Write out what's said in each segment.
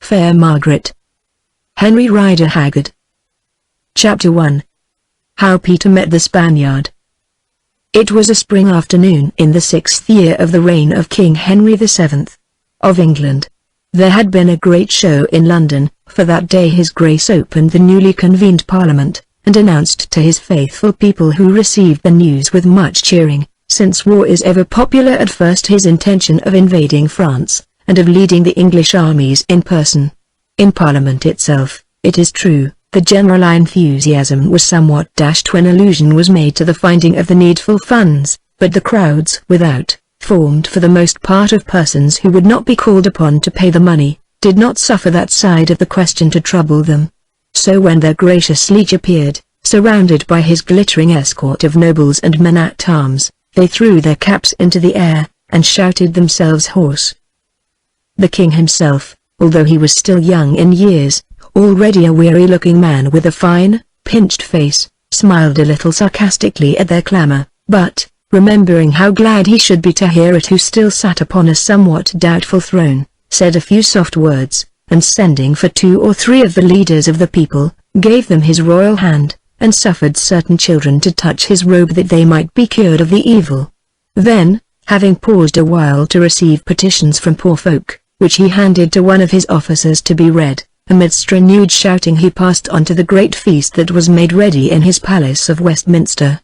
Fair Margaret. Henry Rider Haggard. Chapter 1. How Peter Met the Spaniard. It was a spring afternoon in the 6th year of the reign of King Henry VII. Of England. There had been a great show in London, for that day His Grace opened the newly convened Parliament, and announced to his faithful people who received the news with much cheering, since war is ever popular at first, his intention of invading France, and of leading the English armies in person. In Parliament itself, it is true, the general enthusiasm was somewhat dashed when allusion was made to the finding of the needful funds, but the crowds without, formed for the most part of persons who would not be called upon to pay the money, did not suffer that side of the question to trouble them. So when their gracious liege appeared, surrounded by his glittering escort of nobles and men-at-arms, they threw their caps into the air, and shouted themselves hoarse. The king himself, although he was still young in years, already a weary-looking man with a fine, pinched face, smiled a little sarcastically at their clamor, but, remembering how glad he should be to hear it who still sat upon a somewhat doubtful throne, said a few soft words, and sending for 2 or 3 of the leaders of the people, gave them his royal hand, and suffered certain children to touch his robe that they might be cured of the evil. Then, having paused a while to receive petitions from poor folk, which he handed to one of his officers to be read, amidst renewed shouting he passed on to the great feast that was made ready in his palace of Westminster.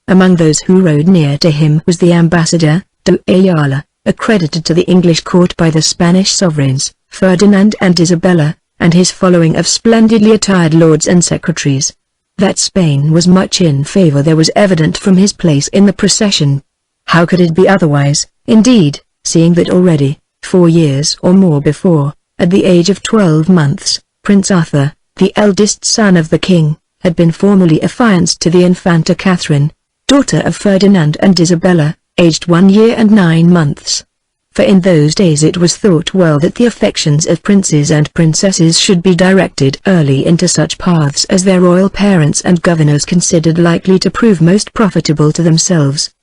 Among those who rode near to him was the ambassador, de Ayala, accredited to the English court by the Spanish sovereigns, Ferdinand and Isabella, and his following of splendidly attired lords and secretaries. That Spain was much in favor there was evident from his place in the procession. How could it be otherwise, indeed, seeing that already, 4 years or more before, at the age of 12 months, Prince Arthur, the eldest son of the king, had been formally affianced to the Infanta Catherine, daughter of Ferdinand and Isabella, aged 1 year and 9 months. For in those days it was thought well that the affections of princes and princesses should be directed early into such paths as their royal parents and governors considered likely to prove most profitable to themselves.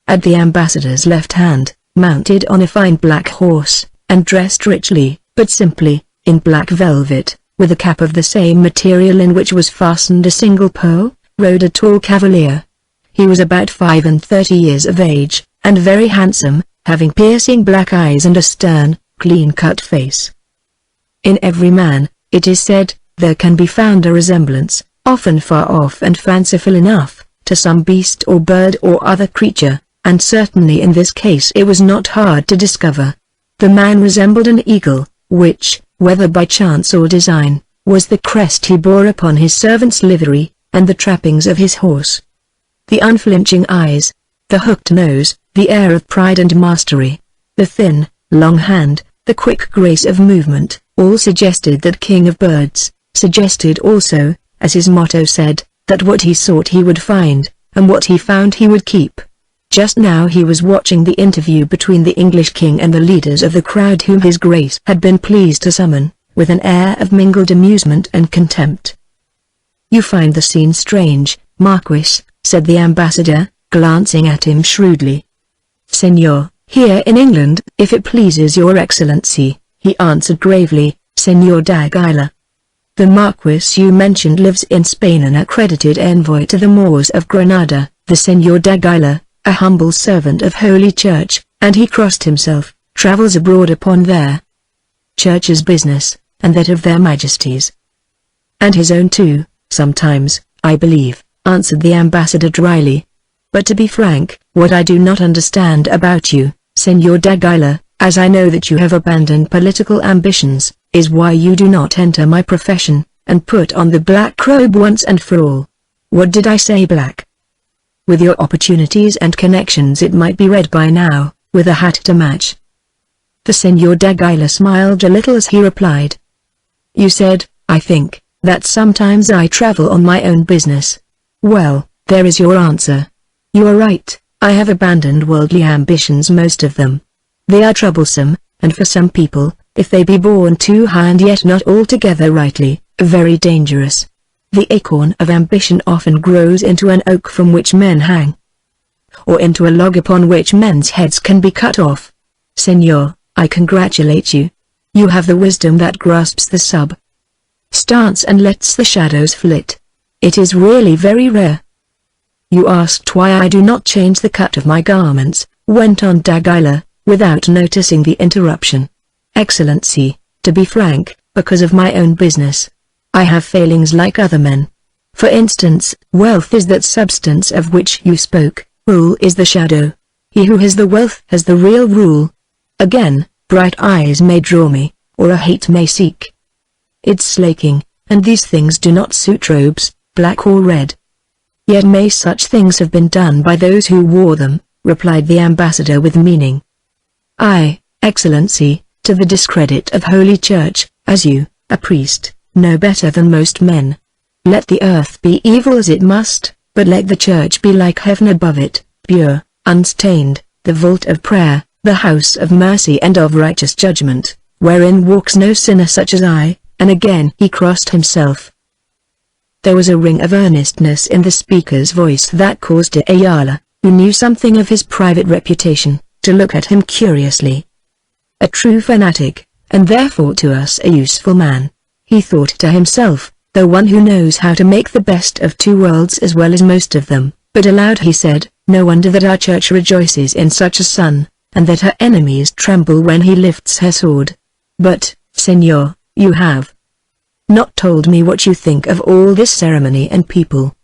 At the ambassador's left hand, mounted on a fine black horse, and dressed richly, but simply, in black velvet, with a cap of the same material in which was fastened a single pearl, rode a tall cavalier. He was about 35 years of age, and very handsome, having piercing black eyes and a stern, clean-cut face. In every man, it is said, there can be found a resemblance, often far off and fanciful enough, to some beast or bird or other creature, and certainly in this case it was not hard to discover. The man resembled an eagle, which, whether by chance or design, was the crest he bore upon his servant's livery, and the trappings of his horse. The unflinching eyes, the hooked nose, the air of pride and mastery, the thin, long hand, the quick grace of movement, all suggested that king of birds, suggested also, as his motto said, that what he sought he would find, and what he found he would keep. Just now he was watching the interview between the English king and the leaders of the crowd whom his grace had been pleased to summon, with an air of mingled amusement and contempt. "You find the scene strange, Marquis," said the ambassador, glancing at him shrewdly. "Senor, here in England, if it pleases your excellency," he answered gravely, "Senor d'Aguilar. The Marquis you mentioned lives in Spain, an accredited envoy to the Moors of Granada, the Senor d'Aguilar, a humble servant of Holy Church, and he crossed himself, travels abroad upon their Church's business, and that of their Majesties. And his own too, sometimes, I believe," answered the ambassador dryly. "But to be frank, what I do not understand about you, Senor d'Aguilar, as I know that you have abandoned political ambitions, is why you do not enter my profession, and put on the black robe once and for all." "What did I say, black? With your opportunities and connections it might be red by now, with a hat to match." The Senor d'Aguilar smiled a little as he replied. "You said, I think, that sometimes I travel on my own business. Well, there is your answer. You are right, I have abandoned worldly ambitions, most of them. They are troublesome, and for some people, if they be born too high and yet not altogether rightly, very dangerous. The acorn of ambition often grows into an oak from which men hang, or into a log upon which men's heads can be cut off. Senor, I congratulate you. You have the wisdom that grasps the substance and lets the shadows flit. It is really very rare. You asked why I do not change the cut of my garments, went on Dagila, without noticing the interruption. Excellency, to be frank, because of my own business. I have failings like other men. For instance, wealth is that substance of which you spoke, rule is the shadow. He who has the wealth has the real rule. Again, bright eyes may draw me, or a hate may seek its slaking, and these things do not suit robes, black or red. Yet may such things have been done by those who wore them, replied the ambassador with meaning. I, Excellency, to the discredit of Holy Church, as you, a priest, know better than most men. Let the earth be evil as it must, but let the church be like heaven above it, pure, unstained, the vault of prayer, the house of mercy and of righteous judgment, wherein walks no sinner such as I, and again he crossed himself. There was a ring of earnestness in the speaker's voice that caused Ayala, who knew something of his private reputation, to look at him curiously. A true fanatic, and therefore to us a useful man, he thought to himself, though one who knows how to make the best of two worlds as well as most of them, but aloud he said, no wonder that our church rejoices in such a son, and that her enemies tremble when he lifts her sword. But, Senor, you have not told me what you think of all this ceremony and people.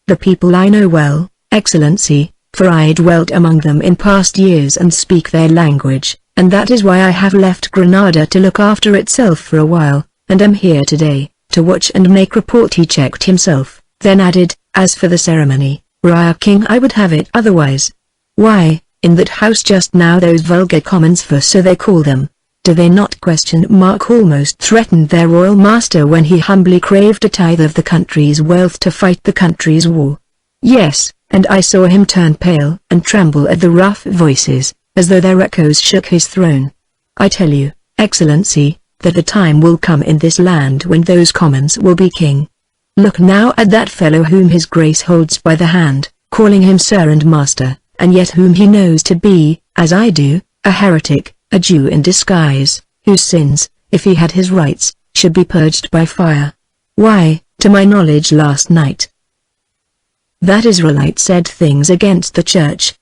The people I know well, Excellency, for I dwelt among them in past years and speak their language, and that is why I have left Granada to look after itself for a while, and am here today, to watch and make report. He checked himself, then added, as for the ceremony, were I a king I would have it otherwise. Why, in that house just now those vulgar commons, for so they call them, do they not question Mark almost threatened their royal master when he humbly craved a tithe of the country's wealth to fight the country's war? Yes, and I saw him turn pale and tremble at the rough voices, as though their echoes shook his throne. I tell you, Excellency, that the time will come in this land when those commons will be king. Look now at that fellow whom his grace holds by the hand, calling him sir and master, and yet whom he knows to be, as I do, a heretic, a Jew in disguise, whose sins, if he had his rights, should be purged by fire. Why, to my knowledge last night, that Israelite said things against the church,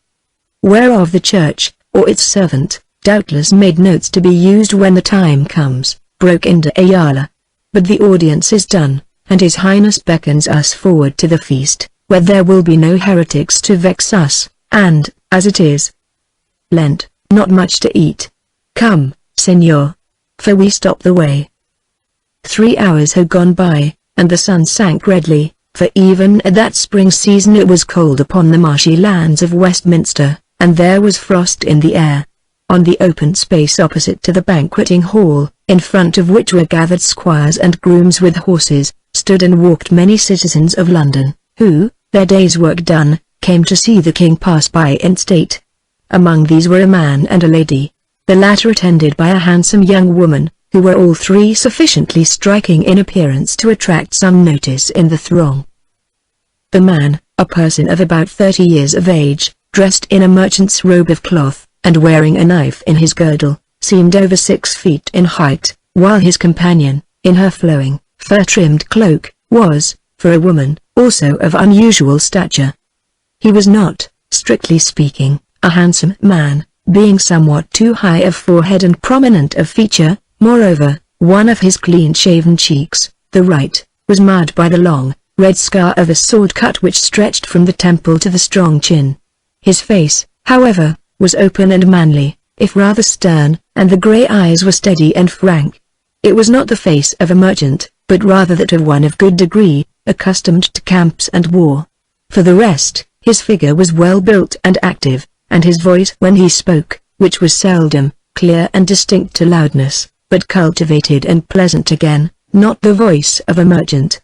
whereof the church, or its servant, doubtless made notes to be used when the time comes, broke into Ayala. But the audience is done, and His Highness beckons us forward to the feast, where there will be no heretics to vex us, and, as it is Lent, not much to eat. Come, Senor, for we stop the way. 3 hours had gone by, and the sun sank redly, for even at that spring season it was cold upon the marshy lands of Westminster, and there was frost in the air. On the open space opposite to the banqueting hall, in front of which were gathered squires and grooms with horses, stood and walked many citizens of London, who, their day's work done, came to see the king pass by in state. Among these were a man and a lady, the latter attended by a handsome young woman, who were all three sufficiently striking in appearance to attract some notice in the throng. The man, a person of about 30 years of age, dressed in a merchant's robe of cloth, and wearing a knife in his girdle, seemed over 6 feet in height, while his companion, in her flowing, fur-trimmed cloak, was, for a woman, also of unusual stature. He was not, strictly speaking, a handsome man, being somewhat too high of forehead and prominent of feature. Moreover, one of his clean-shaven cheeks, the right, was marred by the long, red scar of a sword cut which stretched from the temple to the strong chin. His face, however, was open and manly, if rather stern, and the grey eyes were steady and frank. It was not the face of a merchant, but rather that of one of good degree, accustomed to camps and war. For the rest, his figure was well built and active, and his voice when he spoke, which was seldom, clear and distinct to loudness, but cultivated and pleasant again, not the voice of a merchant.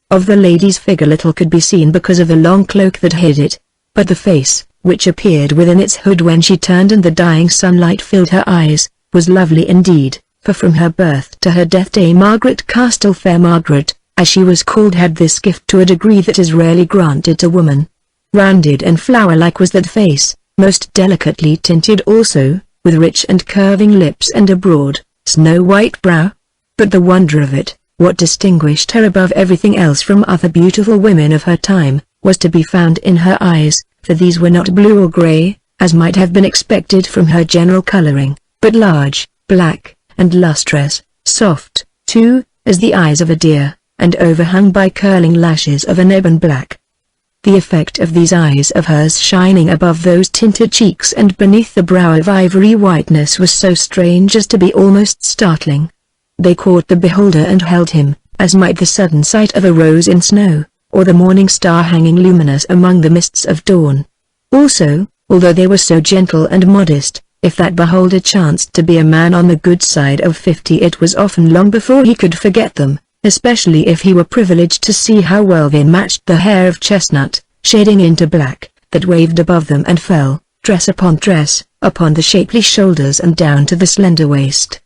Of the lady's figure little could be seen because of the long cloak that hid it, but the face, which appeared within its hood when she turned and the dying sunlight filled her eyes, was lovely indeed, for from her birth to her death day Margaret Castle, fair Margaret, as she was called, had this gift to a degree that is rarely granted to woman. Rounded and flower-like was that face, most delicately tinted also, with rich and curving lips and a broad, snow-white brow. But the wonder of it, what distinguished her above everything else from other beautiful women of her time, was to be found in her eyes, for these were not blue or grey, as might have been expected from her general colouring, but large, black, and lustrous, soft, too, as the eyes of a deer, and overhung by curling lashes of an ebon black. The effect of these eyes of hers shining above those tinted cheeks and beneath the brow of ivory whiteness was so strange as to be almost startling. They caught the beholder and held him, as might the sudden sight of a rose in snow, or the morning star hanging luminous among the mists of dawn. Also, although they were so gentle and modest, if that beholder chanced to be a man on the good side of 50, it was often long before he could forget them, especially if he were privileged to see how well they matched the hair of chestnut, shading into black, that waved above them and fell, dress upon the shapely shoulders and down to the slender waist.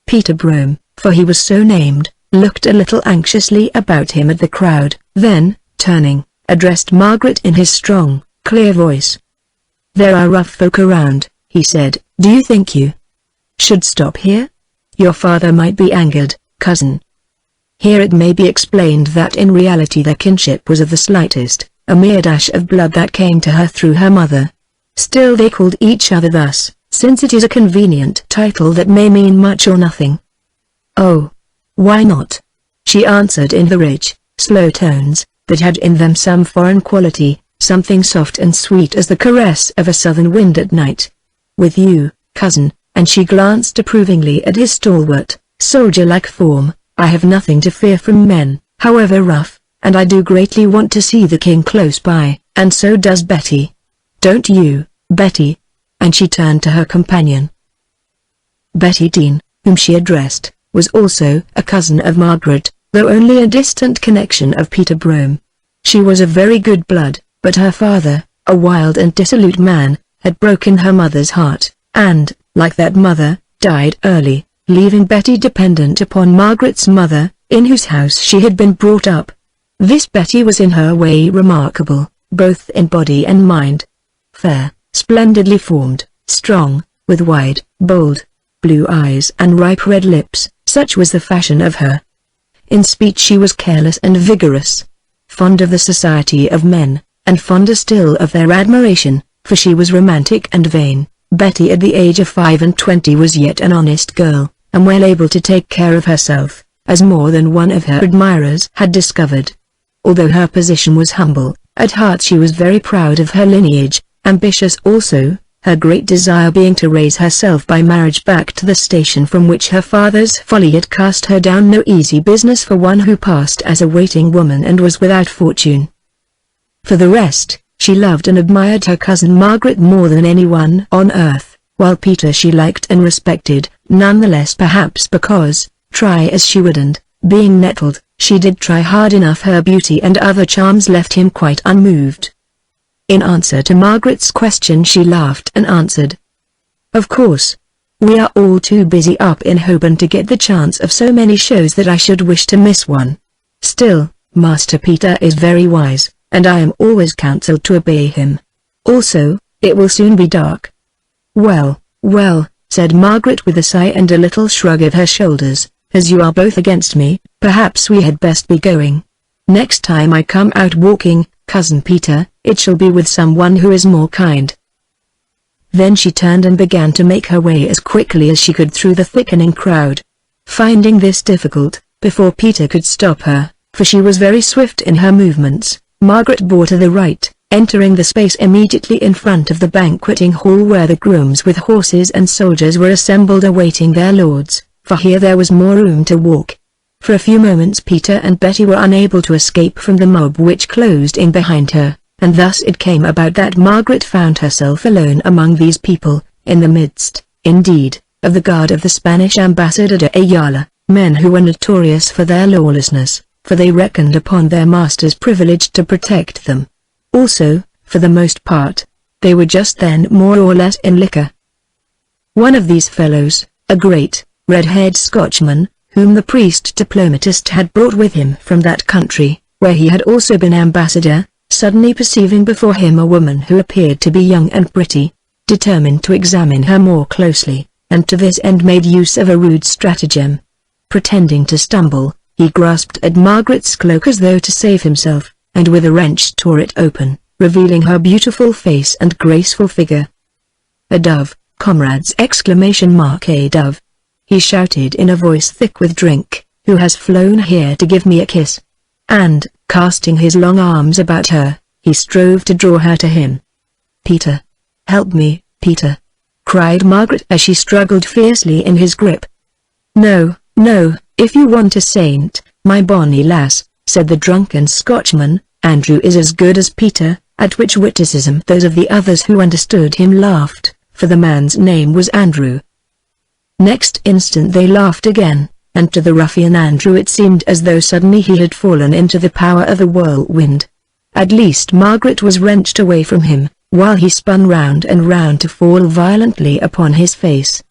Peter Brome, for he was so named, looked a little anxiously about him at the crowd, then, turning, addressed Margaret in his strong, clear voice. "There are rough folk around," he said. "Do you think you should stop here? Your father might be angered, cousin." Here it may be explained that in reality their kinship was of the slightest, a mere dash of blood that came to her through her mother. Still they called each other thus, since it is a convenient title that may mean much or nothing. "Oh, why not?" she answered in the rich, slow tones, that had in them some foreign quality, something soft and sweet as the caress of a southern wind at night. "With you, cousin," and she glanced approvingly at his stalwart, soldier-like form, "I have nothing to fear from men, however rough, and I do greatly want to see the king close by, and so does Betty. Don't you, Betty?" And she turned to her companion. Betty Dean, whom she addressed, was also a cousin of Margaret, though only a distant connection of Peter Brome. She was of very good blood, but her father, a wild and dissolute man, had broken her mother's heart, and, like that mother, died early, leaving Betty dependent upon Margaret's mother, in whose house she had been brought up. This Betty was in her way remarkable, both in body and mind. Fair, splendidly formed, strong, with wide, bold, blue eyes and ripe red lips, such was the fashion of her. In speech she was careless and vigorous, fond of the society of men, and fonder still of their admiration, for she was romantic and vain. Betty at the age of 25 was yet an honest girl, and well able to take care of herself, as more than one of her admirers had discovered. Although her position was humble, at heart she was very proud of her lineage, ambitious also, her great desire being to raise herself by marriage back to the station from which her father's folly had cast her down. No easy business for one who passed as a waiting woman and was without fortune. For the rest, she loved and admired her cousin Margaret more than anyone on earth, while Peter she liked and respected, none the less perhaps because, try as she would and, being nettled, she did try hard enough, her beauty and other charms left him quite unmoved. In answer to Margaret's question she laughed and answered, "Of course. We are all too busy up in Holborn to get the chance of so many shows that I should wish to miss one. Still, Master Peter is very wise, and I am always counselled to obey him. Also, it will soon be dark." "Well, well," said Margaret with a sigh and a little shrug of her shoulders, "as you are both against me, perhaps we had best be going. Next time I come out walking, Cousin Peter, it shall be with someone who is more kind." Then she turned and began to make her way as quickly as she could through the thickening crowd. Finding this difficult, before Peter could stop her, for she was very swift in her movements, Margaret bore to the right, entering the space immediately in front of the banqueting hall where the grooms with horses and soldiers were assembled awaiting their lords, for here there was more room to walk. For a few moments Peter and Betty were unable to escape from the mob which closed in behind her, and thus it came about that Margaret found herself alone among these people, in the midst, indeed, of the guard of the Spanish ambassador de Ayala, men who were notorious for their lawlessness, for they reckoned upon their master's privilege to protect them. Also, for the most part, they were just then more or less in liquor. One of these fellows, a great, red-haired Scotchman, whom the priest diplomatist had brought with him from that country, where he had also been ambassador, suddenly perceiving before him a woman who appeared to be young and pretty, determined to examine her more closely, and to this end made use of a rude stratagem. Pretending to stumble, he grasped at Margaret's cloak as though to save himself, and with a wrench tore it open, revealing her beautiful face and graceful figure. "A dove, comrades!" A dove! He shouted in a voice thick with drink, "who has flown here to give me a kiss?" And, casting his long arms about her, he strove to draw her to him. "Peter! Help me, Peter!" cried Margaret as she struggled fiercely in his grip. "No, no, if you want a saint, my bonny lass," said the drunken Scotchman, "Andrew is as good as Peter," at which witticism those of the others who understood him laughed, for the man's name was Andrew. Next instant they laughed again, and to the ruffian Andrew it seemed as though suddenly he had fallen into the power of a whirlwind. At least Margaret was wrenched away from him, while he spun round and round to fall violently upon his face.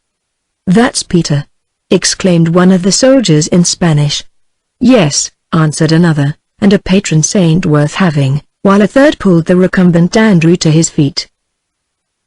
"That's Peter!" exclaimed one of the soldiers in Spanish. "Yes," answered another, "and a patron saint worth having," while a third pulled the recumbent Andrew to his feet.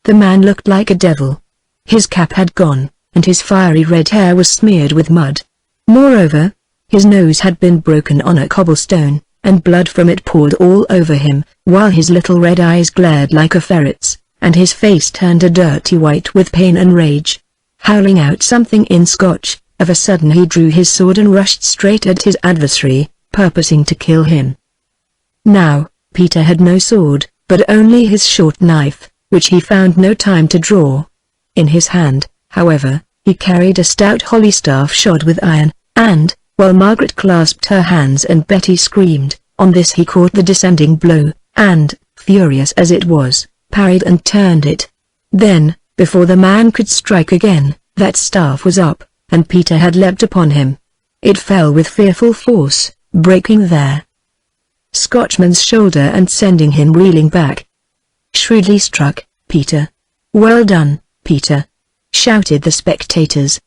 The man looked like a devil. His cap had gone, and his fiery red hair was smeared with mud. Moreover, his nose had been broken on a cobblestone, and blood from it poured all over him, while his little red eyes glared like a ferret's, and his face turned a dirty white with pain and rage. Howling out something in Scotch, of a sudden he drew his sword and rushed straight at his adversary, purposing to kill him. Now, Peter had no sword, but only his short knife, which he found no time to draw. In his hand, however, he carried a stout holly staff shod with iron, and, while Margaret clasped her hands and Betty screamed, on this he caught the descending blow, and, furious as it was, parried and turned it. Then, before the man could strike again, that staff was up, and Peter had leapt upon him. It fell with fearful force, breaking their Scotchman's shoulder and sending him reeling back. "Shrewdly struck, Peter! Well done, Peter!" shouted the spectators.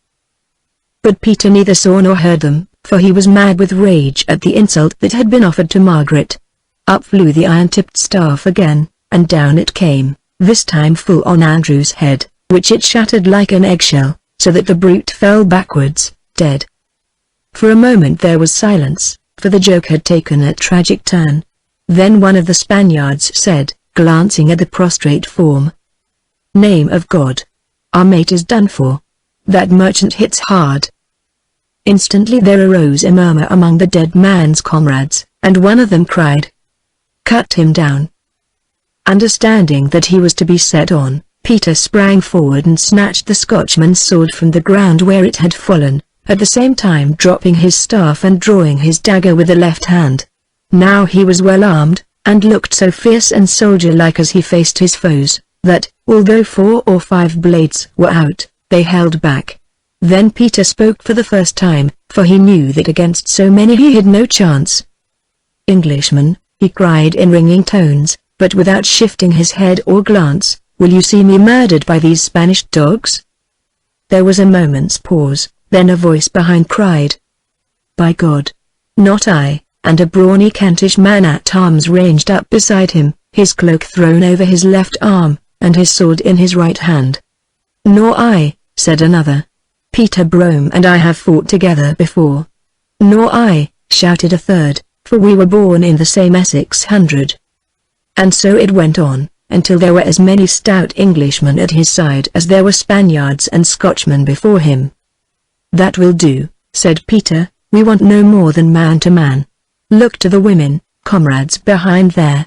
But Peter neither saw nor heard them, for he was mad with rage at the insult that had been offered to Margaret. Up flew the iron-tipped staff again, and down it came, this time full on Andrew's head, which it shattered like an eggshell, so that the brute fell backwards, dead. For a moment there was silence, for the joke had taken a tragic turn. Then one of the Spaniards said, glancing at the prostrate form, "Name of God! Our mate is done for. That merchant hits hard." Instantly there arose a murmur among the dead man's comrades, and one of them cried, "Cut him down." Understanding that he was to be set on, Peter sprang forward and snatched the Scotchman's sword from the ground where it had fallen, at the same time dropping his staff and drawing his dagger with the left hand. Now he was well armed, and looked so fierce and soldier-like as he faced his foes, that, although 4 or 5 blades were out, they held back. Then Peter spoke for the first time, for he knew that against so many he had no chance. "Englishman," he cried in ringing tones, but without shifting his head or glance, "will you see me murdered by these Spanish dogs?" There was a moment's pause, then a voice behind cried, "By God! Not I," and a brawny Kentish man-at-arms ranged up beside him, his cloak thrown over his left arm, and his sword in his right hand. "Nor I," said another. "Peter Brome and I have fought together before." "Nor I," shouted a third, "for we were born in the same Essex hundred." And so it went on, until there were as many stout Englishmen at his side as there were Spaniards and Scotchmen before him. "That will do," said Peter, "we want no more than man to man. Look to the women, comrades behind there.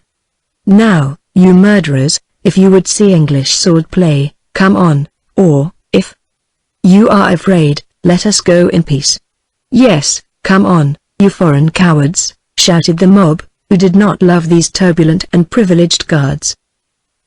Now, you murderers, if you would see English sword play, come on, or, if you are afraid, let us go in peace." "Yes, come on, you foreign cowards," shouted the mob, who did not love these turbulent and privileged guards.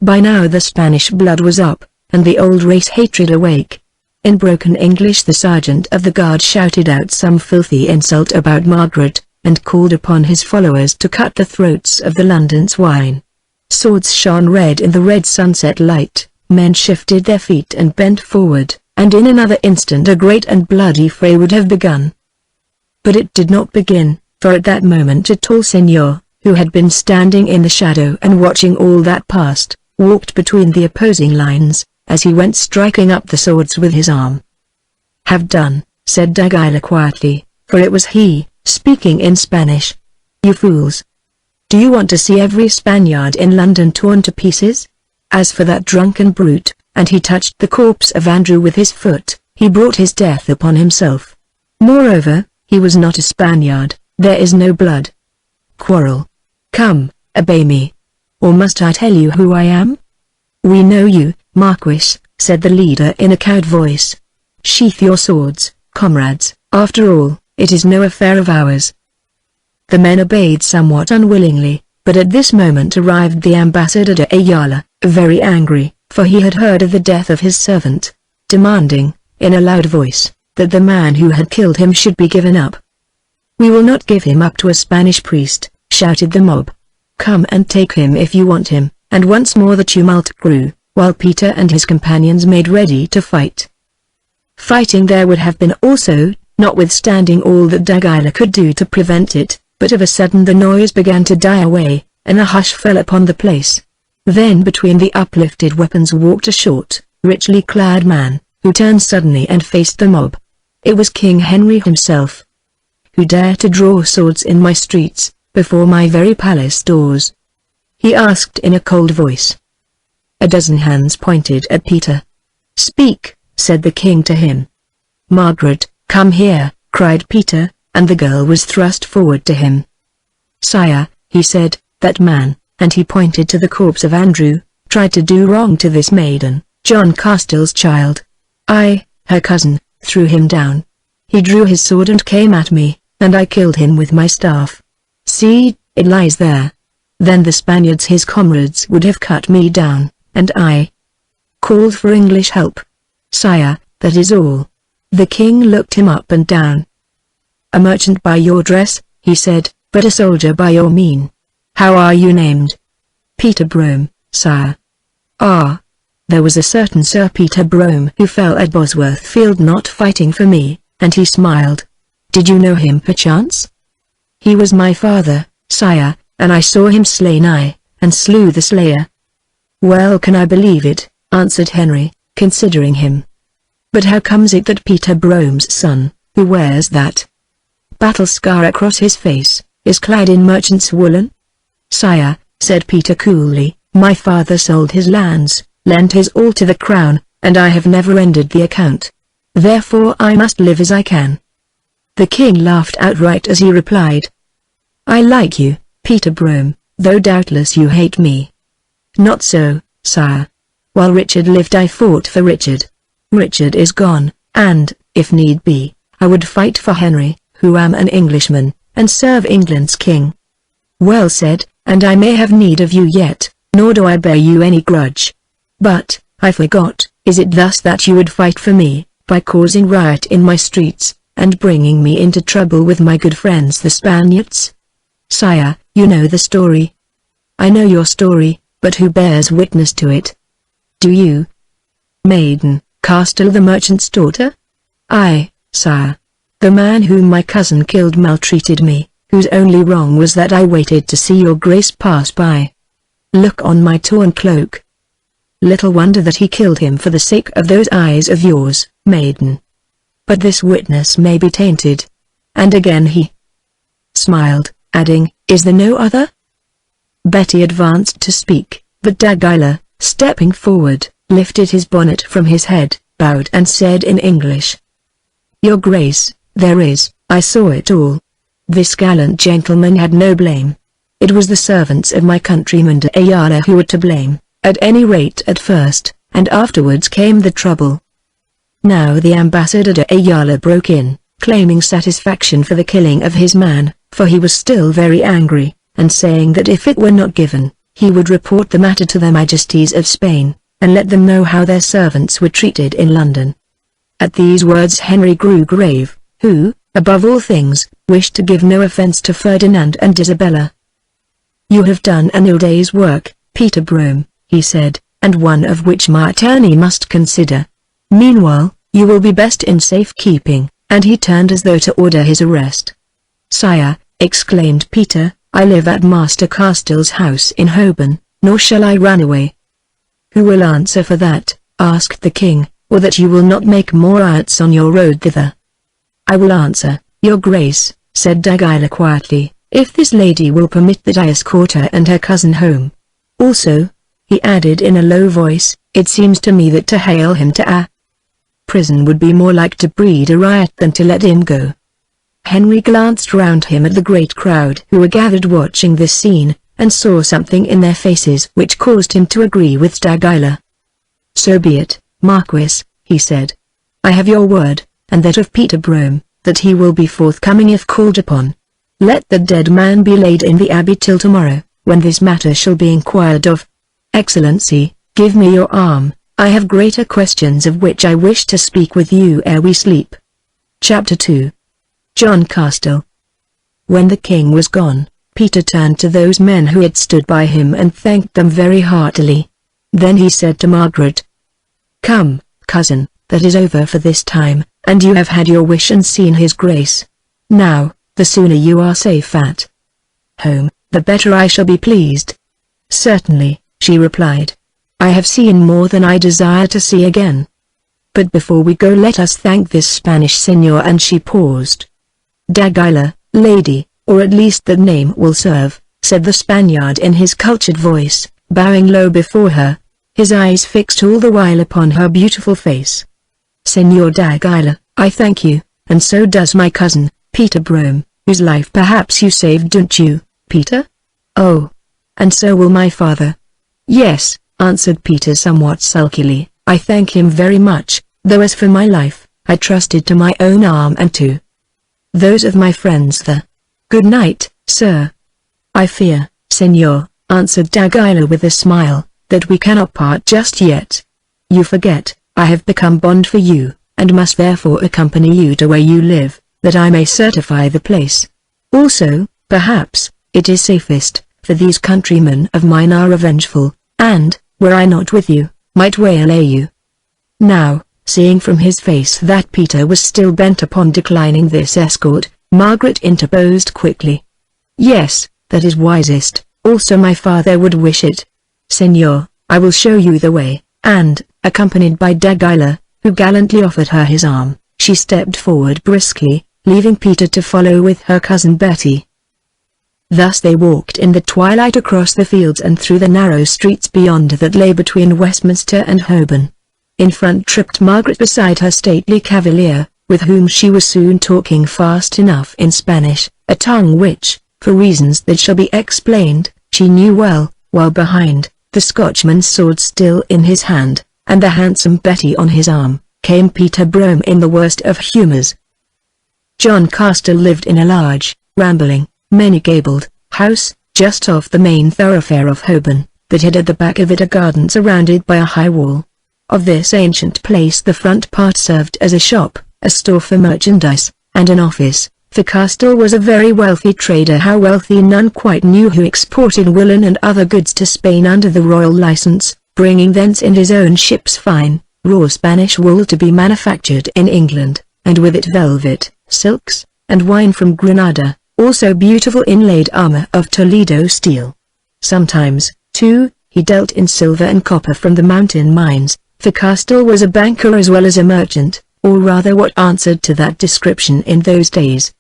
By now the Spanish blood was up, and the old race hatred awake. In broken English the sergeant of the guard shouted out some filthy insult about Margaret, and called upon his followers to cut the throats of the London swine. Swords shone red in the red sunset light, men shifted their feet and bent forward, and in another instant a great and bloody fray would have begun. But it did not begin, for at that moment a tall señor, who had been standing in the shadow and watching all that passed, walked between the opposing lines, as he went striking up the swords with his arm. "Have done," said d'Aguilar quietly, for it was he, speaking in Spanish. "You fools! Do you want to see every Spaniard in London torn to pieces? As for that drunken brute," and he touched the corpse of Andrew with his foot, "he brought his death upon himself. Moreover, he was not a Spaniard, there is no blood quarrel. Come, obey me. Or must I tell you who I am?" "We know you, Marquis," said the leader in a cowed voice. "Sheath your swords, comrades, after all, it is no affair of ours." The men obeyed somewhat unwillingly, but at this moment arrived the ambassador de Ayala, very angry, for he had heard of the death of his servant, demanding, in a loud voice, that the man who had killed him should be given up. "We will not give him up to a Spanish priest," shouted the mob. "Come and take him if you want him," and once more the tumult grew, while Peter and his companions made ready to fight. Fighting there would have been also, notwithstanding all that d'Aguilar could do to prevent it, but of a sudden the noise began to die away, and a hush fell upon the place. Then between the uplifted weapons walked a short, richly clad man, who turned suddenly and faced the mob. It was King Henry himself. "Who dare to draw swords in my streets, before my very palace doors?" he asked in a cold voice. A dozen hands pointed at Peter. "Speak," said the king to him. "Margaret, come here," cried Peter, and the girl was thrust forward to him. "Sire," he said, "that man," and he pointed to the corpse of Andrew, "tried to do wrong to this maiden, John Castell's child. I, her cousin, threw him down. He drew his sword and came at me, and I killed him with my staff. See, it lies there. Then the Spaniards, his comrades, would have cut me down, and I called for English help. Sire, that is all." The king looked him up and down. "A merchant by your dress," he said, "but a soldier by your mien. How are you named?" "Peter Brome, sire." "Ah. There was a certain Sir Peter Brome who fell at Bosworth Field not fighting for me," and he smiled. "Did you know him perchance?" "He was my father, sire, and I saw him slay nigh, and slew the slayer." "Well, can I believe it," answered Henry, considering him. "But how comes it that Peter Brome's son, who wears that battle scar across his face, is clad in merchant's woolen?" "Sire," said Peter coolly, "my father sold his lands, lent his all to the crown, and I have never ended the account. Therefore I must live as I can." The king laughed outright as he replied, "I like you, Peter Brome, though doubtless you hate me." "Not so, sire. While Richard lived I fought for Richard. Richard is gone, and, if need be, I would fight for Henry, who am an Englishman, and serve England's king." "Well said, and I may have need of you yet, nor do I bear you any grudge. But, I forgot, is it thus that you would fight for me, by causing riot in my streets, and bringing me into trouble with my good friends the Spaniards?" "Sire, you know the story." "I know your story, but who bears witness to it?" "Do you?" "Maiden, Castell the merchant's daughter?" "Aye, sire. The man whom my cousin killed maltreated me, whose only wrong was that I waited to see your grace pass by. Look on my torn cloak. Little wonder that he killed him for the sake of those eyes of yours, maiden. But this witness may be tainted." And again he smiled, adding, "Is there no other?" Betty advanced to speak, but d'Aguilar, stepping forward, lifted his bonnet from his head, bowed and said in English, "Your Grace, there is, I saw it all. This gallant gentleman had no blame. It was the servants of my countryman de Ayala who were to blame, at any rate at first, and afterwards came the trouble." Now the ambassador de Ayala broke in, claiming satisfaction for the killing of his man, for he was still very angry, and saying that if it were not given, he would report the matter to their majesties of Spain, and let them know how their servants were treated in London. At these words Henry grew grave, who, above all things, wished to give no offence to Ferdinand and Isabella. "You have done an ill day's work, Peter Brome," he said, "and one of which my attorney must consider. Meanwhile, you will be best in safe keeping," and he turned as though to order his arrest. "Sire," exclaimed Peter, "I live at Master Castell's house in Holborn, nor shall I run away." "Who will answer for that?" asked the king, "or that you will not make more arts on your road thither?" "I will answer, your grace," said Dagila quietly, "if this lady will permit that I escort her and her cousin home. Also," he added in a low voice, "it seems to me that to hail him to a prison would be more like to breed a riot than to let him go." Henry glanced round him at the great crowd who were gathered watching this scene, and saw something in their faces which caused him to agree with Dagila. "So be it, Marquis," he said. "I have your word, and that of Peter Brome, that he will be forthcoming if called upon. Let the dead man be laid in the abbey till tomorrow, when this matter shall be inquired of. Excellency, give me your arm, I have greater questions of which I wish to speak with you ere we sleep." Chapter 2. John Castell. When the king was gone, Peter turned to those men who had stood by him and thanked them very heartily. Then he said to Margaret, "Come, cousin, that is over for this time, and you have had your wish and seen his grace. Now, the sooner you are safe at home, the better I shall be pleased." "Certainly," she replied. "I have seen more than I desire to see again. But before we go let us thank this Spanish señor," and she paused. "Dagila, lady, or at least that name will serve," said the Spaniard in his cultured voice, bowing low before her, his eyes fixed all the while upon her beautiful face. "Señor Dagila, I thank you, and so does my cousin, Peter Brome, whose life perhaps you saved, didn't you, Peter? Oh, and so will my father." "Yes," answered Peter somewhat sulkily, "I thank him very much, though as for my life, I trusted to my own arm and to those of my friends there. Good night, sir." "I fear, señor," answered Dagila with a smile, "that we cannot part just yet. You forget, I have become bond for you, and must therefore accompany you to where you live, that I may certify the place. Also, perhaps, it is safest, for these countrymen of mine are revengeful, and, were I not with you, might waylay you." Now, seeing from his face that Peter was still bent upon declining this escort, Margaret interposed quickly. "Yes, that is wisest, also my father would wish it. Señor, I will show you the way," and, accompanied by Dagila, who gallantly offered her his arm, she stepped forward briskly, leaving Peter to follow with her cousin Betty. Thus they walked in the twilight across the fields and through the narrow streets beyond that lay between Westminster and Holborn. In front tripped Margaret beside her stately cavalier, with whom she was soon talking fast enough in Spanish, a tongue which, for reasons that shall be explained, she knew well, while behind, the Scotchman's sword still in his hand, and the handsome Betty on his arm, came Peter Brome in the worst of humours. John Castell lived in a large, rambling, many-gabled house, just off the main thoroughfare of Holborn, that had at the back of it a garden surrounded by a high wall. Of this ancient place the front part served as a shop, a store for merchandise, and an office, for Castell was a very wealthy trader. How wealthy none quite knew, who exported woolen and other goods to Spain under the royal license, bringing thence in his own ships fine, raw Spanish wool to be manufactured in England, and with it velvet, silks, and wine from Granada, also beautiful inlaid armor of Toledo steel. Sometimes, too, he dealt in silver and copper from the mountain mines, for Castell was a banker as well as a merchant, or rather what answered to that description in those days.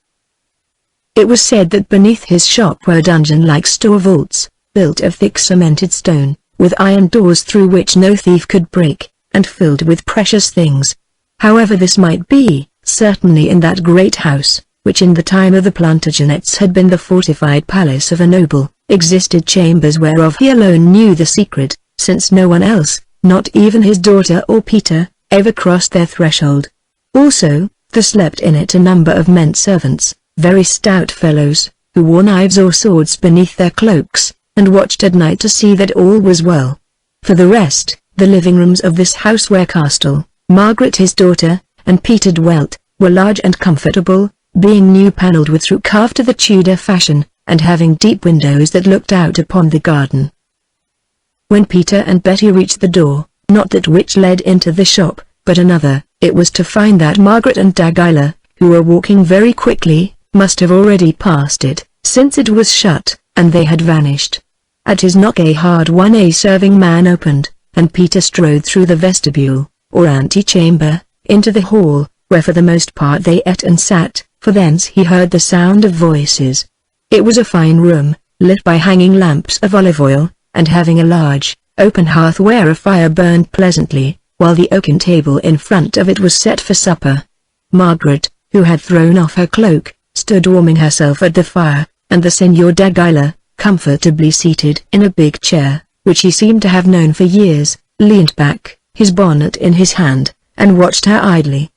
It was said that beneath his shop were dungeon-like store vaults, built of thick cemented stone, with iron doors through which no thief could break, and filled with precious things. However this might be, certainly in that great house, which in the time of the Plantagenets had been the fortified palace of a noble, existed chambers whereof he alone knew the secret, since no one else, not even his daughter or Peter, ever crossed their threshold. Also, there slept in it a number of men servants, very stout fellows, who wore knives or swords beneath their cloaks, and watched at night to see that all was well. For the rest, the living rooms of this house where Castell, Margaret his daughter, and Peter dwelt, were large and comfortable, being new-panelled with through carved to the Tudor fashion, and having deep windows that looked out upon the garden. When Peter and Betty reached the door, not that which led into the shop, but another, it was to find that Margaret and Dagila, who were walking very quickly, must have already passed it, since it was shut, and they had vanished. At his knock a hard one a serving man opened, and Peter strode through the vestibule, or antechamber, into the hall, where for the most part they ate and sat, for thence he heard the sound of voices. It was a fine room, lit by hanging lamps of olive oil, and having a large, open hearth where a fire burned pleasantly, while the oaken table in front of it was set for supper. Margaret, who had thrown off her cloak, stood warming herself at the fire, and the Senor d'Aguilar, comfortably seated in a big chair, which he seemed to have known for years, leaned back, his bonnet in his hand, and watched her idly.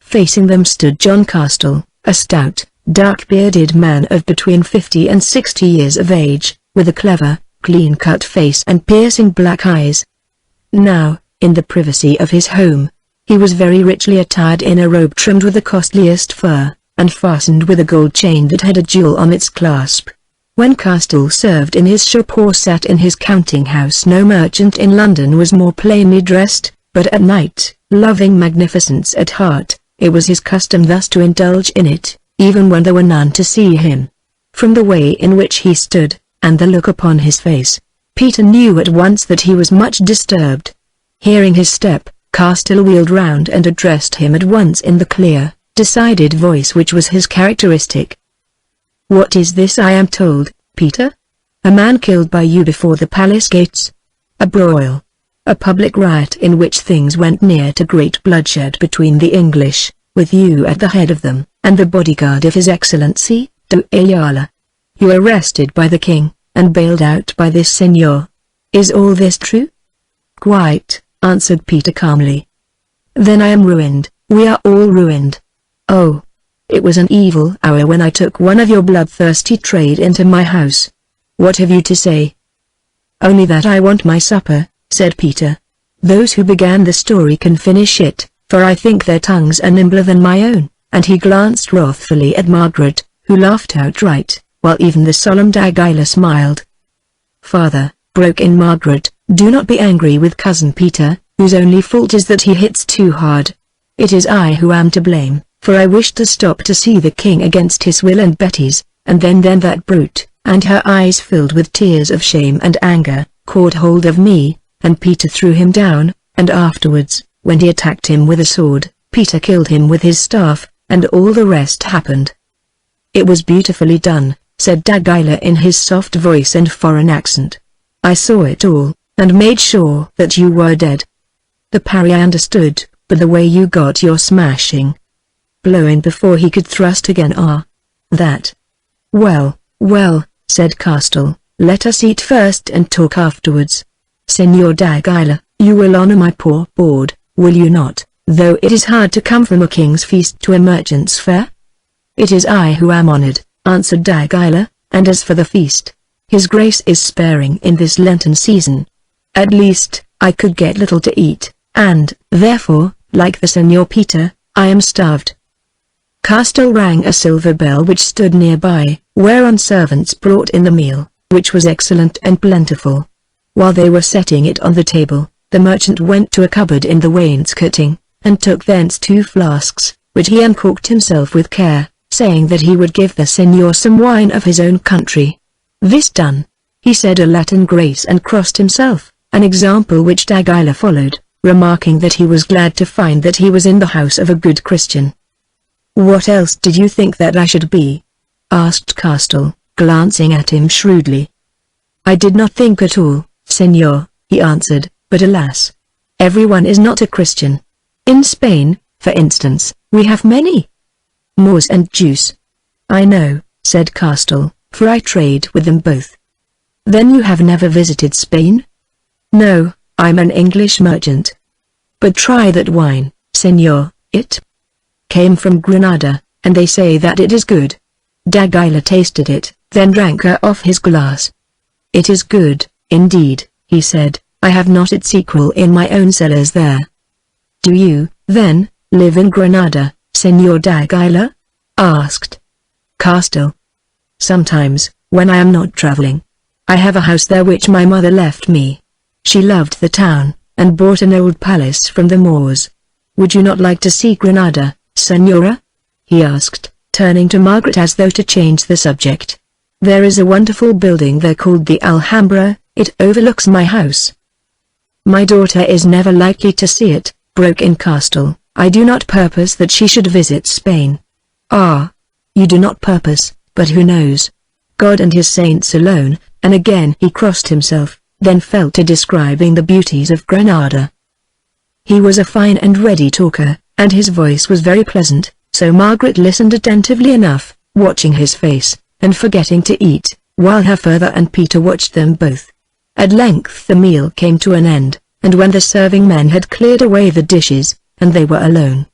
Facing them stood John Castell, a stout, dark-bearded man of between 50 and 60 years of age, with a clever, clean-cut face and piercing black eyes. Now, in the privacy of his home, he was very richly attired in a robe trimmed with the costliest fur, and fastened with a gold chain that had a jewel on its clasp. When Castell served in his shop or sat in his counting-house, no merchant in London was more plainly dressed, but at night, loving magnificence at heart, it was his custom thus to indulge in it, even when there were none to see him. From the way in which he stood, and the look upon his face, Peter knew at once that he was much disturbed. Hearing his step, Castell wheeled round and addressed him at once in the clear, decided voice which was his characteristic. "What is this I am told, Peter? A man killed by you before the palace gates? A broil. A public riot in which things went near to great bloodshed between the English, with you at the head of them, and the bodyguard of His Excellency, d'Ayala. You arrested by the king, and bailed out by this senor. Is all this true?" "Quite," answered Peter calmly. "Then I am ruined, we are all ruined. Oh! It was an evil hour when I took one of your bloodthirsty trade into my house. What have you to say?" "Only that I want my supper," said Peter. "Those who began the story can finish it, for I think their tongues are nimbler than my own," and he glanced wrathfully at Margaret, who laughed outright, while even the solemn d'Aguilar smiled. "Father," broke in Margaret, "do not be angry with cousin Peter, whose only fault is that he hits too hard. It is I who am to blame, for I wished to stop to see the king against his will and Betty's, and then that brute," and her eyes filled with tears of shame and anger, "caught hold of me, and Peter threw him down, and afterwards, when he attacked him with a sword, Peter killed him with his staff, and all the rest happened." "It was beautifully done," said d'Aguilar in his soft voice and foreign accent. "I saw it all, and made sure that you were dead. The parry I understood, but the way you got your smashing blow in before he could thrust again that." "Well, well," said Castell, "let us eat first and talk afterwards. Senor d'Aguilar, you will honor my poor board, will you not, though it is hard to come from a king's feast to a merchant's fare?" "It is I who am honored," answered d'Aguilar, "and as for the feast, his grace is sparing in this Lenten season. At least, I could get little to eat, and, therefore, like the Senor Peter, I am starved." Castell rang a silver bell which stood nearby, whereon servants brought in the meal, which was excellent and plentiful. While they were setting it on the table, the merchant went to a cupboard in the wainscoting, and took thence 2 flasks, which he uncorked himself with care, saying that he would give the senor some wine of his own country. This done, he said a Latin grace and crossed himself, an example which d'Aguilar followed, remarking that he was glad to find that he was in the house of a good Christian. "What else did you think that I should be?" asked Castell, glancing at him shrewdly. "I did not think at all, senor," he answered, "but alas! Everyone is not a Christian. In Spain, for instance, we have many Moors and Jews." "I know," said Castell, "for I trade with them both." "Then you have never visited Spain?" "No, I'm an English merchant." "But try that wine, senor, it came from Granada, and they say that it is good." D'Aguilar tasted it, then drank off his glass. "It is good, indeed," he said. "I have not its equal in my own cellars there." "Do you, then, live in Granada, Senor d'Aguilar?" asked Castell. "Sometimes, when I am not traveling. I have a house there which my mother left me. She loved the town, and bought an old palace from the Moors. Would you not like to see Granada, Senora?" he asked, turning to Margaret as though to change the subject. "There is a wonderful building there called the Alhambra, it overlooks my house." My daughter is never likely to see it, broke in Castle. I do not purpose that she should visit Spain. Ah. You do not purpose, but who knows? God and his saints alone. And again he crossed himself, then fell to describing the beauties of Granada. He was a fine and ready talker, and his voice was very pleasant, so Margaret listened attentively enough, watching his face, and forgetting to eat, while her father and Peter watched them both. At length the meal came to an end, and when the serving men had cleared away the dishes, and they were alone,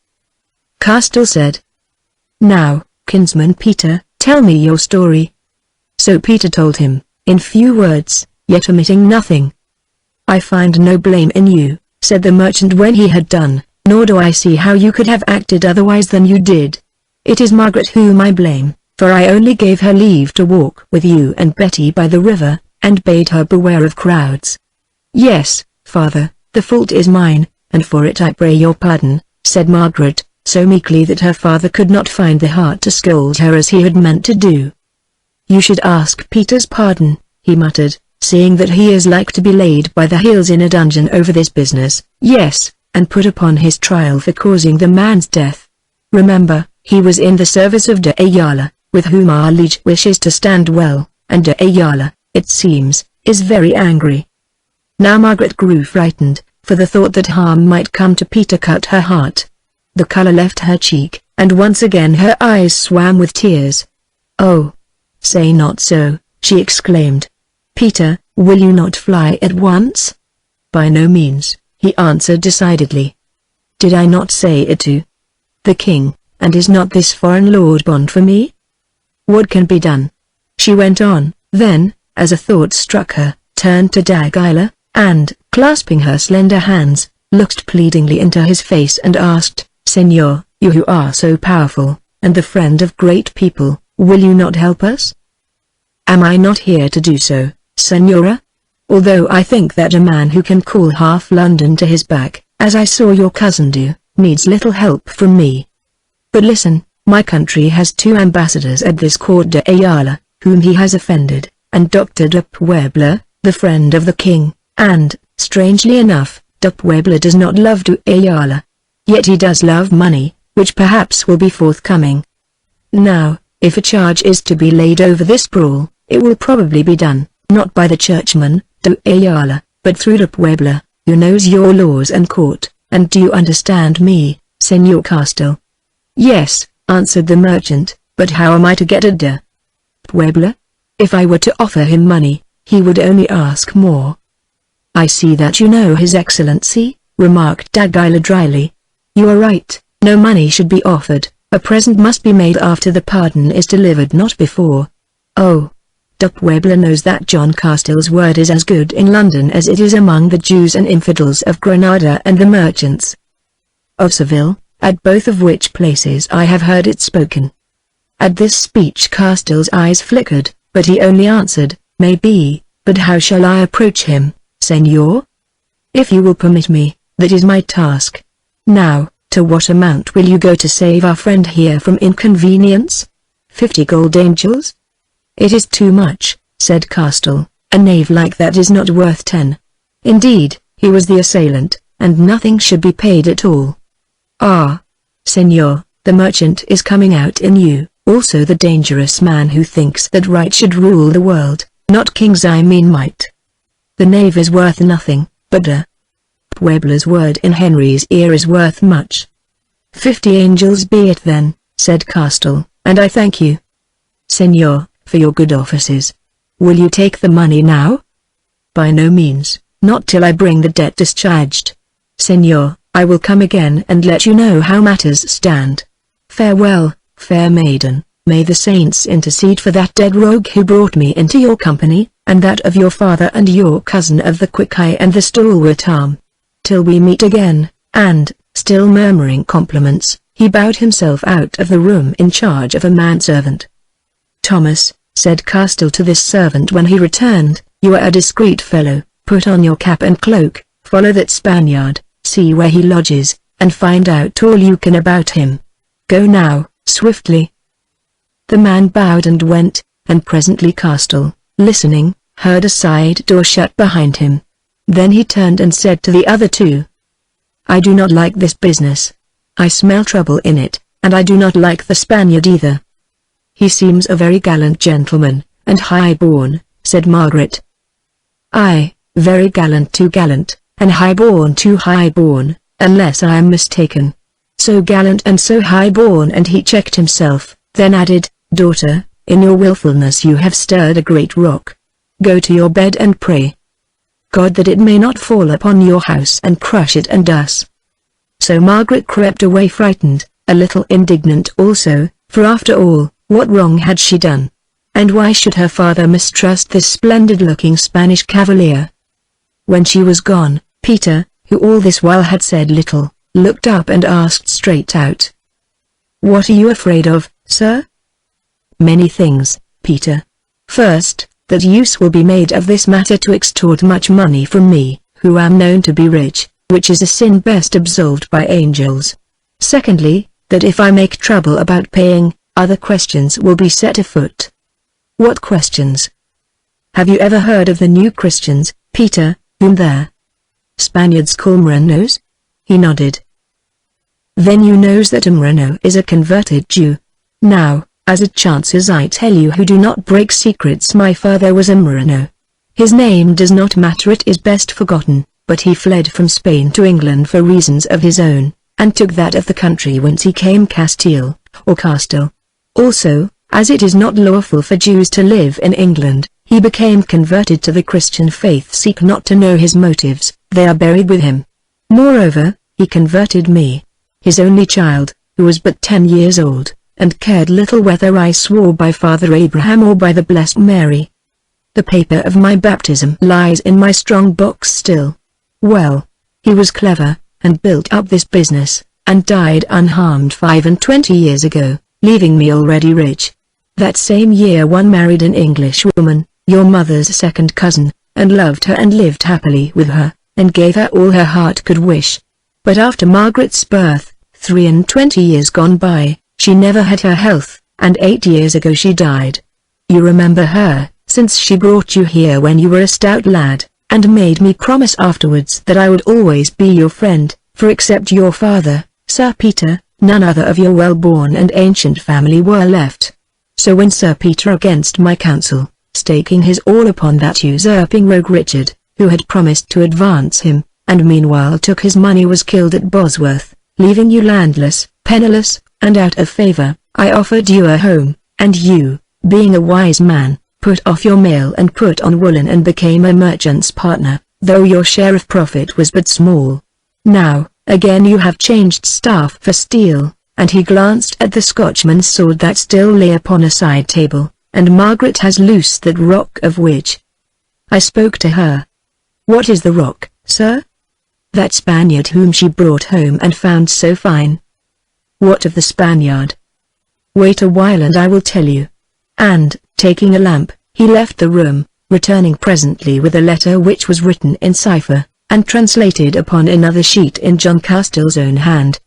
Castle said, "Now, kinsman Peter, tell me your story." So Peter told him, in few words, yet omitting nothing. "I find no blame in you," said the merchant when he had done, "nor do I see how you could have acted otherwise than you did. It is Margaret whom I blame, for I only gave her leave to walk with you and Betty by the river, and bade her beware of crowds." "Yes, father, the fault is mine, and for it I pray your pardon," said Margaret, so meekly that her father could not find the heart to scold her as he had meant to do. "You should ask Peter's pardon," he muttered, "seeing that he is like to be laid by the heels in a dungeon over this business, yes, and put upon his trial for causing the man's death. Remember, he was in the service of de Ayala, with whom our liege wishes to stand well, and de Ayala, it seems, is very angry." Now Margaret grew frightened, for the thought that harm might come to Peter cut her heart. The color left her cheek, and once again her eyes swam with tears. "Oh! Say not so," she exclaimed. "Peter, will you not fly at once?" "By no means," he answered decidedly. "Did I not say it to the king, and is not this foreign lord bond for me? What can be done?" She went on, then, as a thought struck her, turned to Dagila, and, clasping her slender hands, looked pleadingly into his face and asked, "Senor, you who are so powerful, and the friend of great people, will you not help us?" "Am I not here to do so, Senora? Although I think that a man who can call half London to his back, as I saw your cousin do, needs little help from me. But listen, my country has 2 ambassadors at this court de Ayala, whom he has offended, and Dr. de Puebla, the friend of the king, and, strangely enough, de Puebla does not love de Ayala. Yet he does love money, which perhaps will be forthcoming. Now, if a charge is to be laid over this brawl, it will probably be done, not by the churchman, de Ayala, but through de Puebla, who knows your laws and court, and do you understand me, Senor Castle?" "Yes," answered the merchant, "but how am I to get at de Puebla? If I were to offer him money, he would only ask more." "I see that you know his excellency," remarked Dagila dryly. "You are right, no money should be offered, a present must be made after the pardon is delivered, not before. Oh, de Puebla knows that John Castle's word is as good in London as it is among the Jews and infidels of Granada and the merchants of Seville, at both of which places I have heard it spoken." At this speech Castle's eyes flickered, but he only answered, "May be, but how shall I approach him, Senor? If you will permit me, that is my task. Now, to what amount will you go to save our friend here from inconvenience? 50 gold angels?" "It is too much," said Castle, "a knave like that is not worth 10. Indeed, he was the assailant, and nothing should be paid at all." "Ah, Senor, the merchant is coming out in you, also the dangerous man who thinks that right should rule the world, not kings, I mean might. The knave is worth nothing, but de Puebla's word in Henry's ear is worth much." 50 angels be it then," said Castle, "and I thank you, Senor, for your good offices. Will you take the money now?" "By no means, not till I bring the debt discharged. Senor, I will come again and let you know how matters stand. Farewell, fair maiden, may the saints intercede for that dead rogue who brought me into your company, and that of your father and your cousin of the quick eye and the stalwart arm. Till we meet again," and, still murmuring compliments, he bowed himself out of the room in charge of a manservant. "Thomas," said Castle to this servant when he returned, "you are a discreet fellow, put on your cap and cloak, follow that Spaniard, see where he lodges, and find out all you can about him. Go now, swiftly." The man bowed and went, and presently Castle, listening, heard a side door shut behind him. Then he turned and said to the other two, "I do not like this business. I smell trouble in it, and I do not like the Spaniard either." "He seems a very gallant gentleman, and high-born," said Margaret. "Aye, very gallant too gallant, and high-born too high-born, unless I am mistaken. So gallant and so high-born." And he checked himself, then added, "Daughter, in your willfulness you have stirred a great rock. Go to your bed and pray God that it may not fall upon your house and crush it and us." So Margaret crept away frightened, a little indignant also, for after all, what wrong had she done? And why should her father mistrust this splendid-looking Spanish cavalier? When she was gone, Peter, who all this while had said little, looked up and asked straight out, "What are you afraid of, sir?" "Many things, Peter. First, that use will be made of this matter to extort much money from me, who am known to be rich, which is a sin best absolved by angels. Secondly, that if I make trouble about paying, other questions will be set afoot." "What questions?" "Have you ever heard of the new Christians, Peter, whom the Spaniards call Morenos?" He nodded. "Then you knows that a Moreno is a converted Jew. Now, as it chances I tell you who do not break secrets, my father was a Moreno. His name does not matter, it is best forgotten, but he fled from Spain to England for reasons of his own, and took that of the country whence he came, Castile, or Castile. Also, as it is not lawful for Jews to live in England, he became converted to the Christian faith. Seek not to know his motives, they are buried with him. Moreover, he converted me, his only child, who was but 10 years old, and cared little whether I swore by Father Abraham or by the Blessed Mary. The paper of my baptism lies in my strong box still. Well, he was clever, and built up this business, and died unharmed 25 years ago, leaving me already rich. That same year one married an English woman, your mother's second cousin, and loved her and lived happily with her, and gave her all her heart could wish. But after Margaret's birth, 23 years gone by, she never had her health, and 8 years ago she died. You remember her, since she brought you here when you were a stout lad, and made me promise afterwards that I would always be your friend, for except your father, Sir Peter, none other of your well-born and ancient family were left. So when Sir Peter, against my counsel, staking his all upon that usurping rogue Richard, who had promised to advance him, and meanwhile took his money, was killed at Bosworth, leaving you landless, penniless, and out of favor, I offered you a home, and you, being a wise man, put off your mail and put on woolen and became a merchant's partner, though your share of profit was but small. Now, again you have changed staff for steel," and he glanced at the Scotchman's sword that still lay upon a side table, "and Margaret has loosed that rock of which I spoke to her." "What is the rock, sir?" "That Spaniard whom she brought home and found so fine." "What of the Spaniard?" "Wait a while and I will tell you." And, taking a lamp, he left the room, returning presently with a letter which was written in cipher, and translated upon another sheet in John Castle's own hand.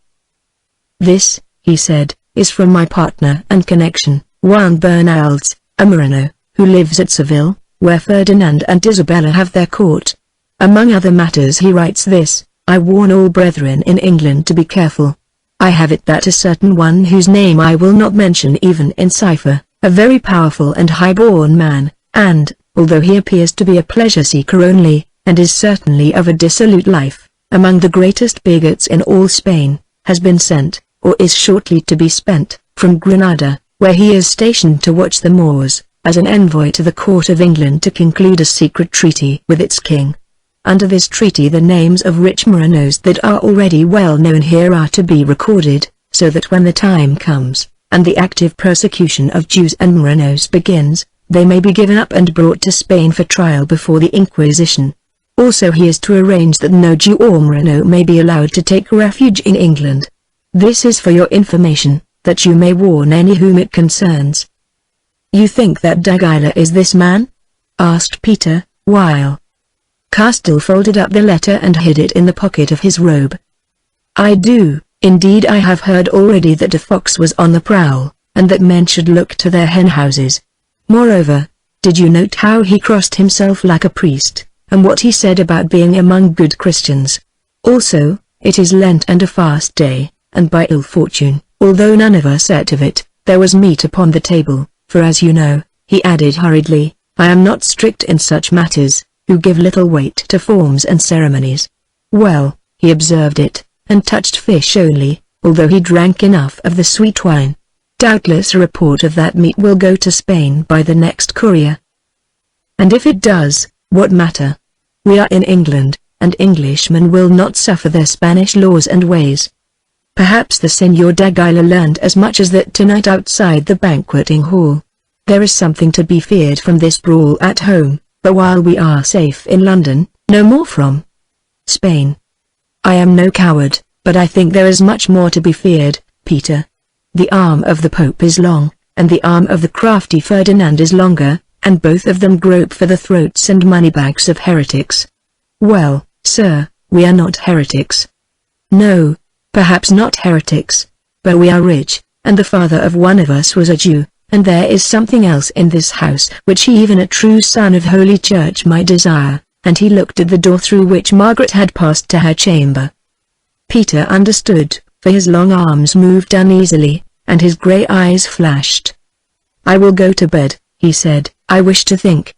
"This," he said, "is from my partner and connection, Juan Bernaldes, a Moreno, who lives at Seville, where Ferdinand and Isabella have their court. Among other matters he writes this: I warn all brethren in England to be careful. I have it that a certain one whose name I will not mention even in cipher, a very powerful and high-born man, and, although he appears to be a pleasure-seeker only, and is certainly of a dissolute life, among the greatest bigots in all Spain, has been sent, or is shortly to be spent, from Granada, where he is stationed to watch the Moors, as an envoy to the court of England to conclude a secret treaty with its king. Under this treaty the names of rich Morenos that are already well known here are to be recorded, so that when the time comes, and the active persecution of Jews and Morenos begins, they may be given up and brought to Spain for trial before the Inquisition. Also he is to arrange that no Jew or Moreno may be allowed to take refuge in England. This is for your information, that you may warn any whom it concerns." "You think that d'Aguilar is this man?" asked Peter, while Castile folded up the letter and hid it in the pocket of his robe. "I do. Indeed I have heard already that a fox was on the prowl, and that men should look to their hen houses. Moreover, did you note how he crossed himself like a priest, and what he said about being among good Christians. Also, it is Lent and a fast day, and by ill fortune, although none of us ate of it, there was meat upon the table, for as you know, he added hurriedly, I am not strict in such matters, who give little weight to forms and ceremonies. Well, he observed it, and touched fish only, although he drank enough of the sweet wine. Doubtless a report of that meat will go to Spain by the next courier. And if it does, what matter? We are in England, and Englishmen will not suffer their Spanish laws and ways. Perhaps the Señor d'Aguilar learned as much as that tonight outside the banqueting hall. There is something to be feared from this brawl at home, but while we are safe in London, no more from Spain. I am no coward, but I think there is much more to be feared, Peter. The arm of the Pope is long, and the arm of the crafty Ferdinand is longer, and both of them grope for the throats and moneybags of heretics. Well, sir, we are not heretics. No, perhaps not heretics, but we are rich, and the father of one of us was a Jew, and there is something else in this house which even a true son of Holy Church might desire, and he looked at the door through which Margaret had passed to her chamber. Peter understood, for his long arms moved uneasily, and his grey eyes flashed. I will go to bed, he said, I wish to think.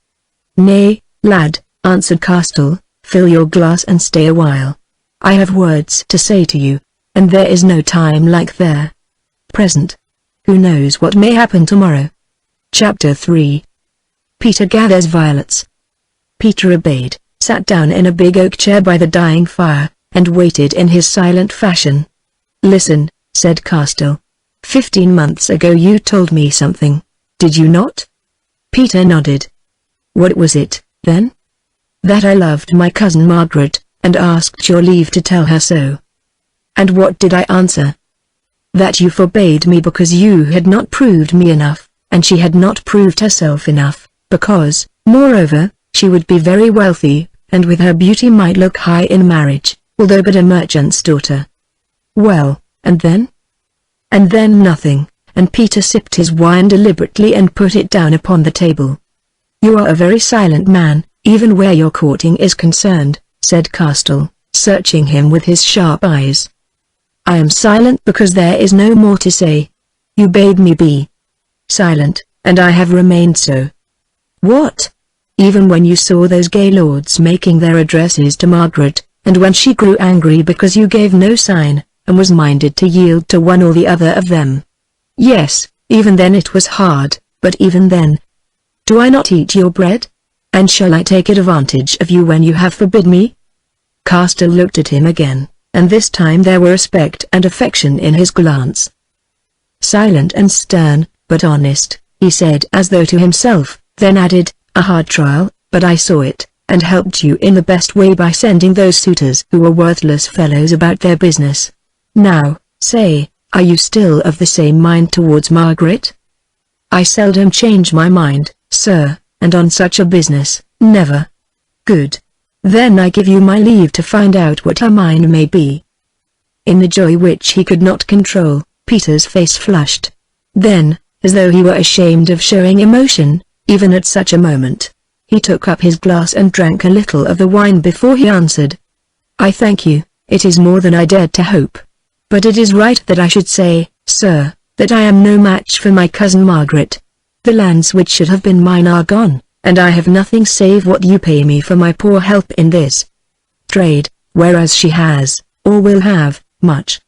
Nay, lad, answered Castell, fill your glass and stay a while. I have words to say to you, and there is no time like their present. Who knows what may happen tomorrow? Chapter 3. Peter gathers violets. Peter obeyed, sat down in a big oak chair by the dying fire, and waited in his silent fashion. Listen, said Castell. 15 months ago you told me something, did you not? Peter nodded. What was it, then? That I loved my cousin Margaret, and asked your leave to tell her so. And what did I answer? That you forbade me because you had not proved me enough, and she had not proved herself enough, because, moreover, she would be very wealthy, and with her beauty might look high in marriage, although but a merchant's daughter. Well, and then? And then nothing, and Peter sipped his wine deliberately and put it down upon the table. You are a very silent man, even where your courting is concerned, said Castell, searching him with his sharp eyes. I am silent because there is no more to say. You bade me be silent, and I have remained so. What? Even when you saw those gay lords making their addresses to Margaret, and when she grew angry because you gave no sign, and was minded to yield to one or the other of them. Yes, even then it was hard, but even then. Do I not eat your bread? And shall I take advantage of you when you have forbid me? Castell looked at him again, and this time there were respect and affection in his glance. Silent and stern, but honest, he said as though to himself, then added, a hard trial, but I saw it, and helped you in the best way by sending those suitors who were worthless fellows about their business. Now, say, are you still of the same mind towards Margaret? I seldom change my mind, sir, and on such a business, never. Good. Then I give you my leave to find out what her mind may be. In the joy which he could not control, Peter's face flushed. Then, as though he were ashamed of showing emotion, even at such a moment, he took up his glass and drank a little of the wine before he answered. I thank you, it is more than I dared to hope. But it is right that I should say, sir, that I am no match for my cousin Margaret. The lands which should have been mine are gone, and I have nothing save what you pay me for my poor help in this trade, whereas she has, or will have, much.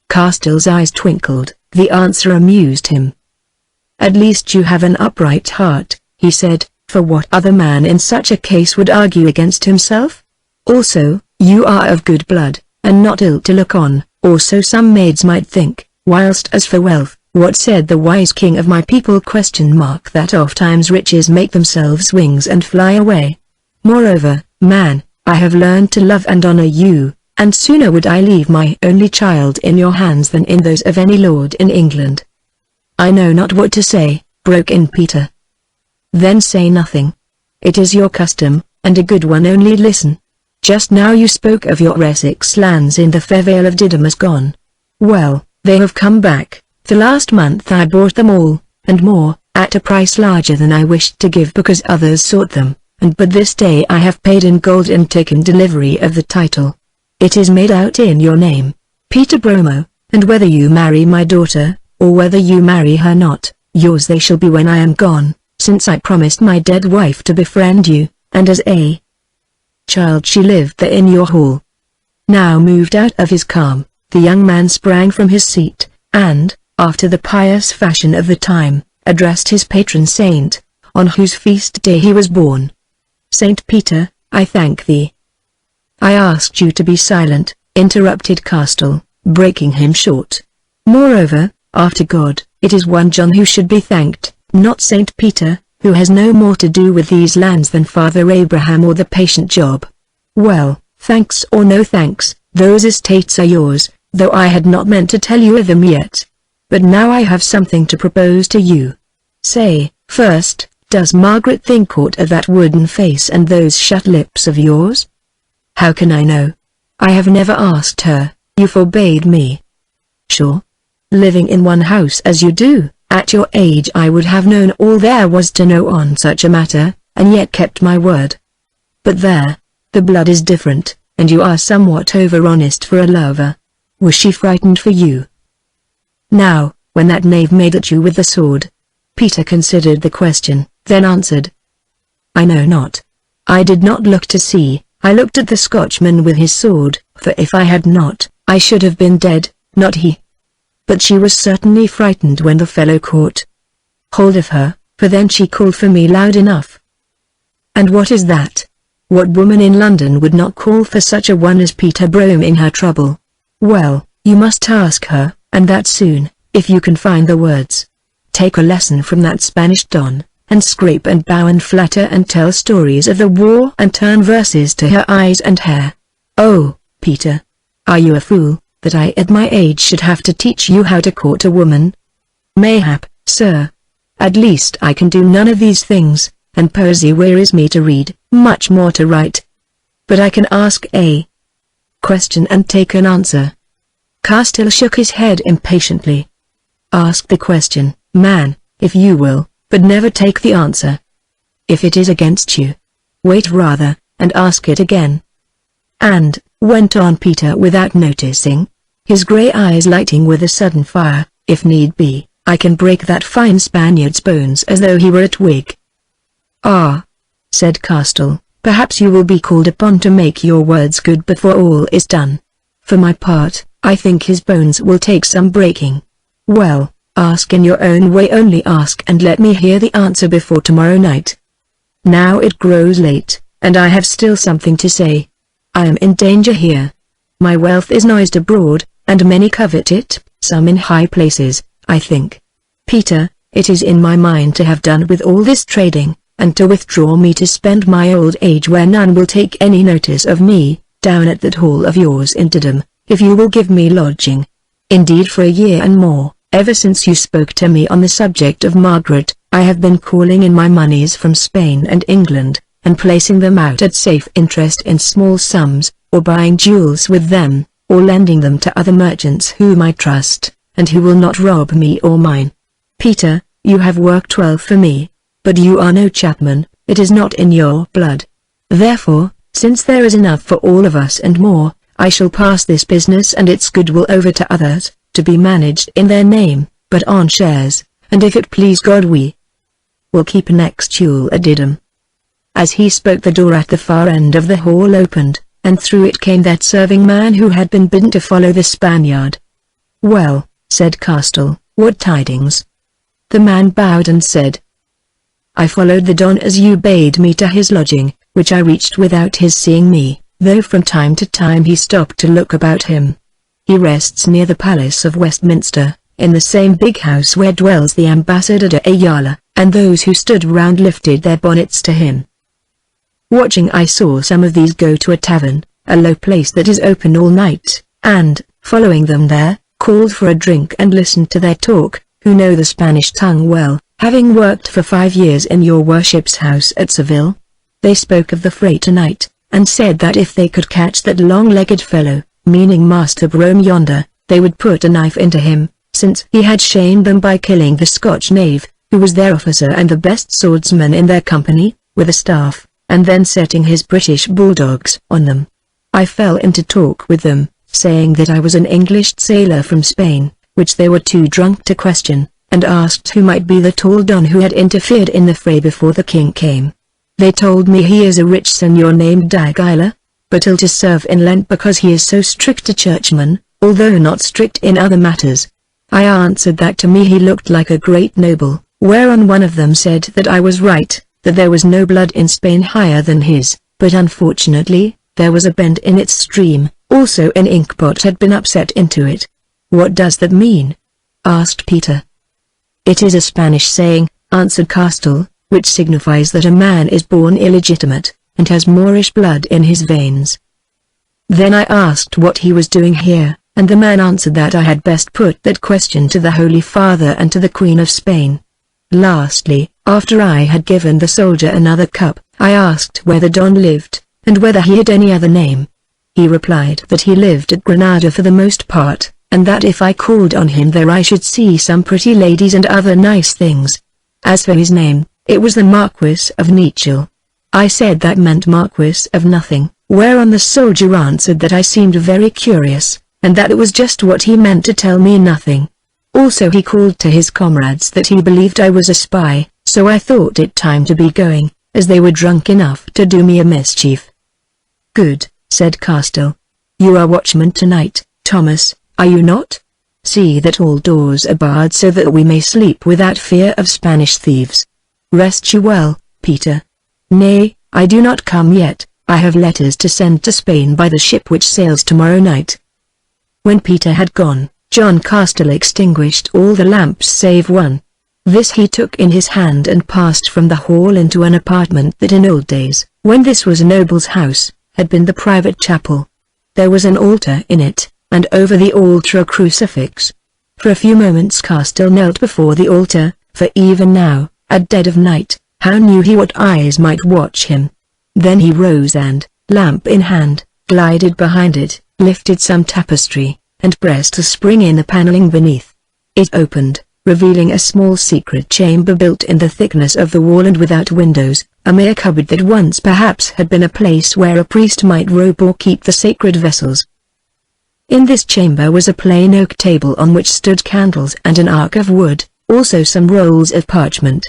Castell's eyes twinkled, the answer amused him. At least you have an upright heart, he said, for what other man in such a case would argue against himself? Also, you are of good blood, and not ill to look on, or so some maids might think, whilst as for wealth, what said the wise king of my people ? That oft-times riches make themselves wings and fly away. Moreover, man, I have learned to love and honor you, and sooner would I leave my only child in your hands than in those of any lord in England. I know not what to say, broke in Peter. Then say nothing. It is your custom, and a good one, only listen. Just now you spoke of your Essex lands in the fair vale of Didymus gone. Well, they have come back. The last month I bought them all, and more, at a price larger than I wished to give because others sought them, and but this day I have paid in gold and taken delivery of the title. It is made out in your name, Peter Bromo, and whether you marry my daughter, or whether you marry her not, yours they shall be when I am gone, since I promised my dead wife to befriend you, and as a child she lived there in your hall." Now moved out of his calm, the young man sprang from his seat, and, after the pious fashion of the time, addressed his patron saint, on whose feast day he was born. "Saint Peter, I thank thee." "I asked you to be silent," interrupted Castell, breaking him short. "Moreover, after God, it is one John who should be thanked, not Saint Peter, who has no more to do with these lands than Father Abraham or the patient Job. Well, thanks or no thanks, those estates are yours, though I had not meant to tell you of them yet. But now I have something to propose to you. Say, first, does Margaret think aught of that wooden face and those shut lips of yours?" "How can I know? I have never asked her, you forbade me." "Sure? Living in one house as you do, at your age I would have known all there was to know on such a matter, and yet kept my word. But there, the blood is different, and you are somewhat over-honest for a lover. Was she frightened for you?" "Now, when that knave made at you with the sword?" Peter considered the question, then answered, "I know not. I did not look to see, I looked at the Scotchman with his sword, for if I had not, I should have been dead, not he. But she was certainly frightened when the fellow caught hold of her, for then she called for me loud enough." "And what is that? What woman in London would not call for such a one as Peter Brome in her trouble?" "Well, you must ask her, and that soon, if you can find the words. Take a lesson from that Spanish don, and scrape and bow and flatter and tell stories of the war and turn verses to her eyes and hair. Oh, Peter! Are you a fool, that I at my age should have to teach you how to court a woman?" "Mayhap, sir. At least I can do none of these things, and poesy wearies me to read, much more to write. But I can ask a question and take an answer." Castell shook his head impatiently. "Ask the question, man, if you will, but never take the answer. If it is against you, wait rather, and ask it again." "And," went on Peter without noticing, his grey eyes lighting with a sudden fire, "if need be, I can break that fine Spaniard's bones as though he were a twig." "Ah," said Castell, "perhaps you will be called upon to make your words good before all is done. For my part, I think his bones will take some breaking. Well, ask in your own way, only ask and let me hear the answer before tomorrow night. Now it grows late, and I have still something to say. I am in danger here. My wealth is noised abroad, and many covet it, some in high places, I think. Peter, it is in my mind to have done with all this trading, and to withdraw me to spend my old age where none will take any notice of me, down at that hall of yours in Didham, if you will give me lodging. Indeed for a year and more, ever since you spoke to me on the subject of Margaret, I have been calling in my moneys from Spain and England, and placing them out at safe interest in small sums, or buying jewels with them, or lending them to other merchants whom I trust, and who will not rob me or mine. Peter, you have worked well for me, but you are no chapman, it is not in your blood. Therefore, since there is enough for all of us and more, I shall pass this business and its goodwill over to others, to be managed in their name, but on shares, and if it please God we will keep next Yule at Didham." As he spoke the door at the far end of the hall opened, and through it came that serving man who had been bidden to follow the Spaniard. "Well," said Castell, "what tidings?" The man bowed and said, "I followed the Don as you bade me to his lodging, which I reached without his seeing me, though from time to time he stopped to look about him. He rests near the Palace of Westminster, in the same big house where dwells the Ambassador de Ayala, and those who stood round lifted their bonnets to him. Watching I saw some of these go to a tavern, a low place that is open all night, and, following them there, called for a drink and listened to their talk, who know the Spanish tongue well, having worked for 5 years in your worship's house at Seville. They spoke of the fray tonight, and said that if they could catch that long-legged fellow, meaning Master Brome yonder, they would put a knife into him, since he had shamed them by killing the Scotch knave, who was their officer and the best swordsman in their company, with a staff, and then setting his British bulldogs on them. I fell into talk with them, saying that I was an English sailor from Spain, which they were too drunk to question, and asked who might be the tall don who had interfered in the fray before the king came. They told me he is a rich senor named d'Aguilar, but ill to serve in Lent because he is so strict a churchman, although not strict in other matters. I answered that to me he looked like a great noble, whereon one of them said that I was right, that there was no blood in Spain higher than his, but unfortunately, there was a bend in its stream, also an inkpot had been upset into it. What does that mean? Asked Peter. It is a Spanish saying, answered Castell, which signifies that a man is born illegitimate, and has Moorish blood in his veins. Then I asked what he was doing here, and the man answered that I had best put that question to the Holy Father and to the Queen of Spain. Lastly, after I had given the soldier another cup, I asked where the Don lived, and whether he had any other name. He replied that he lived at Granada for the most part, and that if I called on him there I should see some pretty ladies and other nice things. As for his name, it was the Marquis of Nichel. I said that meant Marquis of Nothing, whereon the soldier answered that I seemed very curious, and that it was just what he meant to tell me nothing. Also he called to his comrades that he believed I was a spy, so I thought it time to be going, as they were drunk enough to do me a mischief. Good, said Castell. You are watchman tonight, Thomas, are you not? See that all doors are barred so that we may sleep without fear of Spanish thieves. Rest you well, Peter. Nay, I do not come yet, I have letters to send to Spain by the ship which sails tomorrow night. When Peter had gone, John Castell extinguished all the lamps save one. This he took in his hand and passed from the hall into an apartment that in old days, when this was a noble's house, had been the private chapel. There was an altar in it, and over the altar a crucifix. For a few moments Castell knelt before the altar, for even now, at dead of night, how knew he what eyes might watch him? Then he rose and, lamp in hand, glided behind it, lifted some tapestry, and pressed a spring in the paneling beneath. It opened, revealing a small secret chamber built in the thickness of the wall and without windows, a mere cupboard that once perhaps had been a place where a priest might robe or keep the sacred vessels. In this chamber was a plain oak table on which stood candles and an ark of wood, also some rolls of parchment.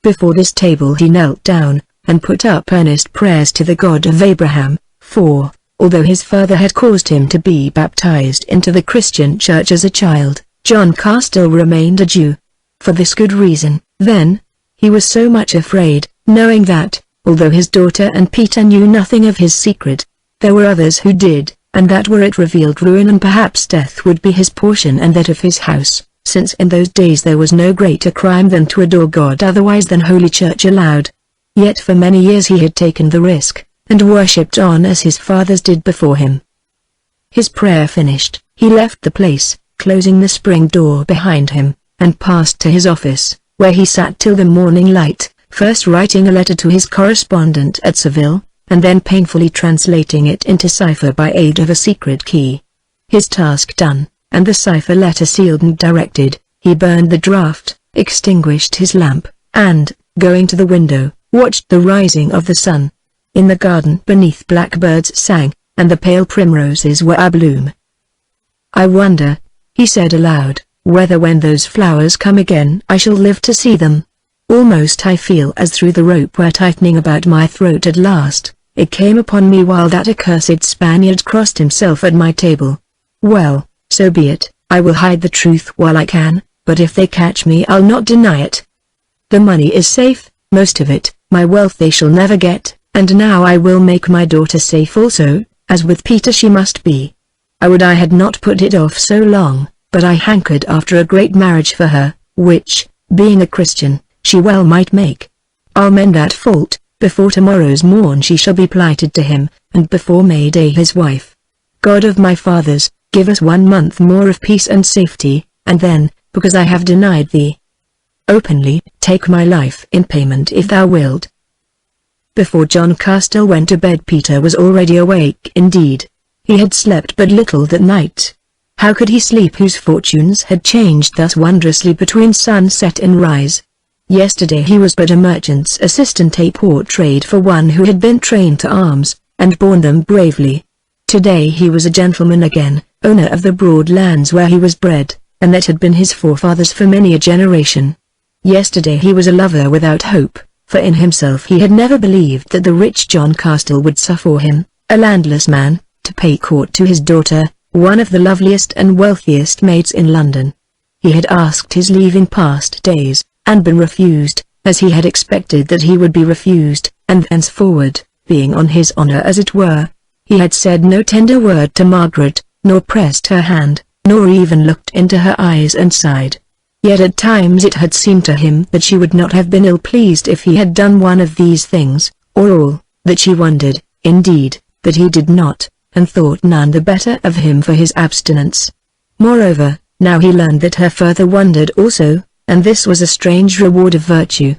Before this table he knelt down, and put up earnest prayers to the God of Abraham, for, although his father had caused him to be baptized into the Christian church as a child, John Castell remained a Jew. For this good reason, then, he was so much afraid, knowing that, although his daughter and Peter knew nothing of his secret, there were others who did, and that were it revealed ruin and perhaps death would be his portion and that of his house, since in those days there was no greater crime than to adore God otherwise than Holy Church allowed. Yet for many years he had taken the risk, and worshipped on as his fathers did before him. His prayer finished, he left the place, closing the spring door behind him, and passed to his office, where he sat till the morning light, first writing a letter to his correspondent at Seville, and then painfully translating it into cipher by aid of a secret key. His task done, and the cipher letter sealed and directed, he burned the draft, extinguished his lamp, and, going to the window, watched the rising of the sun. In the garden beneath blackbirds sang, and the pale primroses were abloom. I wonder, he said aloud, whether when those flowers come again I shall live to see them. Almost I feel as through the rope were tightening about my throat at last, it came upon me while that accursed Spaniard crossed himself at my table. Well, so be it, I will hide the truth while I can, but if they catch me I'll not deny it. The money is safe, most of it, my wealth they shall never get, and now I will make my daughter safe also, as with Peter she must be. I would I had not put it off so long, but I hankered after a great marriage for her, which, being a Christian, she well might make. I'll mend that fault, before tomorrow's morn she shall be plighted to him, and before May Day his wife. God of my fathers, give us 1 month more of peace and safety, and then, because I have denied thee openly, take my life in payment if thou wilt. Before John Castell went to bed Peter was already awake indeed. He had slept but little that night. How could he sleep whose fortunes had changed thus wondrously between sunset and rise? Yesterday he was but a merchant's assistant, a poor trade for one who had been trained to arms, and borne them bravely. Today he was a gentleman again, owner of the broad lands where he was bred, and that had been his forefathers for many a generation. Yesterday he was a lover without hope, for in himself he had never believed that the rich John Castell would suffer him, a landless man, to pay court to his daughter, one of the loveliest and wealthiest maids in London. He had asked his leave in past days, and been refused, as he had expected that he would be refused, and thenceforward, being on his honour as it were, he had said no tender word to Margaret, nor pressed her hand, nor even looked into her eyes and sighed. Yet at times it had seemed to him that she would not have been ill-pleased if he had done one of these things, or all, that she wondered, indeed, that he did not, and thought none the better of him for his abstinence. Moreover, now he learned that her further wondered also, and this was a strange reward of virtue.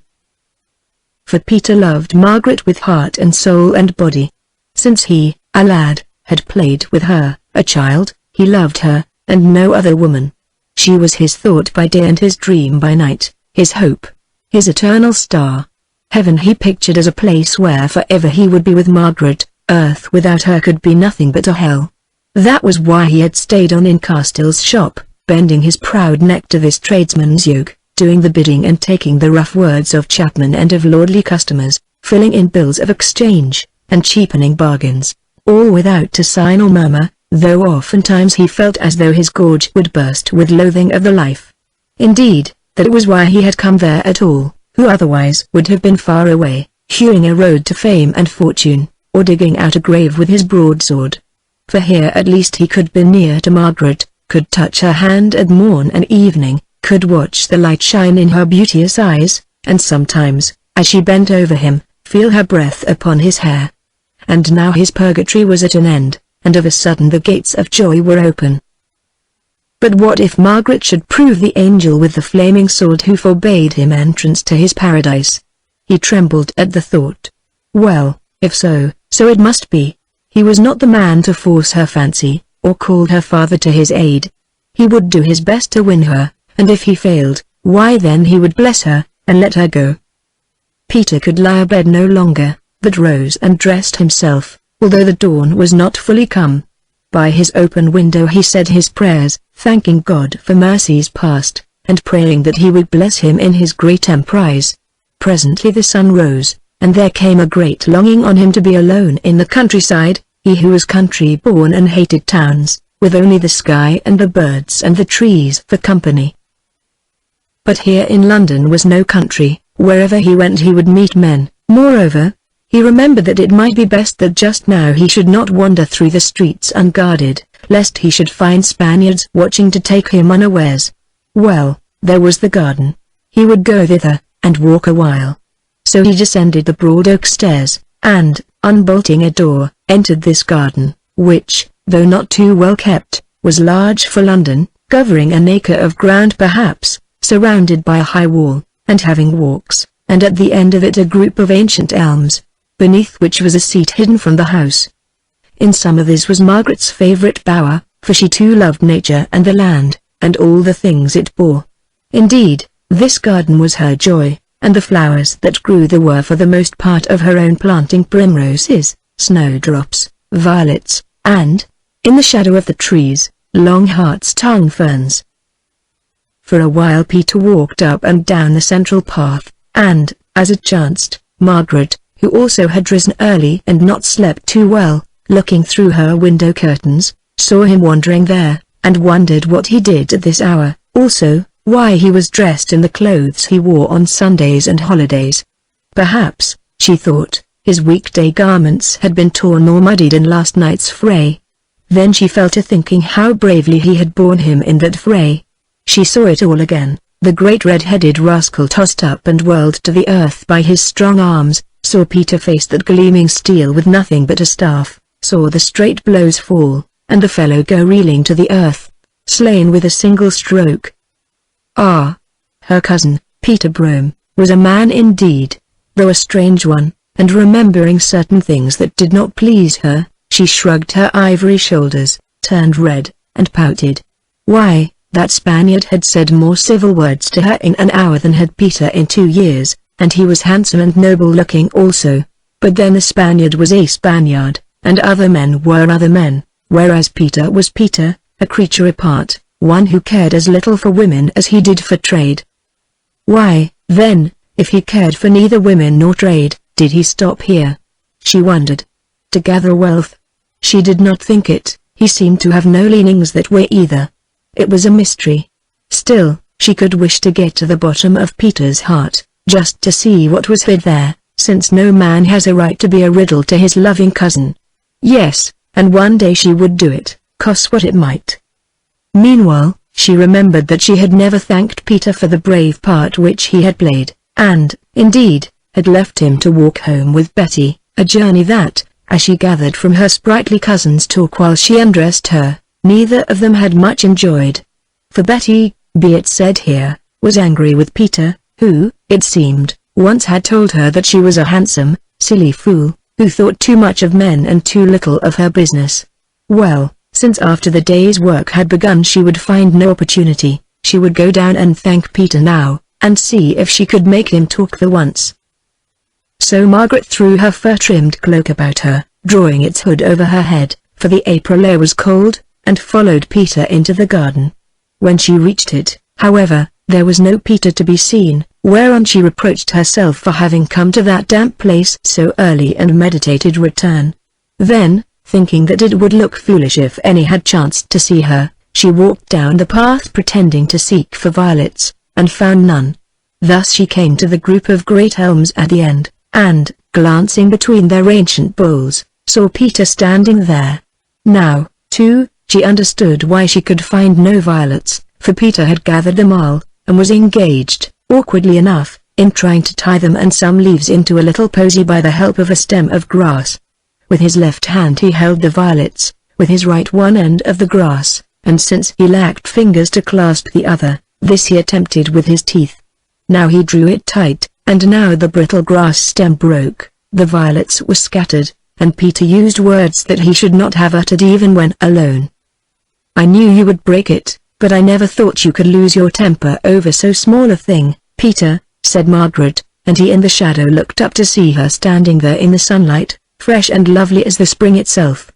For Peter loved Margaret with heart and soul and body. Since he, a lad, had played with her, a child, he loved her, and no other woman. She was his thought by day and his dream by night, his hope, his eternal star. Heaven he pictured as a place where forever he would be with Margaret, earth without her could be nothing but a hell. That was why he had stayed on in Castell's shop, bending his proud neck to this tradesman's yoke, doing the bidding and taking the rough words of chapmen and of lordly customers, filling in bills of exchange, and cheapening bargains, all without a sign or murmur, though oftentimes he felt as though his gorge would burst with loathing of the life. Indeed, that was why he had come there at all, who otherwise would have been far away, hewing a road to fame and fortune, or digging out a grave with his broadsword. For here at least he could be near to Margaret, could touch her hand at morn and evening, could watch the light shine in her beauteous eyes, and sometimes, as she bent over him, feel her breath upon his hair. And now his purgatory was at an end, and of a sudden the gates of joy were open. But what if Margaret should prove the angel with the flaming sword who forbade him entrance to his paradise? He trembled at the thought. Well, if so, so it must be. He was not the man to force her fancy, or call her father to his aid. He would do his best to win her, and if he failed, why then he would bless her, and let her go. Peter could lie abed no longer, but rose and dressed himself, although the dawn was not fully come. By his open window he said his prayers, thanking God for mercies past, and praying that he would bless him in his great emprise. Presently the sun rose, and there came a great longing on him to be alone in the countryside, he who was country-born and hated towns, with only the sky and the birds and the trees for company. But here in London was no country, wherever he went he would meet men. Moreover, he remembered that it might be best that just now he should not wander through the streets unguarded, lest he should find Spaniards watching to take him unawares. Well, there was the garden. He would go thither, and walk a while. So he descended the broad oak stairs, and, unbolting a door, entered this garden, which, though not too well kept, was large for London, covering an acre of ground perhaps, surrounded by a high wall, and having walks, and at the end of it a group of ancient elms, beneath which was a seat hidden from the house. In summer this was Margaret's favourite bower, for she too loved nature and the land, and all the things it bore. Indeed, this garden was her joy, and the flowers that grew there were for the most part of her own planting, primroses, snowdrops, violets, and, in the shadow of the trees, long hart's-tongue ferns. For a while Peter walked up and down the central path, and, as it chanced, Margaret, who also had risen early and not slept too well, looking through her window curtains, saw him wandering there, and wondered what he did at this hour, also, why he was dressed in the clothes he wore on Sundays and holidays. Perhaps, she thought, his weekday garments had been torn or muddied in last night's fray. Then she fell to thinking how bravely he had borne him in that fray. She saw it all again, the great red-headed rascal tossed up and whirled to the earth by his strong arms, saw Peter face that gleaming steel with nothing but a staff, saw the straight blows fall, and the fellow go reeling to the earth, slain with a single stroke. Ah! Her cousin, Peter Brome, was a man indeed, though a strange one, and remembering certain things that did not please her, she shrugged her ivory shoulders, turned red, and pouted. Why, That Spaniard had said more civil words to her in an hour than had Peter in 2 years, and he was handsome and noble-looking also. But then the Spaniard was a Spaniard, and other men were other men, whereas Peter was Peter, a creature apart, one who cared as little for women as he did for trade. Why, then, if he cared for neither women nor trade, did he stop here? She wondered. To gather wealth? She did not think it. He seemed to have no leanings that way either. It was a mystery. Still, she could wish to get to the bottom of Peter's heart, just to see what was hid there, since no man has a right to be a riddle to his loving cousin. Yes, and one day she would do it, cost what it might. Meanwhile, she remembered that she had never thanked Peter for the brave part which he had played, and, indeed, had left him to walk home with Betty, a journey that, as she gathered from her sprightly cousin's talk while she undressed her, neither of them had much enjoyed. For Betty, be it said here, was angry with Peter, who, it seemed, once had told her that she was a handsome, silly fool, who thought too much of men and too little of her business. Well, since after the day's work had begun she would find no opportunity, she would go down and thank Peter now, and see if she could make him talk for once. So Margaret threw her fur-trimmed cloak about her, drawing its hood over her head, for the April air was cold, and followed Peter into the garden. When she reached it, however, there was no Peter to be seen, whereon she reproached herself for having come to that damp place so early and meditated return. Then, thinking that it would look foolish if any had chanced to see her, she walked down the path pretending to seek for violets, and found none. Thus she came to the group of great elms at the end, and, glancing between their ancient boles, saw Peter standing there. Now, too, she understood why she could find no violets, for Peter had gathered them all, and was engaged, awkwardly enough, in trying to tie them and some leaves into a little posy by the help of a stem of grass. With his left hand he held the violets, with his right one end of the grass, and since he lacked fingers to clasp the other, this he attempted with his teeth. Now he drew it tight, and now the brittle grass stem broke, the violets were scattered, and Peter used words that he should not have uttered even when alone. "I knew you would break it, but I never thought you could lose your temper over so small a thing, Peter," said Margaret, and he in the shadow looked up to see her standing there in the sunlight, fresh and lovely as the spring itself.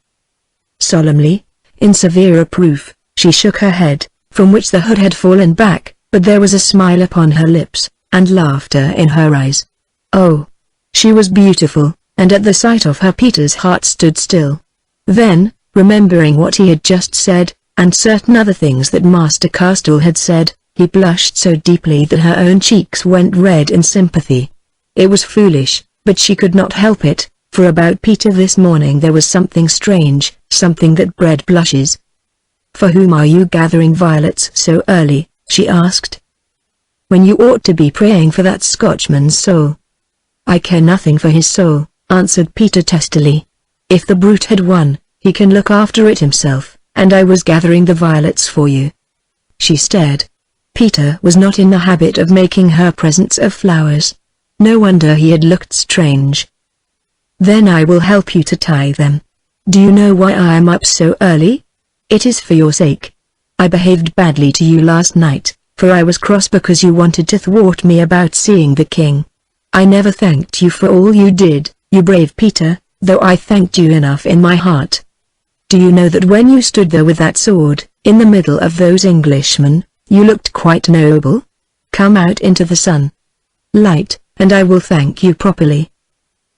Solemnly, in severe reproof, she shook her head, from which the hood had fallen back, but there was a smile upon her lips, and laughter in her eyes. Oh! She was beautiful, and at the sight of her Peter's heart stood still. Then, remembering what he had just said, and certain other things that Master Castell had said, he blushed so deeply that her own cheeks went red in sympathy. It was foolish, but she could not help it, for about Peter this morning there was something strange, something that bred blushes. "For whom are you gathering violets so early?" she asked. "When you ought to be praying for that Scotchman's soul." "I care nothing for his soul," answered Peter testily. "If the brute had won, he can look after it himself, and I was gathering the violets for you." She stared. Peter was not in the habit of making her presents of flowers. No wonder he had looked strange. "Then I will help you to tie them. Do you know why I am up so early? It is for your sake. I behaved badly to you last night, for I was cross because you wanted to thwart me about seeing the king. I never thanked you for all you did, you brave Peter, though I thanked you enough in my heart. Do you know that when you stood there with that sword, in the middle of those Englishmen, you looked quite noble? Come out into the sunlight, and I will thank you properly."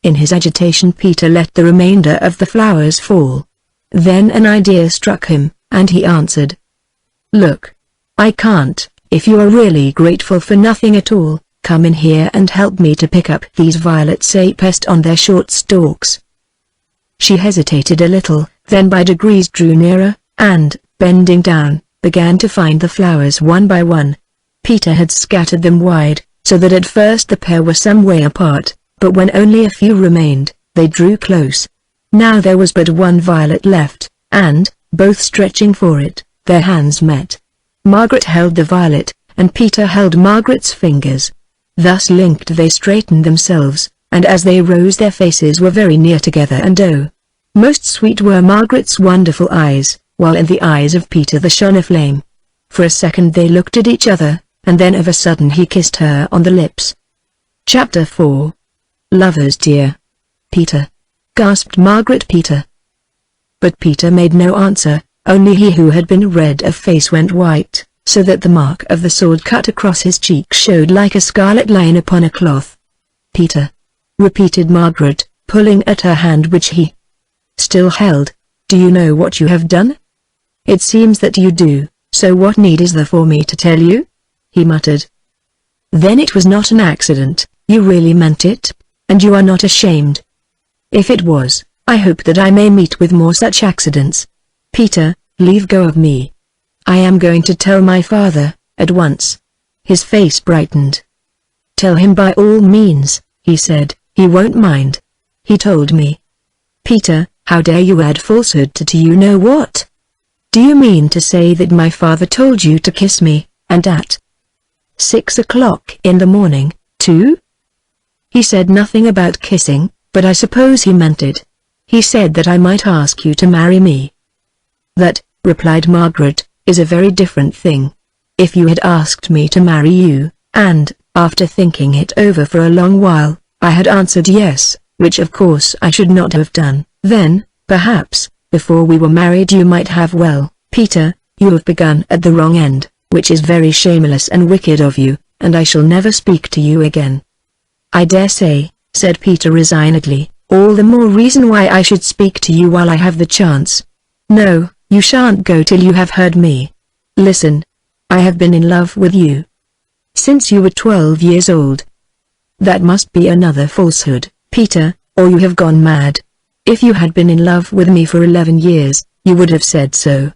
In his agitation Peter let the remainder of the flowers fall. Then an idea struck him, and he answered, "Look. I can't, if you are really grateful for nothing at all, come in here and help me to pick up these violets apest on their short stalks." She hesitated a little, then by degrees drew nearer, and, bending down, began to find the flowers one by one. Peter had scattered them wide, so that at first the pair were some way apart, but when only a few remained, they drew close. Now there was but one violet left, and, both stretching for it, their hands met. Margaret held the violet, and Peter held Margaret's fingers. Thus linked they straightened themselves, and as they rose their faces were very near together, and oh! most sweet were Margaret's wonderful eyes, while in the eyes of Peter there shone a flame. For a second they looked at each other, and then of a sudden he kissed her on the lips. Chapter 4. Lovers dear. Peter. Gasped Margaret. Peter. But Peter made no answer, only he who had been red of face went white, so that the mark of the sword cut across his cheek showed like a scarlet line upon a cloth. Peter. Repeated Margaret, pulling at her hand which he still held. Do you know what you have done? It seems that you do, so what need is there for me to tell you? He muttered. Then it was not an accident, you really meant it, and you are not ashamed. If it was, I hope that I may meet with more such accidents. Peter, leave go of me. I am going to tell my father, at once. His face brightened. Tell him by all means, he said, he won't mind. He told me. Peter, how dare you add falsehood to you know what? Do you mean to say that my father told you to kiss me, and at 6 o'clock in the morning, too? He said nothing about kissing, but I suppose he meant it. He said that I might ask you to marry me. That, replied Margaret, is a very different thing. If you had asked me to marry you, and, after thinking it over for a long while, I had answered yes, which of course I should not have done, then, perhaps, before we were married you might have. Well, Peter, you have begun at the wrong end, which is very shameless and wicked of you, and I shall never speak to you again. I dare say, said Peter resignedly, all the more reason why I should speak to you while I have the chance. No, you shan't go till you have heard me. Listen. I have been in love with you since you were 12 years old. That must be another falsehood, Peter, or you have gone mad. If you had been in love with me for 11 years, you would have said so.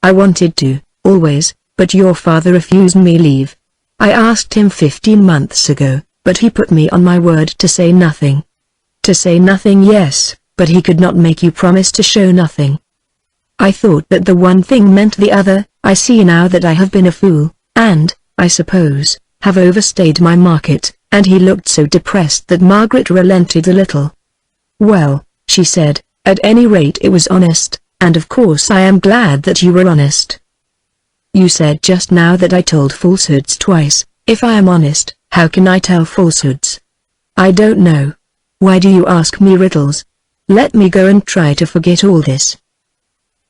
I wanted to, always, but your father refused me leave. I asked him 15 months ago, but he put me on my word to say nothing. To say nothing, yes, but he could not make you promise to show nothing. I thought that the one thing meant the other. I see now that I have been a fool, and, I suppose, have overstayed my market, and he looked so depressed that Margaret relented a little. Well, she said, at any rate it was honest, and of course I am glad that you were honest. You said just now that I told falsehoods twice. If I am honest, how can I tell falsehoods? I don't know. Why do you ask me riddles? Let me go and try to forget all this.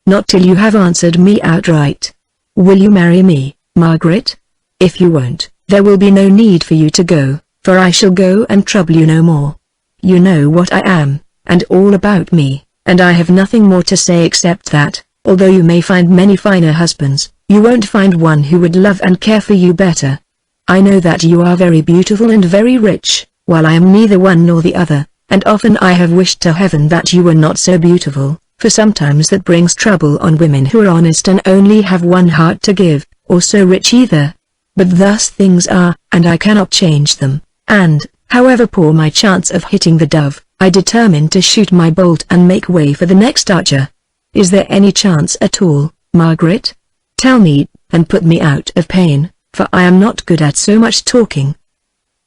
Not till you have answered me outright. Will you marry me, Margaret? If you won't, there will be no need for you to go, for I shall go and trouble you no more. You know what I am, and all about me, and I have nothing more to say except that, although you may find many finer husbands, you won't find one who would love and care for you better. I know that you are very beautiful and very rich, while I am neither one nor the other, and often I have wished to heaven that you were not so beautiful, for sometimes that brings trouble on women who are honest and only have one heart to give, or so rich either. But thus things are, and I cannot change them, and, however poor my chance of hitting the dove, I determined to shoot my bolt and make way for the next archer. Is there any chance at all, Margaret? Tell me, and put me out of pain, for I am not good at so much talking.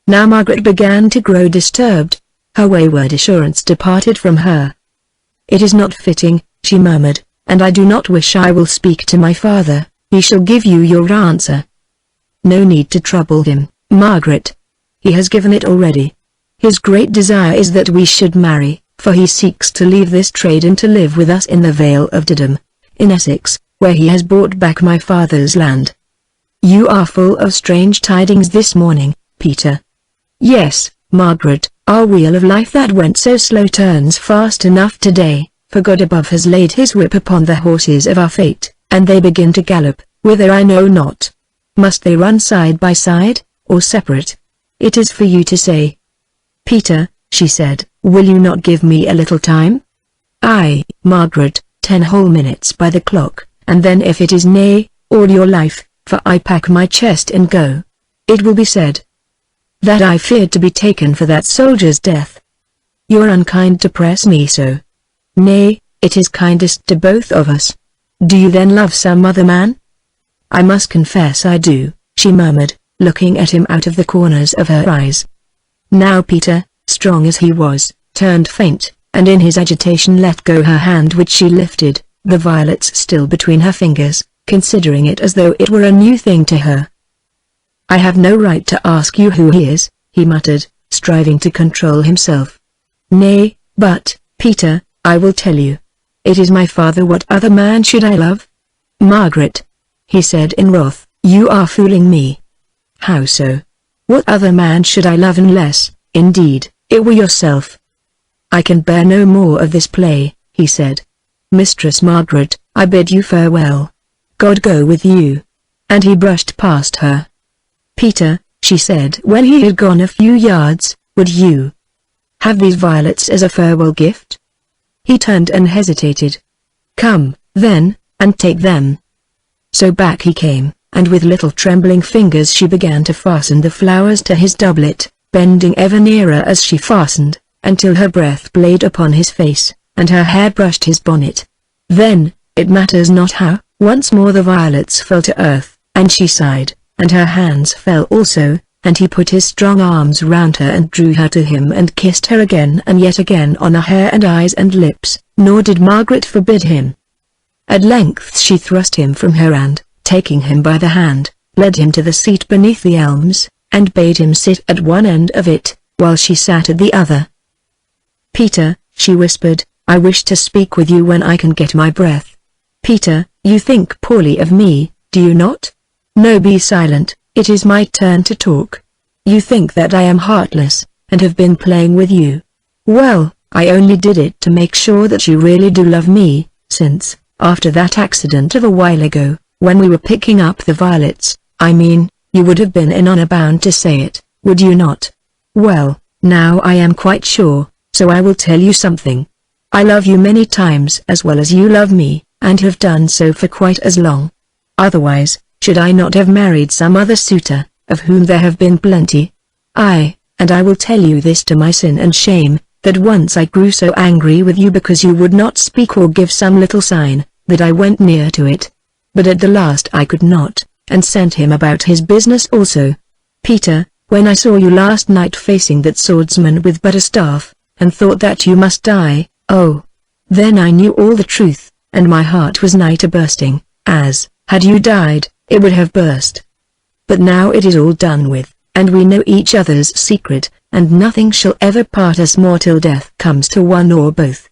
Now Margaret began to grow disturbed. Her wayward assurance departed from her. It is not fitting, she murmured, and I do not wish. I will speak to my father, he shall give you your answer. No need to trouble him, Margaret. He has given it already. His great desire is that we should marry, for he seeks to leave this trade and to live with us in the Vale of Diddham, in Essex, where he has bought back my father's land. You are full of strange tidings this morning, Peter. Yes, Margaret, our wheel of life that went so slow turns fast enough today, for God above has laid his whip upon the horses of our fate, and they begin to gallop, whither I know not. Must they run side by side, or separate? It is for you to say. Peter, she said, will you not give me a little time? Aye, Margaret, 10 whole minutes by the clock, and then if it is nay, all your life, for I pack my chest and go. It will be said that I feared to be taken for that soldier's death. You are unkind to press me so. Nay, it is kindest to both of us. Do you then love some other man? I must confess I do, she murmured, looking at him out of the corners of her eyes. Now Peter, strong as he was, turned faint, and in his agitation let go her hand which she lifted, the violets still between her fingers. considering it as though it were a new thing to her. "I have no right to ask you who he is," he muttered, striving to control himself. "Nay, but, Peter, I will tell you. It is my father. What other man should I love?" "Margaret," he said in wrath, "you are fooling me." "How so? What other man should I love unless, indeed, it were yourself?" "I can bear no more of this play," he said. "Mistress Margaret, I bid you farewell. God go with you." And he brushed past her. "Peter," she said when he had gone a few yards, "would you have these violets as a farewell gift?" He turned and hesitated. "Come, then, and take them." So back he came, and with little trembling fingers she began to fasten the flowers to his doublet, bending ever nearer as she fastened, until her breath played upon his face, and her hair brushed his bonnet. Then, it matters not how, once more the violets fell to earth, and she sighed, and her hands fell also, and he put his strong arms round her and drew her to him and kissed her again and yet again on the hair and eyes and lips, nor did Margaret forbid him. At length she thrust him from her and, taking him by the hand, led him to the seat beneath the elms, and bade him sit at one end of it, while she sat at the other. "Peter," she whispered, "I wish to speak with you when I can get my breath. Peter, you think poorly of me, do you not? No, be silent, it is my turn to talk. You think that I am heartless, and have been playing with you. Well, I only did it to make sure that you really do love me, since, after that accident of a while ago, when we were picking up the violets, I mean, you would have been in honor bound to say it, would you not? Well, now I am quite sure, so I will tell you something. I love you many times as well as you love me, and have done so for quite as long. Otherwise, should I not have married some other suitor, of whom there have been plenty? And I will tell you this to my sin and shame, that once I grew so angry with you because you would not speak or give some little sign, that I went near to it. But at the last I could not, and sent him about his business also. Peter, when I saw you last night facing that swordsman with but a staff, and thought that you must die, oh! Then I knew all the truth, and my heart was nigh to bursting, as, had you died, it would have burst. But now it is all done with, and we know each other's secret, and nothing shall ever part us more till death comes to one or both."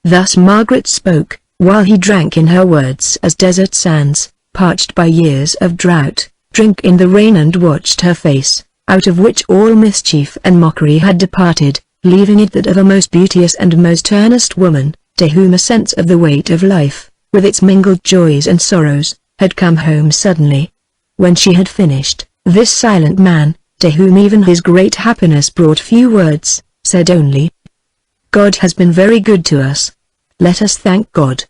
Thus Margaret spoke, while he drank in her words as desert sands, parched by years of drought, drink in the rain, and watched her face, out of which all mischief and mockery had departed, leaving it that of a most beauteous and most earnest woman, to whom a sense of the weight of life, with its mingled joys and sorrows, had come home suddenly. When she had finished, this silent man, to whom even his great happiness brought few words, said only, "God has been very good to us. Let us thank God."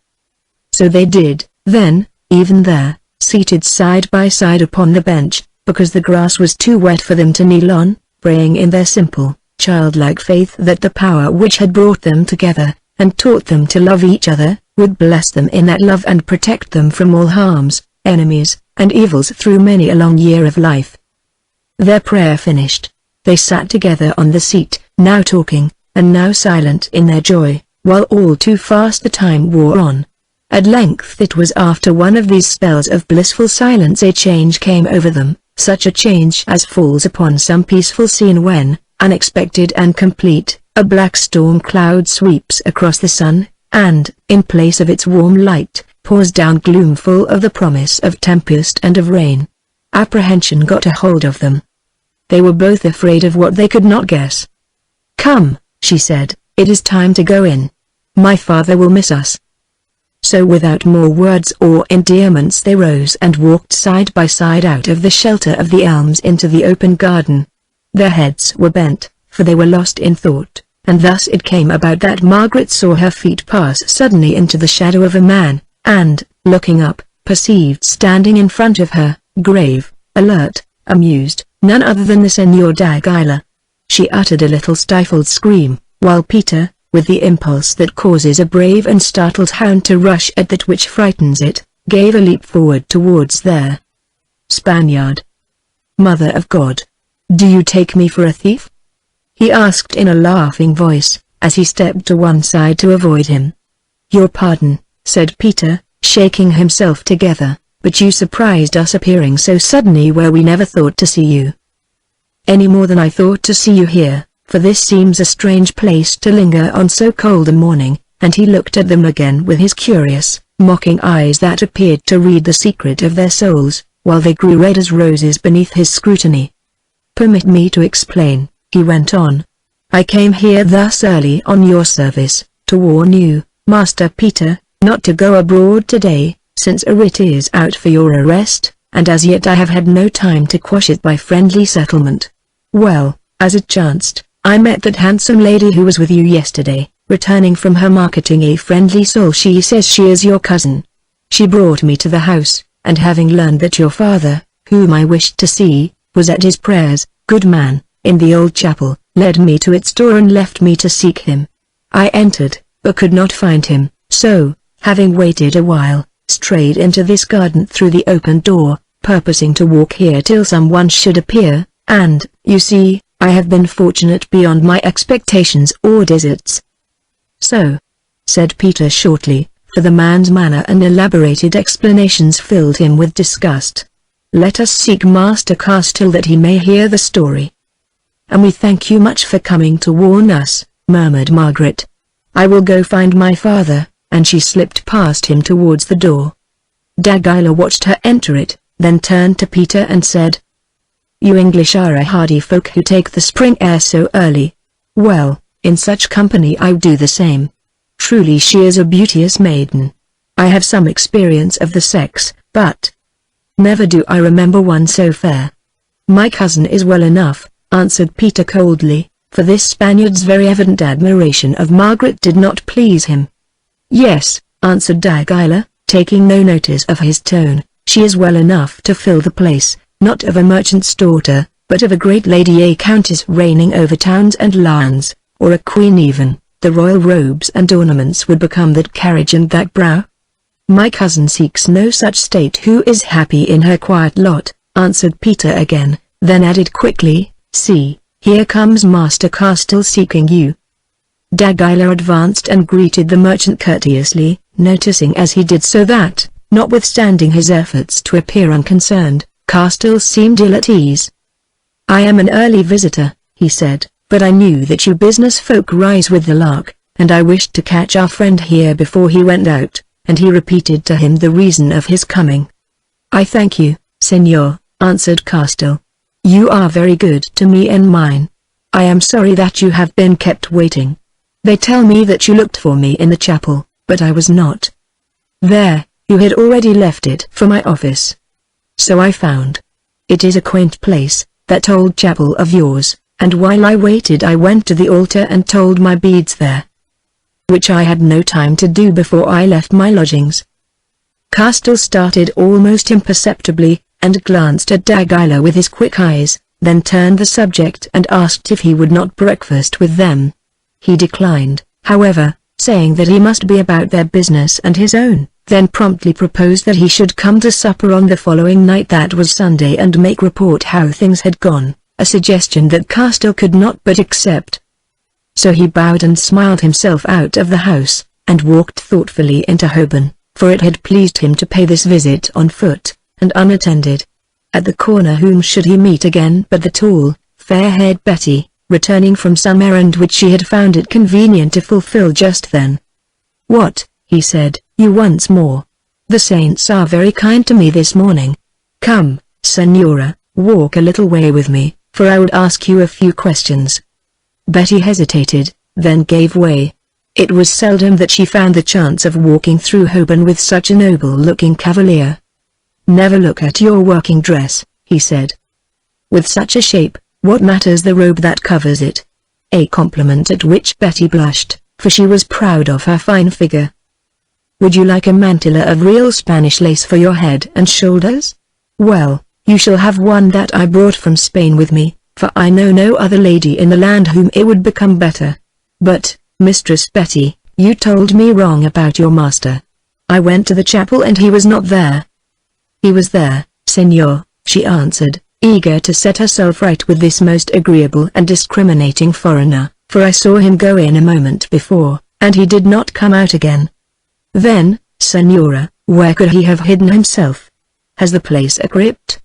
So they did, then, even there, seated side by side upon the bench, because the grass was too wet for them to kneel on, praying in their simple, childlike faith that the power which had brought them together, and taught them to love each other, would bless them in that love and protect them from all harms, enemies, and evils through many a long year of life. Their prayer finished, they sat together on the seat, now talking, and now silent in their joy, while all too fast the time wore on. At length it was after one of these spells of blissful silence a change came over them, such a change as falls upon some peaceful scene when, unexpected and complete, a black storm cloud sweeps across the sun, and, in place of its warm light, pours down gloom full of the promise of tempest and of rain. Apprehension got a hold of them. They were both afraid of what they could not guess. "Come," she said, "it is time to go in. My father will miss us." So without more words or endearments they rose and walked side by side out of the shelter of the elms into the open garden. Their heads were bent, for they were lost in thought, and thus it came about that Margaret saw her feet pass suddenly into the shadow of a man, and, looking up, perceived standing in front of her, grave, alert, amused, none other than the Señor d'Aguilar. She uttered a little stifled scream, while Peter, with the impulse that causes a brave and startled hound to rush at that which frightens it, gave a leap forward towards their Spaniard. "Mother of God! Do you take me for a thief?" he asked in a laughing voice, as he stepped to one side to avoid him. "Your pardon," said Peter, shaking himself together, "but you surprised us appearing so suddenly where we never thought to see you. Any more than I thought to see you here, for this seems a strange place to linger on so cold a morning," and he looked at them again with his curious, mocking eyes that appeared to read the secret of their souls, while they grew red as roses beneath his scrutiny. "Permit me to explain," he went on. "I came here thus early on your service, to warn you, Master Peter, not to go abroad today, since a writ is out for your arrest, and as yet I have had no time to quash it by friendly settlement. Well, as it chanced, I met that handsome lady who was with you yesterday, returning from her marketing a friendly soul. She says she is your cousin. She brought me to the house, and having learned that your father, whom I wished to see, was at his prayers, good man, in the old chapel, led me to its door and left me to seek him. I entered, but could not find him, so, having waited a while, strayed into this garden through the open door, purposing to walk here till someone should appear, and, you see, I have been fortunate beyond my expectations or deserts." "So," said Peter shortly, for the man's manner and elaborated explanations filled him with disgust. "Let us seek Master Castile that he may hear the story." "And we thank you much for coming to warn us," murmured Margaret. "I will go find my father," and she slipped past him towards the door. Dagila watched her enter it, then turned to Peter and said, "You English are a hardy folk who take the spring air so early. Well, in such company I do the same. Truly she is a beauteous maiden. I have some experience of the sex, but never do I remember one so fair." "My cousin is well enough," answered Peter coldly, for this Spaniard's very evident admiration of Margaret did not please him. "Yes," answered Dagila, taking no notice of his tone, "she is well enough to fill the place, not of a merchant's daughter, but of a great lady, a countess reigning over towns and lands, or a queen even. The royal robes and ornaments would become that carriage and that brow." "My cousin seeks no such state who is happy in her quiet lot," answered Peter again, then added quickly, "See, here comes Master Castile seeking you." Dagila advanced and greeted the merchant courteously, noticing as he did so that, notwithstanding his efforts to appear unconcerned, Castile seemed ill at ease. "I am an early visitor," he said, "but I knew that you business folk rise with the lark, and I wished to catch our friend here before he went out," and he repeated to him the reason of his coming. "I thank you, Senor," answered Castile. "You are very good to me and mine. I am sorry that you have been kept waiting. They tell me that you looked for me in the chapel, but I was not there. You had already left it for my office. So I found. It is a quaint place, that old chapel of yours, and while I waited I went to the altar and told my beads there, which I had no time to do before I left my lodgings." Castile started almost imperceptibly, and glanced at Dagila with his quick eyes, then turned the subject and asked if he would not breakfast with them. He declined, however, saying that he must be about their business and his own, then promptly proposed that he should come to supper on the following night, that was Sunday, and make report how things had gone, a suggestion that Castile could not but accept. So he bowed and smiled himself out of the house, and walked thoughtfully into Holborn, for it had pleased him to pay this visit on foot, and unattended. At the corner whom should he meet again but the tall, fair-haired Betty, returning from some errand which she had found it convenient to fulfill just then. "What," he said, "you once more? The saints are very kind to me this morning. Come, Senora, walk a little way with me, for I would ask you a few questions." Betty hesitated, then gave way. It was seldom that she found the chance of walking through Holborn with such a noble-looking cavalier. "Never look at your working dress," he said. "With such a shape, what matters the robe that covers it?" A compliment at which Betty blushed, for she was proud of her fine figure. "Would you like a mantilla of real Spanish lace for your head and shoulders? Well, you shall have one that I brought from Spain with me, for I know no other lady in the land whom it would become better. But, Mistress Betty, you told me wrong about your master. I went to the chapel and he was not there." "He was there, Senor," she answered, eager to set herself right with this most agreeable and discriminating foreigner, "for I saw him go in a moment before, and he did not come out again." "Then, Senora, Where could he have hidden himself? Has the place a crypt?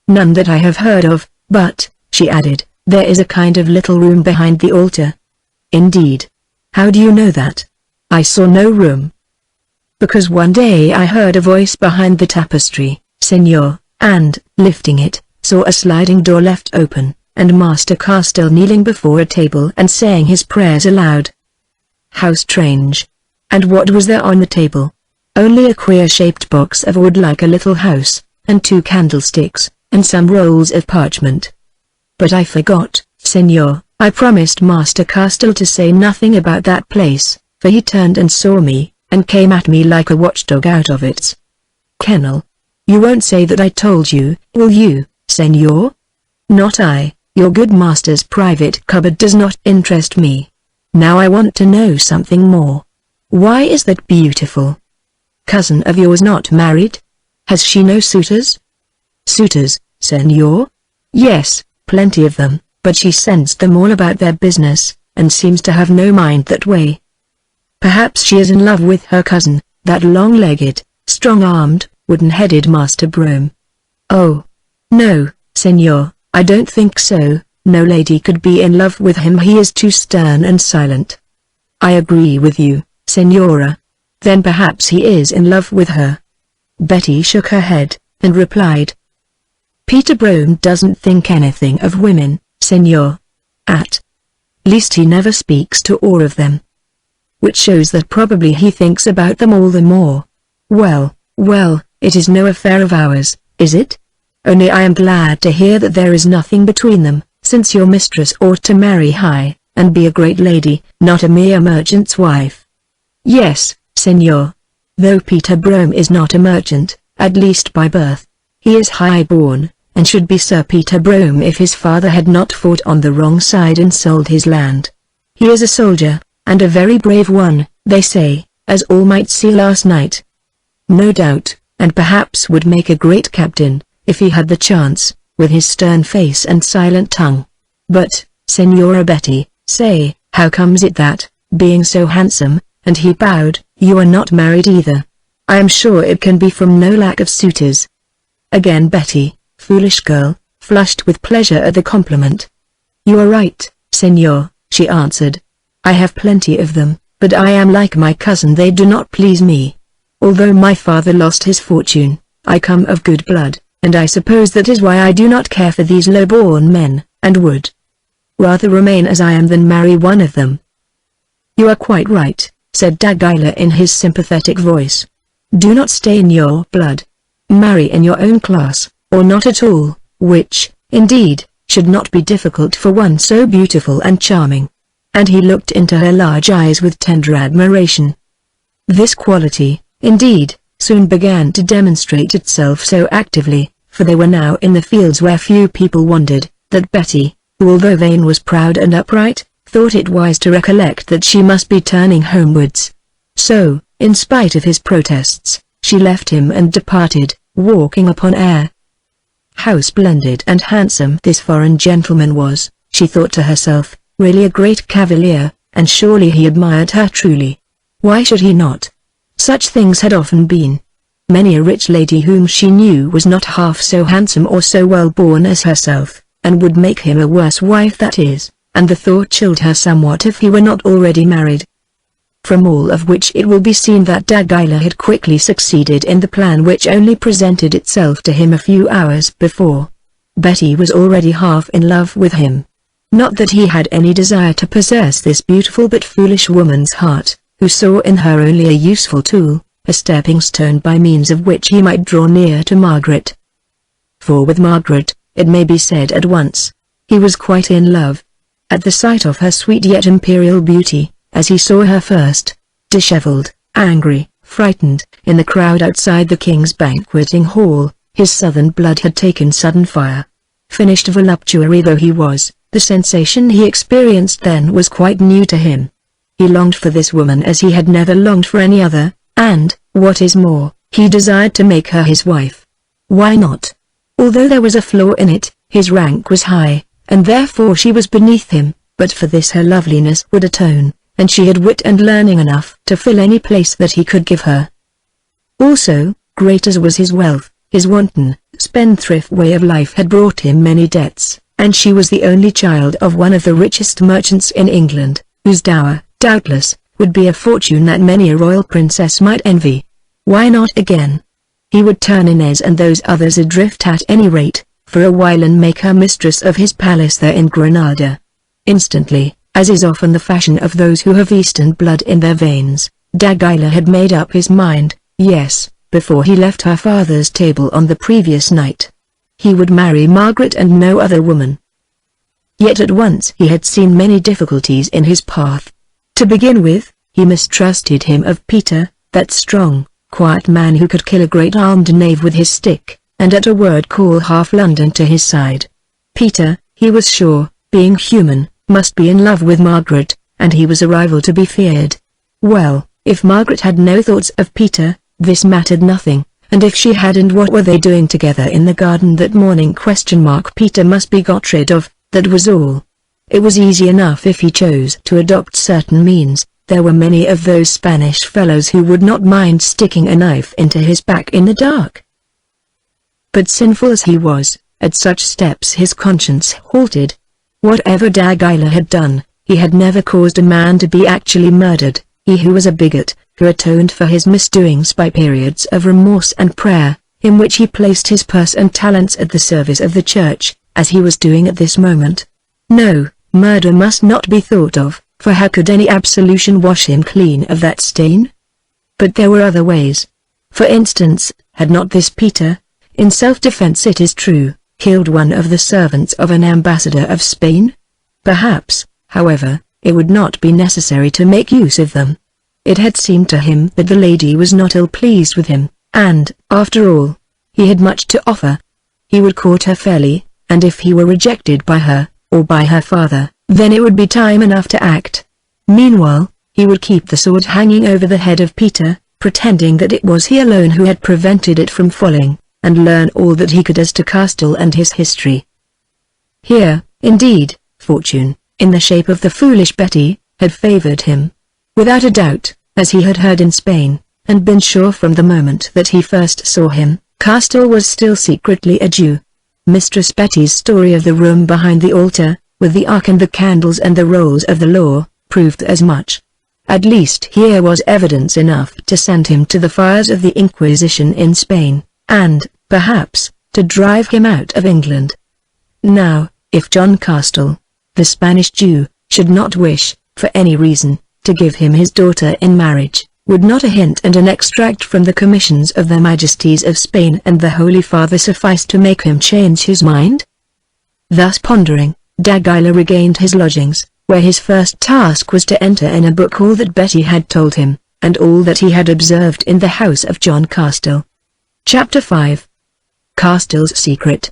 None that I have heard of, but, she added, there is a kind of little room behind the altar. Indeed. How do you know that? I saw no room. Because one day I heard a voice behind the tapestry, Senor, and, lifting it, saw a sliding door left open, and Master Castell kneeling before a table and saying his prayers aloud. How strange. And what was there on the table? Only a queer-shaped box of wood like a little house, and 2 candlesticks, and some rolls of parchment. But I forgot, Senor, I promised Master Castell to say nothing about that place, for he turned and saw me, and came at me like a watchdog out of its kennel. You won't say that I told you, will you, Senor? Not I. Your good master's private cupboard does not interest me. Now I want to know something more. Why is that beautiful cousin of yours not married? Has she no suitors? Suitors, Senor? Yes, plenty of them, but she sends them all about their business, and seems to have no mind that way. Perhaps she is in love with her cousin, that long-legged, strong-armed, wooden-headed Master Brome. Oh. No, Senor, I don't think so. No lady could be in love with him. He is too stern and silent. I agree with you, Senora. Then perhaps he is in love with her. Betty shook her head, and replied. Peter Brome doesn't think anything of women, Senor. At least he never speaks to all of them. Which shows that probably he thinks about them all the more. Well, it is no affair of ours, is it? Only I am glad to hear that there is nothing between them, since your mistress ought to marry high, and be a great lady, not a mere merchant's wife. Yes, Senor. Though Peter Brome is not a merchant, at least by birth. He is high-born, and should be Sir Peter Brome if his father had not fought on the wrong side and sold his land. He is a soldier, and a very brave one, they say, as all might see last night. No doubt, and perhaps would make a great captain, if he had the chance, with his stern face and silent tongue. But, Senora Betty, say, how comes it that, being so handsome, and he bowed, you are not married either? I am sure it can be from no lack of suitors. Again Betty, foolish girl, flushed with pleasure at the compliment. You are right, Senor, she answered. I have plenty of them, but I am like my cousin, they do not please me. Although my father lost his fortune, I come of good blood, and I suppose that is why I do not care for these low-born men, and would rather remain as I am than marry one of them. You are quite right, said Dagila in his sympathetic voice. Do not stay in your blood. Marry in your own class, or not at all, which, indeed, should not be difficult for one so beautiful and charming. And he looked into her large eyes with tender admiration. This quality, indeed, soon began to demonstrate itself so actively, for they were now in the fields where few people wandered, that Betty, who although vain was proud and upright, thought it wise to recollect that she must be turning homewards. So, in spite of his protests, she left him and departed, walking upon air. How splendid and handsome this foreign gentleman was, she thought to herself, really a great cavalier, and surely he admired her truly. Why should he not? Such things had often been. Many a rich lady whom she knew was not half so handsome or so well born as herself, and would make him a worse wife, that is, and the thought chilled her somewhat if he were not already married. From all of which it will be seen that Dagila had quickly succeeded in the plan which only presented itself to him a few hours before. Betty was already half in love with him. Not that he had any desire to possess this beautiful but foolish woman's heart, who saw in her only a useful tool, a stepping stone by means of which he might draw near to Margaret. For with Margaret, it may be said at once, he was quite in love. At the sight of her sweet yet imperial beauty, as he saw her first, dishevelled, angry, frightened, in the crowd outside the king's banqueting hall, his southern blood had taken sudden fire. Finished voluptuary though he was, the sensation he experienced then was quite new to him. He longed for this woman as he had never longed for any other, and, what is more, he desired to make her his wife. Why not? Although there was a flaw in it, his rank was high, and therefore she was beneath him, but for this her loveliness would atone, and she had wit and learning enough to fill any place that he could give her. Also, great as was his wealth, his wanton, spendthrift way of life had brought him many debts, and she was the only child of one of the richest merchants in England, whose dower, doubtless, would be a fortune that many a royal princess might envy. Why not again? He would turn Inez and those others adrift at any rate, for a while, and make her mistress of his palace there in Granada. Instantly, as is often the fashion of those who have Eastern blood in their veins, Dagila had made up his mind, yes, before he left her father's table on the previous night. He would marry Margaret and no other woman. Yet at once he had seen many difficulties in his path. To begin with, he mistrusted him of Peter, that strong, quiet man who could kill a great armed knave with his stick, and at a word call half London to his side. Peter, he was sure, being human, must be in love with Margaret, and he was a rival to be feared. Well, if Margaret had no thoughts of Peter, this mattered nothing, and if she had, and what were they doing together in the garden that morning? Peter must be got rid of, that was all. It was easy enough if he chose to adopt certain means. There were many of those Spanish fellows who would not mind sticking a knife into his back in the dark. But sinful as he was, at such steps his conscience halted. Whatever Dagila had done, he had never caused a man to be actually murdered, he who was a bigot, who atoned for his misdoings by periods of remorse and prayer, in which he placed his purse and talents at the service of the church, as he was doing at this moment. No, murder must not be thought of, for how could any absolution wash him clean of that stain? But there were other ways. For instance, had not this Peter, in self-defense it is true, killed one of the servants of an ambassador of Spain? Perhaps, however, it would not be necessary to make use of them. It had seemed to him that the lady was not ill-pleased with him, and, after all, he had much to offer. He would court her fairly, and if he were rejected by her, or by her father, then it would be time enough to act. Meanwhile, he would keep the sword hanging over the head of Peter, pretending that it was he alone who had prevented it from falling, and learn all that he could as to Castile and his history. Here, indeed, fortune, in the shape of the foolish Betty, had favored him. Without a doubt, as he had heard in Spain, and been sure from the moment that he first saw him, Castile was still secretly a Jew. Mistress Betty's story of the room behind the altar, with the ark and the candles and the rolls of the law, proved as much. At least here was evidence enough to send him to the fires of the Inquisition in Spain, and, perhaps, to drive him out of England. Now, if John Castile, the Spanish Jew, should not wish, for any reason, to give him his daughter in marriage, would not a hint and an extract from the commissions of their Majesties of Spain and the Holy Father suffice to make him change his mind? Thus pondering, Dagila regained his lodgings, where his first task was to enter in a book all that Betty had told him, and all that he had observed in the house of John Castile. Chapter 5. Castile's Secret.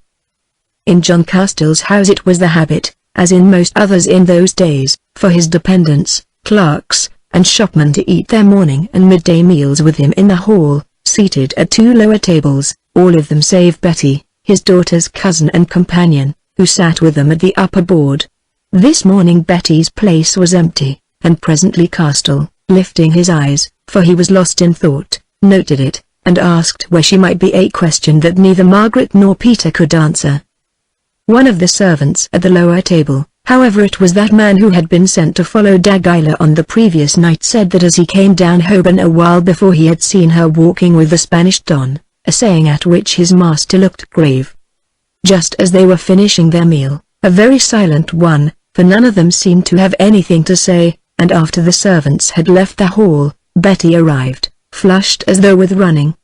In John Castile's house it was the habit, as in most others in those days, for his dependents, clerks, and shopmen to eat their morning and midday meals with him in the hall, seated at two lower tables, all of them save Betty, his daughter's cousin and companion, who sat with them at the upper board. This morning Betty's place was empty, and presently Castile, lifting his eyes, for he was lost in thought, noted it, and asked where she might be, a question that neither Margaret nor Peter could answer. One of the servants at the lower table, however it was that man who had been sent to follow Dagila on the previous night, said that as he came down Holborn a while before he had seen her walking with the Spanish Don, a saying at which his master looked grave. Just as they were finishing their meal, a very silent one, for none of them seemed to have anything to say, and after the servants had left the hall, Betty arrived, flushed as though with running.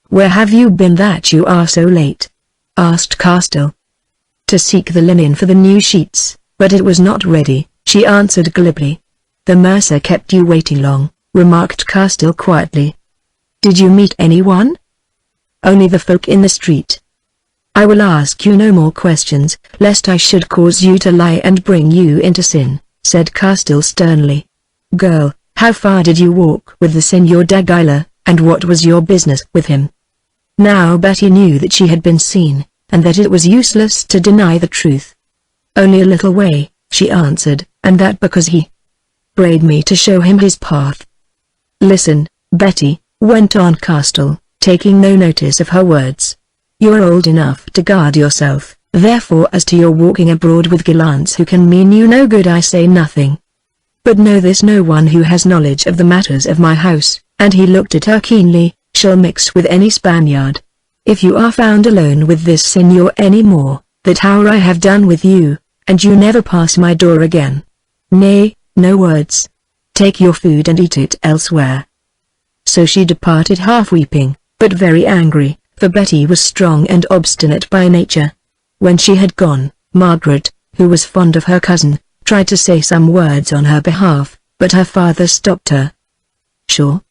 "Where have you been that you are so late?" asked Castile. "To seek the linen for the new sheets, but it was not ready," she answered glibly. "The mercer kept you waiting long," remarked Castile quietly. "Did you meet anyone?" "Only the folk in the street." "I will ask you no more questions, lest I should cause you to lie and bring you into sin," said Castile sternly. "Girl, how far did you walk with the Señor Dagila, and what was your business with him?" Now Betty knew that she had been seen, and that it was useless to deny the truth. "Only a little way," she answered, "and that because he prayed me to show him his path." "Listen, Betty," went on Castle, taking no notice of her words. "You are old enough to guard yourself, therefore as to your walking abroad with gallants who can mean you no good I say nothing. But know this, no one who has knowledge of the matters of my house," and he looked at her keenly, "shall mix with any Spaniard. If you are found alone with this señor any more, that hour I have done with you, and you never pass my door again. Nay, no words. Take your food and eat it elsewhere." So she departed half weeping, but very angry, for Betty was strong and obstinate by nature. When she had gone, Margaret, who was fond of her cousin, tried to say some words on her behalf, but her father stopped her. "Sure,"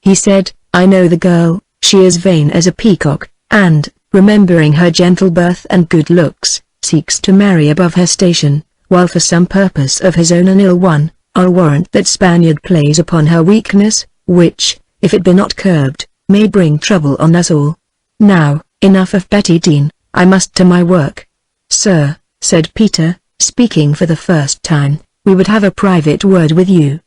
he said, "I know the girl, she is vain as a peacock, and, remembering her gentle birth and good looks, seeks to marry above her station, while for some purpose of his own an ill one, I'll warrant that Spaniard plays upon her weakness, which, if it be not curbed, may bring trouble on us all. Now, enough of Betty Dean, I must to my work." "Sir," said Peter, speaking for the first time, "we would have a private word with you."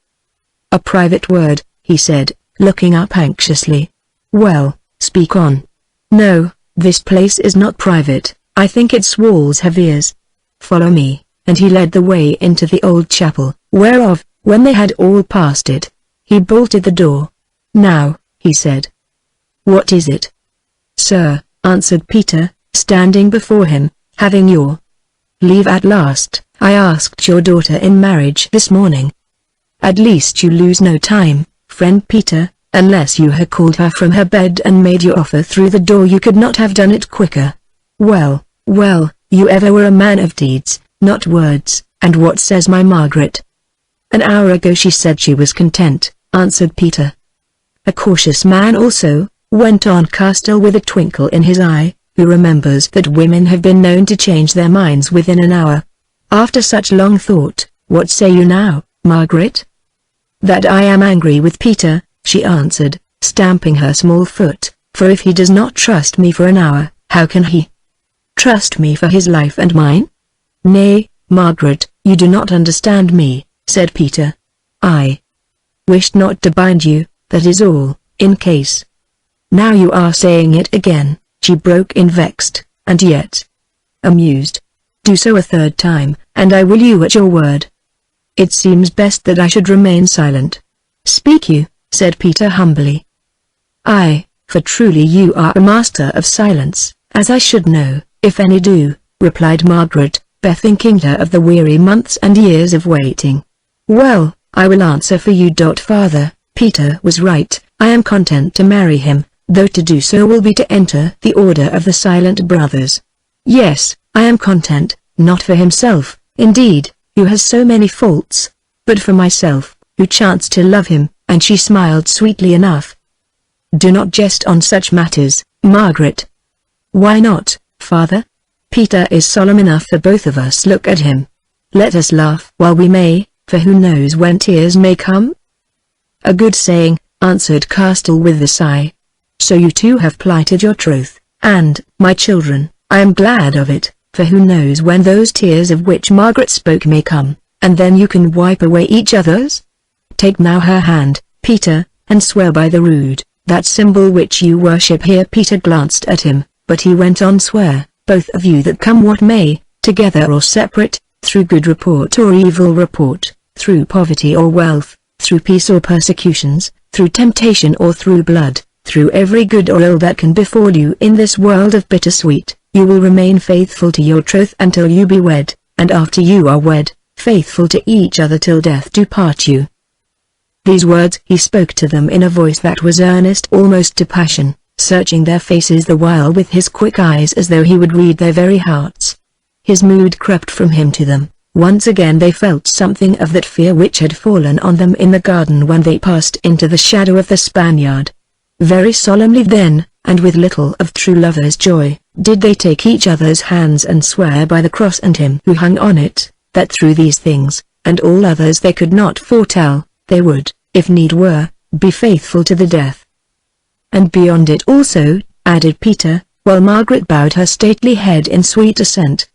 "A private word," he said, looking up anxiously. "Well, speak on." "No, this place is not private, I think its walls have ears. Follow me," and he led the way into the old chapel, whereof, when they had all passed it, he bolted the door. "Now," he said. "What is it?" "Sir," answered Peter, standing before him, "having your leave at last, I asked your daughter in marriage this morning." "At least you lose no time, friend Peter, unless you had called her from her bed and made your offer through the door you could not have done it quicker. Well, well, you ever were a man of deeds, not words, and what says my Margaret?" "An hour ago she said she was content," answered Peter. "A cautious man also," went on Castle with a twinkle in his eye, "who remembers that women have been known to change their minds within an hour. After such long thought, what say you now, Margaret?" "That I am angry with Peter," she answered, stamping her small foot, "for if he does not trust me for an hour, how can he trust me for his life and mine?" "Nay, Margaret, you do not understand me," said Peter. "I wished not to bind you, that is all, in case." "Now you are saying it again," she broke in vexed, and yet amused. "Do so a third time, and I will you at your word." "It seems best that I should remain silent." "Speak you," said Peter humbly. "Aye, for truly you are a master of silence, as I should know, if any do," replied Margaret, bethinking her of the weary months and years of waiting. "Well, I will answer for you. Father, Peter was right, I am content to marry him, though to do so will be to enter the order of the Silent Brothers. Yes, I am content, not for himself, indeed, who has so many faults, but for myself, who chance to love him," and she smiled sweetly enough. "Do not jest on such matters, Margaret." "Why not, father? Peter is solemn enough for both of us. Look at him. Let us laugh while we may, for who knows when tears may come?" "A good saying," answered Castle with a sigh. "So you too have plighted your troth, and, my children, I am glad of it, for who knows when those tears of which Margaret spoke may come, and then you can wipe away each other's? Take now her hand, Peter, and swear by the rood, that symbol which you worship here." Peter glanced at him, but he went on, "Swear, both of you, that come what may, together or separate, through good report or evil report, through poverty or wealth, through peace or persecutions, through temptation or through blood, through every good or ill that can befall you in this world of bittersweet, you will remain faithful to your troth until you be wed, and after you are wed, faithful to each other till death do part you." These words he spoke to them in a voice that was earnest almost to passion, searching their faces the while with his quick eyes as though he would read their very hearts. His mood crept from him to them. Once again they felt something of that fear which had fallen on them in the garden when they passed into the shadow of the Spaniard. Very solemnly then, and with little of true lovers' joy, did they take each other's hands and swear by the cross and him who hung on it, that through these things, and all others they could not foretell, they would, if need were, be faithful to the death. "And beyond it also," added Peter, while Margaret bowed her stately head in sweet assent.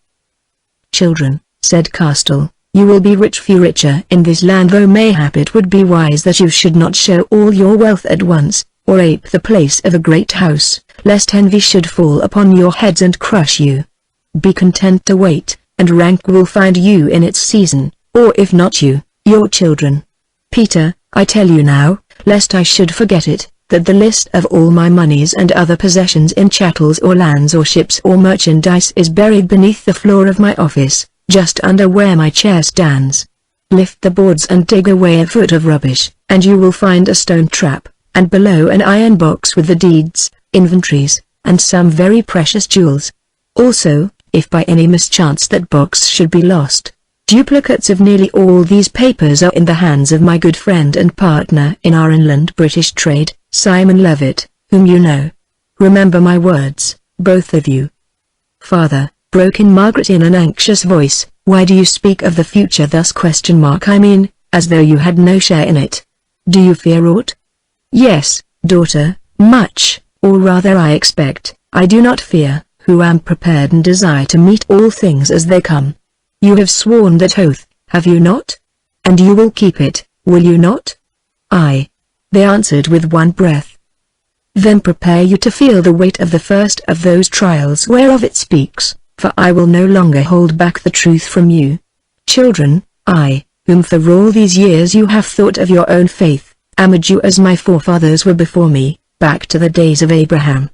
"Children," said Castle, "you will be rich, few richer in this land, though mayhap it would be wise that you should not show all your wealth at once, or ape the place of a great house, lest envy should fall upon your heads and crush you. Be content to wait, and rank will find you in its season, or if not you, your children. Peter, I tell you now, lest I should forget it, that the list of all my monies and other possessions in chattels or lands or ships or merchandise is buried beneath the floor of my office, just under where my chair stands. Lift the boards and dig away a foot of rubbish, and you will find a stone trap, and below an iron box with the deeds, inventories, and some very precious jewels. Also, if by any mischance that box should be lost, duplicates of nearly all these papers are in the hands of my good friend and partner in our inland British trade, Simon Levitt, whom you know. Remember my words, both of you. Father, broke in Margaret in an anxious voice, why do you speak of the future thus ? I mean, as though you had no share in it. Do you fear aught? Yes, daughter, much, or rather I expect, I do not fear, who am prepared and desire to meet all things as they come. You have sworn that oath, have you not? And you will keep it, will you not? Aye. They answered with one breath. Then prepare you to feel the weight of the first of those trials whereof it speaks, for I will no longer hold back the truth from you. Children, I, whom for all these years you have thought of your own faith, amid you as my forefathers were before me, back to the days of Abraham.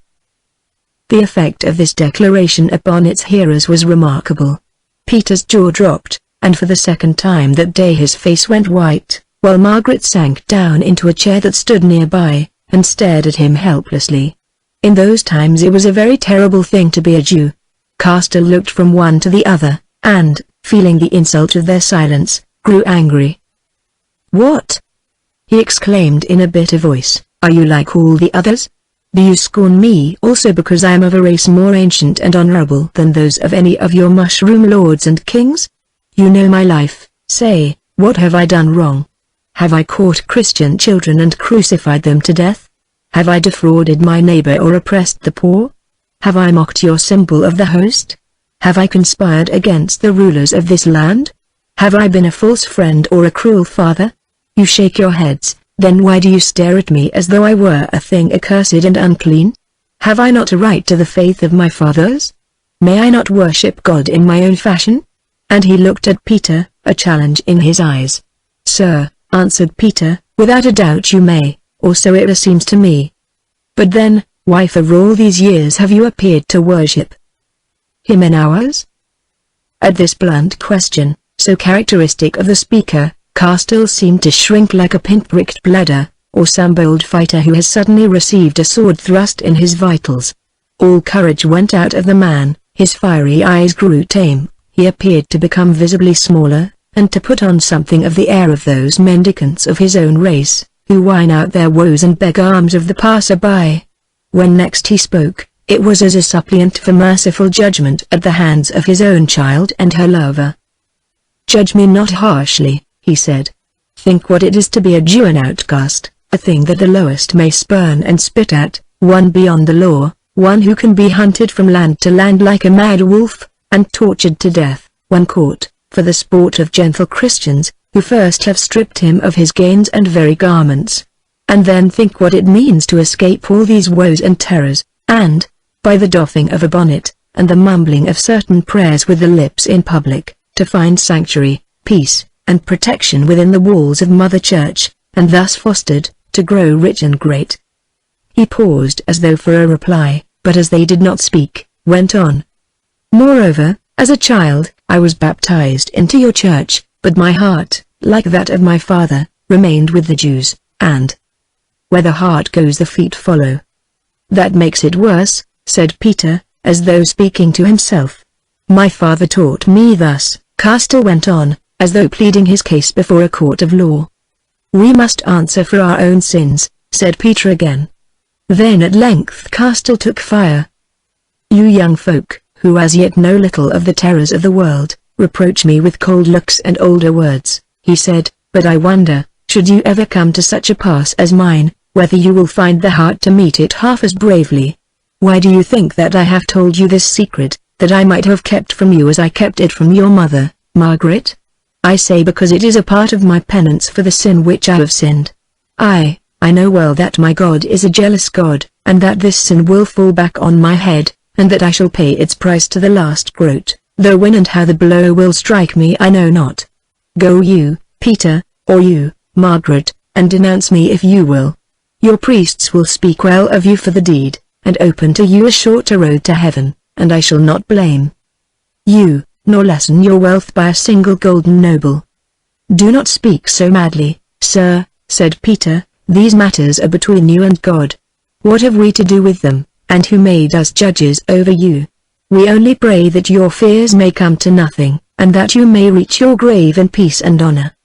The effect of this declaration upon its hearers was remarkable. Peter's jaw dropped, and for the second time that day his face went white, while Margaret sank down into a chair that stood nearby, and stared at him helplessly. In those times it was a very terrible thing to be a Jew. Castell looked from one to the other, and, feeling the insult of their silence, grew angry. What? He exclaimed in a bitter voice, are you like all the others? Do you scorn me also because I am of a race more ancient and honorable than those of any of your mushroom lords and kings? You know my life, say, what have I done wrong? Have I caught Christian children and crucified them to death? Have I defrauded my neighbor or oppressed the poor? Have I mocked your symbol of the host? Have I conspired against the rulers of this land? Have I been a false friend or a cruel father? You shake your heads, then why do you stare at me as though I were a thing accursed and unclean? Have I not a right to the faith of my fathers? May I not worship God in my own fashion? And he looked at Peter, a challenge in his eyes. Sir, answered Peter, without a doubt you may, or so it seems to me. But then, why for all these years have you appeared to worship him in ours? At this blunt question, so characteristic of the speaker, Castell seemed to shrink like a pin-pricked bladder, or some bold fighter who has suddenly received a sword thrust in his vitals. All courage went out of the man, his fiery eyes grew tame, he appeared to become visibly smaller, and to put on something of the air of those mendicants of his own race, who whine out their woes and beg alms of the passer-by. When next he spoke, it was as a suppliant for merciful judgment at the hands of his own child and her lover. Judge me not harshly, he said. Think what it is to be a Jew, an outcast, a thing that the lowest may spurn and spit at, one beyond the law, one who can be hunted from land to land like a mad wolf, and tortured to death, one caught, for the sport of gentle Christians, who first have stripped him of his gains and very garments. And then think what it means to escape all these woes and terrors, and, by the doffing of a bonnet, and the mumbling of certain prayers with the lips in public, to find sanctuary, peace, and protection within the walls of Mother Church, and thus fostered, to grow rich and great. He paused as though for a reply, but as they did not speak, went on. Moreover, as a child, I was baptized into your church, but my heart, like that of my father, remained with the Jews, and where the heart goes the feet follow. That makes it worse, said Peter, as though speaking to himself. My father taught me thus, Castell went on, as though pleading his case before a court of law. We must answer for our own sins, said Peter again. Then at length Castell took fire. You young folk, who as yet know little of the terrors of the world, reproach me with cold looks and older words, he said, but I wonder, should you ever come to such a pass as mine, whether you will find the heart to meet it half as bravely. Why do you think that I have told you this secret, that I might have kept from you as I kept it from your mother, Margaret? I say because it is a part of my penance for the sin which I have sinned. Aye, I know well that my God is a jealous God, and that this sin will fall back on my head, and that I shall pay its price to the last groat, though when and how the blow will strike me I know not. Go you, Peter, or you, Margaret, and denounce me if you will. Your priests will speak well of you for the deed, and open to you a shorter road to heaven, and I shall not blame you, nor lessen your wealth by a single golden noble. Do not speak so madly, sir, said Peter, these matters are between you and God. What have we to do with them, and who made us judges over you? We only pray that your fears may come to nothing, and that you may reach your grave in peace and honor.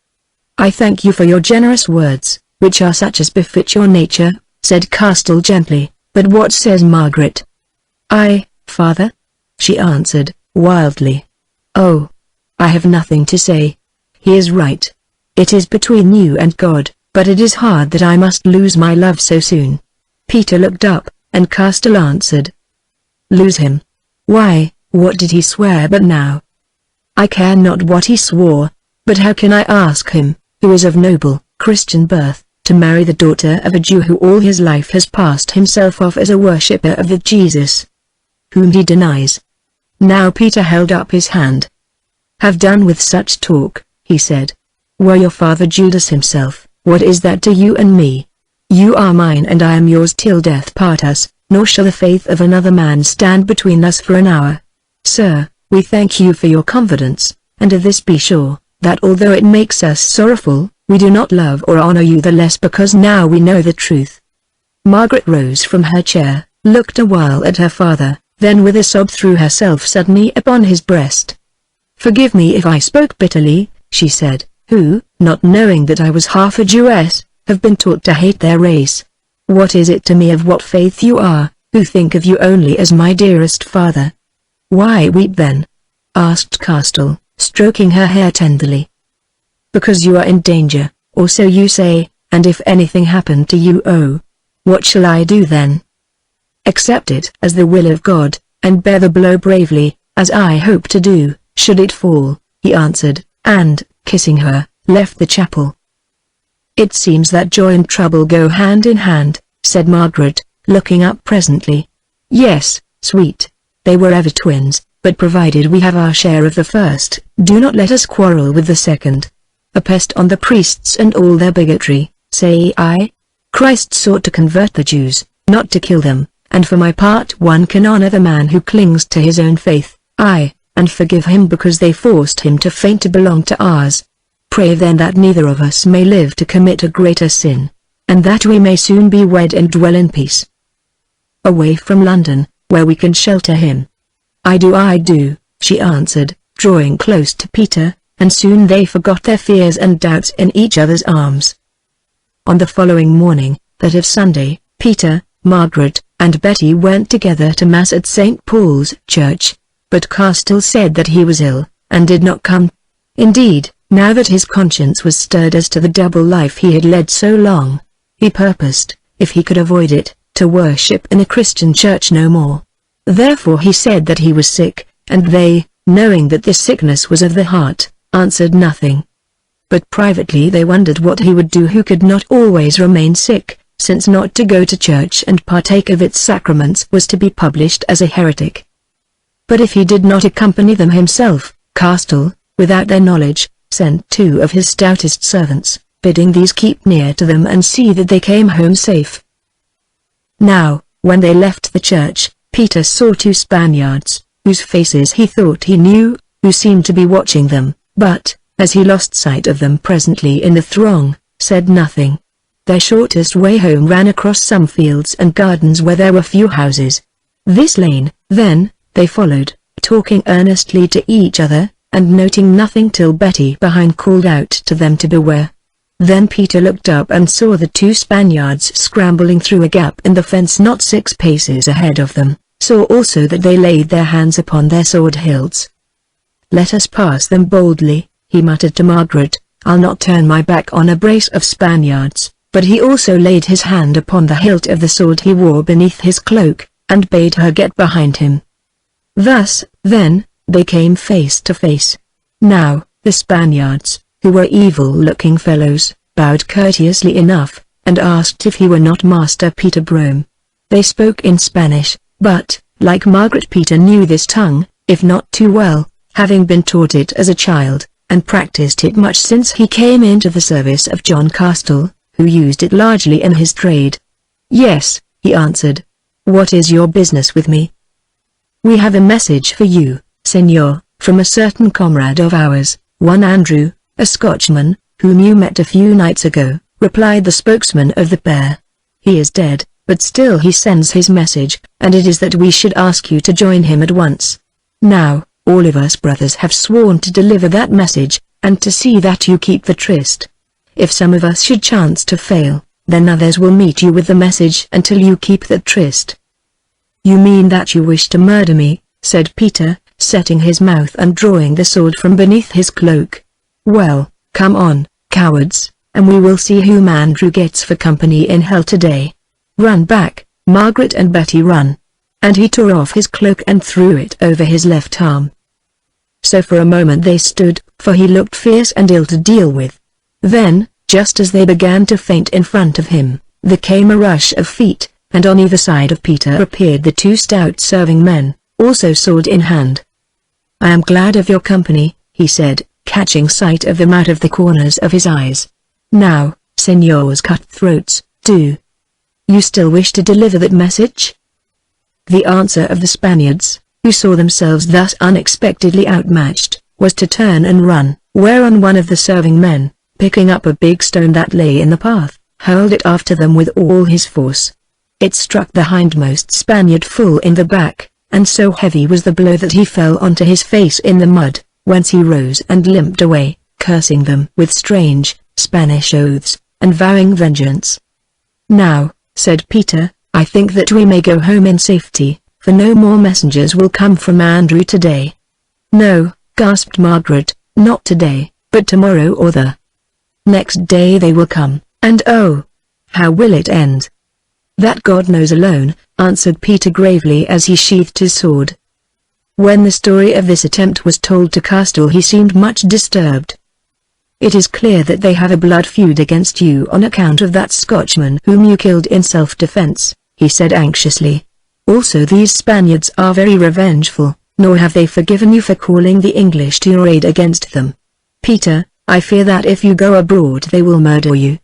I thank you for your generous words, which are such as befit your nature, said Castle gently, but what says Margaret? I, father? She answered, wildly. Oh, I have nothing to say. He is right. It is between you and God, but it is hard that I must lose my love so soon. Peter looked up, and Castle answered. Lose him? Why, what did he swear but now? I care not what he swore, but how can I ask him, who is of noble, Christian birth, to marry the daughter of a Jew who all his life has passed himself off as a worshipper of the Jesus whom he denies? Now Peter held up his hand. Have done with such talk, he said. Were your father Judas himself, what is that to you and me? You are mine and I am yours till death part us, nor shall the faith of another man stand between us for an hour. Sir, we thank you for your confidence, and of this be sure, that although it makes us sorrowful, we do not love or honor you the less because now we know the truth. Margaret rose from her chair, looked a while at her father, then with a sob threw herself suddenly upon his breast. Forgive me if I spoke bitterly, she said, who, not knowing that I was half a Jewess, have been taught to hate their race. What is it to me of what faith you are, who think of you only as my dearest father? Why weep then? Asked Castle, stroking her hair tenderly. Because you are in danger, or so you say, and if anything happened to you, oh, what shall I do then? Accept it as the will of God, and bear the blow bravely, as I hope to do, should it fall, he answered, and, kissing her, left the chapel. It seems that joy and trouble go hand in hand, said Margaret, looking up presently. Yes, sweet, they were ever twins, but provided we have our share of the first, do not let us quarrel with the second. A pest on the priests and all their bigotry, say I. Christ sought to convert the Jews, not to kill them, and for my part one can honor the man who clings to his own faith, and forgive him because they forced him to faint to belong to ours. Pray then that neither of us may live to commit a greater sin, and that we may soon be wed and dwell in peace. Away from London, where we can shelter him. I do, she answered, drawing close to Peter, and soon they forgot their fears and doubts in each other's arms. On the following morning, that of Sunday, Peter, Margaret, and Betty went together to Mass at St. Paul's Church, but Castle said that he was ill, and did not come. Indeed, now that his conscience was stirred as to the double life he had led so long, he purposed, if he could avoid it, to worship in a Christian church no more. Therefore he said that he was sick, and they, knowing that this sickness was of the heart, answered nothing. But privately they wondered what he would do who could not always remain sick, since not to go to church and partake of its sacraments was to be published as a heretic. But if he did not accompany them himself, Castle, without their knowledge, sent 2 of his stoutest servants, bidding these keep near to them and see that they came home safe. Now, when they left the church, Peter saw 2 Spaniards, whose faces he thought he knew, who seemed to be watching them, but, as he lost sight of them presently in the throng, said nothing. Their shortest way home ran across some fields and gardens where there were few houses. This lane, then, they followed, talking earnestly to each other, and noting nothing till Betty behind called out to them to beware. Then Peter looked up and saw the 2 Spaniards scrambling through a gap in the fence not 6 paces ahead of them, saw also that they laid their hands upon their sword hilts. Let us pass them boldly, he muttered to Margaret, I'll not turn my back on a brace of Spaniards, but he also laid his hand upon the hilt of the sword he wore beneath his cloak, and bade her get behind him. Thus, then, they came face to face. Now, the Spaniards, who were evil-looking fellows, bowed courteously enough, and asked if he were not Master Peter Brome. They spoke in Spanish, but, like Margaret, Peter knew this tongue, if not too well, having been taught it as a child, and practiced it much since he came into the service of John Castell, who used it largely in his trade. "Yes," he answered. "What is your business with me?" "We have a message for you, Senor, from a certain comrade of ours, one Andrew, a Scotchman, whom you met a few nights ago," replied the spokesman of the pair. "He is dead, but still he sends his message, and it is that we should ask you to join him at once. Now, all of us brothers have sworn to deliver that message, and to see that you keep the tryst. If some of us should chance to fail, then others will meet you with the message until you keep the tryst." "You mean that you wish to murder me?" said Peter, setting his mouth and drawing the sword from beneath his cloak. "Well, come on, cowards, and we will see whom Andrew gets for company in hell today. Run back, Margaret and Betty, run." And he tore off his cloak and threw it over his left arm. So for a moment they stood, for he looked fierce and ill to deal with. Then, just as they began to faint in front of him, there came a rush of feet, and on either side of Peter appeared the two stout serving men, also sword in hand. "I am glad of your company," he said, catching sight of them out of the corners of his eyes. "Now, Senors Cutthroats, do you still wish to deliver that message?" The answer of the Spaniards, who saw themselves thus unexpectedly outmatched, was to turn and run, whereon one of the serving men, picking up a big stone that lay in the path, hurled it after them with all his force. It struck the hindmost Spaniard full in the back, and so heavy was the blow that he fell onto his face in the mud, whence he rose and limped away, cursing them with strange, Spanish oaths, and vowing vengeance. "Now," said Peter, "I think that we may go home in safety, for no more messengers will come from Andrew today." "No," gasped Margaret, "not today, but tomorrow or the next day they will come, and oh, how will it end?" "That God knows alone," answered Peter gravely as he sheathed his sword. When the story of this attempt was told to Castell, he seemed much disturbed. "It is clear that they have a blood feud against you on account of that Scotchman whom you killed in self-defense," he said anxiously. "Also these Spaniards are very revengeful, nor have they forgiven you for calling the English to your aid against them. Peter, I fear that if you go abroad they will murder you."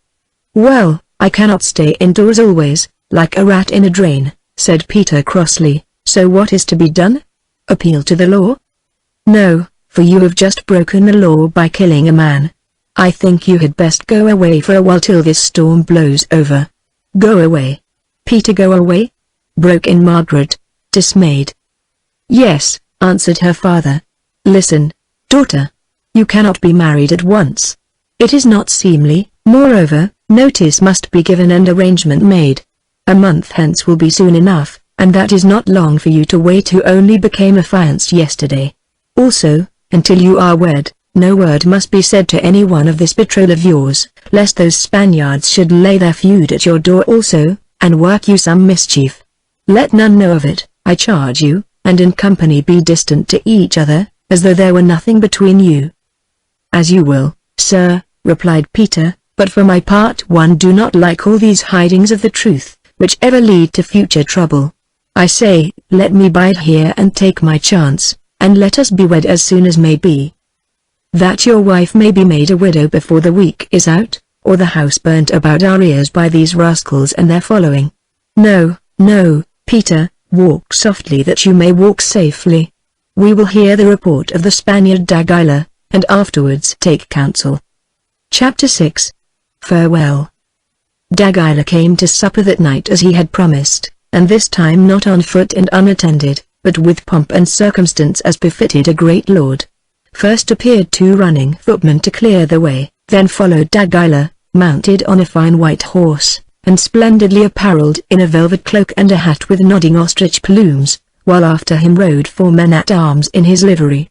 "Well, I cannot stay indoors always, like a rat in a drain," said Peter crossly, "so what is to be done? Appeal to the law?" "No, for you have just broken the law by killing a man. I think you had best go away for a while till this storm blows over." "Go away? Peter, go away?" broke in Margaret, dismayed. "Yes," answered her father. "Listen, daughter. You cannot be married at once. It is not seemly, moreover, notice must be given and arrangement made. A month hence will be soon enough, and that is not long for you to wait who only became affianced yesterday. Also, until you are wed, no word must be said to any one of this betrothal of yours, lest those Spaniards should lay their feud at your door also, and work you some mischief. Let none know of it, I charge you, and in company be distant to each other, as though there were nothing between you." "As you will, sir," replied Peter, "but for my part one do not like all these hidings of the truth, which ever lead to future trouble. I say, let me bide here and take my chance, and let us be wed as soon as may be. That your wife may be made a widow before the week is out, or the house burnt about our ears by these rascals and their following. No, no, Peter, walk softly that you may walk safely. We will hear the report of the Spaniard D'Aguilar, and afterwards take counsel." Chapter 6. Farewell. D'Aguilar came to supper that night as he had promised, and this time not on foot and unattended, but with pomp and circumstance as befitted a great lord. First appeared 2 running footmen to clear the way, then followed D'Aguilar, mounted on a fine white horse, and splendidly apparelled in a velvet cloak and a hat with nodding ostrich plumes, while after him rode 4 men-at-arms in his livery.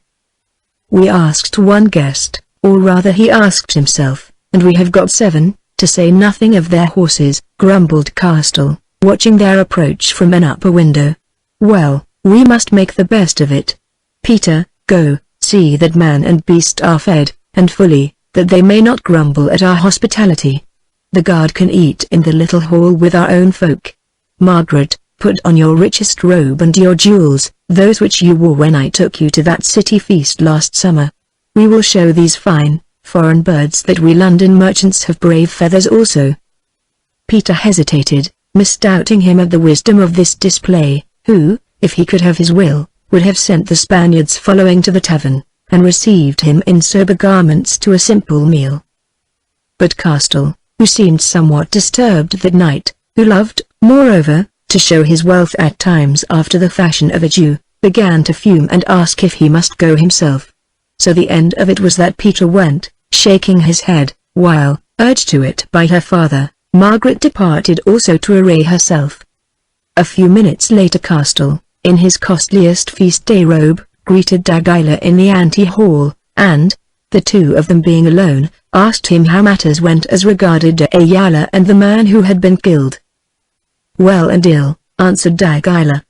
"We asked one guest, or rather he asked himself, and we have got 7, to say nothing of their horses," grumbled Castell, watching their approach from an upper window. "Well, we must make the best of it. Peter, go, see that man and beast are fed, and fully, that they may not grumble at our hospitality." The guard can eat in the little hall with our own folk. Margaret, put on your richest robe and your jewels, those which you wore when I took you to that city feast last summer. We will show these fine, foreign birds that we London merchants have brave feathers also." Peter hesitated, misdoubting him of the wisdom of this display, who, if he could have his will, would have sent the Spaniards following to the tavern, and received him in sober garments to a simple meal. But Castell, who seemed somewhat disturbed that night, who loved, moreover, to show his wealth at times after the fashion of a Jew, began to fume and ask if he must go himself. So the end of it was that Peter went, shaking his head, while, urged to it by her father, Margaret departed also to array herself. A few minutes later Castell, in his costliest feast-day robe, greeted d'Aguilar in the ante-hall, and, the two of them being alone, asked him how matters went as regarded d'Ayala and the man who had been killed. "Well and ill," answered d'Aguilar.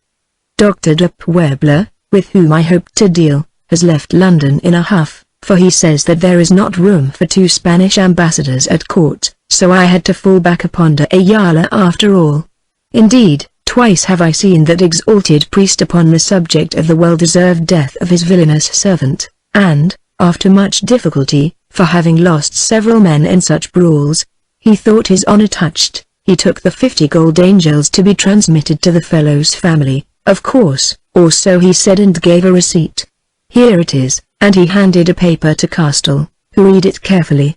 "Dr. de Puebla, with whom I hoped to deal, has left London in a huff, for he says that there is not room for 2 Spanish ambassadors at court, so I had to fall back upon d'Ayala after all. Indeed, twice have I seen that exalted priest upon the subject of the well-deserved death of his villainous servant, and, after much difficulty, for having lost several men in such brawls, he thought his honor touched, he took the 50 gold angels to be transmitted to the fellow's family, of course, or so he said, and gave a receipt. Here it is," and he handed a paper to Castell, who read it carefully.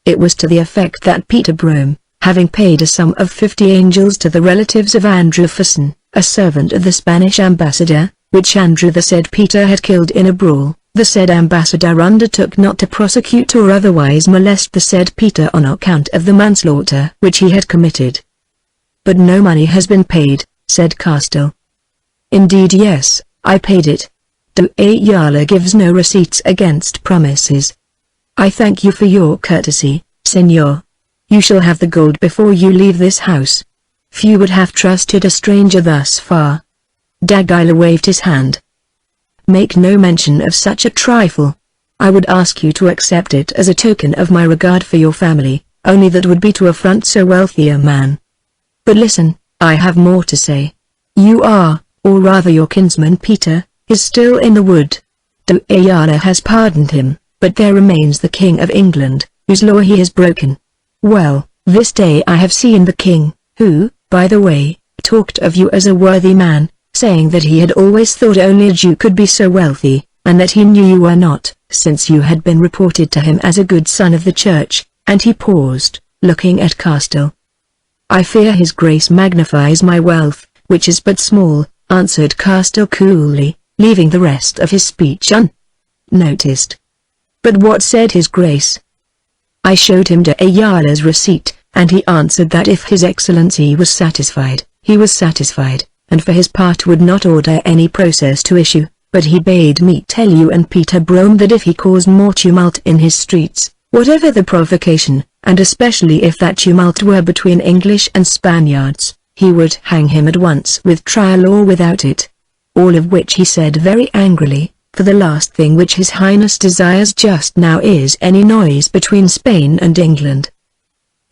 It was to the effect that Peter Brome, having paid a sum of 50 angels to the relatives of Andrew Fasson, a servant of the Spanish ambassador, which Andrew the said Peter had killed in a brawl, the said ambassador undertook not to prosecute or otherwise molest the said Peter on account of the manslaughter which he had committed. "But no money has been paid," said Castell. "Indeed yes, I paid it. D'Ayala gives no receipts against promises. I thank you for your courtesy, Señor. You shall have the gold before you leave this house. Few would have trusted a stranger thus far." D'Aguilar waved his hand. "Make no mention of such a trifle. I would ask you to accept it as a token of my regard for your family, only that would be to affront so wealthy a man. But listen, I have more to say. You are, or rather your kinsman Peter, is still in the wood. D'Ayala has pardoned him, but there remains the King of England, whose law he has broken. Well, this day I have seen the king, who, by the way, talked of you as a worthy man, saying that he had always thought only a Jew could be so wealthy, and that he knew you were not, since you had been reported to him as a good son of the church," and he paused, looking at Castell. "I fear his grace magnifies my wealth, which is but small," answered Castell coolly, leaving the rest of his speech unnoticed. "But what said his grace?" "I showed him d'Ayala's receipt, and he answered that if his excellency was satisfied, he was satisfied, and for his part would not order any process to issue, but he bade me tell you and Peter Brome that if he caused more tumult in his streets, whatever the provocation, and especially if that tumult were between English and Spaniards, he would hang him at once with trial or without it. All of which he said very angrily, for the last thing which his highness desires just now is any noise between Spain and England."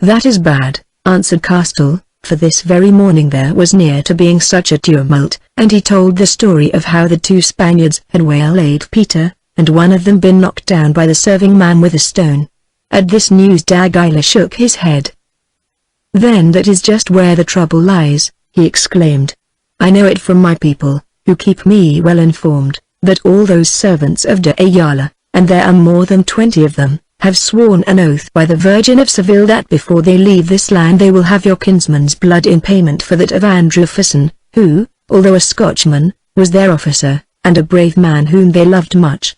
"That is bad," answered Castell, for this very morning there was near to being such a tumult, and he told the story of how the 2 Spaniards had waylaid Peter, and one of them been knocked down by the serving man with a stone. At this news d'Aguilar shook his head. "Then that is just where the trouble lies," he exclaimed. "I know it from my people, who keep me well informed, that all those servants of d'Ayala, and there are more than 20 of them, have sworn an oath by the Virgin of Seville that before they leave this land they will have your kinsman's blood in payment for that of Andrew Fasson, who, although a Scotchman, was their officer, and a brave man whom they loved much.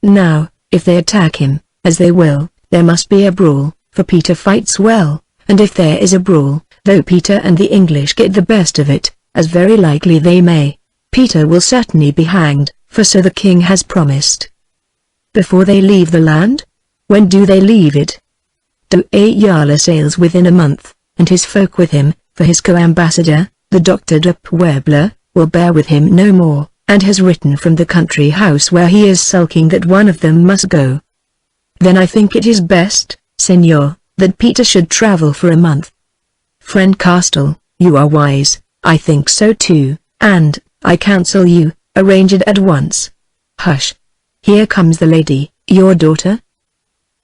Now, if they attack him, as they will, there must be a brawl, for Peter fights well, and if there is a brawl, though Peter and the English get the best of it, as very likely they may, Peter will certainly be hanged, for so the king has promised." "Before they leave the land? When do they leave it?" "D'Ayala sails within a month, and his folk with him, for his co-ambassador, the Dr. de Puebla, will bear with him no more, and has written from the country house where he is sulking that one of them must go." "Then I think it is best, Señor, that Peter should travel for a month. Friend Castle, you are wise, I think so too, and, I counsel you, arrange it at once. Hush. Here comes the lady, your daughter.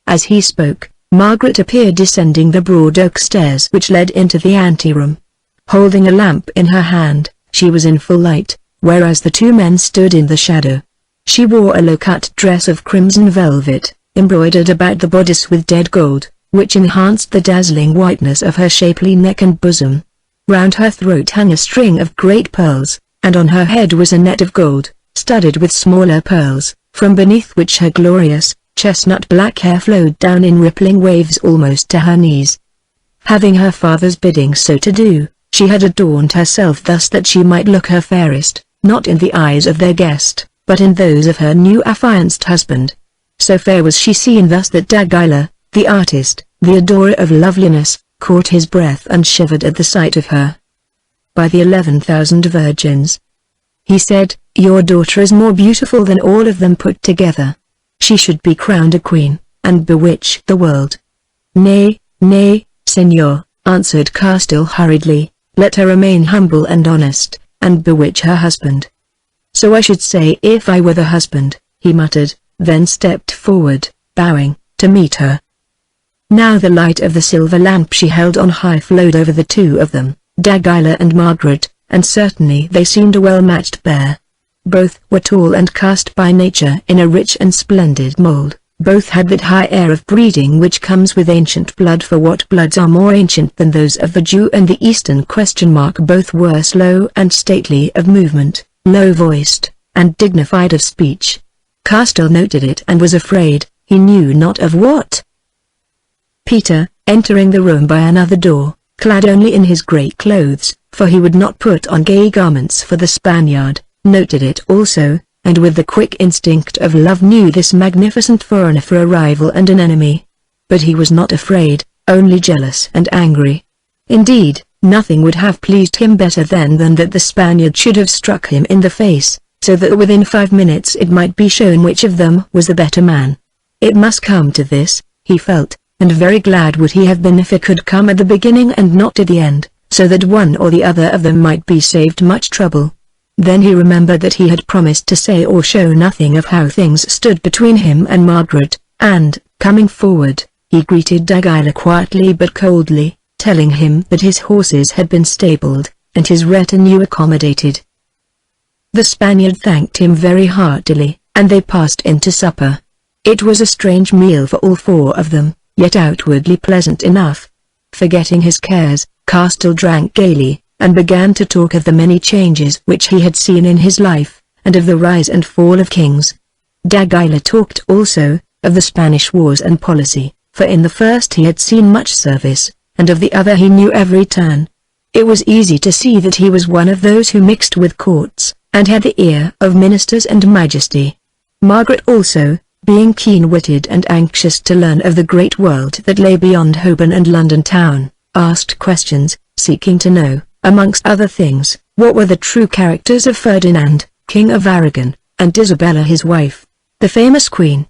As he spoke, Margaret appeared descending the broad oak stairs which led into the anteroom. Holding a lamp in her hand, she was in full light, whereas the two men stood in the shadow. She wore a low-cut dress of crimson velvet, embroidered about the bodice with dead gold, which enhanced the dazzling whiteness of her shapely neck and bosom. Round her throat hung a string of great pearls, and on her head was a net of gold, studded with smaller pearls, from beneath which her glorious, chestnut black hair flowed down in rippling waves almost to her knees. Having her father's bidding so to do, she had adorned herself thus that she might look her fairest, not in the eyes of their guest, but in those of her new affianced husband. So fair was she seen thus that Dagila, the artist, the adorer of loveliness, caught his breath and shivered at the sight of her. By the 11,000 virgins, he said, your daughter is more beautiful than all of them put together. She should be crowned a queen, and bewitch the world. Nay, nay, Senor, answered Castile hurriedly, let her remain humble and honest, and bewitch her husband. So I should say if I were the husband, he muttered, then stepped forward, bowing, to meet her. Now the light of the silver lamp she held on high flowed over the two of them, Dagila and Margaret, and certainly they seemed a well-matched pair. Both were tall and cast by nature in a rich and splendid mold. Both had that high air of breeding which comes with ancient blood, for what bloods are more ancient than those of the Jew and the Eastern ? Both were slow and stately of movement, low-voiced, and dignified of speech. Castile noted it and was afraid, he knew not of what. Peter, entering the room by another door, clad only in his great clothes, for he would not put on gay garments for the Spaniard, noted it also, and with the quick instinct of love knew this magnificent foreigner for a rival and an enemy. But he was not afraid, only jealous and angry. Indeed, nothing would have pleased him better than that the Spaniard should have struck him in the face, so that within 5 minutes it might be shown which of them was the better man. It must come to this, he felt, and very glad would he have been if it could come at the beginning and not at the end, so that one or the other of them might be saved much trouble. Then he remembered that he had promised to say or show nothing of how things stood between him and Margaret, and, coming forward, he greeted Dagila quietly but coldly, telling him that his horses had been stabled, and his retinue accommodated. The Spaniard thanked him very heartily, and they passed in to supper. It was a strange meal for all four of them, yet outwardly pleasant enough. Forgetting his cares, Castile drank gaily, and began to talk of the many changes which he had seen in his life, and of the rise and fall of kings. Dagila talked also, of the Spanish wars and policy, for in the first he had seen much service, and of the other he knew every turn. It was easy to see that he was one of those who mixed with courts, and had the ear of ministers and majesty. Margaret also, being keen-witted and anxious to learn of the great world that lay beyond Holborn and London town, asked questions, seeking to know, amongst other things, what were the true characters of Ferdinand, King of Aragon, and Isabella his wife, the famous queen.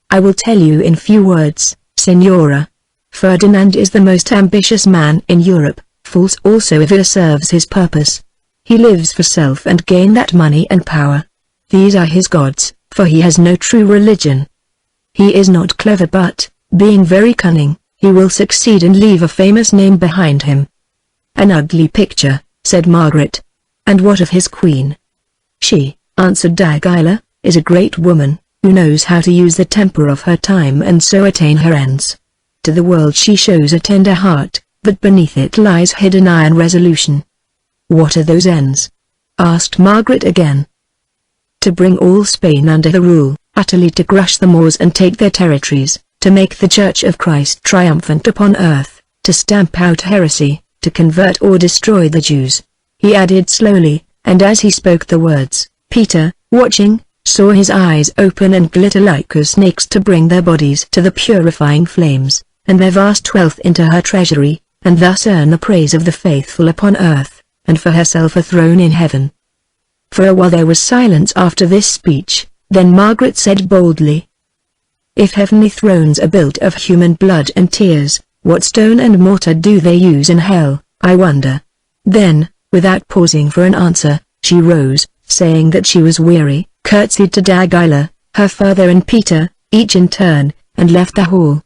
I will tell you in few words, Senora. Ferdinand is the most ambitious man in Europe, false also if it serves his purpose. He lives for self and gain, that money and power. These are his gods, for he has no true religion. He is not clever, but, being very cunning, he will succeed and leave a famous name behind him. An ugly picture, said Margaret. And what of his queen? She, answered Dagila, is a great woman, who knows how to use the temper of her time and so attain her ends. To the world she shows a tender heart, but beneath it lies hidden iron resolution. What are those ends? Asked Margaret again. To bring all Spain under her rule, utterly to crush the Moors and take their territories, to make the Church of Christ triumphant upon earth, to stamp out heresy, to convert or destroy the Jews. He added slowly, and as he spoke the words, Peter, watching, saw his eyes open and glitter like a snake's to bring their bodies to the purifying flames, and their vast wealth into her treasury, and thus earn the praise of the faithful upon earth, and for herself a throne in heaven. For a while there was silence after this speech, then Margaret said boldly, If heavenly thrones are built of human blood and tears, What stone and mortar do they use in hell, I wonder?" Then, without pausing for an answer, she rose, saying that she was weary, curtsied to Dagila, her father and Peter, each in turn, and left the hall.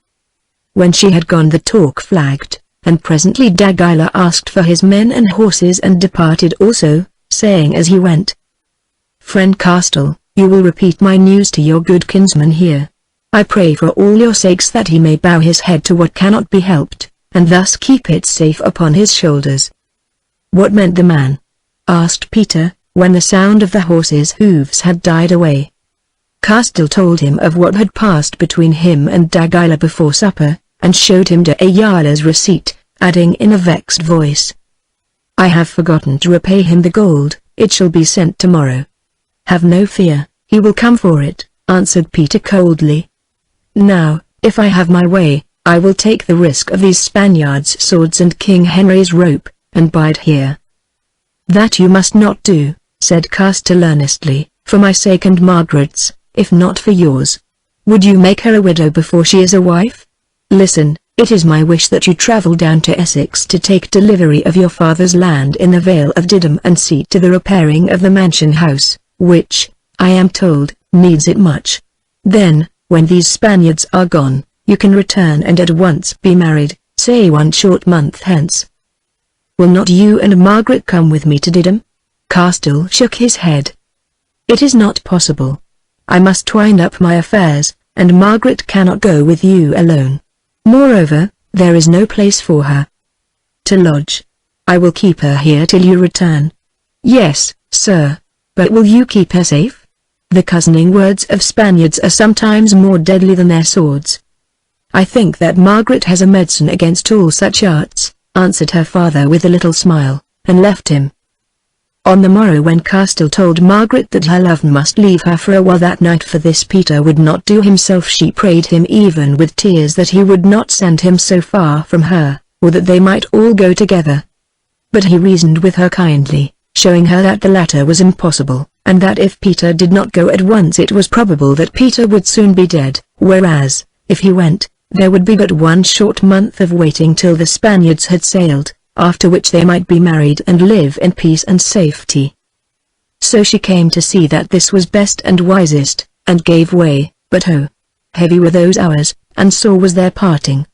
When she had gone the talk flagged, and presently Dagila asked for his men and horses and departed also, saying as he went, "Friend Castle, you will repeat my news to your good kinsman here. I pray for all your sakes that he may bow his head to what cannot be helped, and thus keep it safe upon his shoulders." "What meant the man?" asked Peter, when the sound of the horses' hoofs had died away. Castle told him of what had passed between him and Dagila before supper, and showed him Dayala's receipt, adding in a vexed voice, "I have forgotten to repay him the gold, it shall be sent tomorrow." "Have no fear, he will come for it," answered Peter coldly. "Now, if I have my way, I will take the risk of these Spaniards' swords and King Henry's rope, and bide here." "That you must not do," said Castle earnestly, "for my sake and Margaret's, if not for yours. Would you make her a widow before she is a wife? Listen, it is my wish that you travel down to Essex to take delivery of your father's land in the Vale of Diddham and see to the repairing of the mansion house, which, I am told, needs it much. Then, when these Spaniards are gone, you can return and at once be married, say 1 short month hence." "Will not you and Margaret come with me to Diddham?" Castle shook his head. "It is not possible. I must wind up my affairs, and Margaret cannot go with you alone. Moreover, there is no place for her to lodge. I will keep her here till you return." "Yes, sir. But will you keep her safe? The cozening words of Spaniards are sometimes more deadly than their swords." "I think that Margaret has a medicine against all such arts," answered her father with a little smile, and left him. On the morrow when Castle told Margaret that her love must leave her for a while that night, for this Peter would not do himself, she prayed him even with tears that he would not send him so far from her, or that they might all go together. But he reasoned with her kindly, showing her that the latter was impossible, and that if Peter did not go at once it was probable that Peter would soon be dead, whereas, if he went, there would be but 1 short month of waiting till the Spaniards had sailed, after which they might be married and live in peace and safety. So she came to see that this was best and wisest, and gave way, but oh, heavy were those hours, and sore was their parting.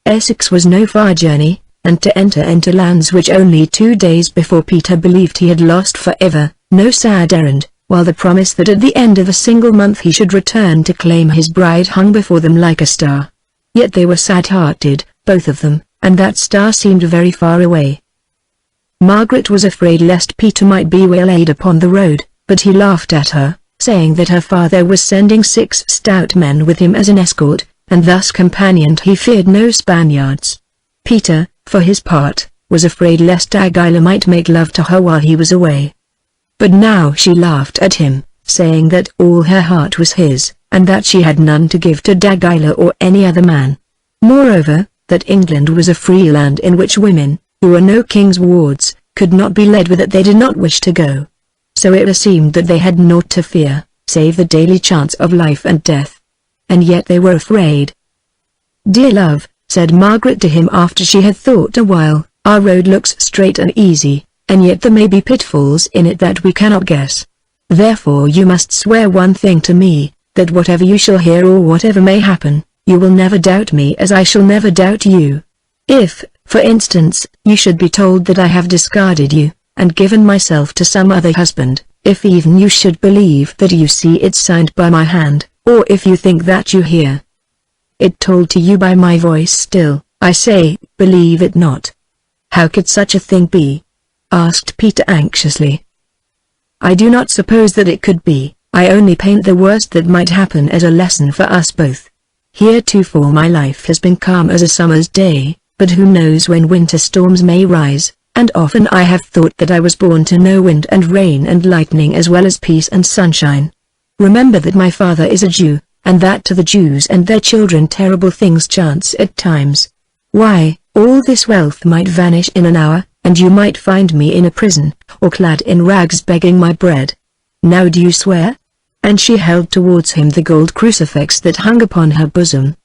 Essex was no far journey, and to enter into lands which only 2 days before Peter believed he had lost forever, no sad errand, while the promise that at the end of a single month he should return to claim his bride hung before them like a star. Yet they were sad-hearted, both of them, and that star seemed very far away. Margaret was afraid lest Peter might be waylaid upon the road, but he laughed at her, saying that her father was sending 6 stout men with him as an escort, and thus companioned he feared no Spaniards. Peter, for his part, was afraid lest Dagila might make love to her while he was away. But now she laughed at him, saying that all her heart was his, and that she had none to give to Dagila or any other man. Moreover, that England was a free land in which women, who were no king's wards, could not be led whither they did not wish to go. So it seemed that they had naught to fear, save the daily chance of life and death. And yet they were afraid. "Dear love," said Margaret to him after she had thought a while, "our road looks straight and easy, and yet there may be pitfalls in it that we cannot guess. Therefore you must swear one thing to me, that whatever you shall hear or whatever may happen, you will never doubt me as I shall never doubt you. If, for instance, you should be told that I have discarded you, and given myself to some other husband, if even you should believe that you see it signed by my hand, or if you think that you hear it told to you by my voice still, I say, believe it not." "How could such a thing be?" asked Peter anxiously. "I do not suppose that it could be, I only paint the worst that might happen as a lesson for us both. Heretofore my life has been calm as a summer's day, but who knows when winter storms may rise, and often I have thought that I was born to know wind and rain and lightning as well as peace and sunshine. Remember that my father is a Jew, and that to the Jews and their children terrible things chance at times. Why, all this wealth might vanish in an hour, and you might find me in a prison, or clad in rags begging my bread. Now do you swear?" And she held towards him the gold crucifix that hung upon her bosom.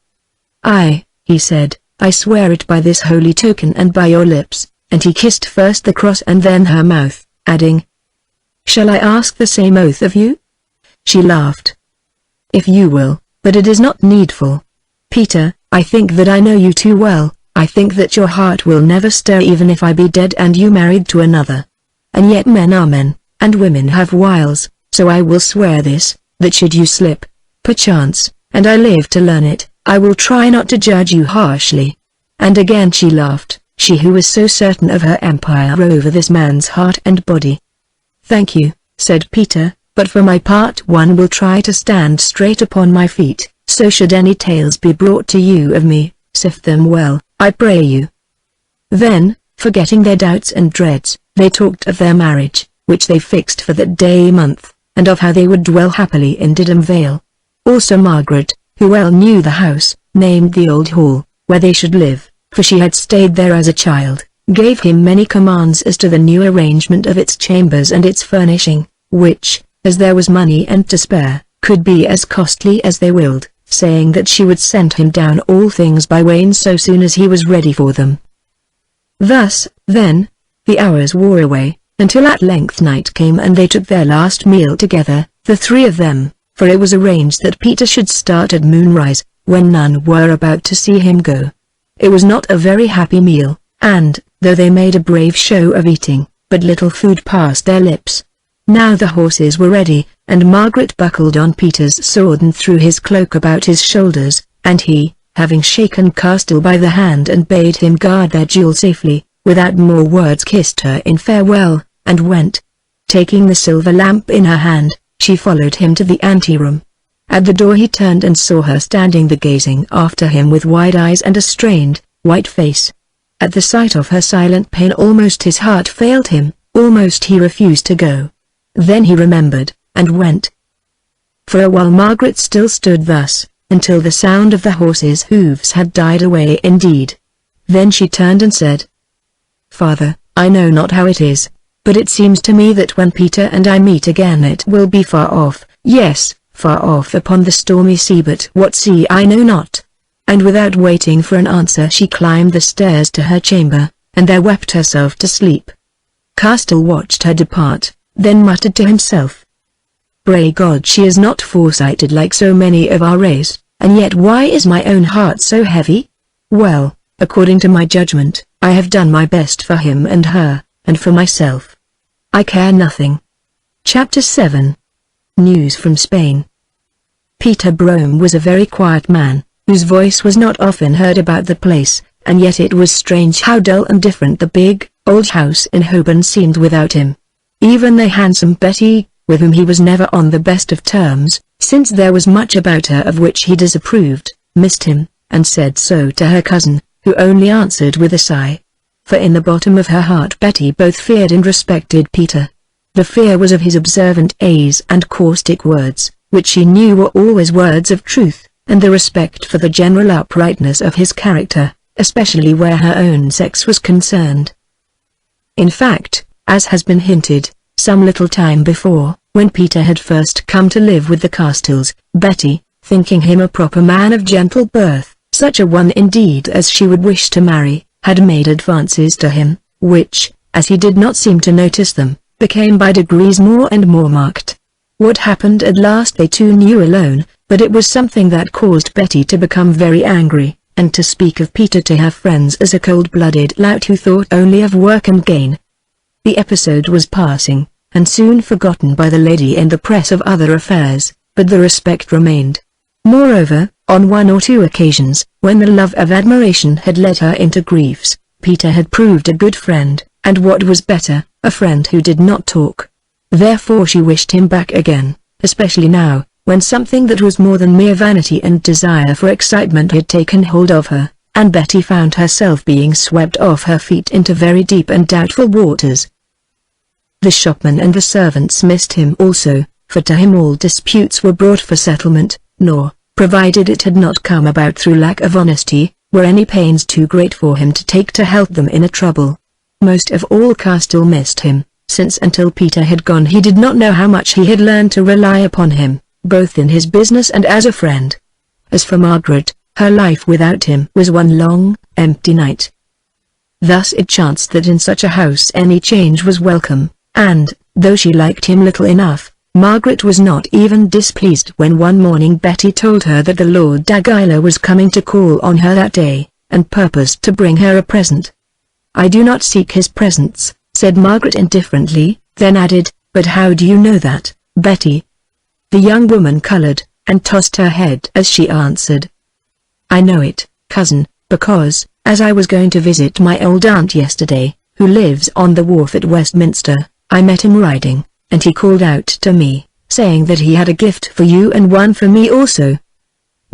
"Aye," he said, I swear it by this holy token and by your lips," and he kissed first the cross and then her mouth, adding, "Shall I ask the same oath of you?" She laughed. "If you will, but it is not needful. Peter, I think that I know you too well. I think that your heart will never stir even if I be dead and you married to another. And yet men are men, and women have wiles, so I will swear this, that should you slip, perchance, and I live to learn it, I will try not to judge you harshly." And again she laughed, she who was so certain of her empire over this man's heart and body. "Thank you," said Peter, "but for my part one will try to stand straight upon my feet, so should any tales be brought to you of me, sift them well, I pray you." Then, forgetting their doubts and dreads, they talked of their marriage, which they fixed for that day month, and of how they would dwell happily in Didham Vale. Also Margaret, who well knew the house, named the old hall, where they should live, for she had stayed there as a child, gave him many commands as to the new arrangement of its chambers and its furnishing, which, as there was money and to spare, could be as costly as they willed, saying that she would send him down all things by wain so soon as he was ready for them. Thus, then, the hours wore away, until at length night came and they took their last meal together, the three of them, for it was arranged that Peter should start at moonrise, when none were about to see him go. It was not a very happy meal, and, though they made a brave show of eating, but little food passed their lips. Now the horses were ready, and Margaret buckled on Peter's sword and threw his cloak about his shoulders, and he, having shaken Castile by the hand and bade him guard their jewel safely, without more words kissed her in farewell, and went. Taking the silver lamp in her hand, she followed him to the anteroom. At the door he turned and saw her standing there gazing after him with wide eyes and a strained, white face. At the sight of her silent pain almost his heart failed him, almost he refused to go. Then he remembered, and went. For a while Margaret still stood thus, until the sound of the horses' hoofs had died away indeed. Then she turned and said, "Father, I know not how it is, but it seems to me that when Peter and I meet again it will be far off, yes, far off upon the stormy sea, but what sea I know not." And without waiting for an answer she climbed the stairs to her chamber, and there wept herself to sleep. Castile watched her depart, then muttered to himself, "Pray God she is not foresighted like so many of our race, and yet why is my own heart so heavy? Well, according to my judgment, I have done my best for him and her, and for myself. I care nothing." Chapter 7. News from Spain. Peter Brome was a very quiet man, whose voice was not often heard about the place, and yet it was strange how dull and different the big, old house in Holborn seemed without him. Even the handsome Betty, with whom he was never on the best of terms, since there was much about her of which he disapproved, missed him, and said so to her cousin, who only answered with a sigh. For in the bottom of her heart Betty both feared and respected Peter. The fear was of his observant A's and caustic words, which she knew were always words of truth, and the respect for the general uprightness of his character, especially where her own sex was concerned. In fact, as has been hinted, some little time before, when Peter had first come to live with the Castiles, Betty, thinking him a proper man of gentle birth, such a one indeed as she would wish to marry, had made advances to him, which, as he did not seem to notice them, became by degrees more and more marked. What happened at last they two knew alone, but it was something that caused Betty to become very angry, and to speak of Peter to her friends as a cold-blooded lout who thought only of work and gain. The episode was passing, and soon forgotten by the lady in the press of other affairs, but the respect remained. Moreover, on one or two occasions, when the love of admiration had led her into griefs, Peter had proved a good friend, and what was better, a friend who did not talk. Therefore she wished him back again, especially now, when something that was more than mere vanity and desire for excitement had taken hold of her, and Betty found herself being swept off her feet into very deep and doubtful waters. The shopmen and the servants missed him also, for to him all disputes were brought for settlement, nor, provided it had not come about through lack of honesty, were any pains too great for him to take to help them in a trouble. Most of all Castile missed him, since until Peter had gone he did not know how much he had learned to rely upon him, both in his business and as a friend. As for Margaret, her life without him was one long, empty night. Thus it chanced that in such a house any change was welcome, and, though she liked him little enough, Margaret was not even displeased when one morning Betty told her that the Lord Daguilar was coming to call on her that day, and purposed to bring her a present. "I do not seek his presents," said Margaret indifferently, then added, "But how do you know that, Betty?" The young woman colored, and tossed her head as she answered. "I know it, cousin, because, as I was going to visit my old aunt yesterday, who lives on the wharf at Westminster, I met him riding, and he called out to me, saying that he had a gift for you and one for me also.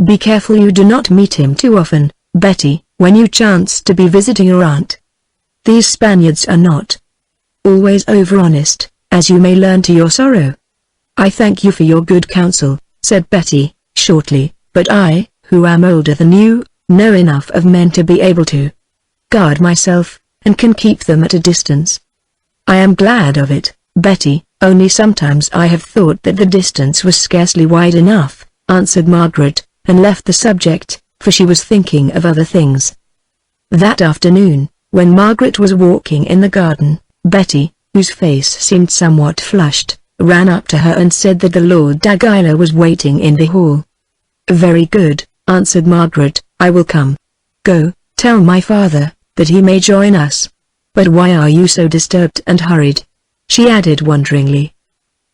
Be careful you do not meet him too often, Betty, when you chance to be visiting your aunt. These Spaniards are not always over-honest, as you may learn to your sorrow." "I thank you for your good counsel," said Betty, shortly, "but I, who am older than you, know enough of men to be able to guard myself, and can keep them at a distance." "I am glad of it, Betty, only sometimes I have thought that the distance was scarcely wide enough," answered Margaret, and left the subject, for she was thinking of other things. That afternoon, when Margaret was walking in the garden, Betty, whose face seemed somewhat flushed, ran up to her and said that the Lord Daguilar was waiting in the hall. "Very good," answered Margaret, "I will come. Go, tell my father, that he may join us. But why are you so disturbed and hurried?" she added wonderingly.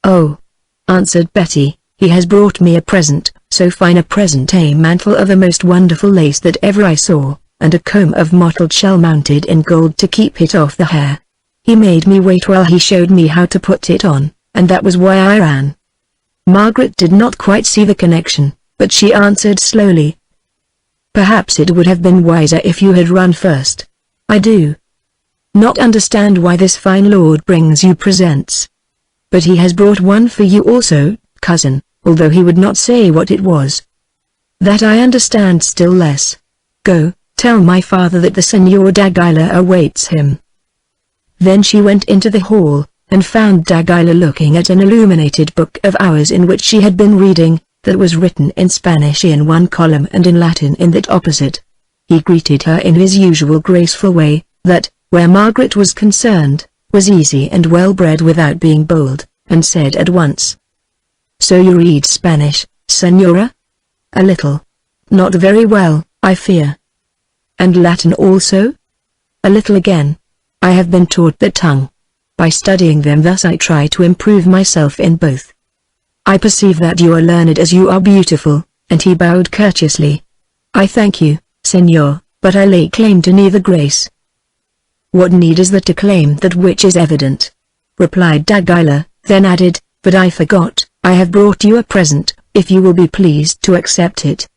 "Oh," answered Betty, "he has brought me a present, so fine a present, a mantle of the most wonderful lace that ever I saw, and a comb of mottled shell mounted in gold to keep it off the hair. He made me wait while he showed me how to put it on, and that was why I ran." Margaret did not quite see the connection, but she answered slowly, "Perhaps it would have been wiser if you had run first. I do not understand why this fine lord brings you presents. But he has brought one for you also, cousin, although he would not say what it was." "That I understand still less. Go, tell my father that the Señor Daguilar awaits him." Then she went into the hall, and found Daguilar looking at an illuminated book of hours in which she had been reading, that was written in Spanish in one column and in Latin in that opposite. He greeted her in his usual graceful way, that, where Margaret was concerned, was easy and well-bred without being bold, and said at once, "So you read Spanish, Señora?" "A little. Not very well, I fear." "And Latin also?" "A little again. I have been taught that tongue. By studying them thus I try to improve myself in both." "I perceive that you are learned as you are beautiful," and he bowed courteously. "I thank you, Señor, but I lay claim to neither grace." "What need is there to claim that which is evident?" replied Daguilar, then added, "But I forgot, I have brought you a present, if you will be pleased to accept it.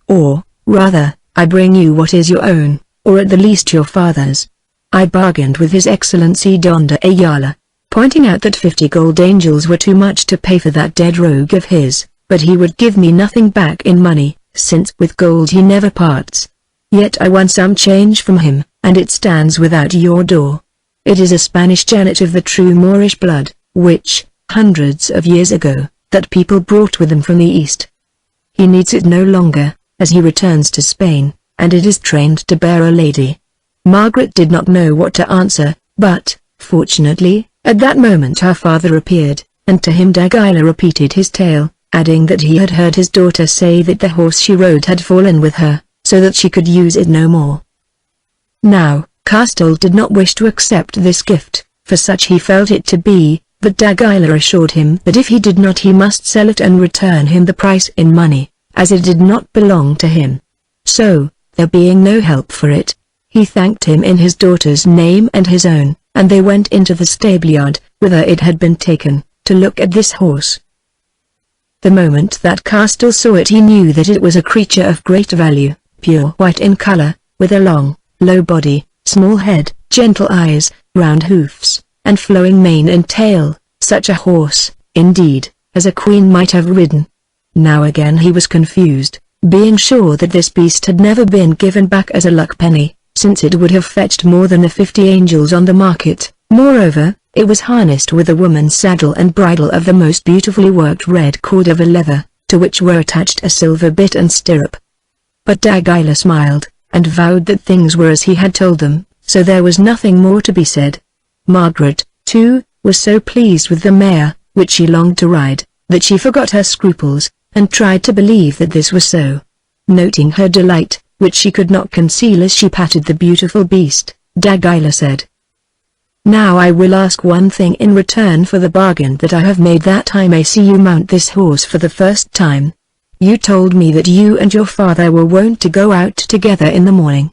Or, rather, I bring you what is your own, or at the least your father's. I bargained with His Excellency Don de Ayala, pointing out that 50 gold angels were too much to pay for that dead rogue of his, but he would give me nothing back in money, since with gold he never parts. Yet I won some change from him, and it stands without your door. It is a Spanish janet of the true Moorish blood, which, hundreds of years ago, that people brought with them from the East. He needs it no longer, as he returns to Spain, and it is trained to bear a lady." Margaret did not know what to answer, but, fortunately, at that moment her father appeared, and to him Daguilar repeated his tale, adding that he had heard his daughter say that the horse she rode had fallen with her, so that she could use it no more. Now, Castell did not wish to accept this gift, for such he felt it to be, but Daguilar assured him that if he did not he must sell it and return him the price in money, as it did not belong to him. So, there being no help for it, he thanked him in his daughter's name and his own, and they went into the stableyard, whither it had been taken, to look at this horse. The moment that Castell saw it he knew that it was a creature of great value, pure white in color, with a long, low body, small head, gentle eyes, round hoofs, and flowing mane and tail, such a horse, indeed, as a queen might have ridden. Now again he was confused, being sure that this beast had never been given back as a luck penny, since it would have fetched more than the 50 angels on the market. Moreover, it was harnessed with a woman's saddle and bridle of the most beautifully worked red cord of a leather, to which were attached a silver bit and stirrup. But Daguilar smiled, and vowed that things were as he had told them, so there was nothing more to be said. Margaret, too, was so pleased with the mare, which she longed to ride, that she forgot her scruples, and tried to believe that this was so. Noting her delight, which she could not conceal as she patted the beautiful beast, Dagila said, "Now I will ask one thing in return for the bargain that I have made, that I may see you mount this horse for the first time. You told me that you and your father were wont to go out together in the morning.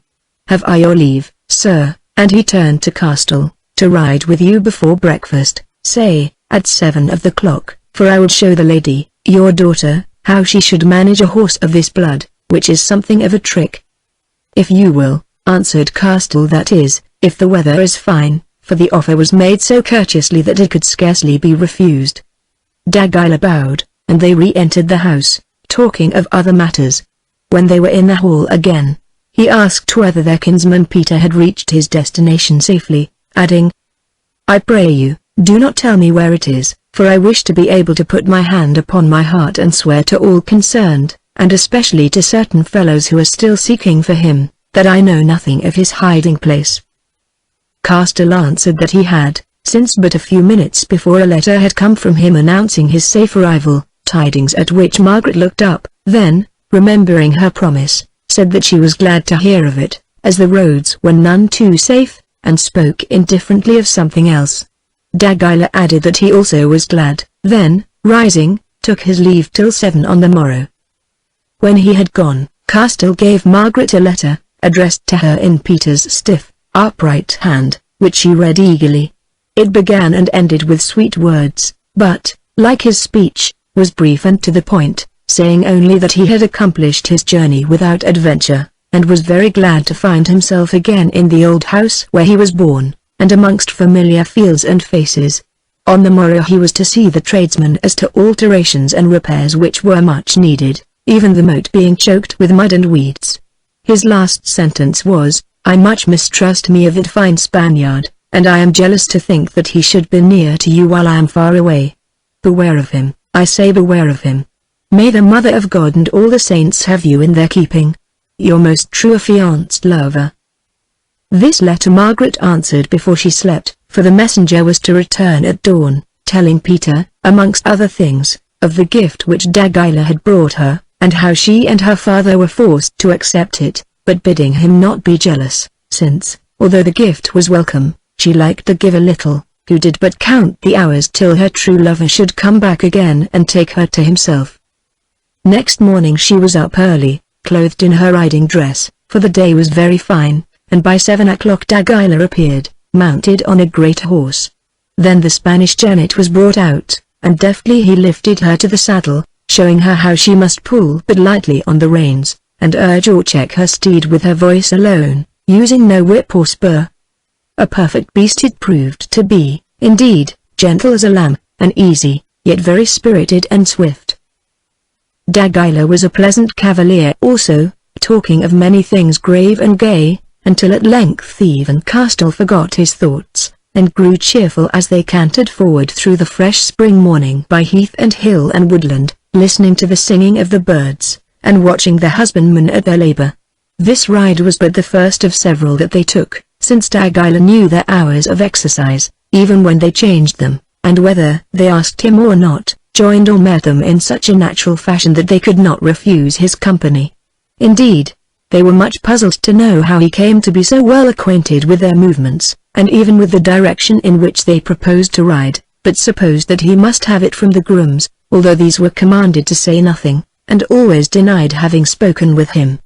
Have I your leave, sir," and he turned to Castle, "to ride with you before breakfast, say, at 7 of the clock, for I will show the lady, your daughter, how she should manage a horse of this blood, which is something of a trick." "If you will," answered Castle, "that is, if the weather is fine," for the offer was made so courteously that it could scarcely be refused. Dagila bowed, and they re-entered the house, talking of other matters. When they were in the hall again, he asked whether their kinsman Peter had reached his destination safely, adding, "I pray you, do not tell me where it is, for I wish to be able to put my hand upon my heart and swear to all concerned, and especially to certain fellows who are still seeking for him, that I know nothing of his hiding place." Castle answered that he had, since but a few minutes before a letter had come from him announcing his safe arrival, tidings at which Margaret looked up, then, remembering her promise, said that she was glad to hear of it, as the roads were none too safe, and spoke indifferently of something else. Dagila added that he also was glad, then, rising, took his leave till 7 on the morrow. When he had gone, Castle gave Margaret a letter, addressed to her in Peter's stiff, upright hand, which she read eagerly. It began and ended with sweet words, but, like his speech, was brief and to the point, saying only that he had accomplished his journey without adventure, and was very glad to find himself again in the old house where he was born, and amongst familiar fields and faces. On the morrow he was to see the tradesmen as to alterations and repairs which were much needed, even the moat being choked with mud and weeds. His last sentence was, "I much mistrust me of that fine Spaniard, and I am jealous to think that he should be near to you while I am far away. Beware of him, I say beware of him. May the Mother of God and all the saints have you in their keeping. Your most true affianced lover." This letter Margaret answered before she slept, for the messenger was to return at dawn, telling Peter, amongst other things, of the gift which Dagila had brought her, and how she and her father were forced to accept it, but bidding him not be jealous, since, although the gift was welcome, she liked the giver little, who did but count the hours till her true lover should come back again and take her to himself. Next morning she was up early, clothed in her riding dress, for the day was very fine, and by 7 o'clock Dagila appeared, mounted on a great horse. Then the Spanish jennet was brought out, and deftly he lifted her to the saddle, showing her how she must pull but lightly on the reins, and urge or check her steed with her voice alone, using no whip or spur. A perfect beast it proved to be, indeed, gentle as a lamb, and easy, yet very spirited and swift. Dagila was a pleasant cavalier also, talking of many things grave and gay, until at length even Castle forgot his thoughts, and grew cheerful as they cantered forward through the fresh spring morning by heath and hill and woodland, listening to the singing of the birds, and watching the husbandmen at their labor. This ride was but the first of several that they took, since Dagila knew their hours of exercise, even when they changed them, and whether they asked him or not, joined or met them in such a natural fashion that they could not refuse his company. Indeed, they were much puzzled to know how he came to be so well acquainted with their movements, and even with the direction in which they proposed to ride, but supposed that he must have it from the grooms, although these were commanded to say nothing, and always denied having spoken with him.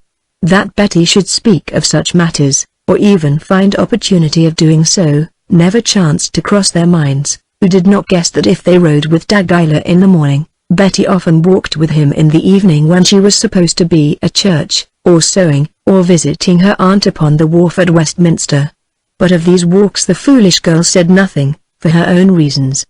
That Betty should speak of such matters, or even find opportunity of doing so, never chanced to cross their minds, who did not guess that if they rode with Dagila in the morning, Betty often walked with him in the evening when she was supposed to be at church, or sewing, or visiting her aunt upon the wharf at Westminster. But of these walks the foolish girl said nothing, for her own reasons.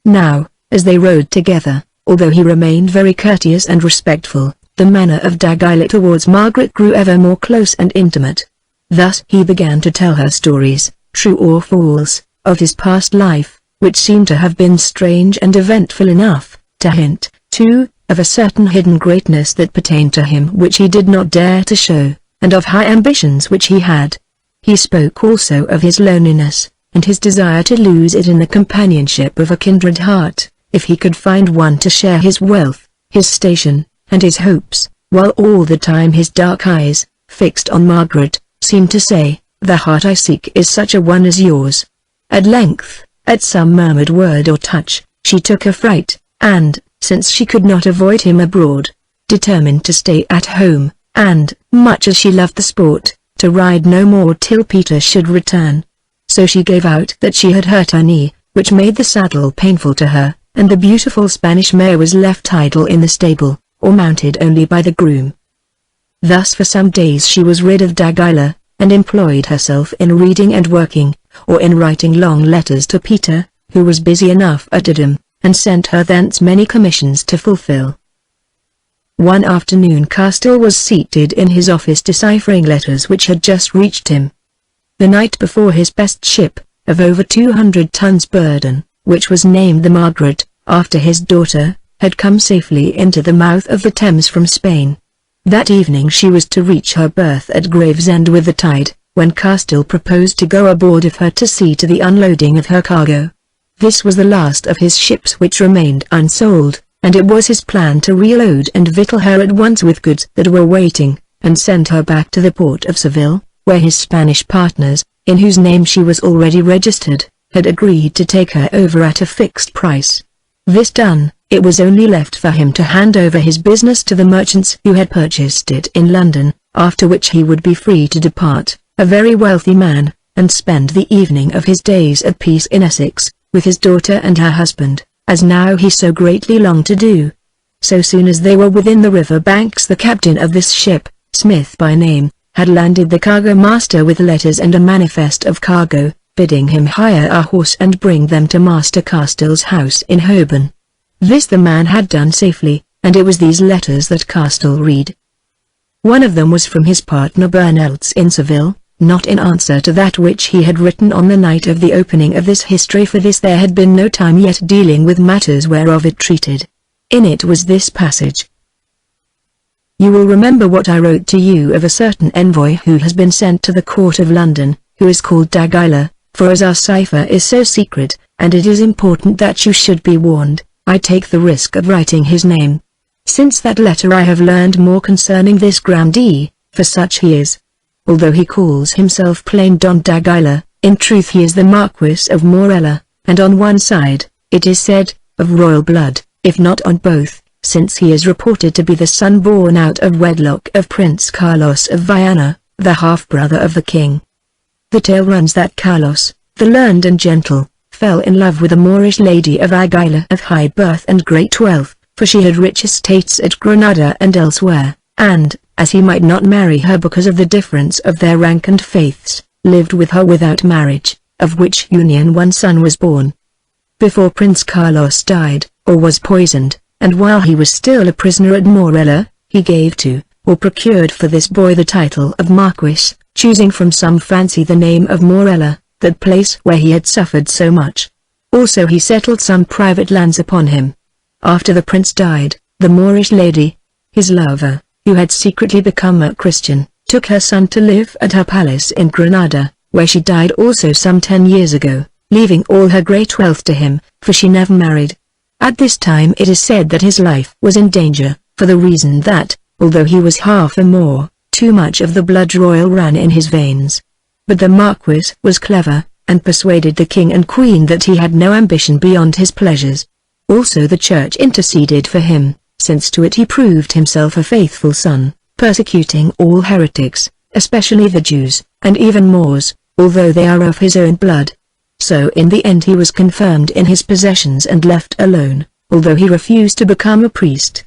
Now, as they rode together, although he remained very courteous and respectful, the manner of Dagila towards Margaret grew ever more close and intimate. Thus he began to tell her stories, true or false, of his past life, which seemed to have been strange and eventful enough, to hint, too, of a certain hidden greatness that pertained to him which he did not dare to show, and of high ambitions which he had. He spoke also of his loneliness, and his desire to lose it in the companionship of a kindred heart, if he could find one to share his wealth, his station, and his hopes, while all the time his dark eyes, fixed on Margaret, seemed to say, "The heart I seek is such a one as yours." At length, at some murmured word or touch, she took a fright, and, since she could not avoid him abroad, determined to stay at home, and, much as she loved the sport, to ride no more till Peter should return. So she gave out that she had hurt her knee, which made the saddle painful to her, and the beautiful Spanish mare was left idle in the stable, or mounted only by the groom. Thus for some days she was rid of Dagila, and employed herself in reading and working, or in writing long letters to Peter, who was busy enough at Edam, and sent her thence many commissions to fulfill. One afternoon Castell was seated in his office deciphering letters which had just reached him. The night before his best ship, of over 200 tons burden, which was named the Margaret, after his daughter, had come safely into the mouth of the Thames from Spain. That evening she was to reach her berth at Gravesend with the tide, when Castell proposed to go aboard of her to see to the unloading of her cargo. This was the last of his ships which remained unsold, and it was his plan to reload and victual her at once with goods that were waiting, and send her back to the port of Seville, where his Spanish partners, in whose name she was already registered, had agreed to take her over at a fixed price. This done, it was only left for him to hand over his business to the merchants who had purchased it in London, after which he would be free to depart, a very wealthy man, and spend the evening of his days at peace in Essex, with his daughter and her husband, as now he so greatly longed to do. So soon as they were within the river banks the captain of this ship, Smith by name, had landed the cargo master with letters and a manifest of cargo, bidding him hire a horse and bring them to Master Castell's house in Holborn. This the man had done safely, and it was these letters that Castell read. One of them was from his partner Bernelds in Seville, not in answer to that which he had written on the night of the opening of this history, for this there had been no time yet dealing with matters whereof it treated. In it was this passage: "You will remember what I wrote to you of a certain envoy who has been sent to the court of London, who is called Dagila, for as our cipher is so secret, and it is important that you should be warned, I take the risk of writing his name. Since that letter I have learned more concerning this grandee, for such he is. Although he calls himself plain Don Dagila, in truth he is the Marquis of Morella, and on one side, it is said, of royal blood, if not on both, since he is reported to be the son born out of wedlock of Prince Carlos of Viana, the half-brother of the king. The tale runs that Carlos, the learned and gentle, fell in love with a Moorish lady of Aguila of high birth and great wealth, for she had rich estates at Granada and elsewhere, and, as he might not marry her because of the difference of their rank and faiths, lived with her without marriage, of which union one son was born. Before Prince Carlos died, or was poisoned, and while he was still a prisoner at Morella, he gave to, or procured for this boy the title of Marquis, choosing from some fancy the name of Morella, that place where he had suffered so much. Also he settled some private lands upon him. After the prince died, the Moorish lady, his lover, who had secretly become a Christian, took her son to live at her palace in Granada, where she died also some 10 years ago, leaving all her great wealth to him, for she never married. At this time it is said that his life was in danger, for the reason that, although he was half a Moor, too much of the blood royal ran in his veins. But the Marquis was clever, and persuaded the king and queen that he had no ambition beyond his pleasures. Also the church interceded for him, since to it he proved himself a faithful son, persecuting all heretics, especially the Jews, and even Moors, although they are of his own blood. So in the end he was confirmed in his possessions and left alone, although he refused to become a priest.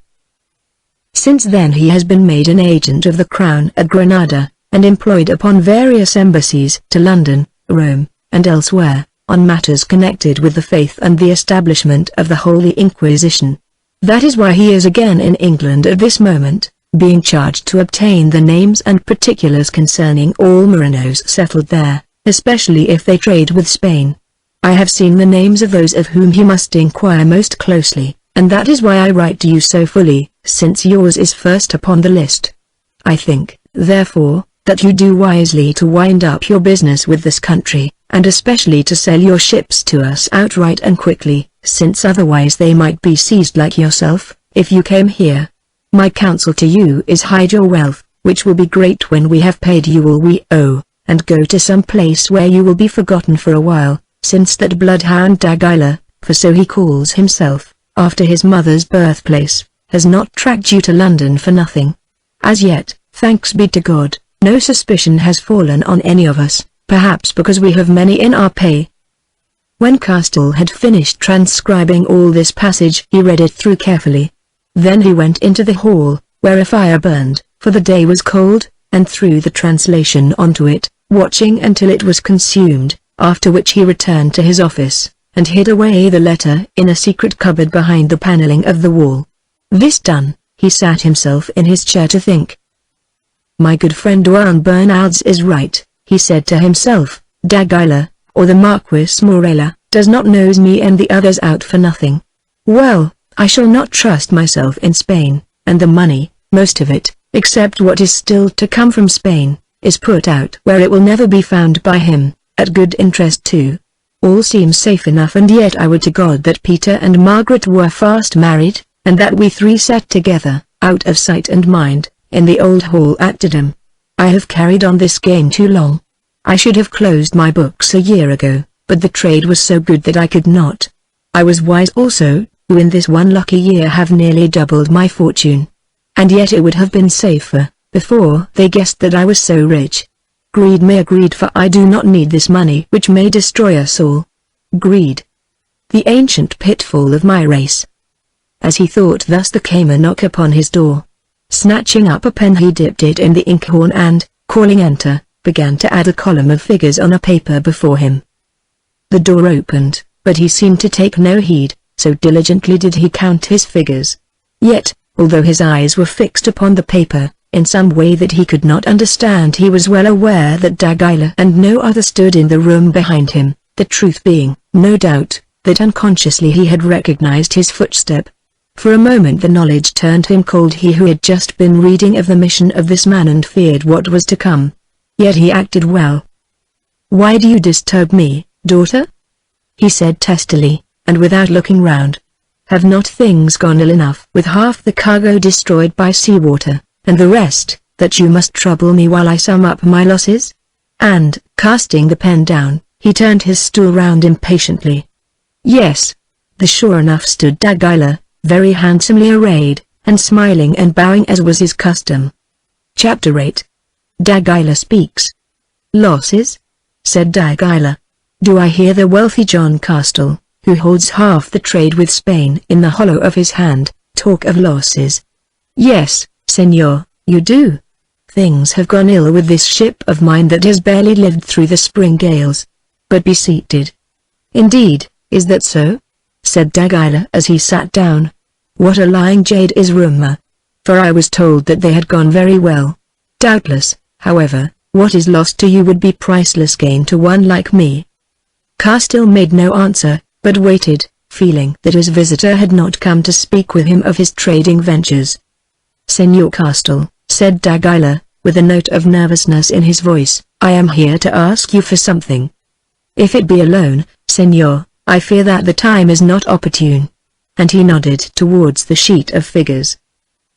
Since then he has been made an agent of the crown at Granada, and employed upon various embassies to London, Rome, and elsewhere, on matters connected with the faith and the establishment of the Holy Inquisition. That is why he is again in England at this moment, being charged to obtain the names and particulars concerning all Morinos settled there, especially if they trade with Spain. I have seen the names of those of whom he must inquire most closely, and that is why I write to you so fully, since yours is first upon the list. I think, therefore, that you do wisely to wind up your business with this country, and especially to sell your ships to us outright and quickly, since otherwise they might be seized like yourself, if you came here. My counsel to you is hide your wealth, which will be great when we have paid you all we owe, and go to some place where you will be forgotten for a while, since that bloodhound Dagila, for so he calls himself, after his mother's birthplace, has not tracked you to London for nothing. As yet, thanks be to God, no suspicion has fallen on any of us, perhaps because we have many in our pay." When Castell had finished transcribing all this passage he read it through carefully. Then he went into the hall, where a fire burned, for the day was cold, and threw the translation onto it, watching until it was consumed, after which he returned to his office, and hid away the letter in a secret cupboard behind the paneling of the wall. This done, he sat himself in his chair to think. "My good friend Juan Bernardes is right," he said to himself. "Dagila, or the Marquis Morella, does not nose me and the others out for nothing. Well, I shall not trust myself in Spain, and the money, most of it, except what is still to come from Spain, is put out where it will never be found by him, at good interest too. All seems safe enough, and yet I would to God that Peter and Margaret were fast married, and that we three sat together, out of sight and mind, in the old hall at Dedham. I have carried on this game too long. I should have closed my books a year ago, but the trade was so good that I could not. I was wise also, who in this one lucky year have nearly doubled my fortune. And yet it would have been safer, before they guessed that I was so rich. Greed, mere greed, for I do not need this money which may destroy us all. Greed. The ancient pitfall of my race." As he thought thus there came a knock upon his door. Snatching up a pen he dipped it in the inkhorn and, calling enter, began to add a column of figures on a paper before him. The door opened, but he seemed to take no heed, so diligently did he count his figures. Yet, although his eyes were fixed upon the paper, in some way that he could not understand, he was well aware that Dagila and no other stood in the room behind him, the truth being, no doubt, that unconsciously he had recognized his footstep. For a moment the knowledge turned him cold, he who had just been reading of the mission of this man and feared what was to come. Yet he acted well. "Why do you disturb me, daughter?" he said testily, and without looking round. "Have not things gone ill enough with half the cargo destroyed by seawater, and the rest, that you must trouble me while I sum up my losses?" And, casting the pen down, he turned his stool round impatiently. Yes. The sure enough stood Dagila, very handsomely arrayed, and smiling and bowing as was his custom. Chapter 8. Dagila speaks. "Losses?" said Dagila. "Do I hear the wealthy John Castell, who holds half the trade with Spain in the hollow of his hand, talk of losses?" "Yes, senor, you do. Things have gone ill with this ship of mine that has barely lived through the spring gales. But be seated." "Indeed, is that so?" said Dagila as he sat down. "What a lying jade is rumor. For I was told that they had gone very well. Doubtless, however, what is lost to you would be priceless gain to one like me." Castell made no answer, but waited, feeling that his visitor had not come to speak with him of his trading ventures. "Senor Castell," said Dagila, with a note of nervousness in his voice, "I am here to ask you for something. If it be a loan, senor, I fear that the time is not opportune." And he nodded towards the sheet of figures.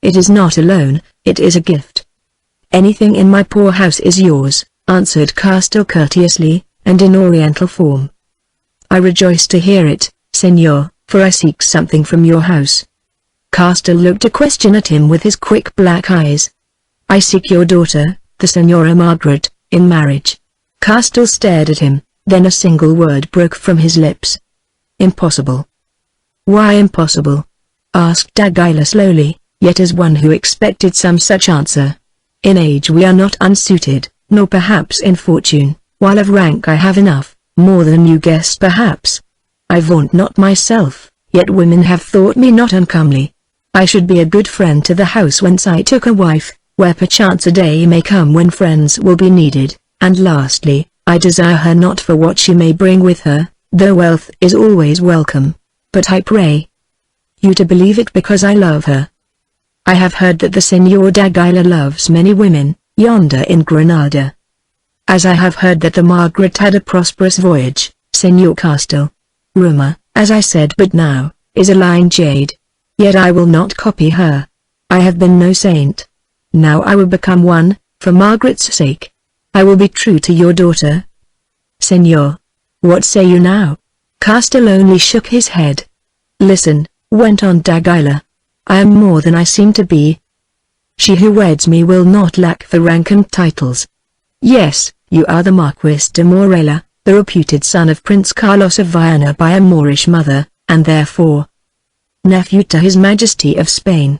"It is not a loan, it is a gift." "Anything in my poor house is yours," answered Castell courteously, and in oriental form. "I rejoice to hear it, senor, for I seek something from your house." Castell looked a question at him with his quick black eyes. "I seek your daughter, the Senora Margaret, in marriage." Castell stared at him, then a single word broke from his lips. "Impossible." "Why impossible?" asked Dagila slowly, yet as one who expected some such answer. "In age we are not unsuited, nor perhaps in fortune, while of rank I have enough, more than you guessed perhaps. I vaunt not myself, yet women have thought me not uncomely. I should be a good friend to the house whence I took a wife, where perchance a day may come when friends will be needed, and lastly, I desire her not for what she may bring with her, though wealth is always welcome, but I pray you to believe it because I love her. I have heard that the Senor Dagila loves many women, yonder in Granada. As I have heard that the Margaret had a prosperous voyage, Senor Castell. Rumor, as I said but now, is a lying jade. Yet I will not copy her. I have been no saint. Now I will become one, for Margaret's sake. I will be true to your daughter. Senor. What say you now? Castell only shook his head. Listen, went on d'Aguilar. I am more than I seem to be. She who weds me will not lack for rank and titles. Yes, you are the Marquis de Morella, the reputed son of Prince Carlos of Viana by a Moorish mother, and therefore nephew to His Majesty of Spain.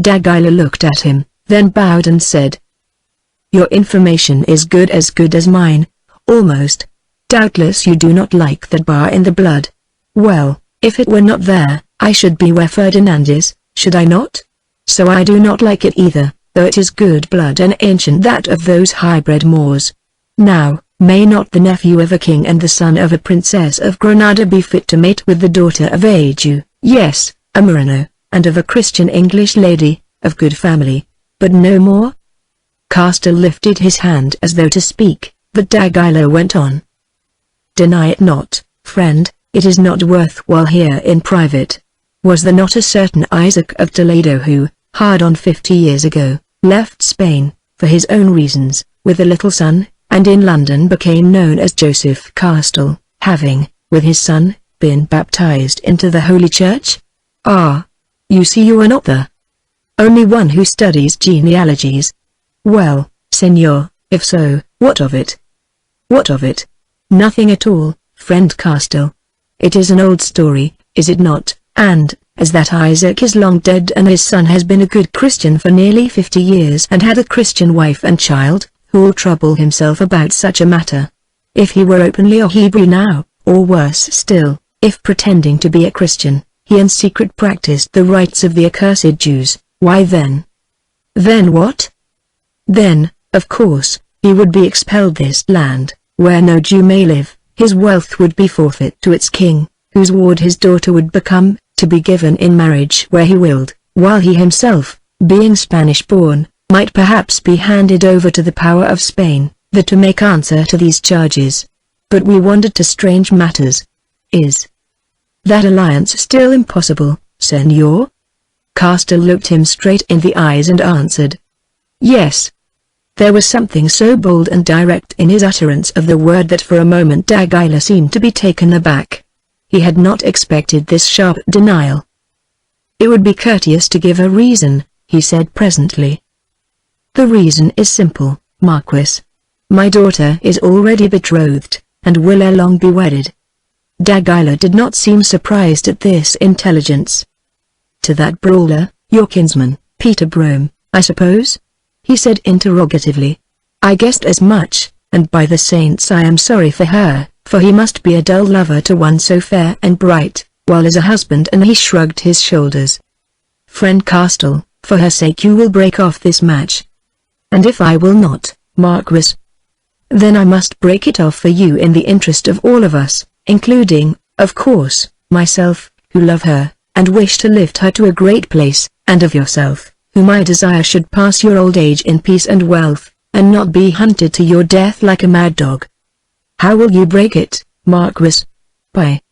D'Aguilar looked at him, then bowed and said, Your information is good as mine, almost. Doubtless you do not like that bar in the blood. Well, if it were not there, I should be where Ferdinand is, should I not? So I do not like it either, though it is good blood and ancient, that of those high-bred Moors. Now, may not the nephew of a king and the son of a princess of Granada be fit to mate with the daughter of a Jew, yes, a Moreno, and of a Christian English lady, of good family, but no more? Castell lifted his hand as though to speak, but d'Aguilar went on. Deny it not, friend, it is not worthwhile here in private. Was there not a certain Isaac of Toledo who, hard on 50 years ago, left Spain, for his own reasons, with a little son, and in London became known as Joseph Castell, having, with his son, been baptized into the Holy Church? Ah! You see you are not the only one who studies genealogies. Well, senor, if so, what of it? What of it? Nothing at all, friend Castell. It is an old story, is it not, and, as that Isaac is long dead and his son has been a good Christian for nearly 50 years and had a Christian wife and child, who'll trouble himself about such a matter? If he were openly a Hebrew now, or worse still, if pretending to be a Christian, he in secret practiced the rites of the accursed Jews, why then? Then what? Then, of course, he would be expelled this land, where no Jew may live, his wealth would be forfeit to its king, whose ward his daughter would become, to be given in marriage where he willed, while he himself, being Spanish-born, might perhaps be handed over to the power of Spain, to make answer to these charges. But we wandered to strange matters. Is that alliance still impossible, senor? Castell looked him straight in the eyes and answered. Yes. There was something so bold and direct in his utterance of the word that for a moment d'Aguilar seemed to be taken aback. He had not expected this sharp denial. It would be courteous to give a reason, he said presently. The reason is simple, Marquis. My daughter is already betrothed, and will ere long be wedded. D'Aguilar did not seem surprised at this intelligence. To that brawler, your kinsman, Peter Brome, I suppose? He said interrogatively. I guessed as much, and by the saints I am sorry for her, for he must be a dull lover to one so fair and bright, while as a husband, and he shrugged his shoulders. Friend Castell, for her sake you will break off this match. And if I will not, Marquis, then I must break it off for you in the interest of all of us, including, of course, myself, who love her, and wish to lift her to a great place, and of yourself, whom I desire should pass your old age in peace and wealth, and not be hunted to your death like a mad dog. How will you break it, Marquis? By—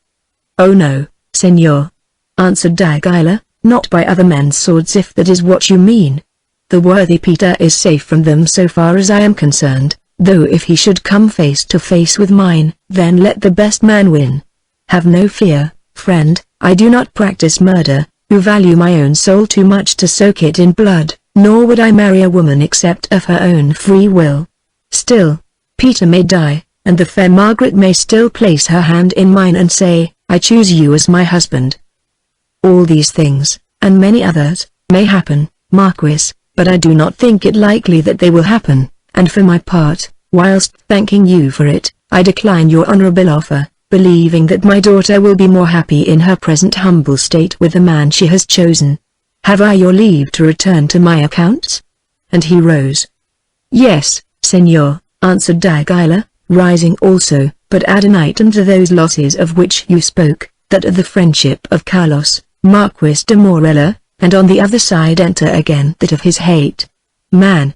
Oh no, senor, answered d'Aguilar, not by other men's swords if that is what you mean. The worthy Peter is safe from them so far as I am concerned, though if he should come face to face with mine, then let the best man win. Have no fear, friend, I do not practice murder, who value my own soul too much to soak it in blood, nor would I marry a woman except of her own free will. Still, Peter may die, and the fair Margaret may still place her hand in mine and say, I choose you as my husband. All these things, and many others, may happen, Marquis, but I do not think it likely that they will happen, and for my part, whilst thanking you for it, I decline your honourable offer, believing that my daughter will be more happy in her present humble state with the man she has chosen. Have I your leave to return to my accounts? And he rose. Yes, senor, answered d'Aguilar, rising also, but add an item to those losses of which you spoke, that of the friendship of Carlos, Marquis de Morella, and on the other side enter again that of his hate. Man.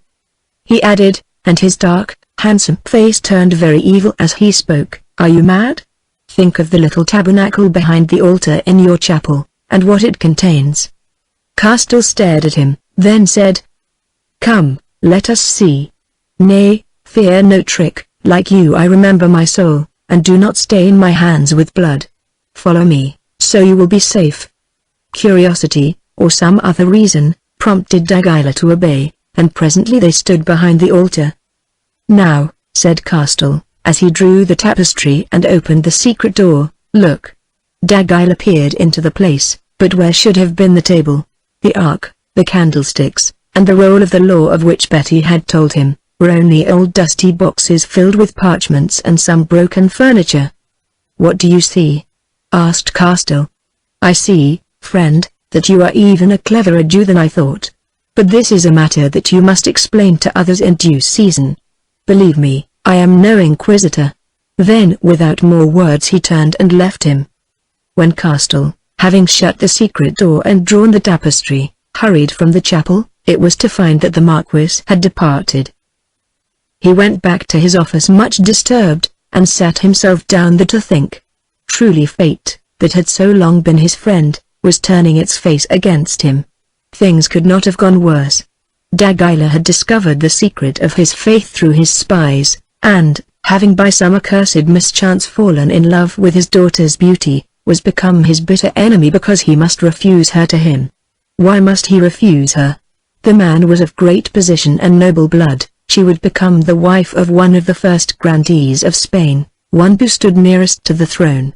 he added, and his dark, handsome face turned very evil as he spoke. "Are you mad? Think of the little tabernacle behind the altar in your chapel, and what it contains." Castell stared at him, then said, "Come, let us see. Nay, fear no trick, like you I remember my soul, and do not stain my hands with blood. Follow me, so you will be safe." Curiosity, or some other reason, prompted Dagila to obey, and presently they stood behind the altar. "Now," said Castell, as he drew the tapestry and opened the secret door, "look." Dagila peered into the place, but where should have been the table, the ark, the candlesticks, and the roll of the law of which Betty had told him, were only old dusty boxes filled with parchments and some broken furniture. "What do you see?" asked Castell. "I see, friend, that you are even a cleverer Jew than I thought. But this is a matter that you must explain to others in due season. Believe me, I am no inquisitor." Then without more words he turned and left him. When Castell, having shut the secret door and drawn the tapestry, hurried from the chapel, it was to find that the Marquis had departed. He went back to his office much disturbed, and sat himself down there to think. Truly fate, that had so long been his friend, was turning its face against him. Things could not have gone worse. Dagila had discovered the secret of his faith through his spies, and, having by some accursed mischance fallen in love with his daughter's beauty, was become his bitter enemy because he must refuse her to him. Why must he refuse her? The man was of great position and noble blood. She would become the wife of one of the first grandees of Spain, one who stood nearest to the throne.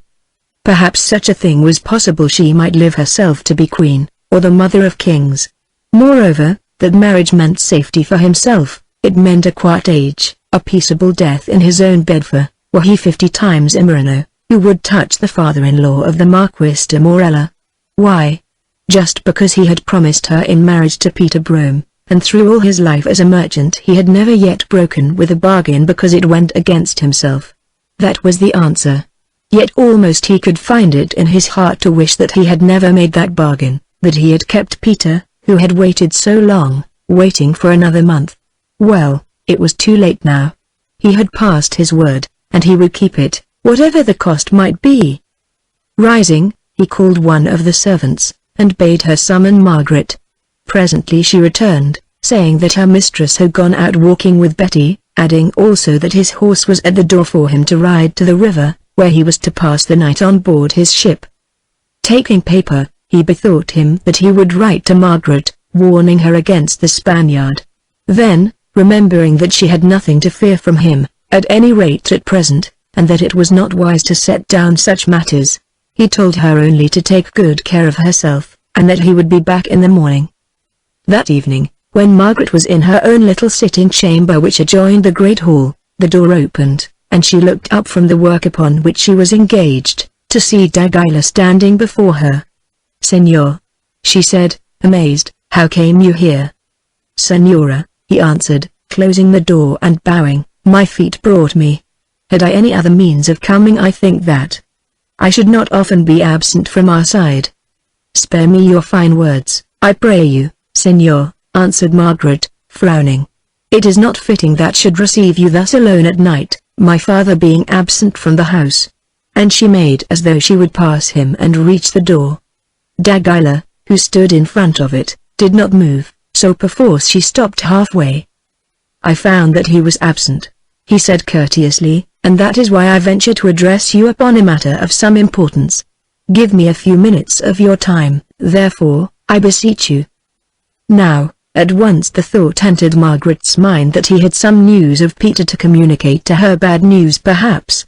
Perhaps such a thing was possible. She might live herself to be queen, or the mother of kings. Moreover, that marriage meant safety for himself. It meant a quiet age, a peaceable death in his own bed for, were he 50 times a Moreno, who would touch the father-in-law of the Marquis de Morella. Why? Just because he had promised her in marriage to Peter Brome, and through all his life as a merchant he had never yet broken with a bargain because it went against himself. That was the answer. Yet almost he could find it in his heart to wish that he had never made that bargain, that he had kept Peter, who had waited so long, waiting for another month. Well, it was too late now. He had passed his word, and he would keep it, whatever the cost might be. Rising, he called one of the servants, and bade her summon Margaret. Presently she returned, saying that her mistress had gone out walking with Betty, adding also that his horse was at the door for him to ride to the river, where he was to pass the night on board his ship. Taking paper, he bethought him that he would write to Margaret, warning her against the Spaniard. Then, remembering that she had nothing to fear from him, at any rate at present, and that it was not wise to set down such matters, he told her only to take good care of herself, and that he would be back in the morning. That evening, when Margaret was in her own little sitting chamber which adjoined the great hall, the door opened, and she looked up from the work upon which she was engaged, to see Dagila standing before her. "Señor," she said, amazed, "how came you here?" "Señora," he answered, closing the door and bowing, "my feet brought me. Had I any other means of coming I think that I should not often be absent from our side." "Spare me your fine words, I pray you, Señor," answered Margaret, frowning. "It is not fitting that should receive you thus alone at night, my father being absent from the house." And she made as though she would pass him and reach the door. Dagila, who stood in front of it, did not move, so perforce she stopped halfway. "I found that he was absent," he said courteously, "and that is why I venture to address you upon a matter of some importance. Give me a few minutes of your time, therefore, I beseech you." Now, at once the thought entered Margaret's mind that he had some news of Peter to communicate to her, bad news perhaps.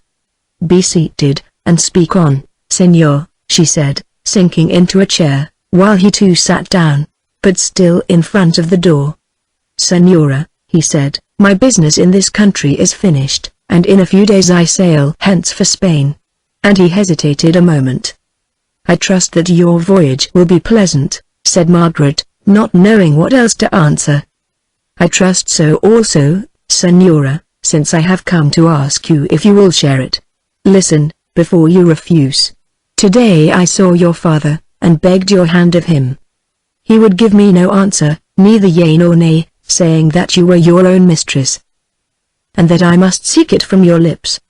"Be seated, and speak on, Señor," she said, sinking into a chair, while he too sat down, but still in front of the door. "Señora," he said, "my business in this country is finished, and in a few days I sail hence for Spain." And he hesitated a moment. "I trust that your voyage will be pleasant," said Margaret, not knowing what else to answer. "I trust so also, Señora, since I have come to ask you if you will share it. Listen, before you refuse. Today I saw your father, and begged your hand of him. He would give me no answer, neither yea nor nay, saying that you were your own mistress, and that I must seek it from your lips."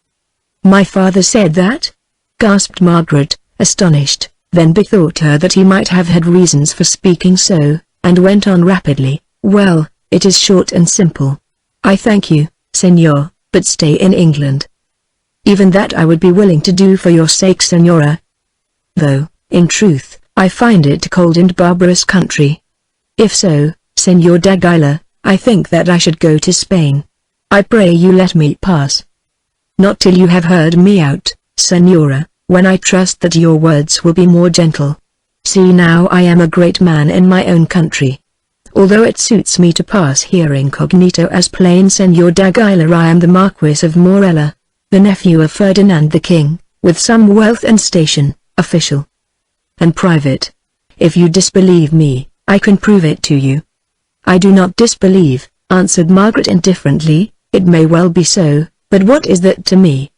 "My father said that?" gasped Margaret, astonished, then bethought her that he might have had reasons for speaking so, and went on rapidly, "Well, it is short and simple. I thank you, Senor, but stay in England. Even that I would be willing to do for your sake, Senora. Though, in truth, I find it a cold and barbarous country. If so, Senor d'Aguilar, I think that I should go to Spain. I pray you let me pass." "Not till you have heard me out, Senora, when I trust that your words will be more gentle. See now, I am a great man in my own country. Although it suits me to pass here incognito as plain Senor d'Aguilar, I am the Marquis of Morella, the nephew of Ferdinand the King, with some wealth and station, official and private. If you disbelieve me, I can prove it to you." "I do not disbelieve," answered Margaret indifferently. "It may well be so, but what is that to me?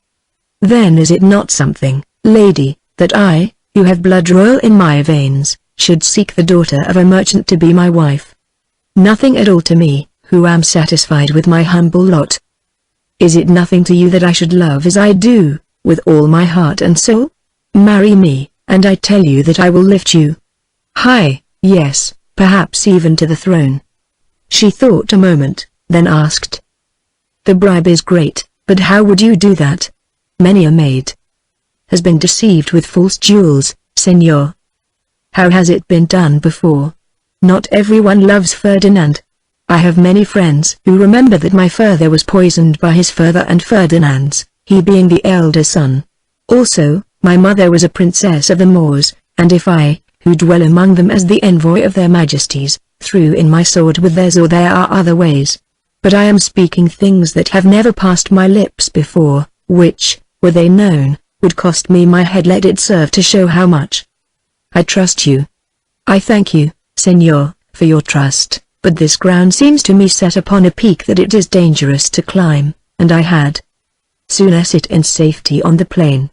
Then is it not something, lady, that I, who have blood royal in my veins, should seek the daughter of a merchant to be my wife? Nothing at all to me, who am satisfied with my humble lot. Is it nothing to you that I should love as I do, with all my heart and soul? Marry me, and I tell you that I will lift you high, yes, perhaps even to the throne." She thought a moment, then asked, "The bribe is great, but how would you do that? Many a maid has been deceived with false jewels, Senor. How has it been done before? Not everyone loves Ferdinand. I have many friends who remember that my father was poisoned by his father and Ferdinand's, he being the elder son. Also, my mother was a princess of the Moors, and if I, who dwell among them as the envoy of their majesties, threw in my sword with theirs, or there are other ways. But I am speaking things that have never passed my lips before, which, were they known, would cost me my head. Let it serve to show how much I trust you." "I thank you, Senor, for your trust, but this ground seems to me set upon a peak that it is dangerous to climb, and I had sooner sit in safety on the plain."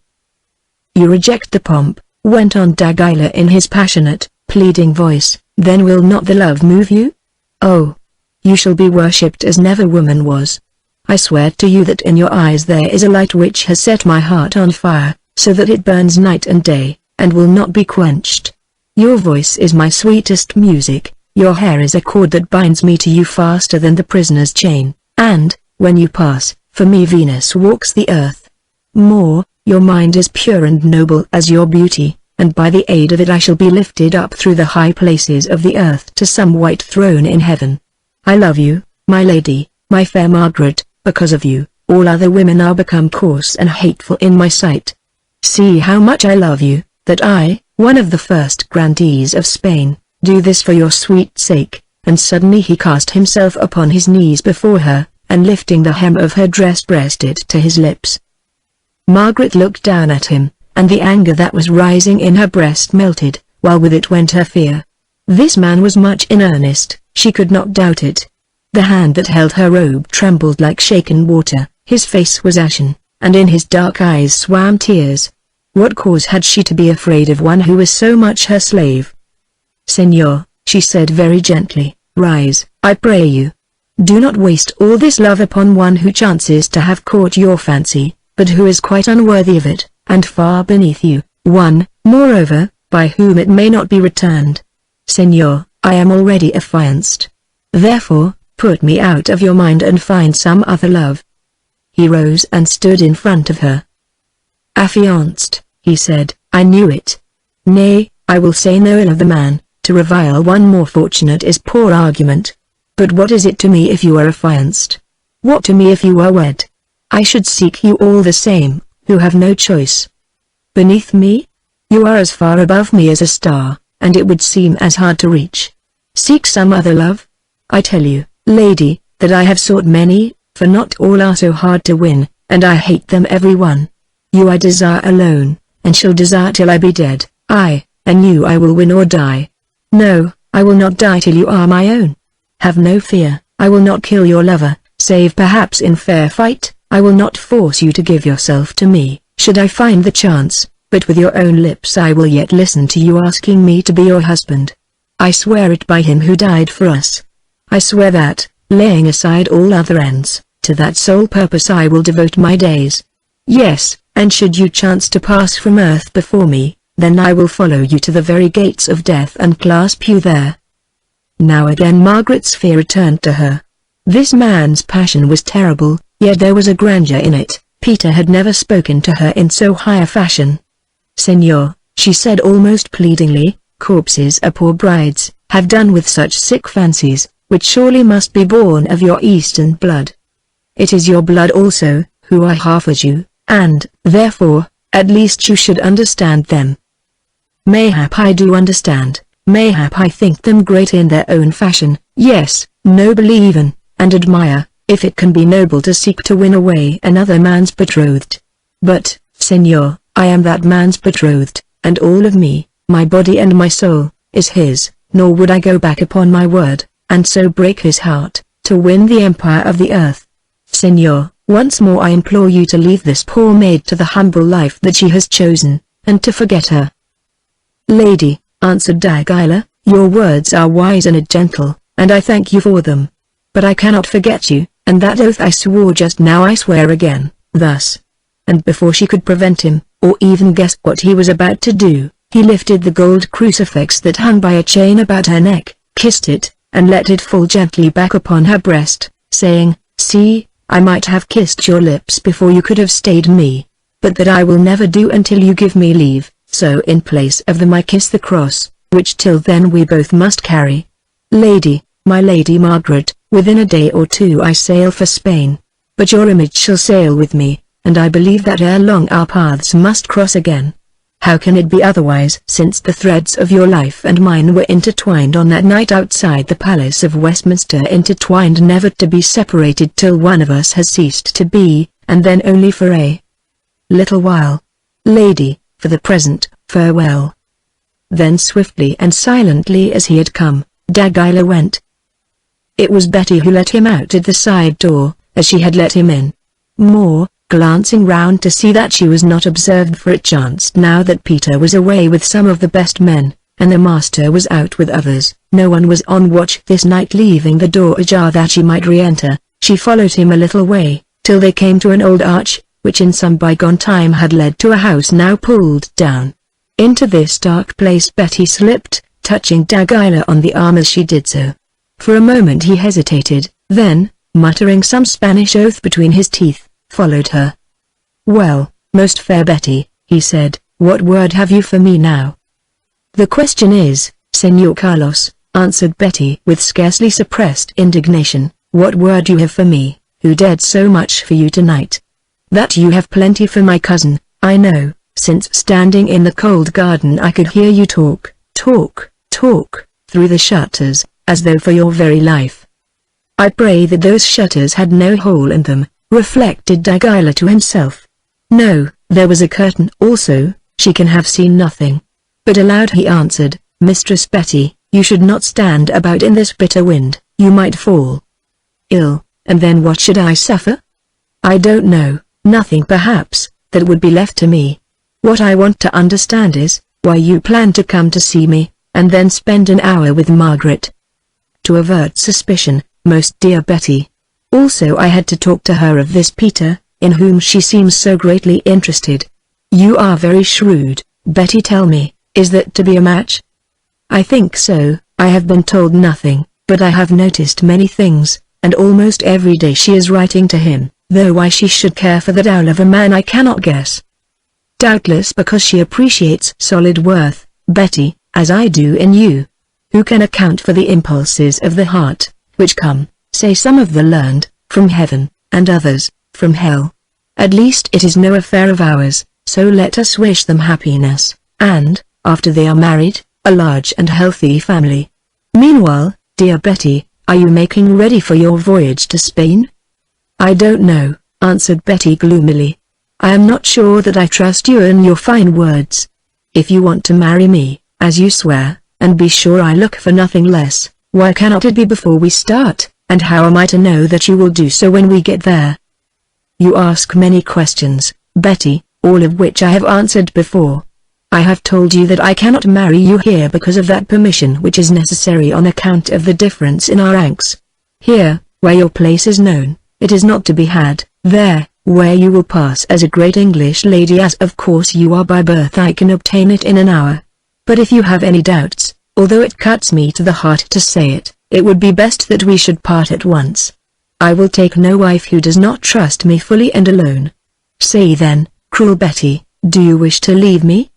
"You reject the pomp," went on d'Aguilar in his passionate, pleading voice, "then will not the love move you? Oh, you shall be worshipped as never woman was. I swear to you that in your eyes there is a light which has set my heart on fire, so that it burns night and day, and will not be quenched. Your voice is my sweetest music, your hair is a cord that binds me to you faster than the prisoner's chain, and, when you pass, for me Venus walks the earth. More, your mind is pure and noble as your beauty, and by the aid of it I shall be lifted up through the high places of the earth to some white throne in heaven. I love you, my lady, my fair Margaret. Because of you, all other women are become coarse and hateful in my sight. See how much I love you, that I, one of the first grandees of Spain, do this for your sweet sake." And suddenly he cast himself upon his knees before her, and lifting the hem of her dress pressed it to his lips. Margaret looked down at him, and the anger that was rising in her breast melted, while with it went her fear. This man was much in earnest, she could not doubt it. The hand that held her robe trembled like shaken water, his face was ashen, and in his dark eyes swam tears. What cause had she to be afraid of one who was so much her slave? "Senor," she said very gently, "rise, I pray you. Do not waste all this love upon one who chances to have caught your fancy, but who is quite unworthy of it, and far beneath you, one, moreover, by whom it may not be returned. Senor, I am already affianced. Therefore, put me out of your mind and find some other love." He rose and stood in front of her. "Affianced," he said, "I knew it. Nay, I will say no ill of the man, to revile one more fortunate is poor argument. But what is it to me if you are affianced? What to me if you are wed? I should seek you all the same, who have no choice. Beneath me? You are as far above me as a star, and it would seem as hard to reach. Seek some other love? I tell you, lady, that I have sought many, for not all are so hard to win, and I hate them every one. You I desire alone, and shall desire till I be dead. And you I will win or die. No, I will not die till you are my own. Have no fear, I will not kill your lover, save perhaps in fair fight. I will not force you to give yourself to me, should I find the chance, but with your own lips I will yet listen to you asking me to be your husband. I swear it by him who died for us. I swear that, laying aside all other ends. To that sole purpose I will devote my days. Yes, and should you chance to pass from earth before me, then I will follow you to the very gates of death and clasp you there." Now again Margaret's fear returned to her. This man's passion was terrible, yet there was a grandeur in it. Peter had never spoken to her in so high a fashion. "Senor," she said almost pleadingly, "corpses are poor brides, have done with such sick fancies, which surely must be born of your Eastern blood. It is your blood also, who are half as you, and, therefore, at least you should understand them." "Mayhap I do understand, mayhap I think them great in their own fashion, yes, noble even, and admire, if it can be noble to seek to win away another man's betrothed. But, Senor, I am that man's betrothed, and all of me, my body and my soul, is his, nor would I go back upon my word, and so break his heart, to win the empire of the earth. Senor, once more I implore you to leave this poor maid to the humble life that she has chosen, and to forget her." "Lady," answered Dagila, "your words are wise and gentle, and I thank you for them. But I cannot forget you, and that oath I swore just now I swear again, thus." And before she could prevent him, or even guess what he was about to do, he lifted the gold crucifix that hung by a chain about her neck, kissed it, and let it fall gently back upon her breast, saying, "See, I might have kissed your lips before you could have stayed me, but that I will never do until you give me leave, so in place of them I kiss the cross, which till then we both must carry. Lady, my Lady Margaret, within a day or two I sail for Spain, but your image shall sail with me, and I believe that ere long our paths must cross again. How can it be otherwise since the threads of your life and mine were intertwined on that night outside the Palace of Westminster, intertwined never to be separated till one of us has ceased to be, and then only for a little while. Lady, for the present, farewell." Then swiftly and silently as he had come, Dagila went. It was Betty who let him out at the side door, as she had let him in. More, glancing round to see that she was not observed, for it chanced now that Peter was away with some of the best men, and the master was out with others. No one was on watch this night. Leaving the door ajar that she might re-enter, she followed him a little way, till they came to an old arch, which in some bygone time had led to a house now pulled down. Into this dark place Betty slipped, touching Dagila on the arm as she did so. For a moment he hesitated, then, muttering some Spanish oath between his teeth, followed her. "Well, most fair Betty," he said, "what word have you for me now?" "The question is, Senor Carlos," answered Betty with scarcely suppressed indignation, "what word you have for me, who dared so much for you tonight? That you have plenty for my cousin, I know, since standing in the cold garden I could hear you talk, through the shutters, as though for your very life." "I pray that those shutters had no hole in them," reflected Dagila to himself. "No, there was a curtain also, she can have seen nothing." But aloud he answered, "Mistress Betty, you should not stand about in this bitter wind, you might fall ill, and then what should I suffer? I don't know, nothing perhaps, that would be left to me. What I want to understand is, why you plan to come to see me, and then spend an hour with Margaret." "To avert suspicion, most dear Betty. Also I had to talk to her of this Peter, in whom she seems so greatly interested. You are very shrewd, Betty. Tell me, is that to be a match?" "I think so. I have been told nothing, but I have noticed many things, and almost every day she is writing to him, though why she should care for that owl of a man I cannot guess. Doubtless because she appreciates solid worth, Betty, as I do in you. Who can account for the impulses of the heart, which come, say some of the learned, from heaven, and others, from hell? At least it is no affair of ours, so let us wish them happiness, and, after they are married, a large and healthy family. Meanwhile, dear Betty, are you making ready for your voyage to Spain?" "I don't know," answered Betty gloomily. "I am not sure that I trust you and your fine words. If you want to marry me, as you swear, and be sure I look for nothing less, why cannot it be before we start, and how am I to know that you will do so when we get there?" "You ask many questions, Betty, all of which I have answered before. I have told you that I cannot marry you here because of that permission which is necessary on account of the difference in our ranks. Here, where your place is known, it is not to be had. There, where you will pass as a great English lady, as of course you are by birth, I can obtain it in an hour. But if you have any doubts, although it cuts me to the heart to say it, it would be best that we should part at once. I will take no wife who does not trust me fully and alone. Say then, cruel Betty, do you wish to leave me?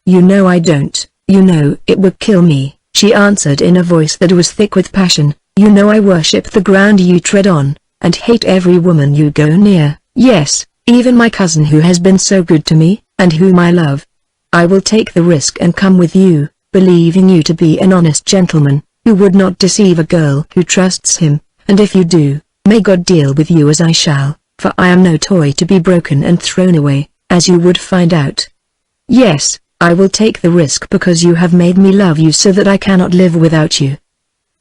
You know I don't. You know it would kill me, she answered in a voice that was thick with passion. You know I worship the ground you tread on, and hate every woman you go near. Yes, even my cousin who has been so good to me, and whom I love. I will take the risk and come with you, believing you to be an honest gentleman, who would not deceive a girl who trusts him, and if you do, may God deal with you as I shall, for I am no toy to be broken and thrown away, as you would find out. Yes, I will take the risk because you have made me love you so that I cannot live without you.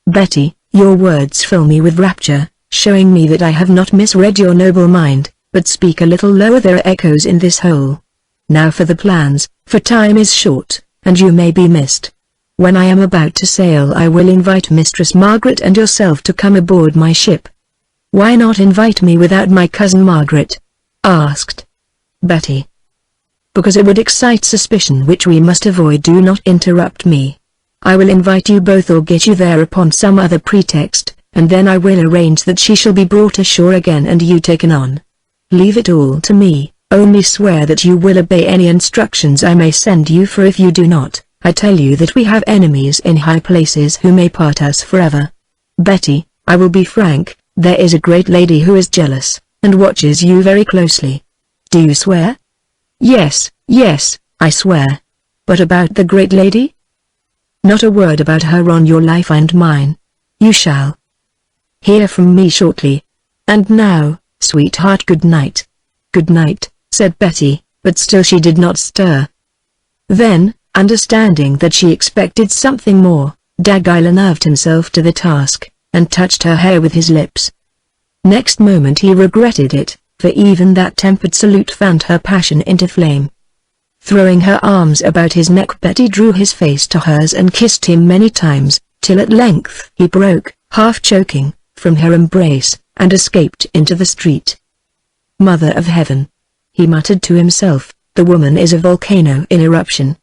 Betty, your words fill me with rapture, showing me that I have not misread your noble mind, but speak a little lower, there are echoes in this hole. Now for the plans, for time is short, and you may be missed. When I am about to sail I will invite Mistress Margaret and yourself to come aboard my ship. Why not invite me without my cousin Margaret? Asked Betty. Because it would excite suspicion which we must avoid. Do not interrupt me. I will invite you both or get you there upon some other pretext, and then I will arrange that she shall be brought ashore again and you taken on. Leave it all to me, only swear that you will obey any instructions I may send you, for if you do not, I tell you that we have enemies in high places who may part us forever. Betty, I will be frank, there is a great lady who is jealous, and watches you very closely. Do you swear? Yes, yes, I swear. But about the great lady? Not a word about her on your life and mine. You shall hear from me shortly. And now, sweetheart, good night. Good night, said Betty, but still she did not stir. Then, understanding that she expected something more, Haggard nerved himself to the task, and touched her hair with his lips. Next moment he regretted it, for even that tempered salute fanned her passion into flame. Throwing her arms about his neck, Betty drew his face to hers and kissed him many times, till at length he broke, half choking, from her embrace, and escaped into the street. Mother of Heaven! He muttered to himself, the woman is a volcano in eruption.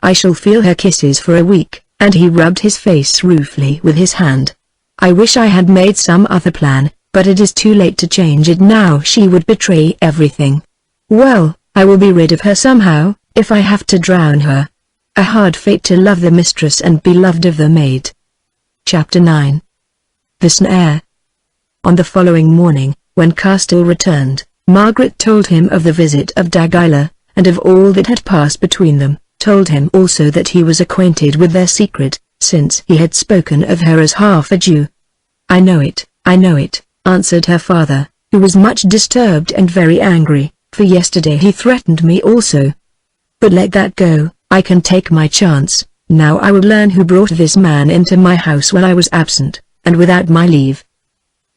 I shall feel her kisses for a week, and he rubbed his face ruefully with his hand. I wish I had made some other plan, but it is too late to change it now. She would betray everything. Well, I will be rid of her somehow, if I have to drown her. A hard fate to love the mistress and be loved of the maid. Chapter 9. The Snare. On the following morning, when Castile returned, Margaret told him of the visit of Haggard, and of all that had passed between them, told him also that he was acquainted with their secret, since he had spoken of her as half a Jew. I know it, answered her father, who was much disturbed and very angry, for yesterday he threatened me also. But let that go, I can take my chance. Now I will learn who brought this man into my house when I was absent, and without my leave.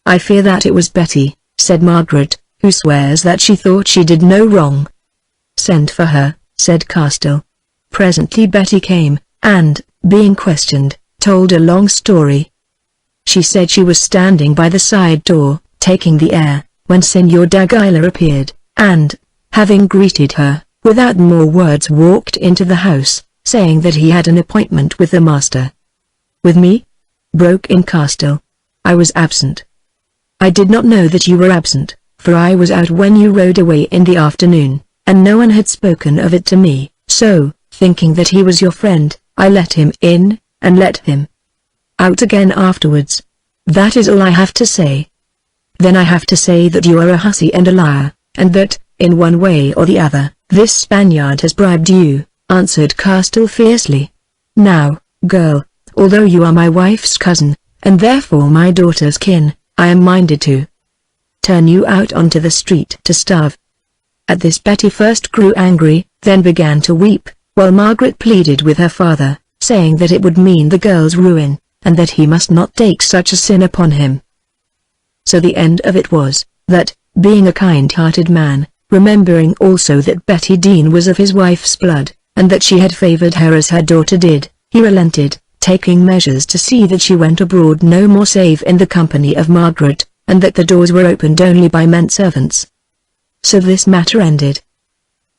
I fear that it was Betty, said Margaret, who swears that she thought she did no wrong. Send for her, said Castile. Presently Betty came, and, being questioned, told a long story. She said she was standing by the side door, taking the air, when Senor Haggard appeared, and, having greeted her, without more words walked into the house, saying that he had an appointment with the master. With me? Broke in Castile. I was absent. I did not know that you were absent, for I was out when you rode away in the afternoon, and no one had spoken of it to me, so, thinking that he was your friend, I let him in, and let him out again afterwards. That is all I have to say. Then I have to say that you are a hussy and a liar, and that, in one way or the other, this Spaniard has bribed you, answered Castile fiercely. Now, girl, although you are my wife's cousin, and therefore my daughter's kin, I am minded to turn you out onto the street to starve. At this Betty first grew angry, then began to weep, while Margaret pleaded with her father, saying that it would mean the girl's ruin, and that he must not take such a sin upon him. So the end of it was, that, being a kind-hearted man, remembering also that Betty Dean was of his wife's blood, and that she had favored her as her daughter did, he relented, taking measures to see that she went abroad no more save in the company of Margaret, and that the doors were opened only by men-servants. So this matter ended.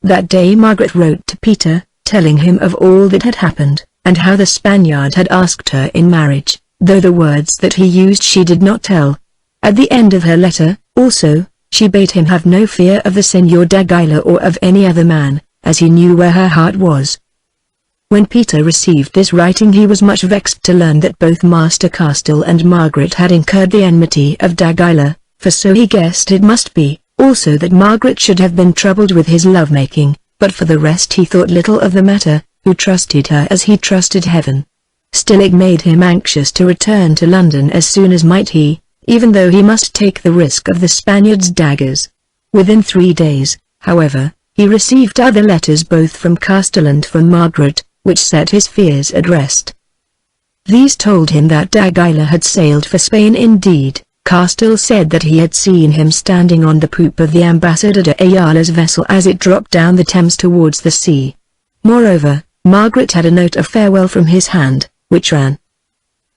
That day Margaret wrote to Peter, telling him of all that had happened, and how the Spaniard had asked her in marriage, though the words that he used she did not tell. At the end of her letter, also, she bade him have no fear of the Señor d'Aguilar or of any other man, as he knew where her heart was. When Peter received this writing he was much vexed to learn that both Master Castell and Margaret had incurred the enmity of d'Aguilar, for so he guessed it must be, also that Margaret should have been troubled with his love-making, but for the rest he thought little of the matter, who trusted her as he trusted heaven. Still it made him anxious to return to London as soon as might he, even though he must take the risk of the Spaniard's daggers. Within 3 days, however, he received other letters both from Castell and from Margaret, which set his fears at rest. These told him that d'Aguilar had sailed for Spain indeed. Castell said that he had seen him standing on the poop of the Ambassador de Ayala's vessel as it dropped down the Thames towards the sea. Moreover, Margaret had a note of farewell from his hand, which ran: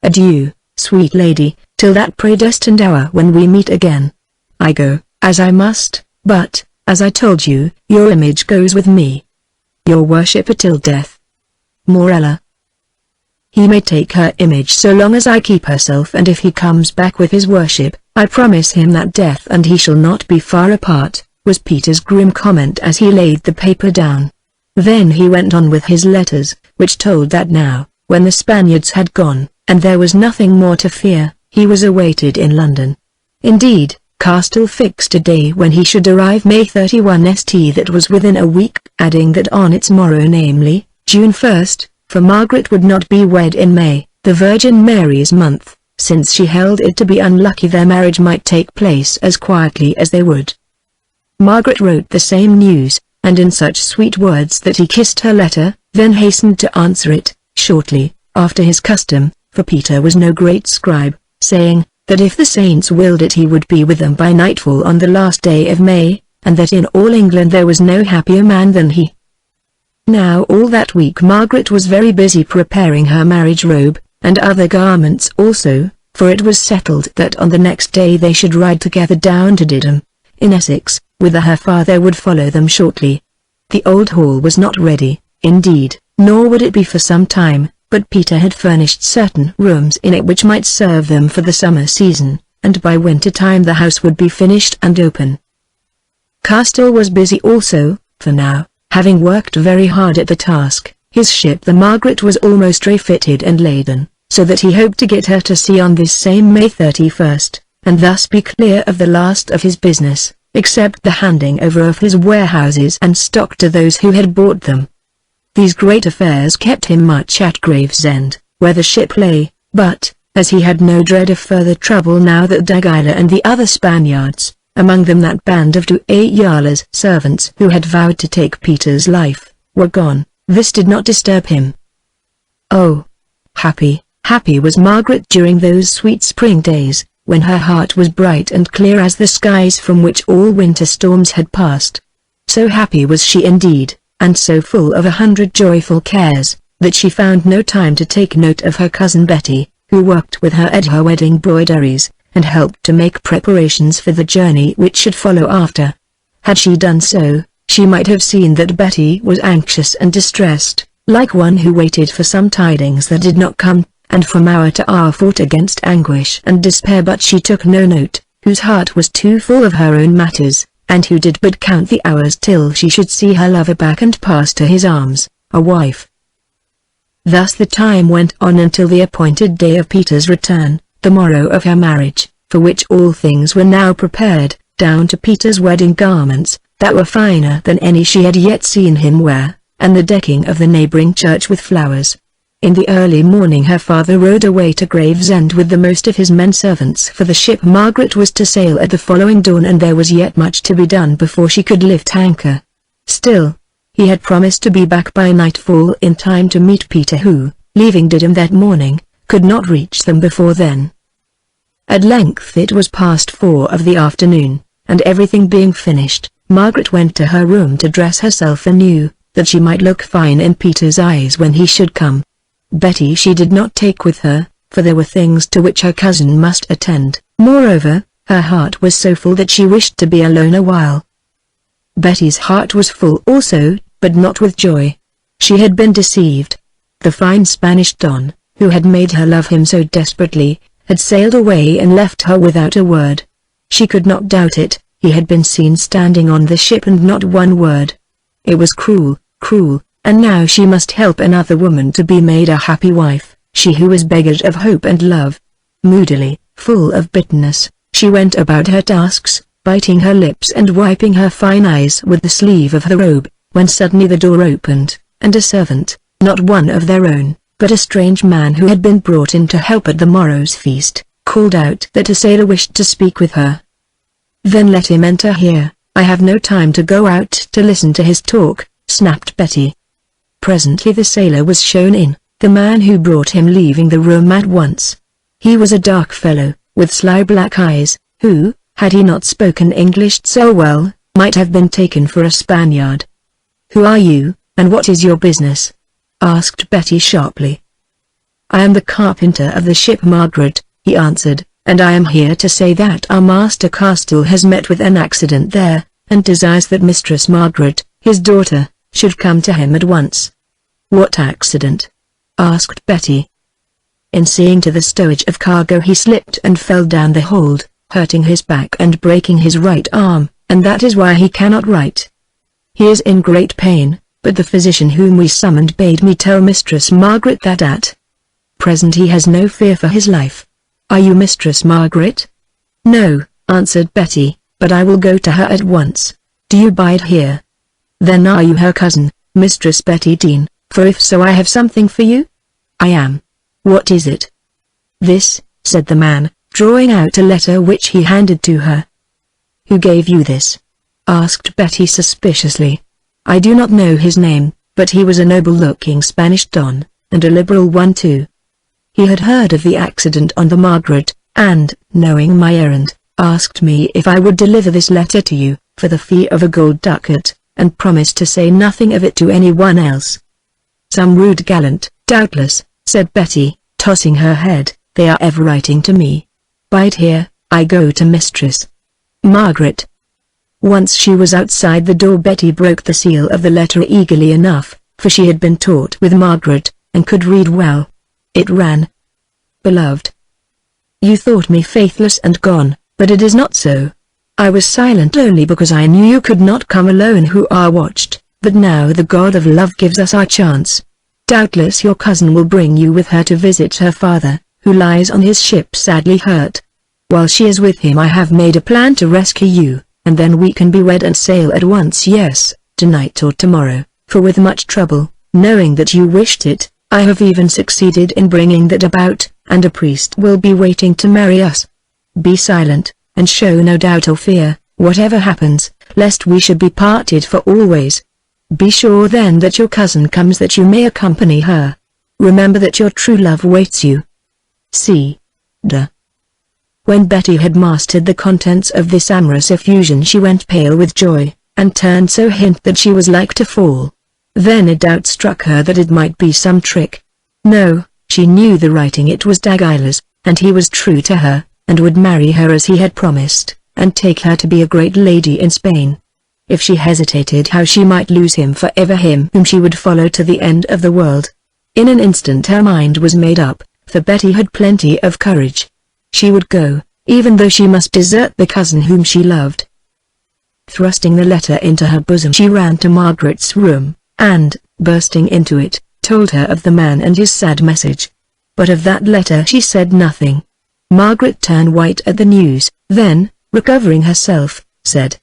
"Adieu, sweet lady, till that predestined hour when we meet again. I go, as I must, but, as I told you, your image goes with me. Your worshipper till death. Morella." He may take her image so long as I keep herself, and if he comes back with his worship, I promise him that death and he shall not be far apart, was Peter's grim comment as he laid the paper down. Then he went on with his letters, which told that now, when the Spaniards had gone, and there was nothing more to fear, he was awaited in London. Indeed, Castell fixed a day when he should arrive, May 31 st, that was within a week, adding that on its morrow, namely, June 1st, for Margaret would not be wed in May, the Virgin Mary's month, since she held it to be unlucky their marriage might take place as quietly as they would. Margaret wrote the same news, and in such sweet words that he kissed her letter, then hastened to answer it, shortly, after his custom, for Peter was no great scribe, saying, that if the saints willed it he would be with them by nightfall on the last day of May, and that in all England there was no happier man than he. Now all that week Margaret was very busy preparing her marriage robe, and other garments also, for it was settled that on the next day they should ride together down to Didham, in Essex, whither her father would follow them shortly. The old hall was not ready, indeed, nor would it be for some time, but Peter had furnished certain rooms in it which might serve them for the summer season, and by winter time the house would be finished and open. Castell was busy also, for now, having worked very hard at the task, his ship the Margaret was almost refitted and laden, so that he hoped to get her to sea on this same May 31st, and thus be clear of the last of his business, except the handing over of his warehouses and stock to those who had bought them. These great affairs kept him much at Gravesend, where the ship lay, but, as he had no dread of further trouble now that d'Aguilar and the other Spaniards, among them that band of d'Ayala's servants who had vowed to take Peter's life, were gone, this did not disturb him. Oh! Happy, happy was Margaret during those sweet spring days, when her heart was bright and clear as the skies from which all winter storms had passed. So happy was she indeed, and so full of 100 joyful cares, that she found no time to take note of her cousin Betty, who worked with her at her wedding broideries, and helped to make preparations for the journey which should follow after. Had she done so, she might have seen that Betty was anxious and distressed, like one who waited for some tidings that did not come, and from hour to hour fought against anguish and despair, but she took no note, whose heart was too full of her own matters, and who did but count the hours till she should see her lover back and pass to his arms, a wife. Thus the time went on until the appointed day of Peter's return, the morrow of her marriage, for which all things were now prepared, down to Peter's wedding garments, that were finer than any she had yet seen him wear, and the decking of the neighboring church with flowers. In the early morning her father rode away to Gravesend with the most of his men-servants, for the ship Margaret was to sail at the following dawn, and there was yet much to be done before she could lift anchor. Still, he had promised to be back by nightfall in time to meet Peter, who, leaving Didham that morning, could not reach them before then. At length it was past 4 of the afternoon, and everything being finished, Margaret went to her room to dress herself anew, that she might look fine in Peter's eyes when he should come. Betty she did not take with her, for there were things to which her cousin must attend. Moreover, her heart was so full that she wished to be alone a while. Betty's heart was full also, but not with joy. She had been deceived. The fine Spanish Don, who had made her love him so desperately, had sailed away and left her without a word. She could not doubt it, he had been seen standing on the ship and not one word. It was cruel, cruel, and now she must help another woman to be made a happy wife, she who was beggared of hope and love. Moodily, full of bitterness, she went about her tasks, biting her lips and wiping her fine eyes with the sleeve of her robe, when suddenly the door opened, and a servant, not one of their own, but a strange man who had been brought in to help at the morrow's feast, called out that a sailor wished to speak with her. "Then let him enter here, I have no time to go out to listen to his talk," snapped Betty. Presently the sailor was shown in, the man who brought him leaving the room at once. He was a dark fellow, with sly black eyes, who, had he not spoken English so well, might have been taken for a Spaniard. "Who are you, and what is your business?" asked Betty sharply. "I am the carpenter of the ship Margaret," he answered, "and I am here to say that our Master Castile has met with an accident there, and desires that Mistress Margaret, his daughter, should come to him at once." "What accident?" asked Betty. "In seeing to the stowage of cargo he slipped and fell down the hold, hurting his back and breaking his right arm, and that is why he cannot write. He is in great pain, but the physician whom we summoned bade me tell Mistress Margaret that at present he has no fear for his life. Are you Mistress Margaret?" "No," answered Betty, "but I will go to her at once. Do you bide here?" "Then are you her cousin, Mistress Betty Dean, for if so I have something for you?" "I am." "What is it?" "This," said the man, drawing out a letter which he handed to her. "Who gave you this?" asked Betty suspiciously. "I do not know his name, but he was a noble-looking Spanish Don, and a liberal one too. He had heard of the accident on the Margaret, and, knowing my errand, asked me if I would deliver this letter to you, for the fee of a gold ducat, and promised to say nothing of it to anyone else." "Some rude gallant, doubtless," said Betty, tossing her head. "They are ever writing to me. Bide here, I go to Mistress Margaret." Once she was outside the door Betty broke the seal of the letter eagerly enough, for she had been taught with Margaret, and could read well. It ran: "Beloved, you thought me faithless and gone, but it is not so. I was silent only because I knew you could not come alone who are watched, but now the God of love gives us our chance. Doubtless your cousin will bring you with her to visit her father, who lies on his ship sadly hurt. While she is with him I have made a plan to rescue you, and then we can be wed and sail at once, yes, tonight or tomorrow, for with much trouble, knowing that you wished it, I have even succeeded in bringing that about, and a priest will be waiting to marry us. Be silent, and show no doubt or fear, whatever happens, lest we should be parted for always. Be sure then that your cousin comes that you may accompany her. Remember that your true love waits you. C. D." When Betty had mastered the contents of this amorous effusion she went pale with joy, and turned so hint that she was like to fall. Then a doubt struck her that it might be some trick. No, she knew the writing, it was d'Aguilar's, and he was true to her, and would marry her as he had promised, and take her to be a great lady in Spain. If she hesitated how she might lose him forever, him whom she would follow to the end of the world. In an instant her mind was made up, for Betty had plenty of courage. She would go, even though she must desert the cousin whom she loved. Thrusting the letter into her bosom she ran to Margaret's room, and, bursting into it, told her of the man and his sad message. But of that letter she said nothing. Margaret turned white at the news, then, recovering herself, said,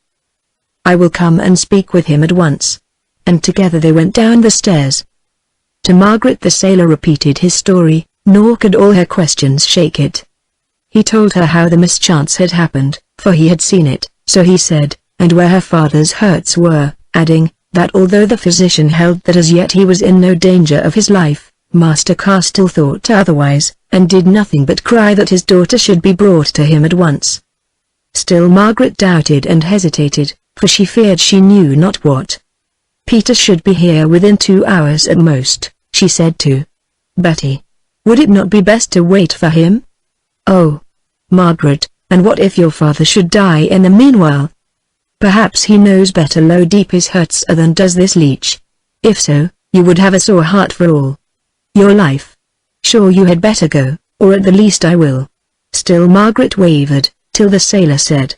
"I will come and speak with him at once." And together they went down the stairs. To Margaret the sailor repeated his story, nor could all her questions shake it. He told her how the mischance had happened, for he had seen it, so he said, and where her father's hurts were, adding, that although the physician held that as yet he was in no danger of his life, Master Castile thought otherwise, and did nothing but cry that his daughter should be brought to him at once. Still Margaret doubted and hesitated, for she feared she knew not what. "Peter should be here within 2 hours at most," she said to Betty. Would it not be best to wait for him? Oh, Margaret, and what if your father should die in the meanwhile? Perhaps he knows better low deep his hurts than does this leech. If so, you would have a sore heart for all your life. Sure you had better go, or at the least I will. Still Margaret wavered, till the sailor said,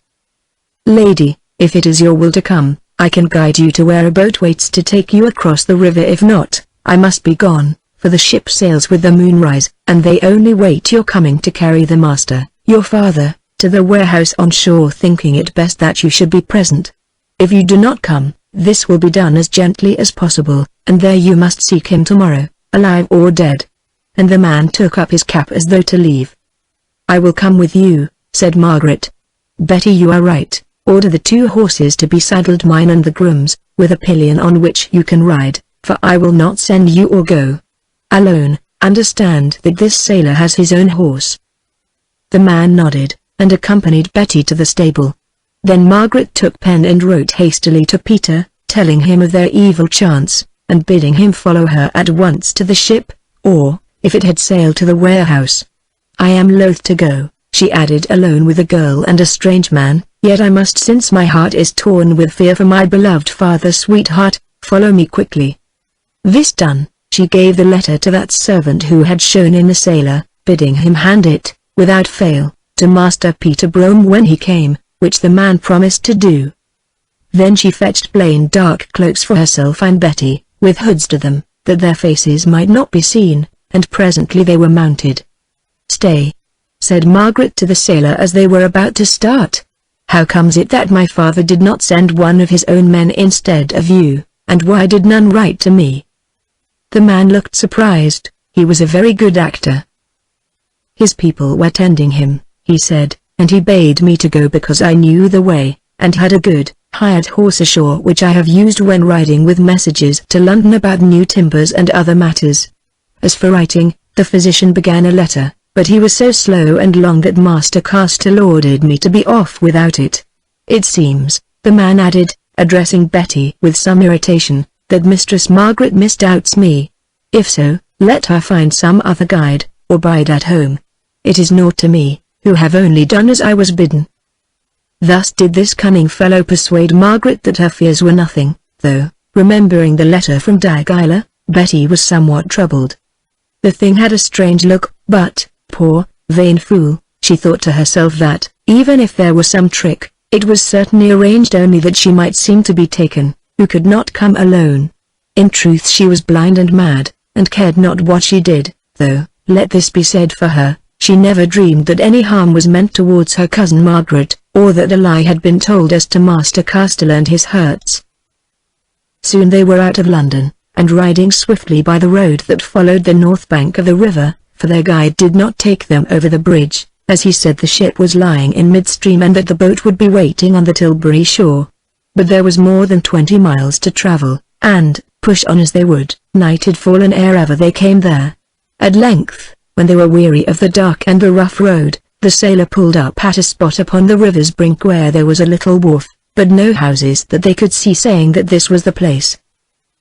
Lady, if it is your will to come, I can guide you to where a boat waits to take you across the river. If not, I must be gone, for the ship sails with the moonrise, and they only wait your coming to carry the master, your father, to the warehouse on shore, thinking it best that you should be present. If you do not come, this will be done as gently as possible, and there you must seek him tomorrow, alive or dead. And the man took up his cap as though to leave. I will come with you, said Margaret. Betty, you are right. Order the 2 horses to be saddled, mine and the groom's, with a pillion on which you can ride, for I will not send you or go alone. Understand that this sailor has his own horse. The man nodded, and accompanied Betty to the stable. Then Margaret took pen and wrote hastily to Peter, telling him of their evil chance, and bidding him follow her at once to the ship, or, if it had sailed, to the warehouse. I am loath to go, she added, alone with a girl and a strange man, yet I must, since my heart is torn with fear for my beloved father. Sweetheart, follow me quickly. This done, she gave the letter to that servant who had shown in the sailor, bidding him hand it, without fail, to Master Peter Brome when he came, which the man promised to do. Then she fetched plain dark cloaks for herself and Betty, with hoods to them, that their faces might not be seen, and presently they were mounted. Stay, said Margaret to the sailor as they were about to start. How comes it that my father did not send one of his own men instead of you, and why did none write to me? The man looked surprised. He was a very good actor. His people were tending him, he said, and he bade me to go because I knew the way, and had a good, hired horse ashore which I have used when riding with messages to London about new timbers and other matters. As for writing, the physician began a letter, but he was so slow and long that Master Castle ordered me to be off without it. It seems, the man added, addressing Betty with some irritation, that Mistress Margaret misdoubts me. If so, let her find some other guide, or bide at home. It is naught to me, who have only done as I was bidden. Thus did this cunning fellow persuade Margaret that her fears were nothing, though, remembering the letter from Dagila, Betty was somewhat troubled. The thing had a strange look, but, poor, vain fool, she thought to herself that, even if there were some trick, it was certainly arranged only that she might seem to be taken, who could not come alone. In truth she was blind and mad, and cared not what she did, though, let this be said for her, she never dreamed that any harm was meant towards her cousin Margaret, or that a lie had been told as to Master Castle and his hurts. Soon they were out of London, and riding swiftly by the road that followed the north bank of the river, for their guide did not take them over the bridge, as he said the ship was lying in midstream and that the boat would be waiting on the Tilbury shore. But there was more than 20 miles to travel, and, push on as they would, night had fallen ere ever they came there. At length, when they were weary of the dark and the rough road, the sailor pulled up at a spot upon the river's brink where there was a little wharf, but no houses that they could see, saying that this was the place.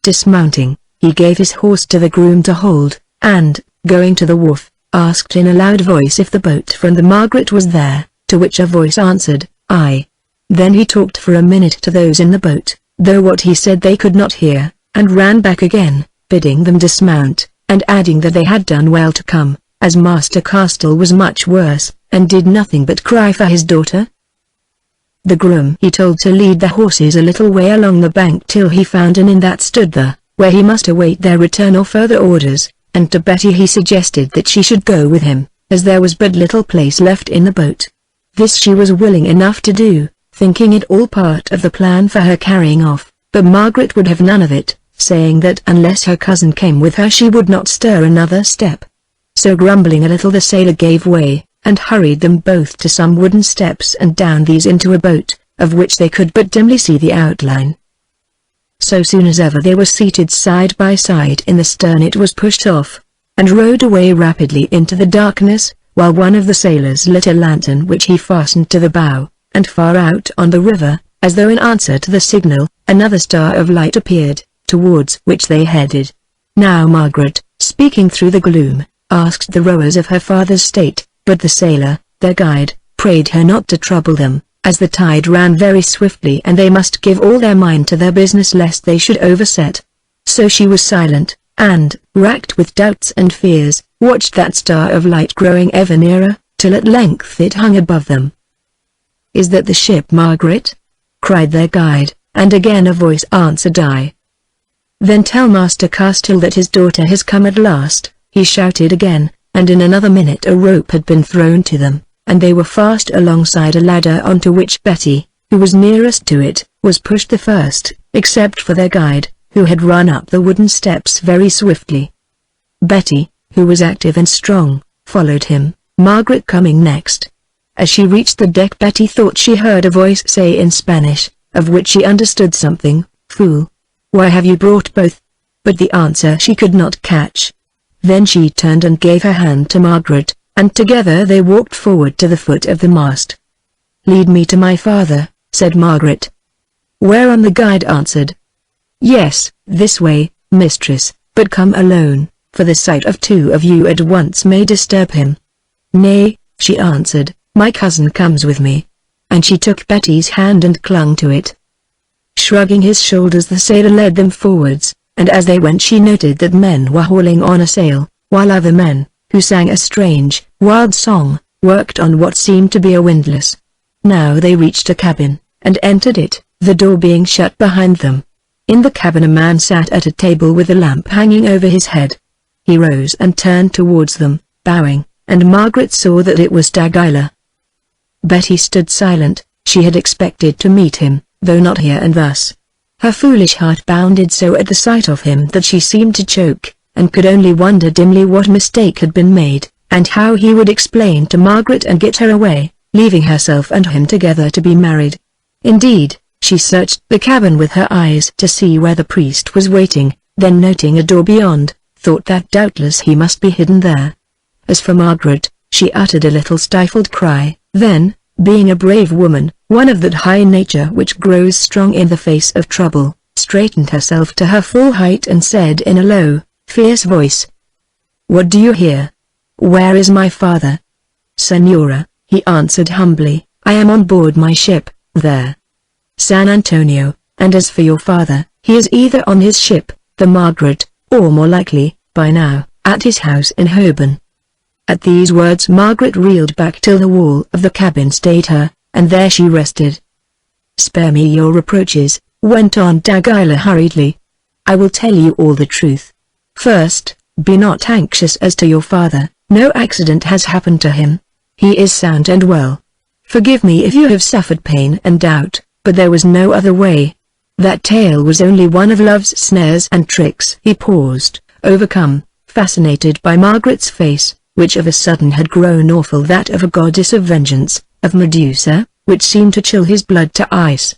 Dismounting, he gave his horse to the groom to hold, and, going to the wharf, asked in a loud voice if the boat from the Margaret was there, to which a voice answered, "Aye." Then he talked for a minute to those in the boat, though what he said they could not hear, and ran back again, bidding them dismount, and adding that they had done well to come, as Master Castle was much worse, and did nothing but cry for his daughter. The groom he told to lead the horses a little way along the bank till he found an inn that stood there, where he must await their return or further orders, and to Betty he suggested that she should go with him, as there was but little place left in the boat. This she was willing enough to do, thinking it all part of the plan for her carrying off, but Margaret would have none of it, saying that unless her cousin came with her she would not stir another step. So grumbling a little the sailor gave way, and hurried them both to some wooden steps and down these into a boat, of which they could but dimly see the outline. So soon as ever they were seated side by side in the stern it was pushed off, and rowed away rapidly into the darkness, while one of the sailors lit a lantern which he fastened to the bow, and far out on the river, as though in answer to the signal, another star of light appeared, towards which they headed. Now Margaret, speaking through the gloom, asked the rowers of her father's state, but the sailor, their guide, prayed her not to trouble them, as the tide ran very swiftly and they must give all their mind to their business lest they should overset. So she was silent, and, racked with doubts and fears, watched that star of light growing ever nearer, till at length it hung above them. "Is that the ship, Margaret?" cried their guide, and again a voice answered, "Aye." "Then tell Master Castile that his daughter has come at last," he shouted again, and in another minute a rope had been thrown to them, and they were fast alongside a ladder onto which Betty, who was nearest to it, was pushed the first, except for their guide, who had run up the wooden steps very swiftly. Betty, who was active and strong, followed him, Margaret coming next. As she reached the deck, Betty thought she heard a voice say in Spanish, of which she understood something, "Fool! Why have you brought both?" But the answer she could not catch. Then she turned and gave her hand to Margaret, and together they walked forward to the foot of the mast. "Lead me to my father," said Margaret. Whereon the guide answered, "Yes, this way, mistress, but come alone, for the sight of two of you at once may disturb him." "Nay," she answered, "my cousin comes with me." And she took Betty's hand and clung to it. Shrugging his shoulders, the sailor led them forwards, and as they went she noted that men were hauling on a sail, while other men, who sang a strange, wild song, worked on what seemed to be a windlass. Now they reached a cabin, and entered it, the door being shut behind them. In the cabin a man sat at a table with a lamp hanging over his head. He rose and turned towards them, bowing, and Margaret saw that it was Dagila. Betty stood silent. She had expected to meet him, though not here and thus. Her foolish heart bounded so at the sight of him that she seemed to choke, and could only wonder dimly what mistake had been made, and how he would explain to Margaret and get her away, leaving herself and him together to be married. Indeed, she searched the cabin with her eyes to see where the priest was waiting, then noting a door beyond, thought that doubtless he must be hidden there. As for Margaret, she uttered a little stifled cry, then, being a brave woman, one of that high nature which grows strong in the face of trouble, straightened herself to her full height and said in a low, fierce voice, "What do you here? Where is my father?" "Senora," he answered humbly, "I am on board my ship, there. San Antonio, and as for your father, he is either on his ship, the Margaret, or more likely, by now, at his house in Holborn." At these words Margaret reeled back till the wall of the cabin stayed her, and there she rested. "Spare me your reproaches," went on Dagila hurriedly. "I will tell you all the truth. First, be not anxious as to your father, no accident has happened to him. He is sound and well. Forgive me if you have suffered pain and doubt, but there was no other way. That tale was only one of love's snares and tricks." He paused, overcome, fascinated by Margaret's face, which of a sudden had grown awful, that of a goddess of vengeance, of Medusa, which seemed to chill his blood to ice.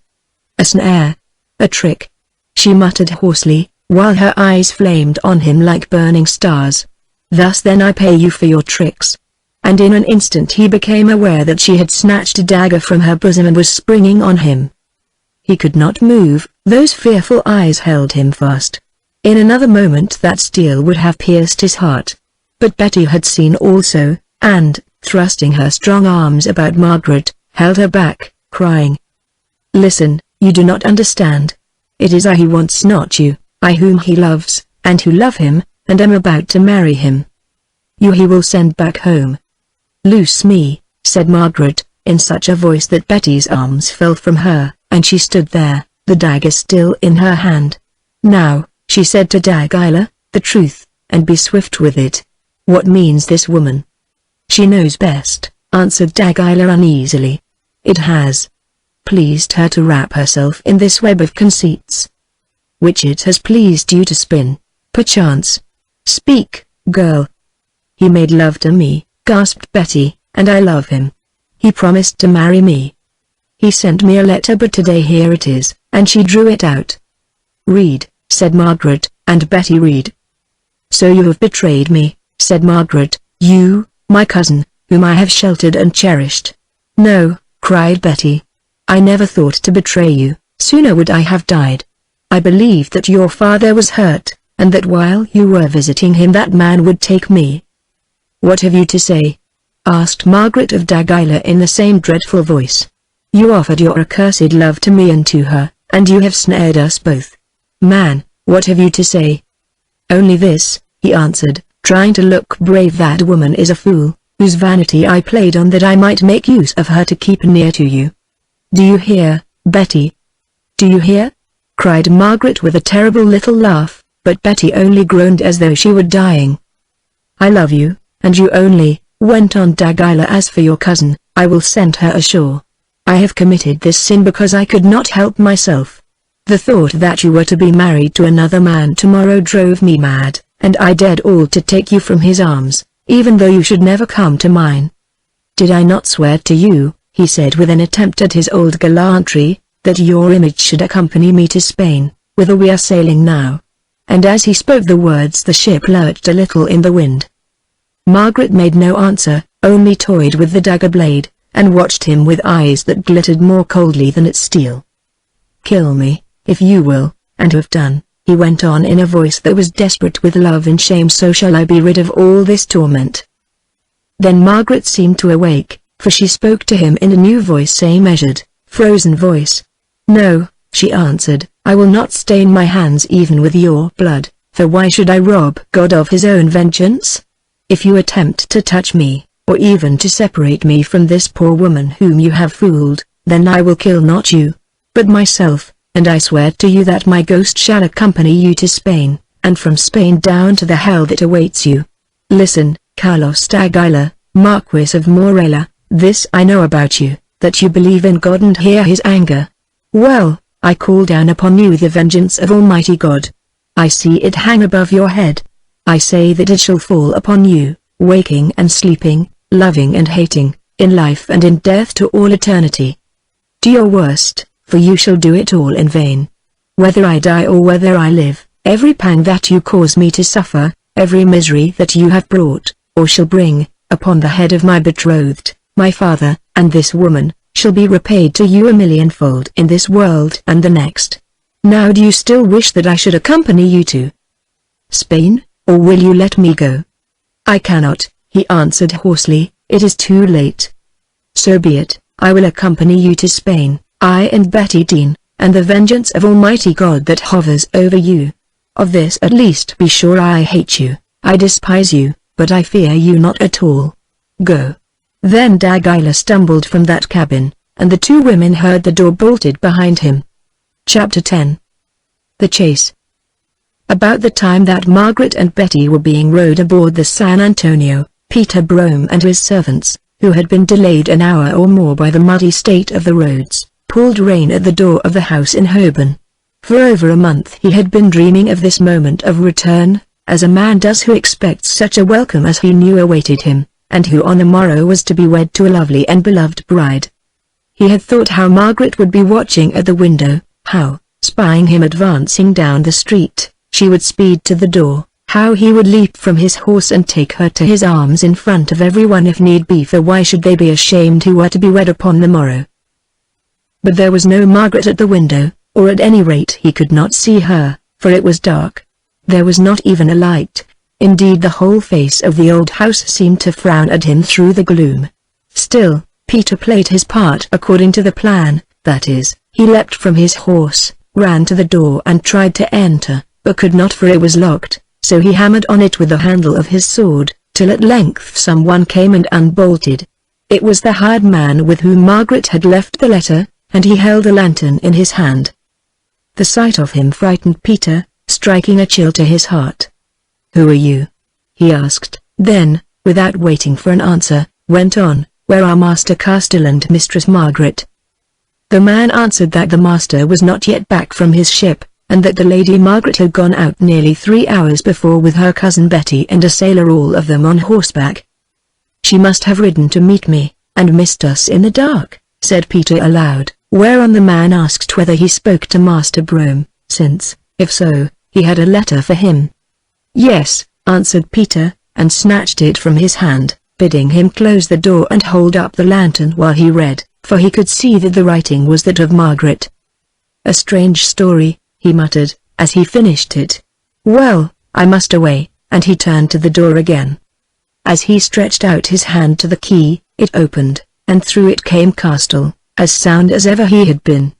"A snare. A trick," she muttered hoarsely, while her eyes flamed on him like burning stars. "Thus then I pay you for your tricks." And in an instant he became aware that she had snatched a dagger from her bosom and was springing on him. He could not move, those fearful eyes held him fast. In another moment that steel would have pierced his heart. But Betty had seen also, and, thrusting her strong arms about Margaret, held her back, crying, "Listen, you do not understand. It is I who wants, not you, I whom he loves, and who love him, and am about to marry him. You he will send back home." "Loose me," said Margaret, in such a voice that Betty's arms fell from her, and she stood there, the dagger still in her hand. "Now," she said to Dagila, "the truth, and be swift with it. What means this woman?" "She knows best," answered Dagila uneasily. "It has pleased her to wrap herself in this web of conceits, which it has pleased you to spin, perchance. Speak, girl." "He made love to me," gasped Betty, "and I love him. He promised to marry me. He sent me a letter, but today here it is," and she drew it out. "Read," said Margaret, and Betty read. "So you have betrayed me," said Margaret, "you, my cousin, whom I have sheltered and cherished." "No," cried Betty. "I never thought to betray you, sooner would I have died. I believed that your father was hurt, and that while you were visiting him that man would take me. What have you to say? Asked Margaret of Dagila in the same dreadful voice. You offered your accursed love to me and to her, and you have snared us both. Man, what have you to say? Only this, he answered, trying to look brave. That woman is a fool, whose vanity I played on that I might make use of her to keep near to you. Do you hear, Betty? Do you hear? Cried Margaret with a terrible little laugh, but Betty only groaned as though she were dying. I love you, and you only, went on Dagila. As for your cousin, I will send her ashore. I have committed this sin because I could not help myself. The thought that you were to be married to another man tomorrow drove me mad, and I dared all to take you from his arms, even though you should never come to mine. Did I not swear to you, he said with an attempt at his old gallantry, that your image should accompany me to Spain, whither we are sailing now? And as he spoke the words the ship lurched a little in the wind. Margaret made no answer, only toyed with the dagger blade, and watched him with eyes that glittered more coldly than its steel. Kill me, if you will, and have done, he went on in a voice that was desperate with love and shame. So shall I be rid of all this torment. Then Margaret seemed to awake, for she spoke to him in a new voice, a measured, frozen voice. No, she answered, I will not stain my hands even with your blood, for why should I rob God of his own vengeance? If you attempt to touch me, or even to separate me from this poor woman whom you have fooled, then I will kill not you, but myself, and I swear to you that my ghost shall accompany you to Spain, and from Spain down to the hell that awaits you. Listen, Carlos Dagila, Marquis of Morella, this I know about you, that you believe in God and hear his anger. Well, I call down upon you the vengeance of Almighty God. I see it hang above your head. I say that it shall fall upon you, waking and sleeping, loving and hating, in life and in death to all eternity. Do your worst, for you shall do it all in vain. Whether I die or whether I live, every pang that you cause me to suffer, every misery that you have brought, or shall bring, upon the head of my betrothed, my father, and this woman, shall be repaid to you a millionfold in this world and the next. Now do you still wish that I should accompany you to Spain, or will you let me go? I cannot, he answered hoarsely, it is too late. So be it, I will accompany you to Spain, I and Betty Dean, and the vengeance of Almighty God that hovers over you. Of this at least be sure, I hate you, I despise you, but I fear you not at all. Go. Then Dagila stumbled from that cabin, and the two women heard the door bolted behind him. Chapter 10. The Chase. About the time that Margaret and Betty were being rowed aboard the San Antonio, Peter Brome and his servants, who had been delayed an hour or more by the muddy state of the roads, pulled rein at the door of the house in Holborn. For over a month he had been dreaming of this moment of return, as a man does who expects such a welcome as he knew awaited him, and who on the morrow was to be wed to a lovely and beloved bride. He had thought how Margaret would be watching at the window, how, spying him advancing down the street, she would speed to the door, how he would leap from his horse and take her to his arms in front of everyone if need be, for why should they be ashamed who were to be wed upon the morrow? But there was no Margaret at the window, or at any rate he could not see her, for it was dark. There was not even a light. Indeed, the whole face of the old house seemed to frown at him through the gloom. Still, Peter played his part according to the plan, that is, he leapt from his horse, ran to the door and tried to enter, but could not, for it was locked, so he hammered on it with the handle of his sword, till at length someone came and unbolted. It was the hired man with whom Margaret had left the letter, and he held a lantern in his hand. The sight of him frightened Peter, striking a chill to his heart. "Who are you?" he asked, then, without waiting for an answer, went on, "Where are Master Castile and Mistress Margaret?" The man answered that the master was not yet back from his ship, and that the Lady Margaret had gone out nearly 3 hours before with her cousin Betty and a sailor, all of them on horseback. "She must have ridden to meet me, and missed us in the dark," said Peter aloud, whereon the man asked whether he spoke to Master Brome, since, if so, he had a letter for him. "Yes," answered Peter, and snatched it from his hand, bidding him close the door and hold up the lantern while he read, for he could see that the writing was that of Margaret. "A strange story," he muttered, as he finished it. Well, I must away, and he turned to the door again. As he stretched out his hand to the key, it opened, and through it came Castle, as sound as ever he had been.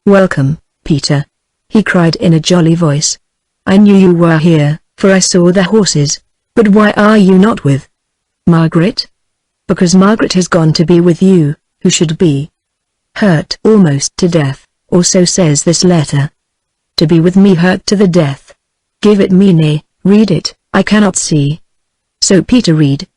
"Welcome, Peter," he cried in a jolly voice. "I knew you were here, for I saw the horses. But why are you not with Margaret?" "Because Margaret has gone to be with you, who should be hurt almost to death, or so says this letter." "To be with me hurt to the death. Give it me, nay, read it, I cannot see." "So Peter read."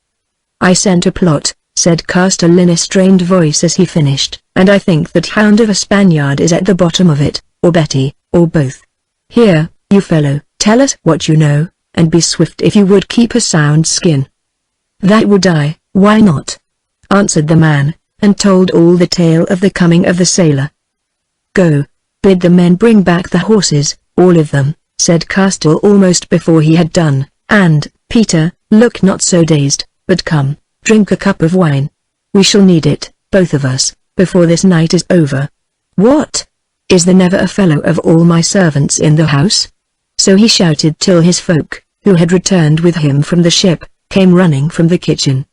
"I sent a plot," said Castle in a strained voice as he finished, "and I think that hound of a Spaniard is at the bottom of it, or Betty, or both. Here, you fellow, tell us what you know, and be swift if you would keep a sound skin." "That would I, why not?" answered the man, and told all the tale of the coming of the sailor. "Go, bid the men bring back the horses, all of them," said Castle almost before he had done, "and, Peter, look not so dazed, but come, drink a cup of wine. We shall need it, both of us, before this night is over. What? Is there never a fellow of all my servants in the house?" So he shouted till his folk, who had returned with him from the ship, came running from the kitchen.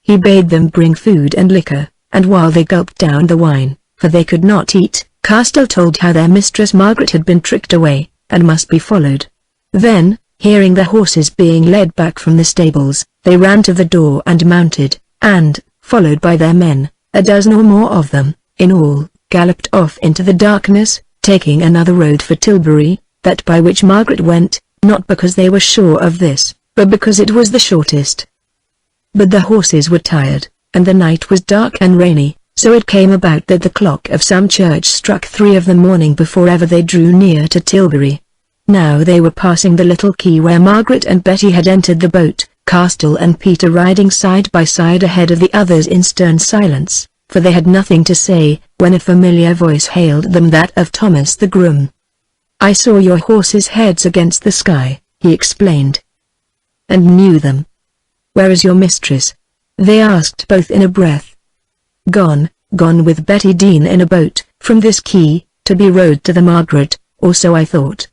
He bade them bring food and liquor, and while they gulped down the wine, for they could not eat, Castle told how their mistress Margaret had been tricked away, and must be followed. Then, hearing the horses being led back from the stables, they ran to the door and mounted, and, followed by their men, a dozen or more of them, in all, galloped off into the darkness, taking another road for Tilbury, that by which Margaret went, not because they were sure of this, but because it was the shortest. But the horses were tired, and the night was dark and rainy, so it came about that the clock of some church struck 3 of the morning before ever they drew near to Tilbury. Now they were passing the little quay where Margaret and Betty had entered the boat, Castle and Peter riding side by side ahead of the others in stern silence, for they had nothing to say, when a familiar voice hailed them, that of Thomas the groom. "I saw your horses' heads against the sky," he explained, "and knew them." "Where is your mistress?" they asked both in a breath. Gone with Betty Dean in a boat, from this quay, to be rowed to the Margaret, or so I thought.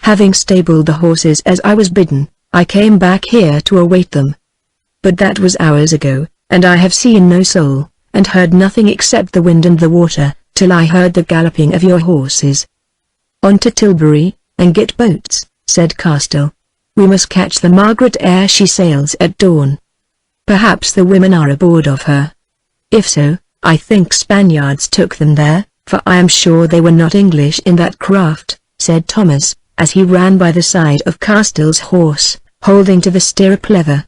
Having stabled the horses as I was bidden, I came back here to await them. But that was hours ago, and I have seen no soul, and heard nothing except the wind and the water, till I heard the galloping of your horses." "On to Tilbury, and get boats," said Castle. "We must catch the Margaret ere she sails at dawn. Perhaps the women are aboard of her. If so, I think Spaniards took them there, for I am sure they were not English in that craft," said Thomas, as he ran by the side of Castle's horse, holding to the stirrup lever.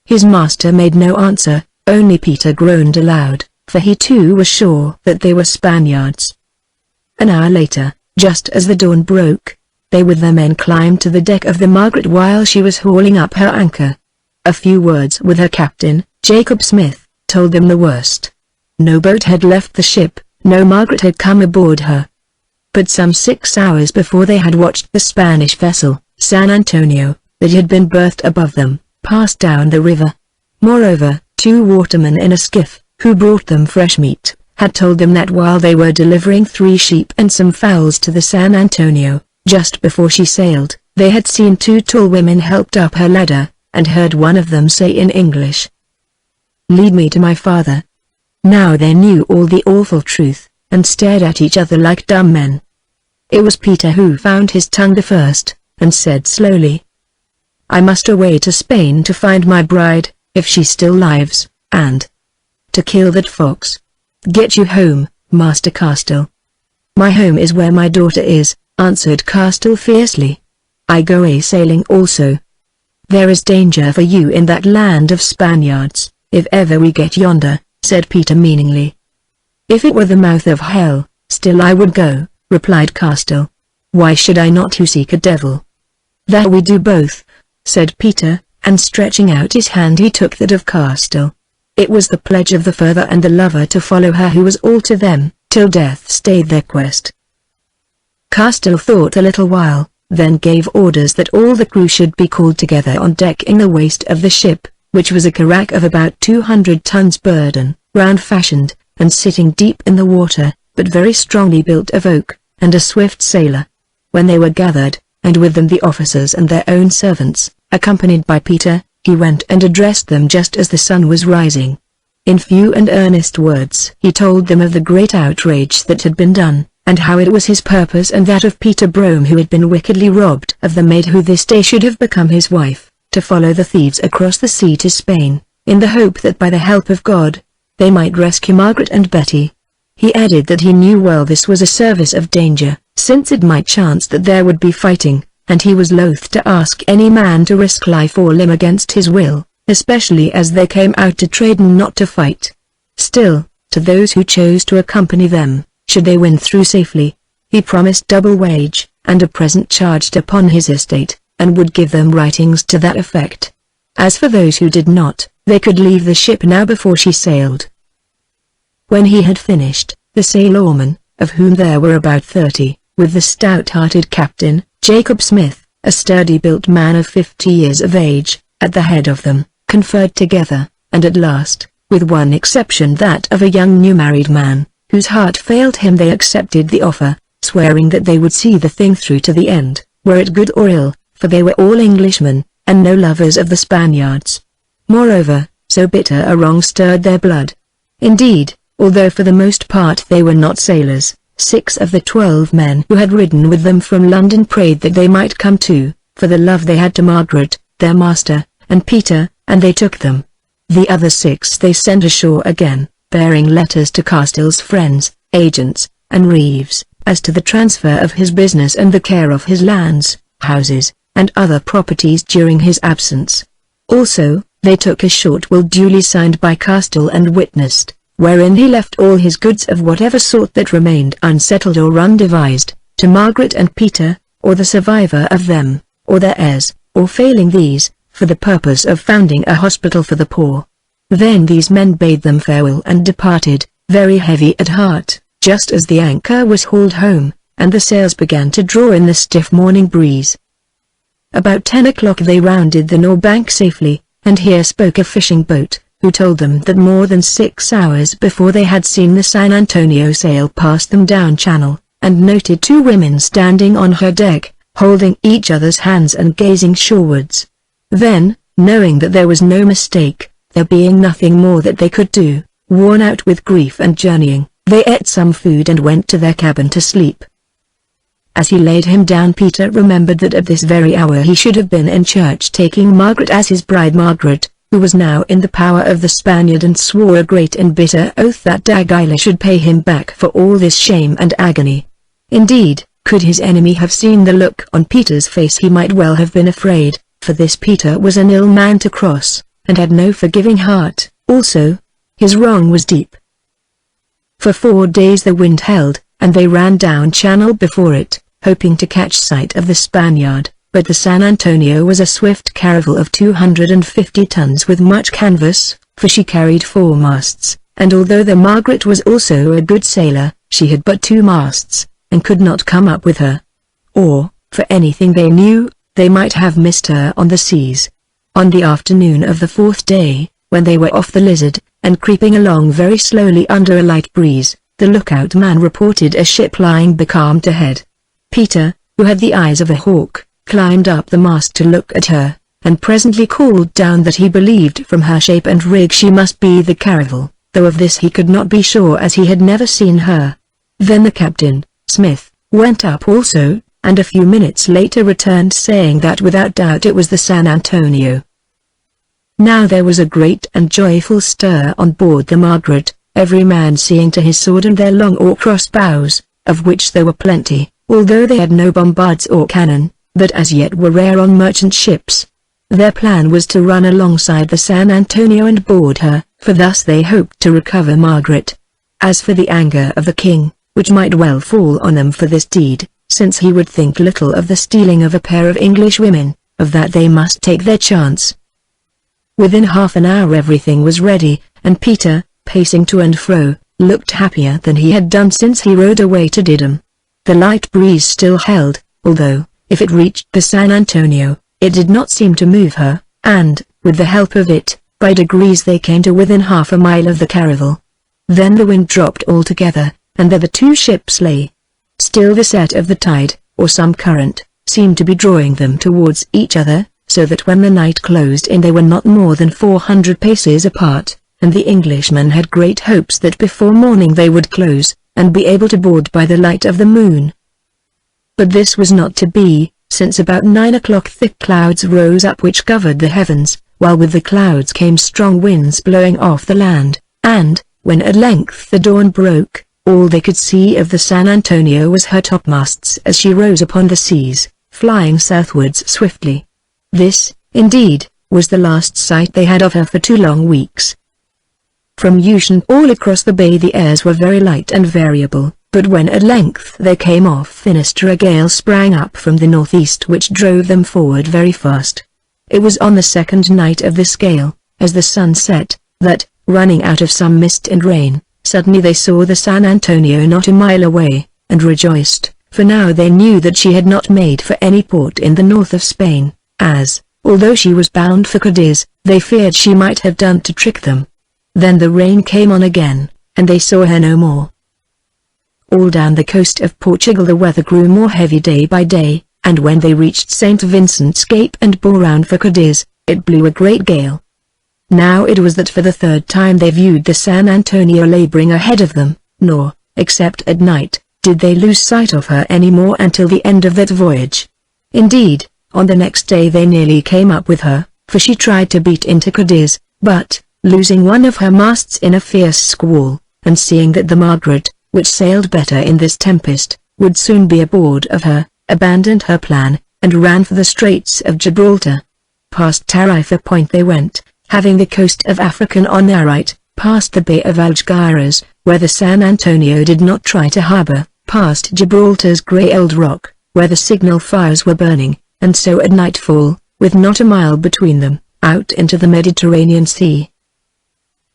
His master made no answer, only Peter groaned aloud, for he too was sure that they were Spaniards. An hour later, just as the dawn broke, they with their men climbed to the deck of the Margaret while she was hauling up her anchor. A few words with her captain, Jacob Smith, told them the worst. No boat had left the ship, no Margaret had come aboard her. But some 6 hours before they had watched the Spanish vessel, San Antonio, that had been berthed above them, pass down the river. Moreover, 2 watermen in a skiff, who brought them fresh meat, had told them that while they were delivering 3 sheep and some fowls to the San Antonio, just before she sailed, they had seen 2 tall women helped up her ladder, and heard one of them say in English, "Lead me to my father." Now they knew all the awful truth, and stared at each other like dumb men. It was Peter who found his tongue the first, and said slowly, "I must away to Spain to find my bride, if she still lives, and to kill that fox." "Get you home, Master Castle." "My home is where my daughter is," answered Castle fiercely. "I go a-sailing also. There is danger for you in that land of Spaniards, if ever we get yonder," said Peter meaningly. "If it were the mouth of hell, still I would go," replied Castle. "Why should I not who seek a devil?" "That we do both," said Peter, and stretching out his hand he took that of Castle. It was the pledge of the father and the lover to follow her who was all to them, till death stayed their quest. Castle thought a little while, then gave orders that all the crew should be called together on deck in the waist of the ship, which was a carrack of about 200 tons burden, round-fashioned, and sitting deep in the water, but very strongly built of oak, and a swift sailer. When they were gathered, and with them the officers and their own servants. Accompanied by Peter, he went and addressed them just as the sun was rising. In few and earnest words he told them of the great outrage that had been done, and how it was his purpose and that of Peter Brome, who had been wickedly robbed of the maid who this day should have become his wife, to follow the thieves across the sea to Spain, in the hope that by the help of God, they might rescue Margaret and Betty. He added that he knew well this was a service of danger, since it might chance that there would be fighting, and he was loath to ask any man to risk life or limb against his will, especially as they came out to trade and not to fight. Still, to those who chose to accompany them, should they win through safely, he promised double wage, and a present charged upon his estate, and would give them writings to that effect. As for those who did not, they could leave the ship now before she sailed. When he had finished, the sailormen, of whom there were about 30, with the stout-hearted captain, Jacob Smith, a sturdy-built man of 50 years of age, at the head of them, conferred together, and at last, with one exception that of a young new-married man, whose heart failed him, they accepted the offer, swearing that they would see the thing through to the end, were it good or ill, for they were all Englishmen, and no lovers of the Spaniards. Moreover, so bitter a wrong stirred their blood. Indeed, although for the most part they were not sailors, 6 of the 12 men who had ridden with them from London prayed that they might come too, for the love they had to Margaret, their master, and Peter, and they took them. The other 6 they sent ashore again, bearing letters to Castell's friends, agents, and reeves, as to the transfer of his business and the care of his lands, houses, and other properties during his absence. Also, they took a short will duly signed by Castell and witnessed, wherein he left all his goods of whatever sort that remained unsettled or undevised, to Margaret and Peter, or the survivor of them, or their heirs, or failing these, for the purpose of founding a hospital for the poor. Then these men bade them farewell and departed, very heavy at heart, just as the anchor was hauled home, and the sails began to draw in the stiff morning breeze. About 10 o'clock they rounded the Nore bank safely, and here spoke a fishing boat, who told them that more than 6 hours before they had seen the San Antonio sail past them down channel, and noted 2 women standing on her deck, holding each other's hands and gazing shorewards. Then, knowing that there was no mistake, there being nothing more that they could do, worn out with grief and journeying, they ate some food and went to their cabin to sleep. As he laid him down, Peter remembered that at this very hour he should have been in church taking Margaret as his bride, Margaret, who was now in the power of the Spaniard, and swore a great and bitter oath that d'Aguilar should pay him back for all this shame and agony. Indeed, could his enemy have seen the look on Peter's face, he might well have been afraid, for this Peter was an ill man to cross, and had no forgiving heart. Also, his wrong was deep. For 4 days the wind held, and they ran down channel before it, hoping to catch sight of the Spaniard, but the San Antonio was a swift caravel of 250 tons with much canvas, for she carried 4 masts, and although the Margaret was also a good sailor, she had but 2 masts, and could not come up with her. Or, for anything they knew, they might have missed her on the seas. On the afternoon of the 4th day, when they were off the Lizard, and creeping along very slowly under a light breeze, the lookout man reported a ship lying becalmed ahead. Peter, who had the eyes of a hawk, climbed up the mast to look at her, and presently called down that he believed from her shape and rig she must be the caravel, though of this he could not be sure as he had never seen her. Then the captain, Smith, went up also, and a few minutes later returned saying that without doubt it was the San Antonio. Now there was a great and joyful stir on board the Margaret, every man seeing to his sword and their long or cross bows, of which there were plenty, although they had no bombards or cannon, that as yet were rare on merchant ships. Their plan was to run alongside the San Antonio and board her, for thus they hoped to recover Margaret. As for the anger of the king, which might well fall on them for this deed, since he would think little of the stealing of a pair of English women, of that they must take their chance. Within half an hour everything was ready, and Peter, pacing to and fro, looked happier than he had done since he rode away to Didim. The light breeze still held, although, if it reached the San Antonio, it did not seem to move her, and, with the help of it, by degrees they came to within half a mile of the caravel. Then the wind dropped altogether, and there the 2 ships lay. Still the set of the tide, or some current, seemed to be drawing them towards each other, so that when the night closed in they were not more than 400 paces apart, and the Englishmen had great hopes that before morning they would close, and be able to board by the light of the moon. But this was not to be, since about 9 o'clock thick clouds rose up which covered the heavens, while with the clouds came strong winds blowing off the land, and, when at length the dawn broke, all they could see of the San Antonio was her topmasts as she rose upon the seas, flying southwards swiftly. This, indeed, was the last sight they had of her for 2 long weeks. From Ushant all across the bay the airs were very light and variable, but when at length they came off Finisterre a gale sprang up from the northeast which drove them forward very fast. It was on the second night of this gale, as the sun set, that, running out of some mist and rain, suddenly they saw the San Antonio not a mile away, and rejoiced, for now they knew that she had not made for any port in the north of Spain, as, although she was bound for Cadiz, they feared she might have done to trick them. Then the rain came on again, and they saw her no more. All down the coast of Portugal the weather grew more heavy day by day, and when they reached St. Vincent's Cape and bore round for Cadiz, it blew a great gale. Now it was that for the third time they viewed the San Antonio laboring ahead of them, nor, except at night, did they lose sight of her any more until the end of that voyage. Indeed, on the next day they nearly came up with her, for she tried to beat into Cadiz, but, losing one of her masts in a fierce squall, and seeing that the Margaret, which sailed better in this tempest, would soon be aboard of her, abandoned her plan, and ran for the Straits of Gibraltar. Past Tarifa Point they went, having the coast of Africa on their right, past the Bay of Algeciras, where the San Antonio did not try to harbour, past Gibraltar's grey old rock, where the signal fires were burning, and so at nightfall, with not a mile between them, out into the Mediterranean Sea.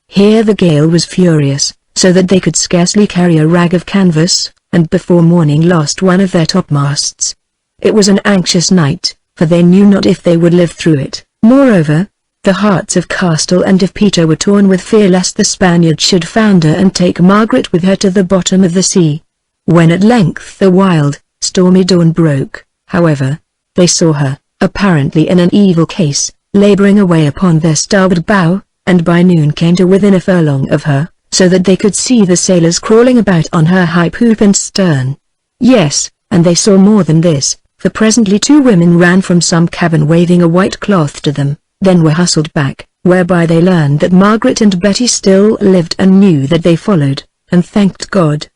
Here the gale was furious, so that they could scarcely carry a rag of canvas, and before morning lost one of their topmasts. It was an anxious night, for they knew not if they would live through it. Moreover, the hearts of Castell and of Peter were torn with fear lest the Spaniards should founder and take Margaret with her to the bottom of the sea. When at length the wild, stormy dawn broke, however, they saw her, apparently in an evil case, labouring away upon their starboard bow, and by noon came to within a furlong of her, so that they could see the sailors crawling about on her high poop and stern. Yes, and they saw more than this, for presently 2 women ran from some cabin waving a white cloth to them, then were hustled back, whereby they learned that Margaret and Betty still lived and knew that they followed, and thanked God.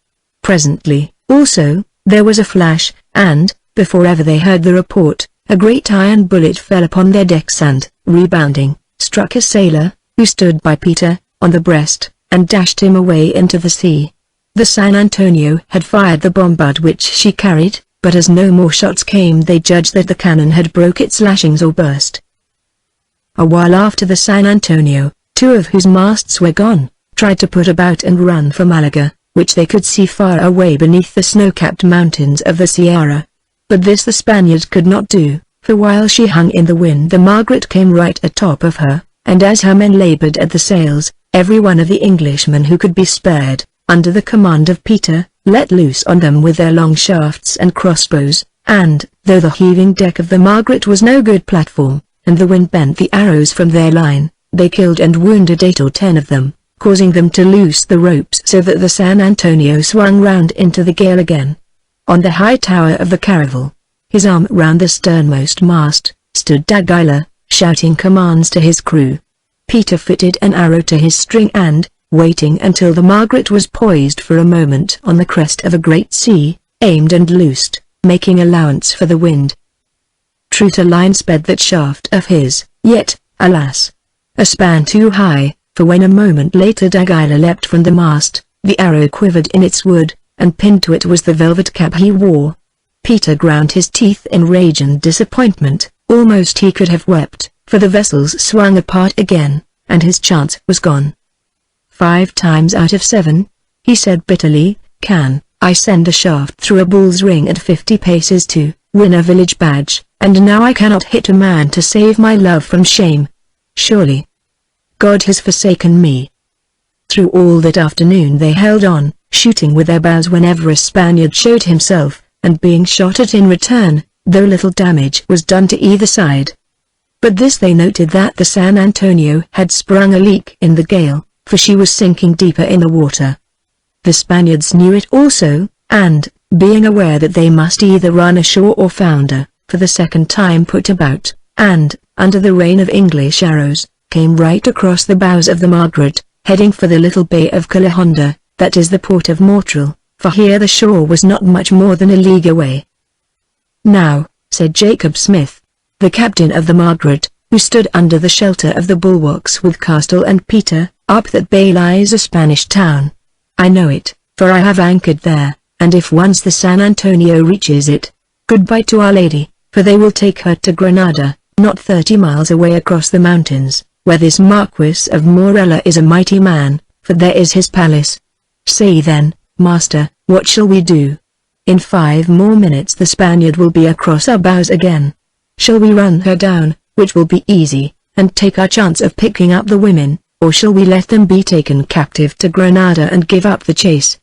Presently, also, there was a flash, and, before ever they heard the report, a great iron bullet fell upon their decks and, rebounding, struck a sailor, who stood by Peter, on the breast, and dashed him away into the sea. The San Antonio had fired the bombard which she carried, but as no more shots came they judged that the cannon had broke its lashings or burst. A while after the San Antonio, 2 of whose masts were gone, tried to put about and run for Malaga, which they could see far away beneath the snow-capped mountains of the Sierra. But this the Spaniards could not do, for while she hung in the wind the Margaret came right atop of her, and as her men laboured at the sails, every one of the Englishmen who could be spared, under the command of Peter, let loose on them with their long shafts and crossbows, and, though the heaving deck of the Margaret was no good platform, and the wind bent the arrows from their line, they killed and wounded 8 or 10 of them, causing them to loose the ropes so that the San Antonio swung round into the gale again. On the high tower of the caravel, his arm round the sternmost mast, stood d'Aguilar, shouting commands to his crew. Peter fitted an arrow to his string and, waiting until the Margaret was poised for a moment on the crest of a great sea, aimed and loosed, making allowance for the wind. True to line sped that shaft of his, yet, alas, a span too high, for when a moment later d'Aguilar leapt from the mast, the arrow quivered in its wood, and pinned to it was the velvet cap he wore. Peter ground his teeth in rage and disappointment, almost he could have wept, for the vessels swung apart again, and his chance was gone. 5 times out of 7, he said bitterly, can I send a shaft through a bull's ring at 50 paces to win a village badge, and now I cannot hit a man to save my love from shame. Surely God has forsaken me. Through all that afternoon they held on, shooting with their bows whenever a Spaniard showed himself, and being shot at in return, though little damage was done to either side. But this they noted that the San Antonio had sprung a leak in the gale, for she was sinking deeper in the water. The Spaniards knew it also, and, being aware that they must either run ashore or founder, for the second time put about, and, under the rain of English arrows, came right across the bows of the Margaret, heading for the little bay of Calahonda, that is the port of Montreal, for here the shore was not much more than a league away. "Now," said Jacob Smith, the captain of the Margaret, who stood under the shelter of the bulwarks with Castell and Peter, "up that bay lies a Spanish town. I know it, for I have anchored there, and if once the San Antonio reaches it, goodbye to Our Lady, for they will take her to Granada, not 30 miles away across the mountains, where this Marquis of Morella is a mighty man, for there is his palace. Say then, master, what shall we do? In 5 more minutes the Spaniard will be across our bows again. Shall we run her down, which will be easy, and take our chance of picking up the women, or shall we let them be taken captive to Granada and give up the chase?"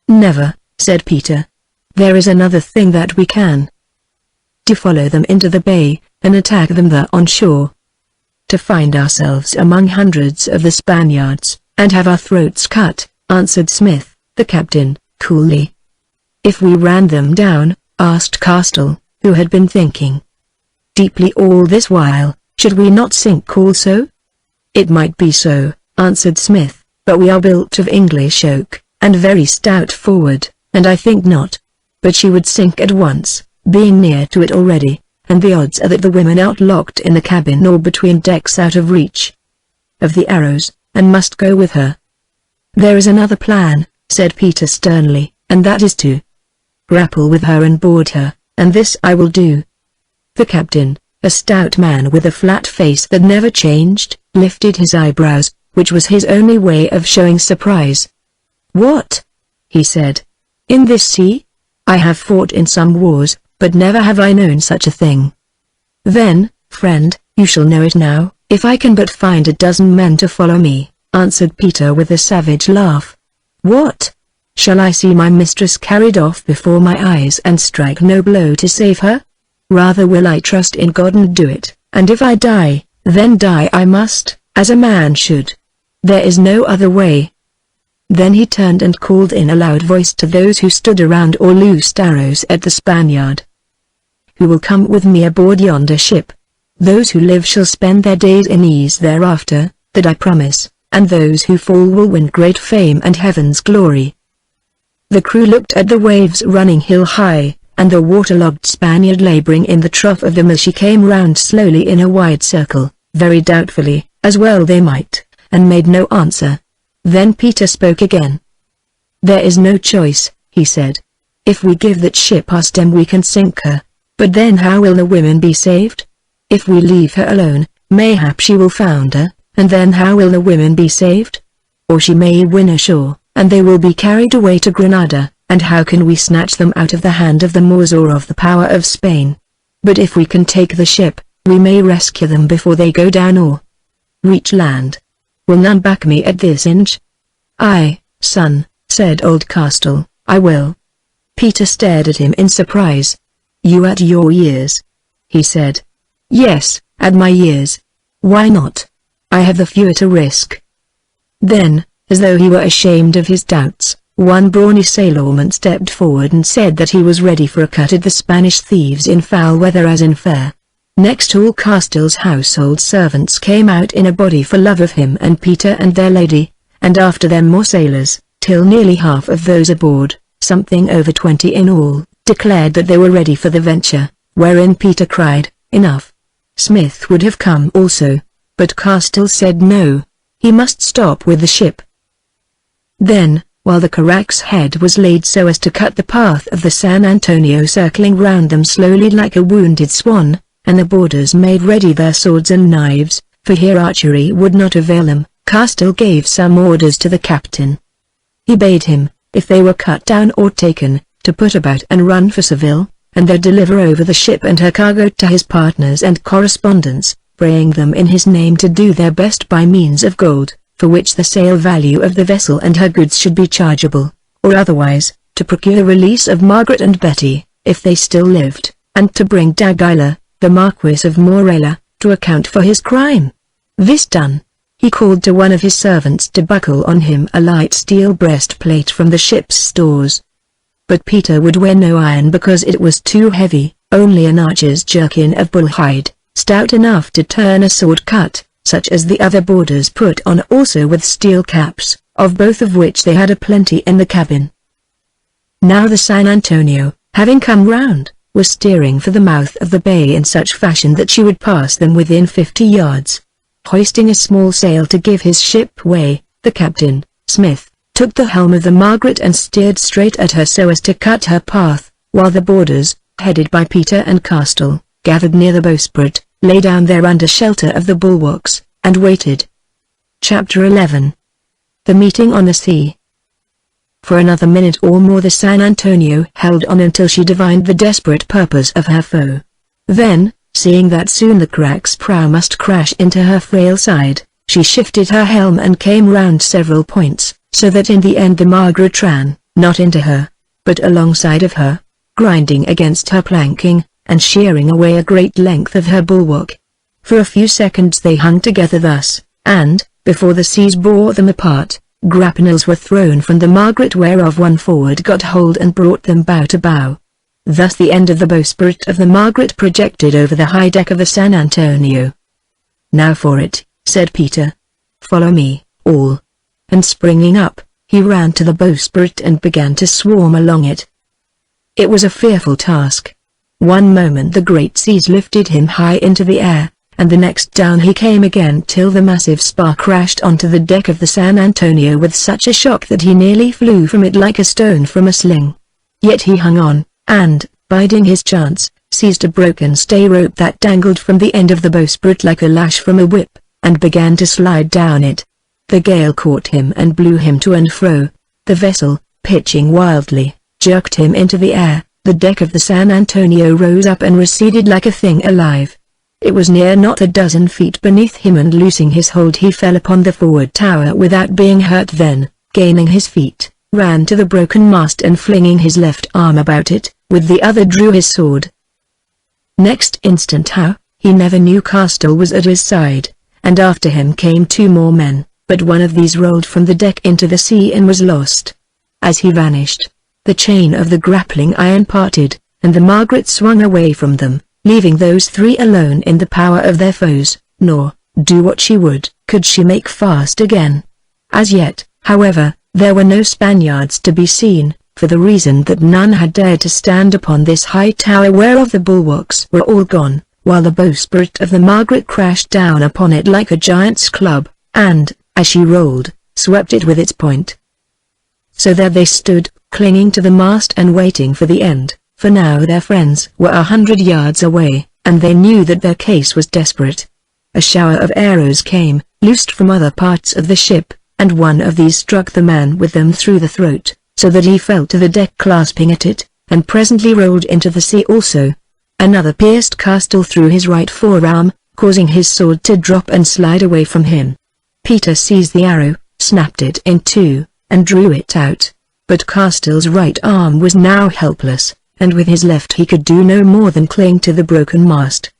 "Never," said Peter. "There is another thing that we can. To follow them into the bay, and attack them there on shore. To find ourselves among hundreds of the Spaniards, and have our throats cut," answered Smith, the captain, coolly. "If we ran them down," asked Castell, who had been thinking deeply all this while, "should we not sink also?" "It might be so," answered Smith, "but we are built of English oak, and very stout forward, and I think not. But she would sink at once, being near to it already, and the odds are that the women outlocked in the cabin or between decks out of reach of the arrows, and must go with her." "There is another plan," said Peter sternly, "and that is to grapple with her and board her, and this I will do." The captain, a stout man with a flat face that never changed, lifted his eyebrows, which was his only way of showing surprise. "What?" he said. "In this sea? I have fought in some wars, but never have I known such a thing." "Then, friend, you shall know it now, if I can but find a dozen men to follow me," answered Peter with a savage laugh. "What? Shall I see my mistress carried off before my eyes and strike no blow to save her? Rather will I trust in God and do it, and if I die, then die I must, as a man should. There is no other way." Then he turned and called in a loud voice to those who stood around or loosed arrows at the Spaniard. "Who will come with me aboard yonder ship? Those who live shall spend their days in ease thereafter, that I promise, and those who fall will win great fame and heaven's glory." The crew looked at the waves running hill high, and the waterlogged Spaniard laboring in the trough of them as she came round slowly in a wide circle, very doubtfully, as well they might, and made no answer. Then Peter spoke again. "There is no choice," he said. "If we give that ship our stem we can sink her, but then how will the women be saved? If we leave her alone, mayhap she will founder, and then how will the women be saved? Or she may win ashore, and they will be carried away to Granada, and how can we snatch them out of the hand of the Moors or of the power of Spain? But if we can take the ship, we may rescue them before they go down or reach land. Will none back me at this inch?" "Aye, son," said old Castell, "I will." Peter stared at him in surprise. "You at your years?" he said. "Yes, at my years. Why not? I have the fewer to risk." Then, as though he were ashamed of his doubts, one brawny sailorman stepped forward and said that he was ready for a cut at the Spanish thieves in foul weather as in fair. Next all Castell's household servants came out in a body for love of him and Peter and their lady, and after them more sailors, till nearly half of those aboard, something over 20 in all, declared that they were ready for the venture, wherein Peter cried, "Enough." Smith would have come also, but Castell said no, he must stop with the ship. Then, while the carrack's head was laid so as to cut the path of the San Antonio circling round them slowly like a wounded swan, and the boarders made ready their swords and knives, for here archery would not avail them, Castell gave some orders to the captain. He bade him, if they were cut down or taken, to put about and run for Seville, and there deliver over the ship and her cargo to his partners and correspondents, praying them in his name to do their best by means of gold, for which the sale value of the vessel and her goods should be chargeable, or otherwise, to procure the release of Margaret and Betty, if they still lived, and to bring D'Aguilar, the Marquis of Morella, to account for his crime. This done, he called to one of his servants to buckle on him a light steel breastplate from the ship's stores. But Peter would wear no iron because it was too heavy, only an archer's jerkin of bull hide, stout enough to turn a sword cut, such as the other boarders put on, also with steel caps, of both of which they had a plenty in the cabin. Now the San Antonio, having come round, was steering for the mouth of the bay in such fashion that she would pass them within 50 yards. Hoisting a small sail to give his ship way, the captain, Smith, took the helm of the Margaret and steered straight at her so as to cut her path, while the boarders, headed by Peter and Castell, gathered near the bowsprit, lay down there under shelter of the bulwarks, and waited. Chapter 11. The Meeting on the Sea. For another minute or more the San Antonio held on until she divined the desperate purpose of her foe. Then, seeing that soon the crack's prow must crash into her frail side, she shifted her helm and came round several points, so that in the end the Margaret ran, not into her, but alongside of her, grinding against her planking, and shearing away a great length of her bulwark. For a few seconds they hung together thus, and, before the seas bore them apart, grapnels were thrown from the Margaret whereof one forward got hold and brought them bow to bow. Thus the end of the bowsprit of the Margaret projected over the high deck of the San Antonio. "Now for it," said Peter. "Follow me, all." And springing up, he ran to the bowsprit and began to swarm along it. It was a fearful task. One moment the great seas lifted him high into the air, and the next down he came again till the massive spar crashed onto the deck of the San Antonio with such a shock that he nearly flew from it like a stone from a sling. Yet he hung on, and, biding his chance, seized a broken stay rope that dangled from the end of the bowsprit like a lash from a whip, and began to slide down it. The gale caught him and blew him to and fro. The vessel, pitching wildly, jerked him into the air. The deck of the San Antonio rose up and receded like a thing alive. It was near not a dozen feet beneath him, and loosing his hold he fell upon the forward tower without being hurt. Then, gaining his feet, ran to the broken mast and flinging his left arm about it, with the other drew his sword. Next instant how, he never knew, Castell was at his side, and after him came two more men, but one of these rolled from the deck into the sea and was lost. As he vanished, the chain of the grappling iron parted, and the Margaret swung away from them, leaving those three alone in the power of their foes, nor, do what she would, could she make fast again. As yet, however, there were no Spaniards to be seen, for the reason that none had dared to stand upon this high tower whereof the bulwarks were all gone, while the bowsprit of the Margaret crashed down upon it like a giant's club, and, as she rolled, swept it with its point. So there they stood, clinging to the mast and waiting for the end, for now their friends were 100 yards away, and they knew that their case was desperate. A shower of arrows came, loosed from other parts of the ship, and one of these struck the man with them through the throat, so that he fell to the deck clasping at it, and presently rolled into the sea also. Another pierced Castell through his right forearm, causing his sword to drop and slide away from him. Peter seized the arrow, snapped it in two, and drew it out. But Castell's right arm was now helpless, and with his left he could do no more than cling to the broken mast.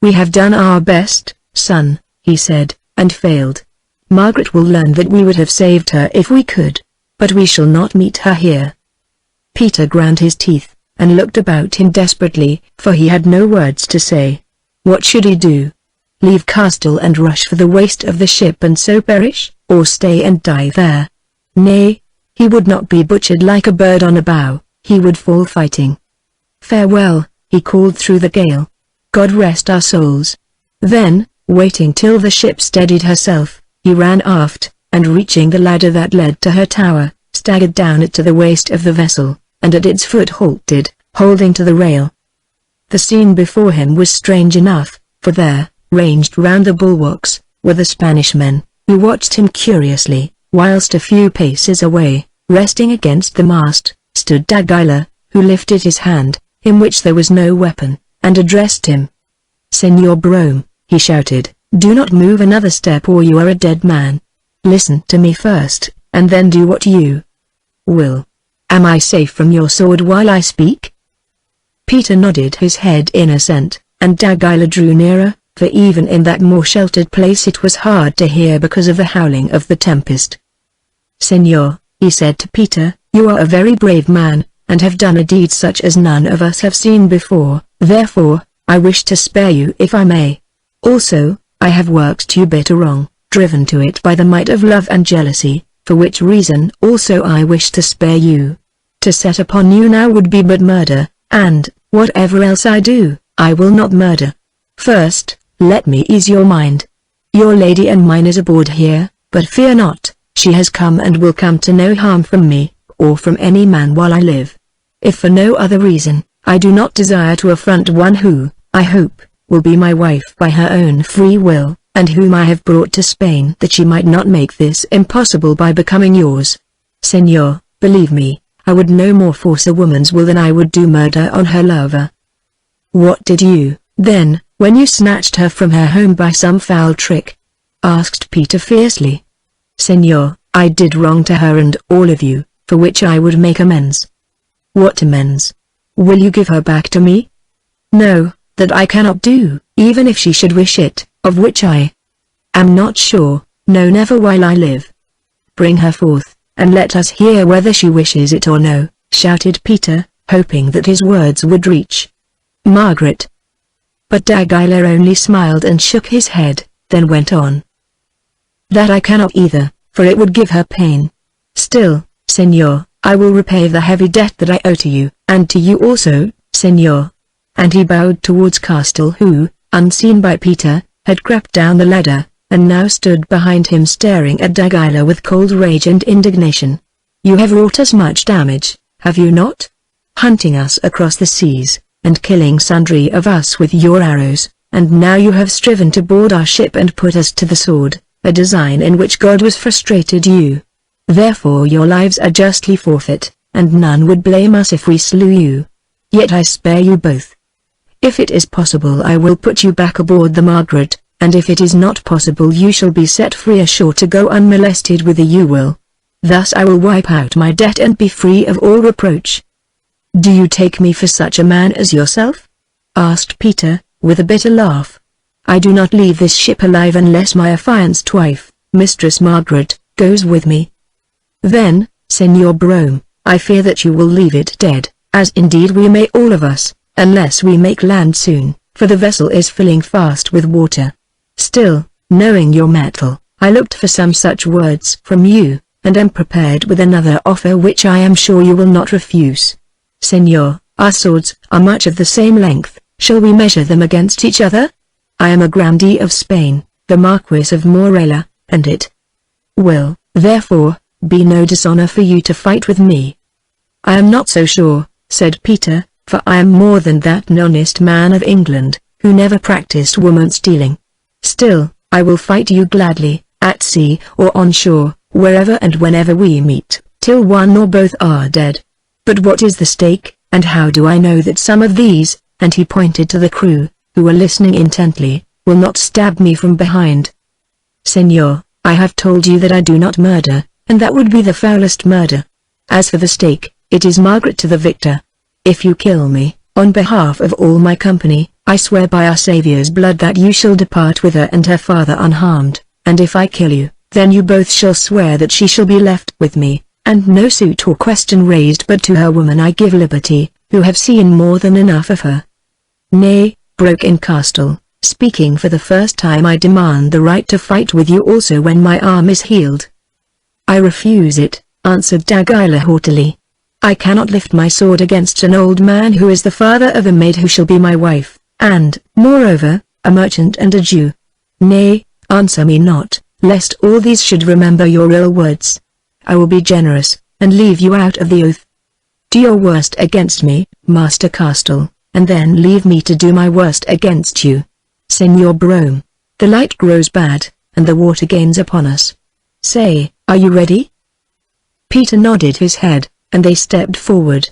"We have done our best, son," he said, "and failed. Margaret will learn that we would have saved her if we could, but we shall not meet her here." Peter ground his teeth, and looked about him desperately, for he had no words to say. What should he do? Leave Castell and rush for the waist of the ship and so perish, or stay and die there? Nay, he would not be butchered like a bird on a bough, he would fall fighting. "Farewell," he called through the gale. "God rest our souls." Then, waiting till the ship steadied herself, he ran aft, and reaching the ladder that led to her tower, staggered down it to the waist of the vessel, and at its foot halted, holding to the rail. The scene before him was strange enough, for there, ranged round the bulwarks, were the Spanish men, who watched him curiously, whilst a few paces away, resting against the mast, stood D'Aguilar, who lifted his hand, in which there was no weapon, and addressed him. "Señor Brome," he shouted, "do not move another step or you are a dead man. Listen to me first, and then do what you will. Am I safe from your sword while I speak?" Peter nodded his head in assent, and Dagila drew nearer, for even in that more sheltered place it was hard to hear because of the howling of the tempest. "Senor," he said to Peter, "you are a very brave man, and have done a deed such as none of us have seen before, therefore, I wish to spare you if I may. Also, I have worked you bitter wrong, driven to it by the might of love and jealousy, for which reason also I wish to spare you. To set upon you now would be but murder, and, whatever else I do, I will not murder. First, let me ease your mind. Your lady and mine is aboard here, but fear not, she has come and will come to no harm from me, or from any man while I live. If for no other reason, I do not desire to affront one who, I hope, will be my wife by her own free will, and whom I have brought to Spain that she might not make this impossible by becoming yours. Senor, believe me, I would no more force a woman's will than I would do murder on her lover." "What did you, then, when you snatched her from her home by some foul trick?" asked Peter fiercely. "Senor, I did wrong to her and all of you, for which I would make amends." "What amends? Will you give her back to me?" "No, that I cannot do, even if she should wish it, of which I am not sure, no never while I live." "Bring her forth, and let us hear whether she wishes it or no," shouted Peter, hoping that his words would reach Margaret. But Dagila only smiled and shook his head, then went on. "That I cannot either, for it would give her pain. Still, Senor, I will repay the heavy debt that I owe to you, and to you also, Senor." And he bowed towards Castell who, unseen by Peter, had crept down the ladder, and now stood behind him staring at Dagila with cold rage and indignation. "You have wrought us much damage, have you not? Hunting us across the seas, and killing sundry of us with your arrows, and now you have striven to board our ship and put us to the sword, a design in which God was frustrated you. Therefore your lives are justly forfeit, and none would blame us if we slew you. Yet I spare you both. If it is possible I will put you back aboard the Margaret, and if it is not possible you shall be set free ashore to go unmolested whither you will. Thus I will wipe out my debt and be free of all reproach." "Do you take me for such a man as yourself?" asked Peter, with a bitter laugh. "I do not leave this ship alive unless my affianced wife, Mistress Margaret, goes with me." "Then, Senor Brome, I fear that you will leave it dead, as indeed we may all of us, unless we make land soon, for the vessel is filling fast with water. Still, knowing your mettle, I looked for some such words from you, and am prepared with another offer which I am sure you will not refuse. Senor, our swords are much of the same length, shall we measure them against each other? I am a grandee of Spain, the Marquis of Morella, and it will, therefore, be no dishonor for you to fight with me." "I am not so sure," said Peter, "for I am more than that an honest man of England, who never practiced woman stealing. Still, I will fight you gladly, at sea or on shore, wherever and whenever we meet, till one or both are dead. But what is the stake, and how do I know that some of these," and he pointed to the crew, who were listening intently, "will not stab me from behind?" "Senor, I have told you that I do not murder, and that would be the foulest murder. As for the stake, it is Margaret to the victor. If you kill me, on behalf of all my company, I swear by our Saviour's blood that you shall depart with her and her father unharmed, and if I kill you, then you both shall swear that she shall be left with me, and no suit or question raised but to her woman I give liberty, who have seen more than enough of her." "Nay," broke in Castell, "speaking for the first time I demand the right to fight with you also when my arm is healed." "I refuse it," answered Dagila haughtily. "I cannot lift my sword against an old man who is the father of a maid who shall be my wife, and, moreover, a merchant and a Jew. Nay, answer me not, lest all these should remember your ill words. I will be generous, and leave you out of the oath. Do your worst against me, Master Castell, and then leave me to do my worst against you. Senor Brome, the light grows bad, and the water gains upon us. Say, are you ready?" Peter nodded his head, and they stepped forward.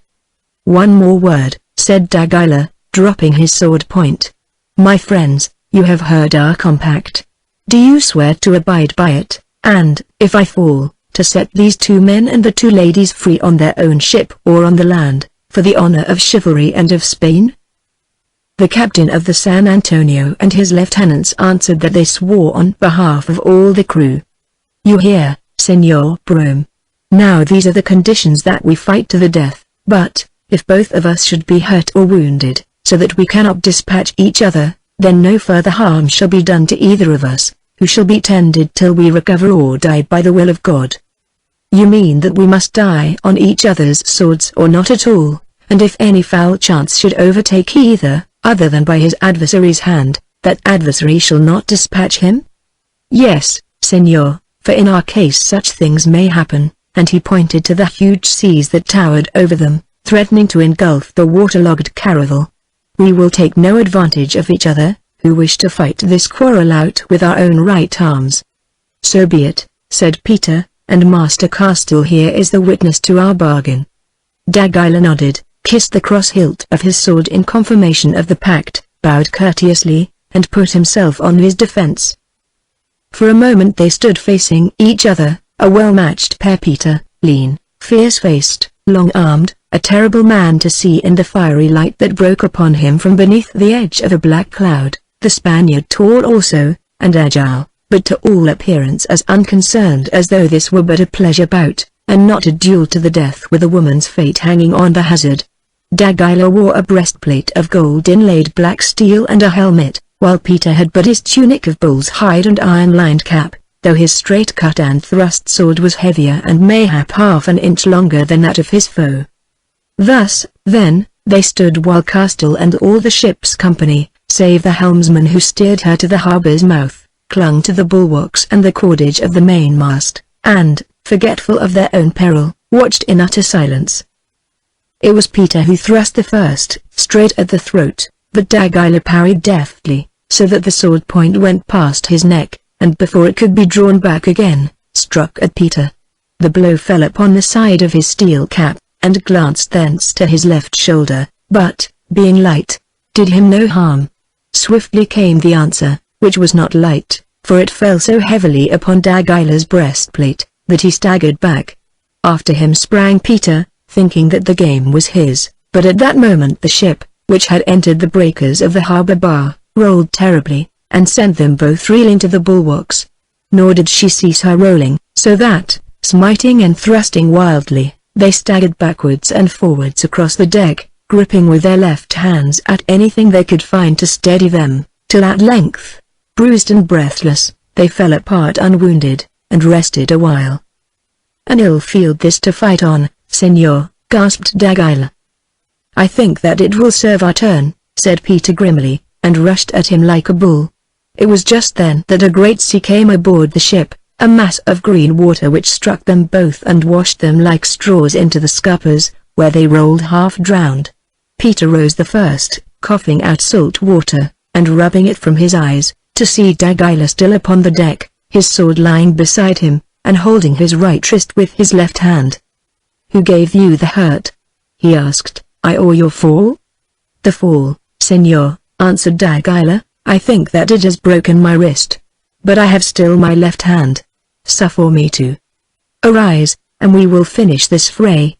"One more word," said Dagila, dropping his sword point. "My friends, you have heard our compact. Do you swear to abide by it, and, if I fall, to set these two men and the two ladies free on their own ship or on the land, for the honor of chivalry and of Spain?" The captain of the San Antonio and his lieutenants answered that they swore on behalf of all the crew. "You hear, Senor Brome. Now these are the conditions that we fight to the death, but, if both of us should be hurt or wounded, so that we cannot dispatch each other, then no further harm shall be done to either of us, who shall be tended till we recover or die by the will of God." "You mean that we must die on each other's swords or not at all, and if any foul chance should overtake either, other than by his adversary's hand, that adversary shall not dispatch him?" "Yes, Senor, for in our case such things may happen," and he pointed to the huge seas that towered over them, threatening to engulf the waterlogged caravel. "We will take no advantage of each other, who wish to fight this quarrel out with our own right arms." "So be it," said Peter, "and Master Castile here is the witness to our bargain." D'Aguilar nodded, kissed the cross hilt of his sword in confirmation of the pact, bowed courteously, and put himself on his defense. For a moment they stood facing each other, a well-matched pair. Peter, lean, fierce-faced, long-armed, a terrible man to see in the fiery light that broke upon him from beneath the edge of a black cloud, the Spaniard tall also, and agile, but to all appearance as unconcerned as though this were but a pleasure bout, and not a duel to the death with a woman's fate hanging on the hazard. D'Aguilar wore a breastplate of gold inlaid black steel and a helmet, while Peter had but his tunic of bull's hide and iron-lined cap, though his straight-cut and thrust sword was heavier and mayhap half an inch longer than that of his foe. Thus, then, they stood while Castile and all the ship's company, save the helmsman who steered her to the harbor's mouth, clung to the bulwarks and the cordage of the mainmast, and, forgetful of their own peril, watched in utter silence. It was Peter who thrust the first, straight at the throat, but D'Aguilar parried deftly, so that the sword point went past his neck, and before it could be drawn back again, struck at Peter. The blow fell upon the side of his steel cap, and glanced thence to his left shoulder, but, being light, did him no harm. Swiftly came the answer, which was not light, for it fell so heavily upon D'Aguilar's breastplate, that he staggered back. After him sprang Peter, thinking that the game was his, but at that moment the ship, which had entered the breakers of the harbor bar, rolled terribly, and sent them both reeling to the bulwarks. Nor did she cease her rolling, so that, smiting and thrusting wildly, they staggered backwards and forwards across the deck, gripping with their left hands at anything they could find to steady them, till at length, bruised and breathless, they fell apart unwounded, and rested a while. "An ill field this to fight on, Senor," gasped D'Aguilar. "I think that it will serve our turn," said Peter grimly, and rushed at him like a bull. It was just then that a great sea came aboard the ship, a mass of green water which struck them both and washed them like straws into the scuppers, where they rolled half-drowned. Peter rose the first, coughing out salt water, and rubbing it from his eyes, to see D'Aguilar still upon the deck, his sword lying beside him, and holding his right wrist with his left hand. "Who gave you the hurt?" he asked. "I or your fall?" "The fall, Senor," answered D'Aguilar. "I think that it has broken my wrist. But I have still my left hand. Suffer me to arise, and we will finish this fray."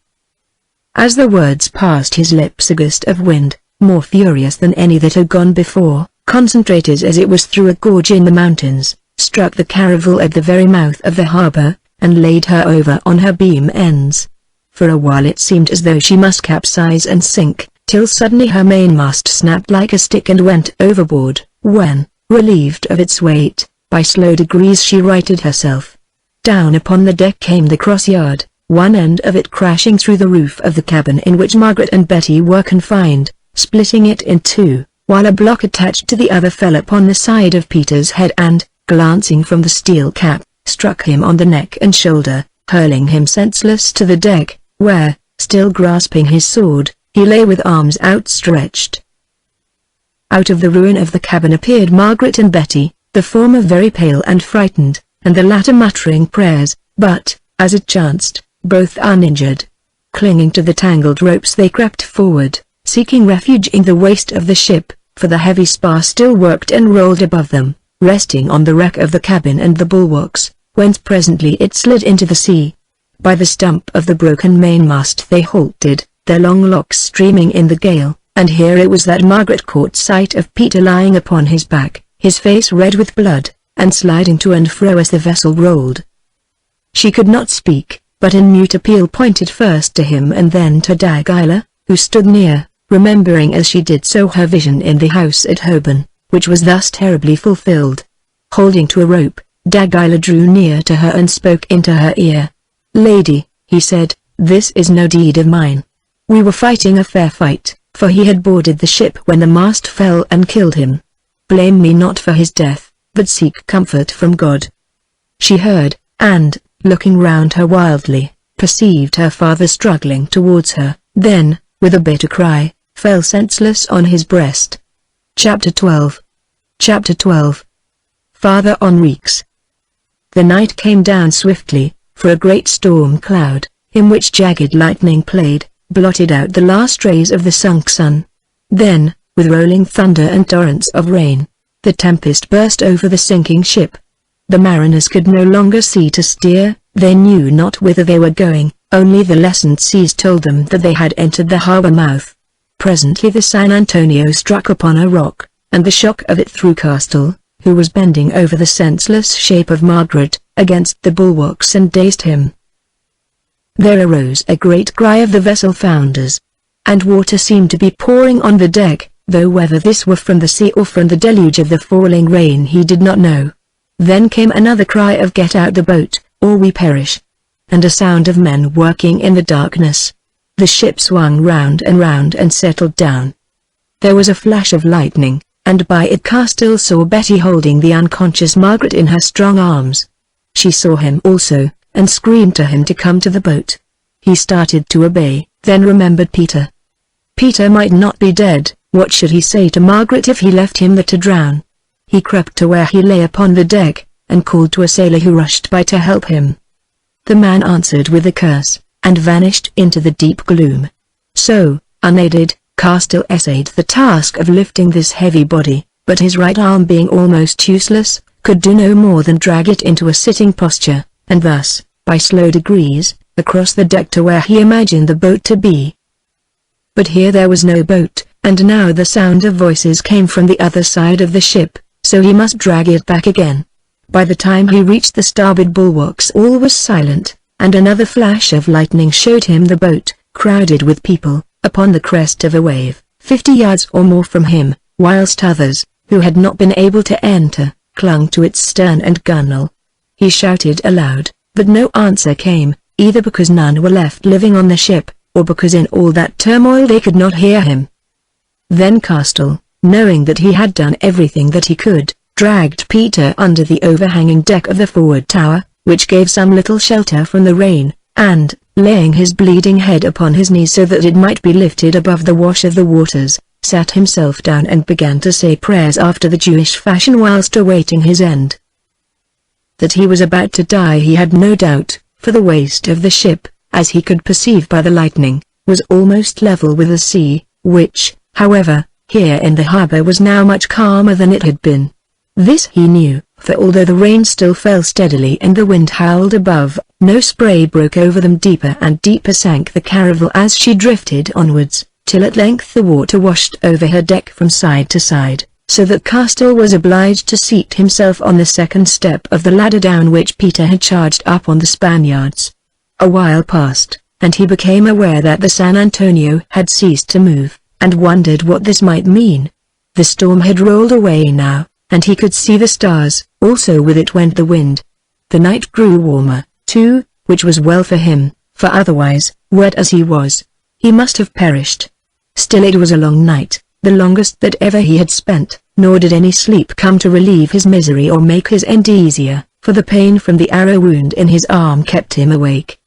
As the words passed his lips a gust of wind, more furious than any that had gone before, concentrated as it was through a gorge in the mountains, struck the caravel at the very mouth of the harbor, and laid her over on her beam ends. For a while it seemed as though she must capsize and sink, till suddenly her mainmast snapped like a stick and went overboard, when, relieved of its weight, by slow degrees she righted herself. Down upon the deck came the cross-yard, one end of it crashing through the roof of the cabin in which Margaret and Betty were confined, splitting it in two, while a block attached to the other fell upon the side of Peter's head and, glancing from the steel cap, struck him on the neck and shoulder, hurling him senseless to the deck, where, still grasping his sword, he lay with arms outstretched. Out of the ruin of the cabin appeared Margaret and Betty, the former very pale and frightened, and the latter muttering prayers, but, as it chanced, both uninjured. Clinging to the tangled ropes they crept forward, seeking refuge in the waist of the ship, for the heavy spar still worked and rolled above them, resting on the wreck of the cabin and the bulwarks, whence presently it slid into the sea. By the stump of the broken mainmast they halted, their long locks streaming in the gale, and here it was that Margaret caught sight of Peter lying upon his back, his face red with blood, and sliding to and fro as the vessel rolled. She could not speak, but in mute appeal pointed first to him and then to Dagila, who stood near, remembering as she did so her vision in the house at Holborn, which was thus terribly fulfilled. Holding to a rope, Dagila drew near to her and spoke into her ear. "Lady," he said, "this is no deed of mine. We were fighting a fair fight, for he had boarded the ship when the mast fell and killed him. Blame me not for his death, but seek comfort from God." She heard, and, looking round her wildly, perceived her father struggling towards her, then, with a bitter cry, fell senseless on his breast. Chapter 12. Chapter 12. Father Enrique's. The night came down swiftly, for a great storm cloud, in which jagged lightning played, blotted out the last rays of the sunk sun. Then, with rolling thunder and torrents of rain, the tempest burst over the sinking ship. The mariners could no longer see to steer, they knew not whither they were going, only the lessened seas told them that they had entered the harbour mouth. Presently the San Antonio struck upon a rock, and the shock of it threw Castell, who was bending over the senseless shape of Margaret, against the bulwarks and dazed him. There arose a great cry of the vessel founders, and water seemed to be pouring on the deck, though whether this were from the sea or from the deluge of the falling rain he did not know. Then came another cry of "Get out the boat, or we perish," and a sound of men working in the darkness. The ship swung round and settled down. There was a flash of lightning, and by it Castell saw Betty holding the unconscious Margaret in her strong arms. She saw him also, and screamed to him to come to the boat. He started to obey, then remembered Peter. Peter might not be dead, what should he say to Margaret if he left him there to drown? He crept to where he lay upon the deck, and called to a sailor who rushed by to help him. The man answered with a curse, and vanished into the deep gloom. So, unaided, Castell essayed the task of lifting this heavy body, but his right arm being almost useless, could do no more than drag it into a sitting posture, and thus, by slow degrees, across the deck to where he imagined the boat to be. But here there was no boat, and now the sound of voices came from the other side of the ship, so he must drag it back again. By the time he reached the starboard bulwarks all was silent, and another flash of lightning showed him the boat, crowded with people, upon the crest of a wave, 50 yards or more from him, whilst others, who had not been able to enter, clung to its stern and gunwale. He shouted aloud, but no answer came, either because none were left living on the ship, or because in all that turmoil they could not hear him. Then Castell, knowing that he had done everything that he could, dragged Peter under the overhanging deck of the forward tower, which gave some little shelter from the rain, and, laying his bleeding head upon his knees so that it might be lifted above the wash of the waters, sat himself down and began to say prayers after the Jewish fashion whilst awaiting his end. That he was about to die he had no doubt, for the waist of the ship, as he could perceive by the lightning, was almost level with the sea, which, however, here in the harbour was now much calmer than it had been. This he knew, for although the rain still fell steadily and the wind howled above, no spray broke over them. Deeper and deeper sank the caravel as she drifted onwards, till at length the water washed over her deck from side to side, so that Castell was obliged to seat himself on the second step of the ladder down which Peter had charged up on the Spaniards. A while passed, and he became aware that the San Antonio had ceased to move, and wondered what this might mean. The storm had rolled away now, and he could see the stars, also with it went the wind. The night grew warmer, too, which was well for him, for otherwise, wet as he was, he must have perished. Still it was a long night, the longest that ever he had spent, nor did any sleep come to relieve his misery or make his end easier, for the pain from the arrow wound in his arm kept him awake.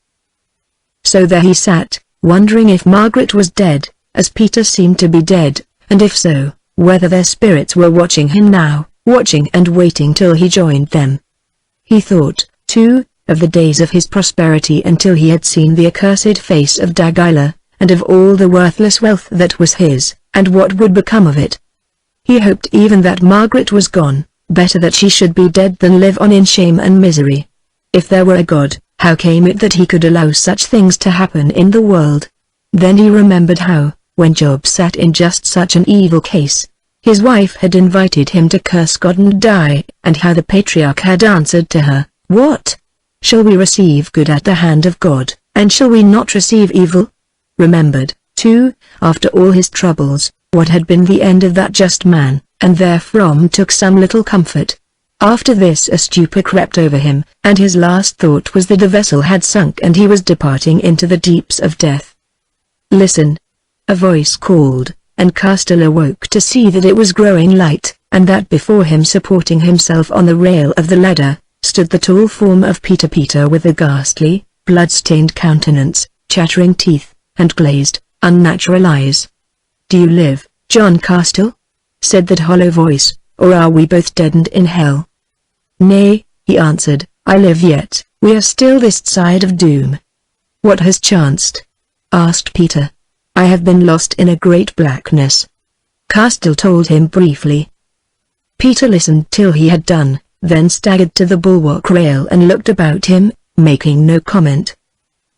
So there he sat, wondering if Margaret was dead, as Peter seemed to be dead, and if so, whether their spirits were watching him now, watching and waiting till he joined them. He thought, too, of the days of his prosperity until he had seen the accursed face of Dagila, and of all the worthless wealth that was his, and what would become of it. He hoped even that Margaret was gone, better that she should be dead than live on in shame and misery. If there were a God, how came it that he could allow such things to happen in the world? Then he remembered how, when Job sat in just such an evil case, his wife had invited him to curse God and die, and how the patriarch had answered to her, "What? Shall we receive good at the hand of God, and shall we not receive evil?" Remembered, too, after all his troubles, what had been the end of that just man, and therefrom took some little comfort. After this a stupor crept over him, and his last thought was that the vessel had sunk and he was departing into the deeps of death. "Listen!" a voice called, and Castell awoke to see that it was growing light, and that before him, supporting himself on the rail of the ladder, stood the tall form of Peter. Peter with a ghastly, blood-stained countenance, chattering teeth, and glazed, unnatural eyes. "Do you live, John Castell?" said that hollow voice, "or are we both deadened in hell?" "Nay," he answered, "I live yet, we are still this side of doom." "What has chanced?" asked Peter. "I have been lost in a great blackness." Castell told him briefly. Peter listened till he had done, then staggered to the bulwark rail and looked about him, making no comment.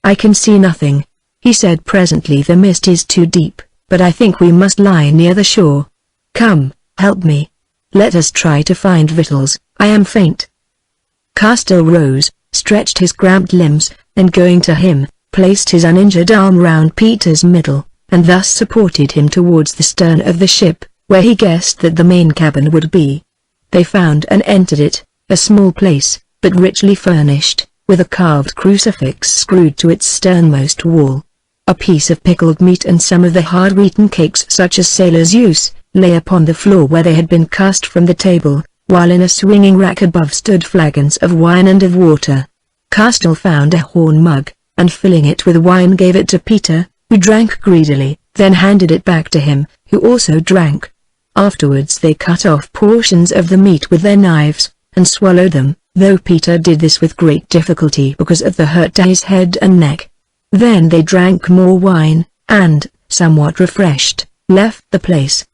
"I can see nothing," he said presently. "The mist is too deep, but I think we must lie near the shore. Come, help me. Let us try to find victuals, I am faint." Castell rose, stretched his cramped limbs, and going to him, placed his uninjured arm round Peter's middle, and thus supported him towards the stern of the ship, where he guessed that the main cabin would be. They found and entered it, a small place, but richly furnished, with a carved crucifix screwed to its sternmost wall. A piece of pickled meat and some of the hard-wheaten cakes such as sailors use, lay upon the floor where they had been cast from the table, while in a swinging rack above stood flagons of wine and of water. Castell found a horn mug, and filling it with wine gave it to Peter, who drank greedily, then handed it back to him, who also drank. Afterwards they cut off portions of the meat with their knives, and swallowed them, though Peter did this with great difficulty because of the hurt to his head and neck. Then they drank more wine, and, somewhat refreshed, left the place.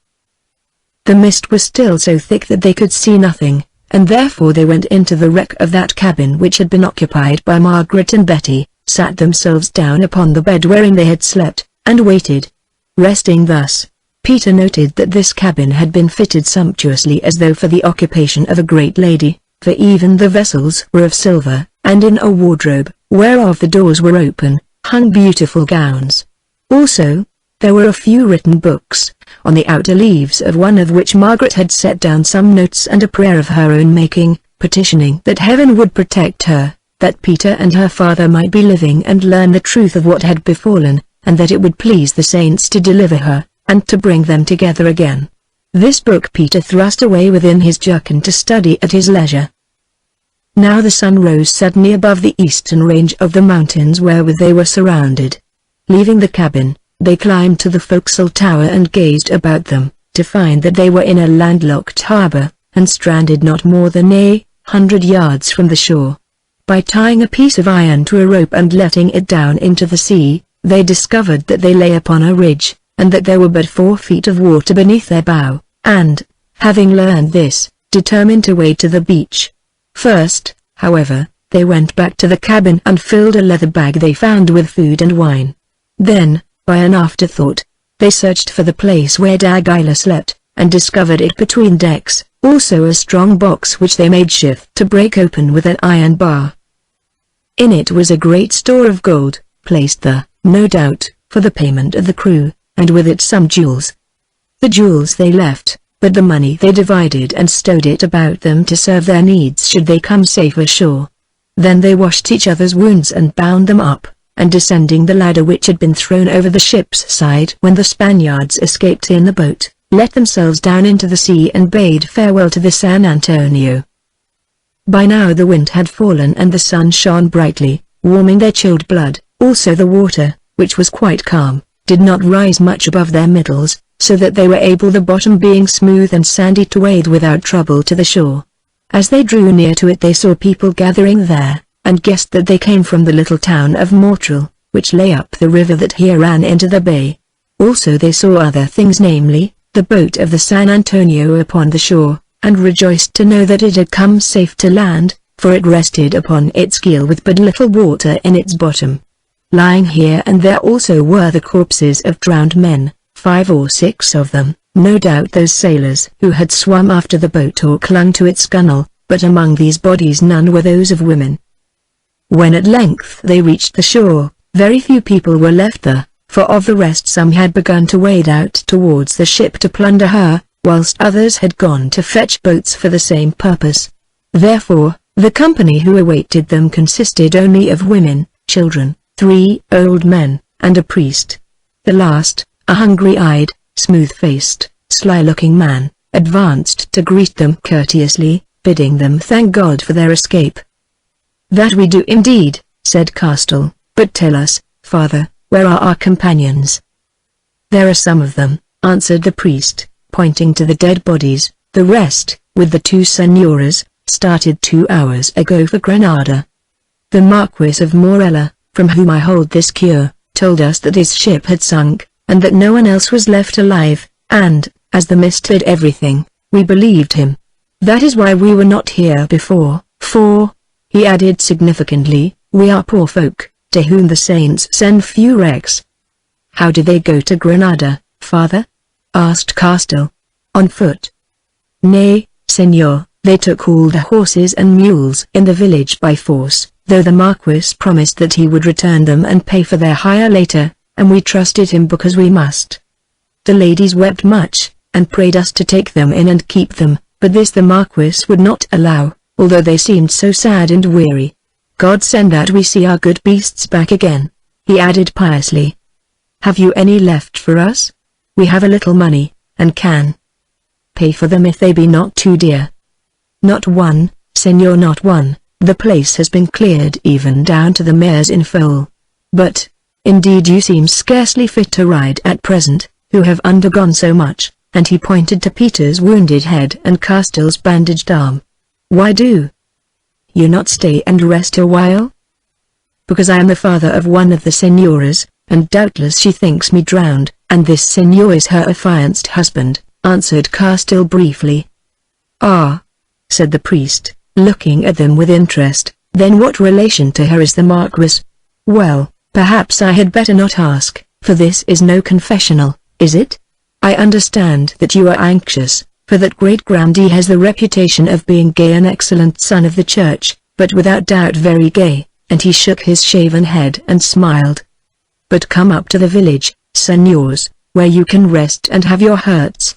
The mist was still so thick that they could see nothing, and therefore they went into the wreck of that cabin which had been occupied by Margaret and Betty, sat themselves down upon the bed wherein they had slept, and waited. Resting thus, Peter noted that this cabin had been fitted sumptuously as though for the occupation of a great lady, for even the vessels were of silver, and in a wardrobe, whereof the doors were open, hung beautiful gowns. Also, there were a few written books, on the outer leaves of one of which Margaret had set down some notes and a prayer of her own making, petitioning that heaven would protect her, that Peter and her father might be living and learn the truth of what had befallen, and that it would please the saints to deliver her, and to bring them together again. This book Peter thrust away within his jerkin to study at his leisure. Now the sun rose suddenly above the eastern range of the mountains wherewith they were surrounded. Leaving the cabin, they climbed to the forecastle tower and gazed about them, to find that they were in a landlocked harbour, and stranded not more than 100 yards from the shore. By tying a piece of iron to a rope and letting it down into the sea, they discovered that they lay upon a ridge, and that there were but 4 feet of water beneath their bow, and, having learned this, determined to wade to the beach. First, however, they went back to the cabin and filled a leather bag they found with food and wine. Then, by an afterthought, they searched for the place where Dagila slept, and discovered it between decks, also a strong box which they made shift to break open with an iron bar. In it was a great store of gold, placed there, no doubt, for the payment of the crew, and with it some jewels. The jewels they left, but the money they divided and stowed it about them to serve their needs should they come safe ashore. Then they washed each other's wounds and bound them up, and descending the ladder which had been thrown over the ship's side when the Spaniards escaped in the boat, let themselves down into the sea and bade farewell to the San Antonio. By now the wind had fallen and the sun shone brightly, warming their chilled blood. Also the water, which was quite calm, did not rise much above their middles, so that they were able, the bottom being smooth and sandy, to wade without trouble to the shore. As they drew near to it they saw people gathering there, and guessed that they came from the little town of Montreal, which lay up the river that here ran into the bay. Also they saw other things, namely, the boat of the San Antonio upon the shore, and rejoiced to know that it had come safe to land, for it rested upon its keel with but little water in its bottom. Lying here and there also were the corpses of drowned men, 5 or 6 of them, no doubt those sailors who had swum after the boat or clung to its gunwale, but among these bodies none were those of women. When at length they reached the shore, very few people were left there, for of the rest some had begun to wade out towards the ship to plunder her, whilst others had gone to fetch boats for the same purpose. Therefore, the company who awaited them consisted only of women, children, 3 old men, and a priest. The last, a hungry-eyed, smooth-faced, sly-looking man, advanced to greet them courteously, bidding them thank God for their escape. "That we do indeed," said Castell, "but tell us, Father, where are our companions?" "There are some of them," answered the priest, pointing to the dead bodies. "The rest, with the 2 senoras, started 2 hours ago for Granada. The Marquis of Morella, from whom I hold this cure, told us that his ship had sunk, and that no one else was left alive, and, as the mist hid everything, we believed him. That is why we were not here before, for," he added significantly, "we are poor folk, to whom the saints send few wrecks." "How did they go to Granada, Father?" asked Castell. "On foot?" "Nay, Senor, they took all the horses and mules in the village by force, though the Marquis promised that he would return them and pay for their hire later, and we trusted him because we must. The ladies wept much, and prayed us to take them in and keep them, but this the Marquis would not allow, although they seemed so sad and weary. God send that we see our good beasts back again," he added piously. "Have you any left for us? We have a little money, and can pay for them if they be not too dear." "Not one, Senor, not one. The place has been cleared even down to the mares in foal. But, indeed you seem scarcely fit to ride at present, who have undergone so much," and he pointed to Peter's wounded head and Castell's bandaged arm. "Why do you not stay and rest a while?" "Because I am the father of one of the senoras, and doubtless she thinks me drowned, and this senor is her affianced husband," answered Castell briefly. "Ah," said the priest, looking at them with interest, "then what relation to her is the Marquis?" "Well, perhaps I had better not ask, for this is no confessional, is it? I understand that you are anxious, for that great-grandee has the reputation of being gay, an excellent son of the church, but without doubt very gay," and he shook his shaven head and smiled. "But come up to the village, senors, where you can rest and have your hurts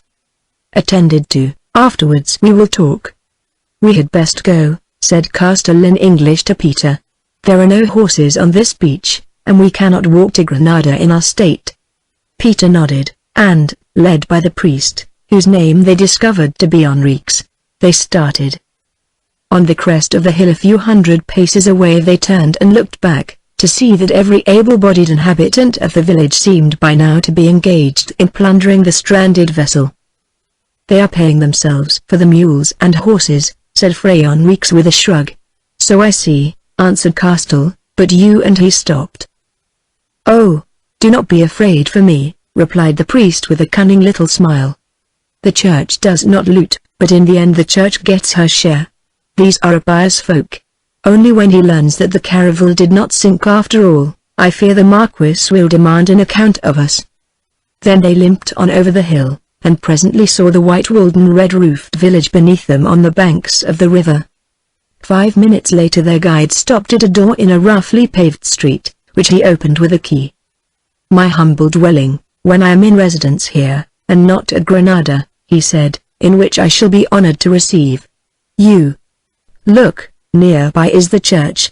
attended to. Afterwards we will talk." "We had best go," said Castell in English to Peter. "There are no horses on this beach, and we cannot walk to Granada in our state." Peter nodded, and, led by the priest, whose name they discovered to be Enriquez, they started. On the crest of the hill a few hundred paces away they turned and looked back, to see that every able-bodied inhabitant of the village seemed by now to be engaged in plundering the stranded vessel. "They are paying themselves for the mules and horses," said Fray Enriquez with a shrug. "So I see," answered Castell, "but you and he stopped." "Oh, do not be afraid for me," replied the priest with a cunning little smile. "The church does not loot, but in the end the church gets her share. These are a pious folk. Only when he learns that the caravel did not sink after all, I fear the Marquis will demand an account of us." Then they limped on over the hill, and presently saw the white-walled and red-roofed village beneath them on the banks of the river. 5 minutes later their guide stopped at a door in a roughly paved street, which he opened with a key. "My humble dwelling, when I am in residence here, and not at Granada," he said, "in which I shall be honored to receive you. Look, nearby is the church."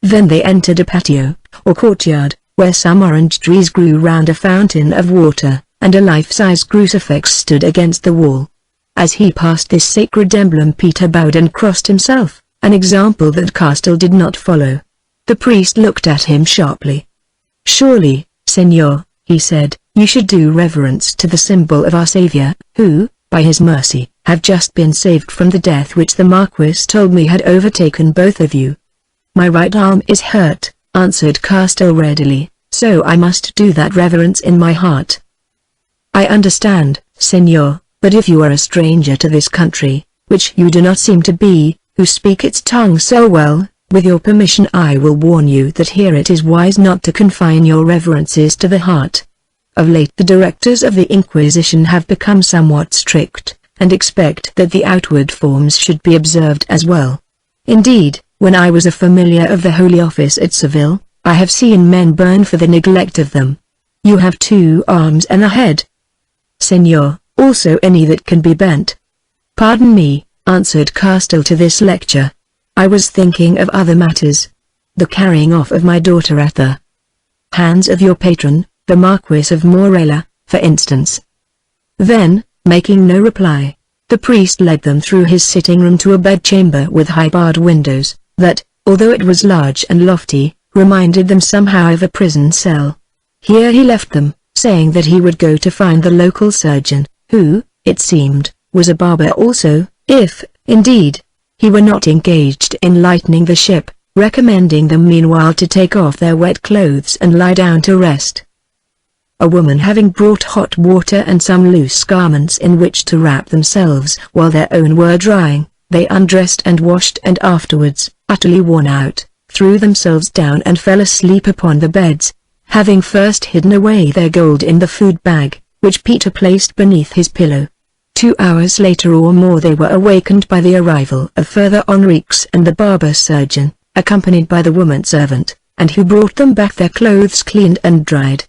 Then they entered a patio, or courtyard, where some orange trees grew round a fountain of water, and a life-size crucifix stood against the wall. As he passed this sacred emblem Peter bowed and crossed himself, an example that Castell did not follow. The priest looked at him sharply. "Surely, Senor," he said, "you should do reverence to the symbol of our Saviour, who, by his mercy, have just been saved from the death which the Marquis told me had overtaken both of you." "My right arm is hurt," answered Castell readily, "so I must do that reverence in my heart." "I understand, Senor, but if you are a stranger to this country, which you do not seem to be, who speak its tongue so well, With your permission I will warn you that here it is wise not to confine your reverences to the heart. Of late the directors of the Inquisition have become somewhat strict, and expect that the outward forms should be observed as well. Indeed, when I was a familiar of the Holy Office at Seville, I have seen men burn for the neglect of them. You have 2 arms and a head. Senor, also any that can be bent. Pardon me, answered Castell to this lecture. I was thinking of other matters. The carrying off of my daughter at the hands of your patron, the Marquis of Morella, for instance. Then, making no reply, the priest led them through his sitting room to a bedchamber with high barred windows, that, although it was large and lofty, reminded them somehow of a prison cell. Here he left them, saying that he would go to find the local surgeon, who, it seemed, was a barber also, if, indeed, he were not engaged in lightening the ship, recommending them meanwhile to take off their wet clothes and lie down to rest. A woman having brought hot water and some loose garments in which to wrap themselves while their own were drying, they undressed and washed, and afterwards, utterly worn out, threw themselves down and fell asleep upon the beds, having first hidden away their gold in the food bag, which Peter placed beneath his pillow. 2 hours later or more they were awakened by the arrival of Father Enriques and the barber surgeon, accompanied by the woman servant, and who brought them back their clothes cleaned and dried.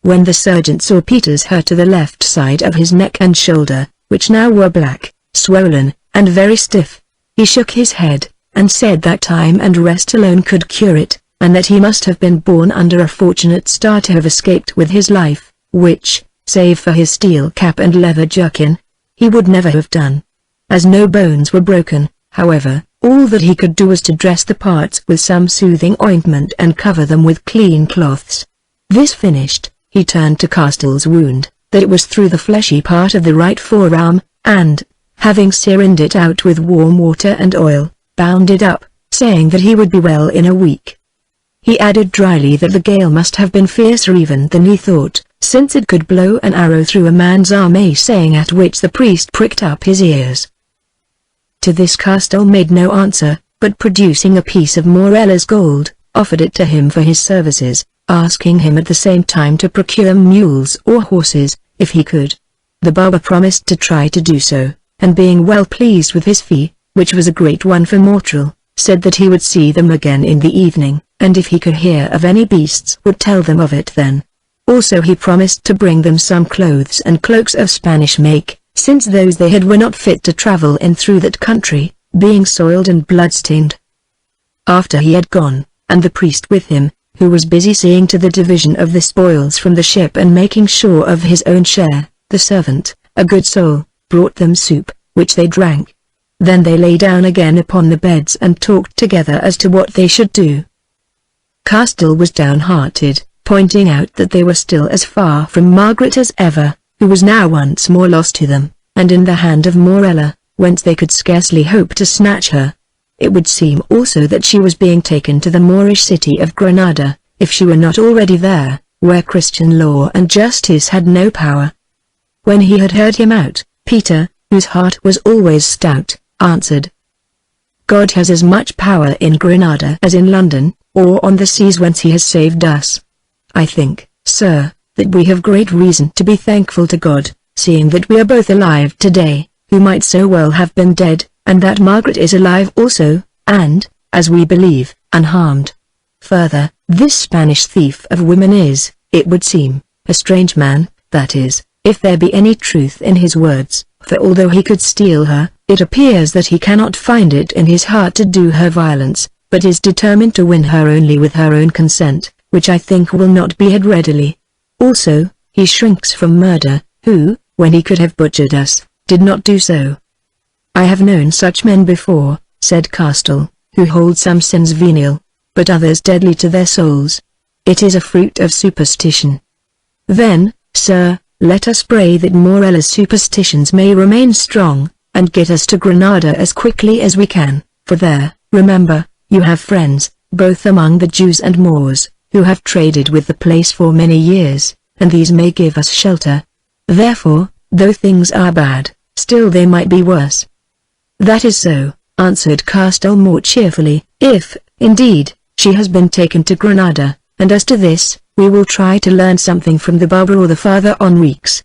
When the surgeon saw Peter's hurt to the left side of his neck and shoulder, which now were black, swollen, and very stiff, he shook his head, and said that time and rest alone could cure it, and that he must have been born under a fortunate star to have escaped with his life, which, save for his steel cap and leather jerkin, he would never have done. As no bones were broken, however, all that he could do was to dress the parts with some soothing ointment and cover them with clean cloths. This finished, he turned to Castell's wound, that it was through the fleshy part of the right forearm, and, having syringed it out with warm water and oil, bound it up, saying that he would be well in a week. He added dryly that the gale must have been fiercer even than he thought, since it could blow an arrow through a man's arm, a saying at which the priest pricked up his ears. To this Castell made no answer, but producing a piece of Morella's gold, offered it to him for his services, asking him at the same time to procure mules or horses, if he could. The barber promised to try to do so, and being well pleased with his fee, which was a great one for Motril, said that he would see them again in the evening, and if he could hear of any beasts would tell them of it then. Also he promised to bring them some clothes and cloaks of Spanish make, since those they had were not fit to travel in through that country, being soiled and blood-stained. After he had gone, and the priest with him, who was busy seeing to the division of the spoils from the ship and making sure of his own share, the servant, a good soul, brought them soup, which they drank. Then they lay down again upon the beds and talked together as to what they should do. Castell was downhearted, pointing out that they were still as far from Margaret as ever, who was now once more lost to them, and in the hand of Morella, whence they could scarcely hope to snatch her. It would seem also that she was being taken to the Moorish city of Granada, if she were not already there, where Christian law and justice had no power. When he had heard him out, Peter, whose heart was always stout, answered, "God has as much power in Granada as in London, or on the seas whence he has saved us. I think, sir, that we have great reason to be thankful to God, seeing that we are both alive today, who might so well have been dead, and that Margaret is alive also, and, as we believe, unharmed. Further, this Spanish thief of women is, it would seem, a strange man, that is, if there be any truth in his words, for although he could steal her, it appears that he cannot find it in his heart to do her violence, but is determined to win her only with her own consent, which I think will not be had readily. Also, he shrinks from murder, who, when he could have butchered us, did not do so. I have known such men before, said Castell, who hold some sins venial, but others deadly to their souls. It is a fruit of superstition. Then, sir, let us pray that Morella's superstitions may remain strong, and get us to Granada as quickly as we can, for there, remember, you have friends, both among the Jews and Moors, who have traded with the place for many years, and these may give us shelter. Therefore, though things are bad, still they might be worse." "That is so," answered Castell more cheerfully, If, indeed, she has been taken to Granada, and as to this, we will try to learn something from the barber or the Father Enriques.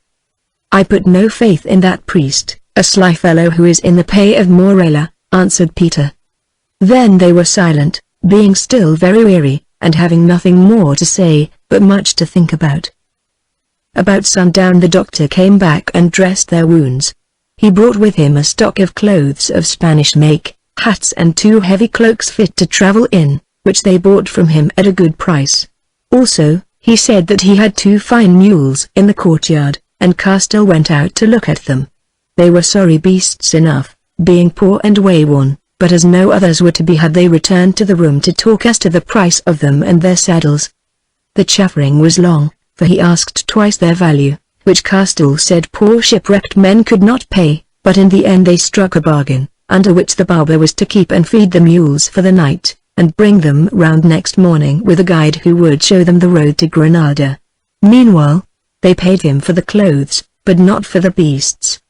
I put no faith in that priest, a sly fellow who is in the pay of Morella, answered Peter. Then they were silent, being still very weary, and having nothing more to say, but much to think about. About sundown the doctor came back and dressed their wounds. He brought with him a stock of clothes of Spanish make, hats and 2 heavy cloaks fit to travel in, which they bought from him at a good price. Also, he said that he had 2 fine mules in the courtyard, and Castell went out to look at them. They were sorry beasts enough, being poor and wayworn, but as no others were to be had they returned to the room to talk as to the price of them and their saddles. The chaffering was long, for he asked twice their value, which Castell said poor shipwrecked men could not pay, but in the end they struck a bargain, under which the barber was to keep and feed the mules for the night, and bring them round next morning with a guide who would show them the road to Granada. Meanwhile, they paid him for the clothes, but not for the beasts.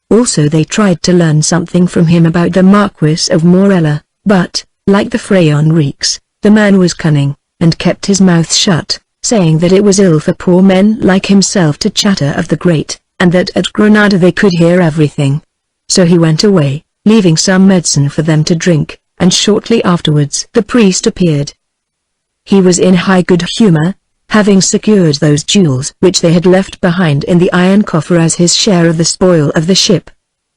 Also they tried to learn something from him about the Marquis of Morella, but, like the Fray Enriques, the man was cunning, and kept his mouth shut, saying that it was ill for poor men like himself to chatter of the great, and that at Granada they could hear everything. So he went away, leaving some medicine for them to drink, and shortly afterwards the priest appeared. He was in high good humor, having secured those jewels which they had left behind in the iron coffer as his share of the spoil of the ship.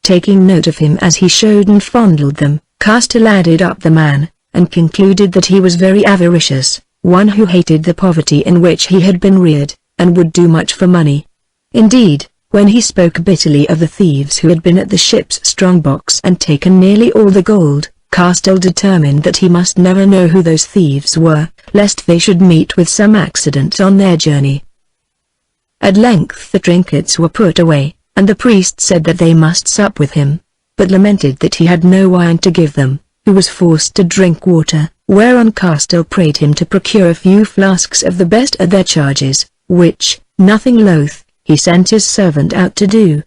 Taking note of him as he showed and fondled them, Castell added up the man, and concluded that he was very avaricious, one who hated the poverty in which he had been reared, and would do much for money. Indeed, when he spoke bitterly of the thieves who had been at the ship's strongbox and taken nearly all the gold, Castell determined that he must never know who those thieves were, lest they should meet with some accident on their journey. At length the trinkets were put away, and the priest said that they must sup with him, but lamented that he had no wine to give them, who was forced to drink water, whereon Castell prayed him to procure a few flasks of the best at their charges, which, nothing loath, he sent his servant out to do.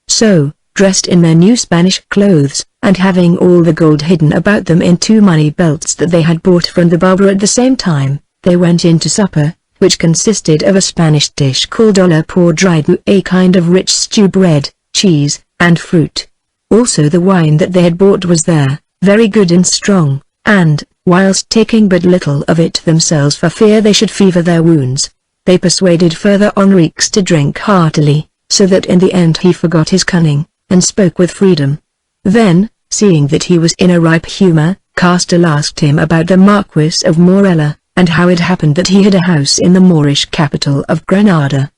So, dressed in their new Spanish clothes, and having all the gold hidden about them in 2 money belts that they had bought from the barber at the same time, they went in to supper, which consisted of a Spanish dish called olla por dried, a kind of rich stew, bread, cheese, and fruit. Also the wine that they had bought was there, very good and strong, and, whilst taking but little of it themselves for fear they should fever their wounds, they persuaded Father Enriques to drink heartily, so that in the end he forgot his cunning, and spoke with freedom. Then, seeing that he was in a ripe humor, Castell asked him about the Marquis of Morella, and how it happened that he had a house in the Moorish capital of Granada.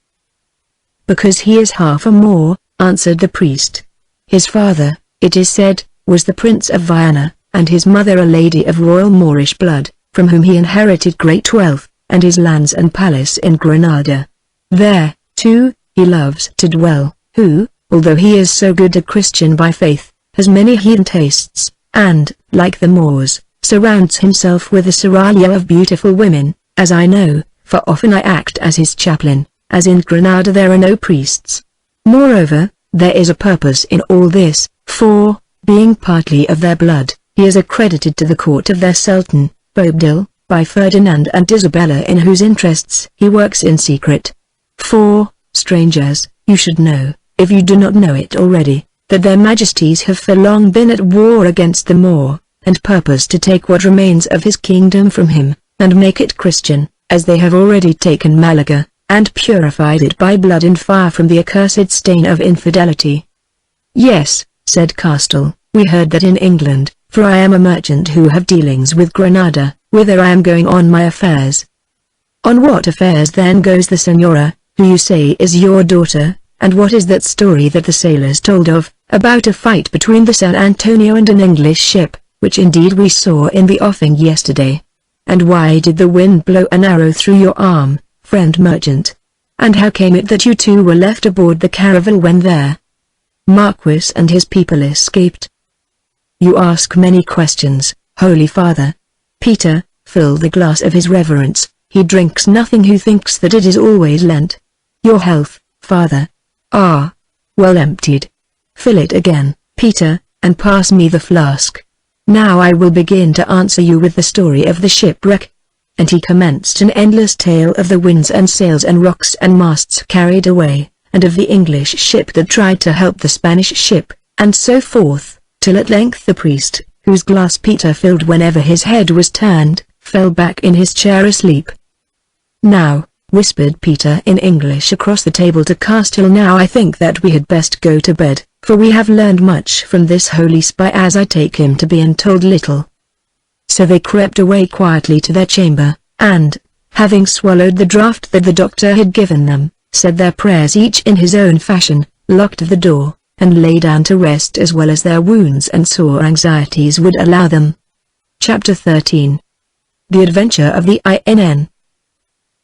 Because he is half a Moor, answered the priest. His father, it is said, was the Prince of Viana, and his mother a lady of royal Moorish blood, from whom he inherited great wealth, and his lands and palace in Granada. There, too, he loves to dwell, who, although he is so good a Christian by faith, has many heathen tastes, and, like the Moors, surrounds himself with a seraglio of beautiful women, as I know, for often I act as his chaplain, as in Granada there are no priests. Moreover, there is a purpose in all this, for, being partly of their blood, he is accredited to the court of their Sultan, Boabdil, by Ferdinand and Isabella, in whose interests he works in secret. For, strangers, you should know, if you do not know it already, that their majesties have for long been at war against the Moor, and purpose to take what remains of his kingdom from him, and make it Christian, as they have already taken Malaga, and purified it by blood and fire from the accursed stain of infidelity. Yes, said Castell, we heard that in England, for I am a merchant who have dealings with Granada, whither I am going on my affairs. On what affairs then goes the Senora, who you say is your daughter, and what is that story that the sailors told of, about a fight between the San Antonio and an English ship, which indeed we saw in the offing yesterday? And why did the wind blow an arrow through your arm, friend merchant? And how came it that you two were left aboard the caravel when their Marquis and his people escaped? You ask many questions, Holy Father. Peter, fill the glass of his reverence, he drinks nothing who thinks that it is always Lent. Your health, Father. Ah, well emptied. Fill it again, Peter, and pass me the flask. Now I will begin to answer you with the story of the shipwreck." And he commenced an endless tale of the winds and sails and rocks and masts carried away, and of the English ship that tried to help the Spanish ship, and so forth, till at length the priest, whose glass Peter filled whenever his head was turned, fell back in his chair asleep. "Now," whispered Peter in English across the table to Castile, "now I think that we had best go to bed, for we have learned much from this holy spy, as I take him to be, and told little." So they crept away quietly to their chamber, and, having swallowed the draught that the doctor had given them, said their prayers each in his own fashion, locked the door, and lay down to rest as well as their wounds and sore anxieties would allow them. Chapter 13. The Adventure of the INN.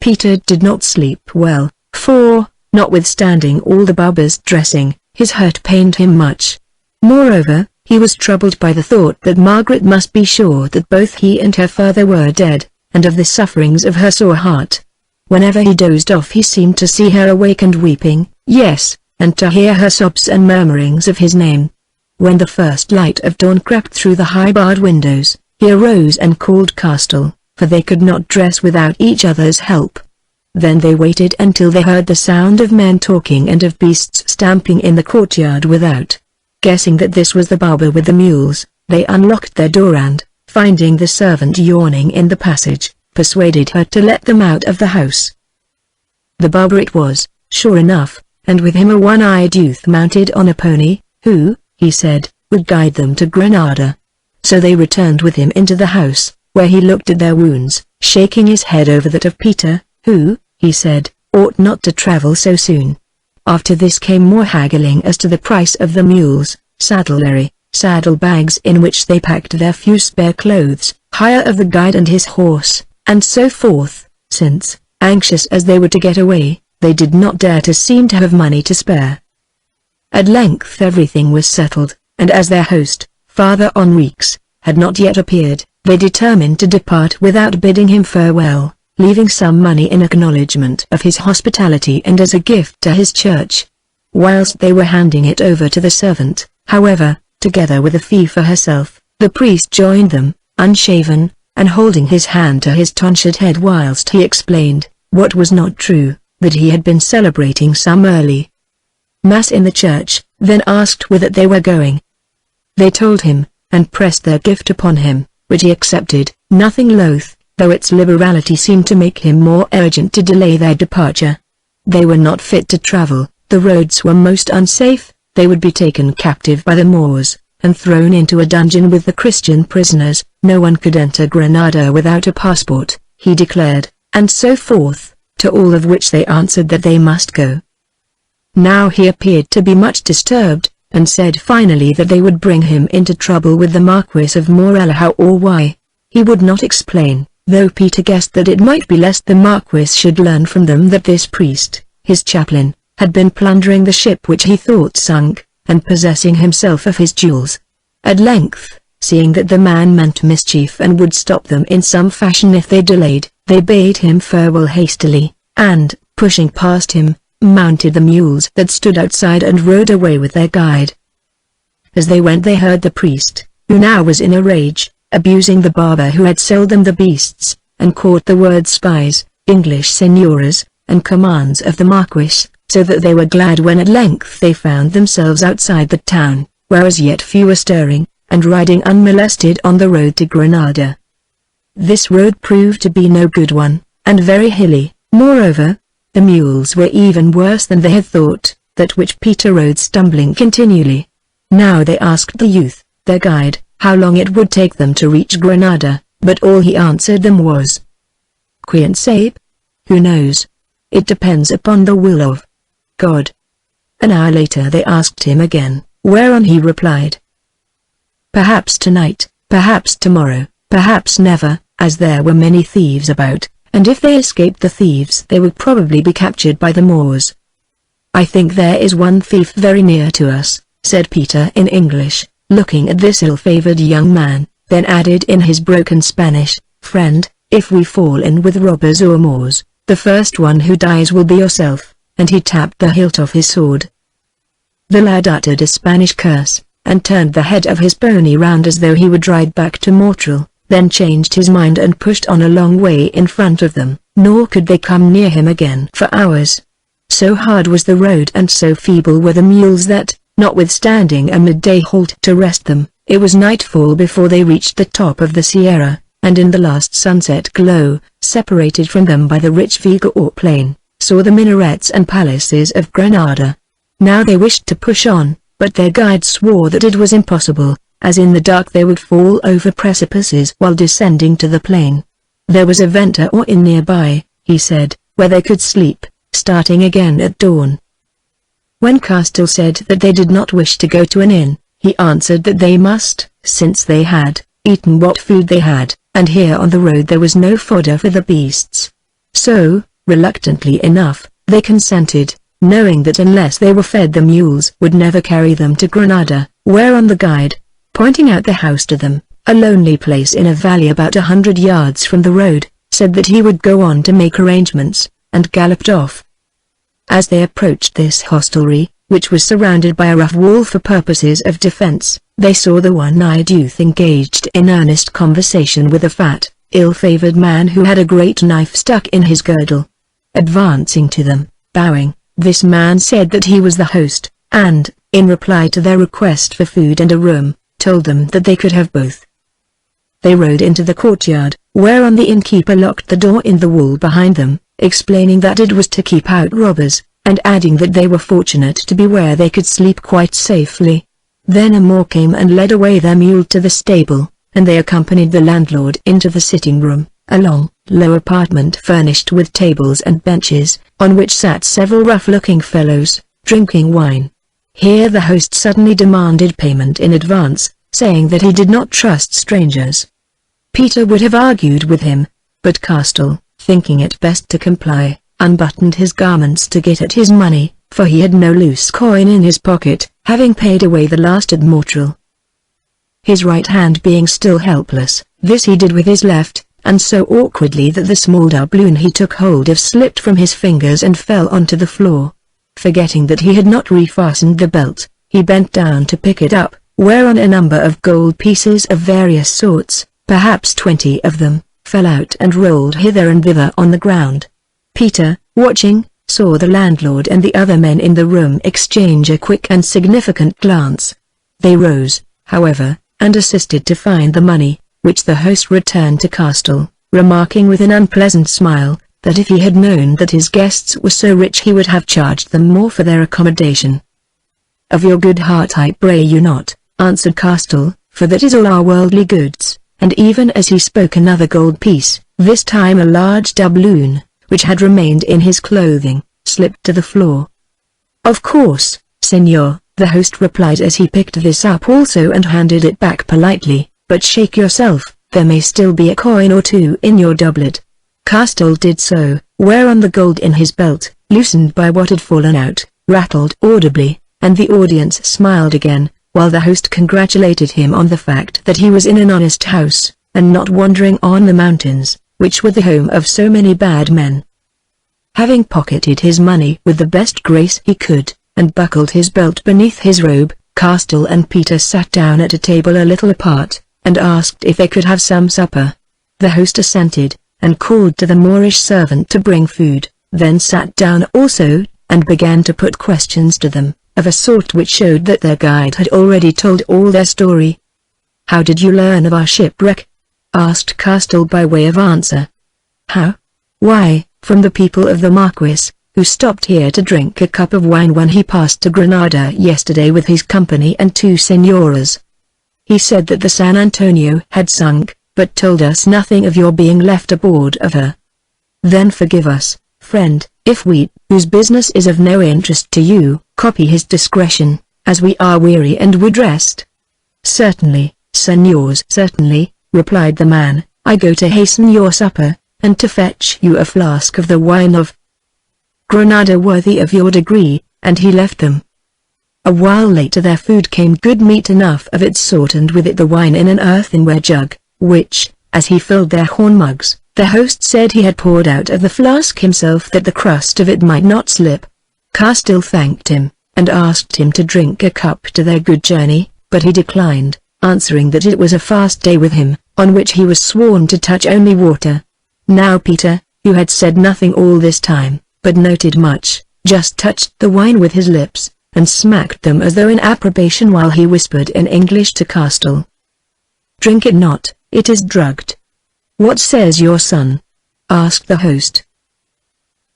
Peter did not sleep well, for, notwithstanding all the barber's dressing, his hurt pained him much. Moreover, he was troubled by the thought that Margaret must be sure that both he and her father were dead, and of the sufferings of her sore heart. Whenever he dozed off he seemed to see her awake and weeping, yes, and to hear her sobs and murmurings of his name. When the first light of dawn crept through the high-barred windows, he arose and called Castile, for they could not dress without each other's help. Then they waited until they heard the sound of men talking and of beasts stamping in the courtyard without. Guessing that this was the barber with the mules, they unlocked their door and, finding the servant yawning in the passage, persuaded her to let them out of the house. The barber it was, sure enough, and with him a one-eyed youth mounted on a pony, who, he said, would guide them to Granada. So they returned with him into the house, where he looked at their wounds, shaking his head over that of Peter, who, he said, ought not to travel so soon. After this came more haggling as to the price of the mules, saddlery, saddle-bags in which they packed their few spare clothes, hire of the guide and his horse, and so forth, since, anxious as they were to get away, they did not dare to seem to have money to spare. At length everything was settled, and as their host, Father Enriques, had not yet appeared, they determined to depart without bidding him farewell, leaving some money in acknowledgment of his hospitality and as a gift to his church. Whilst they were handing it over to the servant, however, together with a fee for herself, the priest joined them, unshaven, and holding his hand to his tonsured head whilst he explained, what was not true, that he had been celebrating some early mass in the church, then asked whither they were going. They told him, and pressed their gift upon him, which he accepted, nothing loath, though its liberality seemed to make him more urgent to delay their departure. They were not fit to travel, the roads were most unsafe, they would be taken captive by the Moors, and thrown into a dungeon with the Christian prisoners, no one could enter Granada without a passport, he declared, and so forth, to all of which they answered that they must go. Now he appeared to be much disturbed, and said finally that they would bring him into trouble with the Marquis of Morella. How or why, he would not explain, though Peter guessed that it might be lest the Marquis should learn from them that this priest, his chaplain, had been plundering the ship which he thought sunk, and possessing himself of his jewels. At length, seeing that the man meant mischief and would stop them in some fashion if they delayed, they bade him farewell hastily, and, pushing past him, mounted the mules that stood outside and rode away with their guide. As they went they heard the priest, who now was in a rage, abusing the barber who had sold them the beasts, and caught the words spies, English senoras, and commands of the Marquis, so that they were glad when at length they found themselves outside the town, where as yet few were stirring, and riding unmolested on the road to Granada. This road proved to be no good one, and very hilly. Moreover, the mules were even worse than they had thought, that which Peter rode stumbling continually. Now they asked the youth, their guide, how long it would take them to reach Granada, but all he answered them was, "Quien sabe? Who knows? It depends upon the will of God." An hour later they asked him again, whereon he replied, "Perhaps tonight, perhaps tomorrow, perhaps never," as there were many thieves about, and if they escaped the thieves they would probably be captured by the Moors. "I think there is one thief very near to us," said Peter in English, looking at this ill-favored young man, then added in his broken Spanish, "Friend, if we fall in with robbers or Moors, the first one who dies will be yourself," and he tapped the hilt of his sword. The lad uttered a Spanish curse, and turned the head of his pony round as though he would ride back to Montreal, then changed his mind and pushed on a long way in front of them, nor could they come near him again for hours. So hard was the road and so feeble were the mules that, notwithstanding a midday halt to rest them, it was nightfall before they reached the top of the Sierra, and in the last sunset glow, separated from them by the rich Vega or plain, saw the minarets and palaces of Granada. Now they wished to push on, but their guide swore that it was impossible, as in the dark they would fall over precipices while descending to the plain. There was a venta or inn nearby, he said, where they could sleep, starting again at dawn. When Castell said that they did not wish to go to an inn, he answered that they must, since they had eaten what food they had, and here on the road there was no fodder for the beasts. So, reluctantly enough, they consented, knowing that unless they were fed the mules would never carry them to Granada, whereon the guide, pointing out the house to them, a lonely place in a valley about 100 yards from the road, said that he would go on to make arrangements, and galloped off. As they approached this hostelry, which was surrounded by a rough wall for purposes of defense, they saw the one-eyed youth engaged in earnest conversation with a fat, ill-favored man who had a great knife stuck in his girdle. Advancing to them, bowing, this man said that he was the host, and, in reply to their request for food and a room, told them that they could have both. They rode into the courtyard, whereon the innkeeper locked the door in the wall behind them, explaining that it was to keep out robbers, and adding that they were fortunate to be where they could sleep quite safely. Then a Moor came and led away their mule to the stable, and they accompanied the landlord into the sitting room, a long, low apartment furnished with tables and benches, on which sat several rough-looking fellows, drinking wine. Here the host suddenly demanded payment in advance, saying that he did not trust strangers. Peter would have argued with him, but Castell, thinking it best to comply, unbuttoned his garments to get at his money, for he had no loose coin in his pocket, having paid away the last at Montreal. His right hand being still helpless, this he did with his left, and so awkwardly that the small doubloon he took hold of slipped from his fingers and fell onto the floor. Forgetting that he had not refastened the belt, he bent down to pick it up, whereon a number of gold pieces of various sorts, perhaps 20 of them, fell out and rolled hither and thither on the ground. Peter, watching, saw the landlord and the other men in the room exchange a quick and significant glance. They rose, however, and assisted to find the money, which the host returned to Castell, remarking with an unpleasant smile, that if he had known that his guests were so rich he would have charged them more for their accommodation. "Of your good heart I pray you not," answered Castell, "for that is all our worldly goods," and even as he spoke another gold piece, this time a large doubloon, which had remained in his clothing, slipped to the floor. "Of course, Senor," the host replied as he picked this up also and handed it back politely, "but shake yourself, there may still be a coin or two in your doublet." Castell did so, whereon the gold in his belt, loosened by what had fallen out, rattled audibly, and the audience smiled again, while the host congratulated him on the fact that he was in an honest house, and not wandering on the mountains, which were the home of so many bad men. Having pocketed his money with the best grace he could, and buckled his belt beneath his robe, Castell and Peter sat down at a table a little apart, and asked if they could have some supper. The host assented, and called to the Moorish servant to bring food, then sat down also, and began to put questions to them, of a sort which showed that their guide had already told all their story. "How did you learn of our shipwreck?" asked Castell by way of answer. "How? Why, from the people of the Marquis, who stopped here to drink a cup of wine when he passed to Granada yesterday with his company and 2 senoras. He said that the San Antonio had sunk, but told us nothing of your being left aboard of her. Then forgive us, friend, if we, whose business is of no interest to you, copy his discretion, as we are weary and would rest." "Certainly, senors, certainly," replied the man. "I go to hasten your supper, and to fetch you a flask of the wine of Granada worthy of your degree," and he left them. A while later their food came, good meat enough of its sort, and with it the wine in an earthenware jug, which, as he filled their horn mugs, the host said he had poured out of the flask himself that the crust of it might not slip. Castell thanked him, and asked him to drink a cup to their good journey, but he declined, answering that it was a fast day with him, on which he was sworn to touch only water. Now Peter, who had said nothing all this time, but noted much, just touched the wine with his lips, and smacked them as though in approbation while he whispered in English to Castell. "Drink it not, it is drugged." "What says your son?" asked the host.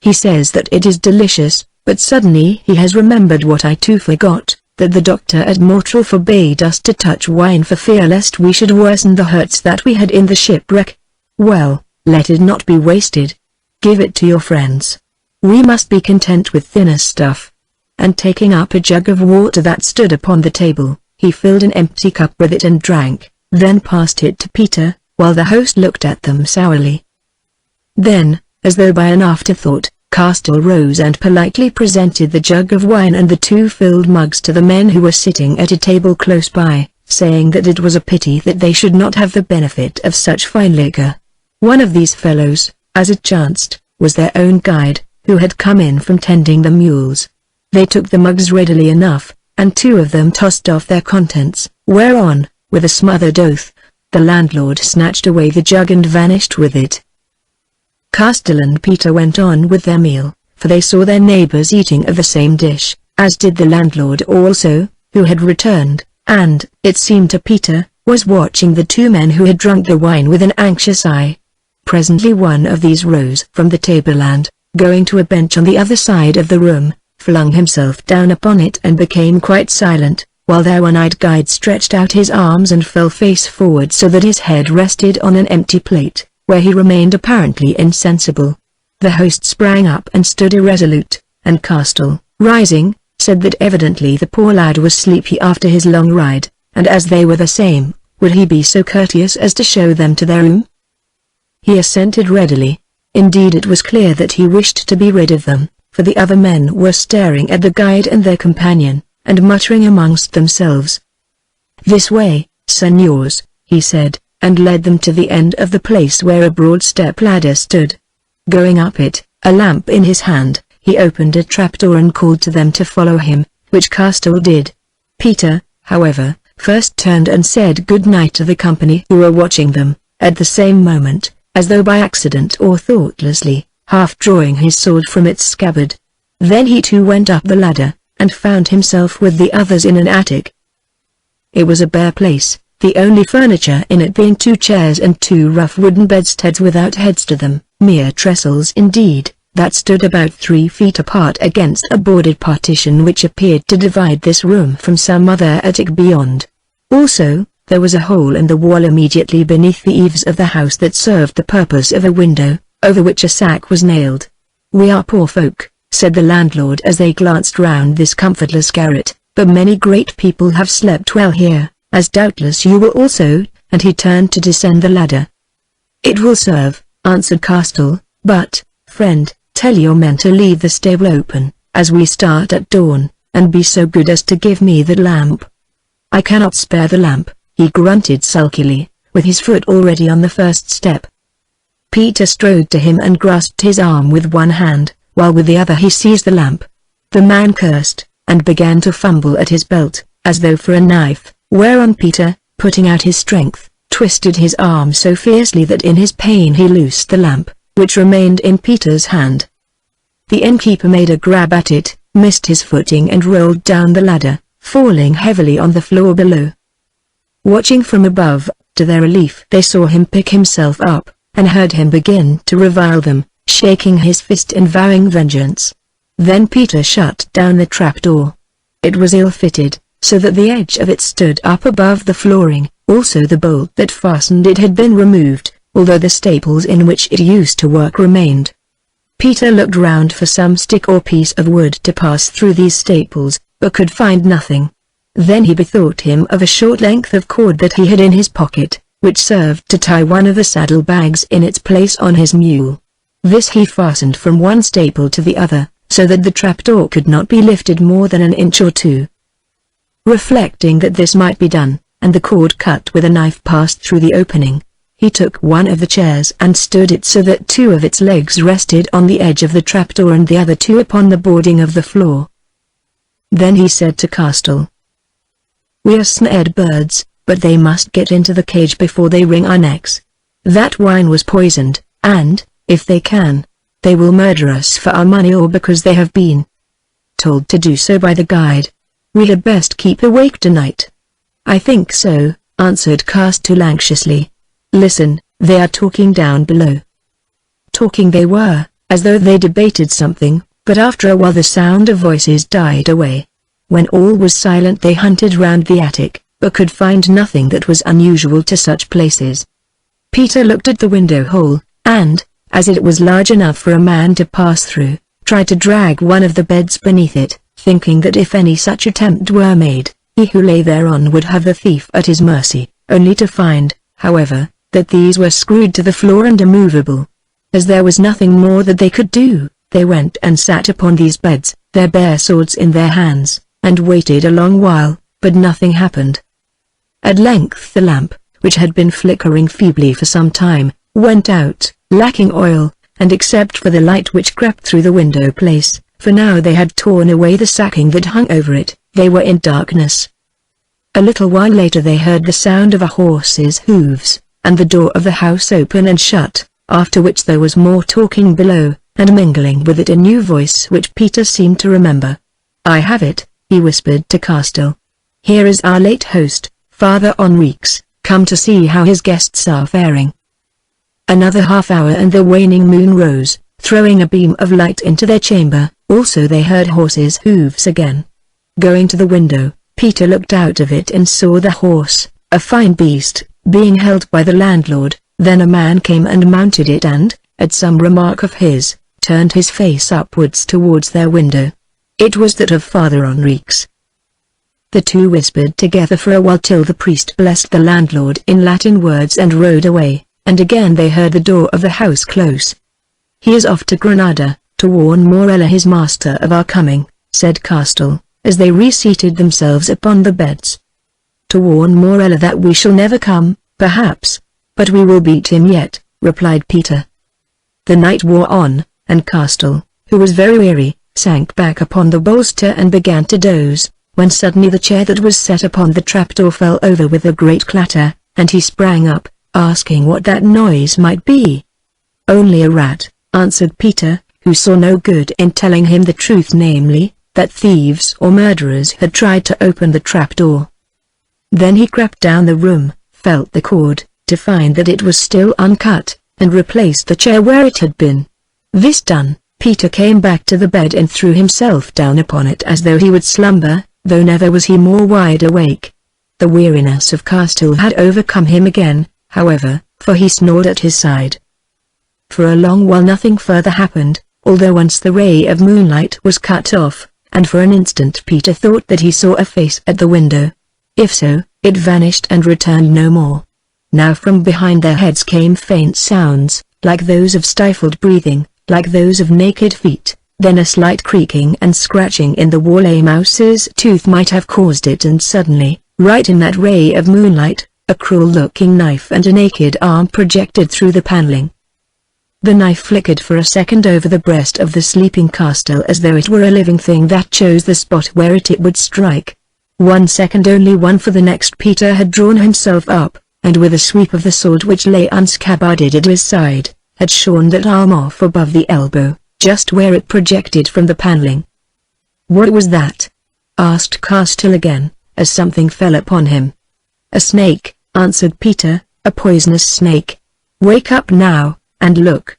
"He says that it is delicious, but suddenly he has remembered what I too forgot, that the doctor at Montreal forbade us to touch wine for fear lest we should worsen the hurts that we had in the shipwreck. Well, let it not be wasted. Give it to your friends. We must be content with thinner stuff." And taking up a jug of water that stood upon the table, he filled an empty cup with it and drank, then passed it to Peter, while the host looked at them sourly. Then, as though by an afterthought, Castell rose and politely presented the jug of wine and the 2 filled mugs to the men who were sitting at a table close by, saying that it was a pity that they should not have the benefit of such fine liquor. One of these fellows, as it chanced, was their own guide, who had come in from tending the mules. They took the mugs readily enough, and 2 of them tossed off their contents, whereon, with a smothered oath, the landlord snatched away the jug and vanished with it. Castell and Peter went on with their meal, for they saw their neighbors eating of the same dish, as did the landlord also, who had returned, and, it seemed to Peter, was watching the 2 men who had drunk the wine with an anxious eye. Presently one of these rose from the table and, going to a bench on the other side of the room, flung himself down upon it and became quite silent, while their one-eyed guide stretched out his arms and fell face forward so that his head rested on an empty plate, where he remained apparently insensible. The host sprang up and stood irresolute, and Castell, rising, said that evidently the poor lad was sleepy after his long ride, and as they were the same, would he be so courteous as to show them to their room? He assented readily. Indeed it was clear that he wished to be rid of them, for the other men were staring at the guide and their companion, and muttering amongst themselves. "This way, senors," he said, and led them to the end of the place where a broad step-ladder stood. Going up it, a lamp in his hand, he opened a trapdoor and called to them to follow him, which Castell did. Peter, however, first turned and said good night to the company who were watching them, at the same moment, as though by accident or thoughtlessly, half drawing his sword from its scabbard. Then he too went up the ladder, and found himself with the others in an attic. It was a bare place, the only furniture in it being 2 chairs and 2 rough wooden bedsteads without heads to them, mere trestles indeed, that stood about 3 feet apart against a boarded partition which appeared to divide this room from some other attic beyond. Also, there was a hole in the wall immediately beneath the eaves of the house that served the purpose of a window, over which a sack was nailed. "We are poor folk," said the landlord as they glanced round this comfortless garret, "but many great people have slept well here, as doubtless you will also," and he turned to descend the ladder. "It will serve," answered Castell, "but, friend, tell your men to leave the stable open, as we start at dawn, and be so good as to give me the lamp." "I cannot spare the lamp," he grunted sulkily, with his foot already on the first step. Peter strode to him and grasped his arm with one hand, while with the other he seized the lamp. The man cursed, and began to fumble at his belt, as though for a knife, whereon Peter, putting out his strength, twisted his arm so fiercely that in his pain he loosed the lamp, which remained in Peter's hand. The innkeeper made a grab at it, missed his footing and rolled down the ladder, falling heavily on the floor below. Watching from above, to their relief they saw him pick himself up, and heard him begin to revile them, shaking his fist and vowing vengeance. Then Peter shut down the trapdoor. It was ill-fitted, so that the edge of it stood up above the flooring, also the bolt that fastened it had been removed, although the staples in which it used to work remained. Peter looked round for some stick or piece of wood to pass through these staples, but could find nothing. Then he bethought him of a short length of cord that he had in his pocket, which served to tie one of the saddle bags in its place on his mule. This he fastened from one staple to the other, so that the trapdoor could not be lifted more than an inch or 2. Reflecting that this might be done, and the cord cut with a knife passed through the opening, he took one of the chairs and stood it so that 2 of its legs rested on the edge of the trapdoor and the other 2 upon the boarding of the floor. Then he said to Castell, We are snared birds, but they must get into the cage before they wring our necks. That wine was poisoned, and, if they can, they will murder us for our money or because they have been told to do so by the guide. We had best keep awake tonight." "I think so," answered Castle anxiously. "Listen, they are talking down below." Talking they were, as though they debated something, but after a while the sound of voices died away. When all was silent they hunted round the attic, but could find nothing that was unusual to such places. Peter looked at the window hole, and, as it was large enough for a man to pass through, tried to drag one of the beds beneath it, thinking that if any such attempt were made, he who lay thereon would have the thief at his mercy, only to find, however, that these were screwed to the floor and immovable. As there was nothing more that they could do, they went and sat upon these beds, their bare swords in their hands, and waited a long while, but nothing happened. At length the lamp, which had been flickering feebly for some time, went out, lacking oil, and except for the light which crept through the window place, for now they had torn away the sacking that hung over it, they were in darkness. A little while later they heard the sound of a horse's hooves, and the door of the house open and shut, after which there was more talking below, and mingling with it a new voice which Peter seemed to remember. "I have it," he whispered to Castle. "Here is our late host, Father Enriques, come to see how his guests are faring." Another half hour and the waning moon rose, throwing a beam of light into their chamber. Also they heard horses' hooves again. Going to the window, Peter looked out of it and saw the horse, a fine beast, being held by the landlord. Then a man came and mounted it and, at some remark of his, turned his face upwards towards their window. It was that of Father Enriques. The two whispered together for a while till the priest blessed the landlord in Latin words and rode away, and again they heard the door of the house close. "He is off to Granada, to warn Morella his master of our coming," said Castle, as they reseated themselves upon the beds. "To warn Morella that we shall never come, perhaps, but we will beat him yet," replied Peter. The night wore on, and Castle, who was very weary, sank back upon the bolster and began to doze, when suddenly the chair that was set upon the trapdoor fell over with a great clatter, and he sprang up, asking what that noise might be. "Only a rat," answered Peter, who saw no good in telling him the truth, namely, that thieves or murderers had tried to open the trapdoor. Then he crept down the room, felt the cord, to find that it was still uncut, and replaced the chair where it had been. This done, Peter came back to the bed and threw himself down upon it as though he would slumber, though never was he more wide awake. The weariness of Castle had overcome him again, however, for he snored at his side. For a long while nothing further happened, although once the ray of moonlight was cut off, and for an instant Peter thought that he saw a face at the window. If so, it vanished and returned no more. Now from behind their heads came faint sounds, like those of stifled breathing, like those of naked feet, then a slight creaking and scratching in the wall. A mouse's tooth might have caused it, and suddenly, right in that ray of moonlight, a cruel-looking knife and a naked arm projected through the paneling. The knife flickered for a second over the breast of the sleeping Castle as though it were a living thing that chose the spot where it would strike. 1 second only, one, for the next Peter had drawn himself up, and with a sweep of the sword which lay unscabbarded at his side, had shorn that arm off above the elbow, just where it projected from the paneling. "What was that?" asked Castle again, as something fell upon him. "A snake," answered Peter, "a poisonous snake. Wake up now, and look."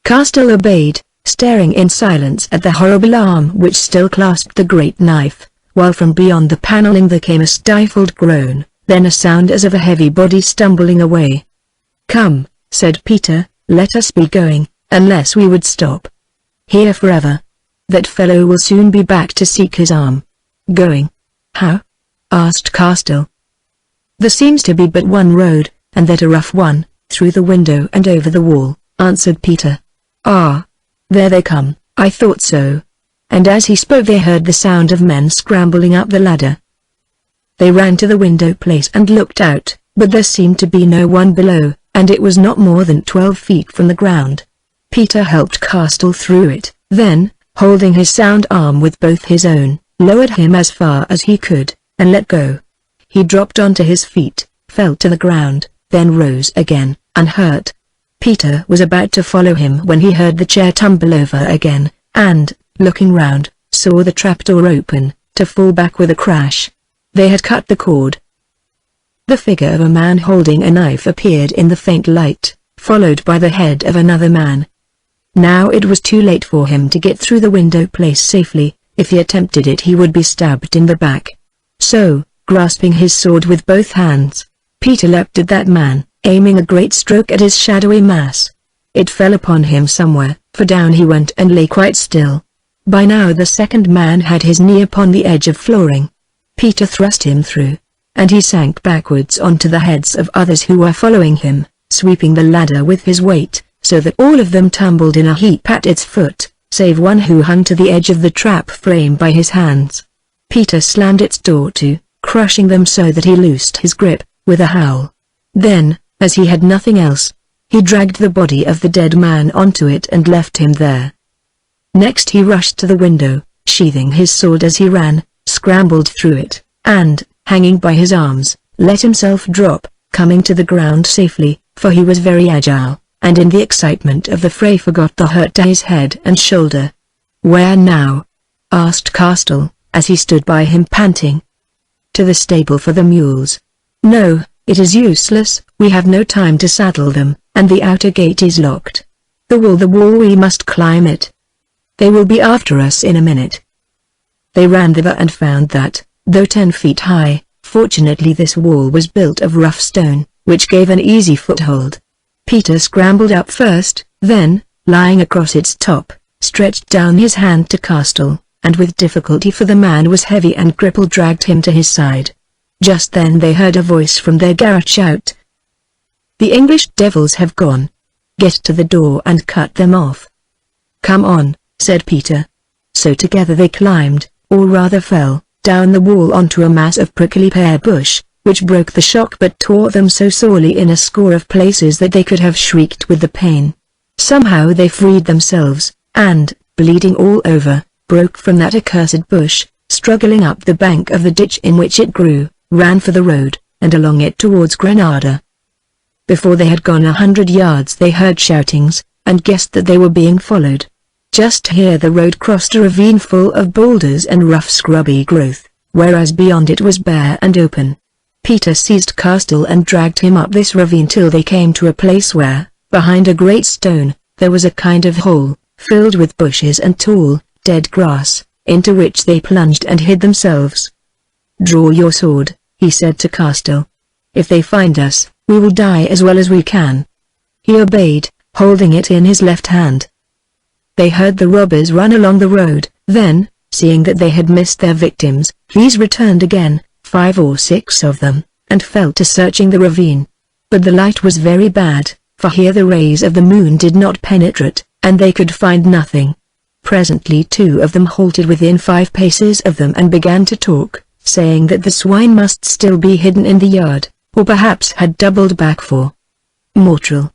Castle obeyed, staring in silence at the horrible arm which still clasped the great knife, while from beyond the paneling there came a stifled groan, then a sound as of a heavy body stumbling away. "Come," said Peter, "let us be going, unless we would stop here forever. That fellow will soon be back to seek his arm." "Going? How?" asked Castle. "There seems to be but one road, and that a rough one, through the window and over the wall," answered Peter. "Ah! There they come, I thought so." And as he spoke they heard the sound of men scrambling up the ladder. They ran to the window place and looked out, but there seemed to be no one below, and it was not more than 12 feet from the ground. Peter helped Castle through it, then, holding his sound arm with both his own, lowered him as far as he could, and let go. He dropped onto his feet, fell to the ground, then rose again, unhurt. Peter was about to follow him when he heard the chair tumble over again, and, looking round, saw the trapdoor open, to fall back with a crash. They had cut the cord. The figure of a man holding a knife appeared in the faint light, followed by the head of another man. Now it was too late for him to get through the window place safely. If he attempted it he would be stabbed in the back. So, grasping his sword with both hands, Peter leapt at that man, aiming a great stroke at his shadowy mass. It fell upon him somewhere, for down he went and lay quite still. By now the second man had his knee upon the edge of flooring. Peter thrust him through, and he sank backwards onto the heads of others who were following him, sweeping the ladder with his weight, so that all of them tumbled in a heap at its foot, save one who hung to the edge of the trap frame by his hands. Peter slammed its door to, crushing them so that he loosed his grip, with a howl. Then, as he had nothing else, he dragged the body of the dead man onto it and left him there. Next he rushed to the window, sheathing his sword as he ran, scrambled through it, and, hanging by his arms, let himself drop, coming to the ground safely, for he was very agile, and in the excitement of the fray forgot the hurt to his head and shoulder. "Where now?" asked Castell, as he stood by him panting. "To the stable for the mules." "No, it is useless, we have no time to saddle them, and the outer gate is locked. The wall we must climb it. They will be after us in a minute." They ran thither and found that, though 10 feet high, fortunately this wall was built of rough stone, which gave an easy foothold. Peter scrambled up first, then, lying across its top, stretched down his hand to Castell, and with difficulty, for the man was heavy and crippled, dragged him to his side. Just then they heard a voice from their garret shout, "The English devils have gone. Get to the door and cut them off." "Come on," said Peter. So together they climbed, or rather fell, down the wall onto a mass of prickly pear bush, which broke the shock but tore them so sorely in a score of places that they could have shrieked with the pain. Somehow they freed themselves, and, bleeding all over, broke from that accursed bush, struggling up the bank of the ditch in which it grew, ran for the road, and along it towards Granada. Before they had gone 100 yards they heard shoutings, and guessed that they were being followed. Just here the road crossed a ravine full of boulders and rough scrubby growth, whereas beyond it was bare and open. Peter seized Castell and dragged him up this ravine till they came to a place where, behind a great stone, there was a kind of hole, filled with bushes and tall, dead grass, into which they plunged and hid themselves. "Draw your sword," he said to Castell. "If they find us, we will die as well as we can." He obeyed, holding it in his left hand. They heard the robbers run along the road, then, seeing that they had missed their victims, these returned again, 5 or 6 of them, and fell to searching the ravine. But the light was very bad, for here the rays of the moon did not penetrate, and they could find nothing. Presently 2 of them halted within 5 paces of them and began to talk, saying that the swine must still be hidden in the yard, or perhaps had doubled back for Mortal.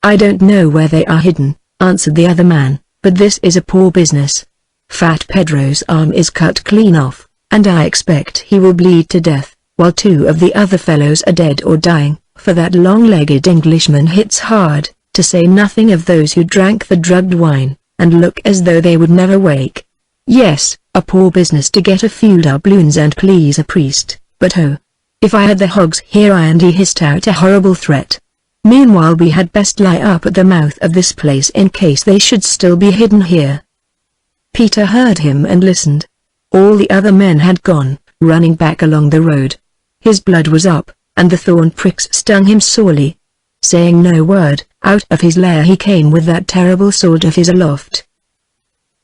"I don't know where they are hidden," answered the other man, "but this is a poor business. Fat Pedro's arm is cut clean off, and I expect he will bleed to death, while 2 of the other fellows are dead or dying, for that long-legged Englishman hits hard, to say nothing of those who drank the drugged wine, and look as though they would never wake. Yes, a poor business to get a few doubloons and please a priest, but oh, if I had the hogs here!" and he hissed out a horrible threat. "Meanwhile we had best lie up at the mouth of this place in case they should still be hidden here." Peter heard him and listened. All the other men had gone, running back along the road. His blood was up, and the thorn pricks stung him sorely. Saying no word, out of his lair he came with that terrible sword of his aloft.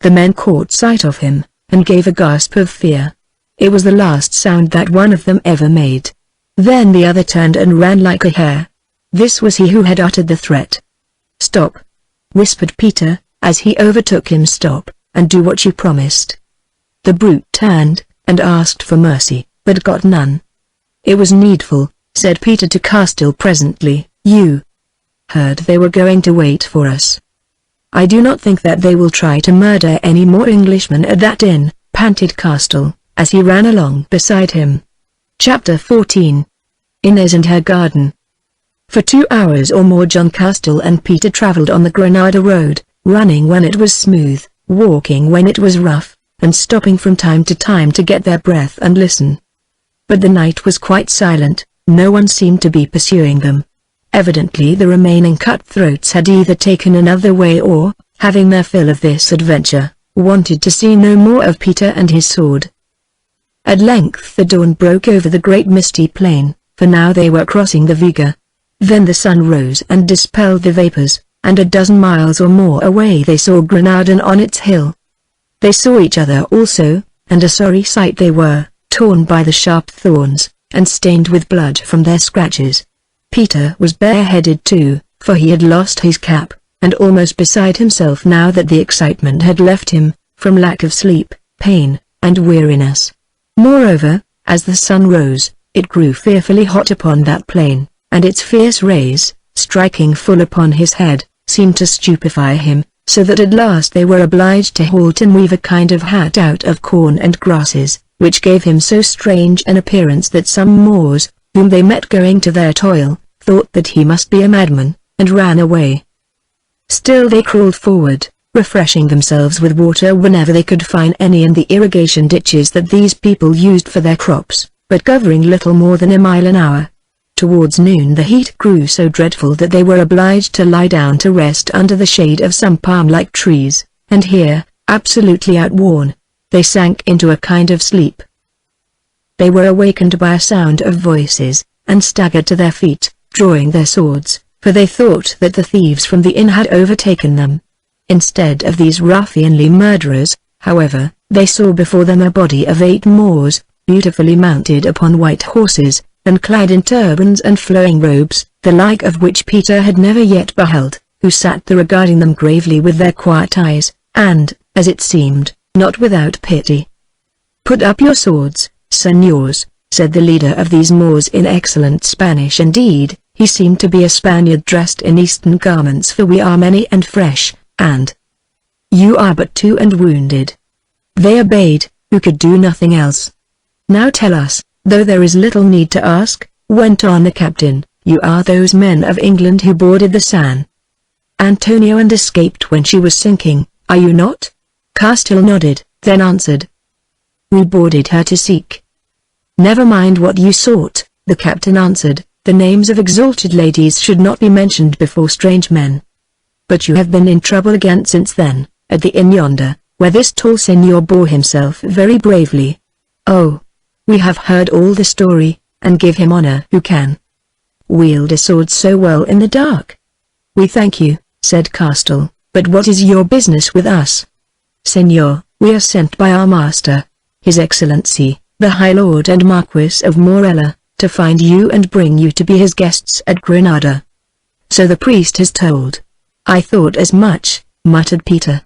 The men caught sight of him, and gave a gasp of fear. It was the last sound that one of them ever made. Then the other turned and ran like a hare. This was he who had uttered the threat. "Stop," whispered Peter, as he overtook him. "Stop, and do what you promised." The brute turned, and asked for mercy, but got none. "It was needful," said Peter to Castell presently. "You heard they were going to wait for us." "I do not think that they will try to murder any more Englishmen at that inn," panted Castell, as he ran along beside him. Chapter 14. Inez and her garden. For 2 hours or more John Castell and Peter travelled on the Granada road, running when it was smooth, walking when it was rough, and stopping from time to time to get their breath and listen. But the night was quite silent, no one seemed to be pursuing them. Evidently the remaining cutthroats had either taken another way or, having their fill of this adventure, wanted to see no more of Peter and his sword. At length the dawn broke over the great misty plain, for now they were crossing the Vega. Then the sun rose and dispelled the vapors, and a dozen miles or more away they saw Granada on its hill. They saw each other also, and a sorry sight they were, torn by the sharp thorns, and stained with blood from their scratches. Peter was bareheaded too, for he had lost his cap, and almost beside himself now that the excitement had left him, from lack of sleep, pain, and weariness. Moreover, as the sun rose, it grew fearfully hot upon that plain, and its fierce rays, striking full upon his head, seemed to stupefy him, so that at last they were obliged to halt and weave a kind of hat out of corn and grasses, which gave him so strange an appearance that some Moors, whom they met going to their toil, thought that he must be a madman, and ran away. Still they crawled forward, refreshing themselves with water whenever they could find any in the irrigation ditches that these people used for their crops, but covering little more than a mile an hour. Towards noon the heat grew so dreadful that they were obliged to lie down to rest under the shade of some palm-like trees, and here, absolutely outworn, they sank into a kind of sleep. They were awakened by a sound of voices, and staggered to their feet, drawing their swords, for they thought that the thieves from the inn had overtaken them. Instead of these ruffianly murderers, however, they saw before them a body of 8 Moors, beautifully mounted upon white horses, and clad in turbans and flowing robes, the like of which Peter had never yet beheld, who sat there regarding them gravely with their quiet eyes, and, as it seemed, not without pity. "Put up your swords, señors," said the leader of these Moors in excellent Spanish. Indeed, he seemed to be a Spaniard dressed in Eastern garments, for we are many and fresh, and you are but 2 and wounded. They obeyed, who could do nothing else. "Now tell us, though there is little need to ask," went on the captain, "you are those men of England who boarded the San Antonio and escaped when she was sinking, are you not?" Castell nodded, then answered, "We boarded her to seek." "Never mind what you sought," the captain answered, "the names of exalted ladies should not be mentioned before strange men. But you have been in trouble again since then, at the inn yonder, where this tall señor bore himself very bravely. Oh, we have heard all the story, and give him honor who can wield a sword so well in the dark." "We thank you," said Castell, "but what is your business with us?" "Señor, we are sent by our master, His Excellency, the High Lord and Marquis of Morella, to find you and bring you to be his guests at Granada." "So the priest has told. I thought as much," muttered Peter.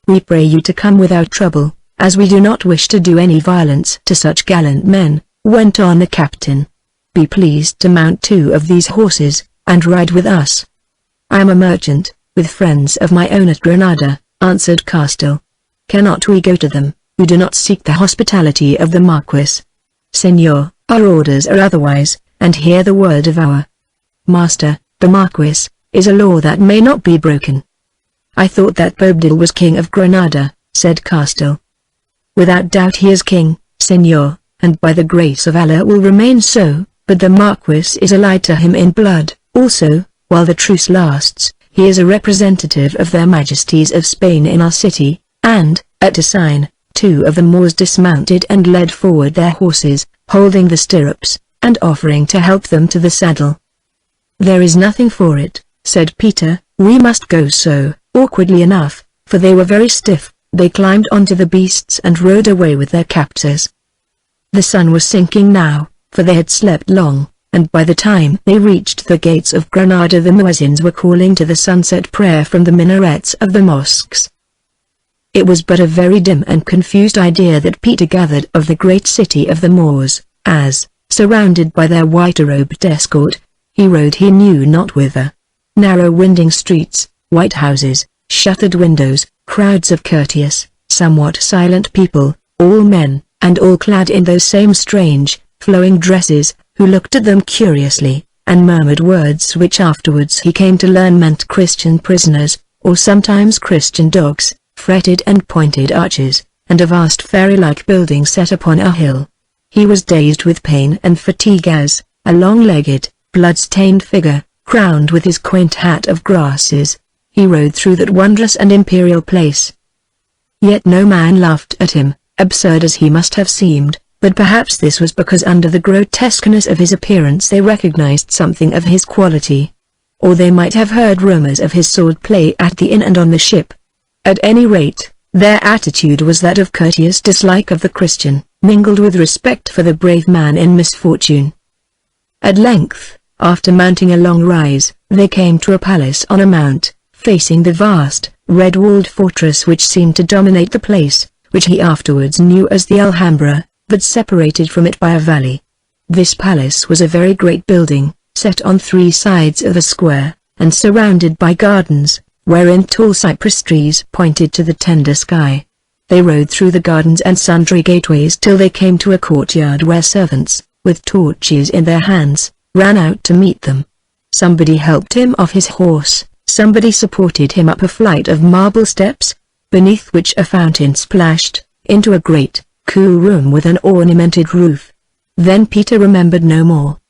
"We pray you to come without trouble, as we do not wish to do any violence to such gallant men," went on the captain. "Be pleased to mount 2 of these horses, and ride with us." "I am a merchant, with friends of my own at Granada," answered Castell. "Cannot we go to them, who do not seek the hospitality of the Marquis?" "Señor, our orders are otherwise, and hear the word of our master, the Marquis, is a law that may not be broken." "I thought that Bobdil was king of Granada," said Castell. "Without doubt he is king, señor, and by the grace of Allah will remain so, but the Marquis is allied to him in blood. Also, while the truce lasts, he is a representative of their majesties of Spain in our city," and, at a sign, 2 of the Moors dismounted and led forward their horses, holding the stirrups, and offering to help them to the saddle. "There is nothing for it," said Peter, "we must go so." Awkwardly enough, for they were very stiff, they climbed onto the beasts and rode away with their captors. The sun was sinking now, for they had slept long, and by the time they reached the gates of Granada the muezzins were calling to the sunset prayer from the minarets of the mosques. It was but a very dim and confused idea that Peter gathered of the great city of the Moors, as, surrounded by their white-robed escort, he rode he knew not whither. Narrow winding streets, white houses, shuttered windows, crowds of courteous, somewhat silent people, all men, and all clad in those same strange, flowing dresses, who looked at them curiously, and murmured words which afterwards he came to learn meant Christian prisoners, or sometimes Christian dogs, fretted and pointed arches, and a vast fairy-like building set upon a hill. He was dazed with pain and fatigue as, a long-legged, blood-stained figure, crowned with his quaint hat of grasses, he rode through that wondrous and imperial place. Yet no man laughed at him, absurd as he must have seemed, but perhaps this was because under the grotesqueness of his appearance they recognized something of his quality. Or they might have heard rumors of his sword play at the inn and on the ship. At any rate, their attitude was that of courteous dislike of the Christian, mingled with respect for the brave man in misfortune. At length, after mounting a long rise, they came to a palace on a mount, facing the vast, red-walled fortress which seemed to dominate the place, which he afterwards knew as the Alhambra, but separated from it by a valley. This palace was a very great building, set on 3 sides of a square, and surrounded by gardens, wherein tall cypress trees pointed to the tender sky. They rode through the gardens and sundry gateways till they came to a courtyard where servants, with torches in their hands, ran out to meet them. Somebody helped him off his horse, somebody supported him up a flight of marble steps, beneath which a fountain splashed, into a great, cool room with an ornamented roof. Then Peter remembered no more.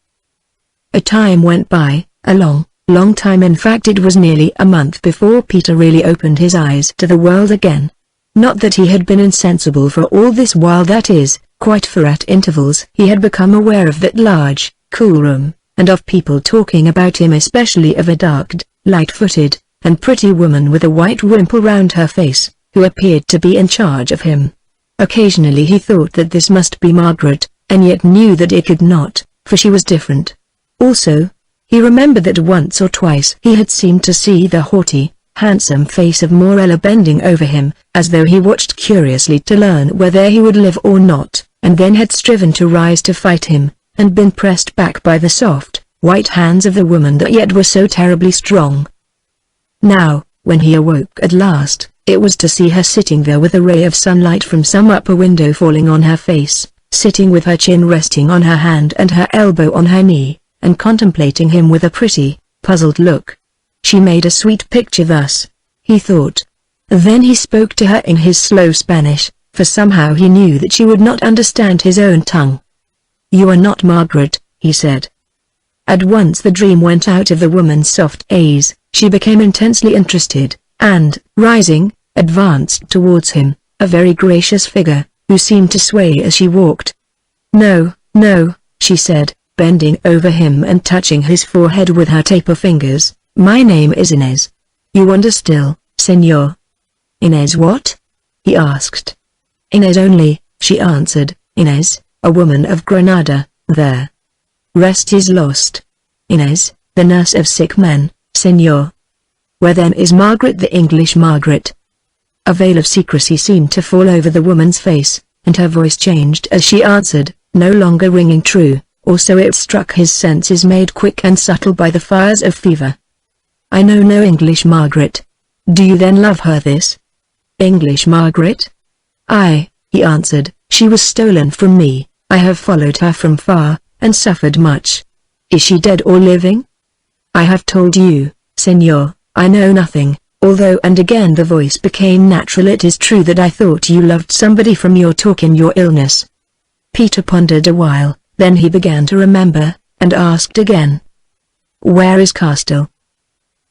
A time went by, a long time. In fact, it was nearly a month before Peter really opened his eyes to the world again. Not that he had been insensible for all this while, that is, quite for at intervals he had become aware of that large, cool room, and of people talking about him, especially of a dark-eyed, light-footed, and pretty woman with a white wimple round her face, who appeared to be in charge of him. Occasionally he thought that this must be Margaret, and yet knew that it could not, for she was different. Also, he remembered that once or twice he had seemed to see the haughty, handsome face of Morella bending over him, as though he watched curiously to learn whether he would live or not, and then had striven to rise to fight him, and been pressed back by the soft, white hands of the woman that yet were so terribly strong. Now, when he awoke at last, it was to see her sitting there with a ray of sunlight from some upper window falling on her face, sitting with her chin resting on her hand and her elbow on her knee, and contemplating him with a pretty, puzzled look. She made a sweet picture thus, he thought. Then he spoke to her in his slow Spanish, for somehow he knew that she would not understand his own tongue. "You are not Margaret," he said. At once the dream went out of the woman's soft gaze. She became intensely interested, and, rising, advanced towards him, a very gracious figure, who seemed to sway as she walked. "No, no," she said, bending over him and touching his forehead with her taper fingers. "My name is Inez. You wander still, Señor." "Inez what?" he asked. "Inez only," she answered. "Inez, a woman of Granada, there. Rest is lost. Inez, the nurse of sick men, Señor." "Where then is Margaret, the English Margaret?" A veil of secrecy seemed to fall over the woman's face, and her voice changed as she answered, no longer ringing true, or so it struck his senses, made quick and subtle by the fires of fever. "I know no English Margaret. Do you then love her, this English Margaret?" "Aye," he answered, "she was stolen from me. I have followed her from far, and suffered much." "Is she dead or living?" "I have told you, Señor, I know nothing, although," and again the voice became natural, "it is true that I thought you loved somebody from your talk in your illness." Peter pondered a while, then he began to remember, and asked again. "Where is Castell?"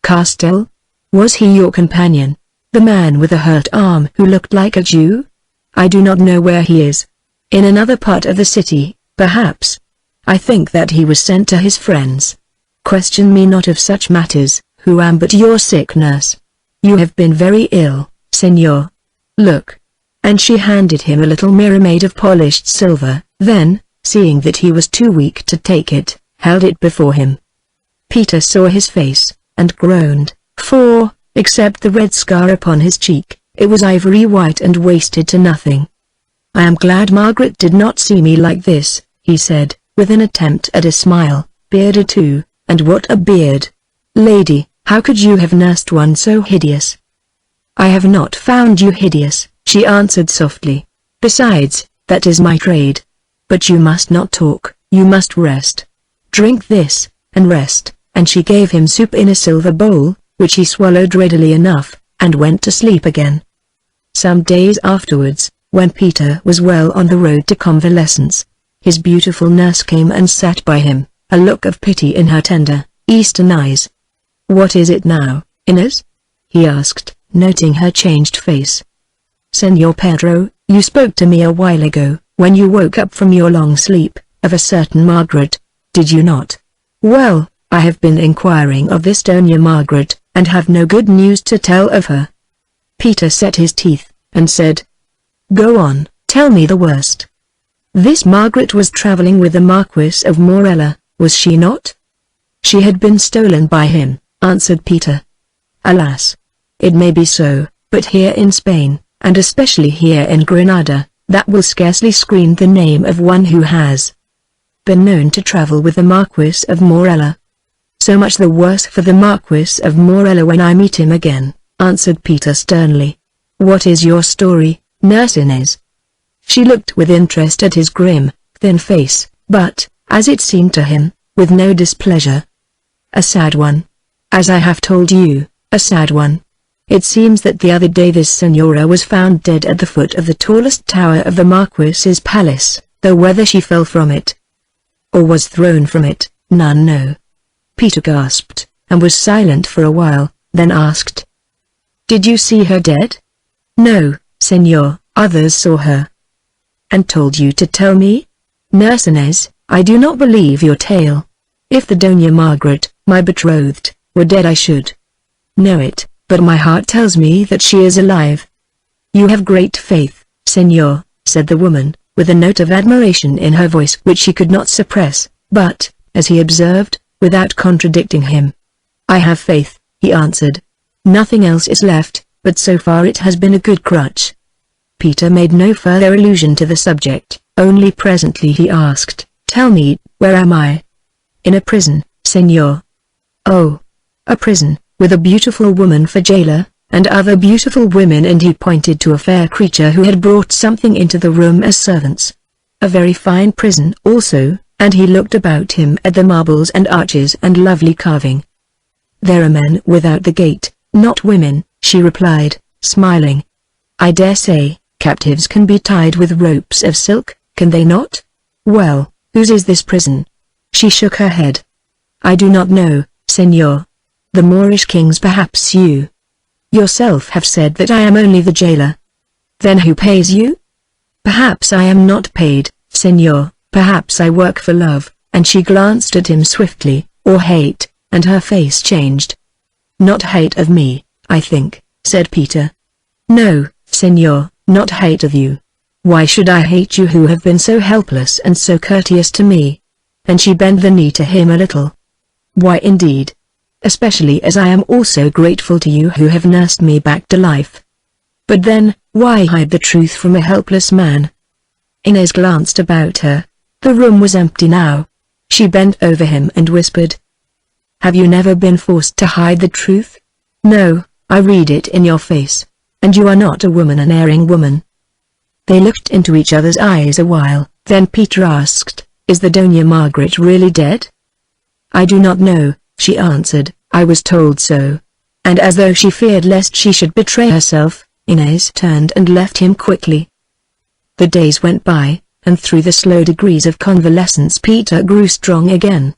"Castell? Was he your companion? The man with a hurt arm who looked like a Jew?" "I do not know where he is. In another part of the city, perhaps. I think that he was sent to his friends. Question me not of such matters, who am but your sick nurse. You have been very ill, Señor. Look." And she handed him a little mirror made of polished silver, then, seeing that he was too weak to take it, held it before him. Peter saw his face, and groaned, for, except the red scar upon his cheek, it was ivory white and wasted to nothing. "I am glad Margaret did not see me like this," he said, with an attempt at a smile. "Bearded too, and what a beard! Lady, how could you have nursed one so hideous?" "I have not found you hideous," she answered softly. "Besides, that is my trade. But you must not talk. You must rest. Drink this, and rest." And she gave him soup in a silver bowl, which he swallowed readily enough, and went to sleep again. Some days afterwards, when Peter was well on the road to convalescence, his beautiful nurse came and sat by him, a look of pity in her tender, Eastern eyes. "What is it now, Inez?" he asked, noting her changed face. "Señor Pedro, you spoke to me a while ago, when you woke up from your long sleep, of a certain Margaret, did you not?" "Well, I have been inquiring of this Doña Margaret, and have no good news to tell of her." Peter set his teeth, and said, "Go on, tell me the worst." "This Margaret was traveling with the Marquis of Morella, was she not?" "She had been stolen by him," answered Peter. "Alas! It may be so, but here in Spain, and especially here in Granada, that will scarcely screen the name of one who has been known to travel with the Marquis of Morella." "So much the worse for the Marquis of Morella when I meet him again," answered Peter sternly. "What is your story, Nurse Inez?" She looked with interest at his grim, thin face, but, as it seemed to him, with no displeasure. "A sad one. As I have told you, a sad one. It seems that the other day this Senora was found dead at the foot of the tallest tower of the Marquis's palace, though whether she fell from it or was thrown from it, none know." Peter gasped, and was silent for a while, then asked, "Did you see her dead?" "No, Senor, others saw her." "And told you to tell me?" "Nurse Inez, I do not believe your tale. If the Doña Margaret, my betrothed, were dead I should know it, but my heart tells me that she is alive." "You have great faith, Senor," said the woman, with a note of admiration in her voice which she could not suppress, but, as he observed, without contradicting him. "I have faith," he answered. "Nothing else is left, but so far it has been a good crutch." Peter made no further allusion to the subject, only presently he asked, "Tell me, where am I?" "In a prison, Senor." "Oh, a prison, with a beautiful woman for jailer, and other beautiful women," and he pointed to a fair creature who had brought something into the room as servants. "A very fine prison also," and he looked about him at the marbles and arches and lovely carving. "There are men without the gate, not women," she replied, smiling. "I dare say, captives can be tied with ropes of silk, can they not? Well, whose is this prison?" She shook her head. "I do not know, Senor. The Moorish kings, perhaps. You yourself have said that I am only the jailer. Then who pays you?" "Perhaps I am not paid, Senor, perhaps I work for love," and she glanced at him swiftly, "or hate," and her face changed. "Not hate of me, I think," said Peter. "No, Senor, not hate of you. Why should I hate you who have been so helpless and so courteous to me?" And she bent the knee to him a little. "Why indeed? Especially as I am also grateful to you who have nursed me back to life. But then, why hide the truth from a helpless man?" Inez glanced about her. The room was empty now. She bent over him and whispered, "Have you never been forced to hide the truth?" "No, I read it in your face. And you are not a woman, an erring woman." They looked into each other's eyes a while, then Peter asked, "Is the Doña Margaret really dead?" "I do not know," she answered, "I was told so." And as though she feared lest she should betray herself, Inez turned and left him quickly. The days went by, and through the slow degrees of convalescence Peter grew strong again.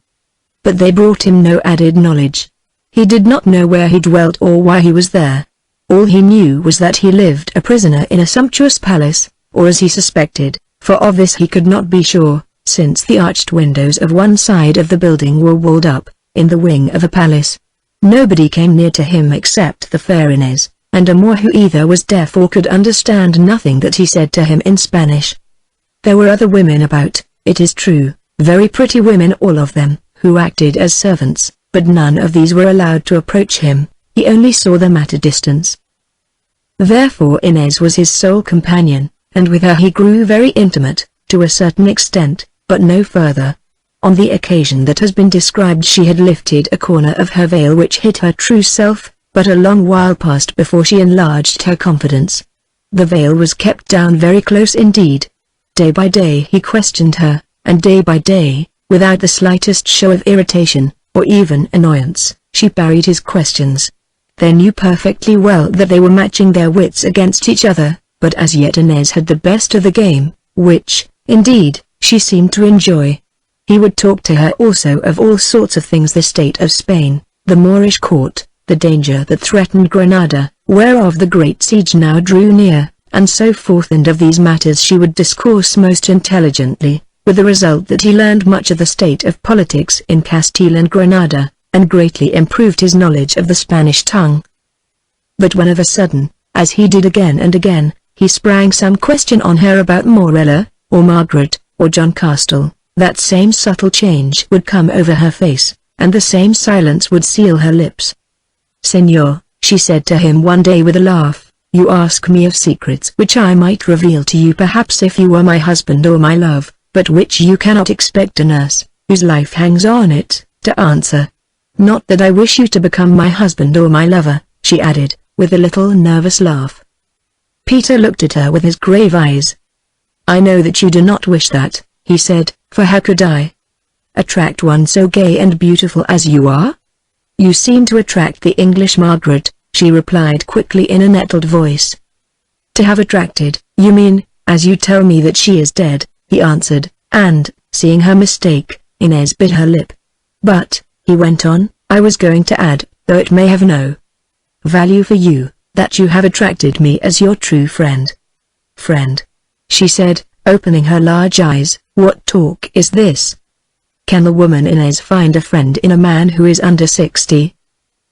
But they brought him no added knowledge. He did not know where he dwelt or why he was there. All he knew was that he lived a prisoner in a sumptuous palace, or as he suspected, for of this he could not be sure, since the arched windows of one side of the building were walled up, in the wing of a palace. Nobody came near to him except the fair Inez, and a Moor who either was deaf or could understand nothing that he said to him in Spanish. There were other women about, it is true, very pretty women all of them, who acted as servants, but none of these were allowed to approach him. He only saw them at a distance. Therefore Inez was his sole companion, and with her he grew very intimate, to a certain extent, but no further. On the occasion that has been described she had lifted a corner of her veil which hid her true self, but a long while passed before she enlarged her confidence. The veil was kept down very close indeed. Day by day he questioned her, and day by day, without the slightest show of irritation, or even annoyance, she parried his questions. They knew perfectly well that they were matching their wits against each other, but as yet Inez had the best of the game, which, indeed, she seemed to enjoy. He would talk to her also of all sorts of things: the state of Spain, the Moorish court, the danger that threatened Granada, whereof the great siege now drew near, and so forth, and of these matters she would discourse most intelligently, with the result that he learned much of the state of politics in Castile and Granada, and greatly improved his knowledge of the Spanish tongue. But when of a sudden, as he did again and again, he sprang some question on her about Morella, or Margaret, or John Castile, that same subtle change would come over her face, and the same silence would seal her lips. "Senor," she said to him one day with a laugh, "you ask me of secrets which I might reveal to you perhaps if you were my husband or my love, but which you cannot expect a nurse, whose life hangs on it, to answer. Not that I wish you to become my husband or my lover," she added, with a little nervous laugh. Peter looked at her with his grave eyes. "I know that you do not wish that," he said, "for how could I attract one so gay and beautiful as you are?" "You seem to attract the English Margaret," she replied quickly in a nettled voice. "To have attracted, you mean, as you tell me that she is dead," he answered, and, seeing her mistake, Inez bit her lip. "But," he went on, "I was going to add, though it may have no value for you, that you have attracted me as your true friend." "Friend?" she said, opening her large eyes. "What talk is this? Can the woman Inez find a friend in a man who is under 60?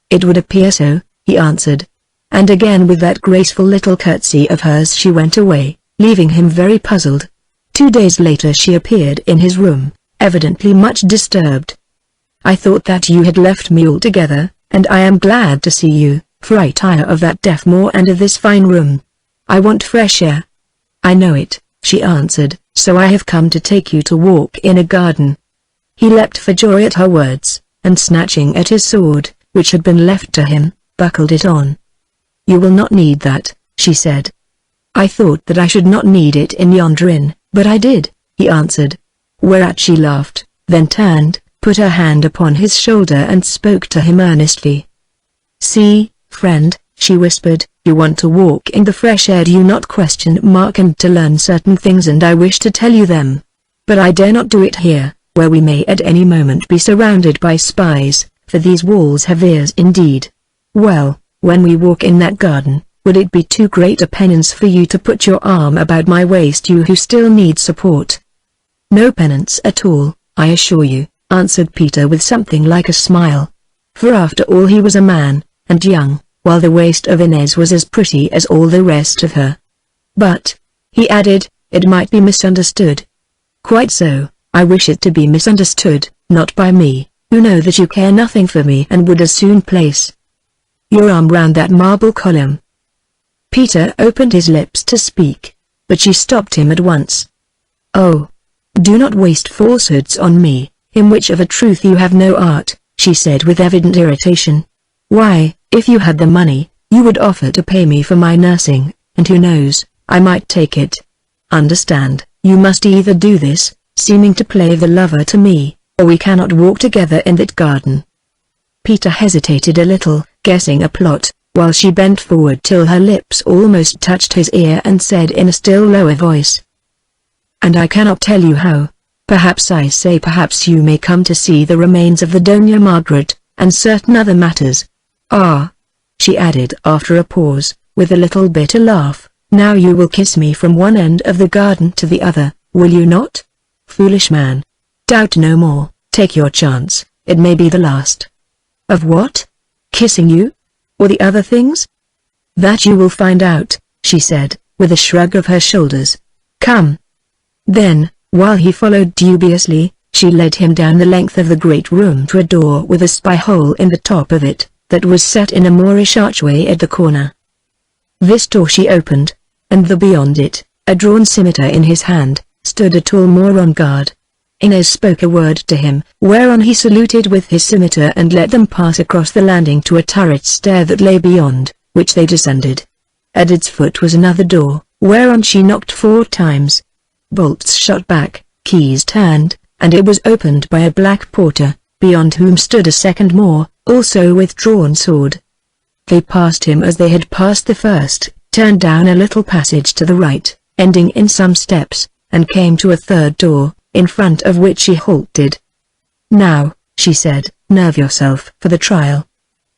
"It would appear so," he answered. And again with that graceful little curtsy of hers she went away, leaving him very puzzled. 2 days later she appeared in his room, evidently much disturbed. "I thought that you had left me altogether, and I am glad to see you, for I tire of that deaf moor and of this fine room. I want fresh air." "I know it," she answered, "so I have come to take you to walk in a garden." He leapt for joy at her words, and snatching at his sword, which had been left to him, buckled it on. "You will not need that," she said. "I thought that I should not need it in yonder inn, but I did," he answered. Whereat she laughed, then turned, put her hand upon his shoulder and spoke to him earnestly. "See, friend," she whispered, "you want to walk in the fresh air, do you not? And to learn certain things, and I wish to tell you them. But I dare not do it here, where we may at any moment be surrounded by spies, for these walls have ears indeed. Well, when we walk in that garden, would it be too great a penance for you to put your arm about my waist, you who still need support?" "No penance at all, I assure you," answered Peter with something like a smile. For after all he was a man, and young, while the waist of Inez was as pretty as all the rest of her. "But," he added, "it might be misunderstood." "Quite so, I wish it to be misunderstood, not by me, who know that you care nothing for me and would as soon place your arm round that marble column." Peter opened his lips to speak, but she stopped him at once. "Oh, do not waste falsehoods on me, in which of a truth you have no art," she said with evident irritation. "Why, if you had the money, you would offer to pay me for my nursing, and who knows, I might take it. Understand, you must either do this, seeming to play the lover to me, or we cannot walk together in that garden." Peter hesitated a little, guessing a plot, while she bent forward till her lips almost touched his ear and said in a still lower voice, "And I cannot tell you how. Perhaps perhaps you may come to see the remains of the Doña Margaret, and certain other matters. Ah," she added after a pause, with a little bitter laugh, "now you will kiss me from one end of the garden to the other, will you not? Foolish man. Doubt no more, take your chance, it may be the last." "Of what? Kissing you? Or the other things?" "That you will find out," she said, with a shrug of her shoulders. "Come." Then, while he followed dubiously, she led him down the length of the great room to a door with a spy-hole in the top of it, that was set in a Moorish archway at the corner. This door she opened, and beyond it, a drawn scimitar in his hand, stood a tall Moor on guard. Inez spoke a word to him, whereon he saluted with his scimitar and let them pass across the landing to a turret stair that lay beyond, which they descended. At its foot was another door, whereon she knocked 4 times. Bolts shot back, keys turned, and it was opened by a black porter, beyond whom stood a second more, also with drawn sword. They passed him as they had passed the first, turned down a little passage to the right, ending in some steps, and came to a third door, in front of which she halted. "Now," she said, "nerve yourself for the trial."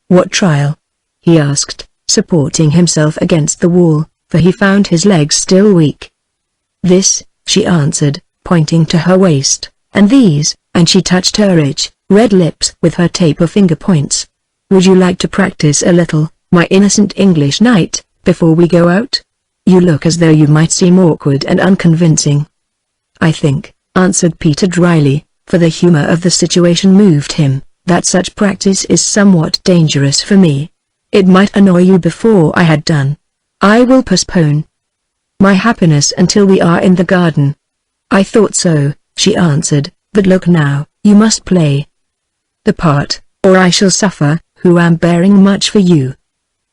"What trial?" he asked, supporting himself against the wall, for he found his legs still weak. "This," she answered, pointing to her waist, "and these," and she touched her rich, red lips with her taper finger points. "Would you like to practice a little, my innocent English knight, before we go out? You look as though you might seem awkward and unconvincing." "I think," answered Peter dryly, for the humor of the situation moved him, "that such practice is somewhat dangerous for me. It might annoy you before I had done. I will postpone my happiness until we are in the garden." "I thought so," she answered, "but look now, you must play the part, or I shall suffer, who am bearing much for you."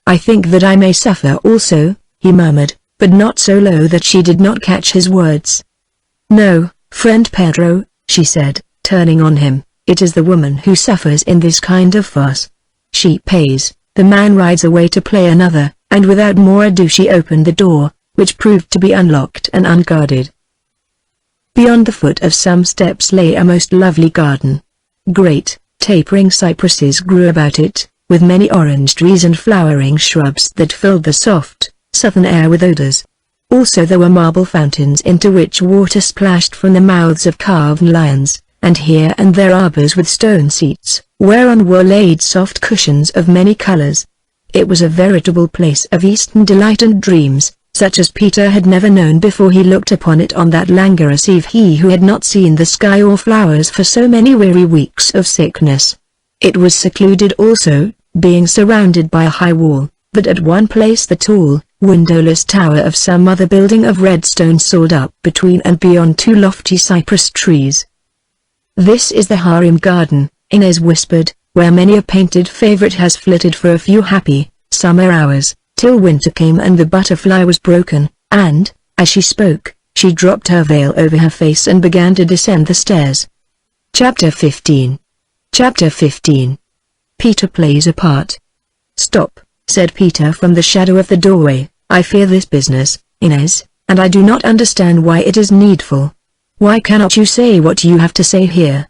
"I think that I may suffer also," he murmured, but not so low that she did not catch his words. "No, friend Pedro," she said, turning on him, "it is the woman who suffers in this kind of farce. She pays, the man rides away to play another," and without more ado she opened the door, which proved to be unlocked and unguarded. Beyond the foot of some steps lay a most lovely garden. Great, tapering cypresses grew about it, with many orange trees and flowering shrubs that filled the soft, southern air with odors. Also there were marble fountains into which water splashed from the mouths of carved lions, and here and there arbors with stone seats, whereon were laid soft cushions of many colors. It was a veritable place of Eastern delight and dreams, such as Peter had never known before he looked upon it on that languorous eve, he who had not seen the sky or flowers for so many weary weeks of sickness. It was secluded also, being surrounded by a high wall, but at one place the tall, windowless tower of some other building of red stone soared up between and beyond two lofty cypress trees. "This is the harem garden," Inez whispered, "where many a painted favorite has flitted for a few happy, summer hours, till winter came and the butterfly was broken," and, as she spoke, she dropped her veil over her face and began to descend the stairs. Chapter 15. Chapter 15. Peter plays a part. "Stop," said Peter from the shadow of the doorway, "I fear this business, Inez, and I do not understand why it is needful. Why cannot you say what you have to say here?"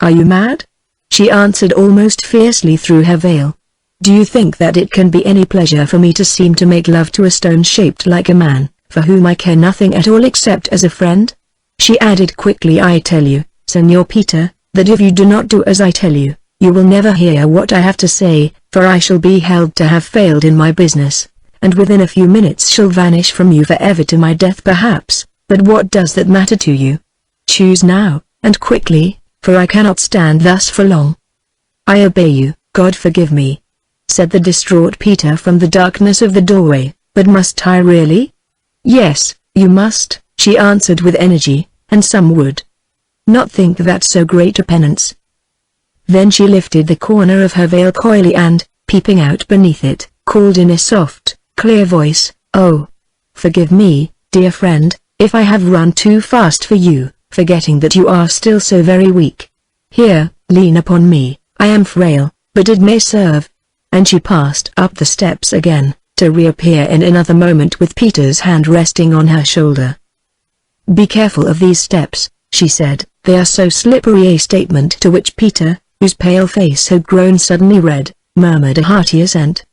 "Are you mad?" she answered almost fiercely through her veil. "Do you think that it can be any pleasure for me to seem to make love to a stone shaped like a man, for whom I care nothing at all except as a friend?" She added quickly, "I tell you, Señor Peter, that if you do not do as I tell you, you will never hear what I have to say, for I shall be held to have failed in my business, and within a few minutes shall vanish from you forever to my death perhaps, but what does that matter to you? Choose now, and quickly, for I cannot stand thus for long." "I obey you, God forgive me," said the distraught Peter from the darkness of the doorway, "but must I really?" "Yes, you must," she answered with energy, "and some would not think that so great a penance." Then she lifted the corner of her veil coyly and, peeping out beneath it, called in a soft, clear voice, "Oh, forgive me, dear friend, if I have run too fast for you, forgetting that you are still so very weak. Here, lean upon me, I am frail, but it may serve." And she passed up the steps again, to reappear in another moment with Peter's hand resting on her shoulder. "Be careful of these steps," she said, "they are so slippery," a statement to which Peter, whose pale face had grown suddenly red, murmured a hearty assent.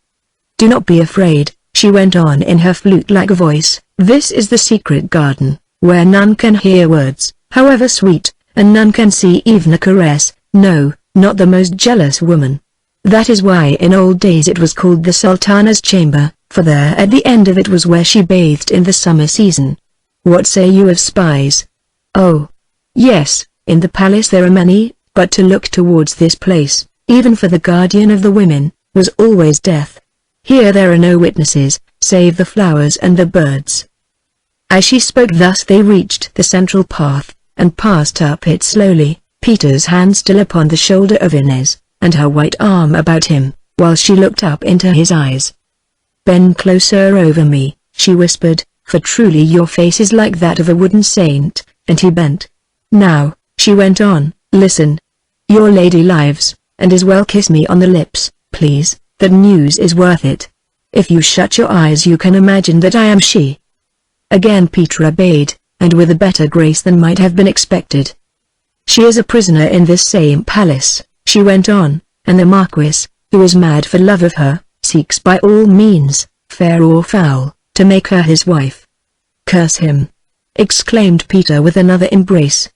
"Do not be afraid," she went on in her flute-like voice, "this is the secret garden, where none can hear words, however sweet, and none can see even a caress, no, not the most jealous woman. That is why in old days it was called the Sultana's chamber, for there at the end of it was where she bathed in the summer season. What say you of spies?" "Oh, yes, in the palace there are many, but to look towards this place, even for the guardian of the women, was always death. Here there are no witnesses, save the flowers and the birds." As she spoke thus they reached the central path, and passed up it slowly, Peter's hand still upon the shoulder of Inez, and her white arm about him, while she looked up into his eyes. "Bend closer over me," she whispered, "for truly your face is like that of a wooden saint," and he bent, Now, she went on, listen. Your lady lives, and as well kiss me on the lips, please, that news is worth it. If you shut your eyes you can imagine that I am she. Again Peter obeyed, and with a better grace than might have been expected. She is a prisoner in this same palace, she went on, and the Marquis, who is mad for love of her, seeks by all means, fair or foul, to make her his wife. Curse him! Exclaimed Peter with another embrace.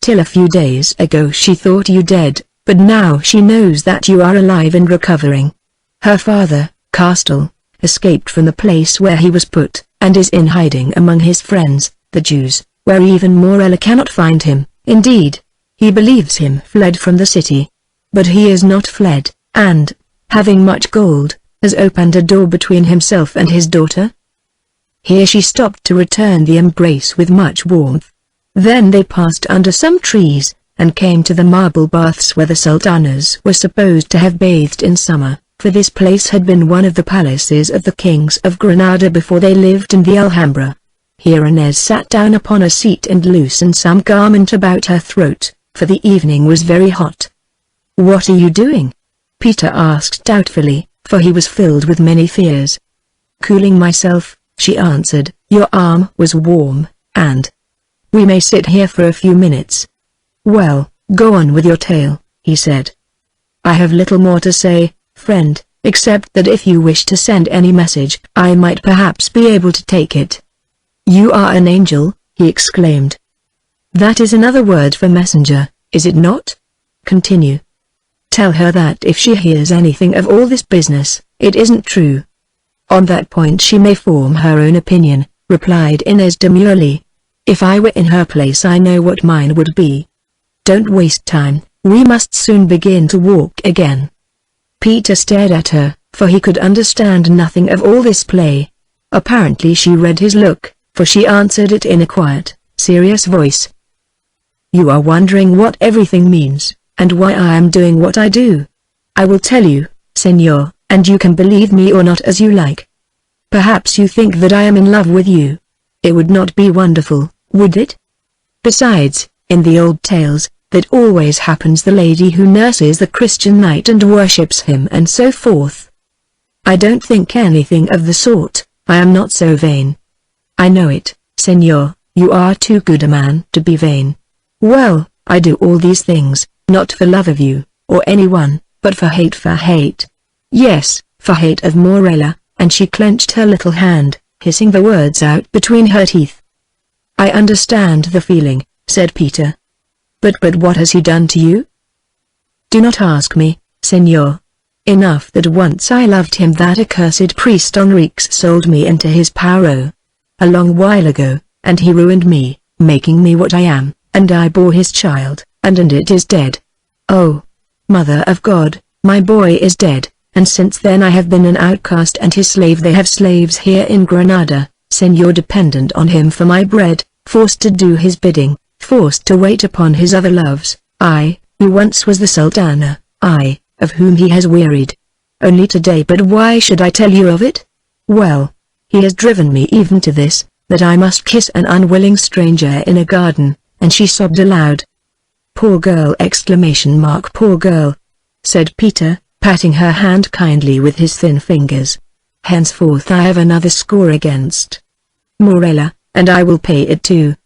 Till a few days ago she thought you dead, but now she knows that you are alive and recovering. Her father, Castle, escaped from the place where he was put, and is in hiding among his friends, the Jews, where even Morella cannot find him. Indeed, he believes him fled from the city. But he is not fled, and, having much gold, has opened a door between himself and his daughter. Here she stopped to return the embrace with much warmth. Then they passed under some trees, and came to the marble baths where the sultanas were supposed to have bathed in summer, for this place had been one of the palaces of the kings of Granada before they lived in the Alhambra. Here Inez sat down upon a seat and loosened some garment about her throat, for the evening was very hot. "What are you doing?" Peter asked doubtfully, for he was filled with many fears. "Cooling myself," she answered. "Your arm was warm, and we may sit here for a few minutes." "Well, go on with your tale," he said. "I have little more to say, friend, except that if you wish to send any message, I might perhaps be able to take it." "You are an angel," he exclaimed. "That is another word for messenger, is it not? Continue. Tell her that if she hears anything of all this business, it isn't true." "On that point she may form her own opinion," replied Inez demurely. "If I were in her place I know what mine would be. Don't waste time, we must soon begin to walk again." Peter stared at her, for he could understand nothing of all this play. Apparently she read his look, for she answered it in a quiet, serious voice. "You are wondering what everything means, and why I am doing what I do. I will tell you, Senor, and you can believe me or not as you like. Perhaps you think that I am in love with you. It would not be wonderful, would it? Besides, in the old tales, that always happens the lady who nurses the Christian knight and worships him and so forth. I don't think anything of the sort, I am not so vain. I know it, Senor, you are too good a man to be vain. Well, I do all these things, not for love of you, or anyone, but for hate. Yes, for hate of Morella," and she clenched her little hand, hissing the words out between her teeth. "I understand the feeling," said Peter. But what has he done to you?" "Do not ask me, Senor. Enough that once I loved him, that accursed priest Enriquez sold me into his power a long while ago, and he ruined me, making me what I am, and I bore his child, and it is dead. Oh, Mother of God, my boy is dead, and since then I have been an outcast and his slave. They have slaves here in Granada, Senor, dependent on him for my bread, forced to do his bidding, forced to wait upon his other loves, I, who once was the Sultana, I, of whom he has wearied. Only today. But why should I tell you of it? Well, he has driven me even to this, that I must kiss an unwilling stranger in a garden," and she sobbed aloud. "Poor girl!" "Poor girl," said Peter, patting her hand kindly with his thin fingers. "Henceforth I have another score against Morella, and I will pay it too."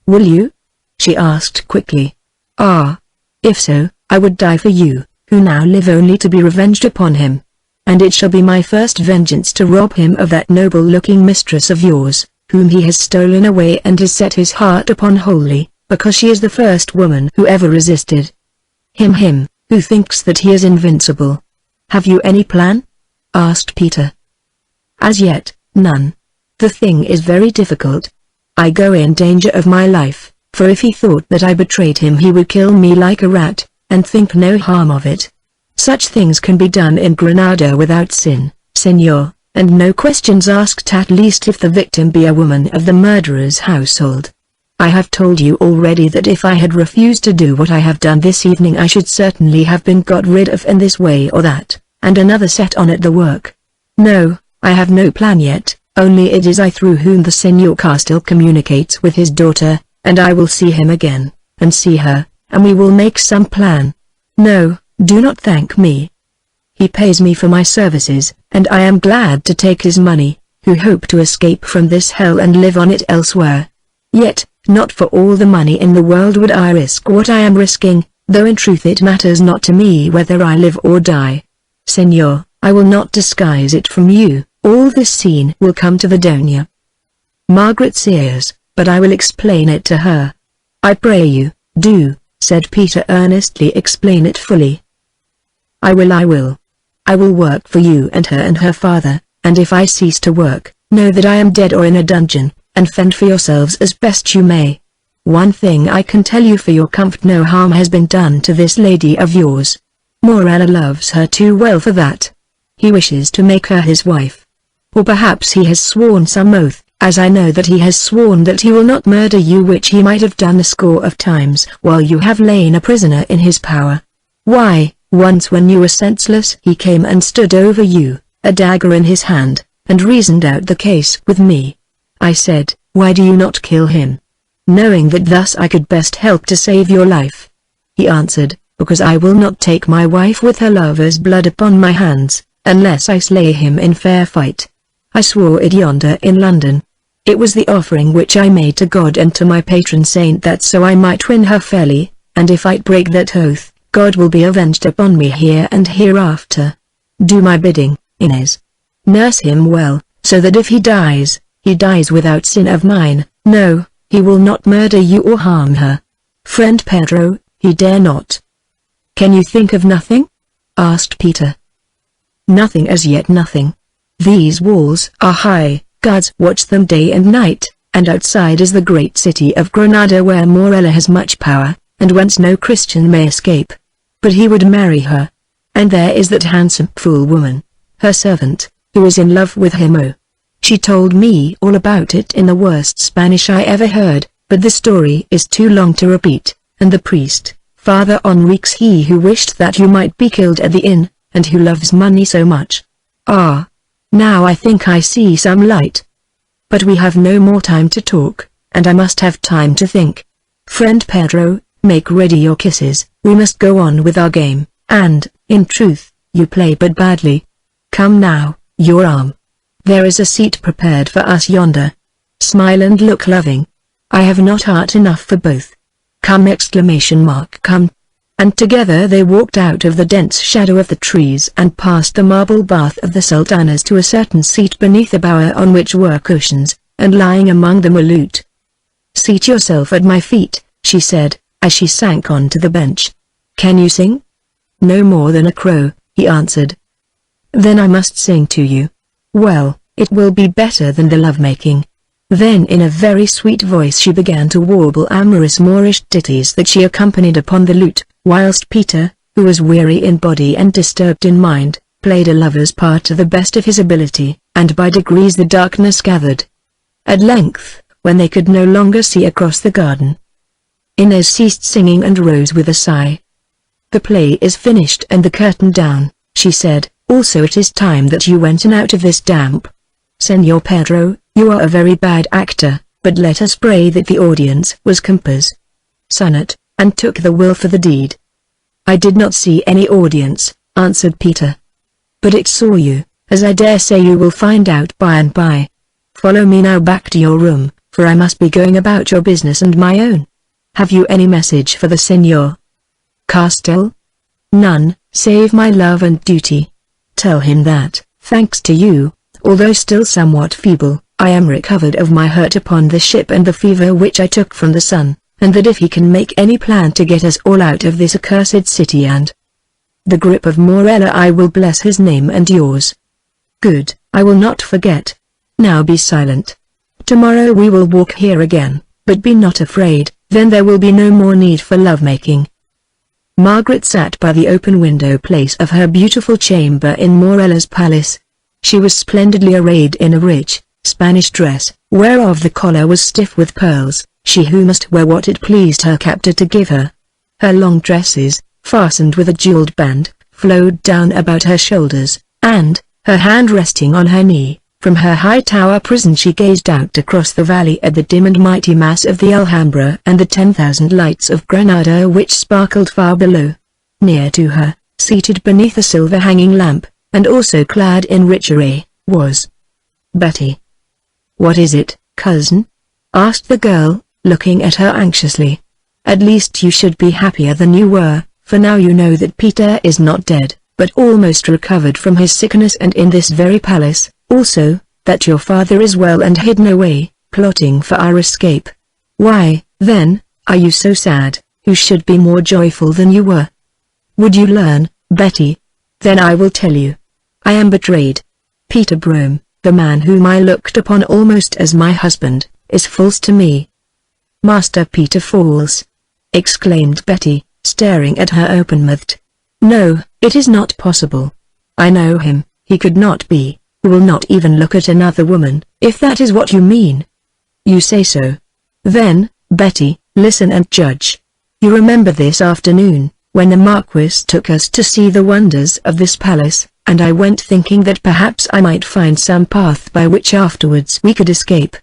"Will you?" she asked quickly. "Ah, if so, I would die for you, who now live only to be revenged upon him. And it shall be my first vengeance to rob him of that noble-looking mistress of yours, whom he has stolen away and has set his heart upon wholly, because she is the first woman who ever resisted him, who thinks that he is invincible. Have you any plan?" asked Peter. "As yet, none. The thing is very difficult. I go in danger of my life, for if he thought that I betrayed him he would kill me like a rat, and think no harm of it. Such things can be done in Granada without sin, Senor, and no questions asked, at least if the victim be a woman of the murderer's household. I have told you already that if I had refused to do what I have done this evening I should certainly have been got rid of in this way or that, and another set on at the work. No, I have no plan yet, only it is I through whom the Senor Castle communicates with his daughter, and I will see him again, and see her, and we will make some plan. No, do not thank me. He pays me for my services, and I am glad to take his money, who hope to escape from this hell and live on it elsewhere. Yet, not for all the money in the world would I risk what I am risking, though in truth it matters not to me whether I live or die. Senor, I will not disguise it from you, all this scene will come to the Doña Margaret's ears, but I will explain it to her. I pray you, do, said Peter earnestly, explain it fully. I will. I will work for you and her father, and if I cease to work, know that I am dead or in a dungeon, and fend for yourselves as best you may. One thing I can tell you for your comfort: no harm has been done to this lady of yours. Morella loves her too well for that. He wishes to make her his wife. Or perhaps he has sworn some oath, as I know that he has sworn that he will not murder you, which he might have done a score of times while you have lain a prisoner in his power. Why, once when you were senseless he came and stood over you, a dagger in his hand, and reasoned out the case with me. I said, why do you not kill him? Knowing that thus I could best help to save your life. He answered, because I will not take my wife with her lover's blood upon my hands, unless I slay him in fair fight. I swore it yonder in London. It was the offering which I made to God and to my patron saint, that so I might win her fairly, and if I break that oath, God will be avenged upon me here and hereafter. Do my bidding, Inez. Nurse him well, so that if he dies without sin of mine. No, he will not murder you or harm her. Friend Pedro, he dare not. Can you think of nothing? Asked Peter. Nothing as yet, nothing. These walls are high, guards watch them day and night, and outside is the great city of Granada, where Morella has much power, and whence no Christian may escape. But he would marry her. And there is that handsome fool woman, her servant, who is in love with him. Oh, she told me all about it in the worst Spanish I ever heard, but the story is too long to repeat, and the priest, Father Enrique's, he who wished that you might be killed at the inn, and who loves money so much. Ah, now I think I see some light. But we have no more time to talk, and I must have time to think. Friend Pedro, make ready your kisses, we must go on with our game, and, in truth, you play but badly. Come now, your arm. There is a seat prepared for us yonder. Smile and look loving. I have not heart enough for both. Come! Come. And together they walked out of the dense shadow of the trees and past the marble bath of the sultanas to a certain seat beneath a bower on which were cushions, and lying among them a lute. Seat yourself at my feet, she said, as she sank onto the bench. Can you sing? No more than a crow, he answered. Then I must sing to you. Well, it will be better than the love-making. Then in a very sweet voice she began to warble amorous Moorish ditties that she accompanied upon the lute, whilst Peter, who was weary in body and disturbed in mind, played a lover's part to the best of his ability, and by degrees the darkness gathered. At length, when they could no longer see across the garden, Inez ceased singing and rose with a sigh. The play is finished and the curtain down, she said. Also it is time that you went and out of this damp. Senor Pedro, you are a very bad actor, but let us pray that the audience was compos sonnet, and took the will for the deed. I did not see any audience, answered Peter. But it saw you, as I dare say you will find out by and by. Follow me now back to your room, for I must be going about your business and my own. Have you any message for the Senor Castell? None, save my love and duty. Tell him that, thanks to you, although still somewhat feeble, I am recovered of my hurt upon the ship and the fever which I took from the sun, and that if he can make any plan to get us all out of this accursed city and the grip of Morella, I will bless his name and yours. Good, I will not forget. Now be silent. Tomorrow we will walk here again, but be not afraid, then there will be no more need for lovemaking. Margaret sat by the open window place of her beautiful chamber in Morella's palace. She was splendidly arrayed in a rich, Spanish dress, whereof the collar was stiff with pearls, she who must wear what it pleased her captor to give her. Her long dresses, fastened with a jeweled band, flowed down about her shoulders, and, her hand resting on her knee, From her high tower prison she gazed out across the valley at the dim and mighty mass of the Alhambra and the 10,000 lights of Granada which sparkled far below. Near to her, seated beneath a silver hanging lamp, and also clad in rich array, was Betty. "What is it, cousin?" asked the girl, looking at her anxiously. "At least you should be happier than you were, for now you know that Peter is not dead, but almost recovered from his sickness and in this very palace, also, that your father is well and hidden away, plotting for our escape. Why, then, are you so sad, who should be more joyful than you were? Would you learn, Betty? Then I will tell you. I am betrayed. Peter Brome, the man whom I looked upon almost as my husband, is false to me." "Master Peter false!" exclaimed Betty, staring at her open-mouthed. "No, it is not possible. I know him, he could not be, who will not even look at another woman, if that is what you mean." "You say so. Then, Betty, listen and judge. You remember this afternoon, when the Marquis took us to see the wonders of this palace, and I went thinking that perhaps I might find some path by which afterwards we could escape.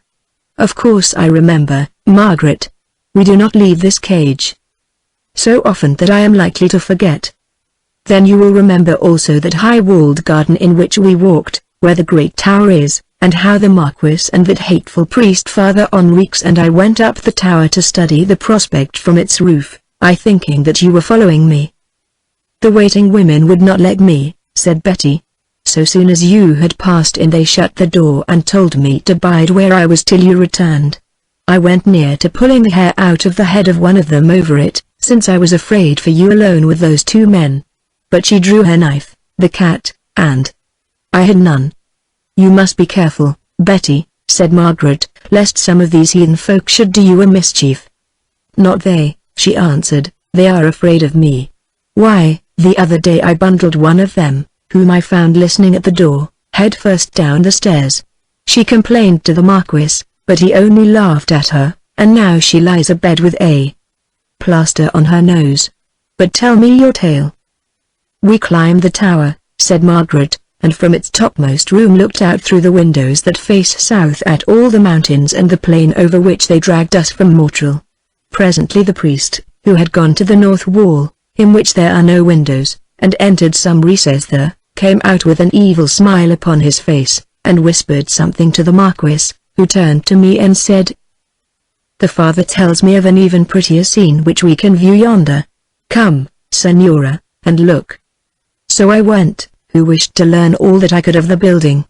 Of course I remember, Margaret. We do not leave this cage so often that I am likely to forget. Then you will remember also that high-walled garden in which we walked, where the great tower is, and how the Marquis and that hateful priest Father Enriques and I went up the tower to study the prospect from its roof, I thinking that you were following me." "The waiting women would not let me," said Betty. "So soon as you had passed in they shut the door and told me to bide where I was till you returned. I went near to pulling the hair out of the head of one of them over it, since I was afraid for you alone with those two men. But she drew her knife, the cat, and I had none." "You must be careful, Betty," said Margaret, "lest some of these heathen folk should do you a mischief." "Not they," she answered, "they are afraid of me. Why, the other day I bundled one of them, whom I found listening at the door, head first down the stairs. She complained to the Marquis, but he only laughed at her, and now she lies abed with a plaster on her nose. But tell me your tale." "We climbed the tower," said Margaret, "and from its topmost room looked out through the windows that face south at all the mountains and the plain over which they dragged us from Montreal. Presently the priest, who had gone to the north wall, in which there are no windows, and entered some recess there, came out with an evil smile upon his face, and whispered something to the Marquis, who turned to me and said, 'The father tells me of an even prettier scene which we can view yonder. Come, Senora, and look.' So I went, who wished to learn all that I could of the building.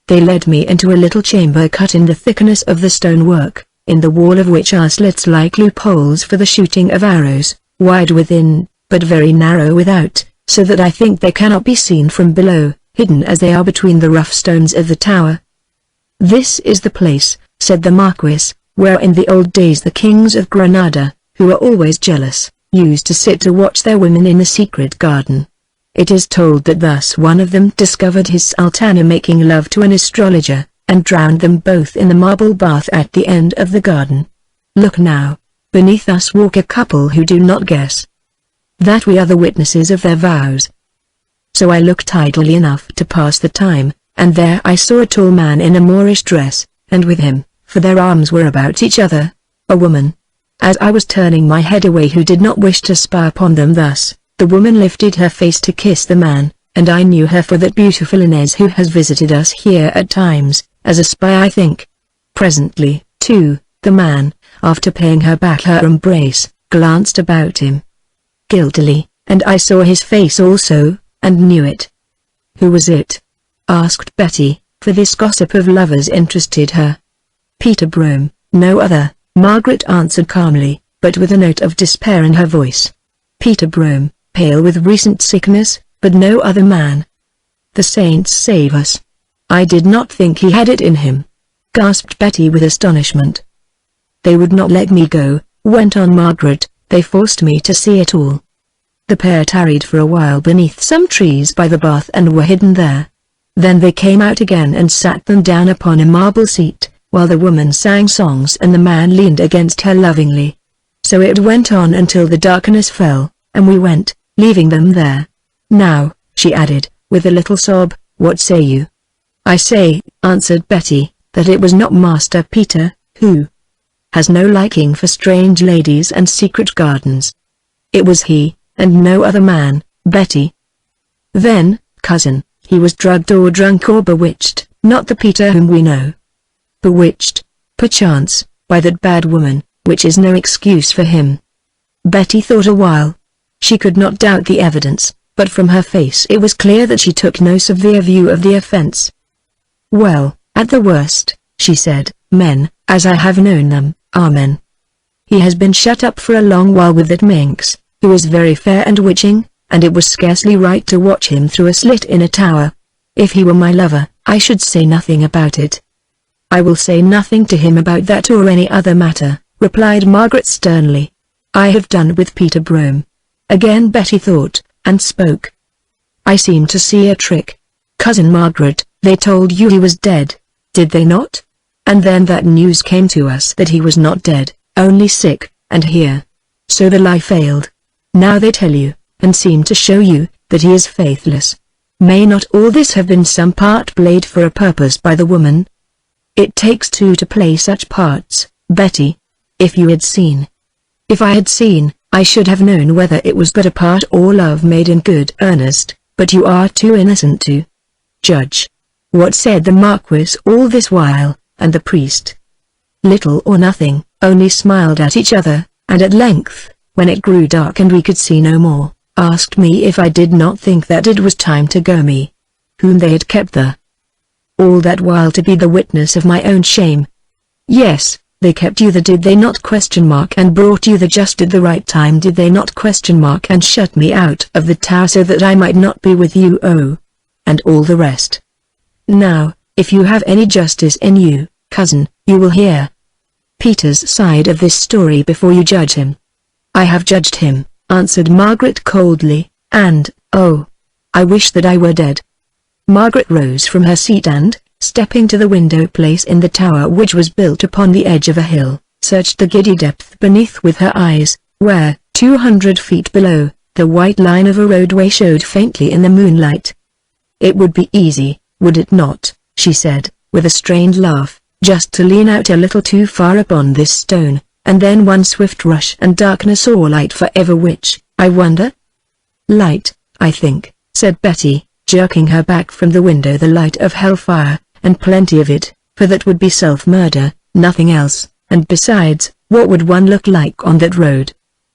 They led me into a little chamber cut in the thickness of the stonework, in the wall of which are slits like loopholes for the shooting of arrows, wide within, but very narrow without, so that I think they cannot be seen from below, hidden as they are between the rough stones of the tower. 'This is the place,' said the Marquis, 'where in the old days the kings of Granada, who were always jealous, used to sit to watch their women in the secret garden. It is told that thus one of them discovered his sultana making love to an astrologer, and drowned them both in the marble bath at the end of the garden. Look now, beneath us walk a couple who do not guess that we are the witnesses of their vows.' So I looked idly enough to pass the time, and there I saw a tall man in a Moorish dress, and with him, for their arms were about each other, a woman. As I was turning my head away who did not wish to spy upon them thus, the woman lifted her face to kiss the man, and I knew her for that beautiful Inez who has visited us here at times, as a spy I think. Presently, too, the man, after paying her back her embrace, glanced about him guiltily, and I saw his face also, and knew it." "Who was it?" asked Betty, for this gossip of lovers interested her. "Peter Brome, no other," Margaret answered calmly, but with a note of despair in her voice. "Peter Brome, pale with recent sickness, but no other man. The saints save us. I did not think he had it in him," gasped Betty with astonishment. "They would not let me go," went on Margaret, "they forced me to see it all." The pair tarried for a while beneath some trees by the bath and were hidden there. Then they came out again and sat them down upon a marble seat, while the woman sang songs and the man leaned against her lovingly. So it went on until the darkness fell, and we went, leaving them there. "Now," she added, with a little sob, "what say you?" "I say," answered Betty, "that it was not Master Peter, who has no liking for strange ladies and secret gardens. It was he, and no other man, Betty." "Then, cousin, he was drugged or drunk or bewitched, not the Peter whom we know." "Bewitched, perchance, by that bad woman, which is no excuse for him." Betty thought a while. She could not doubt the evidence, but from her face it was clear that she took no severe view of the offense. "Well, at the worst," she said, "men, as I have known them, are men. He has been shut up for a long while with that minx, who is very fair and witching, and it was scarcely right to watch him through a slit in a tower. If he were my lover, I should say nothing about it." "I will say nothing to him about that or any other matter," replied Margaret sternly. "I have done with Peter Brome." Again Betty thought, and spoke. "I seem to see a trick. Cousin Margaret, they told you he was dead, did they not? And then that news came to us that he was not dead, only sick, and here. So the lie failed. Now they tell you, and seem to show you, that he is faithless. May not all this have been some part played for a purpose by the woman? It takes two to play such parts, Betty. If you had seen." "If I had seen, I should have known whether it was but a part or love made in good earnest, but you are too innocent to judge." "What said the Marquis all this while, and the priest?" "Little or nothing, only smiled at each other, and at length, when it grew dark and we could see no more, asked me if I did not think that it was time to go me, whom they had kept there. All that while to be the witness of my own shame." "Yes, they kept you there, did they not? And brought you there just at the right time, did they not? And shut me out of the tower so that I might not be with you, oh, and all the rest. Now, if you have any justice in you, cousin, you will hear Peter's side of this story before you judge him." "I have judged him," answered Margaret coldly, "and, oh, I wish that I were dead." Margaret rose from her seat and, stepping to the window place in the tower which was built upon the edge of a hill, searched the giddy depth beneath with her eyes, where, 200 feet below, the white line of a roadway showed faintly in the moonlight. "It would be easy, would it not," she said, with a strained laugh, "just to lean out a little too far upon this stone, and then one swift rush and darkness or light forever, which, I wonder?" "Light, I think," said Betty, jerking her back from the window. "The light of hellfire, and plenty of it, for that would be self-murder, nothing else, and besides, what would one look like on that road?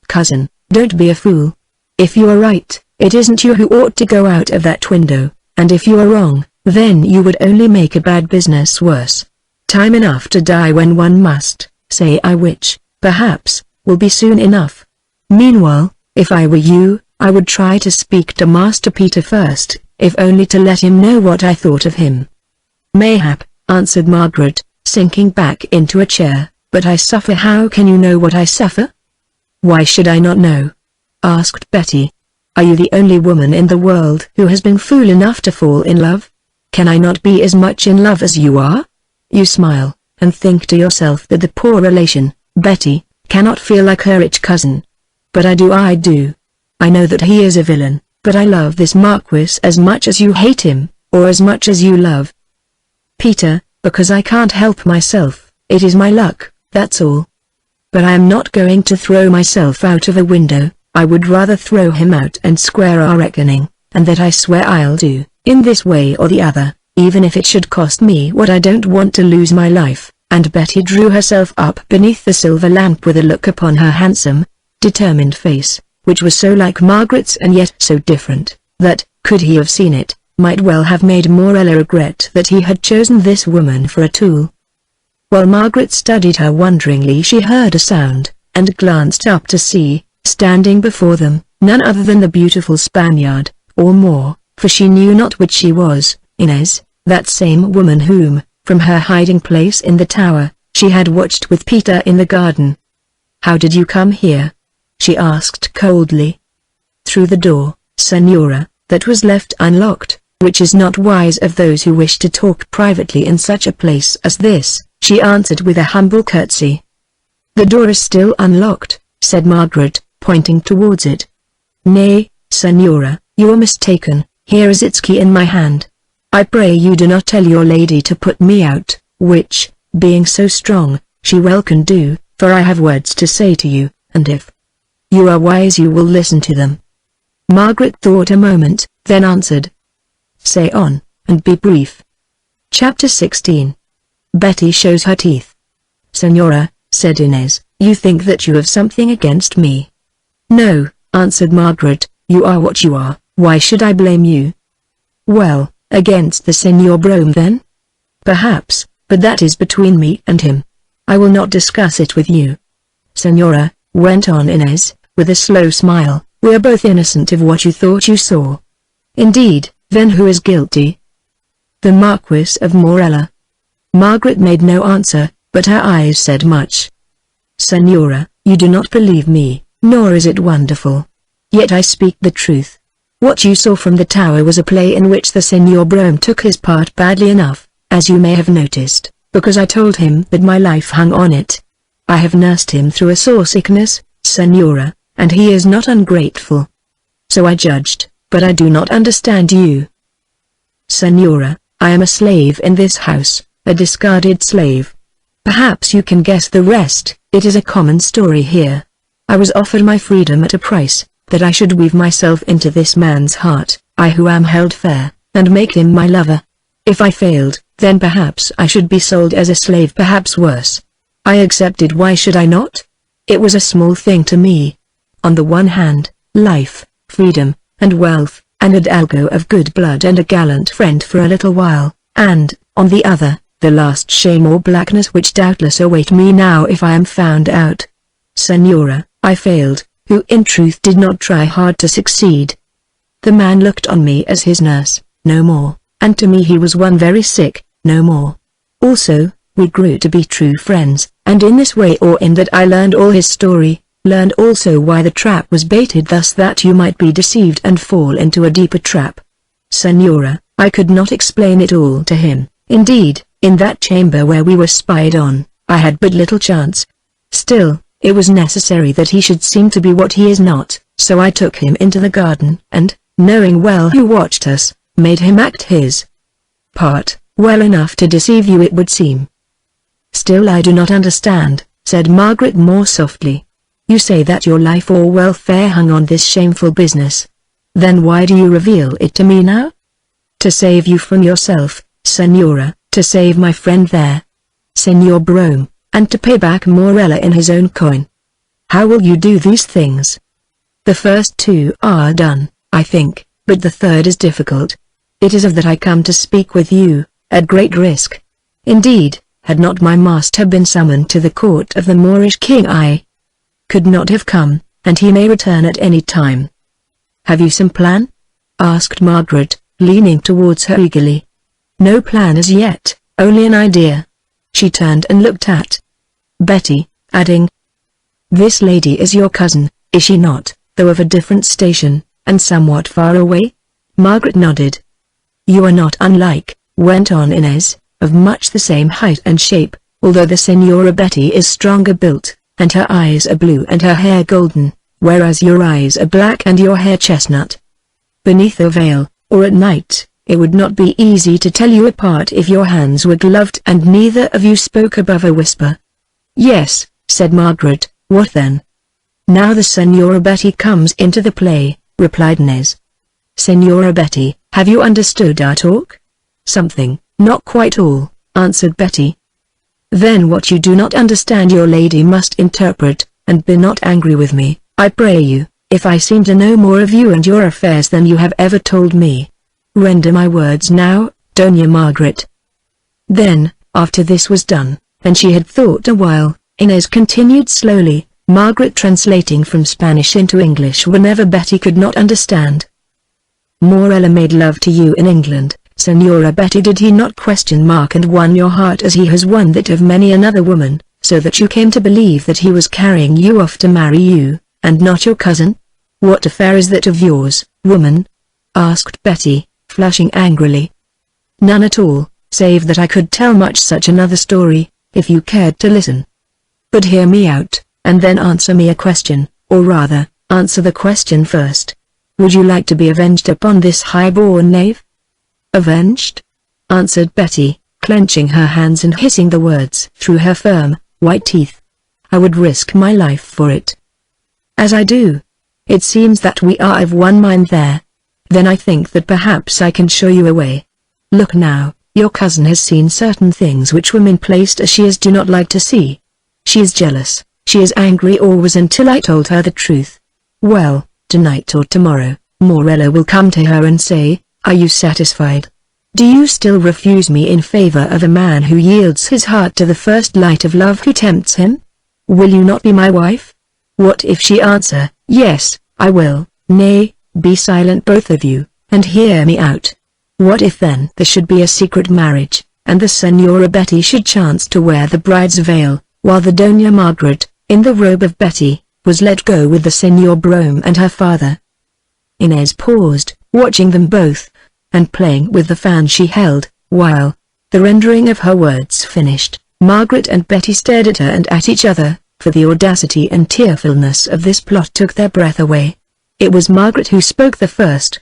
Cousin, don't be a fool. If you are right, it isn't you who ought to go out of that window, and if you are wrong, then you would only make a bad business worse. Time enough to die when one must, say I, which, perhaps, will be soon enough. Meanwhile, if I were you, I would try to speak to Master Peter first, if only to let him know what I thought of him." "Mayhap," answered Margaret, sinking back into a chair, "but I suffer." "How can you know what I suffer?" "Why should I not know?" asked Betty. "Are you the only woman in the world who has been fool enough to fall in love? Can I not be as much in love as you are? You smile, and think to yourself that the poor relation, Betty, cannot feel like her rich cousin. But I do. I know that he is a villain, but I love this Marquis as much as you hate him, or as much as you love Peter, because I can't help myself. It is my luck, that's all. But I am not going to throw myself out of a window. I would rather throw him out and square our reckoning, and that I swear I'll do, in this way or the other, even if it should cost me what I don't want to lose my life." And Betty drew herself up beneath the silver lamp with a look upon her handsome, determined face, which was so like Margaret's and yet so different, that, could he have seen it, might well have made Morella regret that he had chosen this woman for a tool. While Margaret studied her wonderingly, she heard a sound, and glanced up to see, standing before them, none other than the beautiful Spaniard, or more, for she knew not which she was, Inez, that same woman whom, from her hiding place in the tower, she had watched with Peter in the garden. "How did you come here?" she asked coldly. "Through the door, Senora, that was left unlocked, which is not wise of those who wish to talk privately in such a place as this," she answered with a humble curtsy. "The door is still unlocked," said Margaret, pointing towards it. "Nay, Senora, you are mistaken, here is its key in my hand. I pray you do not tell your lady to put me out, which, being so strong, she well can do, for I have words to say to you, and if you are wise you will listen to them." Margaret thought a moment, then answered, "Say on, and be brief." Chapter 16. Betty shows her teeth. "Senora," said Inez, "you think that you have something against me." "No," answered Margaret, "you are what you are, why should I blame you?" "Well, against the Senor Brome then?" "Perhaps, but that is between me and him. I will not discuss it with you." "Senora," went on Inez, with a slow smile, "we are both innocent of what you thought you saw." "Indeed, then who is guilty?" "The Marquis of Morella." Margaret made no answer, but her eyes said much. "Senora, you do not believe me, nor is it wonderful. Yet I speak the truth. What you saw from the tower was a play in which the Senor Brome took his part badly enough, as you may have noticed, because I told him that my life hung on it. I have nursed him through a sore sickness, Senora, and he is not ungrateful. So I judged, but I do not understand you. Senora, I am a slave in this house, a discarded slave. Perhaps you can guess the rest. It is a common story here. I was offered my freedom at a price, that I should weave myself into this man's heart, I who am held fair, and make him my lover. If I failed, then perhaps I should be sold as a slave, perhaps worse. I accepted. Why should I not? It was a small thing to me. On the one hand, life, freedom, and wealth, and a hidalgo of good blood and a gallant friend for a little while, and, on the other, the last shame or blackness which doubtless await me now if I am found out. Senora, I failed, who in truth did not try hard to succeed. The man looked on me as his nurse, no more, and to me he was one very sick, no more. Also, we grew to be true friends, and in this way or in that I learned all his story, learned also why the trap was baited thus that you might be deceived and fall into a deeper trap. Senora, I could not explain it all to him. Indeed, in that chamber where we were spied on, I had but little chance. Still, it was necessary that he should seem to be what he is not, so I took him into the garden and, knowing well who watched us, made him act his part, well enough to deceive you it would seem. Still I do not understand, said Margaret more softly. You say that your life or welfare hung on this shameful business. Then why do you reveal it to me now? To save you from yourself, Senora, to save my friend there, Senor Brome, and to pay back Morella in his own coin. How will you do these things? The first two are done, I think, but the third is difficult. It is of that I come to speak with you, at great risk. Indeed, had not my master been summoned to the court of the Moorish king I could not have come, and he may return at any time. Have you some plan? Asked Margaret, leaning towards her eagerly. No plan as yet, only an idea. She turned and looked at Betty, adding, This lady is your cousin, is she not, though of a different station, and somewhat far away? Margaret nodded. You are not unlike, went on Inez, of much the same height and shape, although the Senora Betty is stronger built, and her eyes are blue and her hair golden, whereas your eyes are black and your hair chestnut. Beneath a veil, or at night, it would not be easy to tell you apart if your hands were gloved and neither of you spoke above a whisper. Yes, said Margaret, what then? Now the Senora Betty comes into the play, replied Inez. Senora Betty, have you understood our talk? Something, not quite all, answered Betty. Then what you do not understand your lady must interpret, and be not angry with me, I pray you, if I seem to know more of you and your affairs than you have ever told me. Render my words now, Doña Margaret. Then, after this was done, and she had thought a while, Inez continued slowly, Margaret translating from Spanish into English whenever Betty could not understand. Morella made love to you in England, Senora Betty, did he not and won your heart as he has won that of many another woman, so that you came to believe that he was carrying you off to marry you, and not your cousin? What affair is that of yours, woman? Asked Betty, flushing angrily. None at all, save that I could tell much such another story, if you cared to listen. But hear me out, and then answer me a question, or rather, answer the question first. Would you like to be avenged upon this high-born knave? Avenged? answered Betty, clenching her hands and hissing the words through her firm, white teeth. I would risk my life for it. As I do. It seems that we are of one mind there. Then I think that perhaps I can show you a way. Look now, your cousin has seen certain things which women placed as she is do not like to see. She is jealous, she is angry always until I told her the truth. Well, tonight or tomorrow, Morella will come to her and say, are you satisfied? Do you still refuse me in favor of a man who yields his heart to the first light of love who tempts him? Will you not be my wife? What if she answer, yes, I will, nay, be silent both of you, and hear me out. What if then there should be a secret marriage, and the Senora Betty should chance to wear the bride's veil, while the Doña Margaret, in the robe of Betty, was let go with the Senor Brome and her father? Inez paused, watching them both, and playing with the fan she held, while, the rendering of her words finished, Margaret and Betty stared at her and at each other, for the audacity and tearfulness of this plot took their breath away. It was Margaret who spoke the first.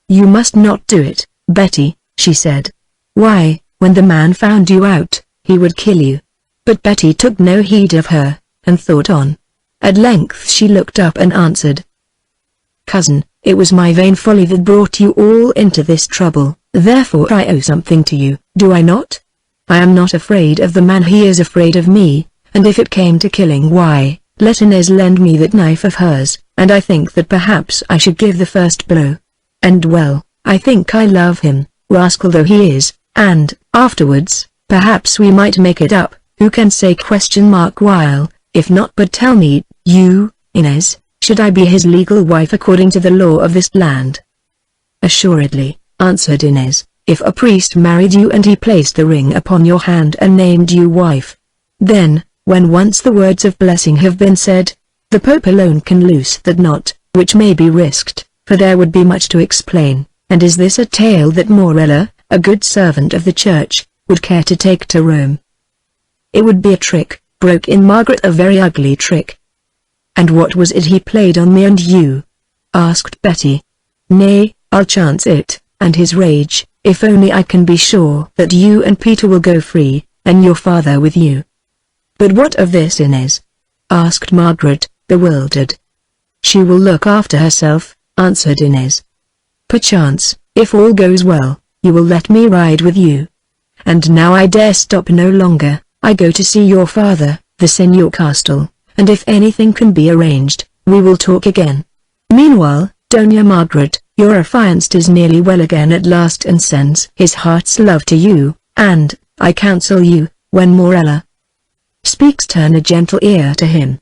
You must not do it, Betty, she said. Why, when the man found you out, he would kill you. But Betty took no heed of her, and thought on. At length she looked up and answered. Cousin, it was my vain folly that brought you all into this trouble, therefore I owe something to you, do I not? I am not afraid of the man, he is afraid of me, and if it came to killing, why, let Inez lend me that knife of hers, and I think that perhaps I should give the first blow. And well, I think I love him, rascal though he is, and, afterwards, perhaps we might make it up, who can say ? While, if not, but tell me, you, Inez, should I be his legal wife according to the law of this land? Assuredly, answered Inez, if a priest married you and he placed the ring upon your hand and named you wife. Then, when once the words of blessing have been said, the Pope alone can loose that knot, which may be risked, for there would be much to explain, and is this a tale that Morella, a good servant of the Church, would care to take to Rome? It would be a trick, broke in Margaret, a very ugly trick. And what was it he played on me and you? Asked Betty. Nay, I'll chance it, and his rage, if only I can be sure that you and Peter will go free, and your father with you. But what of this, Inez? Asked Margaret, bewildered. She will look after herself, answered Inez. Perchance, if all goes well, you will let me ride with you. And now I dare stop no longer, I go to see your father, the Senor Castle, and if anything can be arranged, we will talk again. Meanwhile, Doña Margaret, your affianced is nearly well again at last and sends his heart's love to you, and, I counsel you, when Morella speaks, turn a gentle ear to him.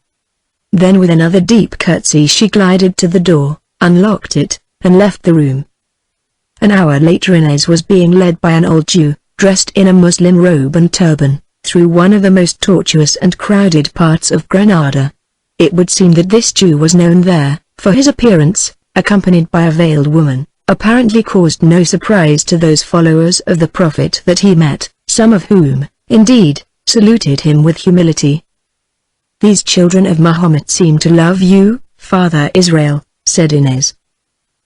Then with another deep curtsy she glided to the door, unlocked it, and left the room. An hour later Inez was being led by an old Jew, dressed in a muslin robe and turban, through one of the most tortuous and crowded parts of Granada. It would seem that this Jew was known there, for his appearance, accompanied by a veiled woman, apparently caused no surprise to those followers of the Prophet that he met, some of whom, indeed, saluted him with humility. These children of Mahomet seem to love you, Father Israel, said Inez.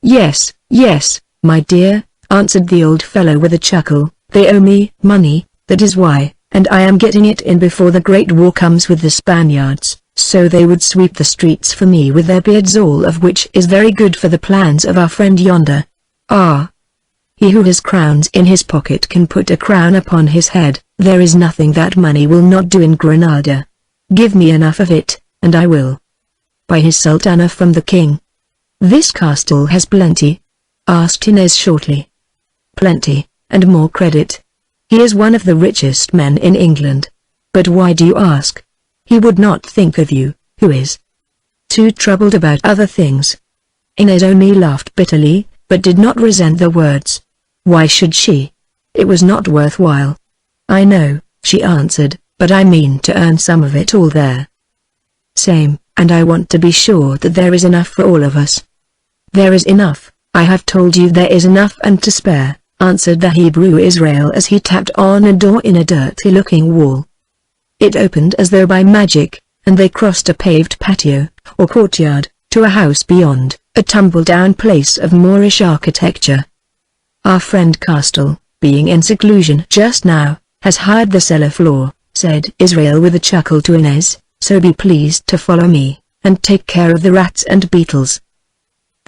Yes, yes, my dear, answered the old fellow with a chuckle, they owe me money, that is why, and I am getting it in before the great war comes with the Spaniards, so they would sweep the streets for me with their beards, all of which is very good for the plans of our friend yonder. Ah! He who has crowns in his pocket can put a crown upon his head, there is nothing that money will not do in Granada. Give me enough of it, and I will buy his sultana from the king. This castle has plenty? Asked Inez shortly. Plenty, and more credit. He is one of the richest men in England. But why do you ask? He would not think of you, who is too troubled about other things. Inez only laughed bitterly, but did not resent the words. Why should she? It was not worthwhile. I know, she answered, but I mean to earn some of it all there. Same, and I want to be sure that there is enough for all of us. There is enough, I have told you there is enough and to spare, answered the Hebrew Israel as he tapped on a door in a dirty-looking wall. It opened as though by magic, and they crossed a paved patio, or courtyard, to a house beyond, a tumble-down place of Moorish architecture. Our friend Castle, being in seclusion just now, has hired the cellar floor," said Israel with a chuckle to Inez, "so be pleased to follow me, and take care of the rats and beetles."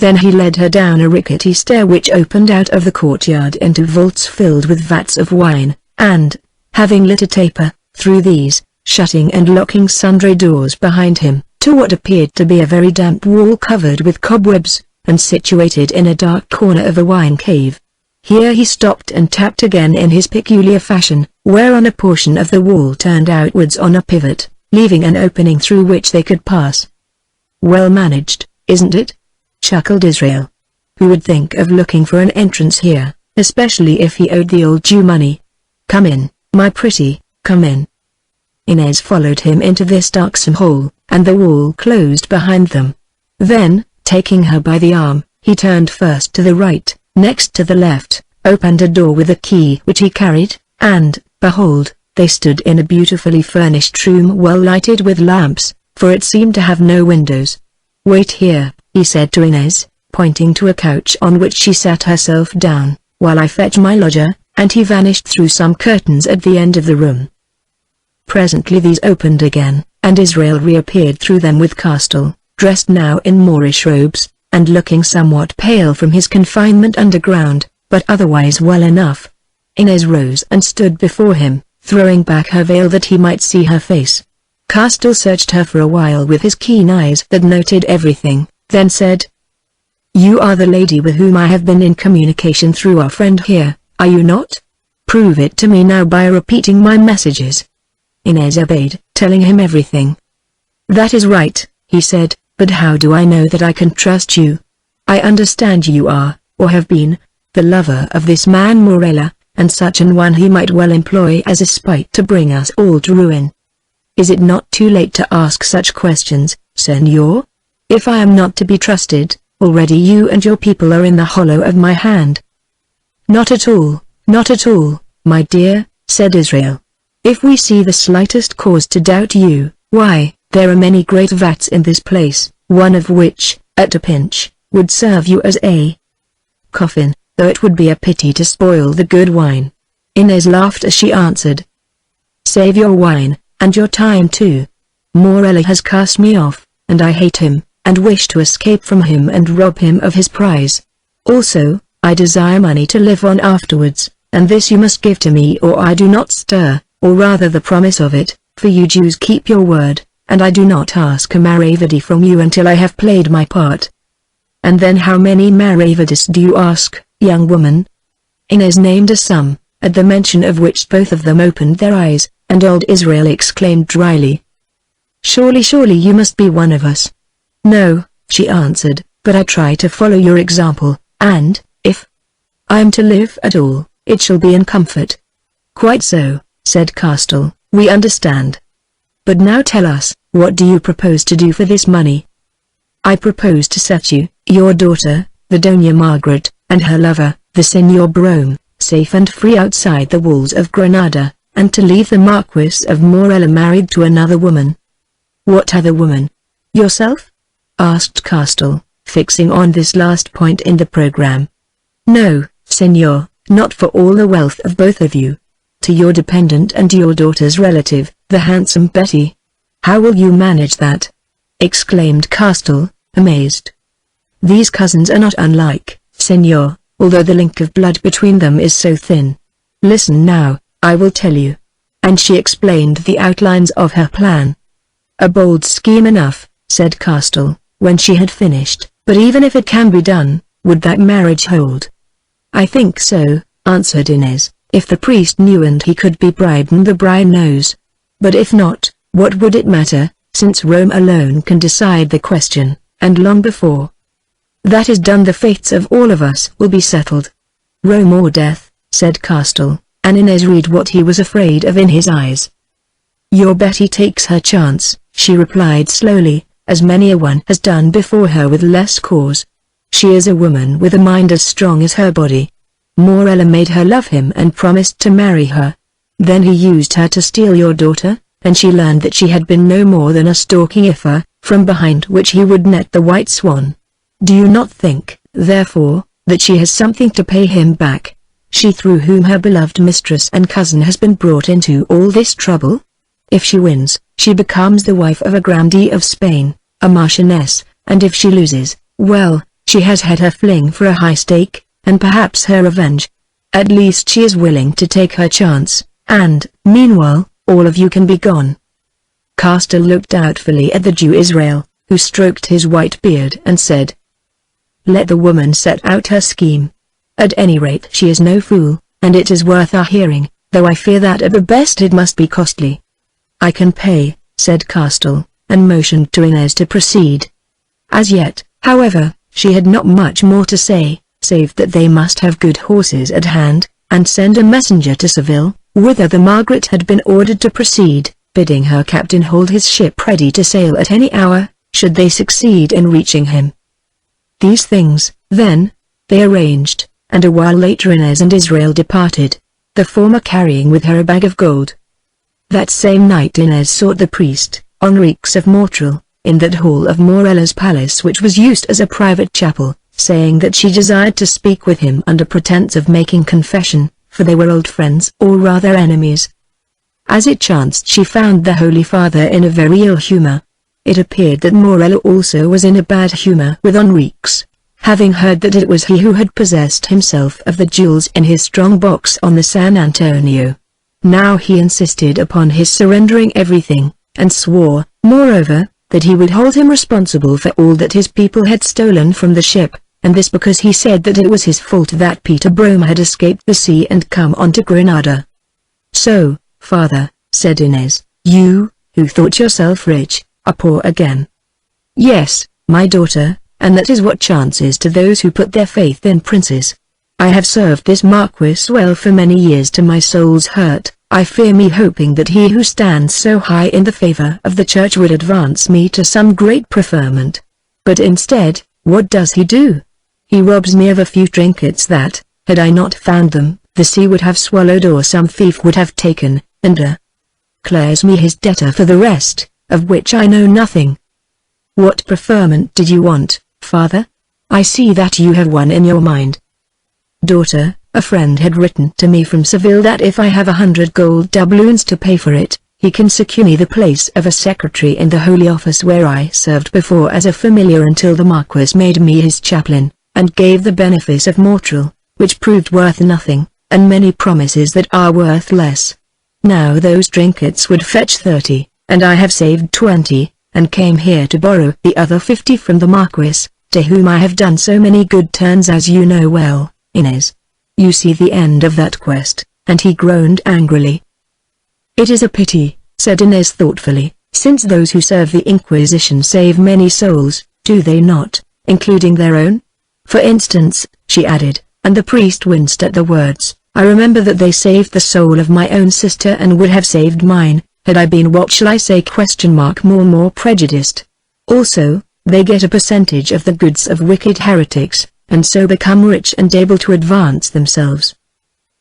Then he led her down a rickety stair which opened out of the courtyard into vaults filled with vats of wine, and, having lit a taper, through these, shutting and locking sundry doors behind him, to what appeared to be a very damp wall covered with cobwebs, and situated in a dark corner of a wine cave. Here he stopped and tapped again in his peculiar fashion, whereon a portion of the wall turned outwards on a pivot, leaving an opening through which they could pass. "Well managed, isn't it?" chuckled Israel. "Who would think of looking for an entrance here, especially if he owed the old Jew money? Come in, my pretty, come in." Inez followed him into this darksome hole, and the wall closed behind them. Then, taking her by the arm, he turned first to the right, next to the left, opened a door with a key which he carried, and, behold, they stood in a beautifully furnished room well lighted with lamps, for it seemed to have no windows. "Wait here," he said to Inez, pointing to a couch on which she sat herself down, "while I fetch my lodger," and he vanished through some curtains at the end of the room. Presently these opened again, and Israel reappeared through them with Castile, dressed now in Moorish robes, and looking somewhat pale from his confinement underground, but otherwise well enough. Inez rose and stood before him, throwing back her veil that he might see her face. Castile searched her for a while with his keen eyes that noted everything, then said, "You are the lady with whom I have been in communication through our friend here, are you not? Prove it to me now by repeating my messages." Inez obeyed, telling him everything. "That is right," he said, "but how do I know that I can trust you? I understand you are, or have been, the lover of this man Morella, and such an one he might well employ as a spite to bring us all to ruin. Is it not too late to ask such questions, Senor? If I am not to be trusted, already you and your people are in the hollow of my hand." Not at all, my dear," said Israel. "If we see the slightest cause to doubt you, why, there are many great vats in this place, one of which, at a pinch, would serve you as a coffin, though it would be a pity to spoil the good wine." Inez laughed as she answered, "Save your wine, and your time too. Morella has cast me off, and I hate him, and wish to escape from him and rob him of his prize. Also, I desire money to live on afterwards, and this you must give to me or I do not stir, or rather the promise of it, for you Jews keep your word, and I do not ask a maravedi from you until I have played my part." "And then how many maravedis do you ask, young woman?" Inez named a sum, at the mention of which both of them opened their eyes, and old Israel exclaimed dryly, Surely you must be one of us." "No," she answered, "but I try to follow your example, and, if I am to live at all, it shall be in comfort." "Quite so," said Castile, "we understand. But now tell us, what do you propose to do for this money?" "I propose to set you, your daughter, the Doña Margaret, and her lover, the Señor Brome, safe and free outside the walls of Granada, and to leave the Marquis of Morella married to another woman." "What other woman? Yourself?" asked Castile, fixing on this last point in the program. "No, Señor, not for all the wealth of both of you. To your dependent and your daughter's relative, the handsome Betty." "How will you manage that?" exclaimed Castile, amazed. "These cousins are not unlike, Señor, although the link of blood between them is so thin. Listen now, I will tell you." And she explained the outlines of her plan. "A bold scheme enough," said Castile, when she had finished, "but even if it can be done, would that marriage hold?" "I think so," answered Inez, "if the priest knew and he could be bribed and the bride knows. But if not, what would it matter, since Rome alone can decide the question, and long before that is done the fates of all of us will be settled." "Rome or death," said Castile, and Inez read what he was afraid of in his eyes. "Your Betty takes her chance," she replied slowly, "as many a one has done before her with less cause. She is a woman with a mind as strong as her body. Morella made her love him and promised to marry her. Then he used her to steal your daughter, and she learned that she had been no more than a stalking Ifa, from behind which he would net the white swan. Do you not think, therefore, that she has something to pay him back? she through whom her beloved mistress and cousin has been brought into all this trouble? If she wins, she becomes the wife of a grandee of Spain, a marchioness, and if she loses, well, she has had her fling for a high stake, and perhaps her revenge. At least she is willing to take her chance, and, meanwhile, all of you can be gone." Castell looked doubtfully at the Jew Israel, who stroked his white beard and said, "Let the woman set out her scheme. At any rate she is no fool, and it is worth our hearing, though I fear that at the best it must be costly." "I can pay," said Castell, and motioned to Inez to proceed. As yet, however, she had not much more to say, save that they must have good horses at hand, and send a messenger to Seville, whither the Margaret had been ordered to proceed, bidding her captain hold his ship ready to sail at any hour, should they succeed in reaching him. These things, then, they arranged, and a while later Inez and Israel departed, the former carrying with her a bag of gold. That same night Inez sought the priest, Enriques of Montreal, in that hall of Morella's palace which was used as a private chapel, saying that she desired to speak with him under pretence of making confession, for they were old friends or rather enemies. As it chanced she found the Holy Father in a very ill humor. It appeared that Morella also was in a bad humor with Enriques, having heard that it was he who had possessed himself of the jewels in his strong box on the San Antonio. Now he insisted upon his surrendering everything, and swore, moreover, that he would hold him responsible for all that his people had stolen from the ship, and this because he said that it was his fault that Peter Broma had escaped the sea and come on to Granada. "So, father," said Inez, "you, who thought yourself rich, are poor again." "Yes, my daughter, and that is what chances to those who put their faith in princes. I have served this Marquis well for many years to my soul's hurt, I fear me hoping that he who stands so high in the favor of the church would advance me to some great preferment. But instead, what does he do? He robs me of a few trinkets that, had I not found them, the sea would have swallowed or some thief would have taken, and declares me his debtor for the rest, of which I know nothing." "What preferment did you want, father? I see that you have one in your mind." "Daughter, a friend had written to me from Seville that if I have 100 gold doubloons to pay for it, he can secure me the place of a secretary in the Holy Office where I served before as a familiar until the Marquis made me his chaplain, and gave the benefice of Montreal, which proved worth nothing, and many promises that are worth less. Now those trinkets would fetch 30, and I have saved 20, and came here to borrow the other 50 from the Marquis, to whom I have done so many good turns as you know well, Inez. You see the end of that quest," and he groaned angrily. "It is a pity," said Inez thoughtfully, "since those who serve the Inquisition save many souls, do they not, including their own? For instance," she added, and the priest winced at the words, "I remember that they saved the soul of my own sister and would have saved mine, had I been what shall I say more prejudiced. Also, they get a percentage of the goods of wicked heretics, and so become rich and able to advance themselves."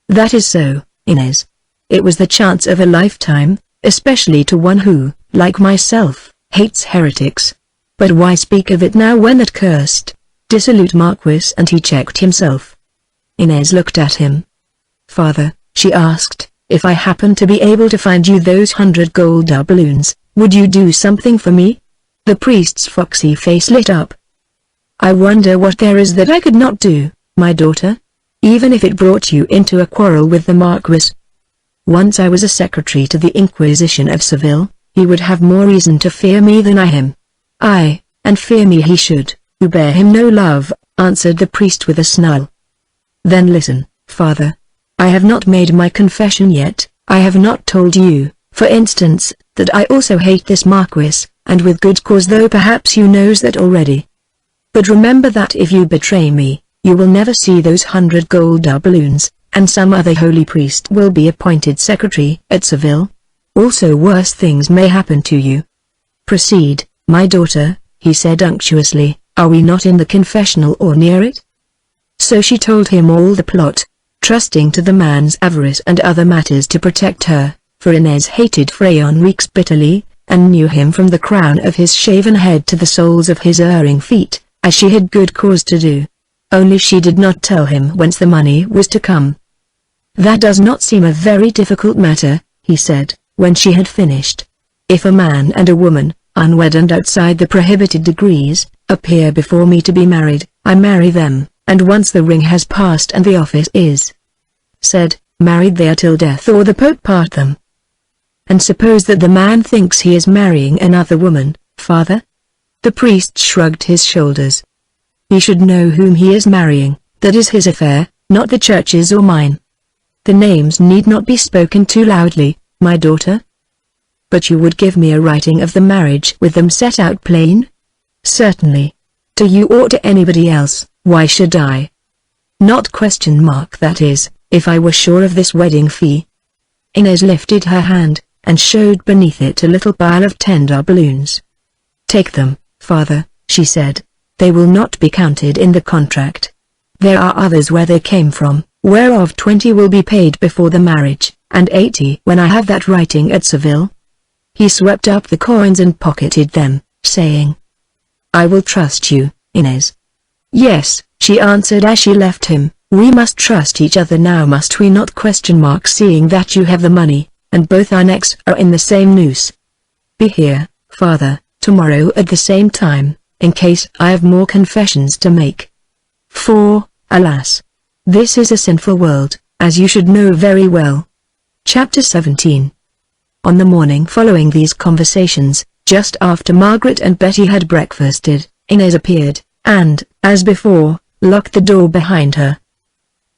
"That is so, Inez. It was the chance of a lifetime, especially to one who, like myself, hates heretics. But why speak of it now when that cursed, dissolute Marquis—" and he checked himself. Inez looked at him. "Father," she asked, "if I happen to be able to find you those 100 gold doubloons, would you do something for me?" The priest's foxy face lit up. "I wonder what there is that I could not do, my daughter? Even if it brought you into a quarrel with the Marquis. Once I was a secretary to the Inquisition of Seville, he would have more reason to fear me than I him." "Aye, and fear me he should, who bear him no love," answered the priest with a snarl. "Then listen, father. I have not made my confession yet. I have not told you, for instance, that I also hate this Marquis, and with good cause, though perhaps you knows that already. But remember that if you betray me, you will never see those 100 gold doubloons, and some other holy priest will be appointed secretary at Seville. Also worse things may happen to you." "Proceed, my daughter," he said unctuously, "are we not in the confessional or near it?" So she told him all the plot, trusting to the man's avarice and other matters to protect her, for Inez hated Fray Enriques bitterly, and knew him from the crown of his shaven head to the soles of his erring feet, as she had good cause to do. Only she did not tell him whence the money was to come. That does not seem a very difficult matter, he said, when she had finished. If a man and a woman, unwed and outside the prohibited degrees, appear before me to be married, I marry them, and once the ring has passed and the office is said, married they are till death or the Pope part them. And suppose that the man thinks he is marrying another woman, father? The priest shrugged his shoulders. He should know whom he is marrying, that is his affair, not the church's or mine. The names need not be spoken too loudly, my daughter. But you would give me a writing of the marriage with them set out plain? Certainly. To you or to anybody else, why should I? Not ? That is, if I were sure of this wedding fee. Inez lifted her hand, and showed beneath it a little pile of 10 doubloons. Take them, father, she said. They will not be counted in the contract. There are others where they came from, whereof 20 will be paid before the marriage, and 80 when I have that writing at Seville. He swept up the coins and pocketed them, saying, I will trust you, Inez. Yes, she answered as she left him, we must trust each other now, must we not ? Seeing that you have the money, and both our necks are in the same noose. Be here, father, tomorrow at the same time, in case I have more confessions to make. For, alas, this is a sinful world, as you should know very well. Chapter 17. On the morning following these conversations, just after Margaret and Betty had breakfasted, Inez appeared, and, as before, locked the door behind her.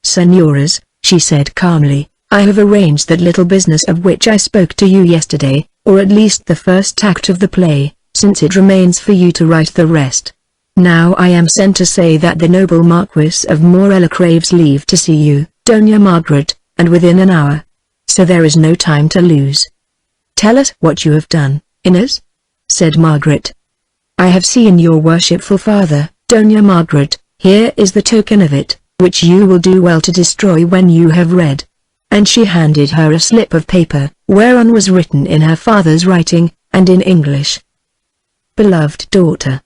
Signoras, she said calmly, I have arranged that little business of which I spoke to you yesterday, or at least the first act of the play, since it remains for you to write the rest. Now I am sent to say that the noble Marquis of Morella craves leave to see you, Doña Margaret, and within an hour. So there is no time to lose. Tell us what you have done, Inez, said Margaret. I have seen your worshipful father, Doña Margaret, here is the token of it, which you will do well to destroy when you have read. And she handed her a slip of paper, whereon was written in her father's writing, and in English. Beloved daughter.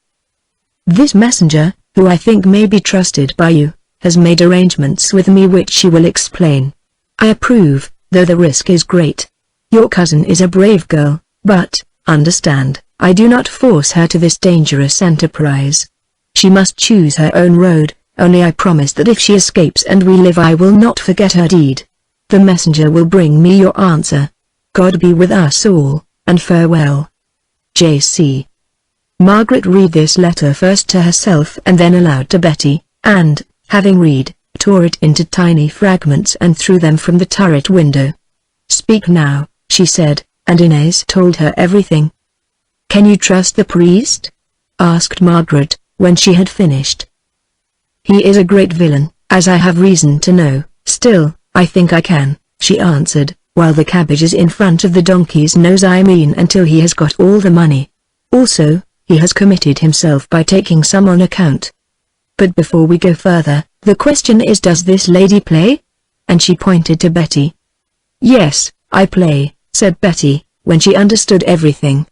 This messenger, who I think may be trusted by you, has made arrangements with me which she will explain. I approve, though the risk is great. Your cousin is a brave girl, but, understand, I do not force her to this dangerous enterprise. She must choose her own road, only I promise that if she escapes and we live I will not forget her deed. The messenger will bring me your answer. God be with us all, and farewell. J.C. Margaret read this letter first to herself and then aloud to Betty, and, having read, tore it into tiny fragments and threw them from the turret window. Speak now, she said, and Inez told her everything. Can you trust the priest? Asked Margaret, when she had finished. He is a great villain, as I have reason to know, still, I think I can, she answered, while the cabbage is in front of the donkey's nose, I mean until he has got all the money. Also, he has committed himself by taking some on account. But before we go further, the question is, does this lady play? And she pointed to Betty. Yes, I play, said Betty, when she understood everything.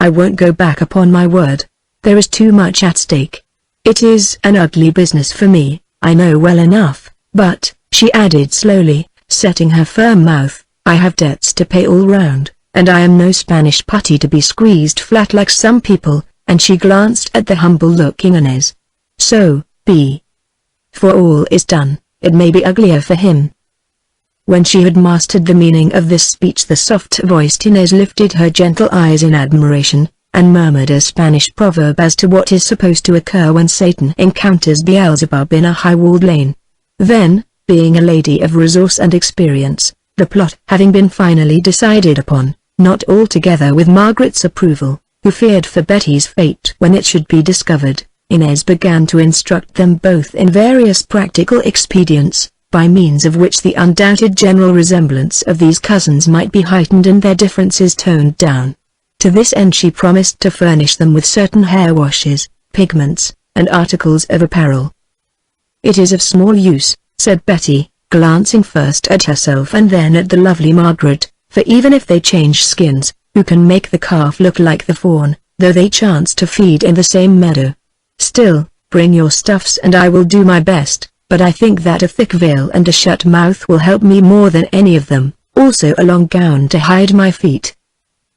I won't go back upon my word. There is too much at stake. It is an ugly business for me, I know well enough, but, she added slowly, setting her firm mouth, I have debts to pay all round, and I am no Spanish putty to be squeezed flat like some people, and she glanced at the humble-looking Inez. So, be. For all is done, it may be uglier for him. When she had mastered the meaning of this speech, the soft-voiced Inez lifted her gentle eyes in admiration, and murmured a Spanish proverb as to what is supposed to occur when Satan encounters Beelzebub in a high-walled lane. Then, being a lady of resource and experience, the plot having been finally decided upon, not altogether with Margaret's approval, who feared for Betty's fate when it should be discovered, Inez began to instruct them both in various practical expedients, by means of which the undoubted general resemblance of these cousins might be heightened and their differences toned down. To this end she promised to furnish them with certain hair washes, pigments, and articles of apparel. It is of small use, said Betty, glancing first at herself and then at the lovely Margaret, for even if they change skins, who can make the calf look like the fawn, though they chance to feed in the same meadow? Still, bring your stuffs and I will do my best, but I think that a thick veil and a shut mouth will help me more than any of them, also a long gown to hide my feet."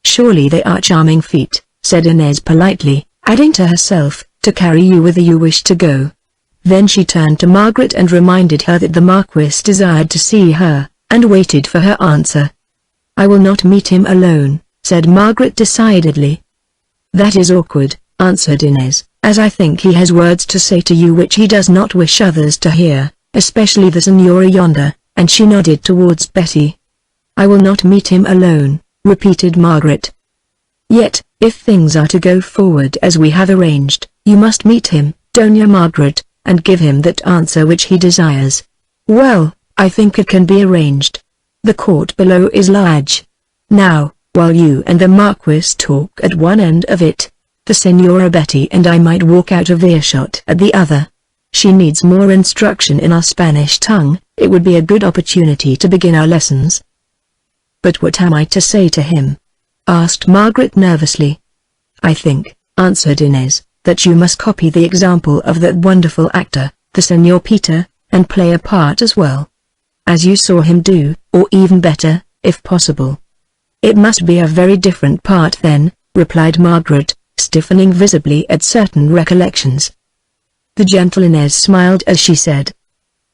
"Surely they are charming feet," said Inez politely, adding to herself, "to carry you whither you wish to go." Then she turned to Margaret and reminded her that the Marquis desired to see her, and waited for her answer. "I will not meet him alone," said Margaret decidedly. "That is awkward," answered Inez, "as I think he has words to say to you which he does not wish others to hear, especially the Signora yonder," and she nodded towards Betty. "I will not meet him alone," repeated Margaret. "Yet, if things are to go forward as we have arranged, you must meet him, Doña Margaret, and give him that answer which he desires." "Well, I think it can be arranged. The court below is large. Now, while you and the Marquis talk at one end of it, the Senora Betty and I might walk out of earshot at the other. She needs more instruction in our Spanish tongue. It would be a good opportunity to begin our lessons." "But what am I to say to him?" asked Margaret nervously. "I think," answered Inez, "that you must copy the example of that wonderful actor, the Señor Peter, and play a part as well, as you saw him do, or even better, if possible." "It must be a very different part then," replied Margaret, stiffening visibly at certain recollections. The gentle Inez smiled as she said,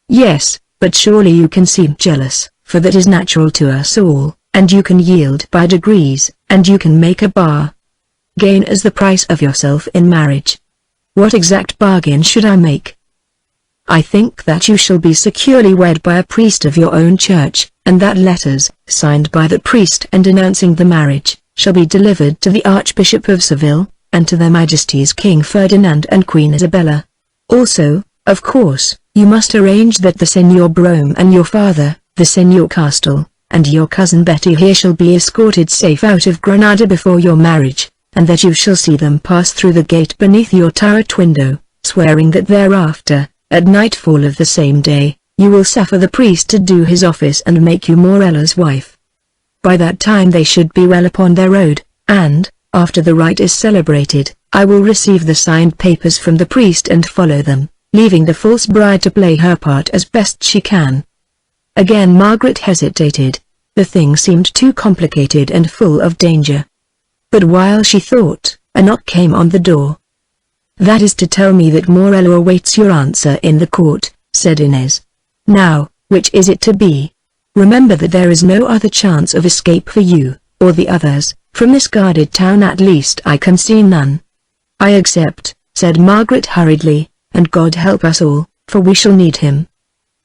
"Yes, but surely you can seem jealous, for that is natural to us all, and you can yield by degrees, and you can make a bargain as the price of yourself in marriage. What exact bargain should I make?" "I think that you shall be securely wed by a priest of your own church, and that letters, signed by that priest and announcing the marriage, shall be delivered to the Archbishop of Seville, and to their Majesties King Ferdinand and Queen Isabella. Also, of course, you must arrange that the Señor Brome and your father, the Señor Castle, and your cousin Betty here shall be escorted safe out of Granada before your marriage, and that you shall see them pass through the gate beneath your turret window, swearing that thereafter, at nightfall of the same day, you will suffer the priest to do his office and make you Morella's wife. By that time they should be well upon their road, and, after the rite is celebrated, I will receive the signed papers from the priest and follow them, leaving the false bride to play her part as best she can." Again Margaret hesitated. The thing seemed too complicated and full of danger. But while she thought, a knock came on the door. "That is to tell me that Morella awaits your answer in the court," said Inez. "Now, which is it to be? Remember that there is no other chance of escape for you, or the others. From this guarded town at least I can see none." "I accept," said Margaret hurriedly, "and God help us all, for we shall need him."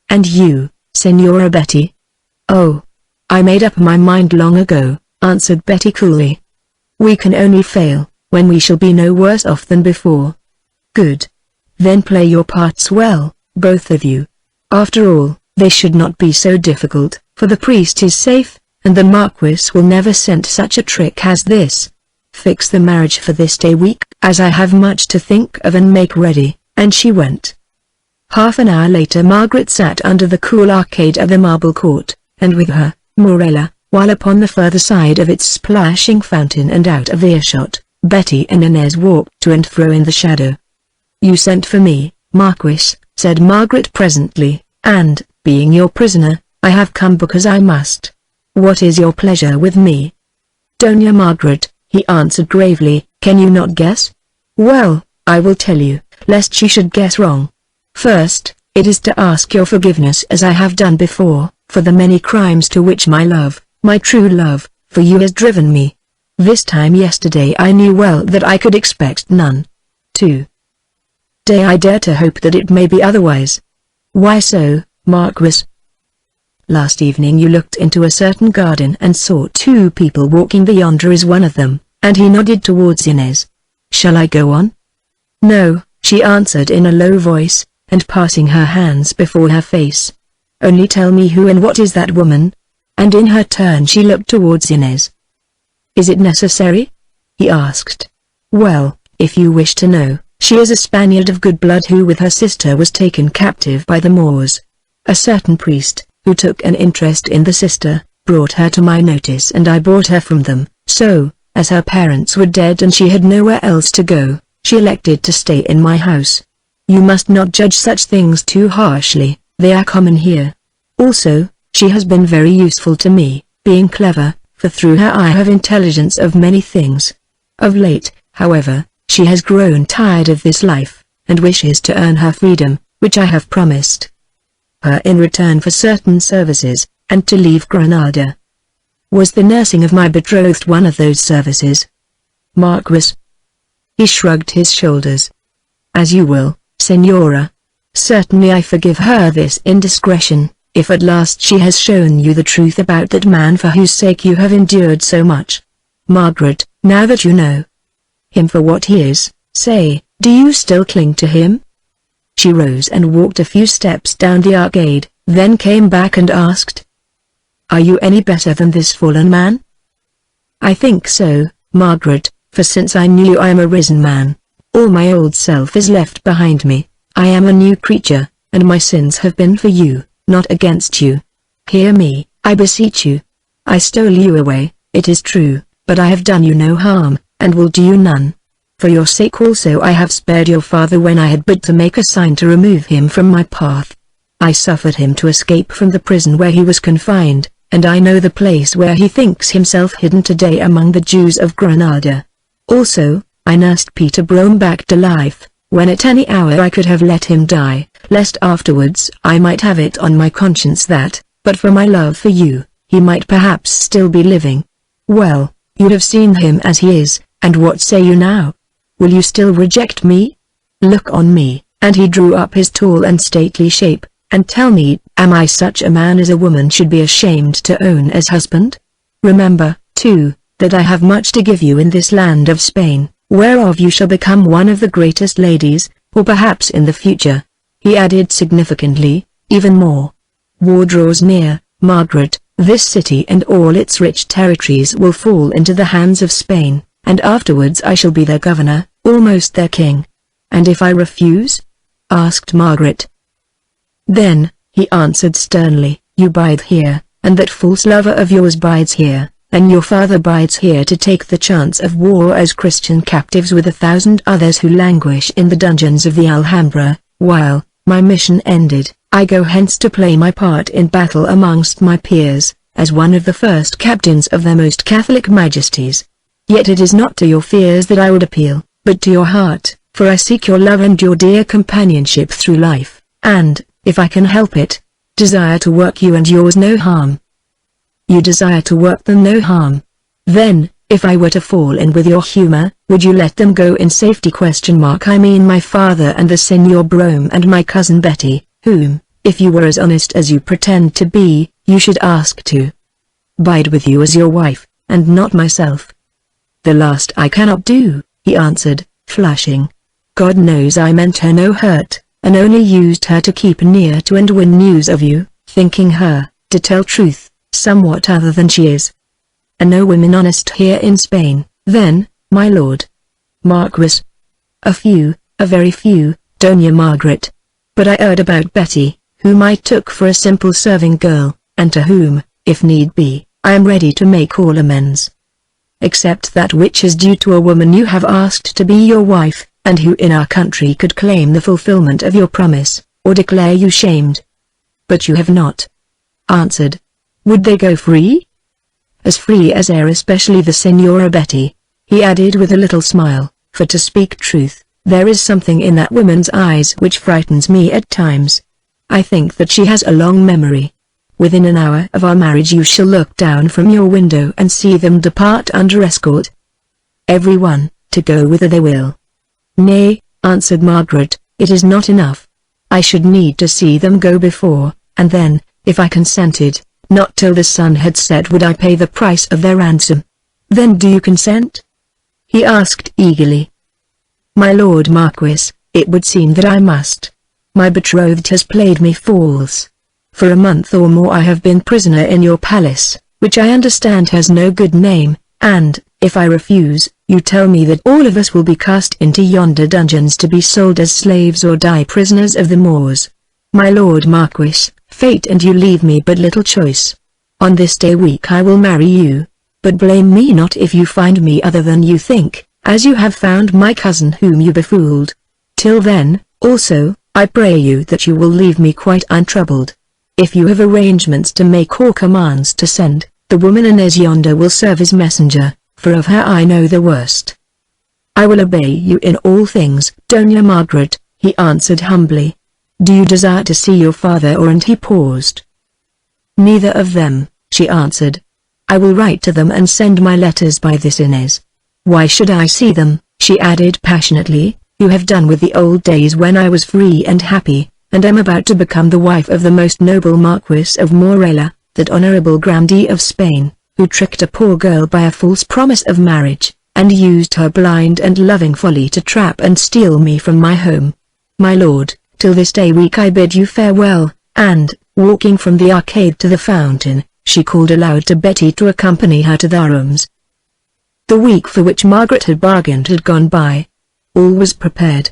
"And you, Senora Betty?" "Oh, I made up my mind long ago," answered Betty coolly. "We can only fail, when we shall be no worse off than before." "Good. Then play your parts well, both of you. After all, they should not be so difficult, for the priest is safe, and the Marquis will never scent such a trick as this. Fix the marriage for this day week, as I have much to think of, and make ready," and she went. Half an hour later Margaret sat under the cool arcade of the marble court, and with her, Morella, while upon the further side of its splashing fountain and out of earshot, Betty and Inez walked to and fro in the shadow. "You sent for me, Marquis," said Margaret presently, "and, being your prisoner, I have come because I must. What is your pleasure with me?" "Doña Margaret," he answered gravely, "can you not guess? Well, I will tell you, lest you should guess wrong. First, it is to ask your forgiveness as I have done before, for the many crimes to which my love, my true love, for you has driven me. This time yesterday I knew well that I could expect none. Today I dare to hope that it may be otherwise." "Why so, Marquis?" "Last evening you looked into a certain garden and saw two people walking. Yonder is one of them," and he nodded towards Inez. "Shall I go on?" "No," she answered in a low voice, and passing her hands before her face. "Only tell me who and what is that woman?" And in her turn she looked towards Inez. "Is it necessary?" he asked. "Well, if you wish to know, she is a Spaniard of good blood who with her sister was taken captive by the Moors. A certain priest, who took an interest in the sister, brought her to my notice and I bought her from them, so, as her parents were dead and she had nowhere else to go, she elected to stay in my house. You must not judge such things too harshly, they are common here. Also, she has been very useful to me, being clever, for through her I have intelligence of many things. Of late, however, she has grown tired of this life, and wishes to earn her freedom, which I have promised her in return for certain services, and to leave Granada. Was the nursing of my betrothed one of those services? Marquis. He shrugged his shoulders. As you will, Senora. Certainly I forgive her this indiscretion, if at last she has shown you the truth about that man for whose sake you have endured so much. Margaret, now that you know him for what he is, say, do you still cling to him? She rose and walked a few steps down the arcade, then came back and asked, are you any better than this fallen man? I think so, Margaret, for since I knew you I am a risen man. All my old self is left behind me. I am a new creature, and my sins have been for you, not against you. Hear me, I beseech you. I stole you away, it is true, but I have done you no harm, and will do you none. For your sake also I have spared your father when I had but to make a sign to remove him from my path. I suffered him to escape from the prison where he was confined, and I know the place where he thinks himself hidden today among the Jews of Granada. Also, I nursed Peter Brome back to life, when at any hour I could have let him die, lest afterwards I might have it on my conscience that, but for my love for you, he might perhaps still be living. Well, you have seen him as he is, and what say you now? Will you still reject me? Look on me, and he drew up his tall and stately shape, and tell me, am I such a man as a woman should be ashamed to own as husband? Remember, too, that I have much to give you in this land of Spain, whereof you shall become one of the greatest ladies, or perhaps in the future. He added significantly, even more. War draws near, Margaret, this city and all its rich territories will fall into the hands of Spain, and afterwards I shall be their governor, almost their king. And if I refuse? Asked Margaret. Then, he answered sternly, you bide here, and that false lover of yours bides here, and your father bides here to take the chance of war as Christian captives with 1,000 others who languish in the dungeons of the Alhambra, while, my mission ended, I go hence to play my part in battle amongst my peers, as one of the first captains of their most Catholic Majesties. Yet it is not to your fears that I would appeal, but to your heart, for I seek your love and your dear companionship through life, and, if I can help it, desire to work you and yours no harm. You desire to work them no harm. Then, if I were to fall in with your humor, would you let them go in safety? I mean my father and the Senor Brome and my cousin Betty, whom, if you were as honest as you pretend to be, you should ask to bide with you as your wife, and not myself. The last I cannot do, he answered, flushing. God knows I meant her no hurt, and only used her to keep near to and win news of you, thinking her, to tell truth, somewhat other than she is. And no women honest here in Spain, then, my lord. Marquis. A few, a very few, Doña Margaret. But I heard about Betty, whom I took for a simple serving girl, and to whom, if need be, I am ready to make all amends. Except that which is due to a woman you have asked to be your wife, and who in our country could claim the fulfillment of your promise, or declare you shamed. But you have not answered. Would they go free? As free as air, especially the Senora Betty, he added with a little smile, for to speak truth, there is something in that woman's eyes which frightens me at times. I think that she has a long memory. Within an hour of our marriage you shall look down from your window and see them depart under escort. Everyone, to go whither they will. Nay, answered Margaret, it is not enough. I should need to see them go before, and then, if I consented, not till the sun had set would I pay the price of their ransom. Then do you consent? He asked eagerly. My lord Marquis, it would seem that I must. My betrothed has played me false. For a month or more I have been prisoner in your palace, which I understand has no good name, and, if I refuse, you tell me that all of us will be cast into yonder dungeons to be sold as slaves or die prisoners of the Moors. My lord Marquis, fate and you leave me but little choice. On this day week I will marry you, but blame me not if you find me other than you think, as you have found my cousin whom you befooled. Till then, Also, I pray you that you will leave me quite untroubled. If you have arrangements to make or commands to send, the woman Inez yonder will serve as messenger, for of her I know the worst." "I will obey you in all things, Doña Margaret," he answered humbly. "Do you desire to see your father or?" and he paused. "Neither of them," she answered. "I will write to them and send my letters by this Inez." "Why should I see them?" she added passionately. "You have done with the old days when I was free and happy, and am about to become the wife of the most noble Marquis of Morella, that honorable grandee of Spain, who tricked a poor girl by a false promise of marriage, and used her blind and loving folly to trap and steal me from my home. My lord, till this day week I bid you farewell," and, walking from the arcade to the fountain, she called aloud to Betty to accompany her to their rooms. The week for which Margaret had bargained had gone by. All was prepared.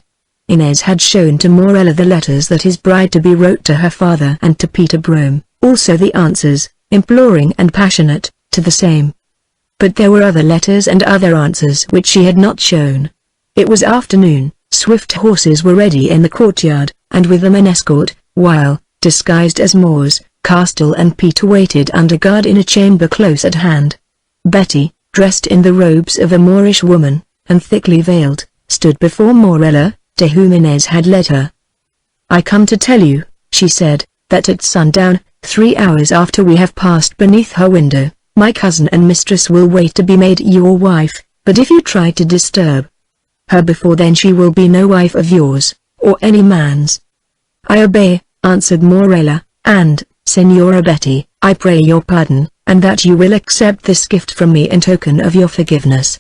Inez had shown to Morella the letters that his bride-to-be wrote to her father and to Peter Brome, also the answers, imploring and passionate, to the same. But there were other letters and other answers which she had not shown. It was afternoon, swift horses were ready in the courtyard, and with them an escort, while, disguised as Moors, Castell and Peter waited under guard in a chamber close at hand. Betty, dressed in the robes of a Moorish woman, and thickly veiled, stood before Morella, to whom Inez had led her. "I come to tell you," she said, "that at sundown, 3 hours after we have passed beneath her window, my cousin and mistress will wait to be made your wife, but if you try to disturb her before then she will be no wife of yours, or any man's." "I obey," answered Morella, "and, Señora Betty, I pray your pardon, and that you will accept this gift from me in token of your forgiveness."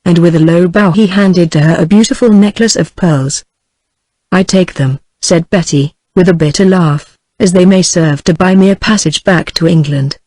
And with a low bow he handed to her a beautiful necklace of pearls. "I take them," said Betty, with a bitter laugh, "as they may serve to buy me a passage back to England.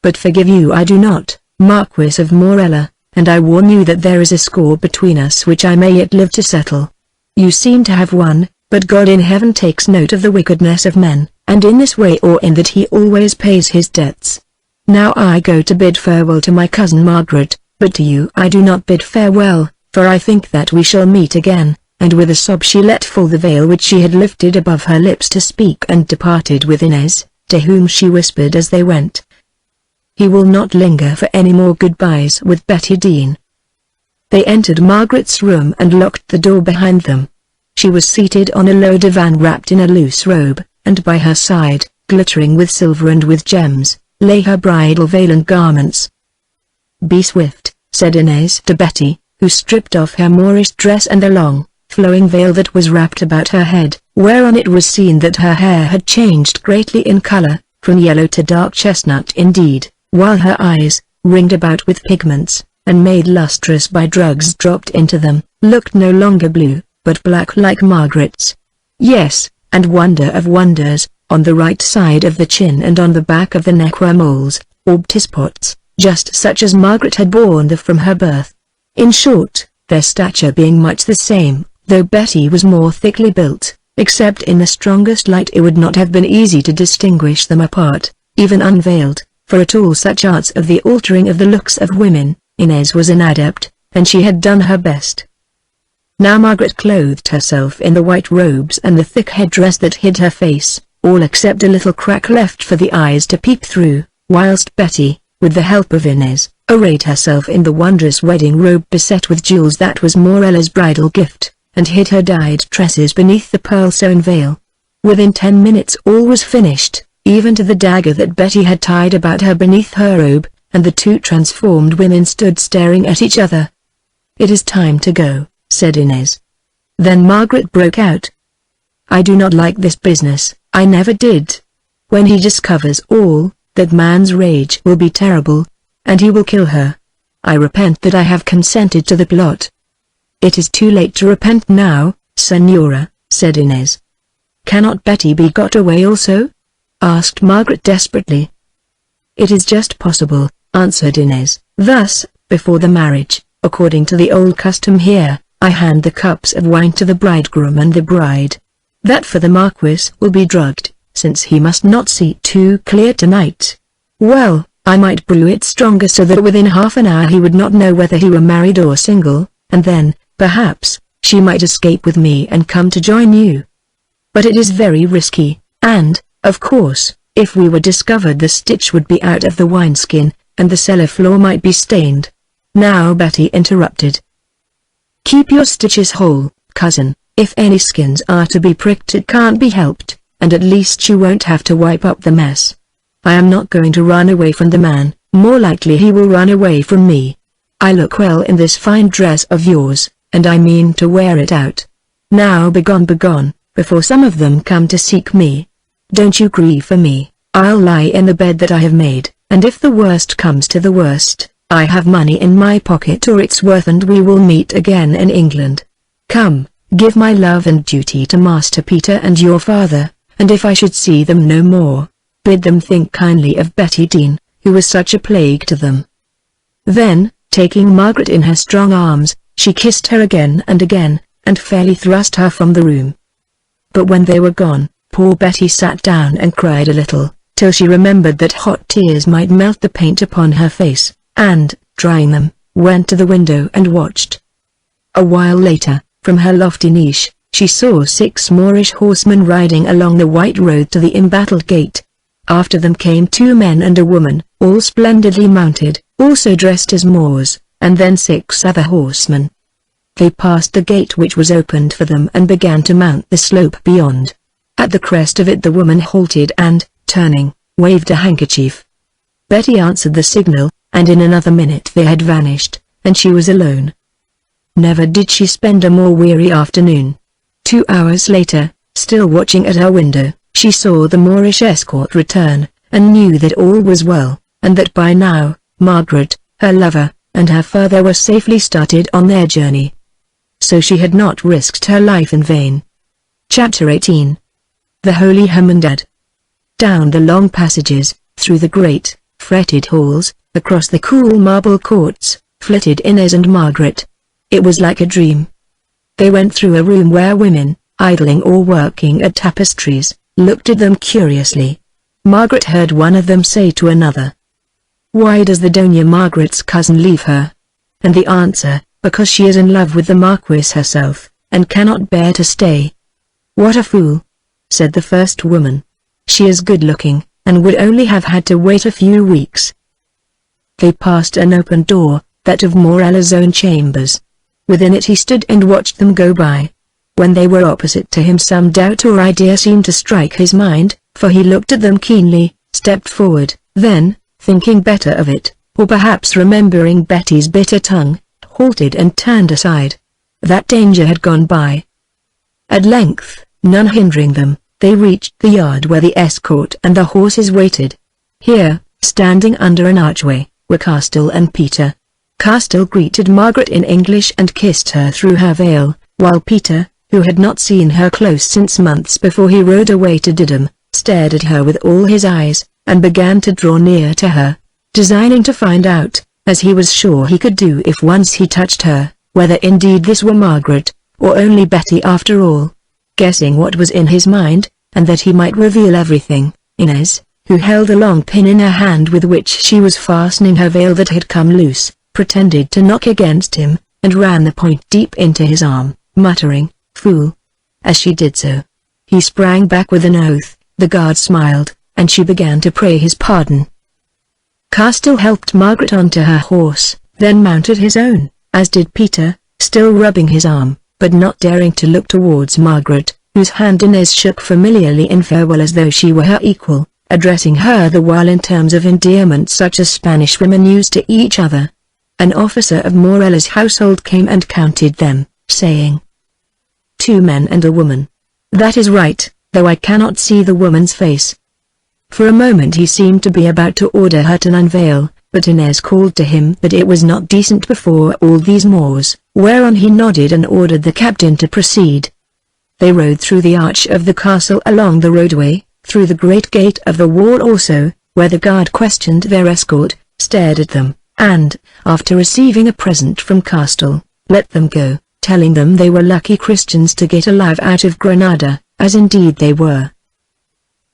But forgive you I do not, Marquis of Morella, and I warn you that there is a score between us which I may yet live to settle. You seem to have won, but God in heaven takes note of the wickedness of men, and in this way or in that he always pays his debts. Now I go to bid farewell to my cousin Margaret, but to you I do not bid farewell, for I think that we shall meet again," and with a sob she let fall the veil which she had lifted above her lips to speak and departed with Inez, to whom she whispered as they went, "He will not linger for any more goodbyes with Betty Dean." They entered Margaret's room and locked the door behind them. She was seated on a low divan wrapped in a loose robe, and by her side, glittering with silver and with gems, lay her bridal veil and garments. "Be swift," said Inez to Betty, who stripped off her Moorish dress and the long, flowing veil that was wrapped about her head, whereon it was seen that her hair had changed greatly in color, from yellow to dark chestnut indeed, while her eyes, ringed about with pigments, and made lustrous by drugs dropped into them, looked no longer blue, but black like Margaret's. Yes, and wonder of wonders, on the right side of the chin and on the back of the neck were moles, or spots, just such as Margaret had borne from her birth. In short, their stature being much the same, though Betty was more thickly built, except in the strongest light it would not have been easy to distinguish them apart, even unveiled. For at all such arts of the altering of the looks of women, Inez was an adept, and she had done her best. Now Margaret clothed herself in the white robes and the thick headdress that hid her face, all except a little crack left for the eyes to peep through, whilst Betty, with the help of Inez, arrayed herself in the wondrous wedding robe beset with jewels that was Morella's bridal gift, and hid her dyed tresses beneath the pearl-sewn veil. Within 10 minutes all was finished, even to the dagger that Betty had tied about her beneath her robe, and the two transformed women stood staring at each other. "It is time to go," said Inez. Then Margaret broke out. "I do not like this business, I never did. When he discovers all, that man's rage will be terrible, and he will kill her. I repent that I have consented to the plot." "It is too late to repent now, Señora," said Inez. "Cannot Betty be got away also?" asked Margaret desperately. "It is just possible," answered Inez. "Thus, before the marriage, according to the old custom here, I hand the cups of wine to the bridegroom and the bride. That for the Marquis will be drugged, since he must not see too clear tonight. Well, I might brew it stronger so that within half an hour he would not know whether he were married or single, and then, perhaps, she might escape with me and come to join you, but it is very risky, and, of course, if we were discovered the stitch would be out of the wineskin, and the cellar floor might be stained." Now Betty interrupted. "Keep your stitches whole, cousin. If any skins are to be pricked it can't be helped, and at least you won't have to wipe up the mess. I am not going to run away from the man, more likely he will run away from me. I look well in this fine dress of yours, and I mean to wear it out. Now begone, before some of them come to seek me. Don't you grieve for me. I'll lie in the bed that I have made, and if the worst comes to the worst, I have money in my pocket or its worth, and we will meet again in England. Come, give my love and duty to Master Peter and your father, and if I should see them no more, bid them think kindly of Betty Dean, who was such a plague to them." Then, taking Margaret in her strong arms, she kissed her again, and fairly thrust her from the room. But when they were gone, poor Betty sat down and cried a little, till she remembered that hot tears might melt the paint upon her face, and, drying them, went to the window and watched. A while later, from her lofty niche, she saw 6 Moorish horsemen riding along the white road to the embattled gate. After them came 2 men and a woman, all splendidly mounted, also dressed as Moors, and then 6 other horsemen. They passed the gate which was opened for them and began to mount the slope beyond. At the crest of it the woman halted and, turning, waved a handkerchief. Betty answered the signal, and in another minute they had vanished, and she was alone. Never did she spend a more weary afternoon. 2 hours later, still watching at her window, she saw the Moorish escort return, and knew that all was well, and that by now, Margaret, her lover, and her father were safely started on their journey. So she had not risked her life in vain. Chapter 18. The Holy Hermandad. Down the long passages, through the great, fretted halls, across the cool marble courts, flitted Inez and Margaret. It was like a dream. They went through a room where women, idling or working at tapestries, looked at them curiously. Margaret heard one of them say to another, "Why does the Doña Margaret's cousin leave her?" And the answer, "Because she is in love with the Marquis herself, and cannot bear to stay." "What a fool," said the first woman. "She is good-looking, and would only have had to wait a few weeks." They passed an open door, that of Morella's own chambers. Within it he stood and watched them go by. When they were opposite to him some doubt or idea seemed to strike his mind, for he looked at them keenly, stepped forward, then, thinking better of it, or perhaps remembering Betty's bitter tongue, halted and turned aside. That danger had gone by. At length, none hindering them, they reached the yard where the escort and the horses waited. Here, standing under an archway, were Castell and Peter. Castell greeted Margaret in English and kissed her through her veil, while Peter, who had not seen her close since months before he rode away to Didim, stared at her with all his eyes, and began to draw near to her, designing to find out, as he was sure he could do if once he touched her, whether indeed this were Margaret, or only Betty after all. Guessing what was in his mind, and that he might reveal everything, Inez, who held a long pin in her hand with which she was fastening her veil that had come loose, pretended to knock against him, and ran the point deep into his arm, muttering, "Fool!" As she did so, he sprang back with an oath. The guard smiled, and she began to pray his pardon. Castell helped Margaret onto her horse, then mounted his own, as did Peter, still rubbing his arm, but not daring to look towards Margaret, whose hand Inez shook familiarly in farewell as though she were her equal, addressing her the while in terms of endearment such as Spanish women use to each other. An officer of Morella's household came and counted them, saying, 2 men and a woman. That is right, though I cannot see the woman's face. For a moment he seemed to be about to order her to unveil, but Inez called to him that it was not decent before all these Moors, whereon he nodded and ordered the captain to proceed. They rode through the arch of the castle along the roadway, through the great gate of the wall also, where the guard questioned their escort, stared at them, and, after receiving a present from Castell, let them go, telling them they were lucky Christians to get alive out of Granada, as indeed they were.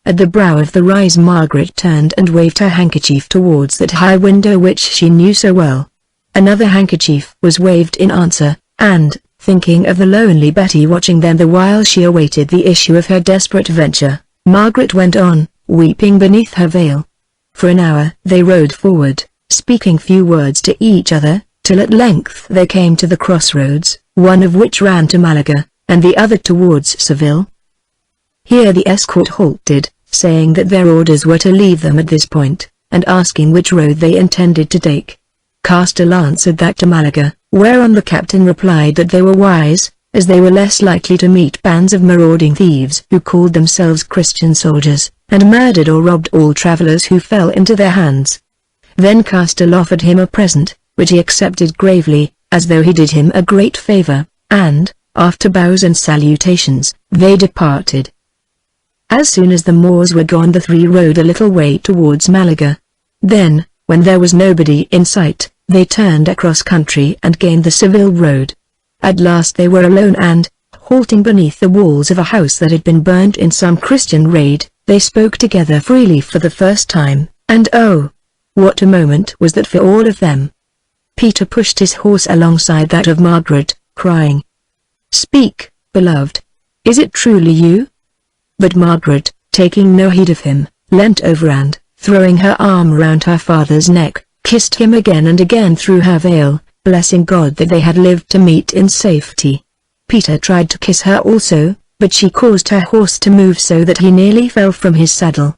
At the brow of the rise Margaret turned and waved her handkerchief towards that high window which she knew so well. Another handkerchief was waved in answer, and, thinking of the lonely Betty watching them the while she awaited the issue of her desperate venture. Margaret went on, weeping beneath her veil. For an hour they rode forward, speaking few words to each other, till at length they came to the crossroads, one of which ran to Malaga, and the other towards Seville. Here the escort halted, saying that their orders were to leave them at this point, and asking which road they intended to take. Castell answered that to Malaga, whereon the captain replied that they were wise, as they were less likely to meet bands of marauding thieves who called themselves Christian soldiers, and murdered or robbed all travelers who fell into their hands. Then Castell offered him a present, which he accepted gravely, as though he did him a great favor, and, after bows and salutations, they departed. As soon as the Moors were gone the three rode a little way towards Malaga. Then, when there was nobody in sight, they turned across country and gained the Seville road. At last they were alone and, halting beneath the walls of a house that had been burnt in some Christian raid, they spoke together freely for the first time, and oh, what a moment was that for all of them. Peter pushed his horse alongside that of Margaret, crying, "Speak, beloved. Is it truly you?" But Margaret, taking no heed of him, leant over and, throwing her arm round her father's neck, kissed him again and again through her veil, blessing God that they had lived to meet in safety. Peter tried to kiss her also, but she caused her horse to move so that he nearly fell from his saddle.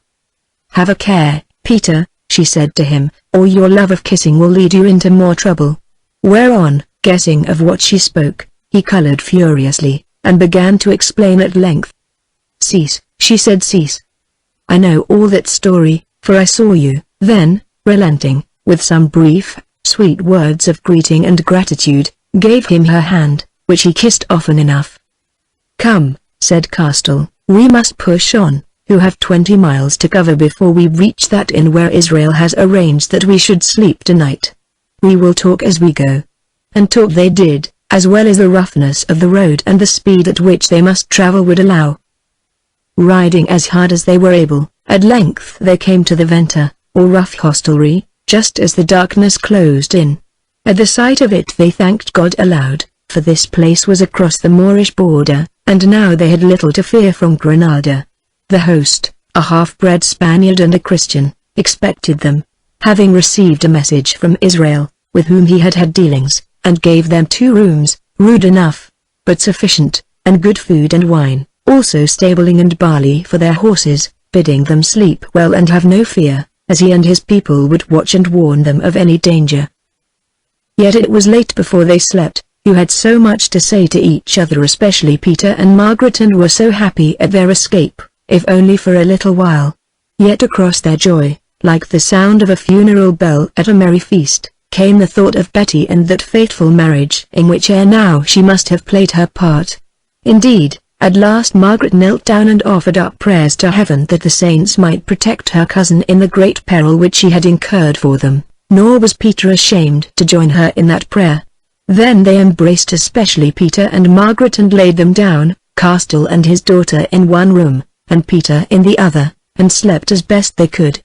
"Have a care, Peter," she said to him, "or your love of kissing will lead you into more trouble." Whereon, guessing of what she spoke, he colored furiously, and began to explain at length. "Cease," she said, "cease. I know all that story, for I saw you." Then, relenting, with some brief, sweet words of greeting and gratitude, gave him her hand, which he kissed often enough. "Come," said Castell, "we must push on, who have 20 miles to cover before we reach that inn where Israel has arranged that we should sleep tonight. We will talk as we go." And talk they did, as well as the roughness of the road and the speed at which they must travel would allow. Riding as hard as they were able, at length they came to the venta, or rough hostelry, just as the darkness closed in. At the sight of it they thanked God aloud, for this place was across the Moorish border, and now they had little to fear from Granada. The host, a half-bred Spaniard and a Christian, expected them, having received a message from Israel, with whom he had had dealings, and gave them 2 rooms, rude enough, but sufficient, and good food and wine, also stabling and barley for their horses, bidding them sleep well and have no fear, as he and his people would watch and warn them of any danger. Yet it was late before they slept, who had so much to say to each other, especially Peter and Margaret, and were so happy at their escape, if only for a little while. Yet across their joy, like the sound of a funeral bell at a merry feast, came the thought of Betty and that fateful marriage in which ere now she must have played her part. Indeed, at last Margaret knelt down and offered up prayers to heaven that the saints might protect her cousin in the great peril which she had incurred for them, nor was Peter ashamed to join her in that prayer. Then they embraced, especially Peter and Margaret, and laid them down, Castell and his daughter in one room, and Peter in the other, and slept as best they could.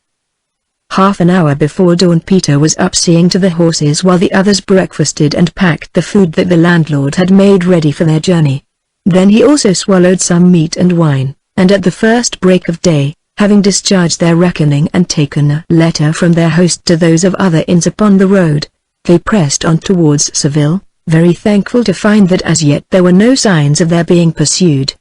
Half an hour before dawn Peter was up seeing to the horses while the others breakfasted and packed the food that the landlord had made ready for their journey. Then he also swallowed some meat and wine, and at the first break of day, having discharged their reckoning and taken a letter from their host to those of other inns upon the road, they pressed on towards Seville, very thankful to find that as yet there were no signs of their being pursued.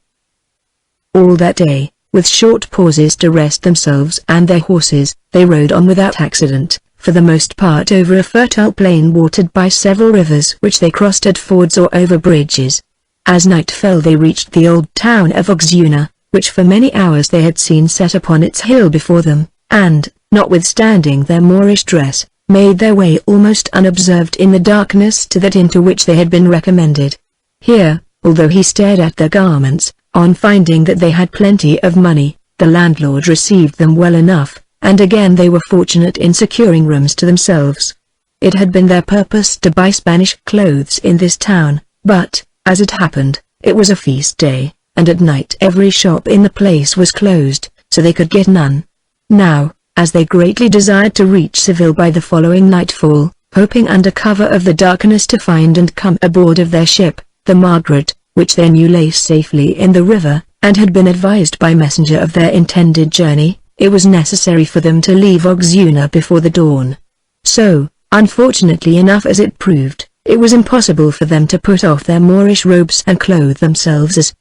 All that day, with short pauses to rest themselves and their horses, they rode on without accident, for the most part over a fertile plain watered by several rivers which they crossed at fords or over bridges. As night fell they reached the old town of Oxuna, which for many hours they had seen set upon its hill before them, and, notwithstanding their Moorish dress, made their way almost unobserved in the darkness to that into which they had been recommended. Here, although he stared at their garments, on finding that they had plenty of money, the landlord received them well enough, and again they were fortunate in securing rooms to themselves. It had been their purpose to buy Spanish clothes in this town, but, as it happened, it was a feast day, and at night every shop in the place was closed, so they could get none. Now, as they greatly desired to reach Seville by the following nightfall, hoping under cover of the darkness to find and come aboard of their ship, the Margaret, which they knew lay safely in the river, and had been advised by messenger of their intended journey, it was necessary for them to leave Oxuna before the dawn. So, unfortunately enough as it proved, it was impossible for them to put off their Moorish robes and clothe themselves as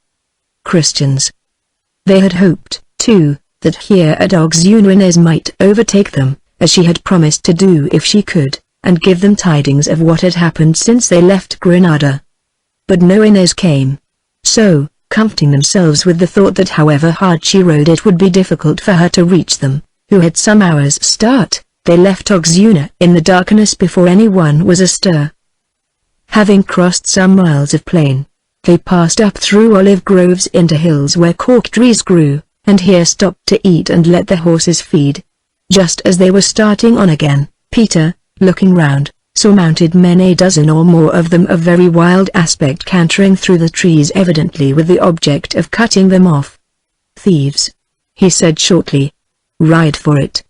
Christians. They had hoped, too, that here at Oxuna Inez might overtake them, as she had promised to do if she could, and give them tidings of what had happened since they left Granada. But no Inez came. So, comforting themselves with the thought that however hard she rode it would be difficult for her to reach them, who had some hours' start, they left Oxuna in the darkness before anyone was astir. Having crossed some miles of plain, they passed up through olive groves into hills where cork trees grew, and here stopped to eat and let their horses feed. Just as they were starting on again, Peter, looking round, saw mounted men, a dozen or more of them of very wild aspect, cantering through the trees, evidently with the object of cutting them off. "Thieves," he said shortly. "Ride for it."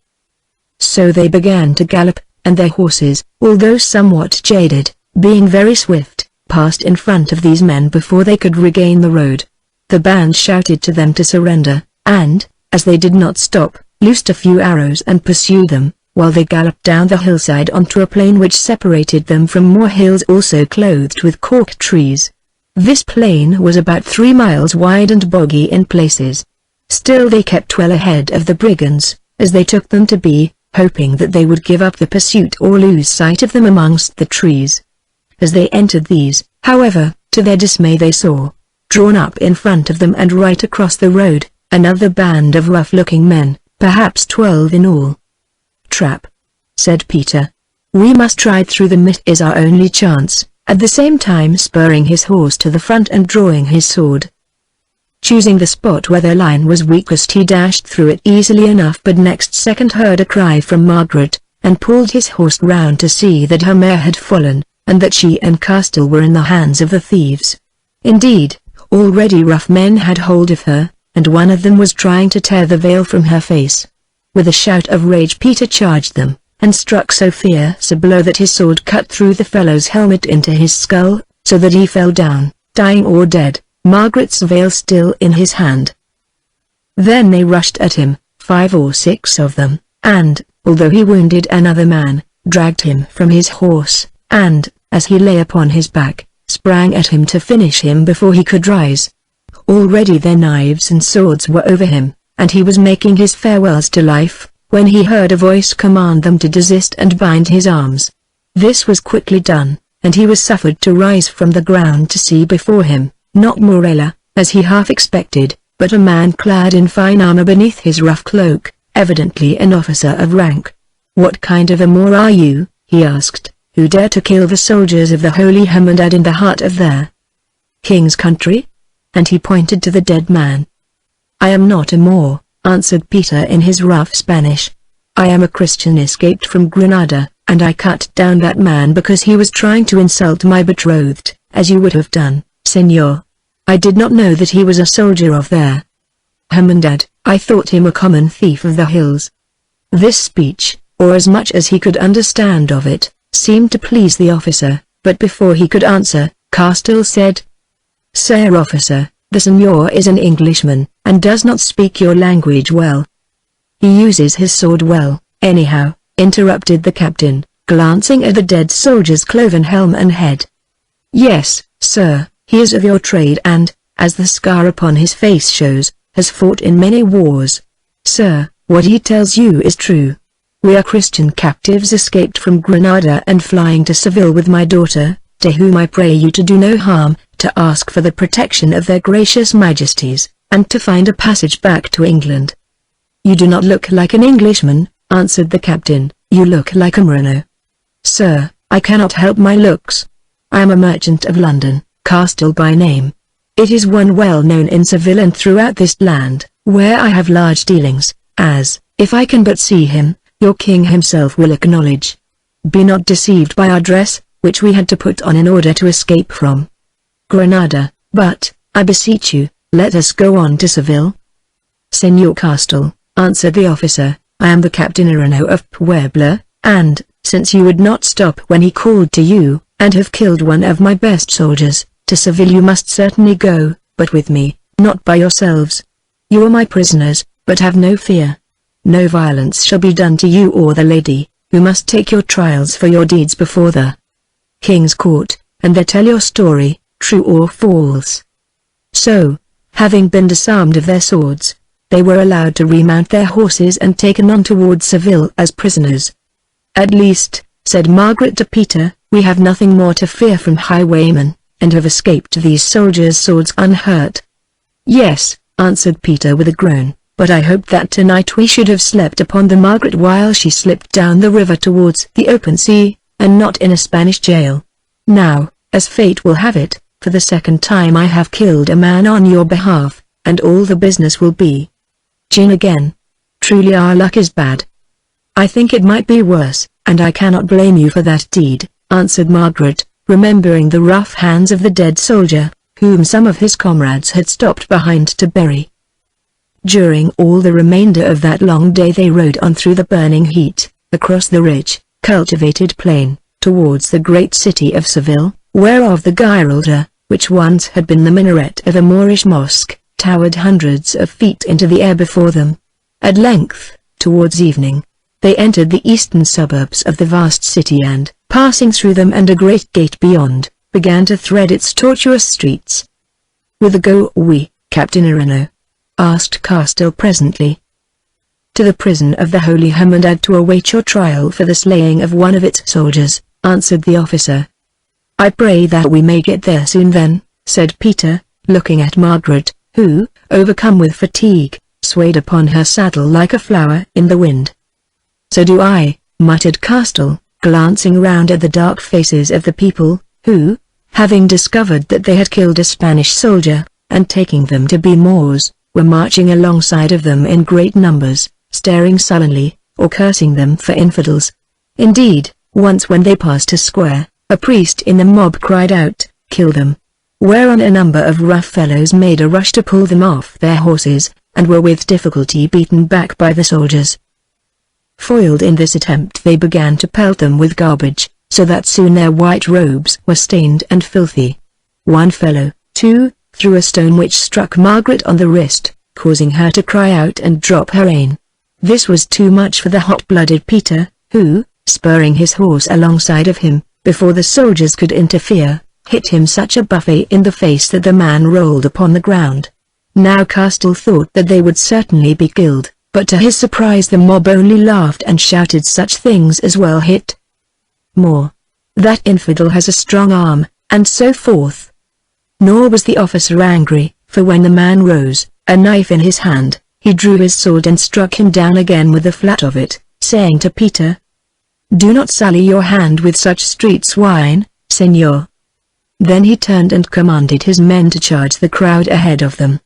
So they began to gallop, and their horses, although somewhat jaded, being very swift, passed in front of these men before they could regain the road. The band shouted to them to surrender, and, as they did not stop, loosed a few arrows and pursued them, while they galloped down the hillside onto a plain which separated them from more hills also clothed with cork trees. This plain was about 3 miles wide and boggy in places. Still they kept well ahead of the brigands, as they took them to be, hoping that they would give up the pursuit or lose sight of them amongst the trees. As they entered these, however, to their dismay they saw, drawn up in front of them and right across the road, another band of rough-looking men, perhaps 12 in all. "Trap," said Peter. "We must ride through them, it is our only chance," at the same time spurring his horse to the front and drawing his sword. Choosing the spot where their line was weakest, he dashed through it easily enough, but next second heard a cry from Margaret, and pulled his horse round to see that her mare had fallen, and that she and Castile were in the hands of the thieves. Indeed, already rough men had hold of her, and one of them was trying to tear the veil from her face. With a shout of rage Peter charged them, and struck so fierce a blow that his sword cut through the fellow's helmet into his skull, so that he fell down, dying or dead, Margaret's veil still in his hand. Then they rushed at him, 5 or 6 of them, and, although he wounded another man, dragged him from his horse, and, as he lay upon his back, sprang at him to finish him before he could rise. Already their knives and swords were over him, and he was making his farewells to life, when he heard a voice command them to desist and bind his arms. This was quickly done, and he was suffered to rise from the ground to see before him, not Morella, as he half expected, but a man clad in fine armor beneath his rough cloak, evidently an officer of rank. "What kind of a Moor are you?" he asked, "who dare to kill the soldiers of the holy Hammondad in the heart of their king's country?" And he pointed to the dead man. "I am not a Moor," answered Peter in his rough Spanish. "I am a Christian escaped from Granada, and I cut down that man because he was trying to insult my betrothed, as you would have done, Señor. I did not know that he was a soldier of their Hammondad. I thought him a common thief of the hills." This speech, or as much as he could understand of it, seemed to please the officer, but before he could answer, Castile said, "Sir officer, the Señor is an Englishman, and does not speak your language well." "He uses his sword well, anyhow," interrupted the captain, glancing at the dead soldier's cloven helm and head. "Yes, sir, he is of your trade and, as the scar upon his face shows, has fought in many wars. Sir, what he tells you is true. We are Christian captives escaped from Granada and flying to Seville with my daughter, to whom I pray you to do no harm, to ask for the protection of their gracious majesties, and to find a passage back to England." "You do not look like an Englishman," answered the captain, "you look like a Moreno." "Sir, I cannot help my looks. I am a merchant of London, Castile by name. It is one well known in Seville and throughout this land, where I have large dealings, as, if I can but see him, your king himself will acknowledge. Be not deceived by our dress, which we had to put on in order to escape from Granada, but, I beseech you, let us go on to Seville." "Señor Castile," answered the officer, "I am the Captain Moreno of Puebla, and, since you would not stop when he called to you, and have killed one of my best soldiers, To Seville you must certainly go, but with me, not by yourselves. You are my prisoners, but have no fear. No violence shall be done to you or the lady, who must take your trials for your deeds before the King's court, and there tell your story, true or false." So, having been disarmed of their swords, they were allowed to remount their horses and taken on towards Seville as prisoners. "At least," said Margaret to Peter, "we have nothing more to fear from highwaymen, and have escaped these soldiers' swords unhurt." "Yes," answered Peter with a groan, "but I hoped that tonight we should have slept upon the Margaret while she slipped down the river towards the open sea, and not in a Spanish jail. Now, as fate will have it, for the second time I have killed a man on your behalf, and all the business will be Jean again. Truly our luck is bad." "I think it might be worse, and I cannot blame you for that deed," answered Margaret, remembering the rough hands of the dead soldier, whom some of his comrades had stopped behind to bury. During all the remainder of that long day they rode on through the burning heat, across the rich, cultivated plain, towards the great city of Seville, whereof the Giralda, which once had been the minaret of a Moorish mosque, towered hundreds of feet into the air before them. At length, towards evening, they entered the eastern suburbs of the vast city and, passing through them and a great gate beyond, began to thread its tortuous streets. "Whither go we, Captain Ireno?" asked Castell presently. "To the prison of the Holy Hermandad to await your trial for the slaying of one of its soldiers," answered the officer. "I pray that we may get there soon then," said Peter, looking at Margaret, who, overcome with fatigue, swayed upon her saddle like a flower in the wind. "So do I," muttered Castell, glancing round at the dark faces of the people, who, having discovered that they had killed a Spanish soldier, and taking them to be Moors, were marching alongside of them in great numbers, staring sullenly, or cursing them for infidels. Indeed, once when they passed a square, a priest in the mob cried out, "Kill them!" whereon a number of rough fellows made a rush to pull them off their horses, and were with difficulty beaten back by the soldiers. Foiled in this attempt they began to pelt them with garbage, so that soon their white robes were stained and filthy. One fellow, too, threw a stone which struck Margaret on the wrist, causing her to cry out and drop her rein. This was too much for the hot-blooded Peter, who, spurring his horse alongside of him, before the soldiers could interfere, hit him such a buffet in the face that the man rolled upon the ground. Now Castell thought that they would certainly be killed, but to his surprise the mob only laughed and shouted such things as "well hit," "more," "that infidel has a strong arm," and so forth. Nor was the officer angry, for when the man rose, a knife in his hand, he drew his sword and struck him down again with the flat of it, saying to Peter, "Do not sully your hand with such street swine, senor." Then he turned and commanded his men to charge the crowd ahead of them.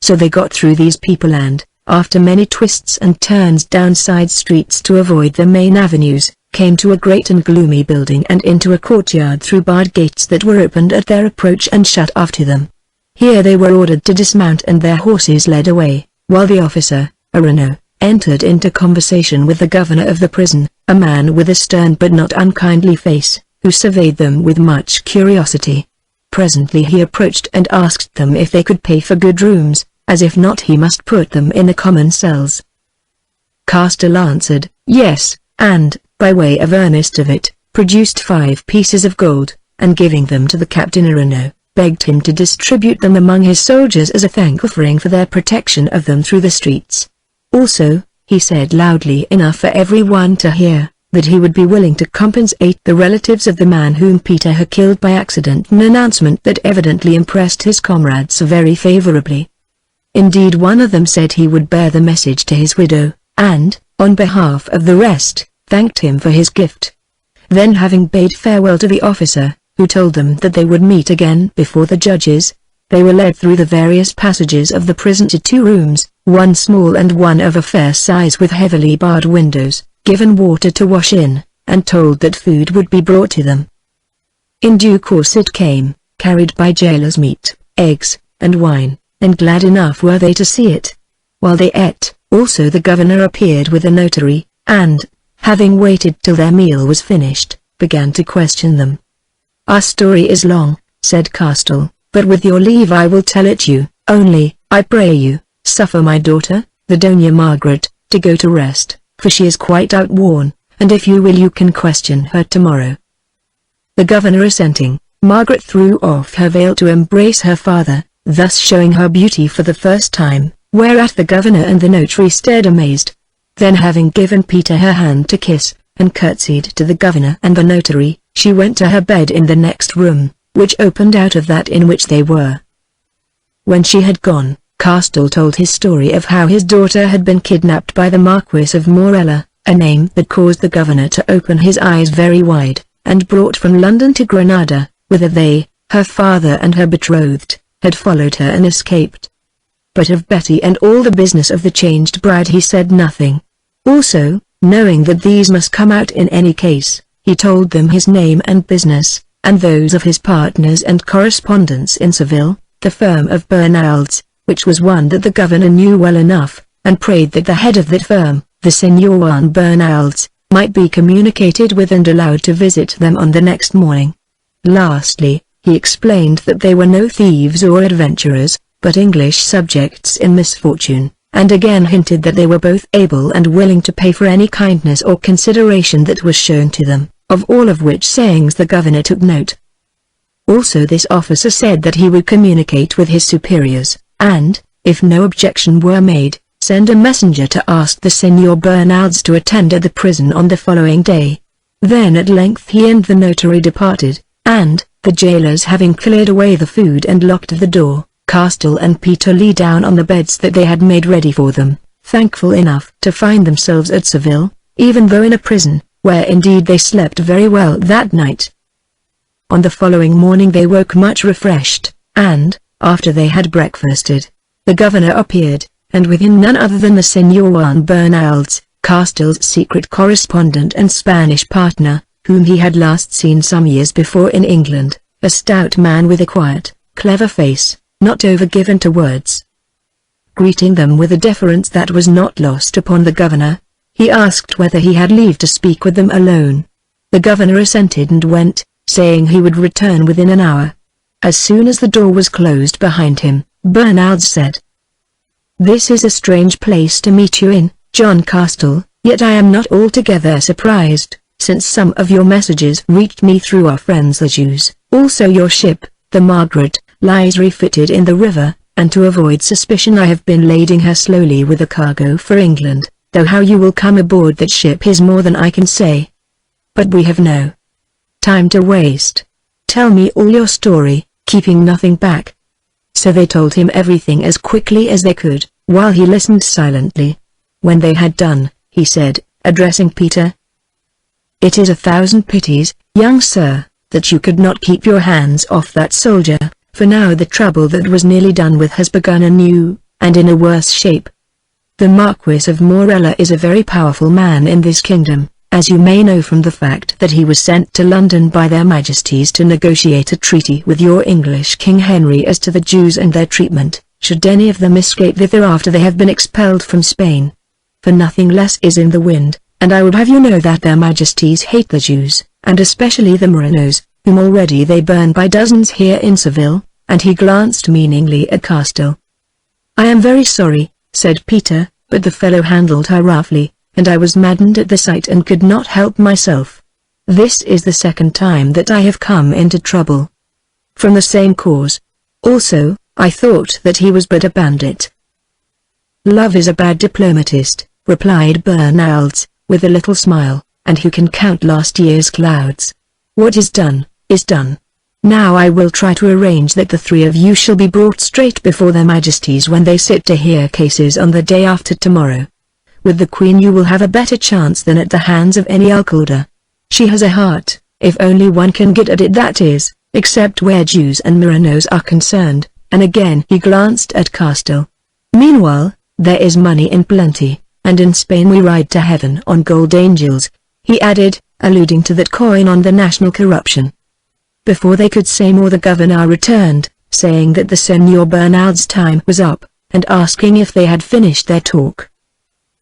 So they got through these people and, after many twists and turns down side streets to avoid the main avenues, came to a great and gloomy building and into a courtyard through barred gates that were opened at their approach and shut after them. Here they were ordered to dismount and their horses led away, while the officer, Ireno, entered into conversation with the governor of the prison, a man with a stern but not unkindly face, who surveyed them with much curiosity. Presently he approached and asked them if they could pay for good rooms, as if not he must put them in the common cells. Castell answered, "Yes," and, by way of earnest of it, produced 5 pieces of gold, and giving them to the Captain Ireno, begged him to distribute them among his soldiers as a thank offering for their protection of them through the streets. Also, he said loudly enough for everyone to hear, that he would be willing to compensate the relatives of the man whom Peter had killed by accident, an announcement that evidently impressed his comrades very favorably. Indeed, one of them said he would bear the message to his widow, and, on behalf of the rest, thanked him for his gift. Then, having bade farewell to the officer, who told them that they would meet again before the judges, they were led through the various passages of the prison to 2 rooms, one small and one of a fair size with heavily barred windows, given water to wash in, and told that food would be brought to them. In due course it came, carried by jailers, meat, eggs, and wine, and glad enough were they to see it. While they ate, also the governor appeared with a notary, and, having waited till their meal was finished, began to question them. "Our story is long," said Castell, but with your leave I will tell it you, only, I pray you, suffer my daughter, the Doña Margaret, to go to rest, for she is quite outworn, and if you will you can question her tomorrow. The governor assenting, Margaret threw off her veil to embrace her father, thus showing her beauty for the first time, whereat the governor and the notary stared amazed. Then having given Peter her hand to kiss, and curtsied to the governor and the notary, she went to her bed in the next room, which opened out of that in which they were. When she had gone, Castell told his story of how his daughter had been kidnapped by the Marquis of Morella, a name that caused the governor to open his eyes very wide, and brought from London to Granada, whither they, her father and her betrothed, had followed her and escaped. But of Betty and all the business of the changed bride he said nothing. Also, knowing that these must come out in any case, he told them his name and business, and those of his partners and correspondents in Seville, the firm of Bernald's, which was one that the governor knew well enough, and prayed that the head of that firm, the Señor Juan Bernald's, might be communicated with and allowed to visit them on the next morning. Lastly, he explained that they were no thieves or adventurers, but English subjects in misfortune, and again hinted that they were both able and willing to pay for any kindness or consideration that was shown to them, of all of which sayings the governor took note. Also this officer said that he would communicate with his superiors, and, if no objection were made, send a messenger to ask the Señor Bernald's to attend at the prison on the following day. Then at length he and the notary departed, and, the jailers having cleared away the food and locked the door, Castell and Peter lay down on the beds that they had made ready for them, thankful enough to find themselves at Seville, even though in a prison, where indeed they slept very well that night. On the following morning they woke much refreshed, and, after they had breakfasted, the governor appeared, and with him none other than the Señor Juan Bernald's, Castell's secret correspondent and Spanish partner, whom he had last seen some years before in England, a stout man with a quiet, clever face, not over-given to words. Greeting them with a deference that was not lost upon the governor, he asked whether he had leave to speak with them alone. The governor assented and went, saying he would return within an hour. As soon as the door was closed behind him, Bernald said, "This is a strange place to meet you in, John Castell, yet I am not altogether surprised, since some of your messages reached me through our friends the Jews. Also your ship, the Margaret, lies refitted in the river, and to avoid suspicion I have been lading her slowly with a cargo for England, though how you will come aboard that ship is more than I can say. But we have no time to waste. Tell me all your story, keeping nothing back." So they told him everything as quickly as they could, while he listened silently. When they had done, he said, addressing Peter, "It is 1,000 pities, young sir, that you could not keep your hands off that soldier, for now the trouble that was nearly done with has begun anew, and in a worse shape. The Marquis of Morella is a very powerful man in this kingdom, as you may know from the fact that he was sent to London by their Majesties to negotiate a treaty with your English King Henry as to the Jews and their treatment, should any of them escape thither after they have been expelled from Spain. For nothing less is in the wind, and I would have you know that their Majesties hate the Jews, and especially the Morenos, whom already they burn by dozens here in Seville," and he glanced meaningly at Castell. "I am very sorry," said Peter, "but the fellow handled her roughly, and I was maddened at the sight and could not help myself. This is the second time that I have come into trouble. From the same cause. Also, I thought that he was but a bandit." "Love is a bad diplomatist," replied Bernald, with a little smile, "and who can count last year's clouds? What is done, is done. Now I will try to arrange that the three of you shall be brought straight before their Majesties when they sit to hear cases on the day after tomorrow. With the Queen you will have a better chance than at the hands of any alcalde. She has a heart, if only one can get at it, that is, except where Jews and Morenos are concerned," and again he glanced at Castell. "Meanwhile, there is money in plenty, and in Spain we ride to heaven on gold angels," he added, alluding to that coin on the national corruption. Before they could say more the governor returned, saying that the Señor Bernald's time was up, and asking if they had finished their talk.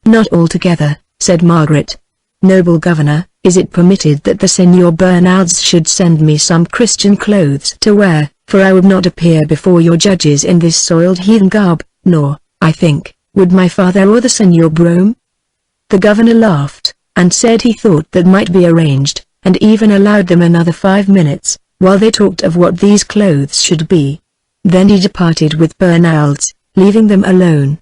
"Not altogether," said Margaret. "Noble governor, Is it permitted that the Señor Bernardes should send me some Christian clothes to wear, for I would not appear before your judges in this soiled heathen garb, nor, I think, would my father or the Señor Brome?" The governor laughed, and said he thought that might be arranged, and even allowed them another 5 minutes, while they talked of what these clothes should be. Then he departed with Bernardes, leaving them alone.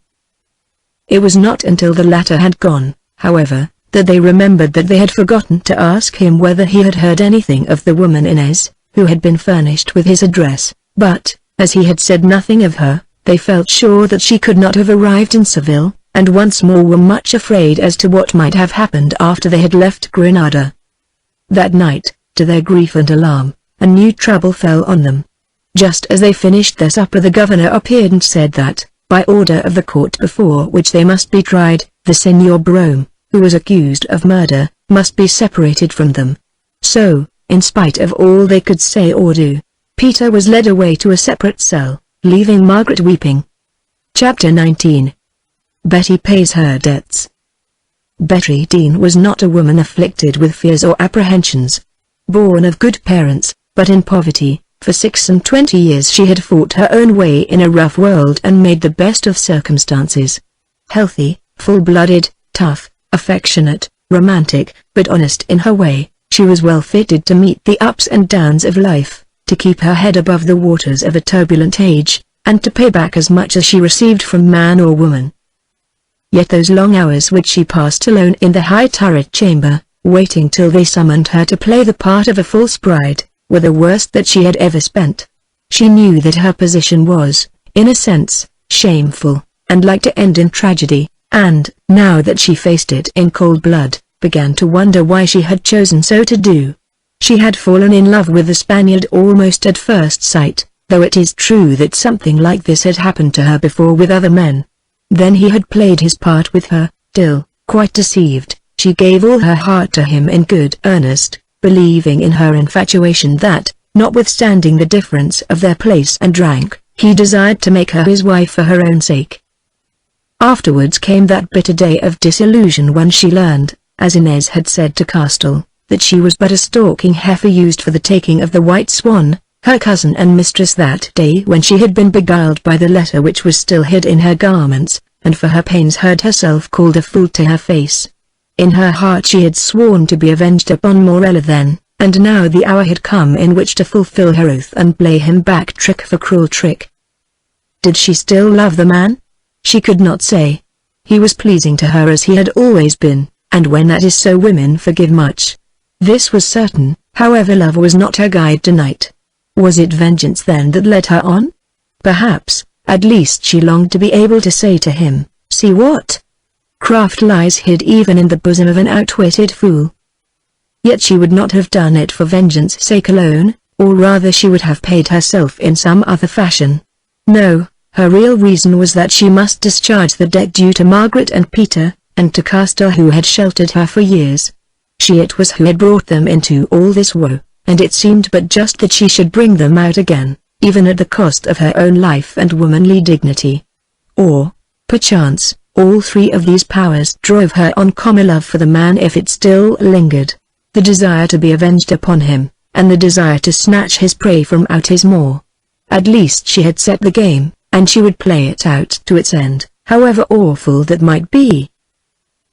It was not until the latter had gone, however, that they remembered that they had forgotten to ask him whether he had heard anything of the woman Inez, who had been furnished with his address, but, as he had said nothing of her, they felt sure that she could not have arrived in Seville, and once more were much afraid as to what might have happened after they had left Granada. That night, to their grief and alarm, a new trouble fell on them. Just as they finished their supper, the governor appeared and said that, by order of the court before which they must be tried, the Señor Brome, who was accused of murder, must be separated from them. So, in spite of all they could say or do, Peter was led away to a separate cell, leaving Margaret weeping. Chapter 19. Betty pays her debts. Betty Dean was not a woman afflicted with fears or apprehensions. Born of good parents, but in poverty, for 26 years she had fought her own way in a rough world and made the best of circumstances. Healthy, full-blooded, tough, affectionate, romantic, but honest in her way, she was well fitted to meet the ups and downs of life, to keep her head above the waters of a turbulent age, and to pay back as much as she received from man or woman. Yet those long hours which she passed alone in the high turret chamber, waiting till they summoned her to play the part of a false bride, were the worst that she had ever spent. She knew that her position was, in a sense, shameful, and like to end in tragedy, and, now that she faced it in cold blood, began to wonder why she had chosen so to do. She had fallen in love with the Spaniard almost at first sight, though it is true that something like this had happened to her before with other men. Then he had played his part with her, till, quite deceived, she gave all her heart to him in good earnest, believing in her infatuation that, notwithstanding the difference of their place and rank, he desired to make her his wife for her own sake. Afterwards came that bitter day of disillusion when she learned, as Inez had said to Castell, that she was but a stalking heifer used for the taking of the White Swan, her cousin and mistress that day when she had been beguiled by the letter which was still hid in her garments, and for her pains heard herself called a fool to her face. In her heart she had sworn to be avenged upon Morella then, and now the hour had come in which to fulfill her oath and play him back trick for cruel trick. Did she still love the man? She could not say. He was pleasing to her as he had always been, and when that is so women forgive much. This was certain, however love was not her guide tonight. Was it vengeance then that led her on? Perhaps, at least she longed to be able to say to him, "See what? Craft lies hid even in the bosom of an outwitted fool." Yet she would not have done it for vengeance sake alone, or rather she would have paid herself in some other fashion. No, her real reason was that she must discharge the debt due to Margaret and Peter, and to Castell who had sheltered her for years. She it was who had brought them into all this woe, and it seemed but just that she should bring them out again, even at the cost of her own life and womanly dignity. Or, perchance, all three of these powers drove her on common love for the man if it still lingered, the desire to be avenged upon him, and the desire to snatch his prey from out his maw. At least she had set the game, and she would play it out to its end, however awful that might be.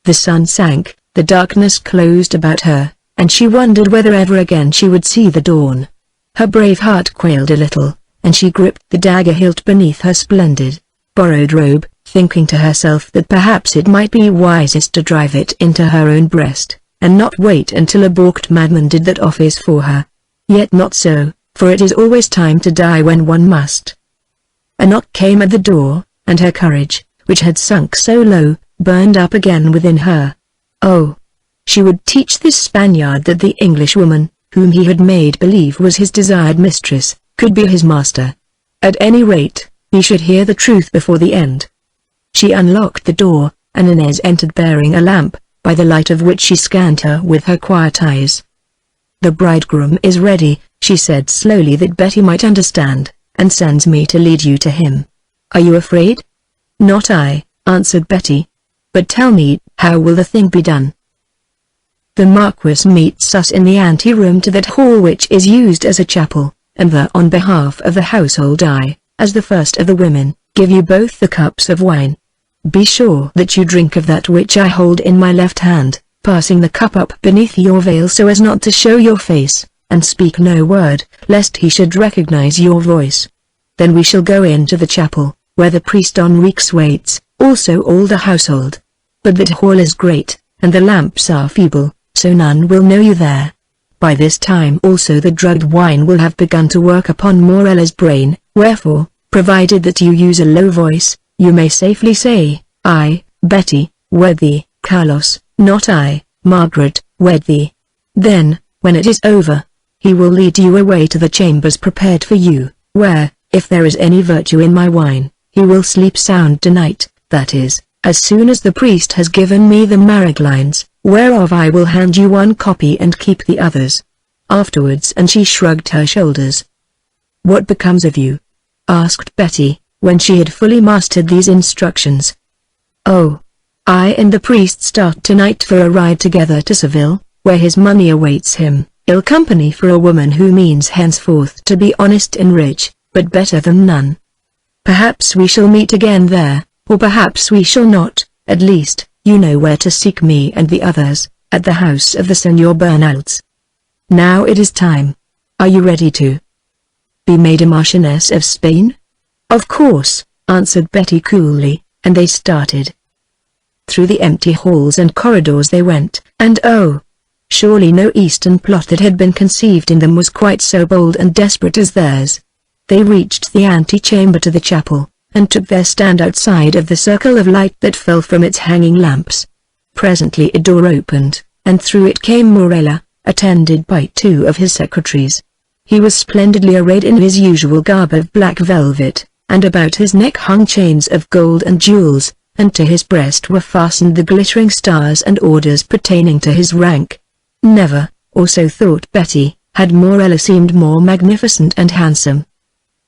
The sun sank, the darkness closed about her, and she wondered whether ever again she would see the dawn. Her brave heart quailed a little, and she gripped the dagger hilt beneath her splendid, borrowed robe, thinking to herself that perhaps it might be wisest to drive it into her own breast, and not wait until a balked madman did that office for her. Yet not so, for it is always time to die when one must. A knock came at the door, and her courage, which had sunk so low, burned up again within her. Oh! She would teach this Spaniard that the Englishwoman, whom he had made believe was his desired mistress, could be his master. At any rate, he should hear the truth before the end. She unlocked the door, and Inez entered bearing a lamp, by the light of which she scanned her with her quiet eyes. "The bridegroom is ready," she said slowly that Betty might understand, "and sends me to lead you to him. Are you afraid?" "Not I," answered Betty. "But tell me, how will the thing be done?" The Marquis meets us in the ante-room to that hall which is used as a chapel, and there on behalf of the household I, as the first of the women, give you both the cups of wine. Be sure that you drink of that which I hold in my left hand, passing the cup up beneath your veil so as not to show your face, and speak no word, lest he should recognize your voice. Then we shall go into the chapel, where the priest Enriquez waits, also all the household. But that hall is great, and the lamps are feeble, so none will know you there. By this time also the drugged wine will have begun to work upon Morella's brain, wherefore, provided that you use a low voice, you may safely say, I, Betty, wed thee, Carlos, not I, Margaret, wed thee. Then, when it is over, he will lead you away to the chambers prepared for you, where, if there is any virtue in my wine, he will sleep sound tonight, that is, as soon as the priest has given me the marriage lines, whereof I will hand you one copy and keep the others. Afterwards, and she shrugged her shoulders. What becomes of you? Asked Betty, when she had fully mastered these instructions. Oh, I and the priest start tonight for a ride together to Seville, where his money awaits him, ill company for a woman who means henceforth to be honest and rich, but better than none. Perhaps we shall meet again there, or perhaps we shall not, at least, you know where to seek me and the others, at the house of the Señor Bernaldez. Now it is time. Are you ready to be made a Marchioness of Spain? Of course, answered Betty coolly, and they started. Through the empty halls and corridors they went, and oh! Surely no Eastern plot that had been conceived in them was quite so bold and desperate as theirs. They reached the antechamber to the chapel, and took their stand outside of the circle of light that fell from its hanging lamps. Presently a door opened, and through it came Morella, attended by 2 of his secretaries. He was splendidly arrayed in his usual garb of black velvet, and about his neck hung chains of gold and jewels, and to his breast were fastened the glittering stars and orders pertaining to his rank. Never, or so thought Betty, had Morella seemed more magnificent and handsome.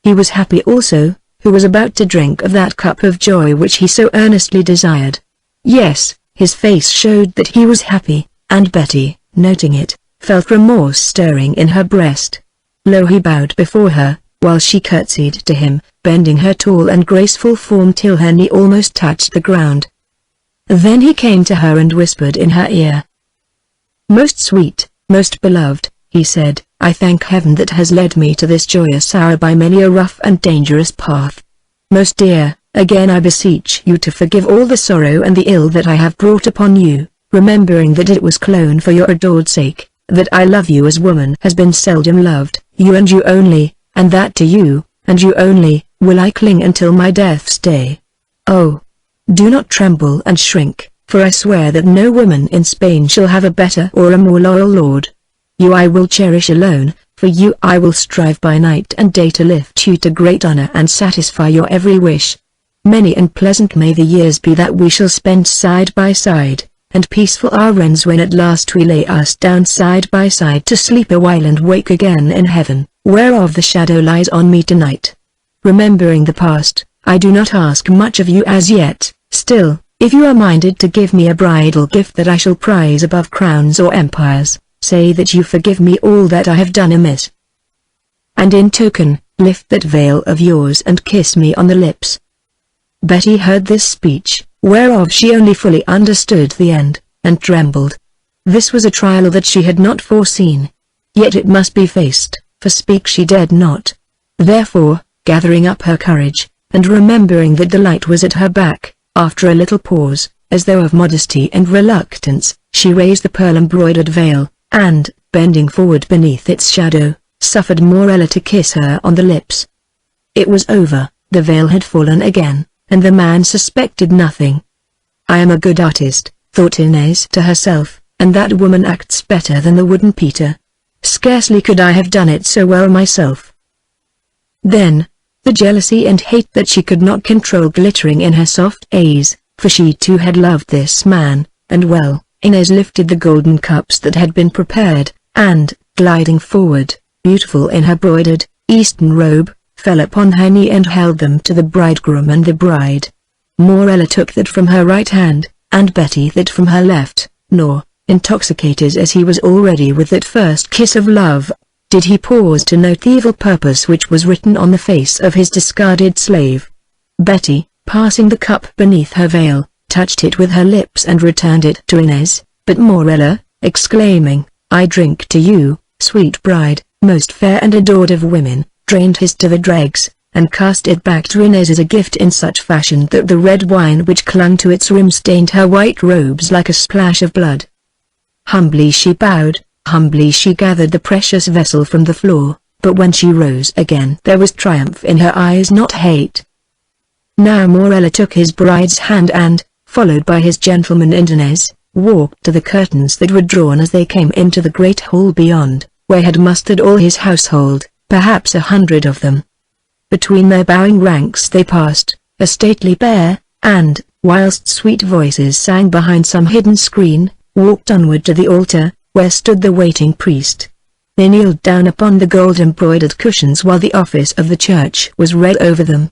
He was happy also, who was about to drink of that cup of joy which he so earnestly desired. Yes, his face showed that he was happy, and Betty, noting it, felt remorse stirring in her breast. Low he bowed before her, while she curtsied to him, bending her tall and graceful form till her knee almost touched the ground. Then he came to her and whispered in her ear. Most sweet, most beloved, he said, I thank heaven that has led me to this joyous hour by many a rough and dangerous path. Most dear, again I beseech you to forgive all the sorrow and the ill that I have brought upon you, remembering that it was clone for your adored sake, that I love you as woman has been seldom loved, you and you only, and that to you, and you only, will I cling until my death's day. Oh! Do not tremble and shrink, for I swear that no woman in Spain shall have a better or a more loyal lord. You I will cherish alone, for you I will strive by night and day to lift you to great honor and satisfy your every wish. Many and pleasant may the years be that we shall spend side by side, and peaceful our ends when at last we lay us down side by side to sleep a while and wake again in heaven, whereof the shadow lies on me tonight. Remembering the past, I do not ask much of you as yet, still, if you are minded to give me a bridal gift that I shall prize above crowns or empires, say that you forgive me all that I have done amiss. And in token, lift that veil of yours and kiss me on the lips. Betty heard this speech, whereof she only fully understood the end, and trembled. This was a trial that she had not foreseen. Yet it must be faced, for speak she dared not. Therefore, gathering up her courage, and remembering that the light was at her back, after a little pause, as though of modesty and reluctance, she raised the pearl-embroidered veil, and, bending forward beneath its shadow, suffered Morella to kiss her on the lips. It was over, the veil had fallen again, and the man suspected nothing. I am a good artist, thought Inez to herself, and that woman acts better than the wooden Peter. Scarcely could I have done it so well myself. Then, the jealousy and hate that she could not control glittering in her soft eyes, for she too had loved this man, and well, Inez lifted the golden cups that had been prepared, and, gliding forward, beautiful in her broidered, Eastern robe, fell upon her knee and held them to the bridegroom and the bride. Morella took that from her right hand, and Betty that from her left, nor, intoxicated as he was already with that first kiss of love, did he pause to note the evil purpose which was written on the face of his discarded slave. Betty, passing the cup beneath her veil, touched it with her lips and returned it to Inez, but Morella, exclaiming, "I drink to you, sweet bride, most fair and adored of women," drained his to the dregs, and cast it back to Inez as a gift in such fashion that the red wine which clung to its rim stained her white robes like a splash of blood. Humbly she bowed, humbly she gathered the precious vessel from the floor, but when she rose again there was triumph in her eyes, not hate. Now Morella took his bride's hand and, followed by his gentleman and Inez, walked to the curtains that were drawn as they came into the great hall beyond, where had mustered all his household, perhaps 100 of them. Between their bowing ranks they passed, a stately pair, and, whilst sweet voices sang behind some hidden screen, walked onward to the altar, where stood the waiting priest. They kneeled down upon the gold-embroidered cushions while the office of the church was read over them.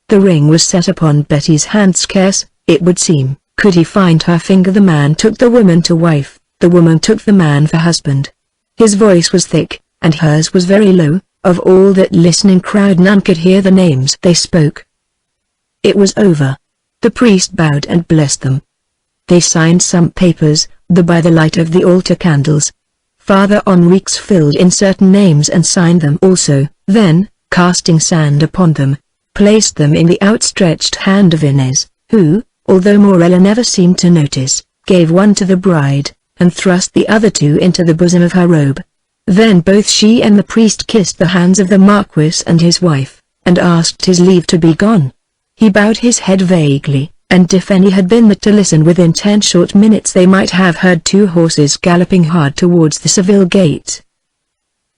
The ring was set upon Betty's hand. Scarce, it would seem, could he find her finger. The man took the woman to wife, the woman took the man for husband. His voice was thick, and hers was very low. Of all that listening crowd none could hear the names they spoke. It was over. The priest bowed and blessed them. They signed some papers, by the light of the altar candles. Father Enriques filled in certain names and signed them also, then, casting sand upon them, placed them in the outstretched hand of Inez, who, although Morella never seemed to notice, gave one to the bride, and thrust the other two into the bosom of her robe. Then both she and the priest kissed the hands of the Marquis and his wife, and asked his leave to be gone. He bowed his head vaguely, and if any had been there to listen within 10 short minutes they might have heard 2 horses galloping hard towards the Seville gate.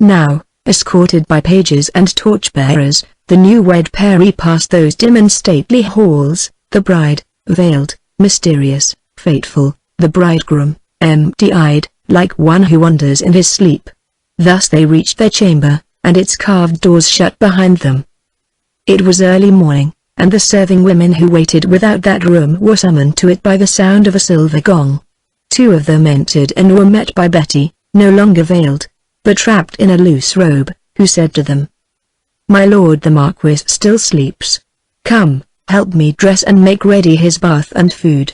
Now, escorted by pages and torchbearers, the new-wed pair repassed those dim and stately halls, the bride, veiled, mysterious, fateful, the bridegroom, empty-eyed, like one who wanders in his sleep. Thus they reached their chamber, and its carved doors shut behind them. It was early morning, and the serving women who waited without that room were summoned to it by the sound of a silver gong. 2 of them entered and were met by Betty, no longer veiled, but wrapped in a loose robe, who said to them, "My lord the Marquis still sleeps. Come, help me dress and make ready his bath and food."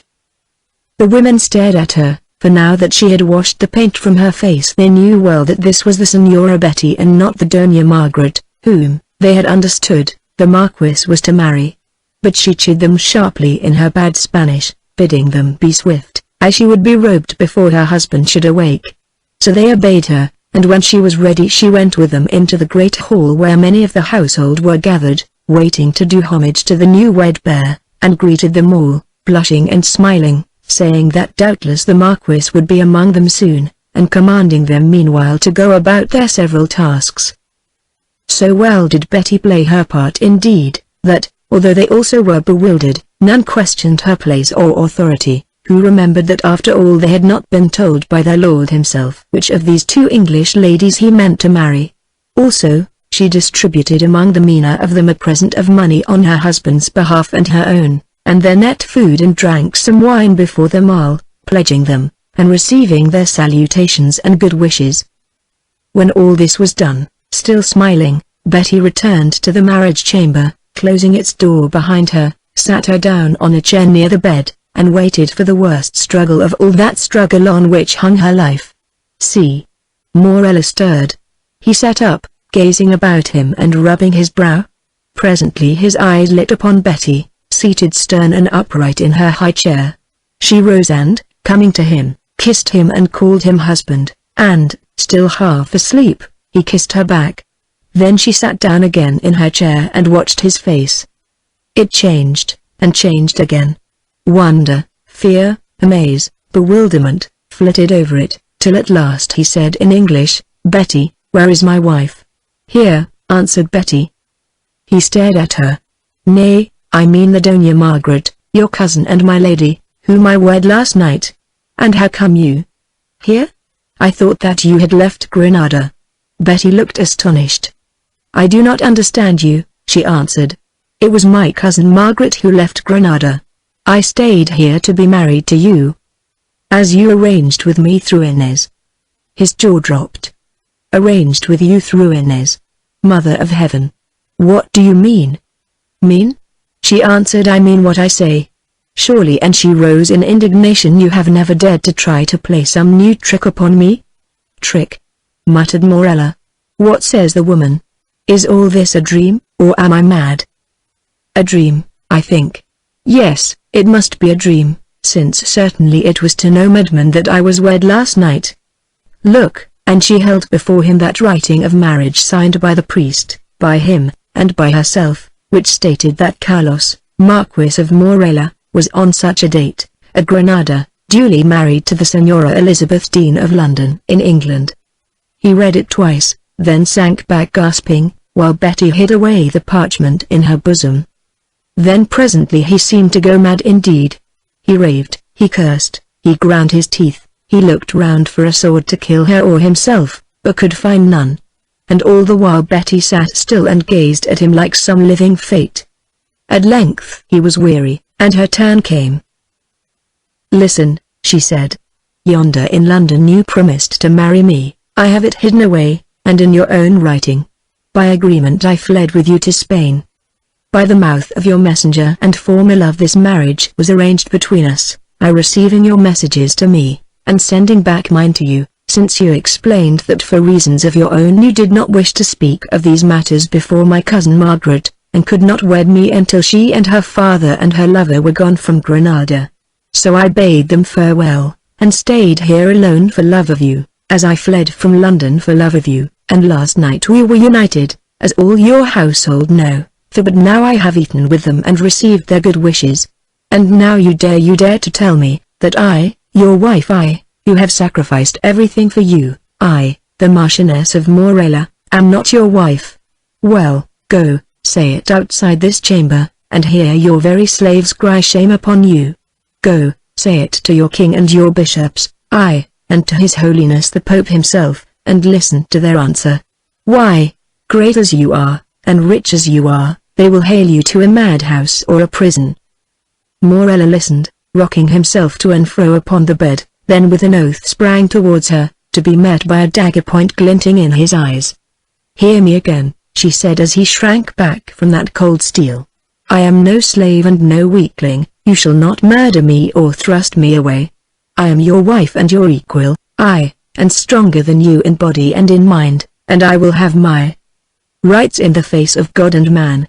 The women stared at her, for now that she had washed the paint from her face they knew well that this was the Signora Betty and not the Doña Margaret, whom, they had understood, the Marquis was to marry. But she chid them sharply in her bad Spanish, bidding them be swift, as she would be robed before her husband should awake. So they obeyed her, and when she was ready she went with them into the great hall where many of the household were gathered, waiting to do homage to the new-wed pair, and greeted them all, blushing and smiling, saying that doubtless the Marquis would be among them soon, and commanding them meanwhile to go about their several tasks. So well did Betty play her part indeed, that, although they also were bewildered, none questioned her place or authority, who remembered that after all they had not been told by their lord himself which of these 2 English ladies he meant to marry. Also, she distributed among the meaner of them a present of money on her husband's behalf and her own, and then ate food and drank some wine before them all, pledging them, and receiving their salutations and good wishes. When all this was done, still smiling, Betty returned to the marriage chamber, closing its door behind her, sat her down on a chair near the bed, and waited for the worst struggle of all, that struggle on which hung her life. See. Morella stirred. He sat up, gazing about him and rubbing his brow. Presently his eyes lit upon Betty, seated stern and upright in her high chair. She rose and, coming to him, kissed him and called him husband, and, still half asleep, he kissed her back. Then she sat down again in her chair and watched his face. It changed, and changed again. Wonder, fear, amaze, bewilderment, flitted over it, till at last he said in English, "Betty, where is my wife?" "Here," answered Betty. He stared at her. "Nay, I mean the Doña Margaret, your cousin and my lady, whom I wed last night. And how come you here? I thought that you had left Granada." Betty looked astonished. "I do not understand you," she answered. "It was my cousin Margaret who left Granada. I stayed here to be married to you." As you arranged with me through Inez. His jaw dropped. Arranged with you through Inez. Mother of Heaven. What do you mean? Mean? She answered, I mean what I say. Surely, and she rose in indignation, you have never dared to try to play some new trick upon me? Trick? Muttered Morella. What says the woman? Is all this a dream, or am I mad? A dream, I think. Yes, it must be a dream, since certainly it was to no madman that I was wed last night. Look, and she held before him that writing of marriage signed by the priest, by him, and by herself, which stated that Carlos, Marquis of Morella, was on such a date, at Granada, duly married to the Senora Elizabeth Dean of London in England. He read it twice, then sank back gasping, while Betty hid away the parchment in her bosom. Then presently he seemed to go mad indeed. He raved, he cursed, he ground his teeth, he looked round for a sword to kill her or himself, but could find none. And all the while Betty sat still and gazed at him like some living fate. At length he was weary, and her turn came. Listen, she said. Yonder in London you promised to marry me. I have it hidden away, and in your own writing. By agreement I fled with you to Spain. By the mouth of your messenger and former love this marriage was arranged between us, I receiving your messages to me, and sending back mine to you, since you explained that for reasons of your own you did not wish to speak of these matters before my cousin Margaret, and could not wed me until she and her father and her lover were gone from Granada. So I bade them farewell, and stayed here alone for love of you, as I fled from London for love of you, and last night we were united, as all your household know, for but now I have eaten with them and received their good wishes. And now you dare to tell me, that I, your wife who have sacrificed everything for you, I, the Marchioness of Morella, am not your wife. Well, go, say it outside this chamber, and hear your very slaves cry shame upon you. Go, say it to your king and your bishops, aye, and to His Holiness the Pope himself, and listen to their answer. Why, great as you are, and rich as you are, they will hale you to a madhouse or a prison. Morella listened, rocking himself to and fro upon the bed, then with an oath sprang towards her, to be met by a dagger point glinting in his eyes. Hear me again, she said as he shrank back from that cold steel. I am no slave and no weakling, you shall not murder me or thrust me away. I am your wife and your equal, aye, and stronger than you in body and in mind, and I will have my rights in the face of God and man.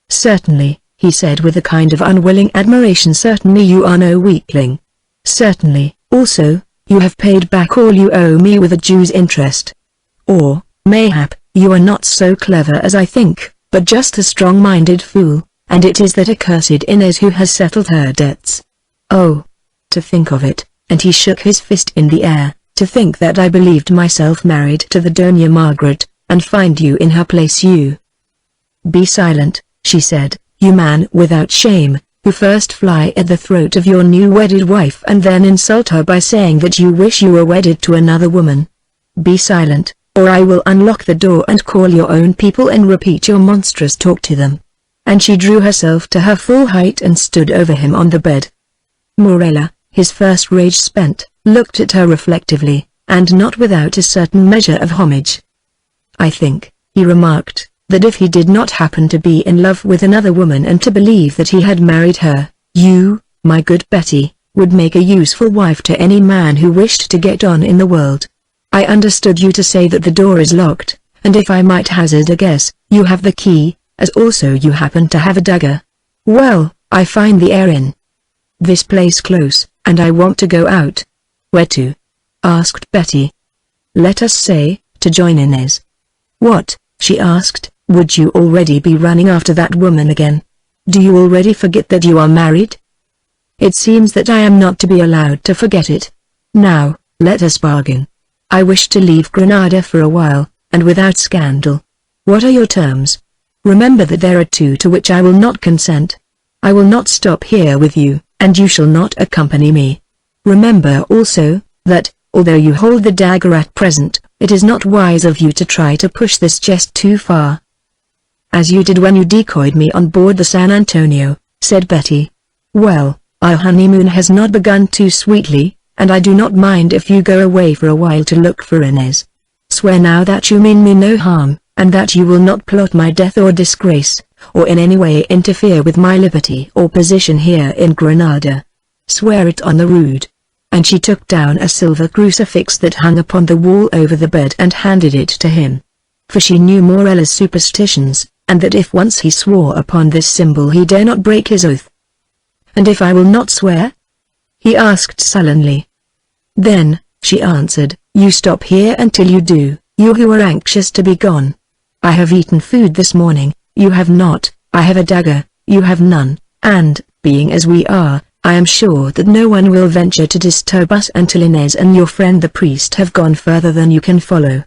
Certainly, he said with a kind of unwilling admiration, certainly you are no weakling. Certainly, also, you have paid back all you owe me with a Jew's interest. Or, mayhap, you are not so clever as I think, but just a strong-minded fool, and it is that accursed Inez who has settled her debts. Oh, to think of it, and he shook his fist in the air, to think that I believed myself married to the Doña Margaret, and find you in her place you. Be silent, she said, you man without shame, who first fly at the throat of your new wedded wife and then insult her by saying that you wish you were wedded to another woman. Be silent, or I will unlock the door and call your own people and repeat your monstrous talk to them. And she drew herself to her full height and stood over him on the bed. Morella, his first rage spent, looked at her reflectively, and not without a certain measure of homage. I think, he remarked, that if he did not happen to be in love with another woman and to believe that he had married her, you, my good Betty, would make a useful wife to any man who wished to get on in the world. I understood you to say that the door is locked, and if I might hazard a guess, you have the key, as also you happen to have a dagger. Well, I find the air in this place close, and I want to go out. Where to? Asked Betty. Let us say, to join Inez. What, she asked, would you already be running after that woman again? Do you already forget that you are married? It seems that I am not to be allowed to forget it. Now, let us bargain. I wish to leave Granada for a while, and without scandal. What are your terms? Remember that there are two to which I will not consent. I will not stop here with you, and you shall not accompany me. Remember also, that, although you hold the dagger at present, it is not wise of you to try to push this jest too far. As you did when you decoyed me on board the San Antonio, said Betty. Well, our honeymoon has not begun too sweetly, and I do not mind if you go away for a while to look for Inez. Swear now that you mean me no harm, and that you will not plot my death or disgrace, or in any way interfere with my liberty or position here in Granada. Swear it on the rood." And she took down a silver crucifix that hung upon the wall over the bed and handed it to him. For she knew Morella's superstitions, and that if once he swore upon this symbol he dare not break his oath. "And if I will not swear?" he asked sullenly. "Then," she answered, "you stop here until you do, you who are anxious to be gone. I have eaten food this morning, you have not, I have a dagger, you have none, and, being as we are, I am sure that no one will venture to disturb us until Inez and your friend the priest have gone further than you can follow."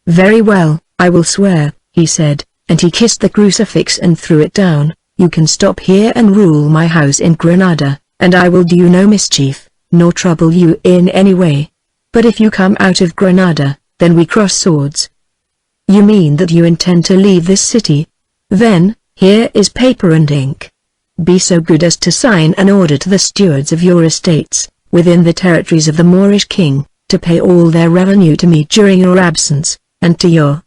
"Very well, I will swear," he said, and he kissed the crucifix and threw it down. "You can stop here and rule my house in Granada, and I will do you no mischief, nor trouble you in any way. But if you come out of Granada, then we cross swords." "You mean that you intend to leave this city? Then, here is paper and ink. Be so good as to sign an order to the stewards of your estates, within the territories of the Moorish king, to pay all their revenue to me during your absence, and to your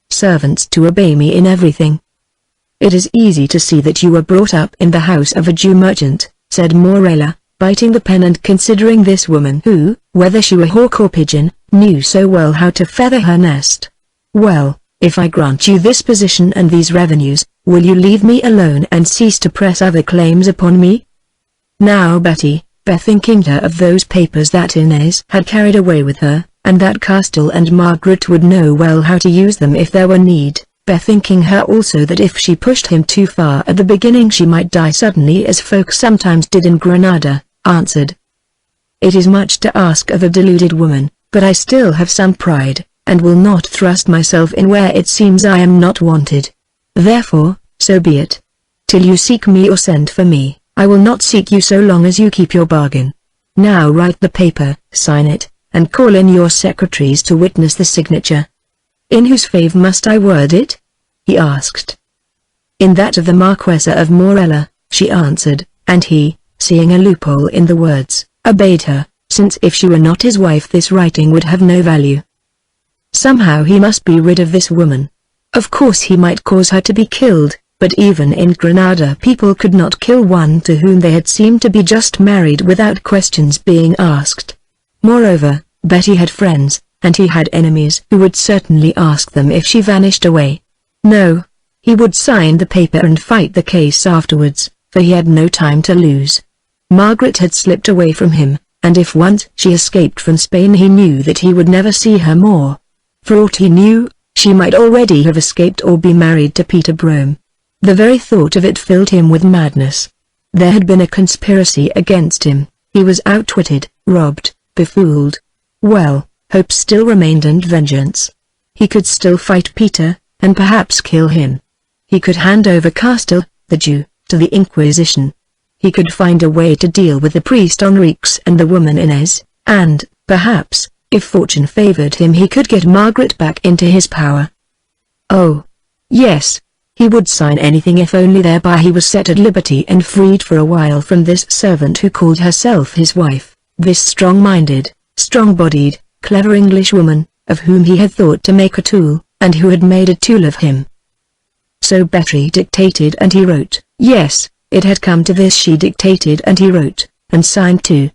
servants to obey me in everything." "It is easy to see that you were brought up in the house of a Jew merchant," said Morella, biting the pen and considering this woman who, whether she were hawk or pigeon, knew so well how to feather her nest. "Well, if I grant you this position and these revenues, will you leave me alone and cease to press other claims upon me?" Now Betty, bethinking her of those papers that Inez had carried away with her, and that Castell and Margaret would know well how to use them if there were need, bethinking her also that if she pushed him too far at the beginning she might die suddenly as folk sometimes did in Granada, answered, "It is much to ask of a deluded woman, but I still have some pride, and will not thrust myself in where it seems I am not wanted. Therefore, so be it. Till you seek me or send for me, I will not seek you so long as you keep your bargain. Now write the paper, sign it, and call in your secretaries to witness the signature." "In whose favor must I word it?" he asked. "In that of the Marquesa of Morella," she answered, and he, seeing a loophole in the words, obeyed her, since if she were not his wife this writing would have no value. Somehow he must be rid of this woman. Of course he might cause her to be killed, but even in Granada people could not kill one to whom they had seemed to be just married without questions being asked. Moreover, Betty had friends, and he had enemies who would certainly ask them if she vanished away. No, he would sign the paper and fight the case afterwards, for he had no time to lose. Margaret had slipped away from him, and if once she escaped from Spain he knew that he would never see her more. For aught he knew, she might already have escaped or be married to Peter Brome. The very thought of it filled him with madness. There had been a conspiracy against him, he was outwitted, robbed, befooled. Well, hope still remained and vengeance. He could still fight Peter, and perhaps kill him. He could hand over Castell, the Jew, to the Inquisition. He could find a way to deal with the priest Enriques and the woman Inez, and, perhaps, if fortune favored him he could get Margaret back into his power. Oh, yes, he would sign anything if only thereby he was set at liberty and freed for a while from this servant who called herself his wife, this strong-minded, strong-bodied, clever Englishwoman, of whom he had thought to make a tool, and who had made a tool of him. So Betty dictated and he wrote. Yes, it had come to this. She dictated and he wrote, and signed too.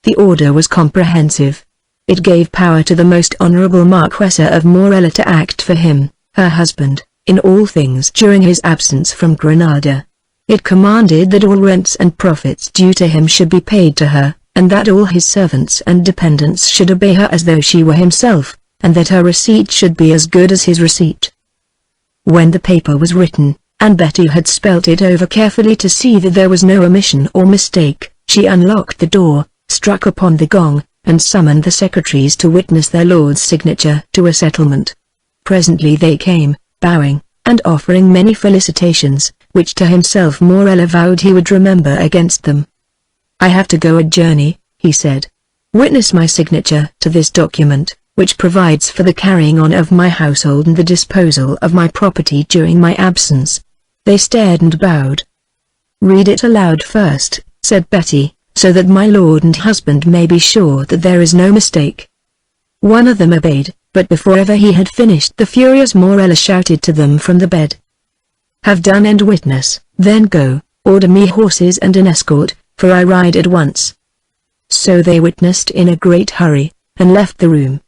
The order was comprehensive. It gave power to the most honorable Marquesa of Morella to act for him, her husband, in all things during his absence from Granada. It commanded that all rents and profits due to him should be paid to her, and that all his servants and dependents should obey her as though she were himself, and that her receipt should be as good as his receipt. When the paper was written, and Betty had spelt it over carefully to see that there was no omission or mistake, she unlocked the door, struck upon the gong, and summoned the secretaries to witness their lord's signature to a settlement. Presently they came, bowing, and offering many felicitations, which to himself Morella vowed he would remember against them. "I have to go a journey," he said. "Witness my signature to this document, which provides for the carrying on of my household and the disposal of my property during my absence." They stared and bowed. "Read it aloud first," said Betty, so that my lord and husband may be sure that there is no mistake." One of them obeyed, but before ever he had finished the furious Morella shouted to them from the bed, "Have done and witness, then go, order me horses and an escort, for I ride at once." So they witnessed in a great hurry, and left the room.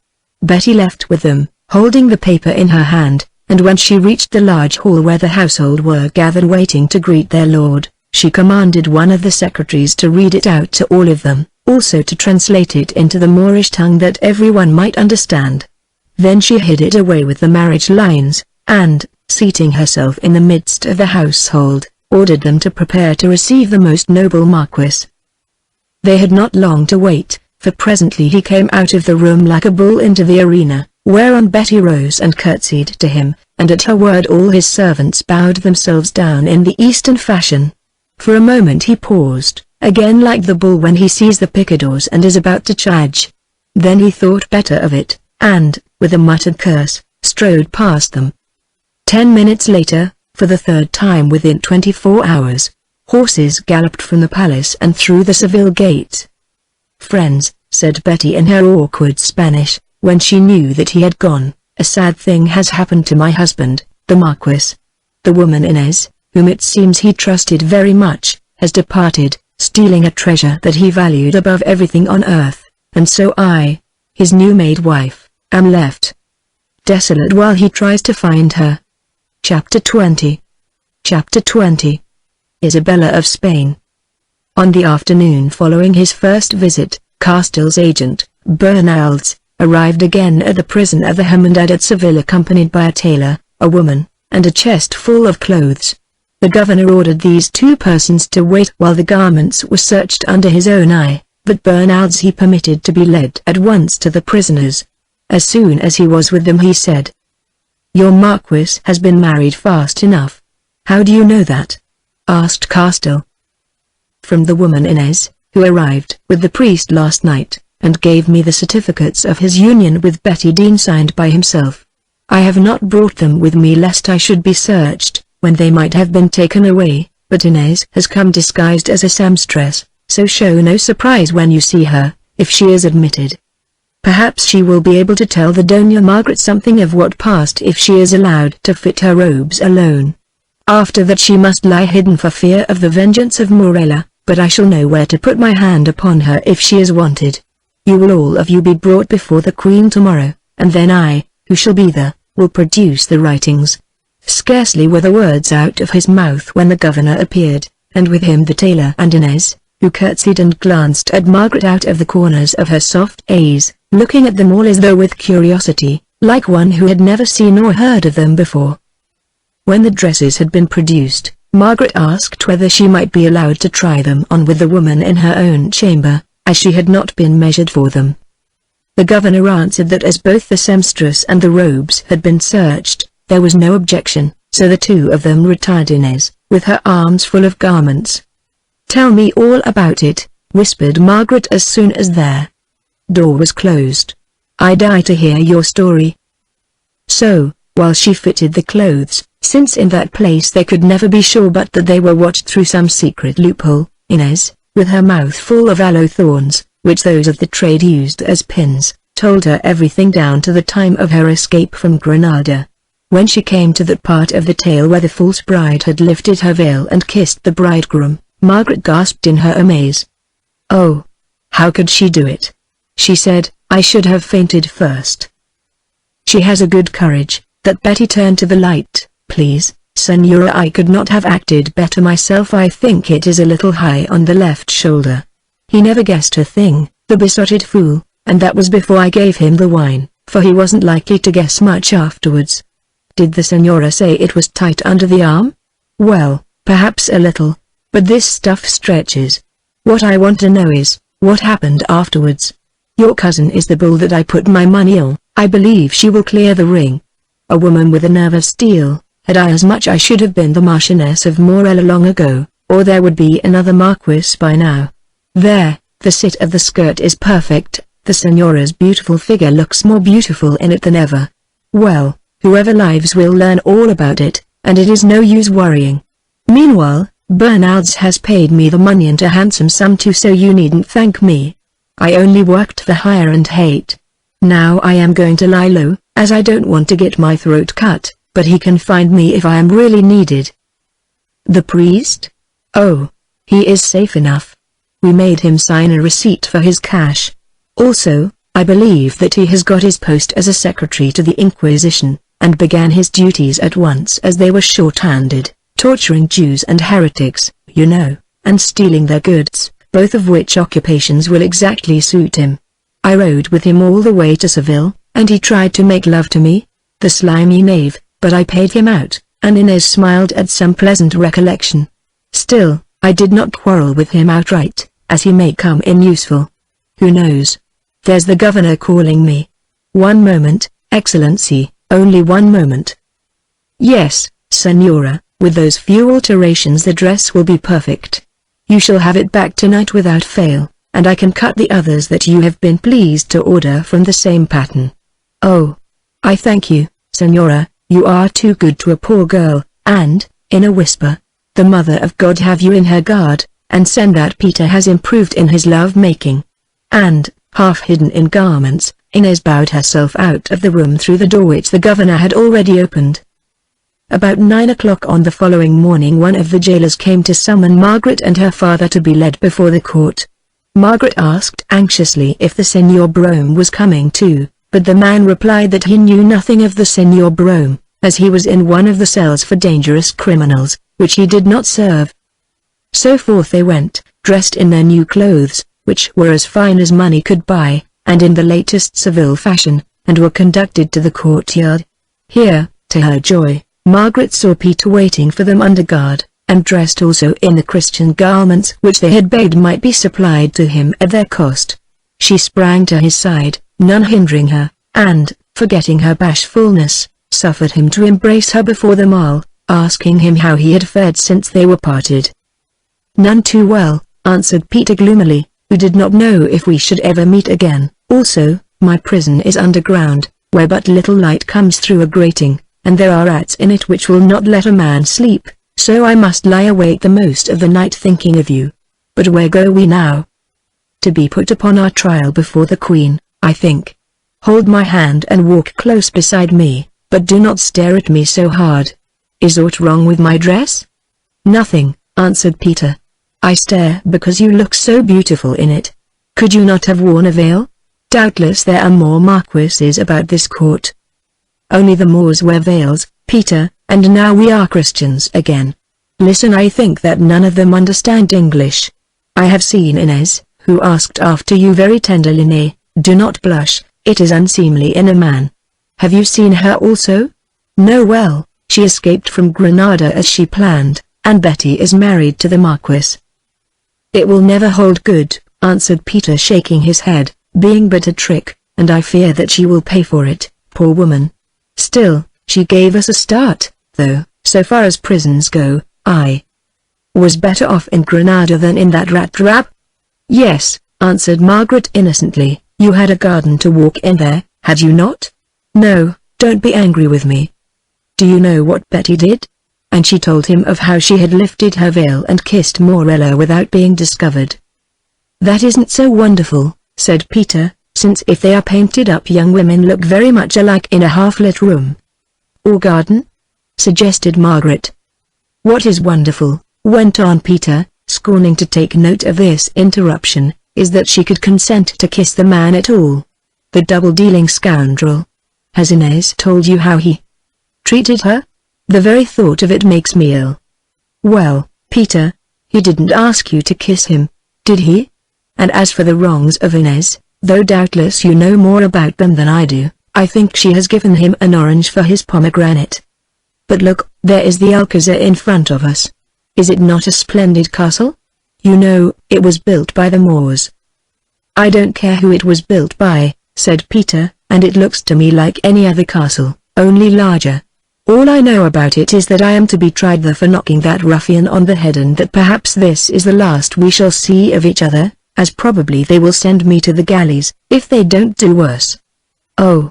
Betty left with them, holding the paper in her hand, and when she reached the large hall where the household were gathered waiting to greet their lord, she commanded one of the secretaries to read it out to all of them, also to translate it into the Moorish tongue that everyone might understand. Then she hid it away with the marriage lines, and, seating herself in the midst of the household, ordered them to prepare to receive the most noble Marquis. They had not long to wait, for presently he came out of the room like a bull into the arena, whereon Betty rose and curtsied to him, and at her word all his servants bowed themselves down in the Eastern fashion. For a moment he paused, again like the bull when he sees the picadors and is about to charge. Then he thought better of it, and, with a muttered curse, strode past them. 10 minutes later, for the third time within 24 hours, horses galloped from the palace and through the Seville gate. "Friends," said Betty in her awkward Spanish, when she knew that he had gone, "a sad thing has happened to my husband, the Marquis. The woman Inez, whom it seems he trusted very much, has departed, stealing a treasure that he valued above everything on earth, and so I, his new-made wife, am left desolate while he tries to find her." Chapter 20. Chapter 20. Isabella of Spain. On the afternoon following his first visit, Castell's agent, Bernaldes, arrived again at the prison of the Hermandad at Seville accompanied by a tailor, a woman, and a chest full of clothes. The governor ordered these two persons to wait while the garments were searched under his own eye, but Bernaldes he permitted to be led at once to the prisoners. As soon as he was with them he said, "Your Marquis has been married fast enough." "How do you know that?" asked Castell. "From the woman Inez, who arrived with the priest last night, and gave me the certificates of his union with Betty Dean signed by himself. I have not brought them with me lest I should be searched, when they might have been taken away, but Inez has come disguised as a seamstress, so show no surprise when you see her, if she is admitted. Perhaps she will be able to tell the Doña Margaret something of what passed if she is allowed to fit her robes alone. After that she must lie hidden for fear of the vengeance of Morella, but I shall know where to put my hand upon her if she is wanted. You will all of you be brought before the Queen tomorrow, and then I, who shall be there, will produce the writings." Scarcely were the words out of his mouth when the governor appeared, and with him the tailor and Inez, who curtsied and glanced at Margaret out of the corners of her soft eyes, looking at them all as though with curiosity, like one who had never seen or heard of them before. When the dresses had been produced, Margaret asked whether she might be allowed to try them on with the woman in her own chamber, as she had not been measured for them. The governor answered that as both the seamstress and the robes had been searched, there was no objection, so the two of them retired. Inez, with her arms full of garments. "Tell me all about it," whispered Margaret as soon as their door was closed. "I die to hear your story." So, while she fitted the clothes, since in that place they could never be sure but that they were watched through some secret loophole, Inez, with her mouth full of aloe thorns, which those of the trade used as pins, told her everything down to the time of her escape from Granada. When she came to that part of the tale where the false bride had lifted her veil and kissed the bridegroom, Margaret gasped in her amaze. "Oh! How could she do it?" she said. "I should have fainted first." "She has a good courage." That Betty turned to the light. "Please, Senora, I could not have acted better myself. I think it is a little high on the left shoulder." He never guessed a thing, the besotted fool, and that was before I gave him the wine, for he wasn't likely to guess much afterwards. "Did the Senora say it was tight under the arm?" "Well, perhaps a little, but this stuff stretches. What I want to know is, what happened afterwards? Your cousin is the bull that I put my money on. I believe she will clear the ring. A woman with a nerve of steel. Had I as much I should have been the Marchioness of Morella long ago, or there would be another Marquis by now. There, the sit of the skirt is perfect, the Senora's beautiful figure looks more beautiful in it than ever. Well, whoever lives will learn all about it, and it is no use worrying. Meanwhile, Bernards has paid me the money and a handsome sum too, so you needn't thank me. I only worked for hire and hate. Now I am going to lie low, as I don't want to get my throat cut, but he can find me if I am really needed." "The priest? Oh, he is safe enough. We made him sign a receipt for his cash. Also, I believe that he has got his post as a secretary to the Inquisition, and began his duties at once as they were short-handed, torturing Jews and heretics, you know, and stealing their goods, both of which occupations will exactly suit him. I rode with him all the way to Seville, and he tried to make love to me, the slimy knave, but I paid him out," and Inez smiled at some pleasant recollection. "Still, I did not quarrel with him outright, as he may come in useful. Who knows? There's the governor calling me. One moment, Excellency, only one moment." "Yes, Senora, with those few alterations the dress will be perfect. You shall have it back tonight without fail, and I can cut the others that you have been pleased to order from the same pattern." "Oh, I thank you, Senora, you are too good to a poor girl," and, in a whisper, "The Mother of God have you in her guard, and send that Peter has improved in his love-making." And, half hidden in garments, Inez bowed herself out of the room through the door which the governor had already opened. About 9 o'clock on the following morning one of the jailers came to summon Margaret and her father to be led before the court. Margaret asked anxiously if the Senor Brome was coming too, but the man replied that he knew nothing of the Senor Brome, as he was in one of the cells for dangerous criminals, which he did not serve. So forth they went, dressed in their new clothes, which were as fine as money could buy, and in the latest Seville fashion, and were conducted to the courtyard. Here, to her joy, Margaret saw Peter waiting for them under guard, and dressed also in the Christian garments which they had begged might be supplied to him at their cost. She sprang to his side, none hindering her, and, forgetting her bashfulness, suffered him to embrace her before them all, asking him how he had fared since they were parted. "None too well," answered Peter gloomily, "who did not know if we should ever meet again. Also, my prison is underground, where but little light comes through a grating, and there are rats in it which will not let a man sleep, so I must lie awake the most of the night thinking of you. But where go we now?" "To be put upon our trial before the Queen, I think. Hold my hand and walk close beside me, but do not stare at me so hard. Is aught wrong with my dress?" "Nothing," answered Peter. "I stare because you look so beautiful in it. Could you not have worn a veil? Doubtless there are more marquises about this court." "Only the Moors wear veils, Peter, and now we are Christians again. Listen, I think that none of them understand English. I have seen Inez, who asked after you very tenderly. Nay, do not blush, it is unseemly in a man. Have you seen her also?" "No, well, she escaped from Granada as she planned, and Betty is married to the Marquis." "It will never hold good," answered Peter shaking his head, "being but a trick, and I fear that she will pay for it, poor woman. Still, she gave us a start, though, so far as prisons go. I was better off in Granada than in that rat trap." "Yes," answered Margaret innocently, "you had a garden to walk in there, had you not?" "No, don't be angry with me. Do you know what Betty did?" And she told him of how she had lifted her veil and kissed Morella without being discovered. "That isn't so wonderful," said Peter, "since if they are painted up young women look very much alike in a half-lit room." "Or garden?" suggested Margaret. "What is wonderful," went on Peter, scorning to take note of this interruption, "is that she could consent to kiss the man at all. The double-dealing scoundrel. Has Inez told you how he treated her? The very thought of it makes me ill." "Well, Peter, he didn't ask you to kiss him, did he? And as for the wrongs of Inez, though doubtless you know more about them than I do, I think she has given him an orange for his pomegranate. But look, there is the Alcazar in front of us. Is it not a splendid castle? You know, it was built by the Moors." "I don't care who it was built by," said Peter, "and it looks to me like any other castle, only larger. All I know about it is that I am to be tried there for knocking that ruffian on the head, and that perhaps this is the last we shall see of each other, as probably they will send me to the galleys, if they don't do worse." "Oh,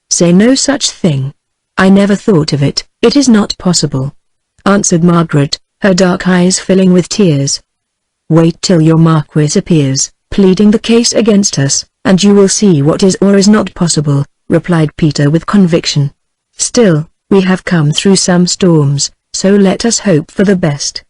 say no such thing. I never thought of it, it is not possible," answered Margaret, her dark eyes filling with tears. "Wait till your Marquis appears, pleading the case against us, and you will see what is or is not possible," replied Peter with conviction. "Still, we have come through some storms, so let us hope for the best."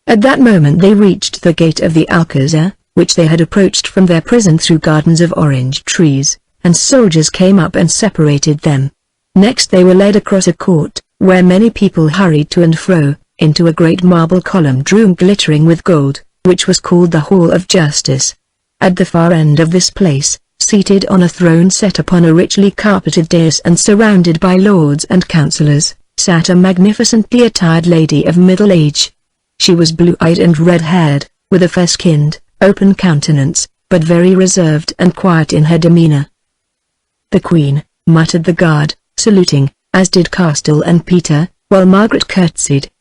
At that moment they reached the gate of the Alcazar, which they had approached from their prison through gardens of orange trees, and soldiers came up and separated them. Next they were led across a court, where many people hurried to and fro, into a great marble columned room glittering with gold, which was called the Hall of Justice. At the far end of this place, seated on a throne set upon a richly carpeted dais and surrounded by lords and councillors, sat a magnificently attired lady of middle age. She was blue-eyed and red-haired, with a fair-skinned, open countenance, but very reserved and quiet in her demeanor. "The Queen," muttered the guard, saluting, as did Castell and Peter, while Margaret curtsied.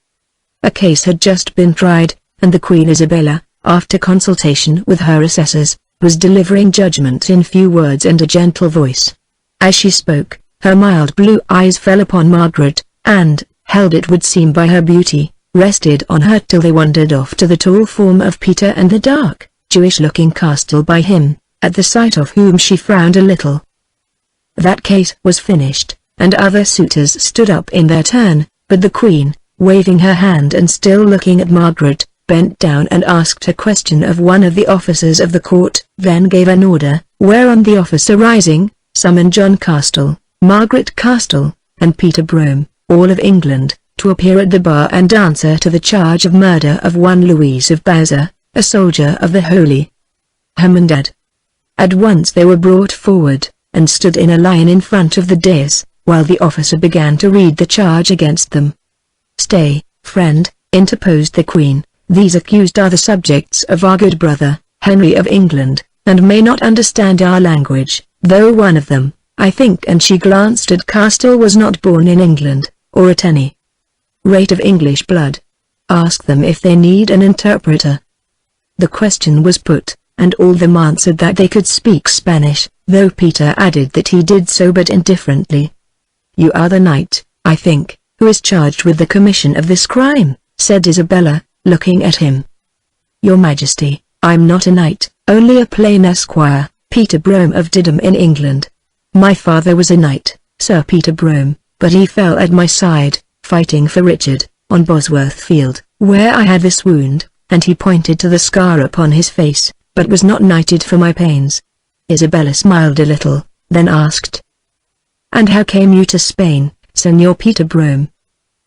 A case had just been tried, and the Queen Isabella, after consultation with her assessors, was delivering judgment in few words and a gentle voice. As she spoke, her mild blue eyes fell upon Margaret, and, held it would seem by her beauty, rested on her till they wandered off to the tall form of Peter and the dark, Jewish-looking Castell by him, at the sight of whom she frowned a little. That case was finished, and other suitors stood up in their turn, but the Queen, waving her hand and still looking at Margaret, bent down and asked a question of one of the officers of the court, then gave an order, whereon the officer rising, summoned John Castell, Margaret Castell, and Peter Brome, all of England, to appear at the bar and answer to the charge of murder of one Louis of Baza, a soldier of the Holy Hermandad. At once they were brought forward, and stood in a line in front of the dais, while the officer began to read the charge against them. "Stay, friend," interposed the Queen, "these accused are the subjects of our good brother, Henry of England, and may not understand our language, though one of them, I think," and she glanced at Castell, "was not born in England, or at any rate of English blood. Ask them if they need an interpreter." The question was put, and all of them answered that they could speak Spanish, though Peter added that he did so but indifferently. "You are the knight, I think, who is charged with the commission of this crime," said Isabella, looking at him. "Your Majesty, I'm not a knight, only a plain esquire, Peter Brome of Didham in England. My father was a knight, Sir Peter Brome, but he fell at my side, fighting for Richard, on Bosworth Field, where I had this wound," and he pointed to the scar upon his face, "but was not knighted for my pains." Isabella smiled a little, then asked, "And how came you to Spain, Senor Peter Brome?"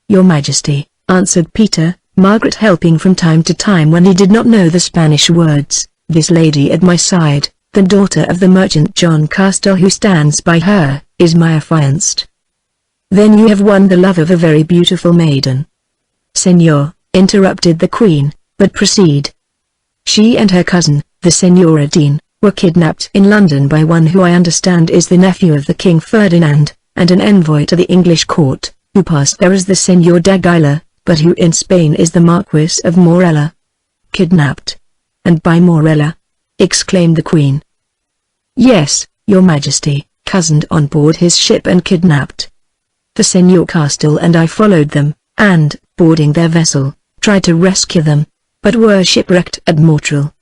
"Your Majesty," answered Peter, Margaret helping from time to time when he did not know the Spanish words, "this lady at my side, the daughter of the merchant John Castell who stands by her, is my affianced." "Then you have won the love of a very beautiful maiden." "Senor," interrupted the Queen, "but proceed." "She and her cousin, the Senora Dean, were kidnapped in London by one who I understand is the nephew of the King Ferdinand, and an envoy to the English court, who passed there as the Senor d'Aguilar, but who in Spain is the Marquis of Morella." "Kidnapped? And by Morella?" exclaimed the Queen. "Yes, Your Majesty, cozened on board his ship and kidnapped. The Senor Castell and I followed them, and, boarding their vessel, tried to rescue them, but were shipwrecked at Montreal.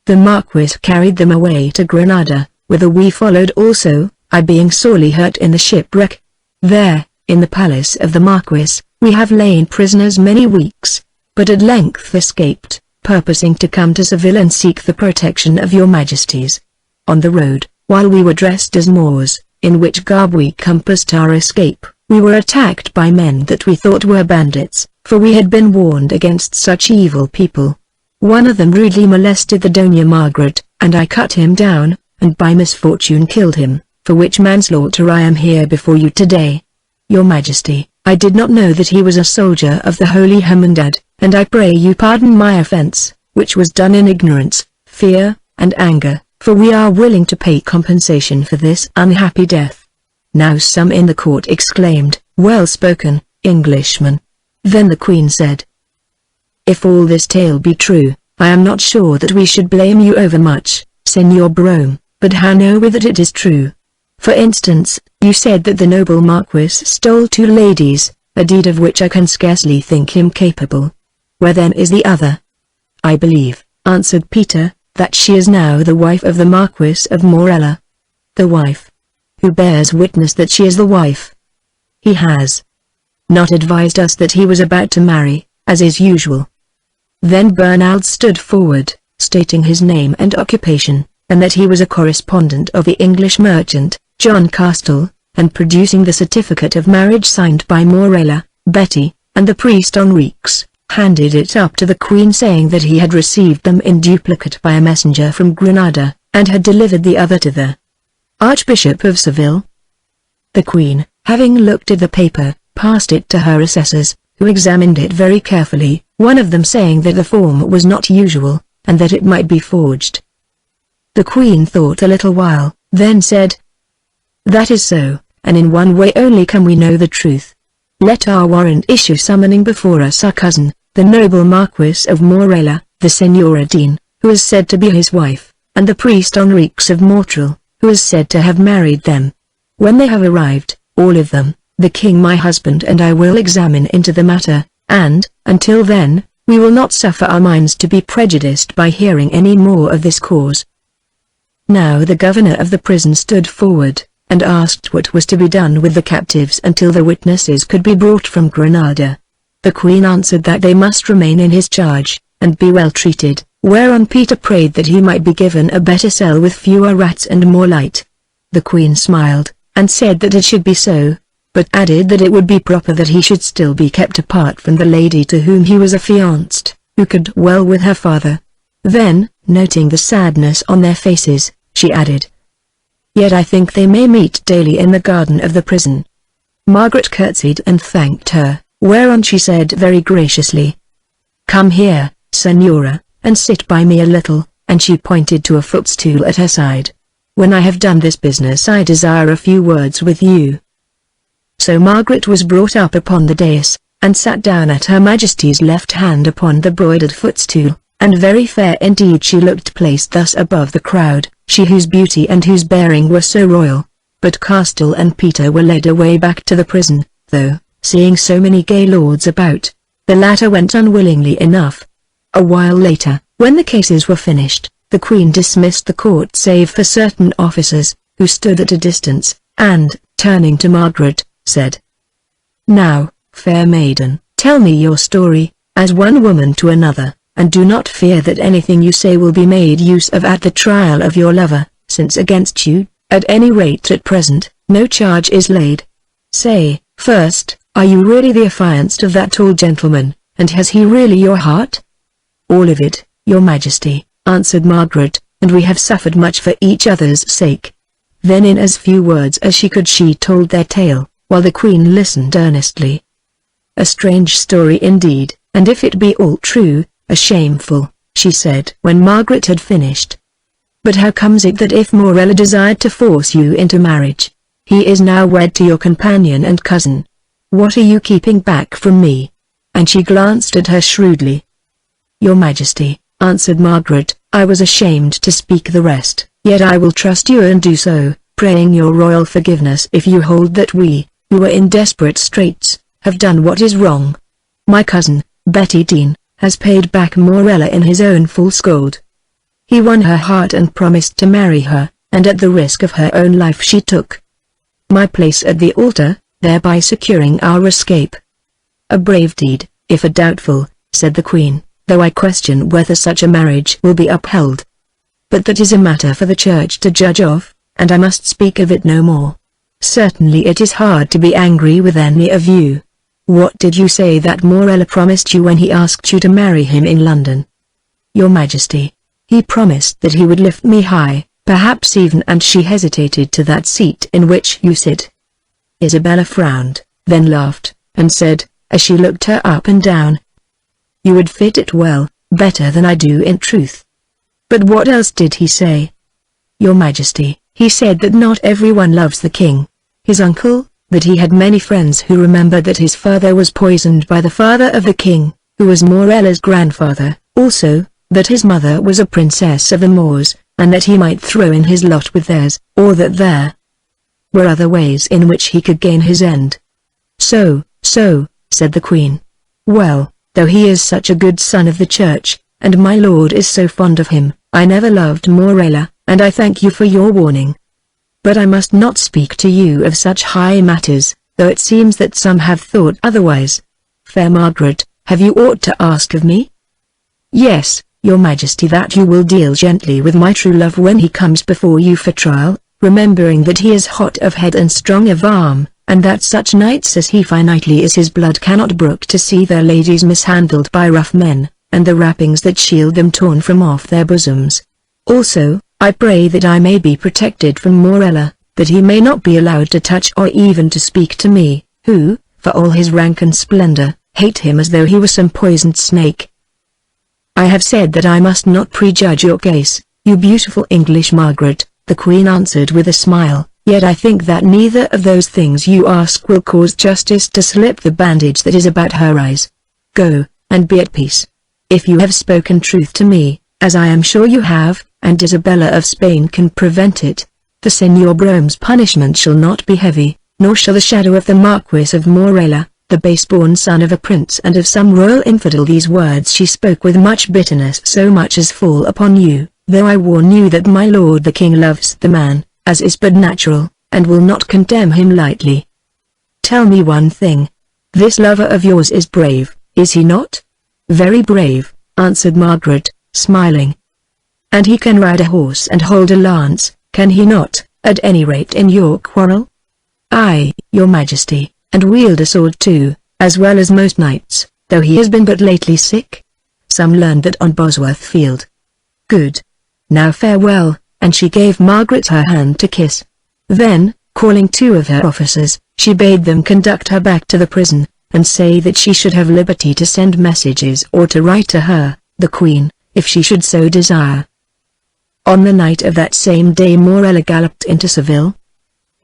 The Marquis carried them away to Granada, whither we followed also, I being sorely hurt in the shipwreck. There, in the palace of the Marquis, we have lain prisoners many weeks, but at length escaped, purposing to come to Seville and seek the protection of your Majesties. On the road, while we were dressed as Moors, in which garb we compassed our escape, we were attacked by men that we thought were bandits, for we had been warned against such evil people. One of them rudely molested the Doña Margaret, and I cut him down, and by misfortune killed him, for which manslaughter I am here before you today. Your Majesty, I did not know that he was a soldier of the Holy Hermandad, and I pray you pardon my offense, which was done in ignorance, fear, and anger, for we are willing to pay compensation for this unhappy death." Now some in the court exclaimed, "Well spoken, Englishman." Then the Queen said, "If all this tale be true, I am not sure that we should blame you overmuch, Senor Brome, but how know we that it is true? For instance, you said that the noble Marquis stole 2 ladies, a deed of which I can scarcely think him capable. Where then is the other?" "I believe," answered Peter, "that she is now the wife of the Marquis of Morella." "The wife? Who bears witness that she is the wife?" "He has not advised us that he was about to marry, as is usual." Then Bernald stood forward, stating his name and occupation, and that he was a correspondent of the English merchant, John Castell, and producing the certificate of marriage signed by Morella, Betty, and the priest Enriques, handed it up to the Queen, saying that he had received them in duplicate by a messenger from Granada, and had delivered the other to the Archbishop of Seville. The Queen, having looked at the paper, passed it to her assessors, who examined it very carefully, one of them saying that the form was not usual, and that it might be forged. The Queen thought a little while, then said, "That is so, and in one way only can we know the truth. Let our warrant issue summoning before us our cousin, the noble Marquis of Morella, the Señora Dean, who is said to be his wife, and the priest Enriques of Montreal, who is said to have married them. When they have arrived, all of them, the king my husband and I will examine into the matter, and, until then, we will not suffer our minds to be prejudiced by hearing any more of this cause." Now the governor of the prison stood forward, and asked what was to be done with the captives until the witnesses could be brought from Granada. The Queen answered that they must remain in his charge, and be well treated, whereon Peter prayed that he might be given a better cell with fewer rats and more light. The Queen smiled, and said that it should be so, but added that it would be proper that he should still be kept apart from the lady to whom he was affianced, who could well with her father. Then, noting the sadness on their faces, she added, "Yet I think they may meet daily in the garden of the prison." Margaret curtsied and thanked her, whereon she said very graciously, "Come here, Señora, and sit by me a little," and she pointed to a footstool at her side. "When I have done this business I desire a few words with you." So Margaret was brought up upon the dais, and sat down at Her Majesty's left hand upon the broidered footstool, and very fair indeed she looked placed thus above the crowd, she whose beauty and whose bearing were so royal. But Castell and Peter were led away back to the prison, though, seeing so many gay lords about, the latter went unwillingly enough. A while later, when the cases were finished, the Queen dismissed the court save for certain officers, who stood at a distance, and, turning to Margaret, said, "Now, fair maiden, tell me your story, as one woman to another, and do not fear that anything you say will be made use of at the trial of your lover, since against you, at any rate at present, no charge is laid. Say, first, are you really the affianced of that tall gentleman, and has he really your heart?" "All of it, your Majesty," answered Margaret, "and we have suffered much for each other's sake." Then in as few words as she could she told their tale, while the Queen listened earnestly. "A strange story indeed, and if it be all true, a shameful," she said when Margaret had finished. "But how comes it that if Morella desired to force you into marriage, he is now wed to your companion and cousin? What are you keeping back from me?" And she glanced at her shrewdly. "Your Majesty," answered Margaret, "I was ashamed to speak the rest, yet I will trust you and do so, praying your royal forgiveness if you hold that we, who are in desperate straits, have done what is wrong. My cousin, Betty Dean, has paid back Morella in his own false gold. He won her heart and promised to marry her, and at the risk of her own life she took my place at the altar, thereby securing our escape. A brave deed, if a doubtful," said the Queen, "though I question whether such a marriage will be upheld. But that is a matter for the Church to judge of, and I must speak of it no more. Certainly it is hard to be angry with any of you. What did you say that Morella promised you when he asked you to marry him in London?" "Your Majesty, he promised that he would lift me high, perhaps even and she hesitated to that seat in which you sit." Isabella frowned, then laughed, and said, as she looked her up and down, "You would fit it well, better than I do in truth. But what else did he say?" "Your Majesty, he said that not everyone loves the king. His uncle, that he had many friends who remembered that his father was poisoned by the father of the king, who was Morella's grandfather, also, that his mother was a princess of the Moors, and that he might throw in his lot with theirs, or that there were other ways in which he could gain his end." So, said the Queen. "Well, though he is such a good son of the church, and my lord is so fond of him. I never loved Morella, and I thank you for your warning. But I must not speak to you of such high matters, though it seems that some have thought otherwise. Fair Margaret, have you aught to ask of me? Yes, your majesty, that you will deal gently with my true love when he comes before you for trial, remembering that he is hot of head and strong of arm, and that such knights as he finitely is his blood cannot brook to see their ladies mishandled by rough men, and the wrappings that shield them torn from off their bosoms. Also, I pray that I may be protected from Morella, that he may not be allowed to touch or even to speak to me, who, for all his rank and splendor, hate him as though he were some poisoned snake. I have said that I must not prejudge your case, you beautiful English Margaret, the Queen answered with a smile, yet I think that neither of those things you ask will cause justice to slip the bandage that is about her eyes. Go, and be at peace. If you have spoken truth to me, as I am sure you have, and Isabella of Spain can prevent it, the Señor Brome's punishment shall not be heavy, nor shall the shadow of the Marquis of Morella, the base-born son of a prince and of some royal infidel. These words she spoke with much bitterness, so much as fall upon you, though I warn you that my lord the king loves the man, as is but natural, and will not condemn him lightly. Tell me one thing. This lover of yours is brave, is he not? Very brave, answered Margaret, smiling. And he can ride a horse and hold a lance, can he not, at any rate in your quarrel? Aye, your majesty, and wield a sword too, as well as most knights, though he has been but lately sick. Some learned that on Bosworth Field. Good. Now farewell, and she gave Margaret her hand to kiss. Then, calling two of her officers, she bade them conduct her back to the prison, and say that she should have liberty to send messages or to write to her, the Queen, if she should so desire. On the night of that same day Morella galloped into Seville.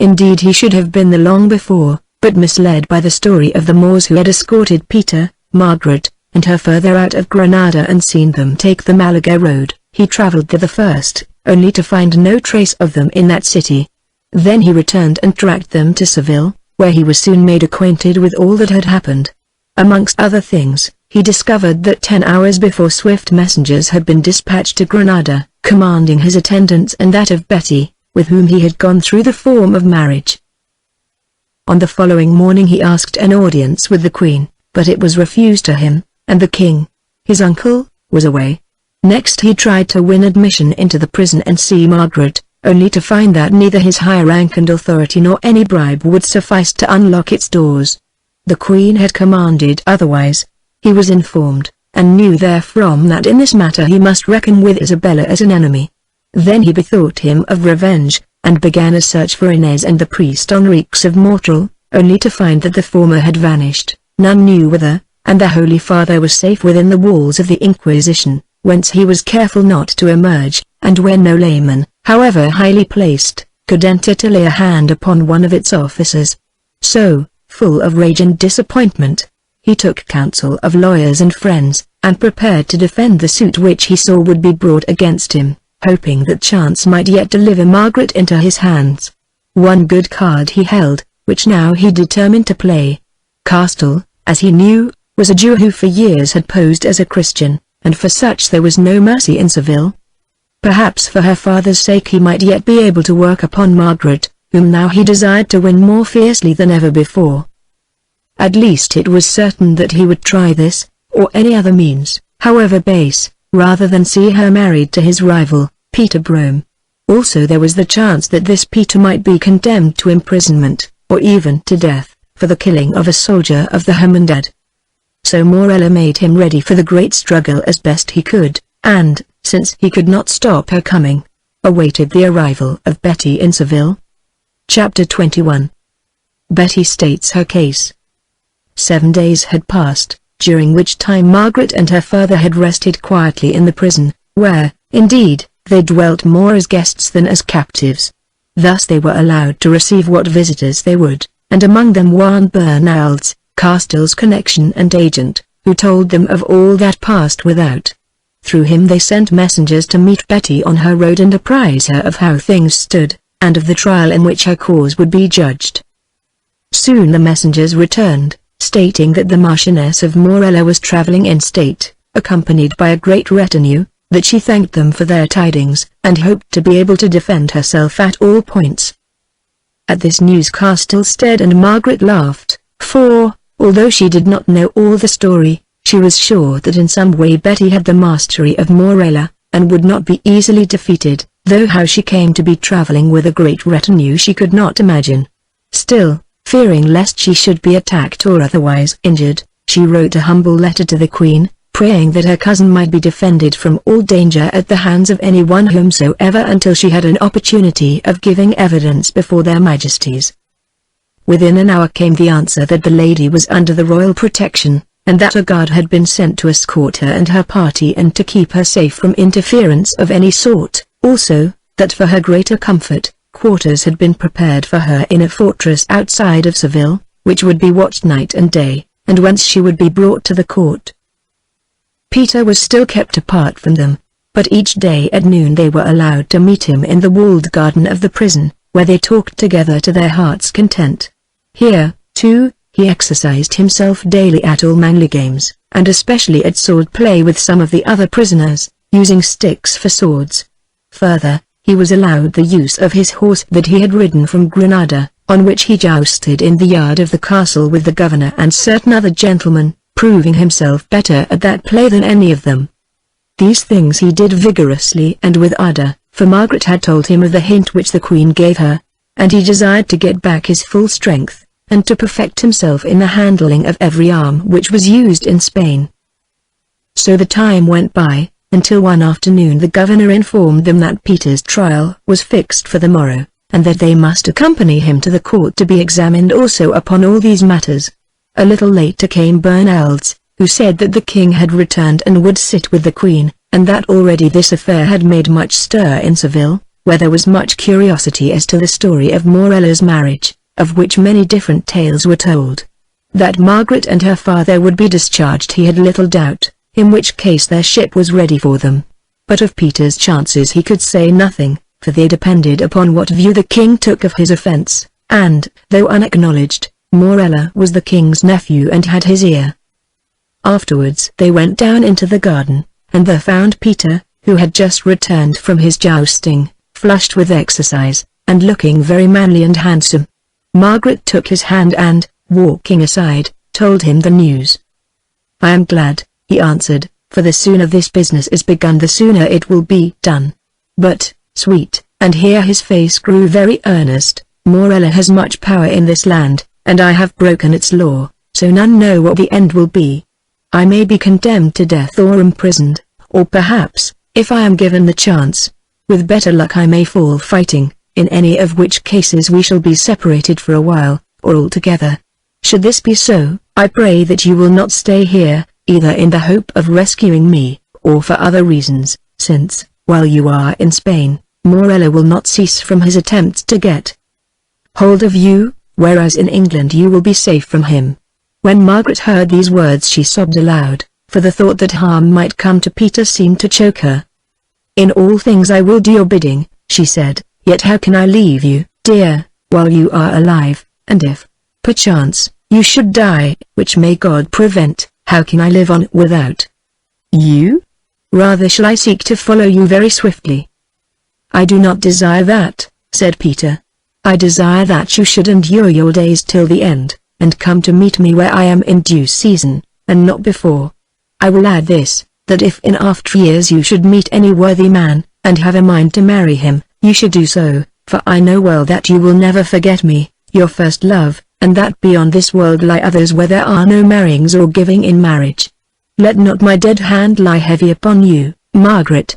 Indeed he should have been there long before, but misled by the story of the Moors who had escorted Peter, Margaret, and her further out of Granada and seen them take the Malaga road, he travelled thither first, only to find no trace of them in that city. Then he returned and tracked them to Seville, where he was soon made acquainted with all that had happened. Amongst other things, he discovered that 10 hours before swift messengers had been dispatched to Granada, commanding his attendance and that of Betty, with whom he had gone through the form of marriage. On the following morning he asked an audience with the Queen, but it was refused to him, and the King, his uncle, was away. Next he tried to win admission into the prison and see Margaret, only to find that neither his high rank and authority nor any bribe would suffice to unlock its doors. The Queen had commanded otherwise. He was informed, and knew therefrom that in this matter he must reckon with Isabella as an enemy. Then he bethought him of revenge, and began a search for Inez and the priest Enriques of Mortal, only to find that the former had vanished, none knew whither, and the Holy Father was safe within the walls of the Inquisition, whence he was careful not to emerge, and where no layman, however highly placed, could enter to lay a hand upon one of its officers. So, full of rage and disappointment, he took counsel of lawyers and friends, and prepared to defend the suit which he saw would be brought against him, hoping that chance might yet deliver Margaret into his hands. One good card he held, which now he determined to play. Castell, as he knew, was a Jew who for years had posed as a Christian, and for such there was no mercy in Seville. Perhaps for her father's sake he might yet be able to work upon Margaret, whom now he desired to win more fiercely than ever before. At least it was certain that he would try this, or any other means, however base, rather than see her married to his rival, Peter Brome. Also there was the chance that this Peter might be condemned to imprisonment, or even to death, for the killing of a soldier of the Hermandad. So Morella made him ready for the great struggle as best he could, and, since he could not stop her coming, awaited the arrival of Betty in Seville. Chapter 21. Betty states her case. 7 days had passed, during which time Margaret and her father had rested quietly in the prison, where, indeed, they dwelt more as guests than as captives. Thus they were allowed to receive what visitors they would, and among them Juan Bernaldes, Castell's connection and agent, who told them of all that passed without. Through him they sent messengers to meet Betty on her road and apprise her of how things stood, and of the trial in which her cause would be judged. Soon the messengers returned, stating that the Marchioness of Morella was traveling in state, accompanied by a great retinue, that she thanked them for their tidings, and hoped to be able to defend herself at all points. At this news Castell stared and Margaret laughed, for, although she did not know all the story, she was sure that in some way Betty had the mastery of Morella, and would not be easily defeated, though how she came to be traveling with a great retinue she could not imagine. Still, fearing lest she should be attacked or otherwise injured, she wrote a humble letter to the Queen, praying that her cousin might be defended from all danger at the hands of anyone whomsoever until she had an opportunity of giving evidence before their Majesties. Within an hour came the answer that the lady was under the royal protection, and that a guard had been sent to escort her and her party and to keep her safe from interference of any sort, also, that for her greater comfort, quarters had been prepared for her in a fortress outside of Seville, which would be watched night and day, and whence she would be brought to the court. Peter was still kept apart from them, but each day at noon they were allowed to meet him in the walled garden of the prison, where they talked together to their heart's content. Here, too, he exercised himself daily at all manly games, and especially at sword play with some of the other prisoners, using sticks for swords. Further, he was allowed the use of his horse that he had ridden from Granada, on which he jousted in the yard of the castle with the governor and certain other gentlemen, proving himself better at that play than any of them. These things he did vigorously and with ardor, for Margaret had told him of the hint which the Queen gave her, and he desired to get back his full strength, and to perfect himself in the handling of every arm which was used in Spain. So the time went by, until one afternoon the governor informed them that Peter's trial was fixed for the morrow, and that they must accompany him to the court to be examined also upon all these matters. A little later came Bernaldes, who said that the king had returned and would sit with the Queen, and that already this affair had made much stir in Seville, where there was much curiosity as to the story of Morella's marriage, of which many different tales were told. That Margaret and her father would be discharged he had little doubt, in which case their ship was ready for them. But of Peter's chances he could say nothing, for they depended upon what view the king took of his offence, and, though unacknowledged, Morella was the king's nephew and had his ear. Afterwards they went down into the garden, and there found Peter, who had just returned from his jousting, flushed with exercise, and looking very manly and handsome. Margaret took his hand and, walking aside, told him the news. "I am glad," he answered, "for the sooner this business is begun the sooner it will be done. But, sweet," and here his face grew very earnest, "Morella has much power in this land, and I have broken its law, so none know what the end will be. I may be condemned to death or imprisoned, or perhaps, if I am given the chance, with better luck I may fall fighting, in any of which cases we shall be separated for a while, or altogether. Should this be so, I pray that you will not stay here, either in the hope of rescuing me, or for other reasons, since, while you are in Spain, Morella will not cease from his attempts to get hold of you, whereas in England you will be safe from him." When Margaret heard these words she sobbed aloud, for the thought that harm might come to Peter seemed to choke her. "In all things I will do your bidding," she said, "yet how can I leave you, dear, while you are alive, and if, perchance, you should die, which may God prevent, how can I live on without you? Rather shall I seek to follow you very swiftly." "I do not desire that," said Peter. "I desire that you should endure your days till the end, and come to meet me where I am in due season, and not before. I will add this, that if in after years you should meet any worthy man, and have a mind to marry him, you should do so, for I know well that you will never forget me, your first love, and that beyond this world lie others where there are no marryings or giving in marriage. Let not my dead hand lie heavy upon you, Margaret."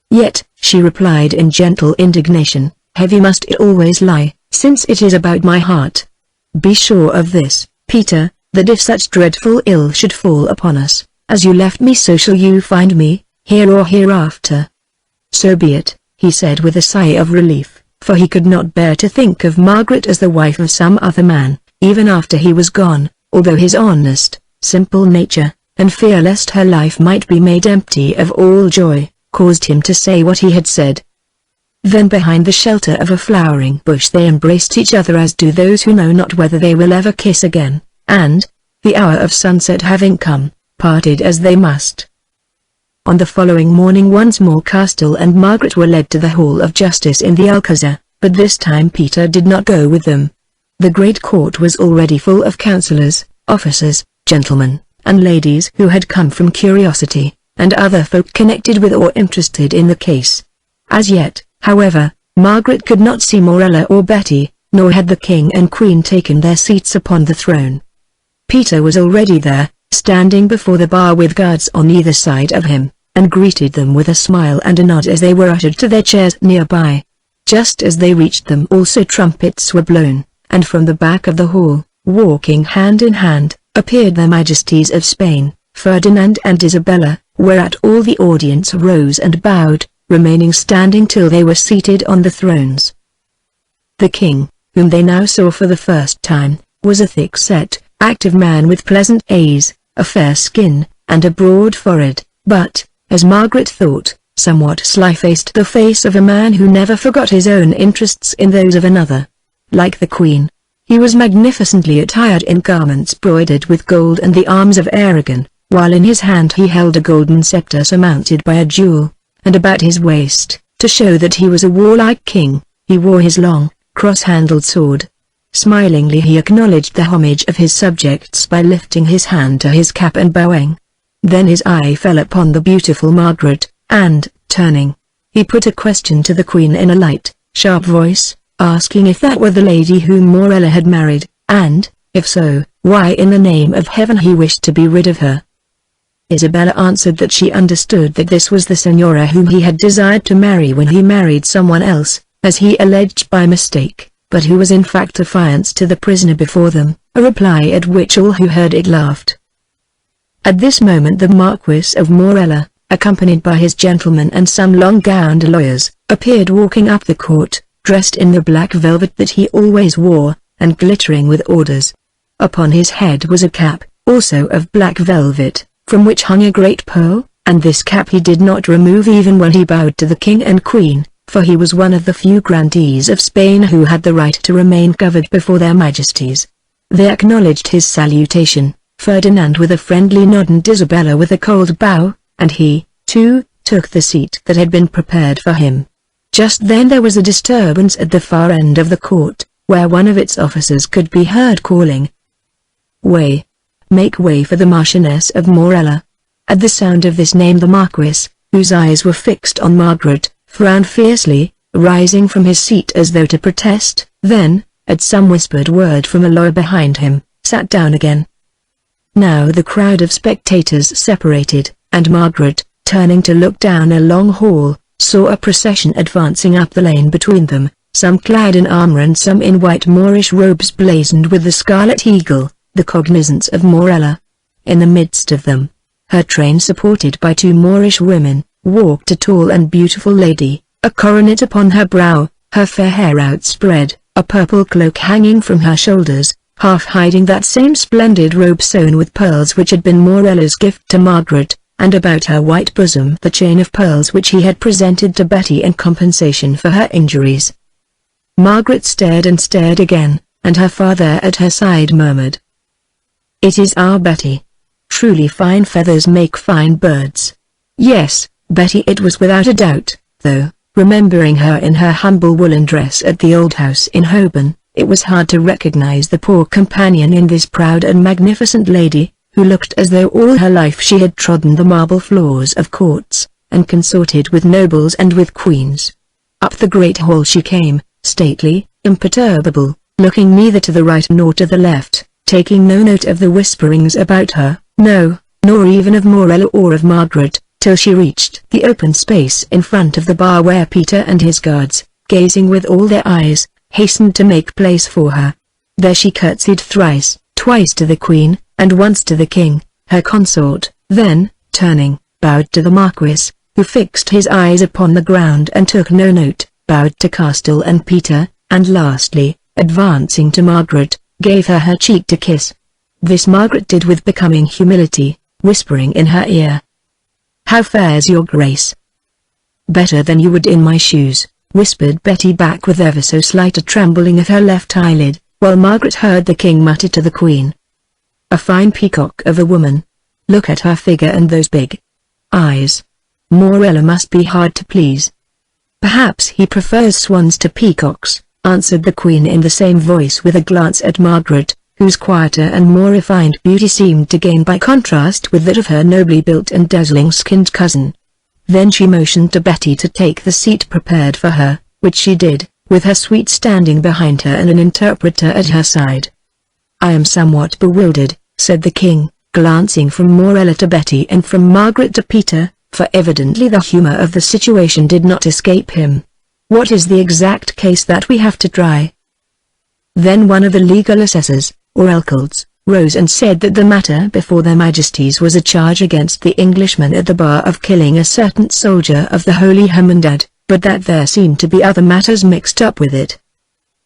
"Yet," she replied in gentle indignation, "heavy must it always lie, since it is about my heart. Be sure of this, Peter, that if such dreadful ill should fall upon us, as you left me so shall you find me, here or hereafter." "So be it," he said with a sigh of relief, for he could not bear to think of Margaret as the wife of some other man, even after he was gone, although his honest, simple nature, and fear lest her life might be made empty of all joy, caused him to say what he had said. Then behind the shelter of a flowering bush they embraced each other as do those who know not whether they will ever kiss again, and, the hour of sunset having come, parted as they must. On the following morning once more Castell and Margaret were led to the Hall of Justice in the Alcazar, but this time Peter did not go with them. The great court was already full of councillors, officers, gentlemen, and ladies who had come from curiosity, and other folk connected with or interested in the case. As yet, however, Margaret could not see Morella or Betty, nor had the king and queen taken their seats upon the throne. Peter was already there, standing before the bar with guards on either side of him, and greeted them with a smile and a nod as they were ushered to their chairs nearby. Just as they reached them also trumpets were blown, and from the back of the hall, walking hand in hand, appeared their Majesties of Spain, Ferdinand and Isabella, whereat all the audience rose and bowed, remaining standing till they were seated on the thrones. The king, whom they now saw for the first time, was a thick-set, active man with pleasant eyes, a fair skin, and a broad forehead, but, as Margaret thought, somewhat sly-faced, the face of a man who never forgot his own interests in those of another. Like the queen, he was magnificently attired in garments broidered with gold and the arms of Aragon, while in his hand he held a golden scepter surmounted by a jewel, and about his waist, to show that he was a warlike king, he wore his long, cross-handled sword. Smilingly he acknowledged the homage of his subjects by lifting his hand to his cap and bowing. Then his eye fell upon the beautiful Margaret, and, turning, he put a question to the queen in a light, sharp voice, asking if that were the lady whom Morella had married, and, if so, why in the name of heaven he wished to be rid of her. Isabella answered that she understood that this was the Senora whom he had desired to marry when he married someone else, as he alleged by mistake, but who was in fact affianced to the prisoner before them, a reply at which all who heard it laughed. At this moment the Marquis of Morella, accompanied by his gentlemen and some long-gowned lawyers, appeared walking up the court, dressed in the black velvet that he always wore, and glittering with orders. Upon his head was a cap, also of black velvet, from which hung a great pearl, and this cap he did not remove even when he bowed to the king and queen, for he was one of the few grandees of Spain who had the right to remain covered before their majesties. They acknowledged his salutation, Ferdinand with a friendly nod and Isabella with a cold bow, and he, too, took the seat that had been prepared for him. Just then there was a disturbance at the far end of the court, where one of its officers could be heard calling, "Way! Make way for the Marchioness of Morella." At the sound of this name the Marquis, whose eyes were fixed on Margaret, frowned fiercely, rising from his seat as though to protest, then, at some whispered word from a lawyer behind him, sat down again. Now the crowd of spectators separated, and Margaret, turning to look down a long hall, saw a procession advancing up the lane between them, some clad in armor and some in white Moorish robes blazoned with the scarlet eagle, the cognizance of Morella. In the midst of them, her train supported by two Moorish women, walked a tall and beautiful lady, a coronet upon her brow, her fair hair outspread, a purple cloak hanging from her shoulders, half hiding that same splendid robe sewn with pearls which had been Morella's gift to Margaret, and about her white bosom the chain of pearls which he had presented to Betty in compensation for her injuries. Margaret stared and stared again, and her father at her side murmured, "It is our Betty. Truly fine feathers make fine birds." Yes, Betty it was without a doubt, though, remembering her in her humble woolen dress at the old house in Holborn, it was hard to recognize the poor companion in this proud and magnificent lady, who looked as though all her life she had trodden the marble floors of courts, and consorted with nobles and with queens. Up the great hall she came, stately, imperturbable, looking neither to the right nor to the left, taking no note of the whisperings about her, no, nor even of Morella or of Margaret, till she reached the open space in front of the bar where Peter and his guards, gazing with all their eyes, hastened to make place for her. There she curtsied thrice, twice to the queen, and once to the king, her consort, then, turning, bowed to the Marquis, who fixed his eyes upon the ground and took no note, bowed to Castell and Peter, and lastly, advancing to Margaret, gave her her cheek to kiss. This Margaret did with becoming humility, whispering in her ear, "How fares your grace?" "Better than you would in my shoes," whispered Betty back with ever so slight a trembling of her left eyelid, while Margaret heard the king mutter to the queen, A fine peacock of a woman. Look at her figure and those big eyes. Morella must be hard to please. Perhaps he prefers swans to peacocks, answered the Queen in the same voice with a glance at Margaret, whose quieter and more refined beauty seemed to gain by contrast with that of her nobly built and dazzling-skinned cousin. Then she motioned to Betty to take the seat prepared for her, which she did, with her suite standing behind her and an interpreter at her side. "I am somewhat bewildered," said the King, glancing from Morella to Betty and from Margaret to Peter, for evidently the humor of the situation did not escape him. "What is the exact case that we have to try?" Then one of the legal assessors, or alcaldes, rose and said that the matter before their Majesties was a charge against the Englishman at the bar of killing a certain soldier of the Holy Hermandad, but that there seemed to be other matters mixed up with it.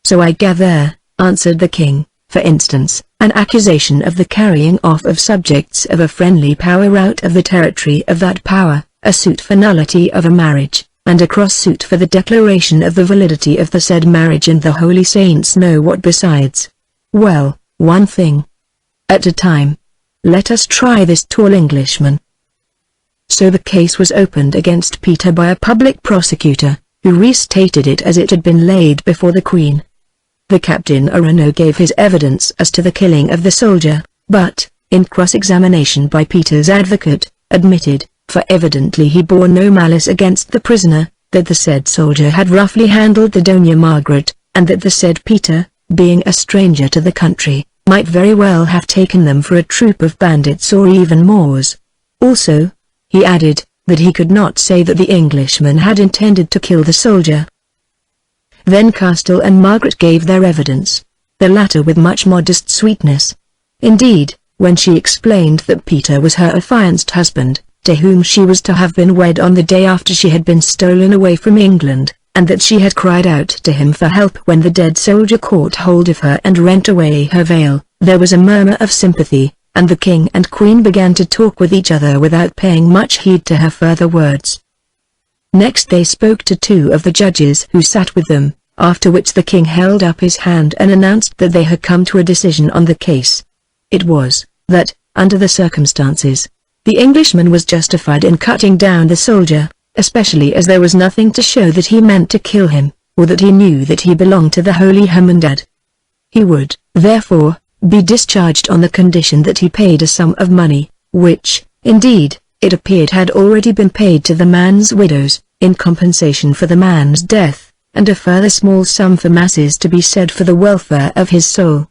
"So I gather," answered the King, "for instance, an accusation of the carrying off of subjects of a friendly power out of the territory of that power, a suit for nullity of a marriage, and a cross-suit for the declaration of the validity of the said marriage, and the holy saints know what besides. Well, one thing at a time. Let us try this tall Englishman." So the case was opened against Peter by a public prosecutor, who restated it as it had been laid before the Queen. The Captain Arano gave his evidence as to the killing of the soldier, but, in cross-examination by Peter's advocate, admitted, for evidently he bore no malice against the prisoner, that the said soldier had roughly handled the Doña Margaret, and that the said Peter, being a stranger to the country, might very well have taken them for a troop of bandits or even Moors. Also, he added, that he could not say that the Englishman had intended to kill the soldier. Then Castell and Margaret gave their evidence, the latter with much modest sweetness. Indeed, when she explained that Peter was her affianced husband, to whom she was to have been wed on the day after she had been stolen away from England, and that she had cried out to him for help when the dead soldier caught hold of her and rent away her veil, there was a murmur of sympathy, and the King and Queen began to talk with each other without paying much heed to her further words. Next they spoke to two of the judges who sat with them, after which the King held up his hand and announced that they had come to a decision on the case. It was, that, under the circumstances, the Englishman was justified in cutting down the soldier, especially as there was nothing to show that he meant to kill him, or that he knew that he belonged to the Holy Hermandad. He would, therefore, be discharged on the condition that he paid a sum of money, which, indeed, it appeared had already been paid to the man's widows, in compensation for the man's death, and a further small sum for masses to be said for the welfare of his soul.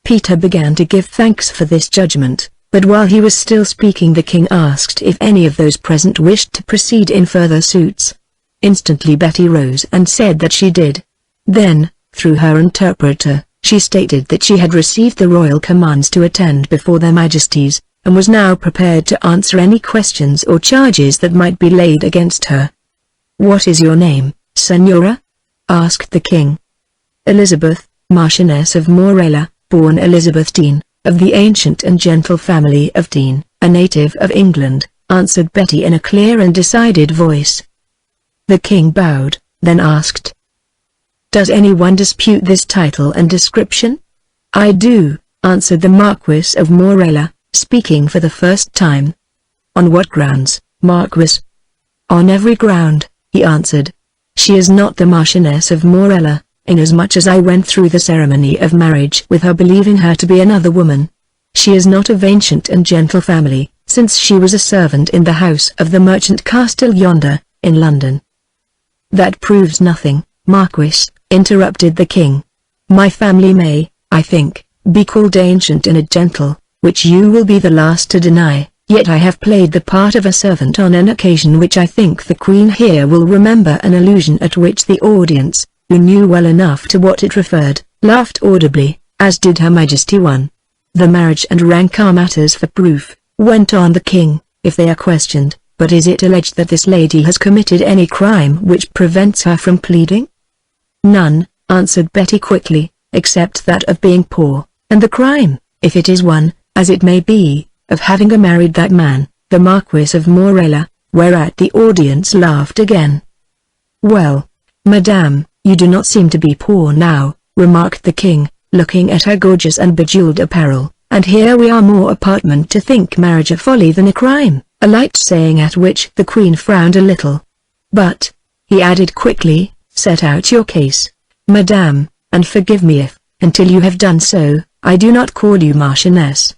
Peter began to give thanks for this judgment, but while he was still speaking the King asked if any of those present wished to proceed in further suits. Instantly Betty rose and said that she did. Then, through her interpreter, she stated that she had received the royal commands to attend before their Majesties, and was now prepared to answer any questions or charges that might be laid against her. "What is your name, Senora?" asked the King. "Elizabeth, Marchioness of Morella, born Elizabeth Dean, of the ancient and gentle family of Dean, a native of England," answered Betty in a clear and decided voice. The King bowed, then asked, "Does anyone dispute this title and description?" "I do," answered the Marquis of Morella, speaking for the first time. "On what grounds, Marquis?" "On every ground," he answered. "She is not the Marchioness of Morella, inasmuch as I went through the ceremony of marriage with her believing her to be another woman. She is not of ancient and gentle family, since she was a servant in the house of the merchant Castell yonder, in London." "That proves nothing, Marquis," interrupted the King. "My family may, I think, be called ancient and gentle, which you will be the last to deny, yet I have played the part of a servant on an occasion which I think the Queen here will remember, an allusion at which the audience, who knew well enough to what it referred, laughed audibly, as did Her Majesty one. "The marriage and rank are matters for proof," went on the King, "if they are questioned, but is it alleged that this lady has committed any crime which prevents her from pleading?" "None," answered Betty quickly, "except that of being poor, and the crime, if it is one, as it may be, of having married that man, the Marquis of Morella," whereat the audience laughed again. "Well, Madame, you do not seem to be poor now," remarked the King, looking at her gorgeous and bejeweled apparel, and here we are more apartment to think marriage a folly than a crime, a light saying at which the Queen frowned a little. But, he added quickly, set out your case, Madame, and forgive me if, until you have done so, I do not call you Marchioness.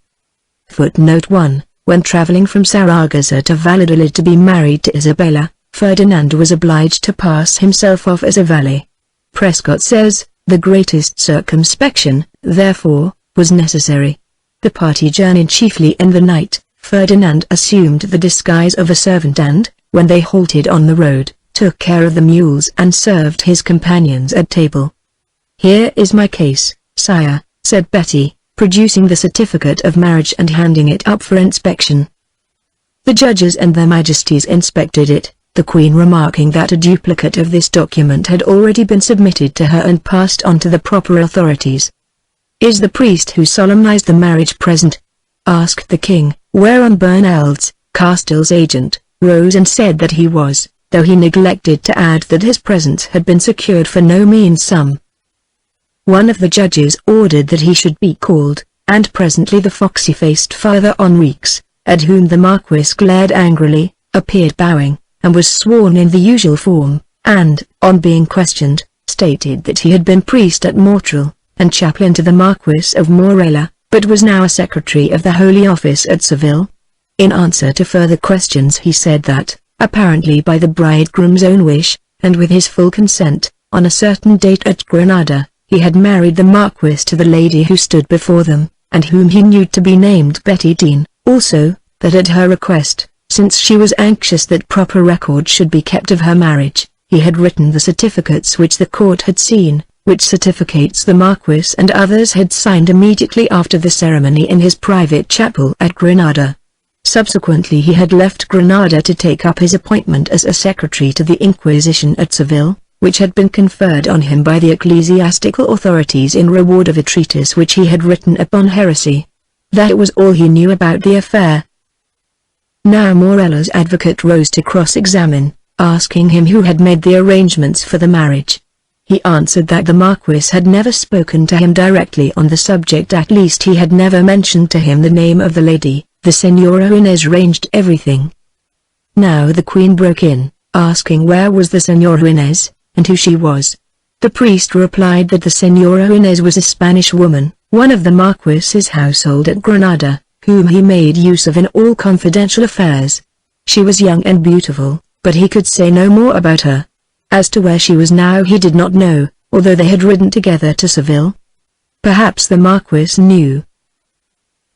Footnote 1. When travelling from Saragossa to Valladolid to be married to Isabella, Ferdinand was obliged to pass himself off as a valet. Prescott says, the greatest circumspection, therefore, was necessary. The party journeyed chiefly in the night. Ferdinand assumed the disguise of a servant and, when they halted on the road, took care of the mules and served his companions at table. Here is my case, sire, said Betty, producing the certificate of marriage and handing it up for inspection. The judges and their majesties inspected it, the Queen remarking that a duplicate of this document had already been submitted to her and passed on to the proper authorities. Is the priest who solemnized the marriage present? Asked the king, whereon Bernald's, Castell's agent, rose and said that he was, though he neglected to add that his presence had been secured for no mean sum. One of the judges ordered that he should be called, and presently the foxy-faced Father Enriques, at whom the Marquis glared angrily, appeared bowing, and was sworn in the usual form, and, on being questioned, stated that he had been priest at Montreal, and chaplain to the Marquis of Morella, but was now a secretary of the Holy Office at Seville. In answer to further questions he said that, apparently by the bridegroom's own wish, and with his full consent, on a certain date at Granada, he had married the Marquis to the lady who stood before them, and whom he knew to be named Betty Dean, also, that at her request, since she was anxious that proper record should be kept of her marriage, he had written the certificates which the court had seen, which certificates the Marquis and others had signed immediately after the ceremony in his private chapel at Granada. Subsequently he had left Granada to take up his appointment as a secretary to the Inquisition at Seville, which had been conferred on him by the ecclesiastical authorities in reward of a treatise which he had written upon heresy. That was all he knew about the affair. Now Morella's advocate rose to cross-examine, asking him who had made the arrangements for the marriage. He answered that the Marquis had never spoken to him directly on the subject, at least he had never mentioned to him the name of the lady. The Señora Inés arranged everything. Now the Queen broke in, asking where was the Señora Inés, and who she was. The priest replied that the Señora Inés was a Spanish woman, one of the Marquis's household at Granada, whom he made use of in all confidential affairs. She was young and beautiful, but he could say no more about her. As to where she was now he did not know, although they had ridden together to Seville. Perhaps the Marquis knew.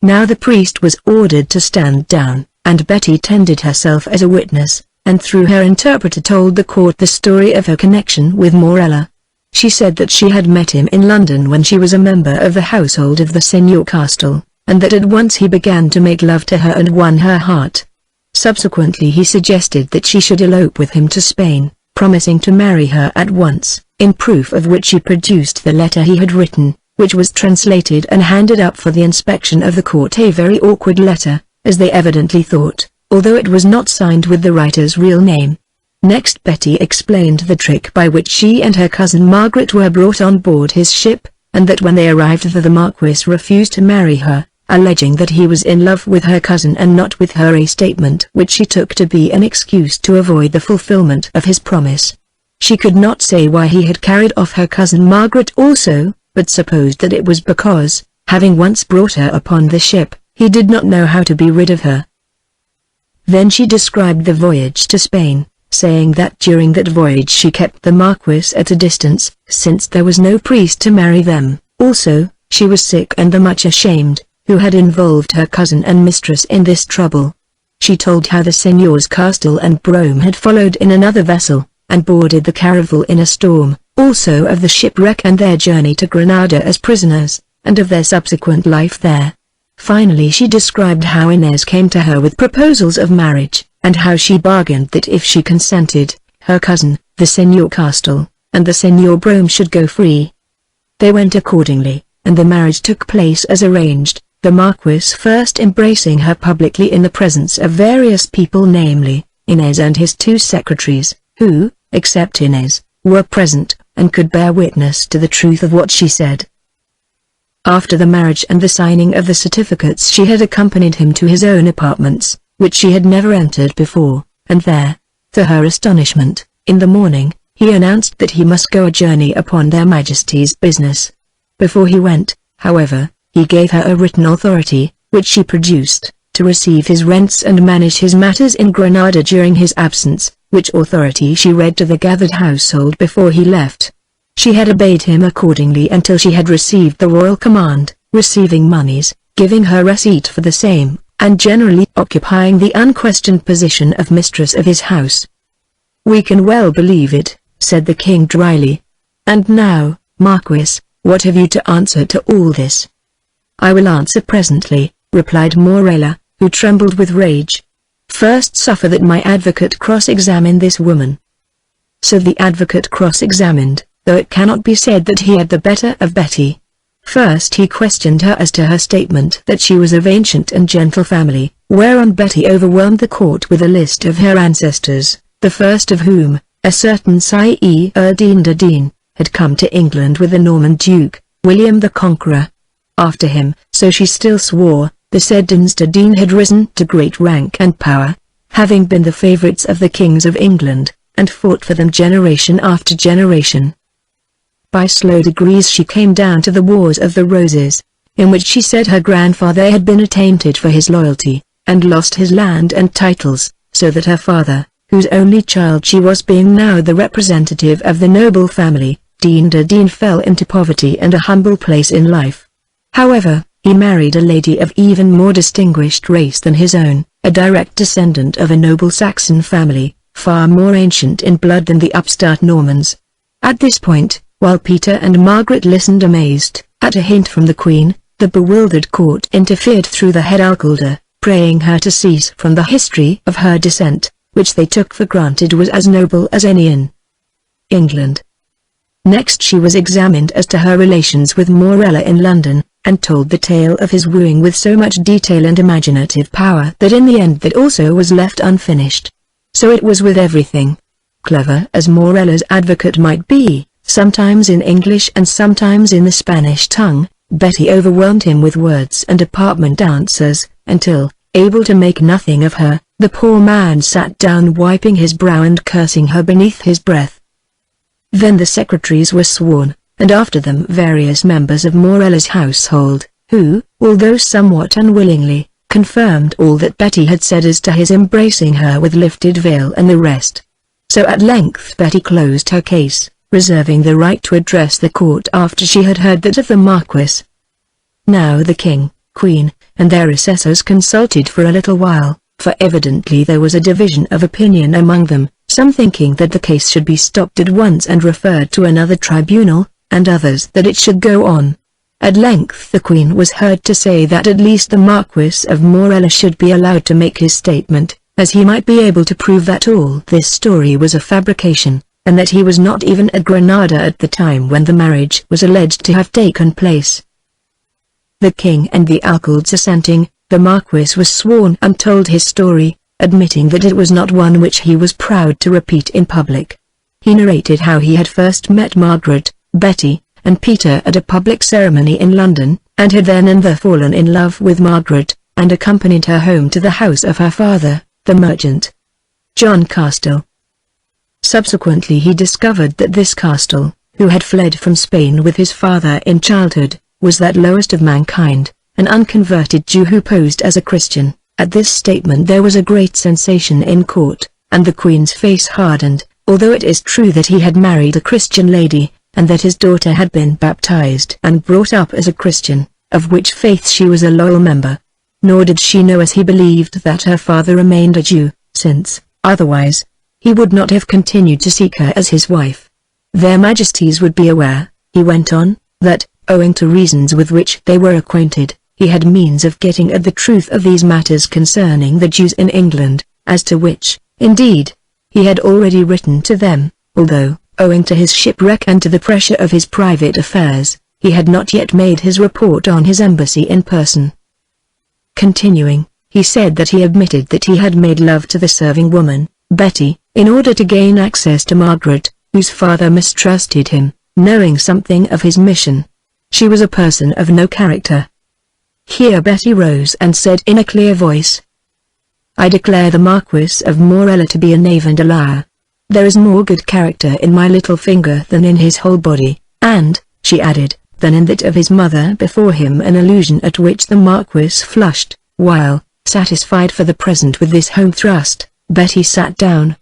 Now the priest was ordered to stand down, and Betty tendered herself as a witness, and through her interpreter told the court the story of her connection with Morella. She said that she had met him in London when she was a member of the household of the Señor Castell, and that at once he began to make love to her and won her heart. Subsequently he suggested that she should elope with him to Spain, promising to marry her at once, in proof of which he produced the letter he had written, which was translated and handed up for the inspection of the court, a very awkward letter, as they evidently thought, although it was not signed with the writer's real name. Next Betty explained the trick by which she and her cousin Margaret were brought on board his ship, and that when they arrived there the Marquis refused to marry her, alleging that he was in love with her cousin and not with her, a statement which she took to be an excuse to avoid the fulfillment of his promise. She could not say why he had carried off her cousin Margaret also, but supposed that it was because, having once brought her upon the ship, he did not know how to be rid of her. Then she described the voyage to Spain, saying that during that voyage she kept the Marquis at a distance, since there was no priest to marry them. Also, she was sick and much ashamed, who had involved her cousin and mistress in this trouble. She told how the Señors Castell and Brome had followed in another vessel, and boarded the caravel in a storm, also of the shipwreck and their journey to Granada as prisoners, and of their subsequent life there. Finally she described how Inés came to her with proposals of marriage, and how she bargained that if she consented, her cousin, the Señor Castell, and the Señor Brome should go free. They went accordingly, and the marriage took place as arranged, the Marquis first embracing her publicly in the presence of various people, namely, Inés and his two secretaries, who, except Inés, were present, and could bear witness to the truth of what she said. After the marriage and the signing of the certificates, she had accompanied him to his own apartments, which she had never entered before, and there, to her astonishment, in the morning, he announced that he must go a journey upon their Majesties' business. Before he went, however, he gave her a written authority, which she produced, to receive his rents and manage his matters in Granada during his absence, which authority she read to the gathered household before he left. She had obeyed him accordingly until she had received the royal command, receiving monies, giving her receipt for the same, and generally occupying the unquestioned position of mistress of his house. "We can well believe it," said the king dryly. "And now, Marquis, what have you to answer to all this?" "I will answer presently," replied Morella, who trembled with rage. "First suffer that my advocate cross-examine this woman." So the advocate cross-examined, though it cannot be said that he had the better of Betty. First he questioned her as to her statement that she was of ancient and gentle family, whereon Betty overwhelmed the court with a list of her ancestors, the first of whom, a certain Sire Dean de Dean, had come to England with the Norman Duke, William the Conqueror. After him, so she still swore, the said Deans de Dean had risen to great rank and power, having been the favourites of the kings of England, and fought for them generation after generation. By slow degrees she came down to the Wars of the Roses, in which she said her grandfather had been attainted for his loyalty, and lost his land and titles, so that her father, whose only child she was being now the representative of the noble family, Dean de Dean, fell into poverty and a humble place in life. However, he married a lady of even more distinguished race than his own, a direct descendant of a noble Saxon family, far more ancient in blood than the upstart Normans. At this point, while Peter and Margaret listened amazed, at a hint from the Queen, the bewildered court interfered through the head alcalde, praying her to cease from the history of her descent, which they took for granted was as noble as any in England. Next she was examined as to her relations with Morella in London, and told the tale of his wooing with so much detail and imaginative power that in the end that also was left unfinished. So it was with everything. Clever as Morella's advocate might be, sometimes in English and sometimes in the Spanish tongue, Betty overwhelmed him with words and apartment answers, until, able to make nothing of her, the poor man sat down wiping his brow and cursing her beneath his breath. Then the secretaries were sworn, and after them various members of Morella's household, who, although somewhat unwillingly, confirmed all that Betty had said as to his embracing her with lifted veil and the rest. So at length Betty closed her case, reserving the right to address the court after she had heard that of the Marquis. Now the king, queen, and their assessors consulted for a little while, for evidently there was a division of opinion among them, some thinking that the case should be stopped at once and referred to another tribunal, and others that it should go on. At length the Queen was heard to say that at least the Marquis of Morella should be allowed to make his statement, as he might be able to prove that all this story was a fabrication, and that he was not even at Granada at the time when the marriage was alleged to have taken place. The king and the alcaldes assenting, the Marquis was sworn and told his story, admitting that it was not one which he was proud to repeat in public. He narrated how he had first met Margaret, Betty, and Peter at a public ceremony in London, and had then and there fallen in love with Margaret, and accompanied her home to the house of her father, the merchant, John Castell. Subsequently he discovered that this Castell, who had fled from Spain with his father in childhood, was that lowest of mankind, an unconverted Jew who posed as a Christian. At this statement there was a great sensation in court, and the Queen's face hardened, although it is true that he had married a Christian lady, and that his daughter had been baptized and brought up as a Christian, of which faith she was a loyal member. Nor did she know as he believed that her father remained a Jew, since, otherwise, he would not have continued to seek her as his wife. Their Majesties would be aware, he went on, that, owing to reasons with which they were acquainted, he had means of getting at the truth of these matters concerning the Jews in England, as to which, indeed, he had already written to them, although, owing to his shipwreck and to the pressure of his private affairs, he had not yet made his report on his embassy in person. Continuing, he said that he admitted that he had made love to the serving woman, Betty, in order to gain access to Margaret, whose father mistrusted him, knowing something of his mission. She was a person of no character. Here Betty rose and said in a clear voice, "I declare the Marquis of Morella to be a knave and a liar. There is more good character in my little finger than in his whole body, and," she added, "than in that of his mother before him," an allusion at which the Marquis flushed, while, satisfied for the present with this home thrust, Betty sat down.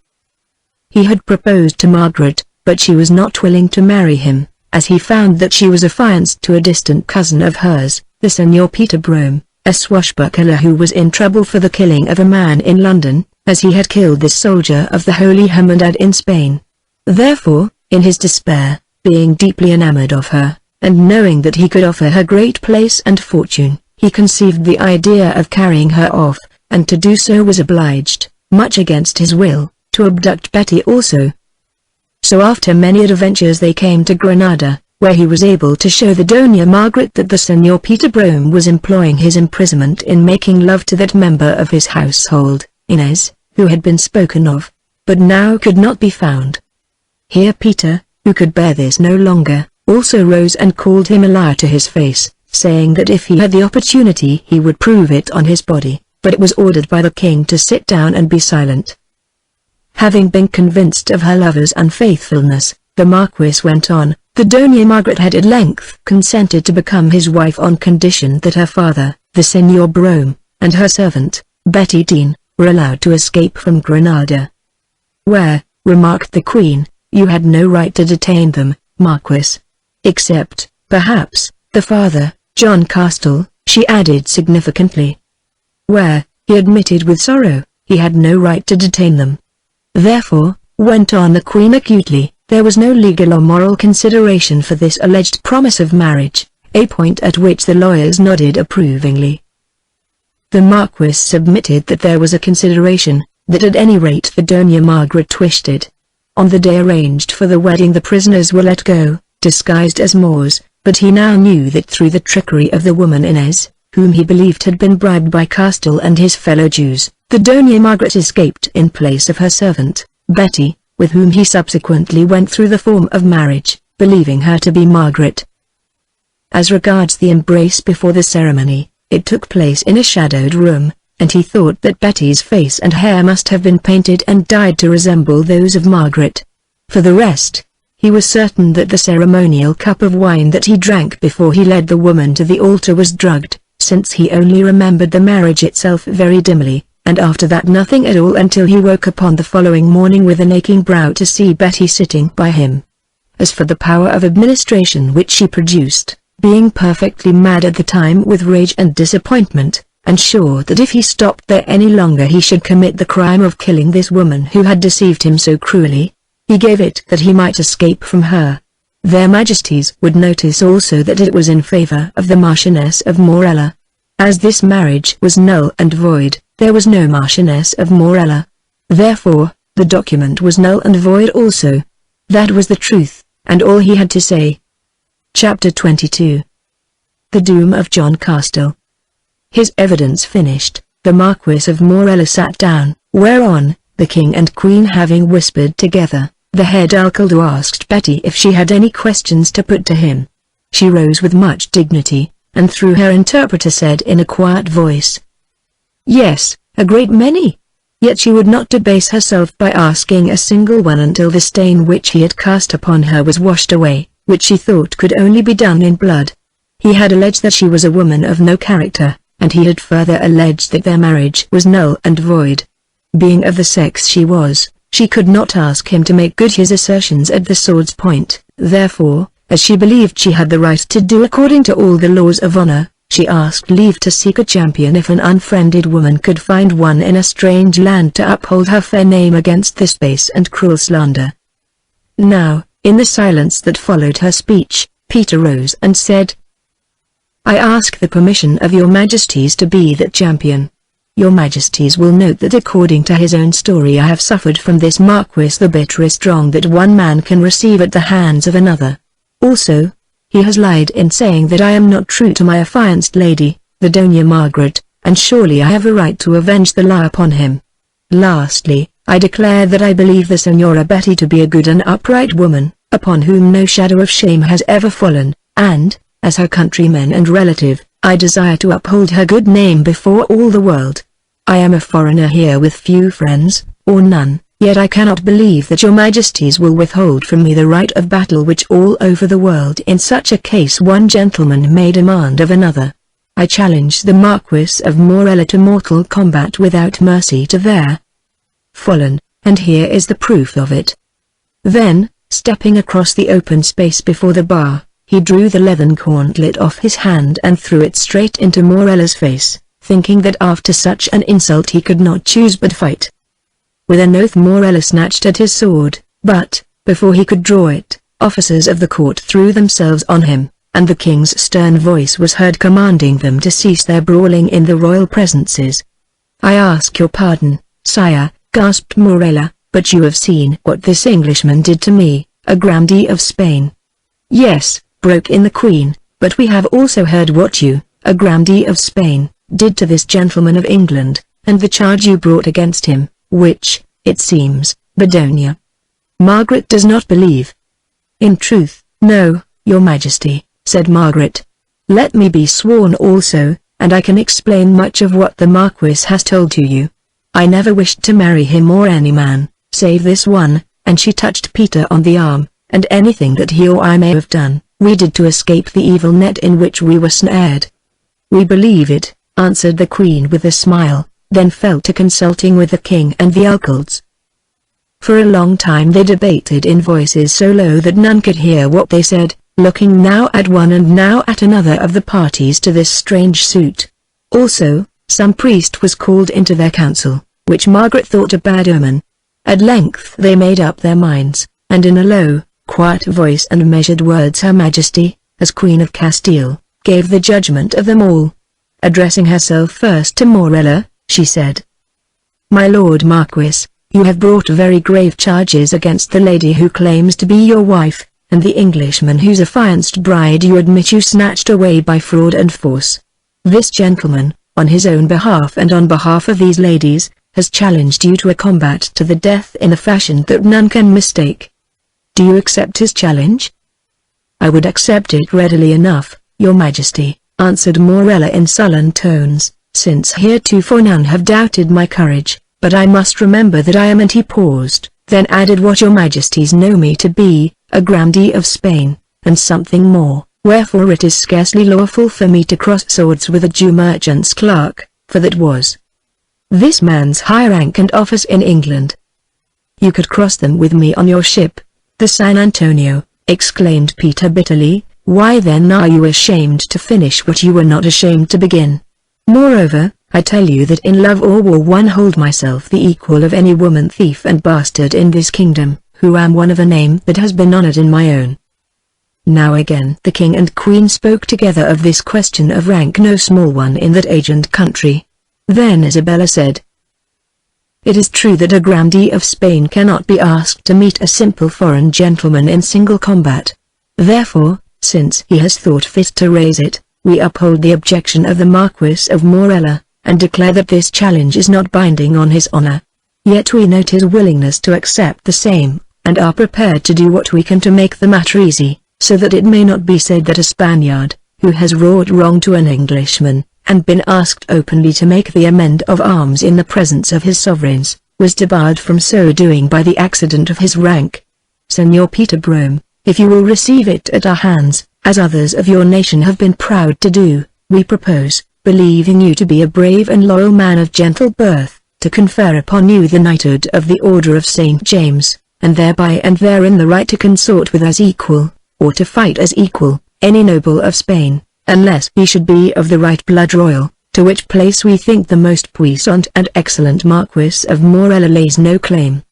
He had proposed to Margaret, but she was not willing to marry him, as he found that she was affianced to a distant cousin of hers, the Senior Peter Brome, a swashbuckler who was in trouble for the killing of a man in London, as he had killed this soldier of the Holy Hermandad in Spain. Therefore, in his despair, being deeply enamored of her, and knowing that he could offer her great place and fortune, he conceived the idea of carrying her off, and to do so was obliged, much against his will, to abduct Betty also. So after many adventures they came to Granada, where he was able to show the Doña Margaret that the Senior Peter Brome was employing his imprisonment in making love to that member of his household, Inez, who had been spoken of, but now could not be found. Here Peter, who could bear this no longer, also rose and called him a liar to his face, saying that if he had the opportunity he would prove it on his body, but it was ordered by the king to sit down and be silent. Having been convinced of her lover's unfaithfulness, the Marquis went on, the Doña Margaret had at length consented to become his wife on condition that her father, the Senior Brome, and her servant, Betty Dean, were allowed to escape from Granada. "Where," remarked the Queen, "you had no right to detain them, Marquis. Except, perhaps, the father, John Castell," she added significantly. "Where," he admitted with sorrow, "he had no right to detain them. Therefore," went on the Queen acutely, "there was no legal or moral consideration for this alleged promise of marriage," a point at which the lawyers nodded approvingly. The Marquis submitted that there was a consideration, that at any rate the Doña Margaret wished it. On the day arranged for the wedding the prisoners were let go, disguised as Moors, but he now knew that through the trickery of the woman Inez, whom he believed had been bribed by Castell and his fellow Jews, the Doña Margaret escaped in place of her servant, Betty, with whom he subsequently went through the form of marriage, believing her to be Margaret. As regards the embrace before the ceremony, it took place in a shadowed room, and he thought that Betty's face and hair must have been painted and dyed to resemble those of Margaret. For the rest, he was certain that the ceremonial cup of wine that he drank before he led the woman to the altar was drugged, since he only remembered the marriage itself very dimly, and after that nothing at all until he woke upon the following morning with an aching brow to see Betty sitting by him. As for the power of administration which she produced, being perfectly mad at the time with rage and disappointment, and sure that if he stopped there any longer he should commit the crime of killing this woman who had deceived him so cruelly, he gave it that he might escape from her. Their Majesties would notice also that it was in favor of the Marchioness of Morella. As this marriage was null and void, there was no Marchioness of Morella. Therefore, the document was null and void also. That was the truth, and all he had to say. Chapter 22. The Doom of John Castell. His evidence finished, the Marquis of Morella sat down, whereon, the King and Queen having whispered together, the head alcalde asked Betty if she had any questions to put to him. She rose with much dignity, and through her interpreter said in a quiet voice, "Yes, a great many." Yet she would not debase herself by asking a single one until the stain which he had cast upon her was washed away, which she thought could only be done in blood. He had alleged that she was a woman of no character, and he had further alleged that their marriage was null and void. Being of the sex she was, she could not ask him to make good his assertions at the sword's point. Therefore, as she believed she had the right to do according to all the laws of honor, she asked leave to seek a champion if an unfriended woman could find one in a strange land to uphold her fair name against this base and cruel slander. Now, in the silence that followed her speech, Peter rose and said, "I ask the permission of your Majesties to be that champion. Your Majesties will note that according to his own story I have suffered from this Marquis the bitterest wrong that one man can receive at the hands of another. Also, he has lied in saying that I am not true to my affianced lady, the Doña Margaret, and surely I have a right to avenge the lie upon him. Lastly, I declare that I believe the Senora Betty to be a good and upright woman, upon whom no shadow of shame has ever fallen, and, as her countryman and relative, I desire to uphold her good name before all the world. I am a foreigner here with few friends, or none, yet I cannot believe that your majesties will withhold from me the right of battle which all over the world in such a case one gentleman may demand of another. I challenge the Marquis of Morella to mortal combat without mercy to their fallen, and here is the proof of it." Then, stepping across the open space before the bar, he drew the leathern gauntlet off his hand and threw it straight into Morella's face, thinking that after such an insult he could not choose but fight. With an oath Morella snatched at his sword, but, before he could draw it, officers of the court threw themselves on him, and the king's stern voice was heard commanding them to cease their brawling in the royal presences. "I ask your pardon, sire," gasped Morella, "but you have seen what this Englishman did to me, a grandee of Spain." "Yes," broke in the queen, "but we have also heard what you, a grandee of Spain, did to this gentleman of England, and the charge you brought against him, which, it seems, Bedonia. Margaret does not believe." "In truth, no, your majesty," said Margaret. "Let me be sworn also, and I can explain much of what the Marquis has told to you. I never wished to marry him or any man, save this one," and she touched Peter on the arm, "and anything that he or I may have done, we did to escape the evil net in which we were snared." "We believe it," answered the queen with a smile, then fell to consulting with the king and the alcaldes. For a long time they debated in voices so low that none could hear what they said, looking now at one and now at another of the parties to this strange suit. Also, some priest was called into their council, which Margaret thought a bad omen. At length they made up their minds, and in a low, quiet voice and measured words Her Majesty, as Queen of Castile, gave the judgment of them all. Addressing herself first to Morella, she said, "My Lord Marquis, you have brought very grave charges against the lady who claims to be your wife, and the Englishman whose affianced bride you admit you snatched away by fraud and force. This gentleman, on his own behalf and on behalf of these ladies, has challenged you to a combat to the death in a fashion that none can mistake. Do you accept his challenge?" "I would accept it readily enough, your majesty," answered Morella in sullen tones, "since heretofore none have doubted my courage, but I must remember that I am," and he paused, then added, "what your majesties know me to be, a grandee of Spain, and something more, wherefore it is scarcely lawful for me to cross swords with a Jew merchant's clerk, for that was this man's high rank and office in England." "You could cross them with me on your ship, the San Antonio," exclaimed Peter bitterly. "Why then are you ashamed to finish what you were not ashamed to begin? Moreover, I tell you that in love or war one hold myself the equal of any woman thief and bastard in this kingdom, who am one of a name that has been honored in my own." Now again the king and queen spoke together of this question of rank, no small one in that age and country. Then Isabella said, "It is true that a grandee of Spain cannot be asked to meet a simple foreign gentleman in single combat. Therefore, since he has thought fit to raise it, we uphold the objection of the Marquis of Morella, and declare that this challenge is not binding on his honor. Yet we note his willingness to accept the same, and are prepared to do what we can to make the matter easy, so that it may not be said that a Spaniard, who has wrought wrong to an Englishman, and been asked openly to make the amend of arms in the presence of his sovereigns, was debarred from so doing by the accident of his rank. Senor Peter Brome, if you will receive it at our hands, as others of your nation have been proud to do, we propose, believing you to be a brave and loyal man of gentle birth, to confer upon you the knighthood of the Order of St. James, and thereby and therein the right to consort with as equal, or to fight as equal, any noble of Spain, unless he should be of the right blood royal, to which place we think the most puissant and excellent Marquis of Morella lays no claim."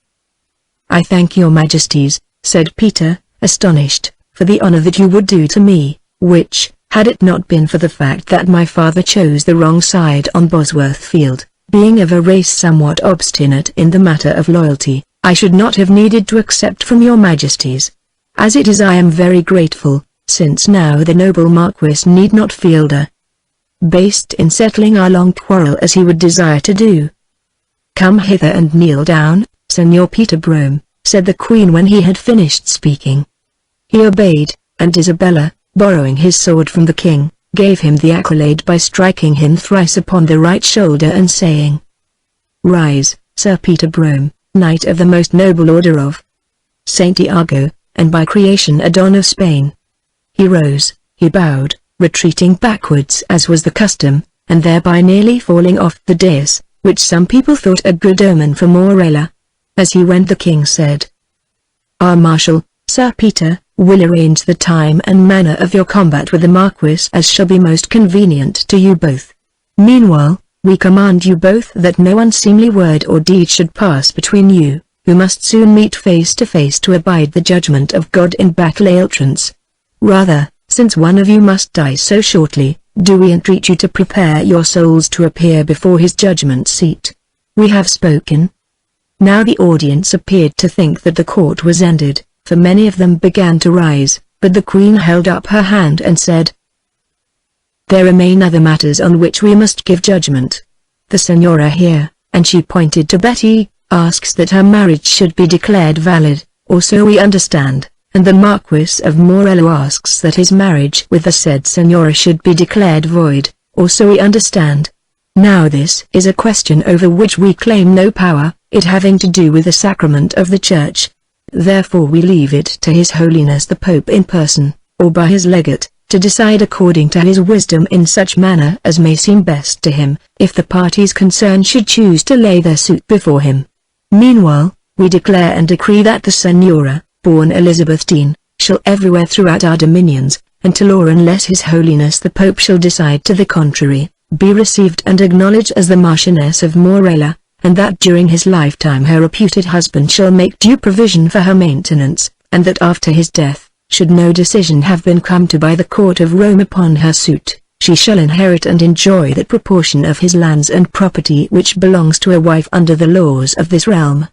"I thank your majesties," said Peter, astonished, "for the honor that you would do to me, which, had it not been for the fact that my father chose the wrong side on Bosworth Field, being of a race somewhat obstinate in the matter of loyalty, I should not have needed to accept from your majesties. As it is I am very grateful, since now the noble Marquis need not feel based in settling our long quarrel as he would desire to do." "Come hither and kneel down, Senor Peter Brome," said the queen when he had finished speaking. He obeyed, and Isabella, borrowing his sword from the king, gave him the accolade by striking him thrice upon the right shoulder and saying, "Rise, Sir Peter Brome, Knight of the most noble order of Saint Iago, and by creation a Don of Spain." He rose, he bowed, retreating backwards as was the custom, and thereby nearly falling off the dais, which some people thought a good omen for Morella. As he went the king said, "Our Marshal, Sir Peter, will arrange the time and manner of your combat with the Marquis as shall be most convenient to you both. Meanwhile, we command you both that no unseemly word or deed should pass between you, who must soon meet face to face to abide the judgment of God in battle entrance. Rather, since one of you must die so shortly, do we entreat you to prepare your souls to appear before his judgment seat. We have spoken." Now the audience appeared to think that the court was ended, for many of them began to rise, but the Queen held up her hand and said, "There remain other matters on which we must give judgment. The Senora here," and she pointed to Betty, "asks that her marriage should be declared valid, or so we understand, and the Marquis of Morello asks that his marriage with the said Senora should be declared void, or so we understand. Now this is a question over which we claim no power, it having to do with the sacrament of the Church. Therefore we leave it to His Holiness the Pope in person, or by his legate, to decide according to his wisdom in such manner as may seem best to him, if the parties concerned should choose to lay their suit before him. Meanwhile, we declare and decree that the Senora, born Elizabeth Dean, shall everywhere throughout our dominions, until or unless His Holiness the Pope shall decide to the contrary, be received and acknowledged as the Marchioness of Morella, and that during his lifetime her reputed husband shall make due provision for her maintenance, and that after his death, should no decision have been come to by the court of Rome upon her suit, she shall inherit and enjoy that proportion of his lands and property which belongs to a wife under the laws of this realm."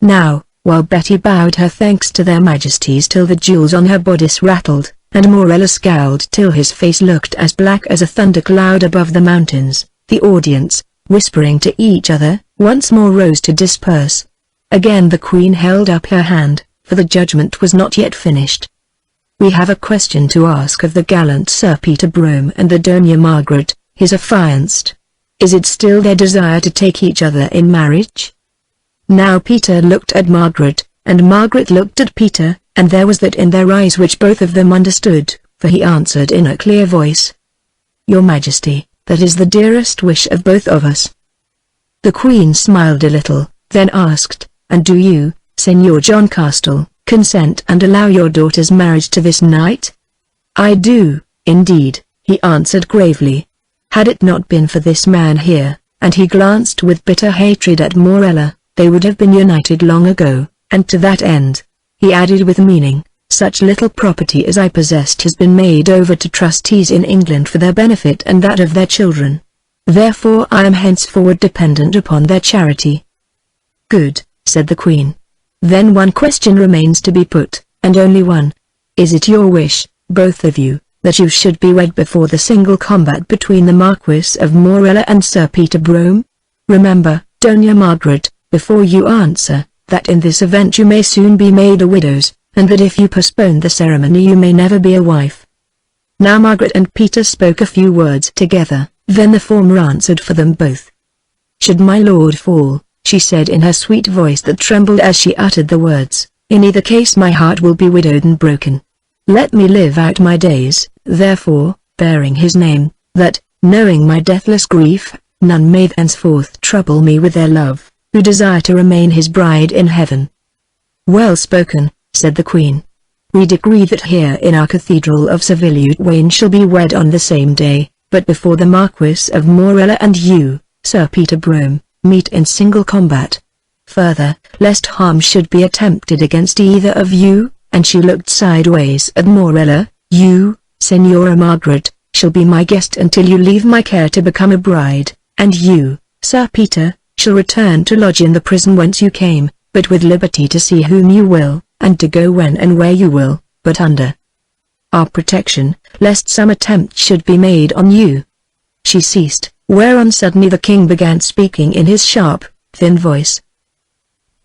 Now, while Betty bowed her thanks to their majesties till the jewels on her bodice rattled, and Morella scowled till his face looked as black as a thundercloud above the mountains, the audience, whispering to each other, once more rose to disperse. Again the Queen held up her hand, for the judgment was not yet finished. "We have a question to ask of the gallant Sir Peter Brome and the Dona Margaret, his affianced. Is it still their desire to take each other in marriage?" Now Peter looked at Margaret, and Margaret looked at Peter, and there was that in their eyes which both of them understood, for he answered in a clear voice, "Your Majesty, that is the dearest wish of both of us." The Queen smiled a little, then asked, "And do you, Senor John Castle, consent and allow your daughter's marriage to this knight?" "I do, indeed," he answered gravely. "Had it not been for this man here," and he glanced with bitter hatred at Morella, "they would have been united long ago, and to that end," he added with meaning, "such little property as I possessed has been made over to trustees in England for their benefit and that of their children. Therefore I am henceforward dependent upon their charity." "Good," said the Queen. "Then one question remains to be put, and only one. Is it your wish, both of you, that you should be wed before the single combat between the Marquis of Morella and Sir Peter Brome? Remember, Dona Margaret, before you answer, that in this event you may soon be made a widows, and that if you postpone the ceremony you may never be a wife." Now Margaret and Peter spoke a few words together, then the former answered for them both. "Should my lord fall," she said in her sweet voice that trembled as she uttered the words, "in either case my heart will be widowed and broken. Let me live out my days, therefore, bearing his name, that, knowing my deathless grief, none may thenceforth trouble me with their love, who desire to remain his bride in heaven." "Well spoken," said the Queen. "We decree that here in our Cathedral of Seville you twain shall be wed on the same day, but before the Marquis of Morella and you, Sir Peter Brome, meet in single combat. Further, lest harm should be attempted against either of you," and she looked sideways at Morella, "you, Senora Margaret, shall be my guest until you leave my care to become a bride, and you, Sir Peter, shall return to lodge in the prison whence you came, but with liberty to see whom you will, and to go when and where you will, but under our protection, lest some attempt should be made on you." She ceased, whereon suddenly the king began speaking in his sharp, thin voice.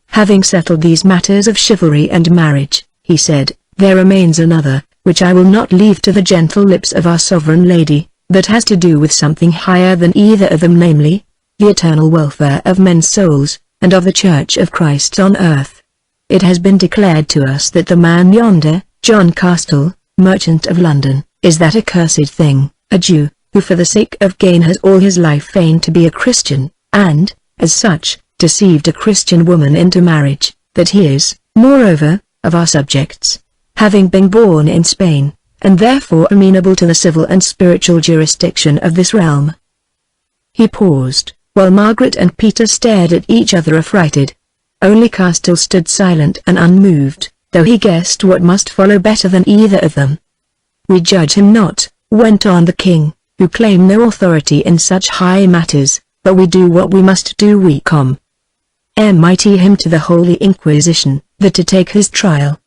"Having settled these matters of chivalry and marriage," he said, "there remains another, which I will not leave to the gentle lips of our sovereign lady, that has to do with something higher than either of them, namely, the eternal welfare of men's souls, and of the Church of Christ on earth. It has been declared to us that the man yonder, John Castell, merchant of London, is that accursed thing, a Jew, who for the sake of gain has all his life feigned to be a Christian, and, as such, deceived a Christian woman into marriage, that he is, moreover, of our subjects, having been born in Spain, and therefore amenable to the civil and spiritual jurisdiction of this realm. He paused, while Margaret and Peter stared at each other affrighted. Only Castell stood silent and unmoved, though he guessed what must follow better than either of them. We judge him not, went on the king, who claim no authority in such high matters, but we do what we must do. We commit him to the Holy Inquisition, that to take his trial.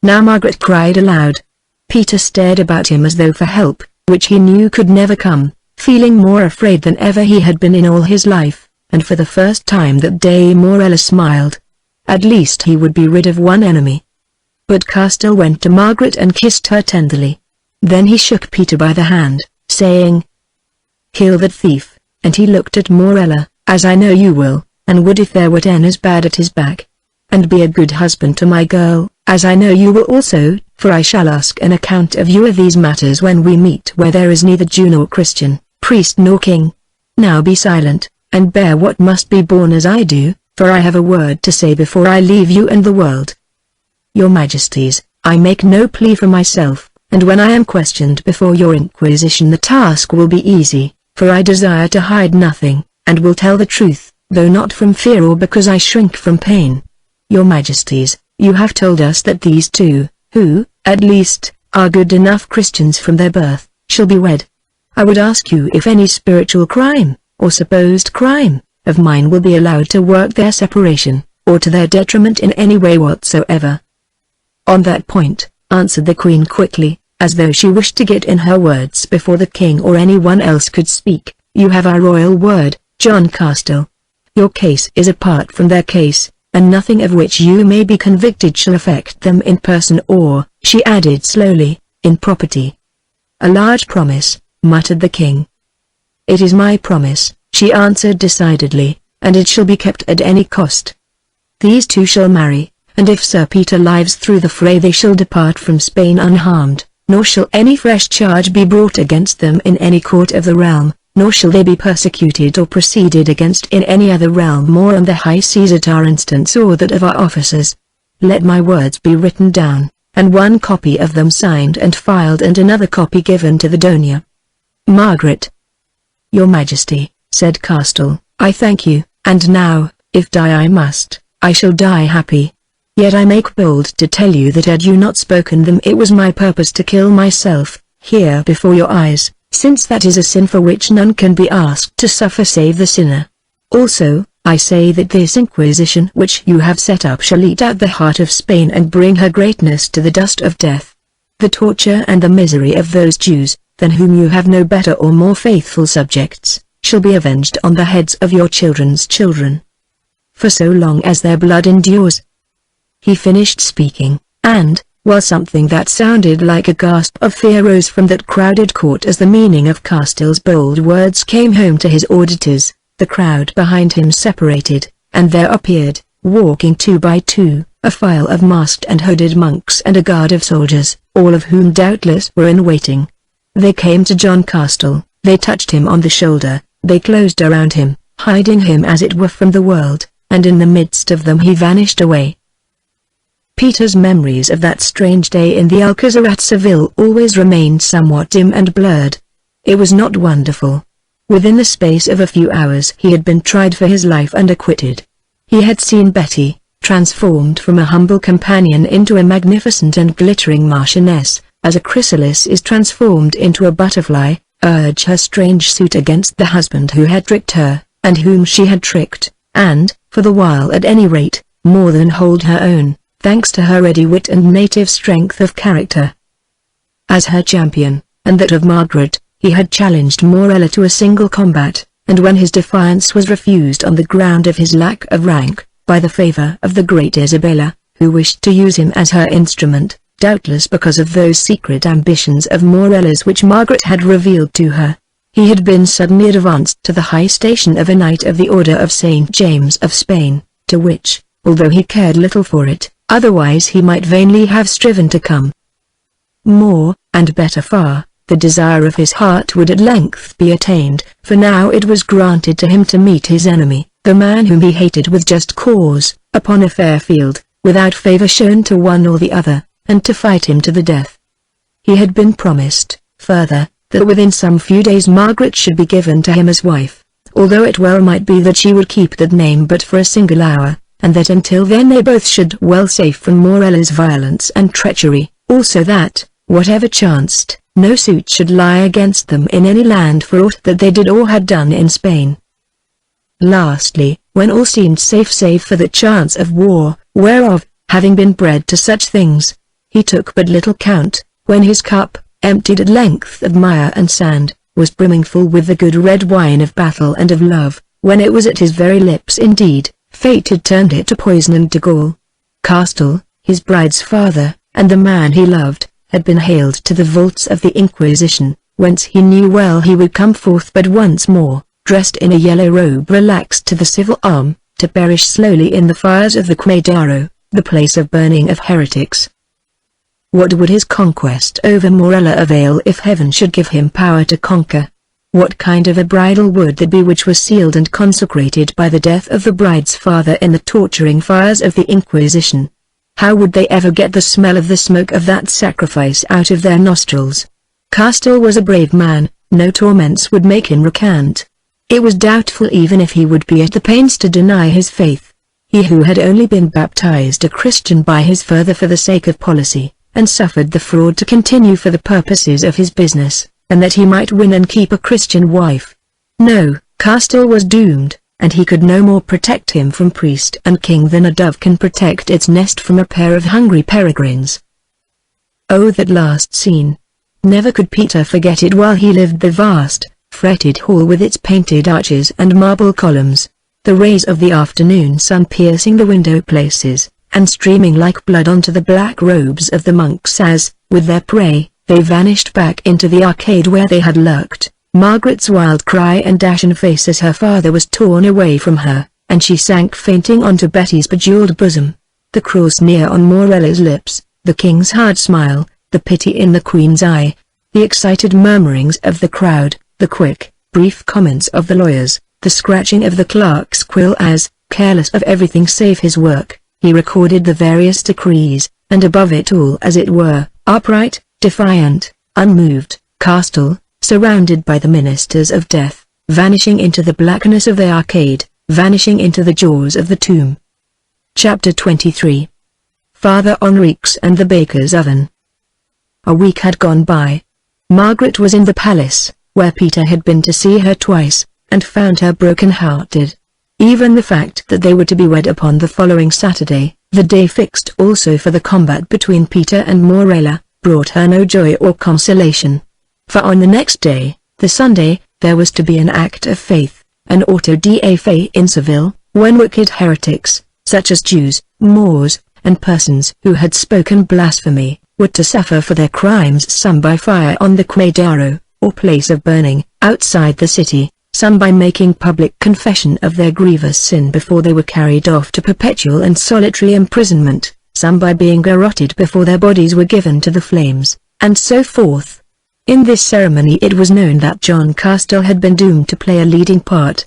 Now Margaret cried aloud. Peter stared about him as though for help, which he knew could never come, feeling more afraid than ever he had been in all his life, and for the first time that day Morella smiled. At least he would be rid of one enemy. But Castell went to Margaret and kissed her tenderly. Then he shook Peter by the hand, saying, "Kill that thief," and he looked at Morella, "as I know you will, and would if there were 10 as bad at his back. And be a good husband to my girl, as I know you will also, for I shall ask an account of you of these matters when we meet where there is neither Jew nor Christian, priest nor king. Now be silent, and bear what must be borne as I do, for I have a word to say before I leave you and the world. Your Majesties, I make no plea for myself, and when I am questioned before your Inquisition the task will be easy, for I desire to hide nothing, and will tell the truth, though not from fear or because I shrink from pain. Your Majesties, you have told us that these two, who, at least, are good enough Christians from their birth, shall be wed. I would ask you if any spiritual crime, or supposed crime, of mine will be allowed to work their separation, or to their detriment in any way whatsoever." "On that point," answered the Queen quickly, as though she wished to get in her words before the king or anyone else could speak, "you have our royal word, John Castell. Your case is apart from their case, and nothing of which you may be convicted shall affect them in person or," she added slowly, "in property." "A large promise," muttered the king. "It is my promise," she answered decidedly, "and it shall be kept at any cost. These two shall marry, and if Sir Peter lives through the fray they shall depart from Spain unharmed, nor shall any fresh charge be brought against them in any court of the realm, nor shall they be persecuted or proceeded against in any other realm or on the high seas at our instance or that of our officers. Let my words be written down, and one copy of them signed and filed and another copy given to the Donia. Margaret." "Your Majesty," said Castell, "I thank you, and now, if die I must, I shall die happy. Yet I make bold to tell you that had you not spoken them it was my purpose to kill myself, here before your eyes, since that is a sin for which none can be asked to suffer save the sinner. Also, I say that this Inquisition which you have set up shall eat out the heart of Spain and bring her greatness to the dust of death. The torture and the misery of those Jews, than whom you have no better or more faithful subjects, shall be avenged on the heads of your children's children. For so long as their blood endures." He finished speaking, and, while something that sounded like a gasp of fear rose from that crowded court as the meaning of Castell's bold words came home to his auditors, the crowd behind him separated, and there appeared, walking 2 by 2, a file of masked and hooded monks and a guard of soldiers, all of whom doubtless were in waiting. They came to John Castell, they touched him on the shoulder, they closed around him, hiding him as it were from the world, and in the midst of them he vanished away. Peter's memories of that strange day in the Alcazar at Seville always remained somewhat dim and blurred. It was not wonderful. Within the space of a few hours he had been tried for his life and acquitted. He had seen Betty, transformed from a humble companion into a magnificent and glittering marchioness, as a chrysalis is transformed into a butterfly, urge her strange suit against the husband who had tricked her, and whom she had tricked, and, for the while at any rate, more than hold her own, thanks to her ready wit and native strength of character. As her champion, and that of Margaret, he had challenged Morella to a single combat, and when his defiance was refused on the ground of his lack of rank, by the favor of the great Isabella, who wished to use him as her instrument, doubtless because of those secret ambitions of Morella's which Margaret had revealed to her. He had been suddenly advanced to the high station of a Knight of the Order of St. James of Spain, to which, although he cared little for it, otherwise he might vainly have striven to come. More, and better far, the desire of his heart would at length be attained, for now it was granted to him to meet his enemy, the man whom he hated with just cause, upon a fair field, without favor shown to one or the other, and to fight him to the death. He had been promised, further, that within some few days Margaret should be given to him as wife, although it well might be that she would keep that name but for a single hour, and that until then they both should well safe from Morella's violence and treachery, also that, whatever chanced, no suit should lie against them in any land for aught that they did or had done in Spain. Lastly, when all seemed safe save for the chance of war, whereof, having been bred to such things, he took but little count, when his cup, emptied at length of mire and sand, was brimming full with the good red wine of battle and of love, when it was at his very lips indeed, fate had turned it to poison and to gall. Castell, his bride's father, and the man he loved, had been haled to the vaults of the Inquisition, whence he knew well he would come forth but once more, dressed in a yellow robe relaxed to the civil arm, to perish slowly in the fires of the Quemadero, the place of burning of heretics. What would his conquest over Morella avail if heaven should give him power to conquer? What kind of a bridal would that be which was sealed and consecrated by the death of the bride's father in the torturing fires of the Inquisition? How would they ever get the smell of the smoke of that sacrifice out of their nostrils? Castell was a brave man, no torments would make him recant. It was doubtful even if he would be at the pains to deny his faith. He who had only been baptized a Christian by his father for the sake of policy, and suffered the fraud to continue for the purposes of his business, and that he might win and keep a Christian wife. No, Castell was doomed, and he could no more protect him from priest and king than a dove can protect its nest from a pair of hungry peregrines. Oh, that last scene! Never could Peter forget it while he lived, the vast, fretted hall with its painted arches and marble columns, the rays of the afternoon sun piercing the window places, and streaming like blood onto the black robes of the monks as, with their prey, they vanished back into the arcade where they had lurked. Margaret's wild cry and ashen face as her father was torn away from her, and she sank fainting onto Betty's bejeweled bosom. The cruel sneer on Morella's lips, the king's hard smile, the pity in the queen's eye, the excited murmurings of the crowd, the quick, brief comments of the lawyers, the scratching of the clerk's quill as, careless of everything save his work, he recorded the various decrees, and above it all as it were, upright, defiant, unmoved, Castell, surrounded by the ministers of death, vanishing into the blackness of the arcade, vanishing into the jaws of the tomb. Chapter 23. Father Enrique's and the Baker's Oven. A week had gone by. Margaret was in the palace, where Peter had been to see her twice, and found her broken-hearted. Even the fact that they were to be wed upon the following Saturday, the day fixed also for the combat between Peter and Morella, brought her no joy or consolation. For on the next day, the Sunday, there was to be an act of faith, an auto da fe in Seville, when wicked heretics, such as Jews, Moors, and persons who had spoken blasphemy, were to suffer for their crimes, some by fire on the Quemadero, or place of burning, outside the city, some by making public confession of their grievous sin before they were carried off to perpetual and solitary imprisonment, some by being garroted before their bodies were given to the flames, and so forth. In this ceremony it was known that John Castell had been doomed to play a leading part.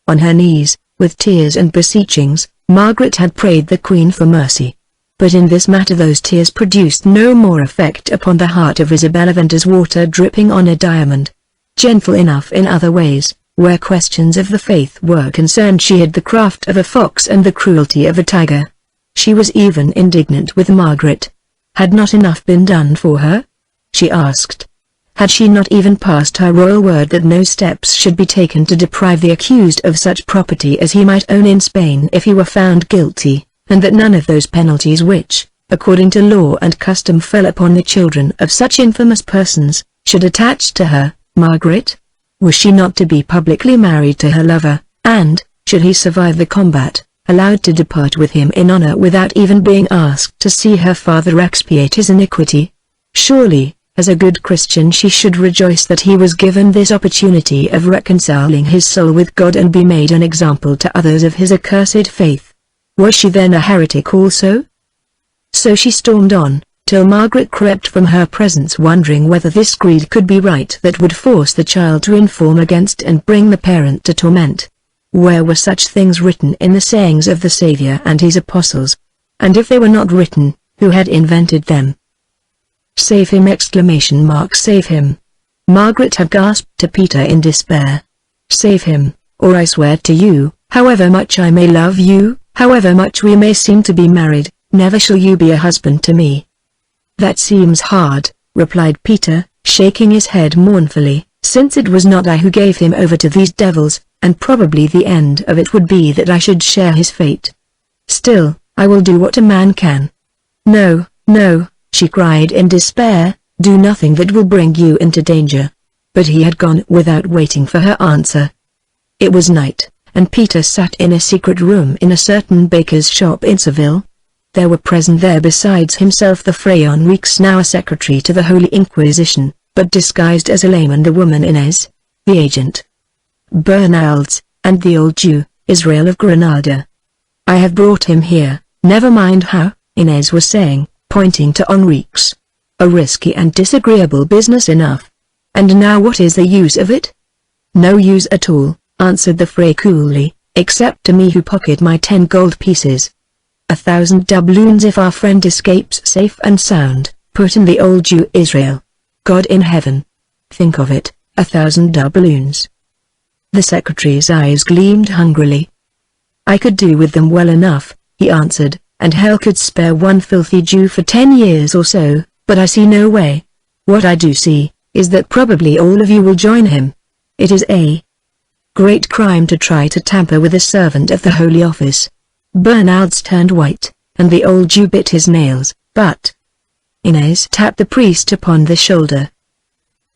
On her knees, with tears and beseechings, Margaret had prayed the Queen for mercy. But in this matter those tears produced no more effect upon the heart of Isabella than does water dripping on a diamond. Gentle enough in other ways, where questions of the faith were concerned she hid the craft of a fox and the cruelty of a tiger. She was even indignant with Margaret. Had not enough been done for her? She asked. Had she not even passed her royal word that no steps should be taken to deprive the accused of such property as he might own in Spain if he were found guilty, and that none of those penalties which, according to law and custom fell upon the children of such infamous persons, should attach to her, Margaret? Was she not to be publicly married to her lover, and, should he survive the combat, allowed to depart with him in honor without even being asked to see her father expiate his iniquity. Surely, as a good Christian she should rejoice that he was given this opportunity of reconciling his soul with God and be made an example to others of his accursed faith. Was she then a heretic also? So she stormed on, till Margaret crept from her presence wondering whether this creed could be right that would force the child to inform against and bring the parent to torment. Where were such things written in the sayings of the Saviour and his apostles? And if they were not written, who had invented them? Save him! Save him! Margaret had gasped to Peter in despair. Save him, or I swear to you, however much I may love you, however much we may seem to be married, never shall you be a husband to me. That seems hard, replied Peter, shaking his head mournfully, since it was not I who gave him over to these devils, and probably the end of it would be that I should share his fate. Still, I will do what a man can. No, no, she cried in despair, do nothing that will bring you into danger. But he had gone without waiting for her answer. It was night, and Peter sat in a secret room in a certain baker's shop in Seville. There were present there besides himself the Fray Enriquez, now a secretary to the Holy Inquisition, but disguised as a layman, the woman Inez, the agent, Bernaldes, and the old Jew, Israel of Granada. I have brought him here, never mind how, Inez was saying, pointing to Enriquez. A risky and disagreeable business enough. And now what is the use of it? No use at all, answered the Fray coolly, except to me who pocket my 10 gold pieces. 1,000 doubloons if our friend escapes safe and sound, put in the old Jew Israel. God in heaven! Think of it, 1,000 doubloons. The secretary's eyes gleamed hungrily. I could do with them well enough, he answered, and hell could spare one filthy Jew for 10 years or so, but I see no way. What I do see, is that probably all of you will join him. It is a great crime to try to tamper with a servant of the Holy Office. Bernaldes turned white, and the old Jew bit his nails, but Inez tapped the priest upon the shoulder.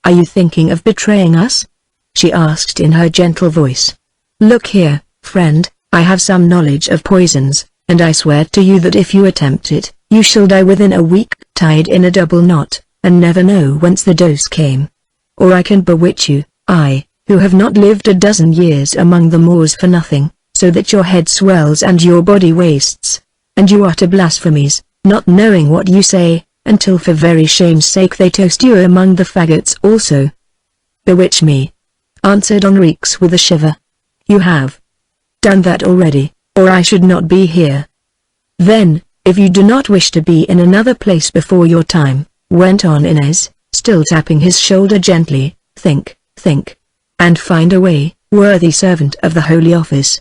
Are you thinking of betraying us? She asked in her gentle voice. Look here, friend, I have some knowledge of poisons, and I swear to you that if you attempt it, you shall die within a week, tied in a double knot, and never know whence the dose came. Or I can bewitch you, I, who have not lived a dozen years among the Moors for nothing, so that your head swells and your body wastes, and you utter blasphemies, not knowing what you say, until for very shame's sake they toast you among the faggots also. Bewitch me, answered Enriquez with a shiver. You have done that already, or I should not be here. Then, if you do not wish to be in another place before your time, went on Inez, still tapping his shoulder gently, think, and find a way, worthy servant of the Holy Office.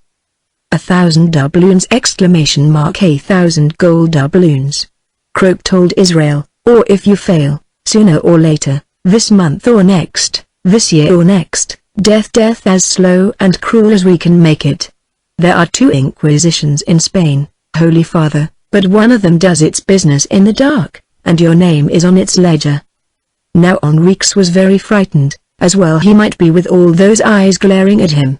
1,000 doubloons! 1,000 gold doubloons. croaked old Israel, or if you fail, sooner or later, this month or next, this year or next, death as slow and cruel as we can make it. There are 2 inquisitions in Spain, Holy Father, but one of them does its business in the dark, and your name is on its ledger. Now Enriquez was very frightened, as well he might be with all those eyes glaring at him.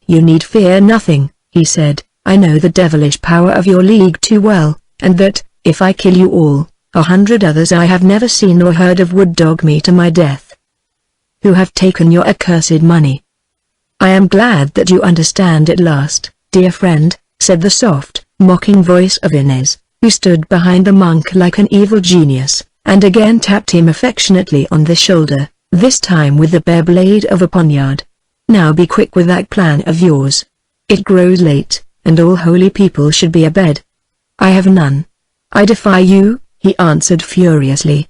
You need fear nothing, he said, I know the devilish power of your league too well, and that, if I kill you all, 100 others I have never seen or heard of would dog me to my death, who have taken your accursed money. I am glad that you understand at last, dear friend, said the soft, mocking voice of Inez, who stood behind the monk like an evil genius, and again tapped him affectionately on the shoulder, this time with the bare blade of a poniard. Now be quick with that plan of yours. It grows late, and all holy people should be abed. I have none. I defy you, he answered furiously.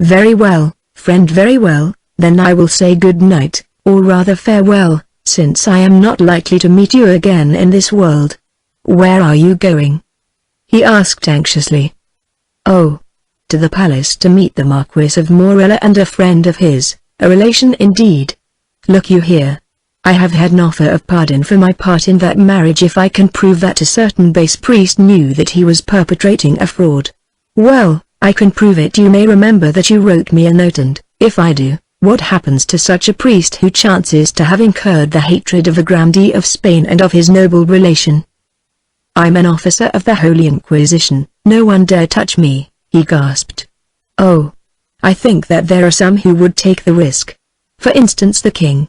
Very well, friend, very well, then I will say good night, or rather farewell, since I am not likely to meet you again in this world. Where are you going? He asked anxiously. Oh, to the palace to meet the Marquis of Morella and a friend of his, a relation indeed. Look you here. I have had an offer of pardon for my part in that marriage if I can prove that a certain base priest knew that he was perpetrating a fraud. Well, I can prove it. You may remember that you wrote me a note, and, if I do, what happens to such a priest who chances to have incurred the hatred of the grandee of Spain and of his noble relation? I'm an officer of the Holy Inquisition. No one dare touch me, he gasped. Oh. I think that there are some who would take the risk. For instance the king.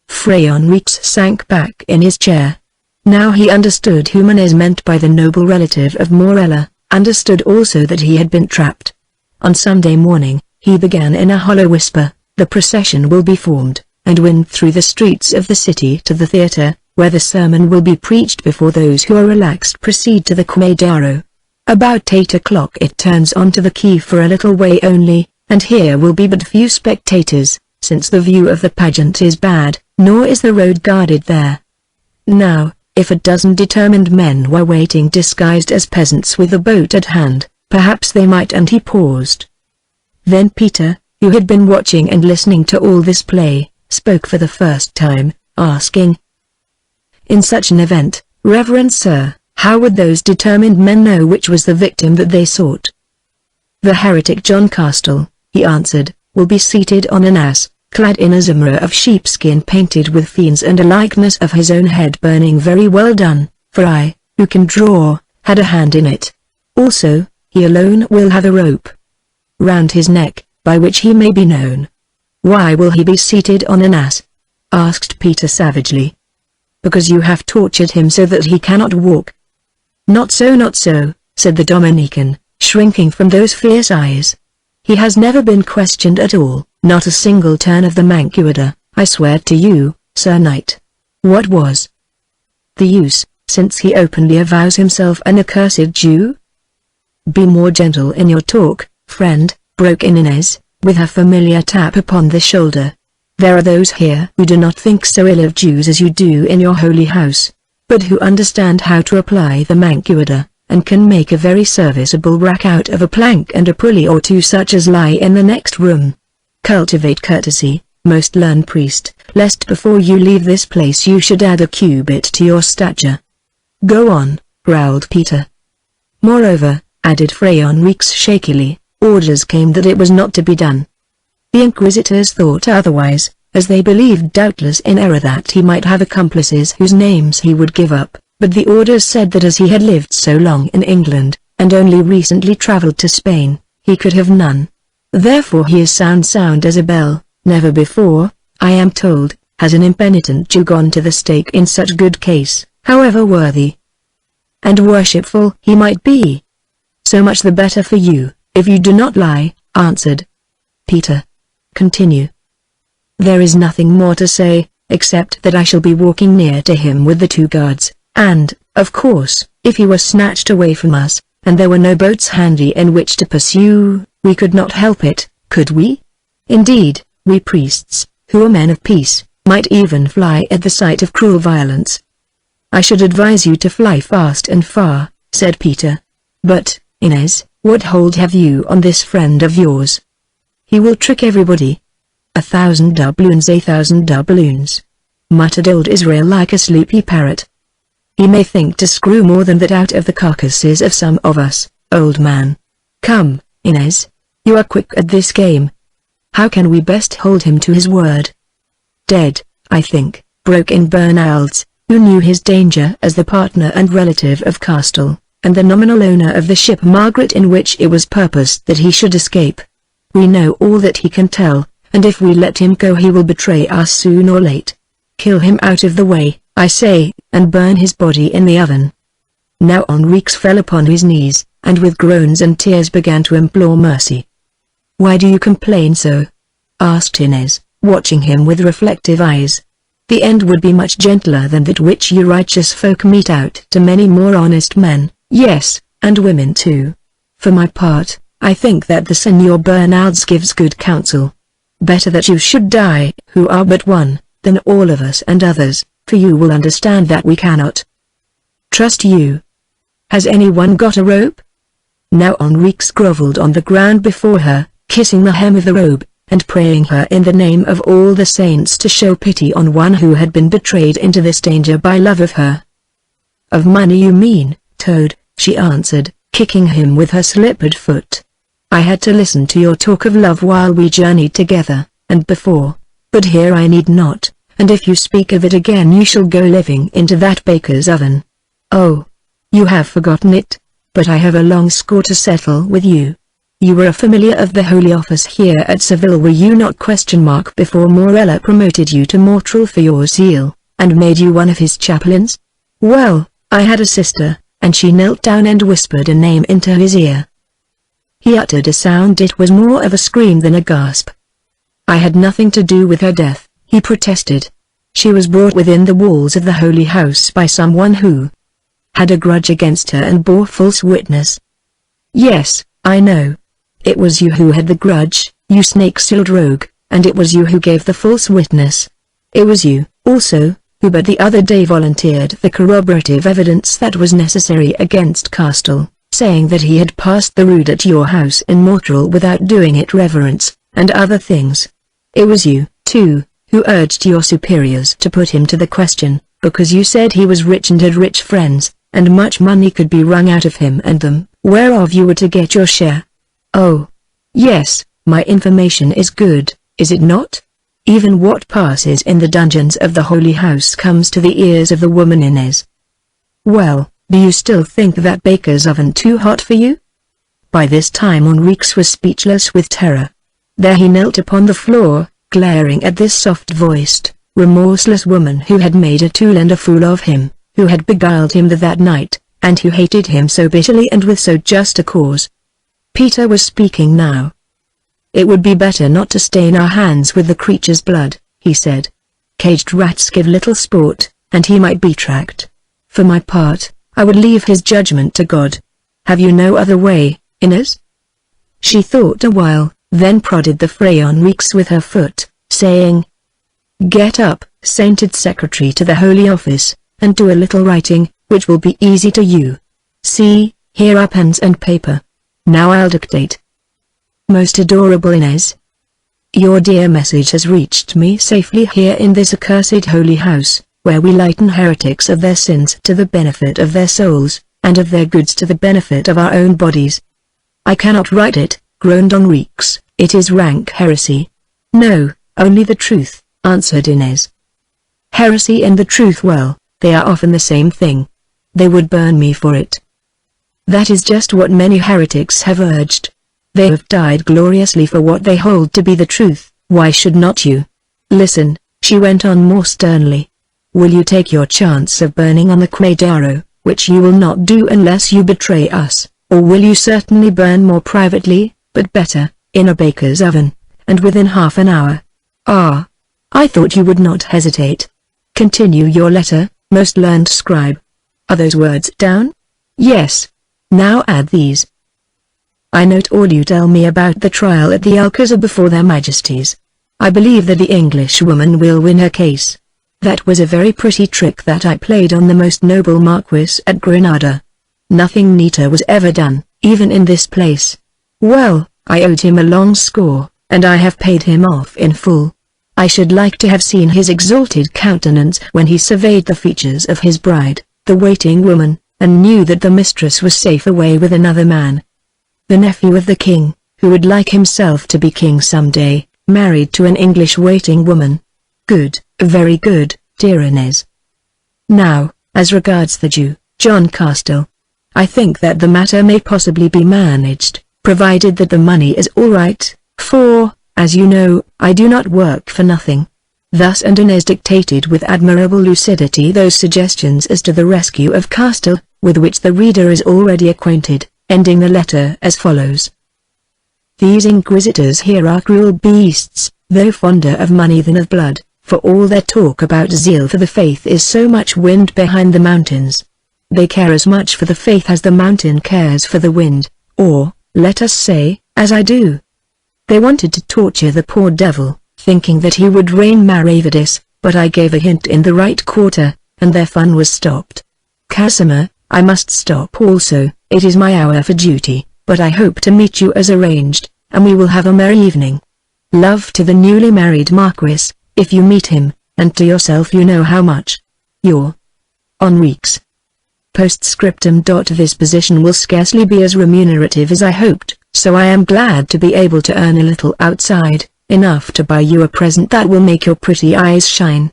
Freyon Reeks sank back in his chair. Now he understood whom Inez meant by the noble relative of Morella, understood also that he had been trapped. On Sunday morning, he began in a hollow whisper, the procession will be formed, and wend through the streets of the city to the theatre, where the sermon will be preached before those who are relaxed proceed to the Quemadero. About 8 o'clock it turns onto the quay for a little way only, and here will be but few spectators, since the view of the pageant is bad, nor is the road guarded there. Now, if a dozen determined men were waiting disguised as peasants with a boat at hand, perhaps they might. And he paused. Then Peter, who had been watching and listening to all this play, spoke for the first time, asking, in such an event, Reverend Sir, how would those determined men know which was the victim that they sought? The heretic John Castle, he answered, will be seated on an ass, clad in a zimra of sheepskin painted with fiends and a likeness of his own head burning very well done, for I, who can draw, had a hand in it. Also, he alone will have a rope round his neck, by which he may be known. Why will he be seated on an ass? Asked Peter savagely. Because you have tortured him so that he cannot walk. Not so, said the Dominican, shrinking from those fierce eyes. He has never been questioned at all, not a single turn of the mancuada, I swear to you, Sir Knight. What was the use, since he openly avows himself an accursed Jew? Be more gentle in your talk, friend, broke in Inez, with her familiar tap upon the shoulder. There are those here who do not think so ill of Jews as you do in your holy house, but who understand how to apply the mancuada, and can make a very serviceable rack out of a plank and a pulley or two such as lie in the next room. Cultivate courtesy, most learned priest, lest before you leave this place you should add a cubit to your stature. Go on, growled Peter. Moreover, added Freyon Reeks shakily, orders came that it was not to be done. The inquisitors thought otherwise, as they believed doubtless in error that he might have accomplices whose names he would give up, but the orders said that as he had lived so long in England, and only recently travelled to Spain, he could have none. Therefore he is sound as a bell. Never before, I am told, has an impenitent Jew gone to the stake in such good case, however worthy and worshipful he might be. So much the better for you, if you do not lie, answered Peter. Continue. There is nothing more to say, except that I shall be walking near to him with the 2 guards, and, of course, if he were snatched away from us, and there were no boats handy in which to pursue, we could not help it, could we? Indeed, we priests, who are men of peace, might even fly at the sight of cruel violence. I should advise you to fly fast and far, said Peter. But, Inez, what hold have you on this friend of yours? He will trick everybody. 1,000 doubloons, muttered old Israel like a sleepy parrot. He may think to screw more than that out of the carcasses of some of us, old man. Come, Inez, you are quick at this game. How can we best hold him to his word? Dead, I think, broke in Bernalds, who knew his danger as the partner and relative of Castle, and the nominal owner of the ship Margaret in which it was purposed that he should escape. We know all that he can tell, and if we let him go he will betray us soon or late. Kill him out of the way, I say, and burn his body in the oven. Now Enriquez fell upon his knees, and with groans and tears began to implore mercy. Why do you complain so? Asked Inez, watching him with reflective eyes. The end would be much gentler than that which you righteous folk mete out to many more honest men, yes, and women too. For my part, I think that the Senor Bernaldes gives good counsel. Better that you should die, who are but one, than all of us and others, for you will understand that we cannot trust you. Has anyone got a rope? Now Enriquez grovelled on the ground before her, kissing the hem of the robe, and praying her in the name of all the saints to show pity on one who had been betrayed into this danger by love of her. Of money you mean, Toad, she answered, kicking him with her slippered foot. I had to listen to your talk of love while we journeyed together, and before, but here I need not, and if you speak of it again you shall go living into that baker's oven. Oh, You have forgotten it? But I have a long score to settle with you. You were a familiar of the Holy Office here at Seville, were you not? Before Morella promoted you to mortal for your zeal, and made you one of his chaplains? Well, I had a sister, and she knelt down and whispered a name into his ear. He uttered a sound. It was more of a scream than a gasp. I had nothing to do with her death, he protested. She was brought within the walls of the Holy House by someone who had a grudge against her and bore false witness. Yes, I know. It was you who had the grudge, you snake-souled rogue, and it was you who gave the false witness. It was you, also, who but the other day volunteered the corroborative evidence that was necessary against Castell, saying that he had passed the rood at your house in mortal without doing it reverence, and other things. It was you, too, who urged your superiors to put him to the question, because you said he was rich and had rich friends, and much money could be wrung out of him and them, whereof you were to get your share. Oh. Yes, my information is good, is it not? Even what passes in the dungeons of the Holy House comes to the ears of the woman Inez. Well, do you still think that baker's oven too hot for you? By this time Enrique was speechless with terror. There he knelt upon the floor, glaring at this soft-voiced, remorseless woman who had made a tool and a fool of him, who had beguiled him that night, and who hated him so bitterly and with so just a cause. Peter was speaking now. It would be better not to stain our hands with the creature's blood, he said. Caged rats give little sport, and he might be tracked. For my part, I would leave his judgment to God. Have you no other way, Inez? She thought a while, then prodded the Fray Enrique with her foot, saying, Get up, sainted secretary to the Holy Office, and do a little writing, which will be easy to you. See, here are pens and paper. Now I'll dictate. Most adorable Inez. Your dear message has reached me safely here in this accursed holy house, where we lighten heretics of their sins to the benefit of their souls, and of their goods to the benefit of our own bodies. I cannot write it, groaned Enrique, it is rank heresy. No, only the truth, answered Inez. Heresy and the truth, well, they are often the same thing. They would burn me for it. That is just what many heretics have urged. They have died gloriously for what they hold to be the truth. Why should not you? Listen, she went on more sternly. Will you take your chance of burning on the Quadrado, which you will not do unless you betray us, or will you certainly burn more privately, but better, in a baker's oven, and within half an hour? Ah! I thought you would not hesitate. Continue your letter, most learned scribe. Are those words down? Yes. Now add these. I note all you tell me about the trial at the Alcazar before their majesties. I believe that the Englishwoman will win her case. That was a very pretty trick that I played on the most noble Marquis at Granada. Nothing neater was ever done, even in this place. Well, I owed him a long score, and I have paid him off in full. I should like to have seen his exalted countenance when he surveyed the features of his bride, the waiting woman, and knew that the mistress was safe away with another man. The nephew of the king, who would like himself to be king some day, married to an English waiting woman. Good, very good, dear Inez. Now, as regards the Jew, John Castell. I think that the matter may possibly be managed, provided that the money is all right, for, as you know, I do not work for nothing. Thus and Inez dictated with admirable lucidity those suggestions as to the rescue of Castell, with which the reader is already acquainted, ending the letter as follows. These inquisitors here are cruel beasts, though fonder of money than of blood, for all their talk about zeal for the faith is so much wind behind the mountains. They care as much for the faith as the mountain cares for the wind, or, let us say, as I do. They wanted to torture the poor devil, thinking that he would rain maravedis, but I gave a hint in the right quarter, and their fun was stopped. Casimir, I must stop also, it is my hour for duty, but I hope to meet you as arranged, and we will have a merry evening. Love to the newly married Marquis, if you meet him, and to yourself you know how much. Your Enrique. Postscriptum. This position will scarcely be as remunerative as I hoped, so I am glad to be able to earn a little outside, enough to buy you a present that will make your pretty eyes shine.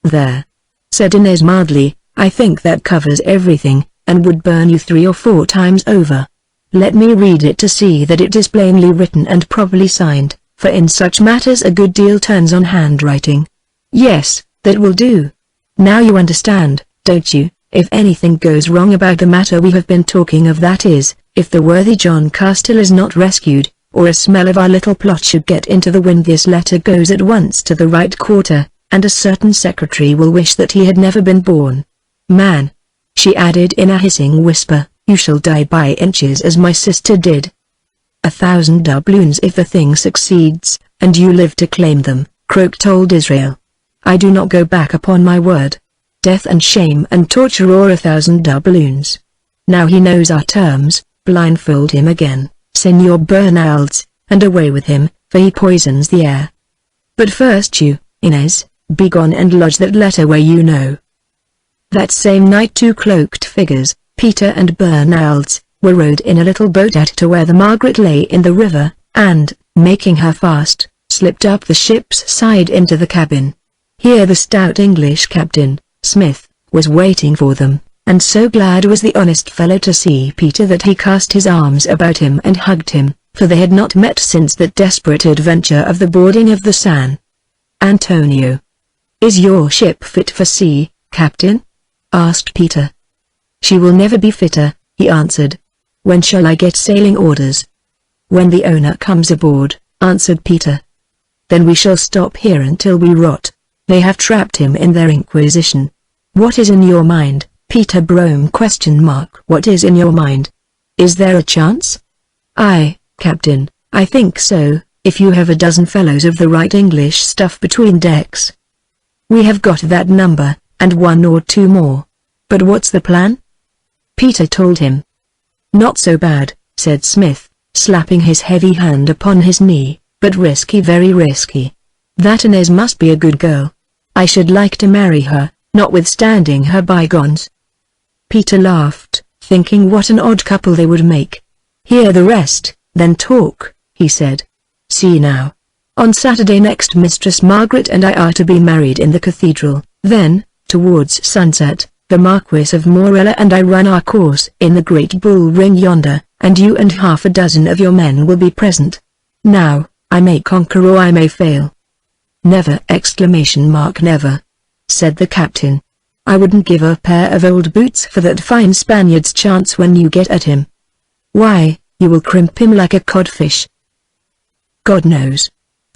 There, said Inez mildly, I think that covers everything. and would burn you 3 or 4 times over. Let me read it to see that it is plainly written and properly signed, for in such matters a good deal turns on handwriting. Yes, that will do. Now you understand, don't you, if anything goes wrong about the matter we have been talking of, that is, if the worthy John Castile is not rescued, or a smell of our little plot should get into the wind, this letter goes at once to the right quarter, and a certain secretary will wish that he had never been born. Man," she added in a hissing whisper, "you shall die by inches as my sister did. 1,000 doubloons if the thing succeeds, and you live to claim them," croaked old Israel. "I do not go back upon my word. Death and shame and torture or 1,000 doubloons. Now he knows our terms, blindfold him again, Senor Bernaldes, and away with him, for he poisons the air. But first you, Inez, be gone and lodge that letter where you know." That same night 2 cloaked figures, Peter and Bernaldes, were rowed in a little boat out to where the Margaret lay in the river, and, making her fast, slipped up the ship's side into the cabin. Here the stout English captain, Smith, was waiting for them, and so glad was the honest fellow to see Peter that he cast his arms about him and hugged him, for they had not met since that desperate adventure of the boarding of the San Antonio. "Is your ship fit for sea, Captain?" asked Peter. "She will never be fitter," he answered. "When shall I get sailing orders?" "When the owner comes aboard," answered Peter. "Then we shall stop here until we rot. They have trapped him in their inquisition." "What is in your mind, Peter Brome? ? What is in your mind? Is there a chance?" "Aye, Captain, I think so, if you have a dozen fellows of the right English stuff between decks." "We have got that number, and 1 or 2 more. But what's the plan?" Peter told him. "Not so bad," said Smith, slapping his heavy hand upon his knee, "but risky, very risky. That Inez must be a good girl. I should like to marry her, notwithstanding her bygones." Peter laughed, thinking what an odd couple they would make. "Hear the rest, then talk," he said. "See now. On Saturday next Mistress Margaret and I are to be married in the cathedral. Then, towards sunset, the Marquis of Morella and I run our course in the great bull ring yonder, and you and half a dozen of your men will be present. Now, I may conquer or I may fail." "Never!" "Never," said the captain. "I wouldn't give a pair of old boots for that fine Spaniard's chance when you get at him. Why, you will crimp him like a codfish." "God knows,"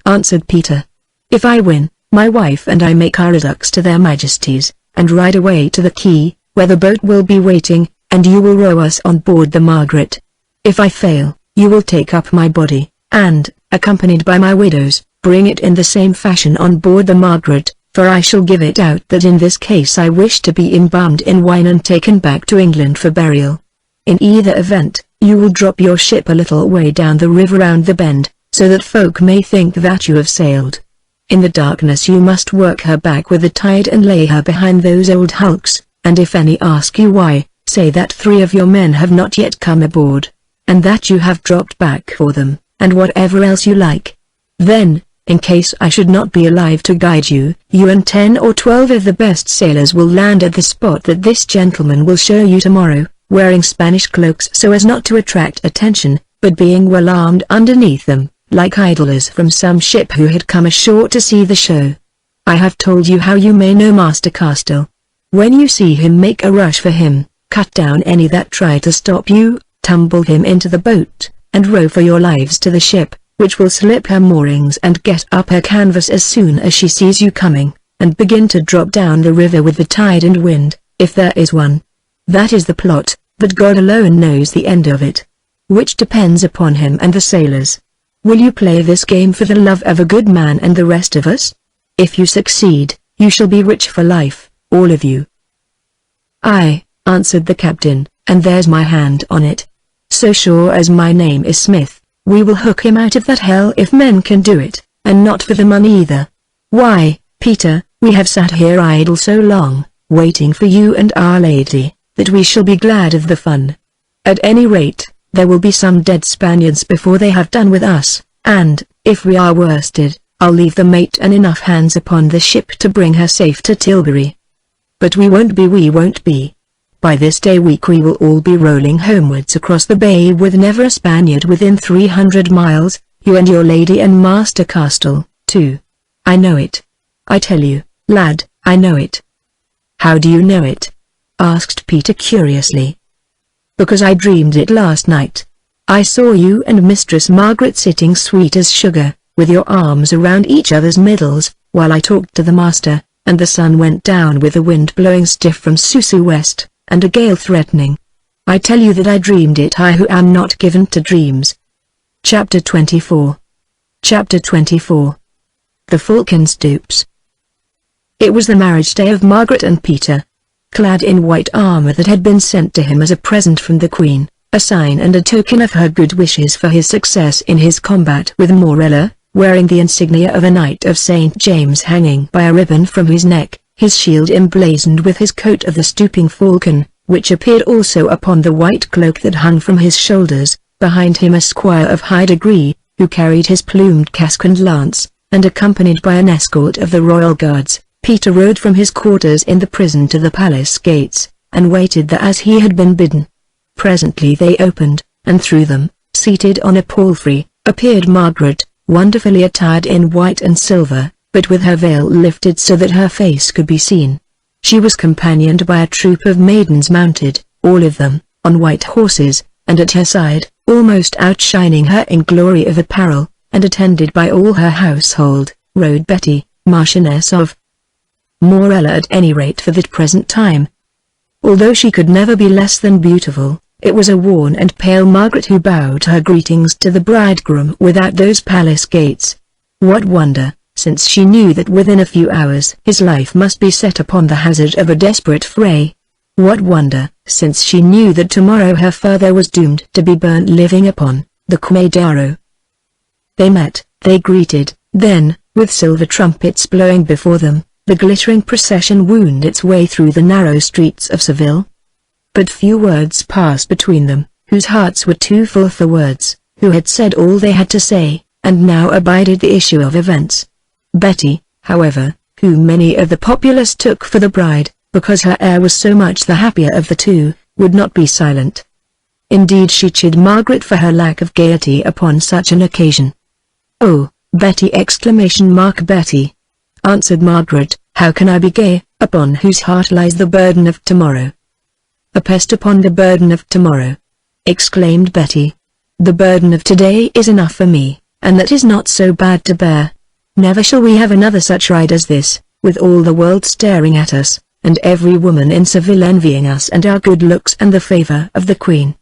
answered Peter. "If I win, my wife and I make our adducts to their majesties, and ride away to the quay, where the boat will be waiting, and you will row us on board the Margaret. If I fail, you will take up my body, and, accompanied by my widows, bring it in the same fashion on board the Margaret, for I shall give it out that in this case I wish to be embalmed in wine and taken back to England for burial. In either event, you will drop your ship a little way down the river round the bend, so that folk may think that you have sailed. In the darkness you must work her back with the tide and lay her behind those old hulks, and if any ask you why, say that 3 of your men have not yet come aboard, and that you have dropped back for them, and whatever else you like. Then, in case I should not be alive to guide you, you and 10 or 12 of the best sailors will land at the spot that this gentleman will show you tomorrow, wearing Spanish cloaks so as not to attract attention, but being well armed underneath them, like idlers from some ship who had come ashore to see the show. I have told you how you may know Master Castile. When you see him, make a rush for him, cut down any that try to stop you, tumble him into the boat, and row for your lives to the ship, which will slip her moorings and get up her canvas as soon as she sees you coming, and begin to drop down the river with the tide and wind, if there is one. That is the plot, but God alone knows the end of it, which depends upon him and the sailors. Will you play this game for the love of a good man and the rest of us? If you succeed, you shall be rich for life, all of you." "Aye," answered the captain, "and there's my hand on it. So sure as my name is Smith, we will hook him out of that hell if men can do it, and not for the money either. Why, Peter, we have sat here idle so long, waiting for you and Our Lady, that we shall be glad of the fun. At any rate, there will be some dead Spaniards before they have done with us, and, if we are worsted, I'll leave the mate and enough hands upon the ship to bring her safe to Tilbury." "But we won't be," By this day week we will all be rolling homewards across the bay with never a Spaniard within 300 miles, you and your lady and Master Castle, too. I know it. I tell you, lad, I know it. How do you know it? Asked Peter curiously. Because I dreamed it last night. I saw you and Mistress Margaret sitting sweet as sugar, with your arms around each other's middles, while I talked to the master, and the sun went down with the wind blowing stiff from Susu west, and a gale threatening. I tell you that I dreamed it, I who am not given to dreams. Chapter 24. Chapter 24. The Falcon Stoops. It was the marriage day of Margaret and Peter. Clad in white armor that had been sent to him as a present from the Queen, a sign and a token of her good wishes for his success in his combat with Morella, wearing the insignia of a Knight of St. James hanging by a ribbon from his neck, his shield emblazoned with his coat of the stooping falcon, which appeared also upon the white cloak that hung from his shoulders, behind him a squire of high degree, who carried his plumed casque and lance, and accompanied by an escort of the royal guards, Peter rode from his quarters in the prison to the palace gates, and waited there as he had been bidden. Presently they opened, and through them, seated on a palfrey, appeared Margaret, wonderfully attired in white and silver, but with her veil lifted so that her face could be seen. She was companioned by a troop of maidens mounted, all of them, on white horses, and at her side, almost outshining her in glory of apparel, and attended by all her household, rode Betty, Marchioness of Morella, at any rate for the present time. Although she could never be less than beautiful, it was a worn and pale Margaret who bowed her greetings to the bridegroom without those palace gates. What wonder, since she knew that within a few hours his life must be set upon the hazard of a desperate fray. What wonder, since she knew that tomorrow her father was doomed to be burnt living upon the Quemadero. They met, they greeted, then, with silver trumpets blowing before them, the glittering procession wound its way through the narrow streets of Seville. But few words passed between them, whose hearts were too full for words, who had said all they had to say, and now abided the issue of events. Betty, however, who many of the populace took for the bride, because her air was so much the happier of the two, would not be silent. Indeed she chid Margaret for her lack of gaiety upon such an occasion. "Oh, Betty!" Betty, answered Margaret, "how can I be gay, upon whose heart lies the burden of tomorrow?" "A pest upon the burden of tomorrow!" exclaimed Betty. "The burden of today is enough for me, and that is not so bad to bear. Never shall we have another such ride as this, with all the world staring at us, and every woman in Seville envying us and our good looks and the favor of the Queen."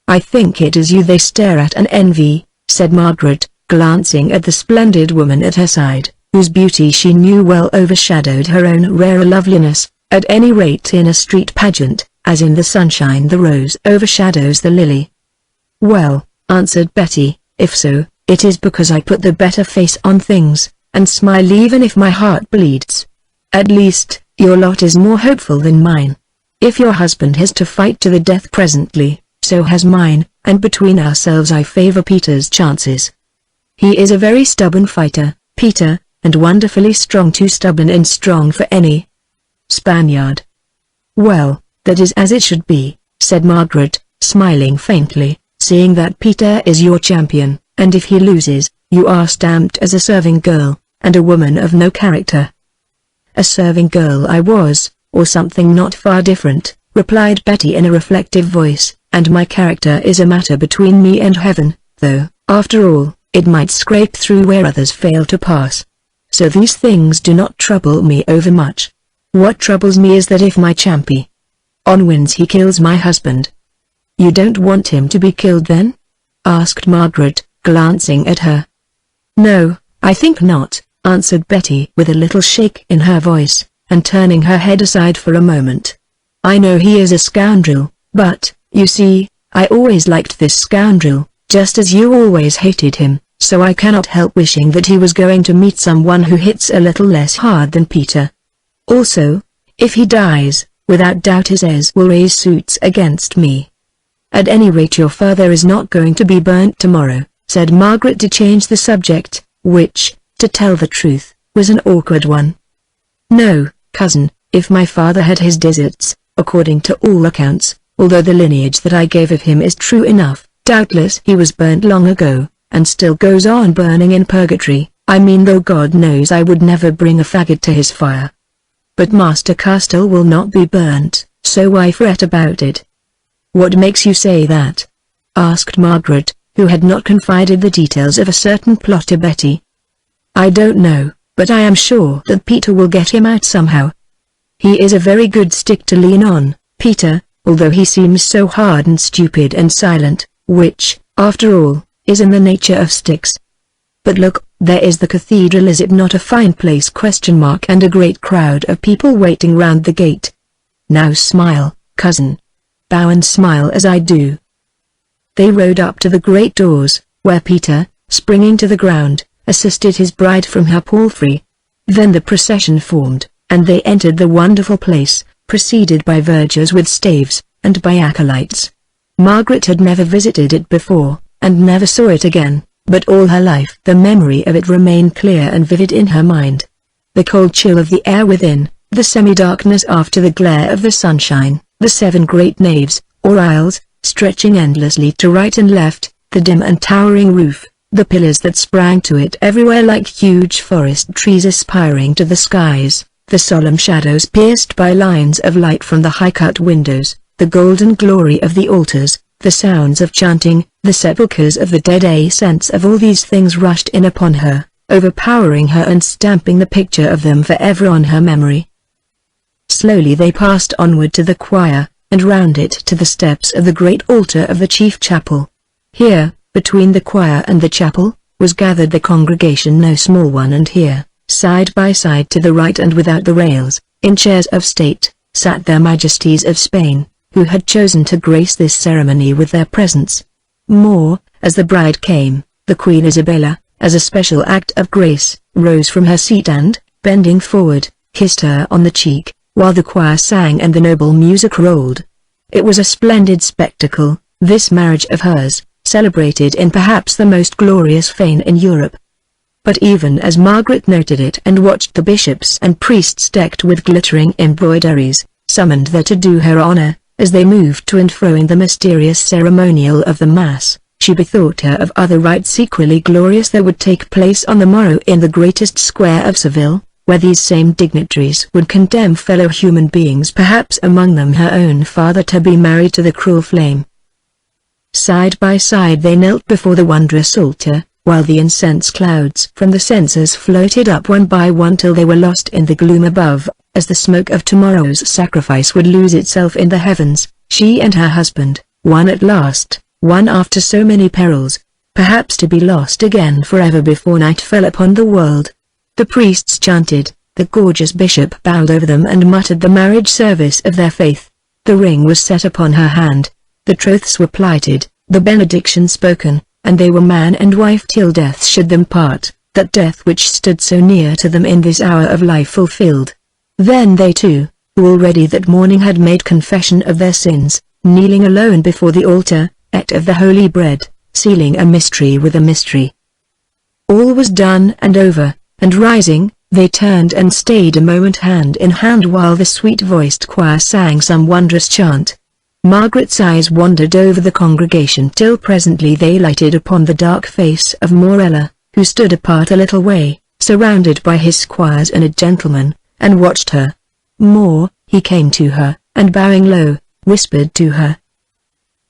"I think it is you they stare at and envy," said Margaret, glancing at the splendid woman at her side, whose beauty she knew well overshadowed her own rarer loveliness, at any rate in a street pageant, as in the sunshine the rose overshadows the lily. "Well," answered Betty, "if so, it is because I put the better face on things, and smile even if my heart bleeds. At least, your lot is more hopeful than mine. If your husband has to fight to the death presently, so has mine, and between ourselves I favor Peter's chances. He is a very stubborn fighter, Peter, and wonderfully strong, too stubborn and strong for any Spaniard." "Well, that is as it should be," said Margaret, smiling faintly, "seeing that Peter is your champion, and if he loses, you are stamped as a serving girl, and a woman of no character." "A serving girl I was, or something not far different," replied Betty in a reflective voice, "and my character is a matter between me and heaven, though, after all, it might scrape through where others fail to pass. So these things do not trouble me overmuch. What troubles me is that if my champion wins he kills my husband." "You don't want him to be killed then?" asked Margaret, glancing at her. "No, I think not," answered Betty with a little shake in her voice, and turning her head aside for a moment. "I know he is a scoundrel, but, you see, I always liked this scoundrel, just as you always hated him, so I cannot help wishing that he was going to meet someone who hits a little less hard than Peter. Also, if he dies, without doubt his heirs will raise suits against me." "At any rate your father is not going to be burnt tomorrow," said Margaret to change the subject, which, to tell the truth, was an awkward one. "No, cousin, if my father had his deserts, according to all accounts, although the lineage that I gave of him is true enough. Doubtless he was burnt long ago, and still goes on burning in purgatory. I mean, though God knows I would never bring a faggot to his fire. But Master Castle will not be burnt, so why fret about it?" "What makes you say that?" asked Margaret, who had not confided the details of a certain plot to Betty. "I don't know, but I am sure that Peter will get him out somehow. He is a very good stick to lean on, Peter, although he seems so hard and stupid and silent, which, after all, is in the nature of sticks. But look, there is the cathedral. Is it not a fine place? And a great crowd of people waiting round the gate. Now smile, cousin. Bow and smile as I do." They rode up to the great doors, where Peter, springing to the ground, assisted his bride from her palfrey. Then the procession formed, and they entered the wonderful place, preceded by vergers with staves, and by acolytes. Margaret had never visited it before, and never saw it again, but all her life the memory of it remained clear and vivid in her mind. The cold chill of the air within, the semi-darkness after the glare of the sunshine, the 7 great naves, or aisles, stretching endlessly to right and left, the dim and towering roof, the pillars that sprang to it everywhere like huge forest trees aspiring to the skies, the solemn shadows pierced by lines of light from the high-cut windows, the golden glory of the altars, the sounds of chanting, the sepulchres of the dead. A sense of all these things rushed in upon her, overpowering her and stamping the picture of them forever on her memory. Slowly they passed onward to the choir, and round it to the steps of the great altar of the chief chapel. Here, between the choir and the chapel, was gathered the congregation, no small one, and here, side by side to the right and without the rails, in chairs of state, sat their majesties of Spain, who had chosen to grace this ceremony with their presence. More, as the bride came, the Queen Isabella, as a special act of grace, rose from her seat and, bending forward, kissed her on the cheek, while the choir sang and the noble music rolled. It was a splendid spectacle, this marriage of hers, celebrated in perhaps the most glorious fane in Europe. But even as Margaret noted it and watched the bishops and priests decked with glittering embroideries, summoned there to do her honor, as they moved to and fro in the mysterious ceremonial of the Mass, she bethought her of other rites equally glorious that would take place on the morrow in the greatest square of Seville, where these same dignitaries would condemn fellow human beings, perhaps among them her own father, to be married to the cruel flame. Side by side they knelt before the wondrous altar, while the incense clouds from the censers floated up one by one till they were lost in the gloom above, as the smoke of tomorrow's sacrifice would lose itself in the heavens. She and her husband, one at last, one after so many perils, perhaps to be lost again forever before night fell upon the world. The priests chanted, the gorgeous bishop bowed over them and muttered the marriage service of their faith. The ring was set upon her hand, the troths were plighted, the benediction spoken, and they were man and wife till death should them part, that death which stood so near to them in this hour of life fulfilled. Then they too, who already that morning had made confession of their sins, kneeling alone before the altar, ate of the holy bread, sealing a mystery with a mystery. All was done and over, and rising, they turned and stayed a moment hand in hand while the sweet-voiced choir sang some wondrous chant. Margaret's eyes wandered over the congregation till presently they lighted upon the dark face of Morella, who stood apart a little way, surrounded by his squires and a gentleman, and watched her. He came to her, and bowing low, whispered to her,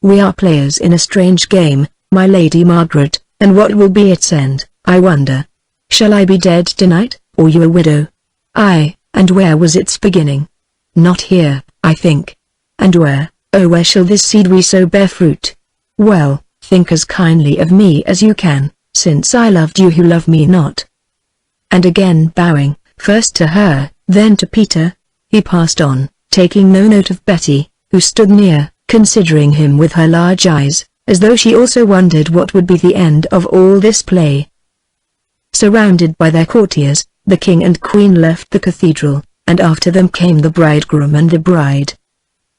"We are players in a strange game, my Lady Margaret, and what will be its end, I wonder? Shall I be dead tonight, or you a widow? Aye, and where was its beginning? Not here, I think. And where, oh where shall this seed we sow bear fruit? Well, think as kindly of me as you can, since I loved you who love me not." And again bowing, first to her, then to Peter, he passed on, taking no note of Betty, who stood near, considering him with her large eyes, as though she also wondered what would be the end of all this play. Surrounded by their courtiers, the king and queen left the cathedral, and after them came the bridegroom and the bride.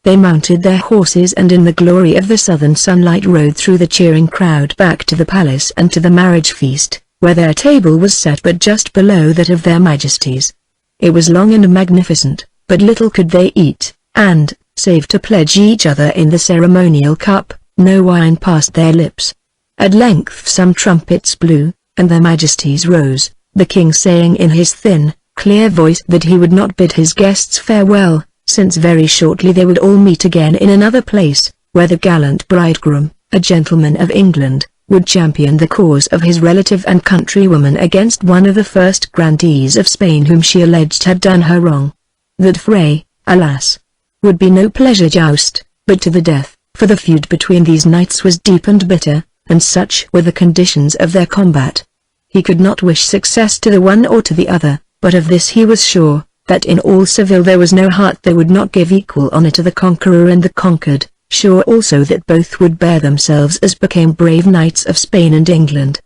They mounted their horses and in the glory of the southern sunlight rode through the cheering crowd back to the palace and to the marriage feast, where their table was set but just below that of their majesties. It was long and magnificent, but little could they eat, and, save to pledge each other in the ceremonial cup. No wine passed their lips. At length some trumpets blew, and their majesties rose, the king saying in his thin, clear voice that he would not bid his guests farewell, since very shortly they would all meet again in another place, where the gallant bridegroom, a gentleman of England, would champion the cause of his relative and countrywoman against one of the first grandees of Spain whom she alleged had done her wrong. That fray, alas, would be no pleasure joust, but to the death, for the feud between these knights was deep and bitter, and such were the conditions of their combat. He could not wish success to the one or to the other, but of this he was sure, that in all Seville there was no heart that would not give equal honor to the conqueror and the conquered, sure also that both would bear themselves as became brave knights of Spain and England.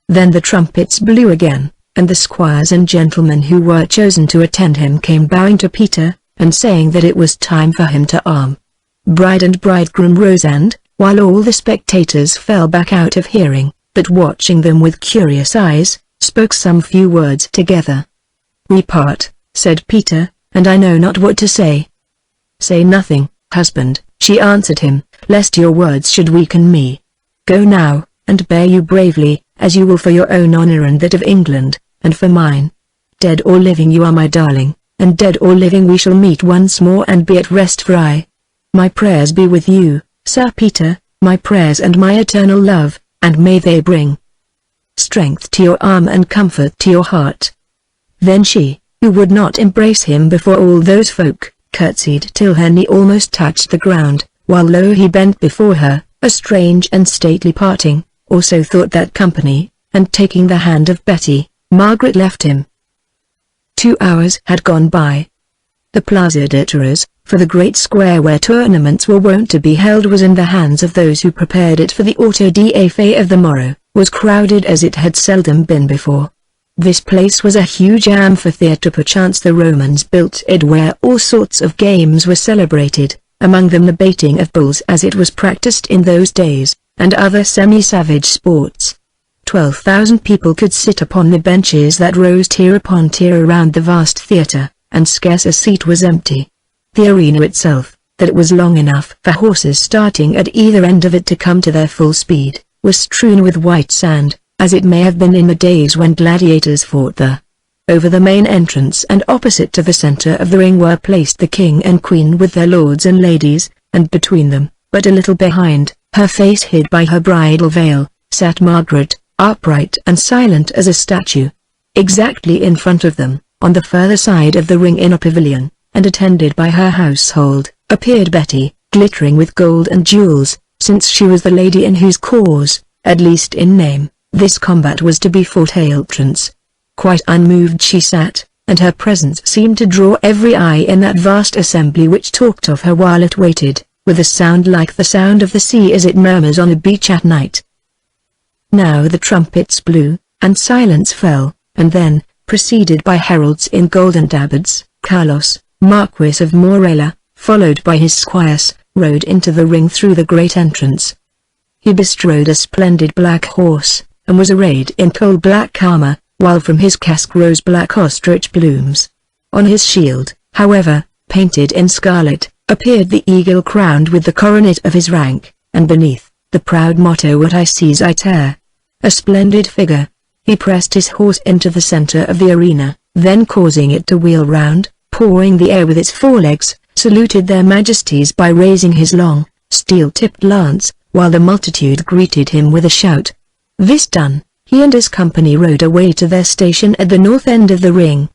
Then the trumpets blew again, and the squires and gentlemen who were chosen to attend him came bowing to Peter, and saying that it was time for him to arm. Bride and bridegroom rose and, while all the spectators fell back out of hearing, but watching them with curious eyes, spoke some few words together. "We part," said Peter, "and I know not what to say." "Say nothing, husband," she answered him, "lest your words should weaken me. Go now, and bear you bravely, as you will for your own honor and that of England, and for mine. Dead or living you are my darling, and dead or living we shall meet once more and be at rest for I. My prayers be with you, Sir Peter, my prayers and my eternal love, and may they bring strength to your arm and comfort to your heart." Then she, who would not embrace him before all those folk, curtsied till her knee almost touched the ground, while low he bent before her, a strange and stately parting, or so thought that company, and taking the hand of Betty, Margaret left him. 2 hours had gone by. The Plaza de Toros, for the great square where tournaments were wont to be held was in the hands of those who prepared it for the auto da fe of the morrow, was crowded as it had seldom been before. This place was a huge amphitheatre perchance the Romans built it where all sorts of games were celebrated, among them the baiting of bulls as it was practiced in those days, and other semi-savage sports. 12,000 people could sit upon the benches that rose tier upon tier around the vast theatre, and scarce a seat was empty. The arena itself, that it was long enough for horses starting at either end of it to come to their full speed, was strewn with white sand, as it may have been in the days when gladiators fought there. Over the main entrance and opposite to the center of the ring were placed the king and queen with their lords and ladies, and between them, but a little behind, her face hid by her bridal veil, sat Margaret, upright and silent as a statue. Exactly in front of them, on the further side of the ring in a pavilion, and attended by her household, appeared Betty, glittering with gold and jewels, since she was the lady in whose cause, at least in name, this combat was to be fought. Hailtrance. Quite unmoved she sat, and her presence seemed to draw every eye in that vast assembly which talked of her while it waited, with a sound like the sound of the sea as it murmurs on a beach at night. Now the trumpets blew, and silence fell, and then, preceded by heralds in golden tabards, Carlos, Marquis of Morella, followed by his squires, rode into the ring through the great entrance. He bestrode a splendid black horse, and was arrayed in coal-black armor, while from his casque rose black ostrich plumes. On his shield, however, painted in scarlet, appeared the eagle crowned with the coronet of his rank, and beneath, the proud motto "What I seize I tear." A splendid figure. He pressed his horse into the center of the arena, then causing it to wheel round, pawing the air with its forelegs, saluted their majesties by raising his long, steel-tipped lance, while the multitude greeted him with a shout. This done, he and his company rode away to their station at the north end of the ring.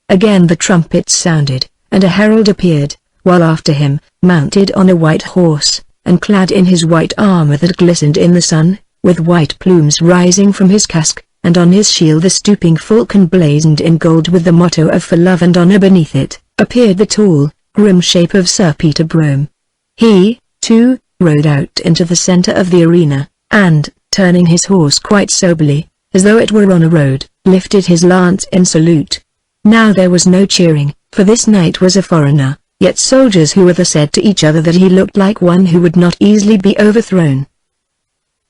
Again the trumpets sounded, and a herald appeared, while after him, mounted on a white horse, and clad in his white armor that glistened in the sun, with white plumes rising from his casque, and on his shield the stooping falcon blazoned in gold with the motto of "For Love and Honor" beneath it, appeared the tall, grim shape of Sir Peter Brome. He, too, rode out into the center of the arena, and, turning his horse quite soberly, as though it were on a road, lifted his lance in salute. Now there was no cheering, for this knight was a foreigner, yet soldiers who were said to each other that he looked like one who would not easily be overthrown.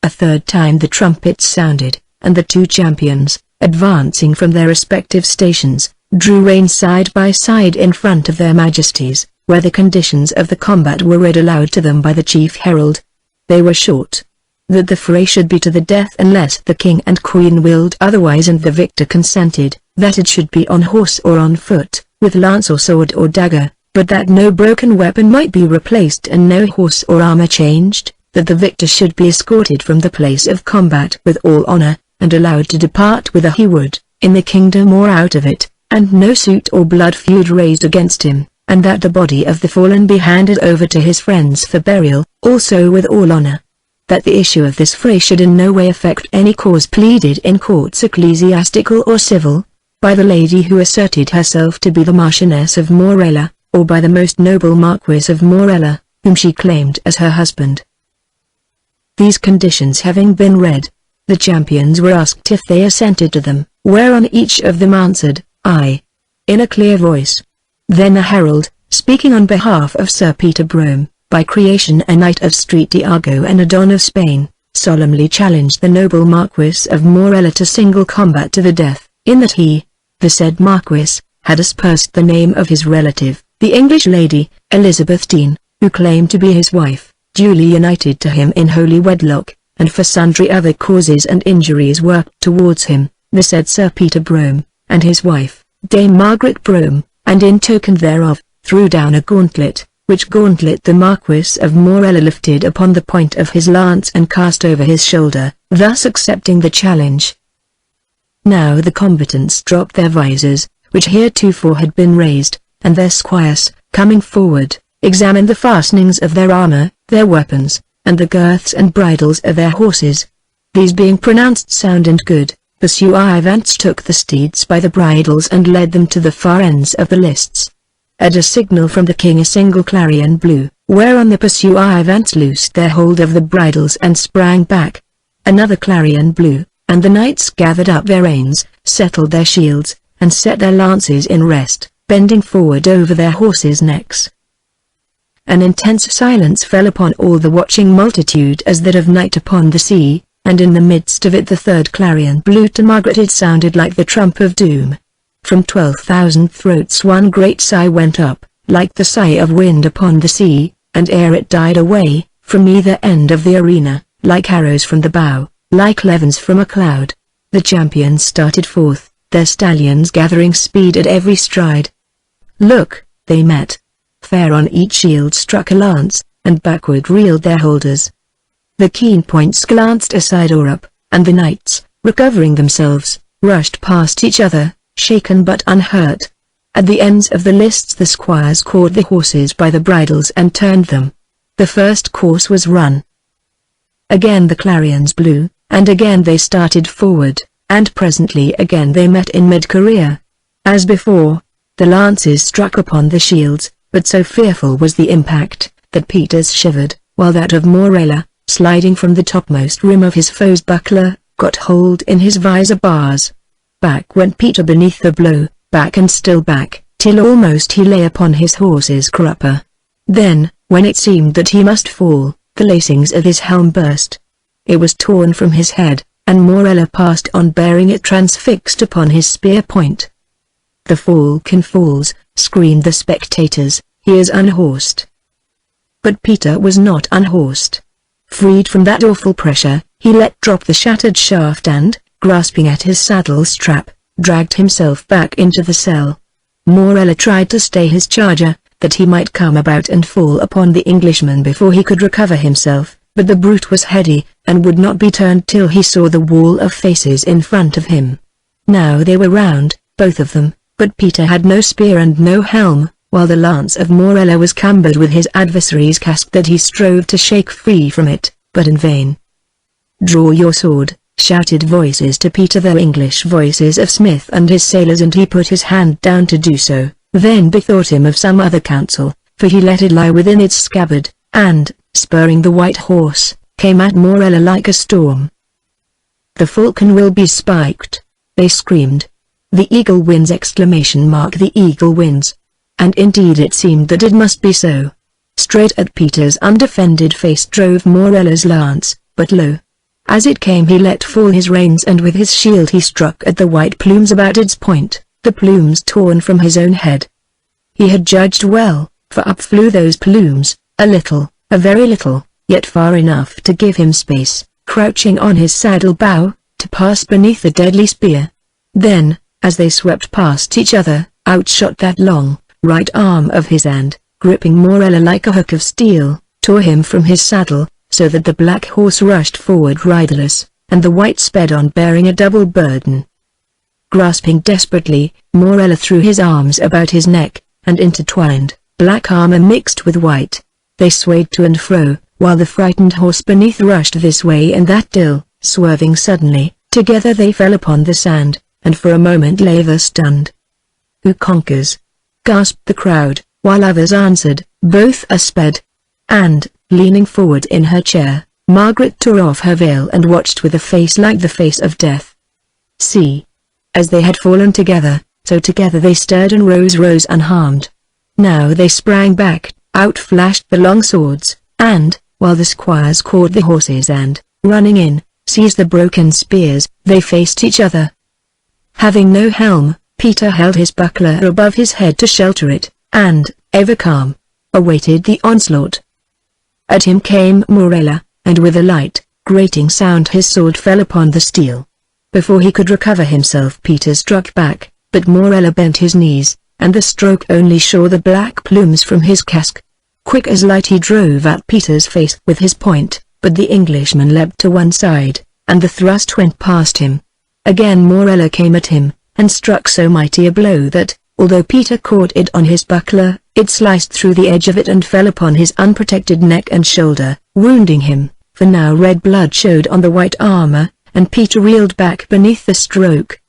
A third time the trumpets sounded, and the two champions, advancing from their respective stations, drew rein side by side in front of their majesties, where the conditions of the combat were read aloud to them by the chief herald. They were short. That the fray should be to the death unless the king and queen willed otherwise and the victor consented, that it should be on horse or on foot, with lance or sword or dagger, but that no broken weapon might be replaced and no horse or armor changed, that the victor should be escorted from the place of combat with all honor, and allowed to depart whither he would, in the kingdom or out of it, and no suit or blood feud raised against him, and that the body of the fallen be handed over to his friends for burial, also with all honor. That the issue of this fray should in no way affect any cause pleaded in courts ecclesiastical or civil, by the lady who asserted herself to be the Marchioness of Morella, or by the most noble Marquis of Morella, whom she claimed as her husband. These conditions having been read, the champions were asked if they assented to them, whereon each of them answered, "Aye," in a clear voice. Then the herald, speaking on behalf of Sir Peter Brome, by creation a knight of Street Iago and a Don of Spain, solemnly challenged the noble Marquis of Morella to single combat to the death, in that he, the said Marquis, had aspersed the name of his relative, the English lady, Elizabeth Dean, who claimed to be his wife, duly united to him in holy wedlock, and for sundry other causes and injuries worked towards him, the said Sir Peter Brome, and his wife, Dame Margaret Brome, and in token thereof, threw down a gauntlet, which gauntlet the Marquis of Morella lifted upon the point of his lance and cast over his shoulder, thus accepting the challenge. Now the combatants dropped their visors, which heretofore had been raised, and their squires, coming forward, examined the fastenings of their armor, their weapons, and the girths and bridles of their horses. These being pronounced sound and good, pursuivants took the steeds by the bridles and led them to the far ends of the lists. At a signal from the king a single clarion blew, whereon the pursuivants loosed their hold of the bridles and sprang back. Another clarion blew, and the knights gathered up their reins, settled their shields, and set their lances in rest, bending forward over their horses' necks. An intense silence fell upon all the watching multitude as that of night upon the sea, and in the midst of it the third clarion blew to Margaret. It sounded like the trump of doom. From 12,000 throats one great sigh went up, like the sigh of wind upon the sea, and ere it died away, from either end of the arena, like arrows from the bow, like levens from a cloud, the champions started forth, their stallions gathering speed at every stride. Look, they met. Fair on each shield struck a lance, and backward reeled their holders. The keen points glanced aside or up, and the knights, recovering themselves, rushed past each other, shaken but unhurt. At the ends of the lists the squires caught the horses by the bridles and turned them. The first course was run. Again the clarions blew, and again they started forward, and presently again they met in mid-career. As before, the lances struck upon the shields, but so fearful was the impact, that Peter's shivered, while that of Morella, sliding from the topmost rim of his foe's buckler, got hold in his visor bars. Back went Peter beneath the blow, back and still back, till almost he lay upon his horse's crupper. Then, when it seemed that he must fall, the lacings of his helm burst. It was torn from his head, and Morella passed on bearing it transfixed upon his spear point. "The falcon falls," screamed the spectators, "he is unhorsed." But Peter was not unhorsed. Freed from that awful pressure, he let drop the shattered shaft and, grasping at his saddle strap, dragged himself back into the cell. Morella tried to stay his charger, that he might come about and fall upon the Englishman before he could recover himself, but the brute was heady, and would not be turned till he saw the wall of faces in front of him. Now they were round, both of them, but Peter had no spear and no helm, while the lance of Morella was cumbered with his adversary's casque that he strove to shake free from it, but in vain. "Draw your sword," shouted voices to Peter, the English voices of Smith and his sailors, and he put his hand down to do so, then bethought him of some other counsel, for he let it lie within its scabbard, and, spurring the white horse, came at Morella like a storm. "The falcon will be spiked," they screamed. "The eagle wins!" The eagle wins. And indeed it seemed that it must be so. Straight at Peter's undefended face drove Morella's lance, but lo! As it came he let fall his reins, and with his shield he struck at the white plumes about its point, the plumes torn from his own head. He had judged well, for up flew those plumes, a little, a very little, yet far enough to give him space, crouching on his saddle bow, to pass beneath the deadly spear. Then, as they swept past each other, out shot that long, right arm of his and, gripping Morella like a hook of steel, tore him from his saddle, so that the black horse rushed forward riderless, and the white sped on bearing a double burden. Grasping desperately, Morella threw his arms about his neck, and intertwined, black armor mixed with white. They swayed to and fro, while the frightened horse beneath rushed this way and that till, swerving suddenly, together they fell upon the sand, and for a moment lay thus stunned. "Who conquers?" gasped the crowd, while others answered, "Both are sped." And, leaning forward in her chair, Margaret tore off her veil and watched with a face like the face of death. See! As they had fallen together, so together they stirred and rose unharmed. Now they sprang back, out flashed the long swords, and, while the squires caught the horses and, running in, seized the broken spears, they faced each other. Having no helm, Peter held his buckler above his head to shelter it, and, ever calm, awaited the onslaught. At him came Morella, and with a light, grating sound his sword fell upon the steel. Before he could recover himself Peter struck back, but Morella bent his knees, and the stroke only shore the black plumes from his casque. Quick as light he drove at Peter's face with his point, but the Englishman leapt to one side, and the thrust went past him. Again Morella came at him, and struck so mighty a blow that, although Peter caught it on his buckler, it sliced through the edge of it and fell upon his unprotected neck and shoulder, wounding him, for now red blood showed on the white armor, and Peter reeled back beneath the stroke.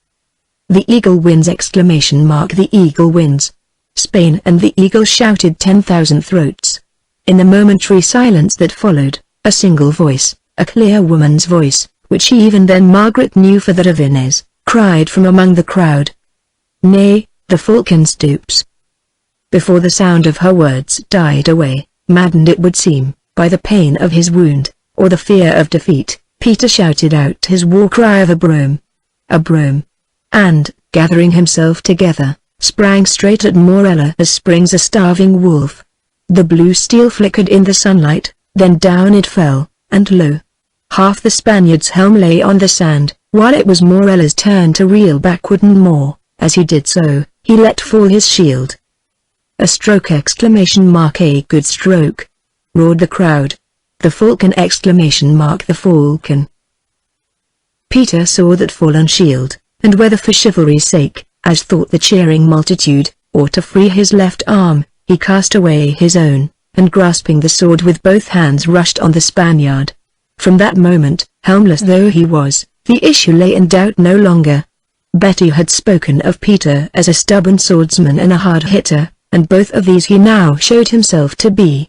"The eagle wins!" The eagle wins! Spain and the eagle shouted 10,000 throats. In the momentary silence that followed, a single voice, a clear woman's voice, which even then Margaret knew for that of Inez, cried from among the crowd, "Nay, the falcon stoops." Before the sound of her words died away, maddened it would seem, by the pain of his wound, or the fear of defeat, Peter shouted out his war cry of "A Brome! A Brome!" and, gathering himself together, sprang straight at Morella as springs a starving wolf. The blue steel flickered in the sunlight, then down it fell, and lo! Half the Spaniard's helm lay on the sand, while it was Morella's turn to reel backward and more. As he did so, he let fall his shield. "A stroke!" "A good stroke!" roared the crowd. "The falcon!" "The falcon!" Peter saw that fallen shield, and whether for chivalry's sake, as thought the cheering multitude, or to free his left arm, he cast away his own, and grasping the sword with both hands rushed on the Spaniard. From that moment, helmless though he was, the issue lay in doubt no longer. Betty had spoken of Peter as a stubborn swordsman and a hard hitter, and both of these he now showed himself to be.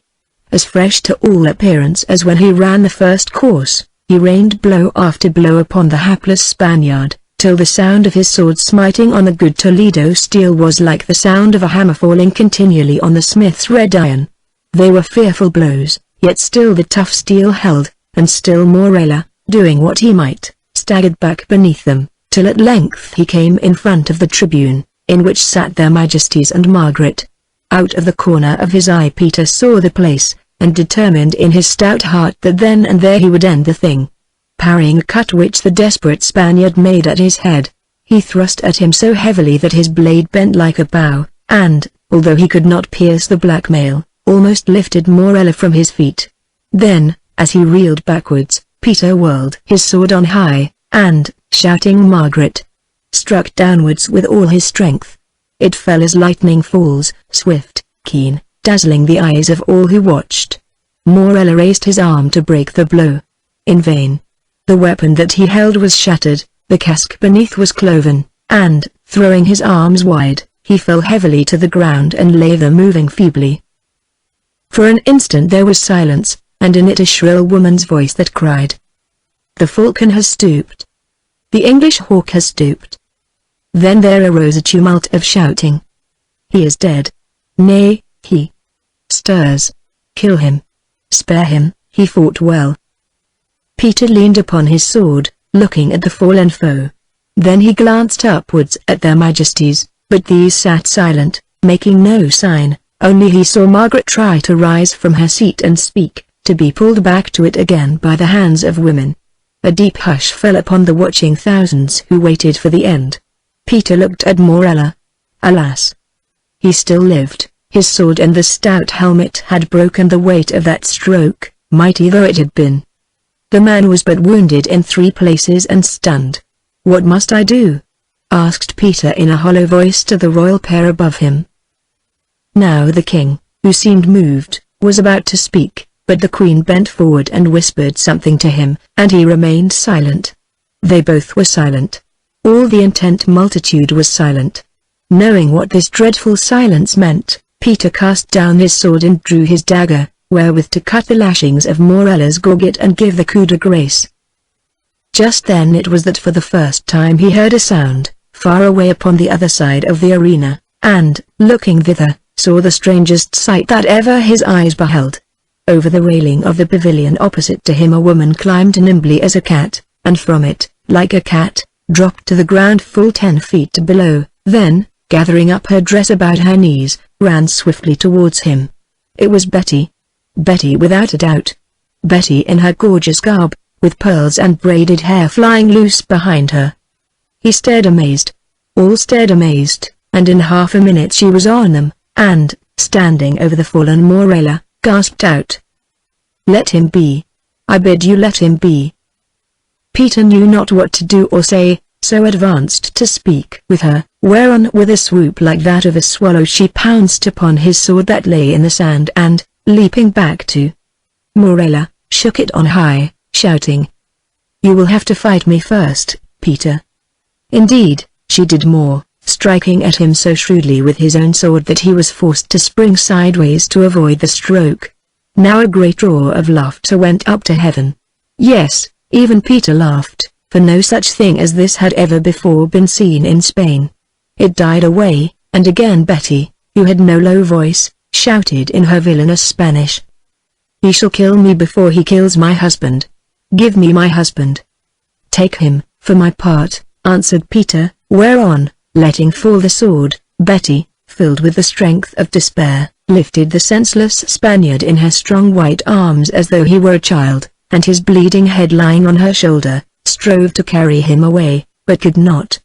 As fresh to all appearance as when he ran the first course, he rained blow after blow upon the hapless Spaniard, till the sound of his sword smiting on the good Toledo steel was like the sound of a hammer falling continually on the smith's red iron. They were fearful blows, yet still the tough steel held, and still Morella, doing what he might, staggered back beneath them, till at length he came in front of the tribune, in which sat their Majesties and Margaret. Out of the corner of his eye Peter saw the place, and determined in his stout heart that then and there he would end the thing. Parrying a cut which the desperate Spaniard made at his head, he thrust at him so heavily that his blade bent like a bow, and, although he could not pierce the black mail, almost lifted Morella from his feet. Then, as he reeled backwards, Peter whirled his sword on high, and, shouting "Margaret!" struck downwards with all his strength. It fell as lightning falls, swift, keen, dazzling the eyes of all who watched. Morella raised his arm to break the blow. In vain. The weapon that he held was shattered, the casque beneath was cloven, and, throwing his arms wide, he fell heavily to the ground and lay there moving feebly. For an instant there was silence, and in it a shrill woman's voice that cried, "The falcon has stooped. The English hawk has stooped." Then there arose a tumult of shouting. "He is dead. Nay, he stirs. Kill him. Spare him, he fought well." Peter leaned upon his sword, looking at the fallen foe. Then he glanced upwards at their Majesties, but these sat silent, making no sign, Only he saw Margaret try to rise from her seat and speak, to be pulled back to it again by the hands of women. A deep hush fell upon the watching thousands who waited for the end. Peter looked at Morella. Alas! He still lived. His sword and the stout helmet had broken the weight of that stroke, mighty though it had been. The man was but wounded in 3 places and stunned. "What must I do?" asked Peter in a hollow voice to the royal pair above him. Now the king, who seemed moved, was about to speak, but the queen bent forward and whispered something to him, and he remained silent. They both were silent. All the intent multitude was silent. Knowing what this dreadful silence meant, Peter cast down his sword and drew his dagger, wherewith to cut the lashings of Morella's gorget and give the coup de grace. Just then it was that for the first time he heard a sound, far away upon the other side of the arena, and, looking thither, saw the strangest sight that ever his eyes beheld. Over the railing of the pavilion opposite to him a woman climbed nimbly as a cat, and from it, like a cat, dropped to the ground full 10 feet below, then, gathering up her dress about her knees, ran swiftly towards him. It was Betty. Betty without a doubt. Betty in her gorgeous garb, with pearls and braided hair flying loose behind her. He stared amazed. All stared amazed, and in half a minute she was on them, and, standing over the fallen Morella, gasped out, "Let him be! I bid you let him be!" Peter knew not what to do or say, so advanced to speak with her, whereon with a swoop like that of a swallow she pounced upon his sword that lay in the sand and, leaping back to Morella, shook it on high, shouting, "You will have to fight me first, Peter." Indeed, she did more, striking at him so shrewdly with his own sword that he was forced to spring sideways to avoid the stroke. Now a great roar of laughter went up to heaven. Yes, even Peter laughed, for no such thing as this had ever before been seen in Spain. It died away, and again Betty, who had no low voice, shouted in her villainous Spanish, "He shall kill me before he kills my husband. Give me my husband." "Take him, for my part," answered Peter, whereon, letting fall the sword, Betty, filled with the strength of despair, lifted the senseless Spaniard in her strong white arms as though he were a child, and his bleeding head lying on her shoulder, strove to carry him away, but could not.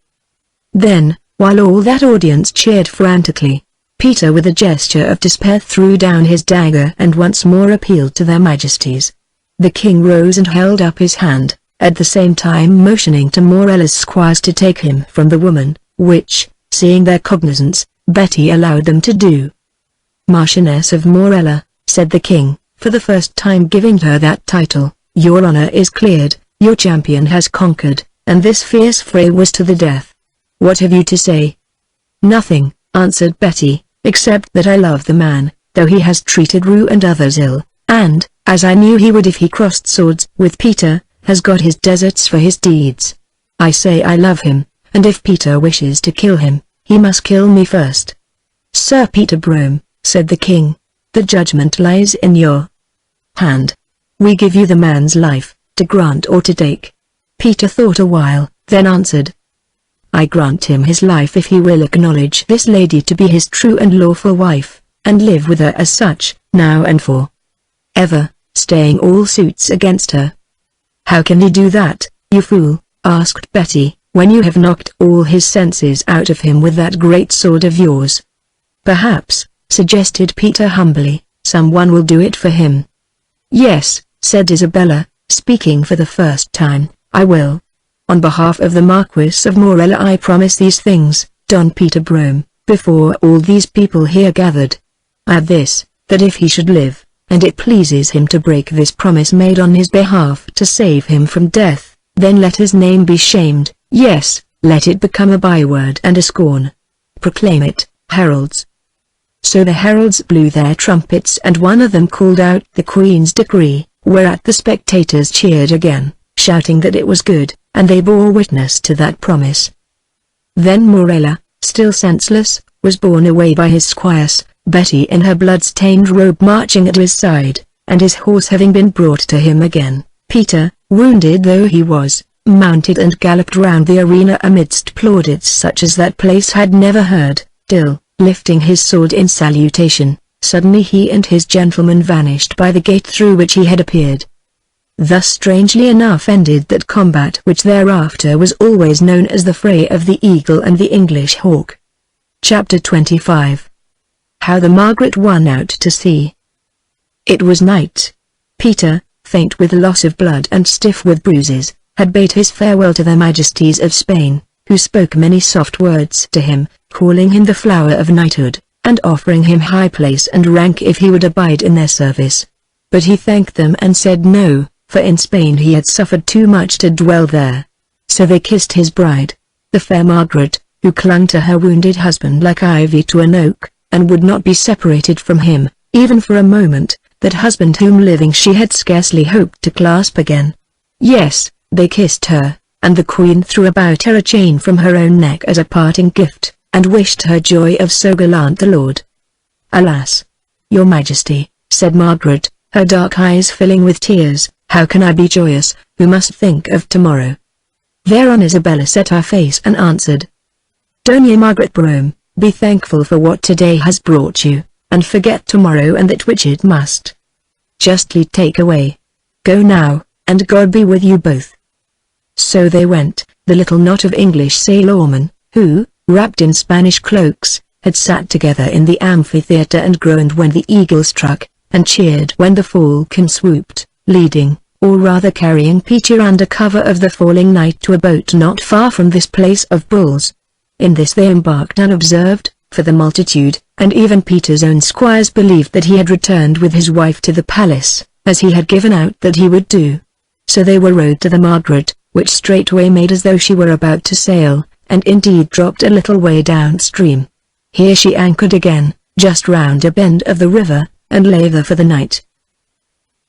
Then, while all that audience cheered frantically, Peter with a gesture of despair threw down his dagger and once more appealed to their majesties. The king rose and held up his hand, at the same time motioning to Morella's squires to take him from the woman, which, seeing their cognizance, Betty allowed them to do. "Marchioness of Morella," said the king, for the first time giving her that title, "your honor is cleared, your champion has conquered, and this fierce fray was to the death. What have you to say?" "Nothing," answered Betty, "except that I love the man, though he has treated Rue and others ill, and, as I knew he would if he crossed swords with Peter, has got his deserts for his deeds. I say I love him, and if Peter wishes to kill him, he must kill me first." "Sir Peter Brome," said the king, "the judgment lies in your hand. We give you the man's life, to grant or to take." Peter thought a while, then answered, "I grant him his life if he will acknowledge this lady to be his true and lawful wife, and live with her as such, now and for ever, staying all suits against her." "How can he do that, you fool?" asked Betty, "when you have knocked all his senses out of him with that great sword of yours?" "Perhaps," suggested Peter humbly, "someone will do it for him." "Yes," said Isabella, speaking for the first time, "I will. On behalf of the Marquis of Morella I promise these things, Don Peter Brome, before all these people here gathered. Add this, that if he should live, and it pleases him to break this promise made on his behalf to save him from death, then let his name be shamed, yes, let it become a byword and a scorn. Proclaim it, heralds." So the heralds blew their trumpets and one of them called out the Queen's decree, whereat the spectators cheered again, shouting that it was good, and they bore witness to that promise. Then Morella, still senseless, was borne away by his squires, Betty in her blood-stained robe marching at his side, and his horse having been brought to him again, Peter, wounded though he was, mounted and galloped round the arena amidst plaudits such as that place had never heard, till, lifting his sword in salutation, Suddenly he and his gentleman vanished by the gate through which he had appeared. Thus strangely enough ended that combat which thereafter was always known as the fray of the Eagle and the English Hawk. Chapter 25. How the Margaret won out to sea. It was night. Peter, faint with loss of blood and stiff with bruises, had bade his farewell to their Majesties of Spain, who spoke many soft words to him, calling him the flower of knighthood, and offering him high place and rank if he would abide in their service. But he thanked them and said no, for in Spain he had suffered too much to dwell there. So they kissed his bride, the fair Margaret, who clung to her wounded husband like ivy to an oak, and would not be separated from him, even for a moment, that husband whom living she had scarcely hoped to clasp again. Yes, they kissed her, and the Queen threw about her a chain from her own neck as a parting gift, and wished her joy of so gallant a lord. "Alas, your Majesty," said Margaret, her dark eyes filling with tears, "how can I be joyous, who must think of tomorrow?" Thereon Isabella set her face and answered, "Doña Margaret Brome, be thankful for what today has brought you, and forget tomorrow and that which it must. Justly take away. Go now, and God be with you both." So they went, the little knot of English sailormen, who, wrapped in Spanish cloaks, had sat together in the amphitheatre and groaned when the Eagle struck, and cheered when the Falcon swooped, leading, or rather carrying Peter under cover of the falling night to a boat not far from this place of bulls. In this they embarked unobserved, for the multitude, and even Peter's own squires believed that he had returned with his wife to the palace, as he had given out that he would do. So they were rowed to the Margaret, which straightway made as though she were about to sail, and indeed dropped a little way downstream. Here she anchored again, just round a bend of the river, and lay there for the night.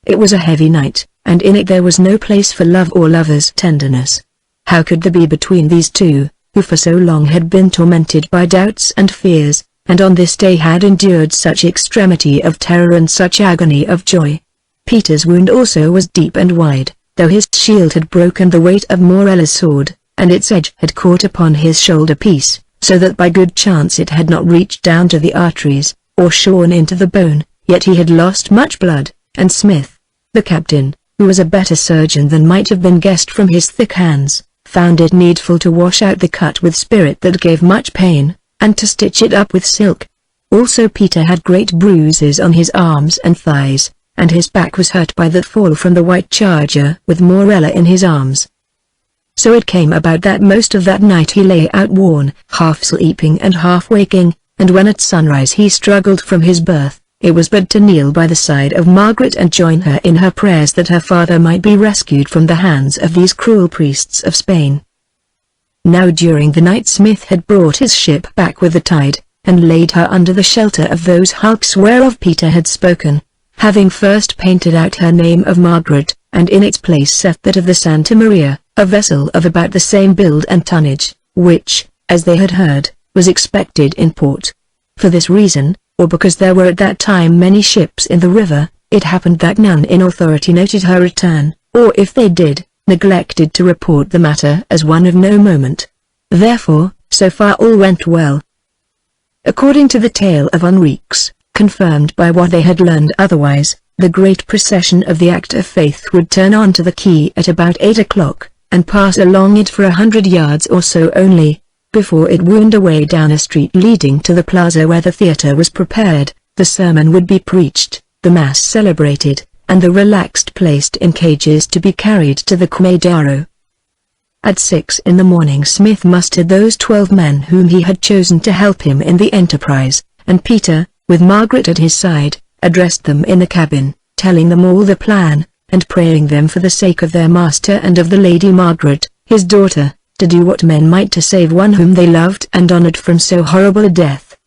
It was a heavy night, and in it there was no place for love or lover's tenderness. How could there be between these two, who for so long had been tormented by doubts and fears, and on this day had endured such extremity of terror and such agony of joy? Peter's wound also was deep and wide, though his shield had broken the weight of Morella's sword, and its edge had caught upon his shoulder-piece, so that by good chance it had not reached down to the arteries, or shorn into the bone, yet he had lost much blood, and Smith, the captain, who was a better surgeon than might have been guessed from his thick hands, found it needful to wash out the cut with spirit that gave much pain, and to stitch it up with silk. Also Peter had great bruises on his arms and thighs, and his back was hurt by the fall from the white charger with Morella in his arms. So it came about that most of that night he lay outworn, half sleeping and half waking, and when at sunrise he struggled from his berth, it was but to kneel by the side of Margaret and join her in her prayers that her father might be rescued from the hands of these cruel priests of Spain. Now during the night Smith had brought his ship back with the tide, and laid her under the shelter of those hulks whereof Peter had spoken, having first painted out her name of Margaret, and in its place set that of the Santa Maria, a vessel of about the same build and tonnage, which, as they had heard, was expected in port. For this reason, or because there were at that time many ships in the river, it happened that none in authority noted her return, or if they did, neglected to report the matter as one of no moment. Therefore, so far all went well. According to the tale of Enriquez, confirmed by what they had learned otherwise, the great procession of the Act of Faith would turn on to the quay at about 8 o'clock, and pass along it for 100 yards or so only, before it wound away down a street leading to the plaza where the theatre was prepared, the sermon would be preached, the mass celebrated, and the relaxed placed in cages to be carried to the Quemadero. At 6 in the morning Smith mustered those 12 men whom he had chosen to help him in the enterprise, and Peter, with Margaret at his side, addressed them in the cabin, telling them all the plan, and praying them for the sake of their master and of the Lady Margaret, his daughter, to do what men might to save one whom they loved and honored from so horrible a death.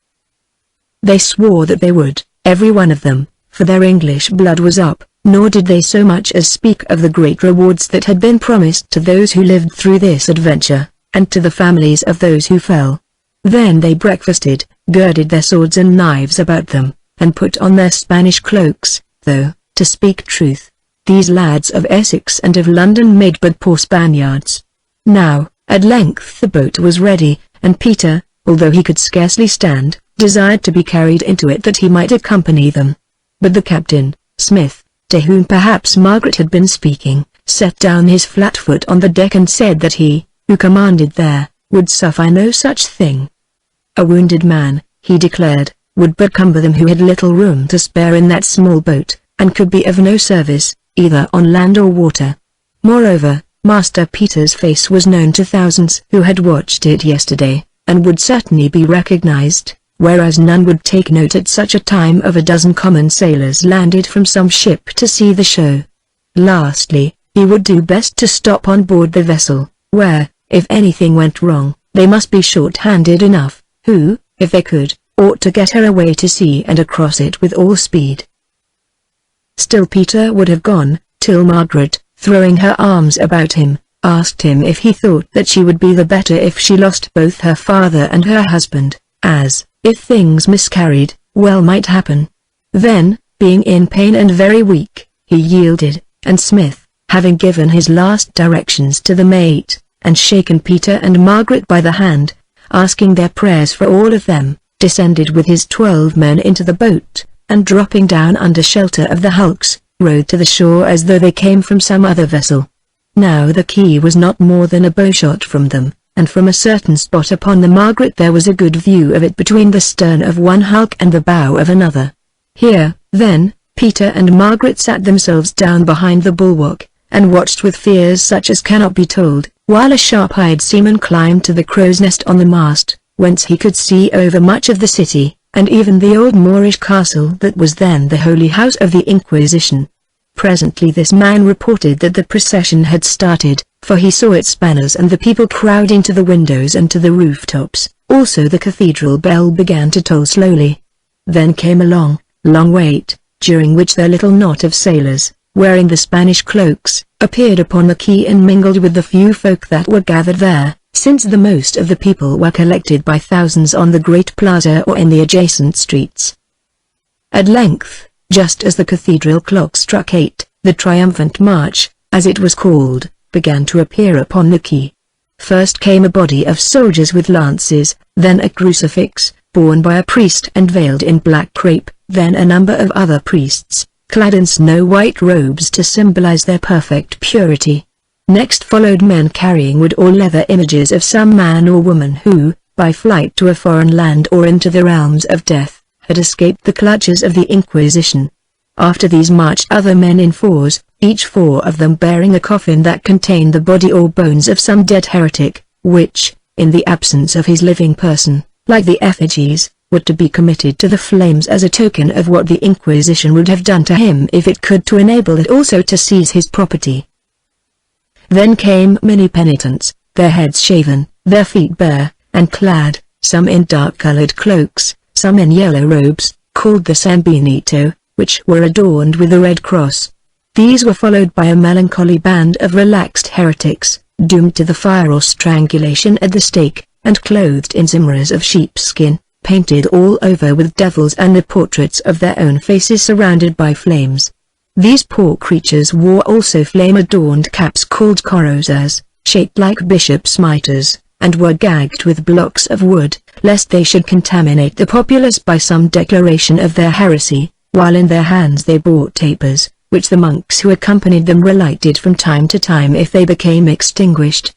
They swore that they would, every one of them, for their English blood was up, nor did they so much as speak of the great rewards that had been promised to those who lived through this adventure, and to the families of those who fell. Then they breakfasted, girded their swords and knives about them, and put on their Spanish cloaks, though, to speak truth, these lads of Essex and of London made but poor Spaniards. Now, at length the boat was ready, and Peter, although he could scarcely stand, desired to be carried into it that he might accompany them. But the captain, Smith, to whom perhaps Margaret had been speaking, set down his flat foot on the deck and said that he, who commanded there, would suffer no such thing. A wounded man, he declared, would but cumber them who had little room to spare in that small boat, and could be of no service, either on land or water. Moreover, Master Peter's face was known to thousands who had watched it yesterday, and would certainly be recognized, whereas none would take note at such a time of a dozen common sailors landed from some ship to see the show. Lastly, he would do best to stop on board the vessel, where, if anything went wrong, they must be short-handed enough, who, if they could, ought to get her away to sea and across it with all speed. Still Peter would have gone, till Margaret, throwing her arms about him, asked him if he thought that she would be the better if she lost both her father and her husband, as, if things miscarried, well might happen. Then, being in pain and very weak, he yielded, and Smith, having given his last directions to the mate, and shaken Peter and Margaret by the hand, asking their prayers for all of them, descended with his 12 men into the boat, and dropping down under shelter of the hulks, rowed to the shore as though they came from some other vessel. Now the quay was not more than a bowshot from them, and from a certain spot upon the Margaret there was a good view of it between the stern of one hulk and the bow of another. Here, then, Peter and Margaret sat themselves down behind the bulwark, and watched with fears such as cannot be told, while a sharp-eyed seaman climbed to the crow's nest on the mast, whence he could see over much of the city, and even the old Moorish castle that was then the holy house of the Inquisition. Presently this man reported that the procession had started, for he saw its banners and the people crowding to the windows and to the rooftops. Also the cathedral bell began to toll slowly. Then came a long wait, during which their little knot of sailors, wearing the Spanish cloaks, appeared upon the quay and mingled with the few folk that were gathered there, since the most of the people were collected by thousands on the great plaza or in the adjacent streets. At length, just as the cathedral clock struck 8, the triumphant march, as it was called, began to appear upon the quay. First came a body of soldiers with lances, then a crucifix, borne by a priest and veiled in black crape, then a number of other priests, clad in snow-white robes to symbolize their perfect purity. Next followed men carrying wood or leather images of some man or woman who, by flight to a foreign land or into the realms of death, had escaped the clutches of the Inquisition. After these marched other men in fours, each 4 of them bearing a coffin that contained the body or bones of some dead heretic, which, in the absence of his living person, like the effigies, were to be committed to the flames as a token of what the Inquisition would have done to him if it could, to enable it also to seize his property. Then came many penitents, their heads shaven, their feet bare, and clad, some in dark-colored cloaks, some in yellow robes, called the Sanbenito, which were adorned with a red cross. These were followed by a melancholy band of relaxed heretics, doomed to the fire or strangulation at the stake, and clothed in zimras of sheepskin, painted all over with devils and the portraits of their own faces surrounded by flames. These poor creatures wore also flame-adorned caps called corozas, shaped like bishops' mitres, and were gagged with blocks of wood, lest they should contaminate the populace by some declaration of their heresy, while in their hands they bore tapers, which the monks who accompanied them relighted from time to time if they became extinguished.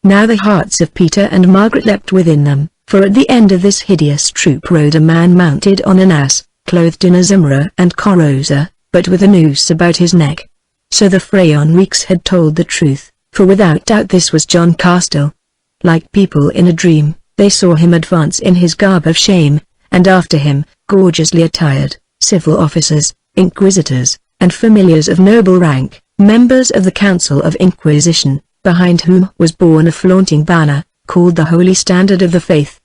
Now the hearts of Peter and Margaret leapt within them, for at the end of this hideous troop rode a man mounted on an ass, clothed in a zimra and coroza, but with a noose about his neck. So the Freyon had told the truth, for without doubt this was John Castell. Like people in a dream, they saw him advance in his garb of shame, and after him, gorgeously attired, civil officers, inquisitors, and familiars of noble rank, members of the Council of Inquisition, behind whom was borne a flaunting banner, called the Holy Standard of the Faith.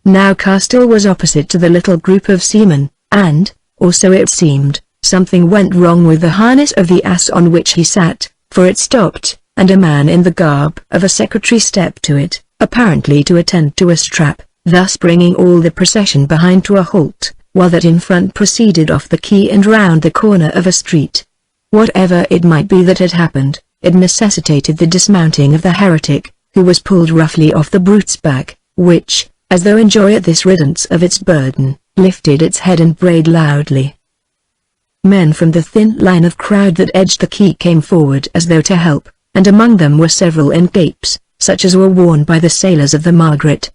Now Castell was opposite to the little group of seamen, and, or so it seemed, something went wrong with the harness of the ass on which he sat, for it stopped, and a man in the garb of a secretary stepped to it, apparently to attend to a strap, thus bringing all the procession behind to a halt, while that in front proceeded off the quay and round the corner of a street. Whatever it might be that had happened, it necessitated the dismounting of the heretic, who was pulled roughly off the brute's back, which, as though in joy at this riddance of its burden, lifted its head and brayed loudly. Men from the thin line of crowd that edged the quay came forward as though to help, and among them were several in capes, such as were worn by the sailors of the Margaret.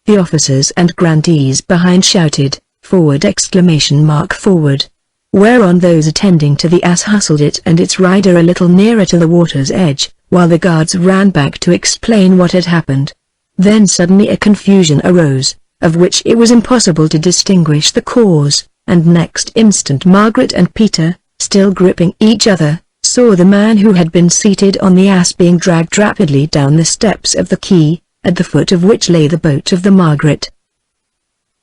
The officers and grandees behind shouted, "Forward!" Forward! Whereon those attending to the ass hustled it and its rider a little nearer to the water's edge, while the guards ran back to explain what had happened. Then suddenly a confusion arose, of which it was impossible to distinguish the cause, and next instant Margaret and Peter, still gripping each other, saw the man who had been seated on the ass being dragged rapidly down the steps of the quay, at the foot of which lay the boat of the Margaret.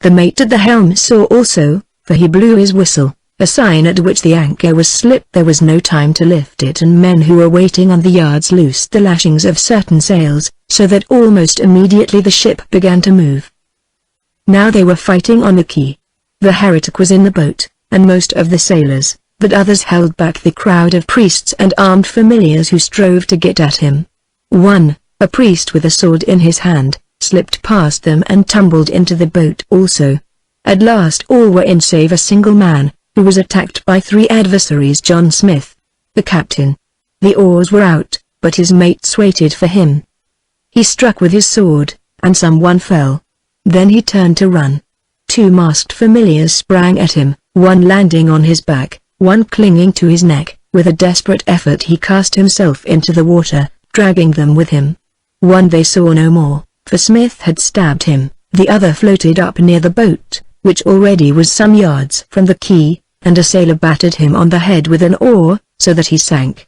The mate at the helm saw also, for he blew his whistle, a sign at which the anchor was slipped. There was no time to lift it, and men who were waiting on the yards loosed the lashings of certain sails, so that almost immediately the ship began to move. Now they were fighting on the quay. The heretic was in the boat, and most of the sailors, but others held back the crowd of priests and armed familiars who strove to get at him. One, a priest with a sword in his hand, slipped past them and tumbled into the boat also. At last all were in save a single man, who was attacked by 3 adversaries: John Smith, the captain. The oars were out, but his mates waited for him. He struck with his sword, and someone fell. Then he turned to run. 2 masked familiars sprang at him, one landing on his back, one clinging to his neck. With a desperate effort he cast himself into the water, dragging them with him. One they saw no more, for Smith had stabbed him. The other floated up near the boat, which already was some yards from the quay, and a sailor battered him on the head with an oar, so that he sank.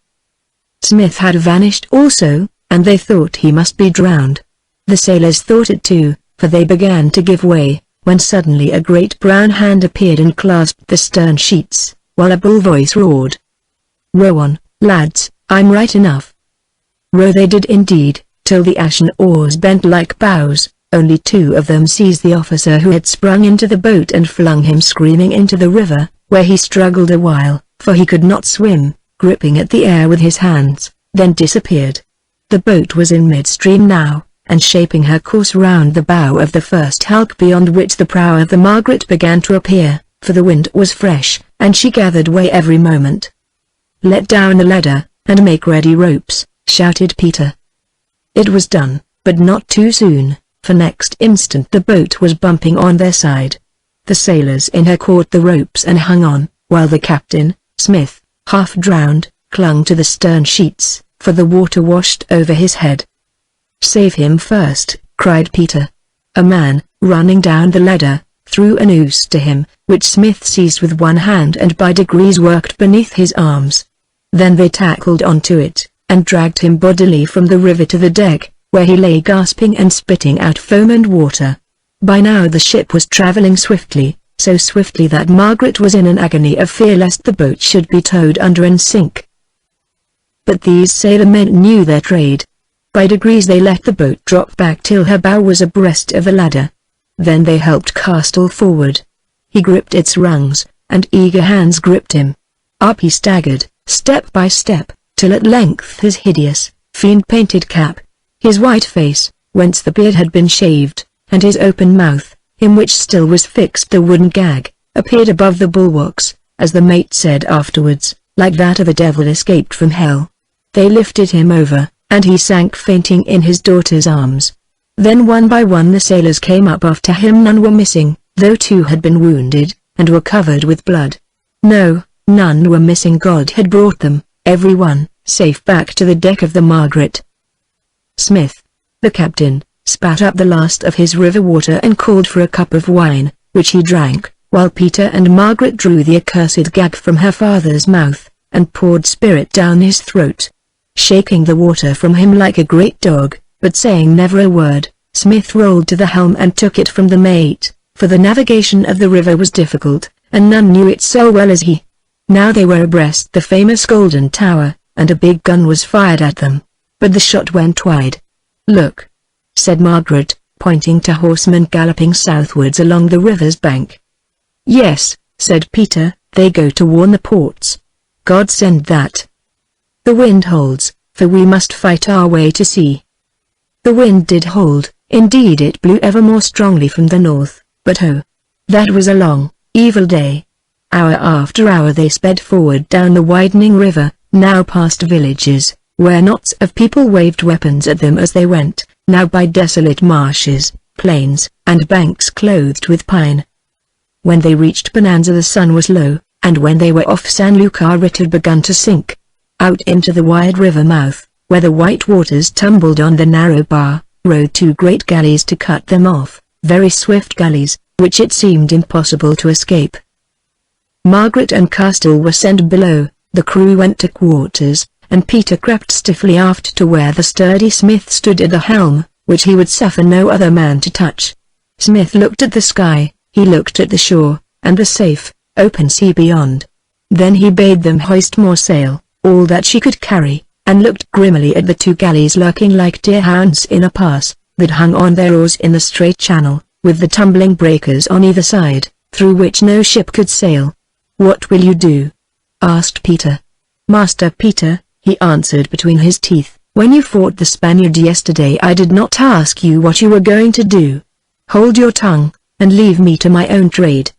Smith had vanished also, and they thought he must be drowned. The sailors thought it too, for they began to give way, when suddenly a great brown hand appeared and clasped the stern sheets, while a bull voice roared, "Row on, lads, I'm right enough." Row they did indeed, till the ashen oars bent like bows. Only 2 of them seized the officer who had sprung into the boat and flung him screaming into the river, where he struggled a while, for he could not swim, gripping at the air with his hands, then disappeared. The boat was in midstream now, and shaping her course round the bow of the first hulk beyond which the prow of the Margaret began to appear, for the wind was fresh, and she gathered way every moment. "Let down the ladder, and make ready ropes," shouted Peter. It was done, but not too soon, for next instant the boat was bumping on their side. The sailors in her caught the ropes and hung on, while the captain, Smith, half drowned, clung to the stern sheets, for the water washed over his head. "Save him first," cried Peter. A man, running down the ladder, threw a noose to him, which Smith seized with one hand and by degrees worked beneath his arms. Then they tackled onto it, and dragged him bodily from the river to the deck, where he lay gasping and spitting out foam and water. By now the ship was traveling swiftly, so swiftly that Margaret was in an agony of fear lest the boat should be towed under and sink. But these sailor men knew their trade. By degrees they let the boat drop back till her bow was abreast of the ladder. Then they helped Castle forward. He gripped its rungs, and eager hands gripped him. Up he staggered, step by step, till at length his hideous, fiend-painted cap, his white face, whence the beard had been shaved, and his open mouth, in which still was fixed the wooden gag, appeared above the bulwarks, as the mate said afterwards, like that of a devil escaped from hell. They lifted him over, and he sank fainting in his daughter's arms. Then one by one the sailors came up after him. None were missing, though 2 had been wounded, and were covered with blood. No, none were missing. God had brought them, every one, safe back to the deck of the Margaret. Smith, the captain, spat up the last of his river water and called for a cup of wine, which he drank, while Peter and Margaret drew the accursed gag from her father's mouth, and poured spirit down his throat. Shaking the water from him like a great dog, but saying never a word, Smith rolled to the helm and took it from the mate, for the navigation of the river was difficult, and none knew it so well as he. Now they were abreast the famous Golden Tower, and a big gun was fired at them. But the shot went wide. "Look," said Margaret, pointing to horsemen galloping southwards along the river's bank. "Yes," said Peter, "they go to warn the ports. God send that the wind holds, for we must fight our way to sea." The wind did hold, Indeed it blew ever more strongly from the north, but oh! That was a long, evil day. Hour after hour they sped forward down the widening river, now past villages, where knots of people waved weapons at them as they went, now by desolate marshes, plains, and banks clothed with pine. When they reached Bonanza the sun was low, and when they were off San Lucar it had begun to sink. Out into the wide river mouth, where the white waters tumbled on the narrow bar, rode two great galleys to cut them off, very swift galleys, which it seemed impossible to escape. Margaret and Castell were sent below, the crew went to quarters, and Peter crept stiffly aft to where the sturdy Smith stood at the helm, which he would suffer no other man to touch. Smith looked at the sky, he looked at the shore, and the safe, open sea beyond. Then he bade them hoist more sail, all that she could carry, and looked grimly at the two galleys lurking like deerhounds in a pass, that hung on their oars in the straight channel, with the tumbling breakers on either side, through which no ship could sail. "What will you do?" asked Peter. "Master Peter," he answered between his teeth, "when you fought the Spaniard yesterday I did not ask you what you were going to do. Hold your tongue, and leave me to my own trade."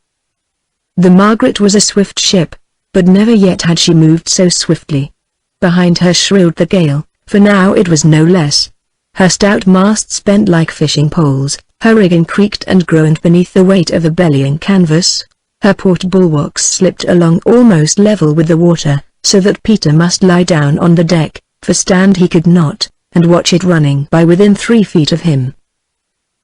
The Margaret was a swift ship, but never yet had she moved so swiftly. Behind her shrilled the gale, for now it was no less. Her stout masts bent like fishing poles, her rigging creaked and groaned beneath the weight of the bellying canvas. Her port bulwarks slipped along almost level with the water, so that Peter must lie down on the deck, for stand he could not, and watch it running by within 3 feet of him.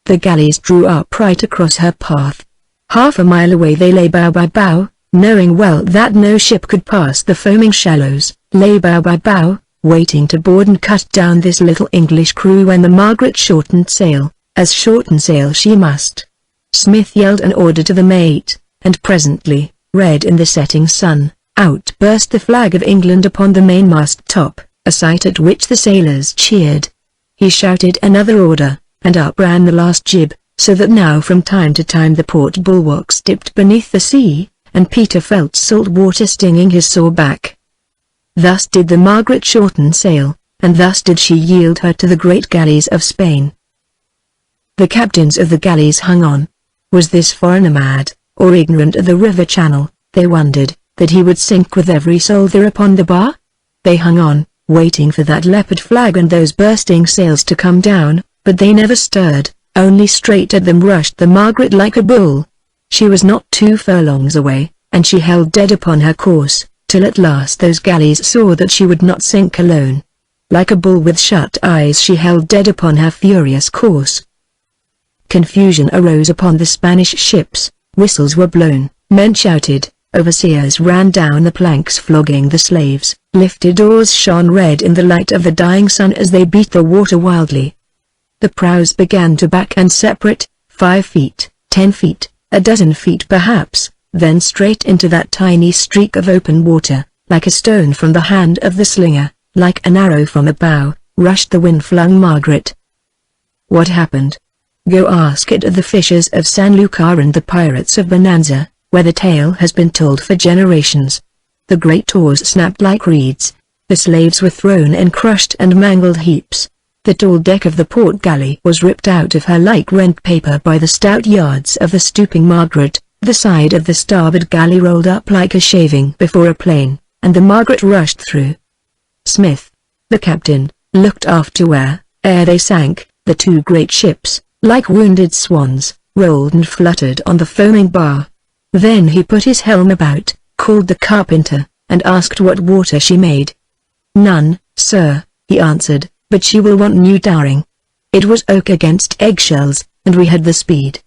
The galleys drew up right across her path. Half a mile away they lay bow by bow, knowing well that no ship could pass the foaming shallows, lay bow by bow, waiting to board and cut down this little English crew when the Margaret shortened sail, as shorten sail she must. Smith yelled an order to the mate, and presently, red in the setting sun, out burst the flag of England upon the mainmast top, a sight at which the sailors cheered. He shouted another order, and up ran the last jib, so that now from time to time the port bulwarks dipped beneath the sea, and Peter felt salt water stinging his sore back. Thus did the Margaret shorten sail, and thus did she yield her to the great galleys of Spain. The captains of the galleys hung on. Was this foreigner mad, or ignorant of the river channel, they wondered, that he would sink with every soul there upon the bar? They hung on, waiting for that leopard flag and those bursting sails to come down, but they never stirred, only straight at them rushed the Margaret like a bull. She was not 2 furlongs away, and she held dead upon her course, till at last those galleys saw that she would not sink alone. Like a bull with shut eyes she held dead upon her furious course. Confusion arose upon the Spanish ships, whistles were blown, men shouted, overseers ran down the planks flogging the slaves, lifted oars shone red in the light of the dying sun as they beat the water wildly. The prows began to back and separate, 5 feet, 10 feet, a dozen feet perhaps, then straight into that tiny streak of open water, like a stone from the hand of the slinger, like an arrow from a bow, rushed the wind-flung Margaret. What happened? Go ask it of the fishers of San Lucar and the pirates of Bonanza, where the tale has been told for generations. The great oars snapped like reeds, the slaves were thrown in crushed and mangled heaps. The tall deck of the port galley was ripped out of her like rent paper by the stout yards of the stooping Margaret, the side of the starboard galley rolled up like a shaving before a plane, and the Margaret rushed through. Smith, the captain, looked after where, ere they sank, the two great ships, like wounded swans, rolled and fluttered on the foaming bar. Then he put his helm about, called the carpenter, and asked what water she made. "None, sir," he answered, "but she will want new dowering. It was oak against eggshells, and we had the speed."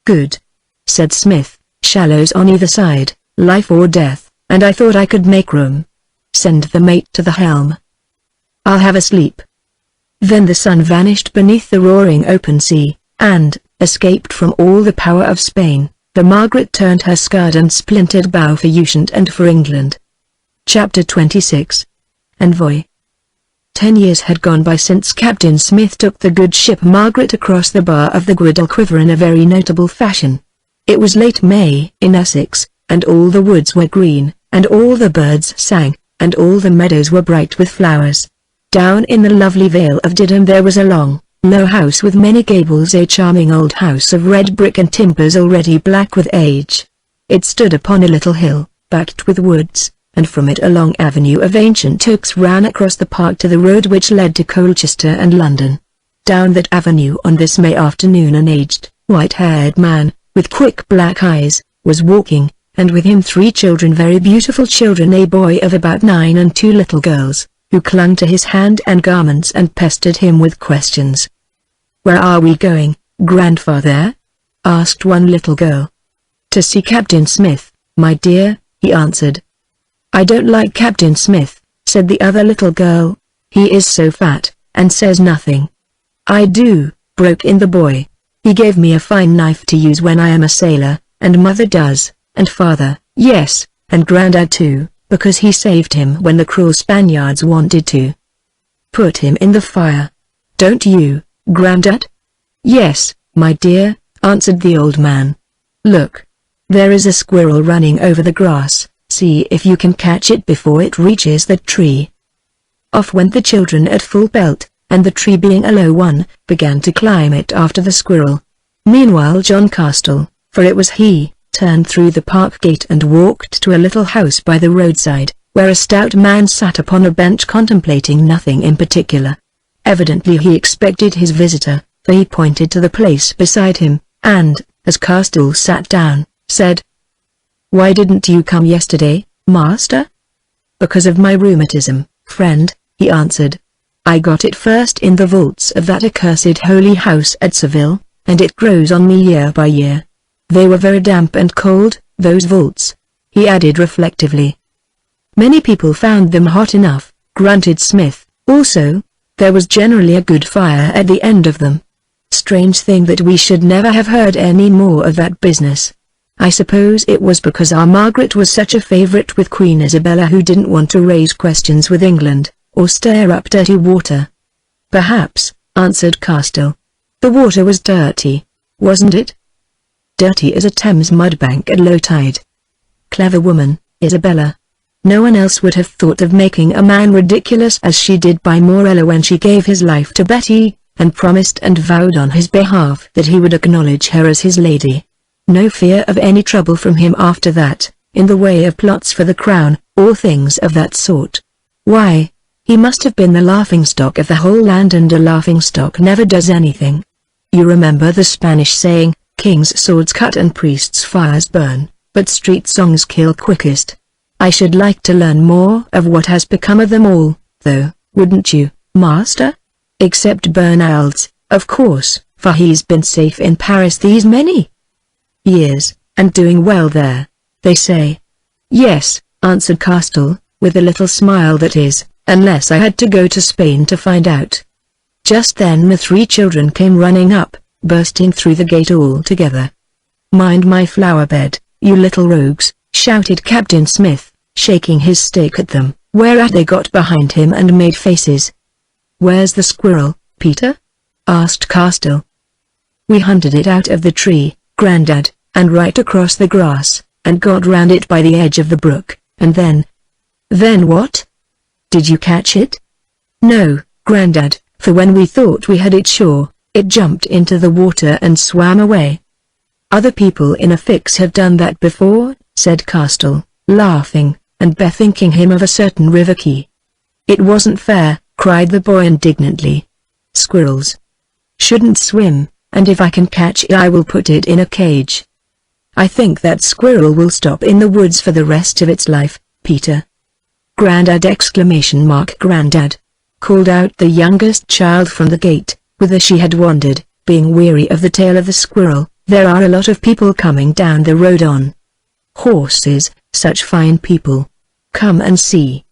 "Good," said Smith, "shallows on either side, life or death, and I thought I could make room. Send the mate to the helm. I'll have a sleep." Then the sun vanished beneath the roaring open sea, and, escaped from all the power of Spain, the Margaret turned her scarred and splintered bow for Ushant and for England. Chapter 26. Envoy. 10 years had gone by since Captain Smith took the good ship Margaret across the bar of the Guadalquivir in a very notable fashion. It was late May in Essex, and all the woods were green, and all the birds sang, and all the meadows were bright with flowers. Down in the lovely vale of Didham there was a long, low house with many gables, a charming old house of red brick and timbers already black with age. It stood upon a little hill, backed with woods, and from it a long avenue of ancient oaks ran across the park to the road which led to Colchester and London. Down that avenue on this May afternoon an aged, white-haired man, with quick black eyes, was walking, and with him 3 children, very beautiful children, a boy of about 9 and 2 little girls, who clung to his hand and garments and pestered him with questions. "Where are we going, grandfather?" asked one little girl. "To see Captain Smith, my dear," he answered. "I don't like Captain Smith," said the other little girl. "He is so fat, and says nothing." "I do," broke in the boy. "He gave me a fine knife to use when I am a sailor, and mother does, and father, yes, and granddad too, because he saved him when the cruel Spaniards wanted to put him in the fire. Don't you, granddad?" "Yes, my dear," answered the old man. "Look. There is a squirrel running over the grass, see if you can catch it before it reaches that tree." Off went the children at full pelt, and the tree being a low one, began to climb it after the squirrel. Meanwhile John Castell, for it was he, turned through the park gate and walked to a little house by the roadside, where a stout man sat upon a bench contemplating nothing in particular. Evidently he expected his visitor, for he pointed to the place beside him, and, as Castell sat down, said, "Why didn't you come yesterday, master?" "Because of my rheumatism, friend," he answered. "I got it first in the vaults of that accursed holy house at Seville, and it grows on me year by year. They were very damp and cold, those vaults," he added reflectively. "Many people found them hot enough," grunted Smith. "Also, there was generally a good fire at the end of them. Strange thing that we should never have heard any more of that business. I suppose it was because our Margaret was such a favorite with Queen Isabella, who didn't want to raise questions with England, or stir up dirty water." "Perhaps," answered Castell. "The water was dirty, wasn't it?" "Dirty as a Thames mudbank at low tide." Clever woman, Isabella. No one else would have thought of making a man ridiculous as she did by Morella when she gave his life to Betty, and promised and vowed on his behalf that he would acknowledge her as his lady. No fear of any trouble from him after that, in the way of plots for the crown, or things of that sort. Why, he must have been the laughingstock of the whole land, and a laughingstock never does anything. You remember the Spanish saying, "King's swords cut and priests' fires burn, but street songs kill quickest." I should like to learn more of what has become of them all, though, wouldn't you, master? Except Bernald's, of course, for he's been safe in Paris these many years, and doing well there, they say. "Yes," answered Castell, with a little smile, "that is, unless I had to go to Spain to find out." Just then the 3 children came running up, bursting through the gate all together. "Mind my flower bed, you little rogues," shouted Captain Smith, shaking his stick at them, whereat they got behind him and made faces. "Where's the squirrel, Peter?" asked Castell. "We hunted it out of the tree, Grandad, and right across the grass, and got round it by the edge of the brook, and then—" "Then what? Did you catch it?" "No, Grandad, for when we thought we had it sure, it jumped into the water and swam away." "Other people in a fix have done that before," said Castell, laughing, and bethinking him of a certain river key. "It wasn't fair," cried the boy indignantly. "Squirrels shouldn't swim, and if I can catch it I will put it in a cage." "I think that squirrel will stop in the woods for the rest of its life, Peter." "Grandad!" Grandad! called out the youngest child from the gate, whither she had wandered, being weary of the tale of the squirrel. "There are a lot of people coming down the road on horses, such fine people. Come and see."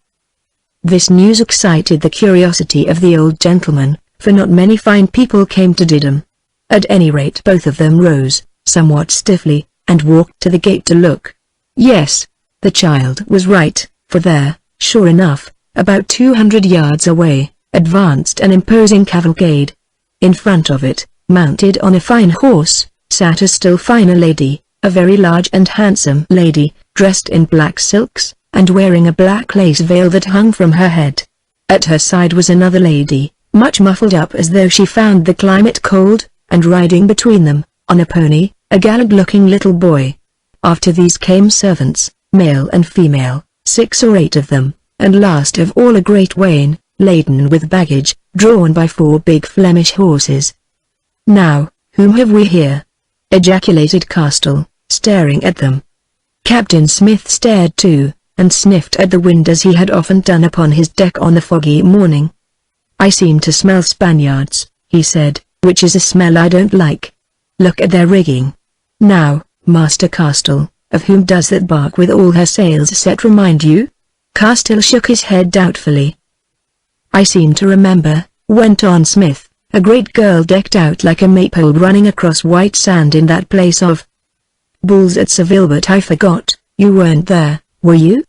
This news excited the curiosity of the old gentleman, for not many fine people came to Didham. At any rate both of them rose, somewhat stiffly, and walked to the gate to look. Yes, the child was right, for there, sure enough, about 200 yards away, advanced an imposing cavalcade. In front of it, mounted on a fine horse, sat a still finer lady, a very large and handsome lady, dressed in black silks, and wearing a black lace veil that hung from her head. At her side was another lady, much muffled up as though she found the climate cold, and riding between them, on a pony, a gallant-looking little boy. After these came servants, male and female, 6 or 8 of them, and last of all a great wain, laden with baggage, drawn by 4 big Flemish horses. "Now, whom have we here?" ejaculated Castell, staring at them. Captain Smith stared too, and sniffed at the wind as he had often done upon his deck on the foggy morning. "I seem to smell Spaniards," he said, "which is a smell I don't like. Look at their rigging. Now, Master Castell, of whom does that bark with all her sails set remind you?" Castell shook his head doubtfully. "I seem to remember," went on Smith, "a great girl decked out like a maypole running across white sand in that place of bulls at Seville, but I forgot. You weren't there, were you?"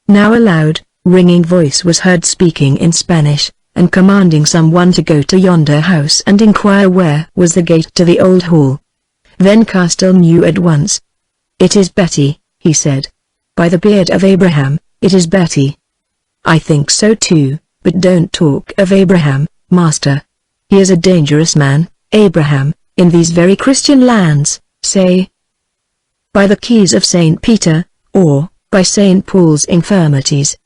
Now a loud, ringing voice was heard speaking in Spanish, and commanding someone to go to yonder house and inquire where was the gate to the old hall. Then Castell knew at once. "It is Betty," he said. "By the beard of Abraham, it is Betty." "I think so too, but don't talk of Abraham, master. He is a dangerous man, Abraham, in these very Christian lands, say. By the keys of St. Peter, or, by St. Paul's infirmities."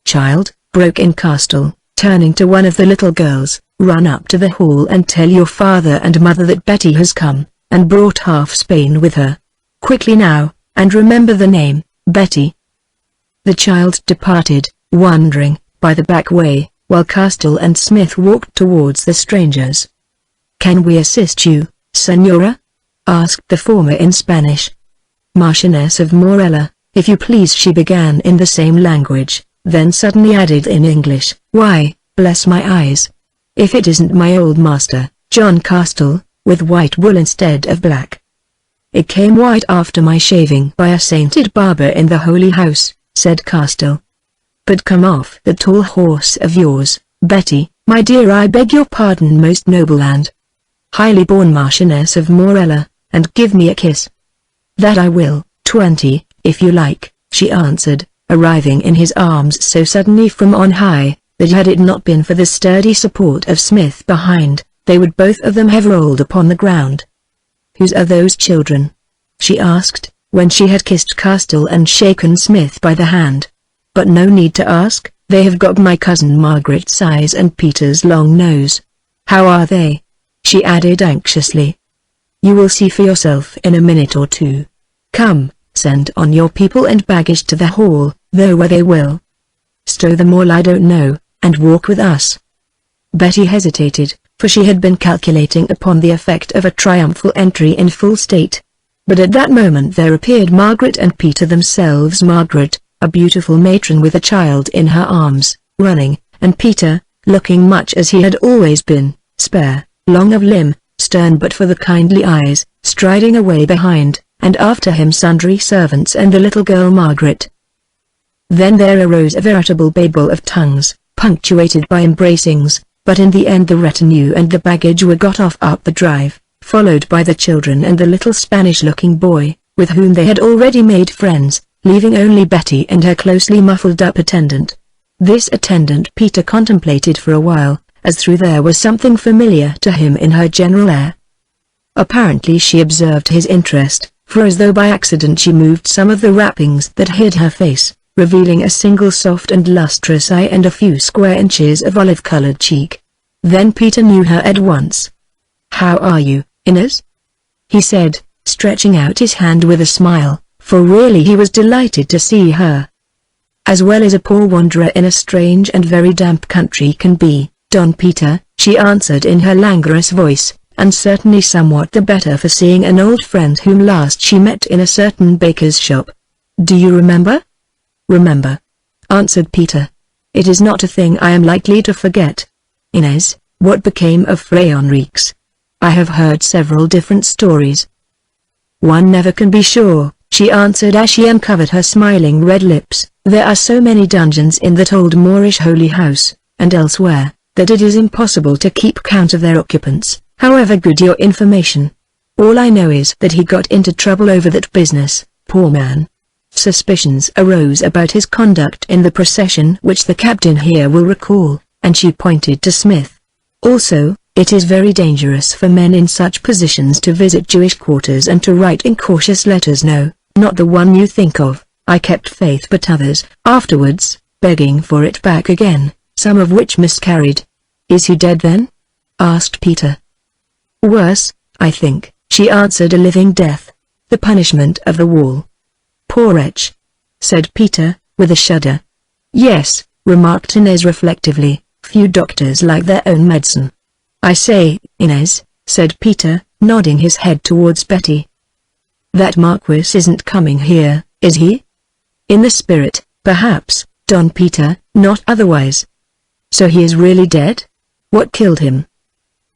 "Child," broke in Castell, turning to one of the little girls, "run up to the hall and tell your father and mother that Betty has come, and brought half Spain with her. Quickly now, and remember the name, Betty." The child departed, wandering, by the back way, while Castell and Smith walked towards the strangers. "Can we assist you, Senora?" asked the former in Spanish. "Marchioness of Morella, if you please," she began in the same language, then suddenly added in English, "Why, bless my eyes, if it isn't my old master, John Castell, with white wool instead of black. It came white after my shaving by a sainted barber in the Holy House," said Castell. "But come off the tall horse of yours, Betty, my dear. I beg your pardon, most noble and highly born Marchioness of Morella, and give me a kiss." "That I will, 20, if you like," she answered, arriving in his arms so suddenly from on high, that had it not been for the sturdy support of Smith behind, they would both of them have rolled upon the ground. "Whose are those children?" she asked, when she had kissed Castell and shaken Smith by the hand. "But no need to ask, they have got my cousin Margaret's eyes and Peter's long nose. How are they?" she added anxiously. "You will see for yourself in a minute or two. Come, send on your people and baggage to the hall, though where they will stow them all I don't know, and walk with us." Betty hesitated, for she had been calculating upon the effect of a triumphal entry in full state. But at that moment there appeared Margaret and Peter themselves. Margaret, a beautiful matron with a child in her arms, running, and Peter, looking much as he had always been, spare, long of limb, stern but for the kindly eyes, striding away behind, and after him sundry servants and the little girl Margaret. Then there arose a veritable babel of tongues, punctuated by embracings, but in the end the retinue and the baggage were got off up the drive, followed by the children and the little Spanish-looking boy, with whom they had already made friends, leaving only Betty and her closely muffled-up attendant. This attendant Peter contemplated for a while, as through there was something familiar to him in her general air. Apparently she observed his interest, for as though by accident she moved some of the wrappings that hid her face, revealing a single soft and lustrous eye and a few square inches of olive-colored cheek. Then Peter knew her at once. "How are you, Inez?" he said, stretching out his hand with a smile, for really he was delighted to see her. "As well as a poor wanderer in a strange and very damp country can be, Don Peter," she answered in her languorous voice, "and certainly somewhat the better for seeing an old friend whom last she met in a certain baker's shop. Do you remember?" "Remember," answered Peter. "It is not a thing I am likely to forget. Inez, what became of Fray Enriquez? I have heard several different stories." "One never can be sure," she answered as she uncovered her smiling red lips. "There are so many dungeons in that old Moorish holy house, and elsewhere, that it is impossible to keep count of their occupants, however good your information. All I know is that he got into trouble over that business, poor man. Suspicions arose about his conduct in the procession which the captain here will recall," and she pointed to Smith. Also, it is very dangerous for men in such positions to visit Jewish quarters and to write incautious letters. No, not the one you think of. I kept faith, but others, afterwards, begging for it back again, some of which miscarried. Is he dead then? Asked Peter. Worse, I think, she answered, a living death. The punishment of the wall. Poor wretch, said Peter, with a shudder. Yes, remarked Inez reflectively, few doctors like their own medicine. I say, Inez, said Peter, nodding his head towards Betty. That Marquis isn't coming here, is he? In the spirit, perhaps, Don Peter, not otherwise. So he is really dead? What killed him?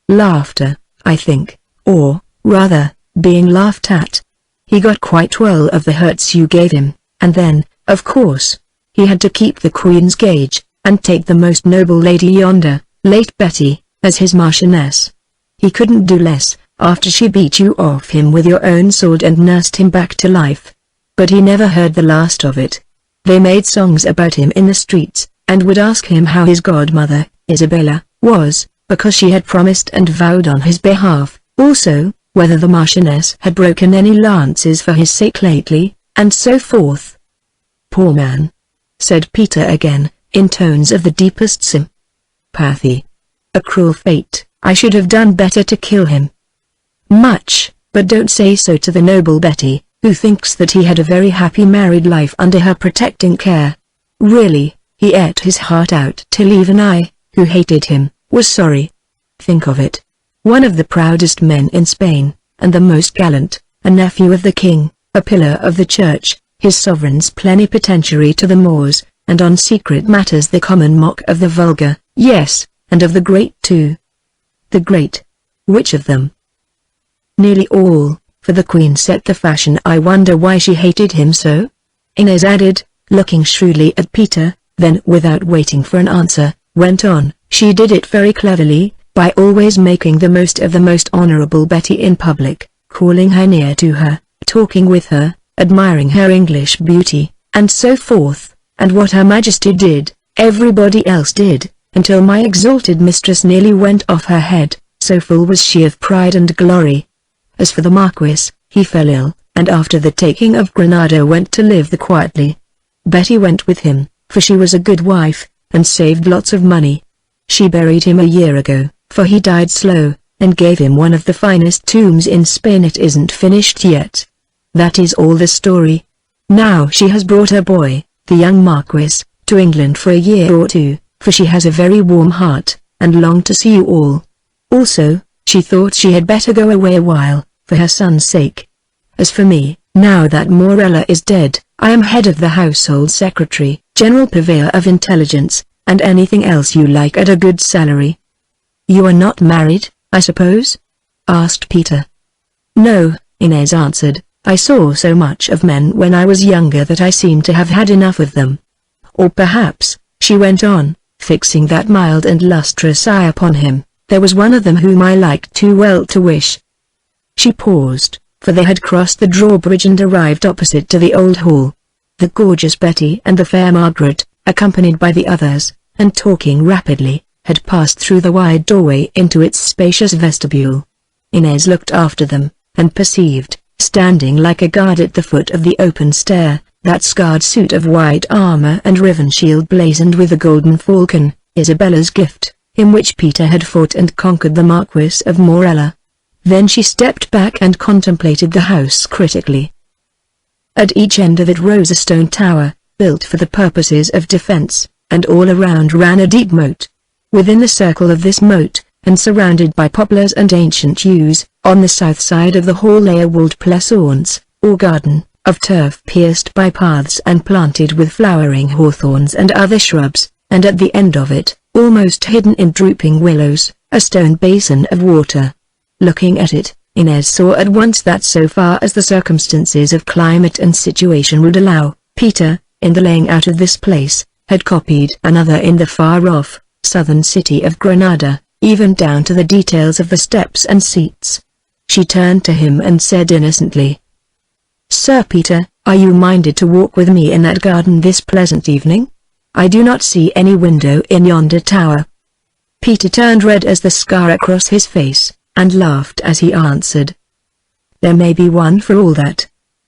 Laughter, I think, or, rather, being laughed at. He got quite well of the hurts you gave him, and then, of course, he had to keep the Queen's gage, and take the most noble lady yonder, late Betty, as his Marchioness. He couldn't do less, after she beat you off him with your own sword and nursed him back to life. But he never heard the last of it. They made songs about him in the streets, and would ask him how his godmother, Isabella, was, because she had promised and vowed on his behalf, also, whether the Marchioness had broken any lances for his sake lately, and so forth. Poor man, said Peter again, in tones of the deepest sympathy. A cruel fate. I should have done better to kill him. Much, but don't say so to the noble Betty, who thinks that he had a very happy married life under her protecting care. Really, he ate his heart out till even I, who hated him, was sorry. Think of it. One of the proudest men in Spain, and the most gallant, a nephew of the king, a pillar of the church, his sovereign's plenipotentiary to the Moors, and on secret matters the common mock of the vulgar, yes, and of the great too. The great? Which of them? Nearly all, for the Queen set the fashion. I wonder why she hated him so? Inez added, looking shrewdly at Peter, then without waiting for an answer, went on, she did it very cleverly, by always making the most of the most honorable Betty in public, calling her near to her, talking with her, admiring her English beauty, and so forth, and what Her Majesty did, everybody else did, until my exalted mistress nearly went off her head, so full was she of pride and glory. As for the Marquis, he fell ill, and after the taking of Granada went to live there quietly. Betty went with him, for she was a good wife, and saved lots of money. She buried him a year ago, for he died slow, and gave him one of the finest tombs in Spain. It isn't finished yet. That is all the story. Now she has brought her boy, the young Marquis, to England for a year or two, for she has a very warm heart, and longed to see you all. Also, she thought she had better go away a while, for her son's sake. As for me, now that Morella is dead, I am head of the household secretary, general purveyor of intelligence, and anything else you like at a good salary. You are not married, I suppose? Asked Peter. No, Inez answered, I saw so much of men when I was younger that I seem to have had enough of them. Or perhaps, she went on, fixing that mild and lustrous eye upon him, there was one of them whom I liked too well to wish. She paused, for they had crossed the drawbridge and arrived opposite to the old hall. The gorgeous Betty and the fair Margaret, accompanied by the others, and talking rapidly, had passed through the wide doorway into its spacious vestibule. Inez looked after them, and perceived, standing like a guard at the foot of the open stair, that scarred suit of white armor and riven shield blazoned with a golden falcon, Isabella's gift, in which Peter had fought and conquered the Marquis of Morella. Then she stepped back and contemplated the house critically. At each end of it rose a stone tower, built for the purposes of defense, and all around ran a deep moat. Within the circle of this moat, and surrounded by poplars and ancient yews, on the south side of the hall lay a walled pleasaunce, or garden, of turf pierced by paths and planted with flowering hawthorns and other shrubs, and at the end of it, almost hidden in drooping willows, a stone basin of water. Looking at it, Inez saw at once that so far as the circumstances of climate and situation would allow, Peter, in the laying out of this place, had copied another in the far-off, southern city of Granada, even down to the details of the steps and seats. She turned to him and said innocently, "Sir Peter, are you minded to walk with me in that garden this pleasant evening? I do not see any window in yonder tower." Peter turned red as the scar across his face, and laughed as he answered. There may be one for all that.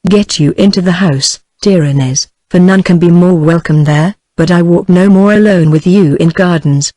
Get you into the house, dear Inez, for none can be more welcome there, but I walk no more alone with you in gardens,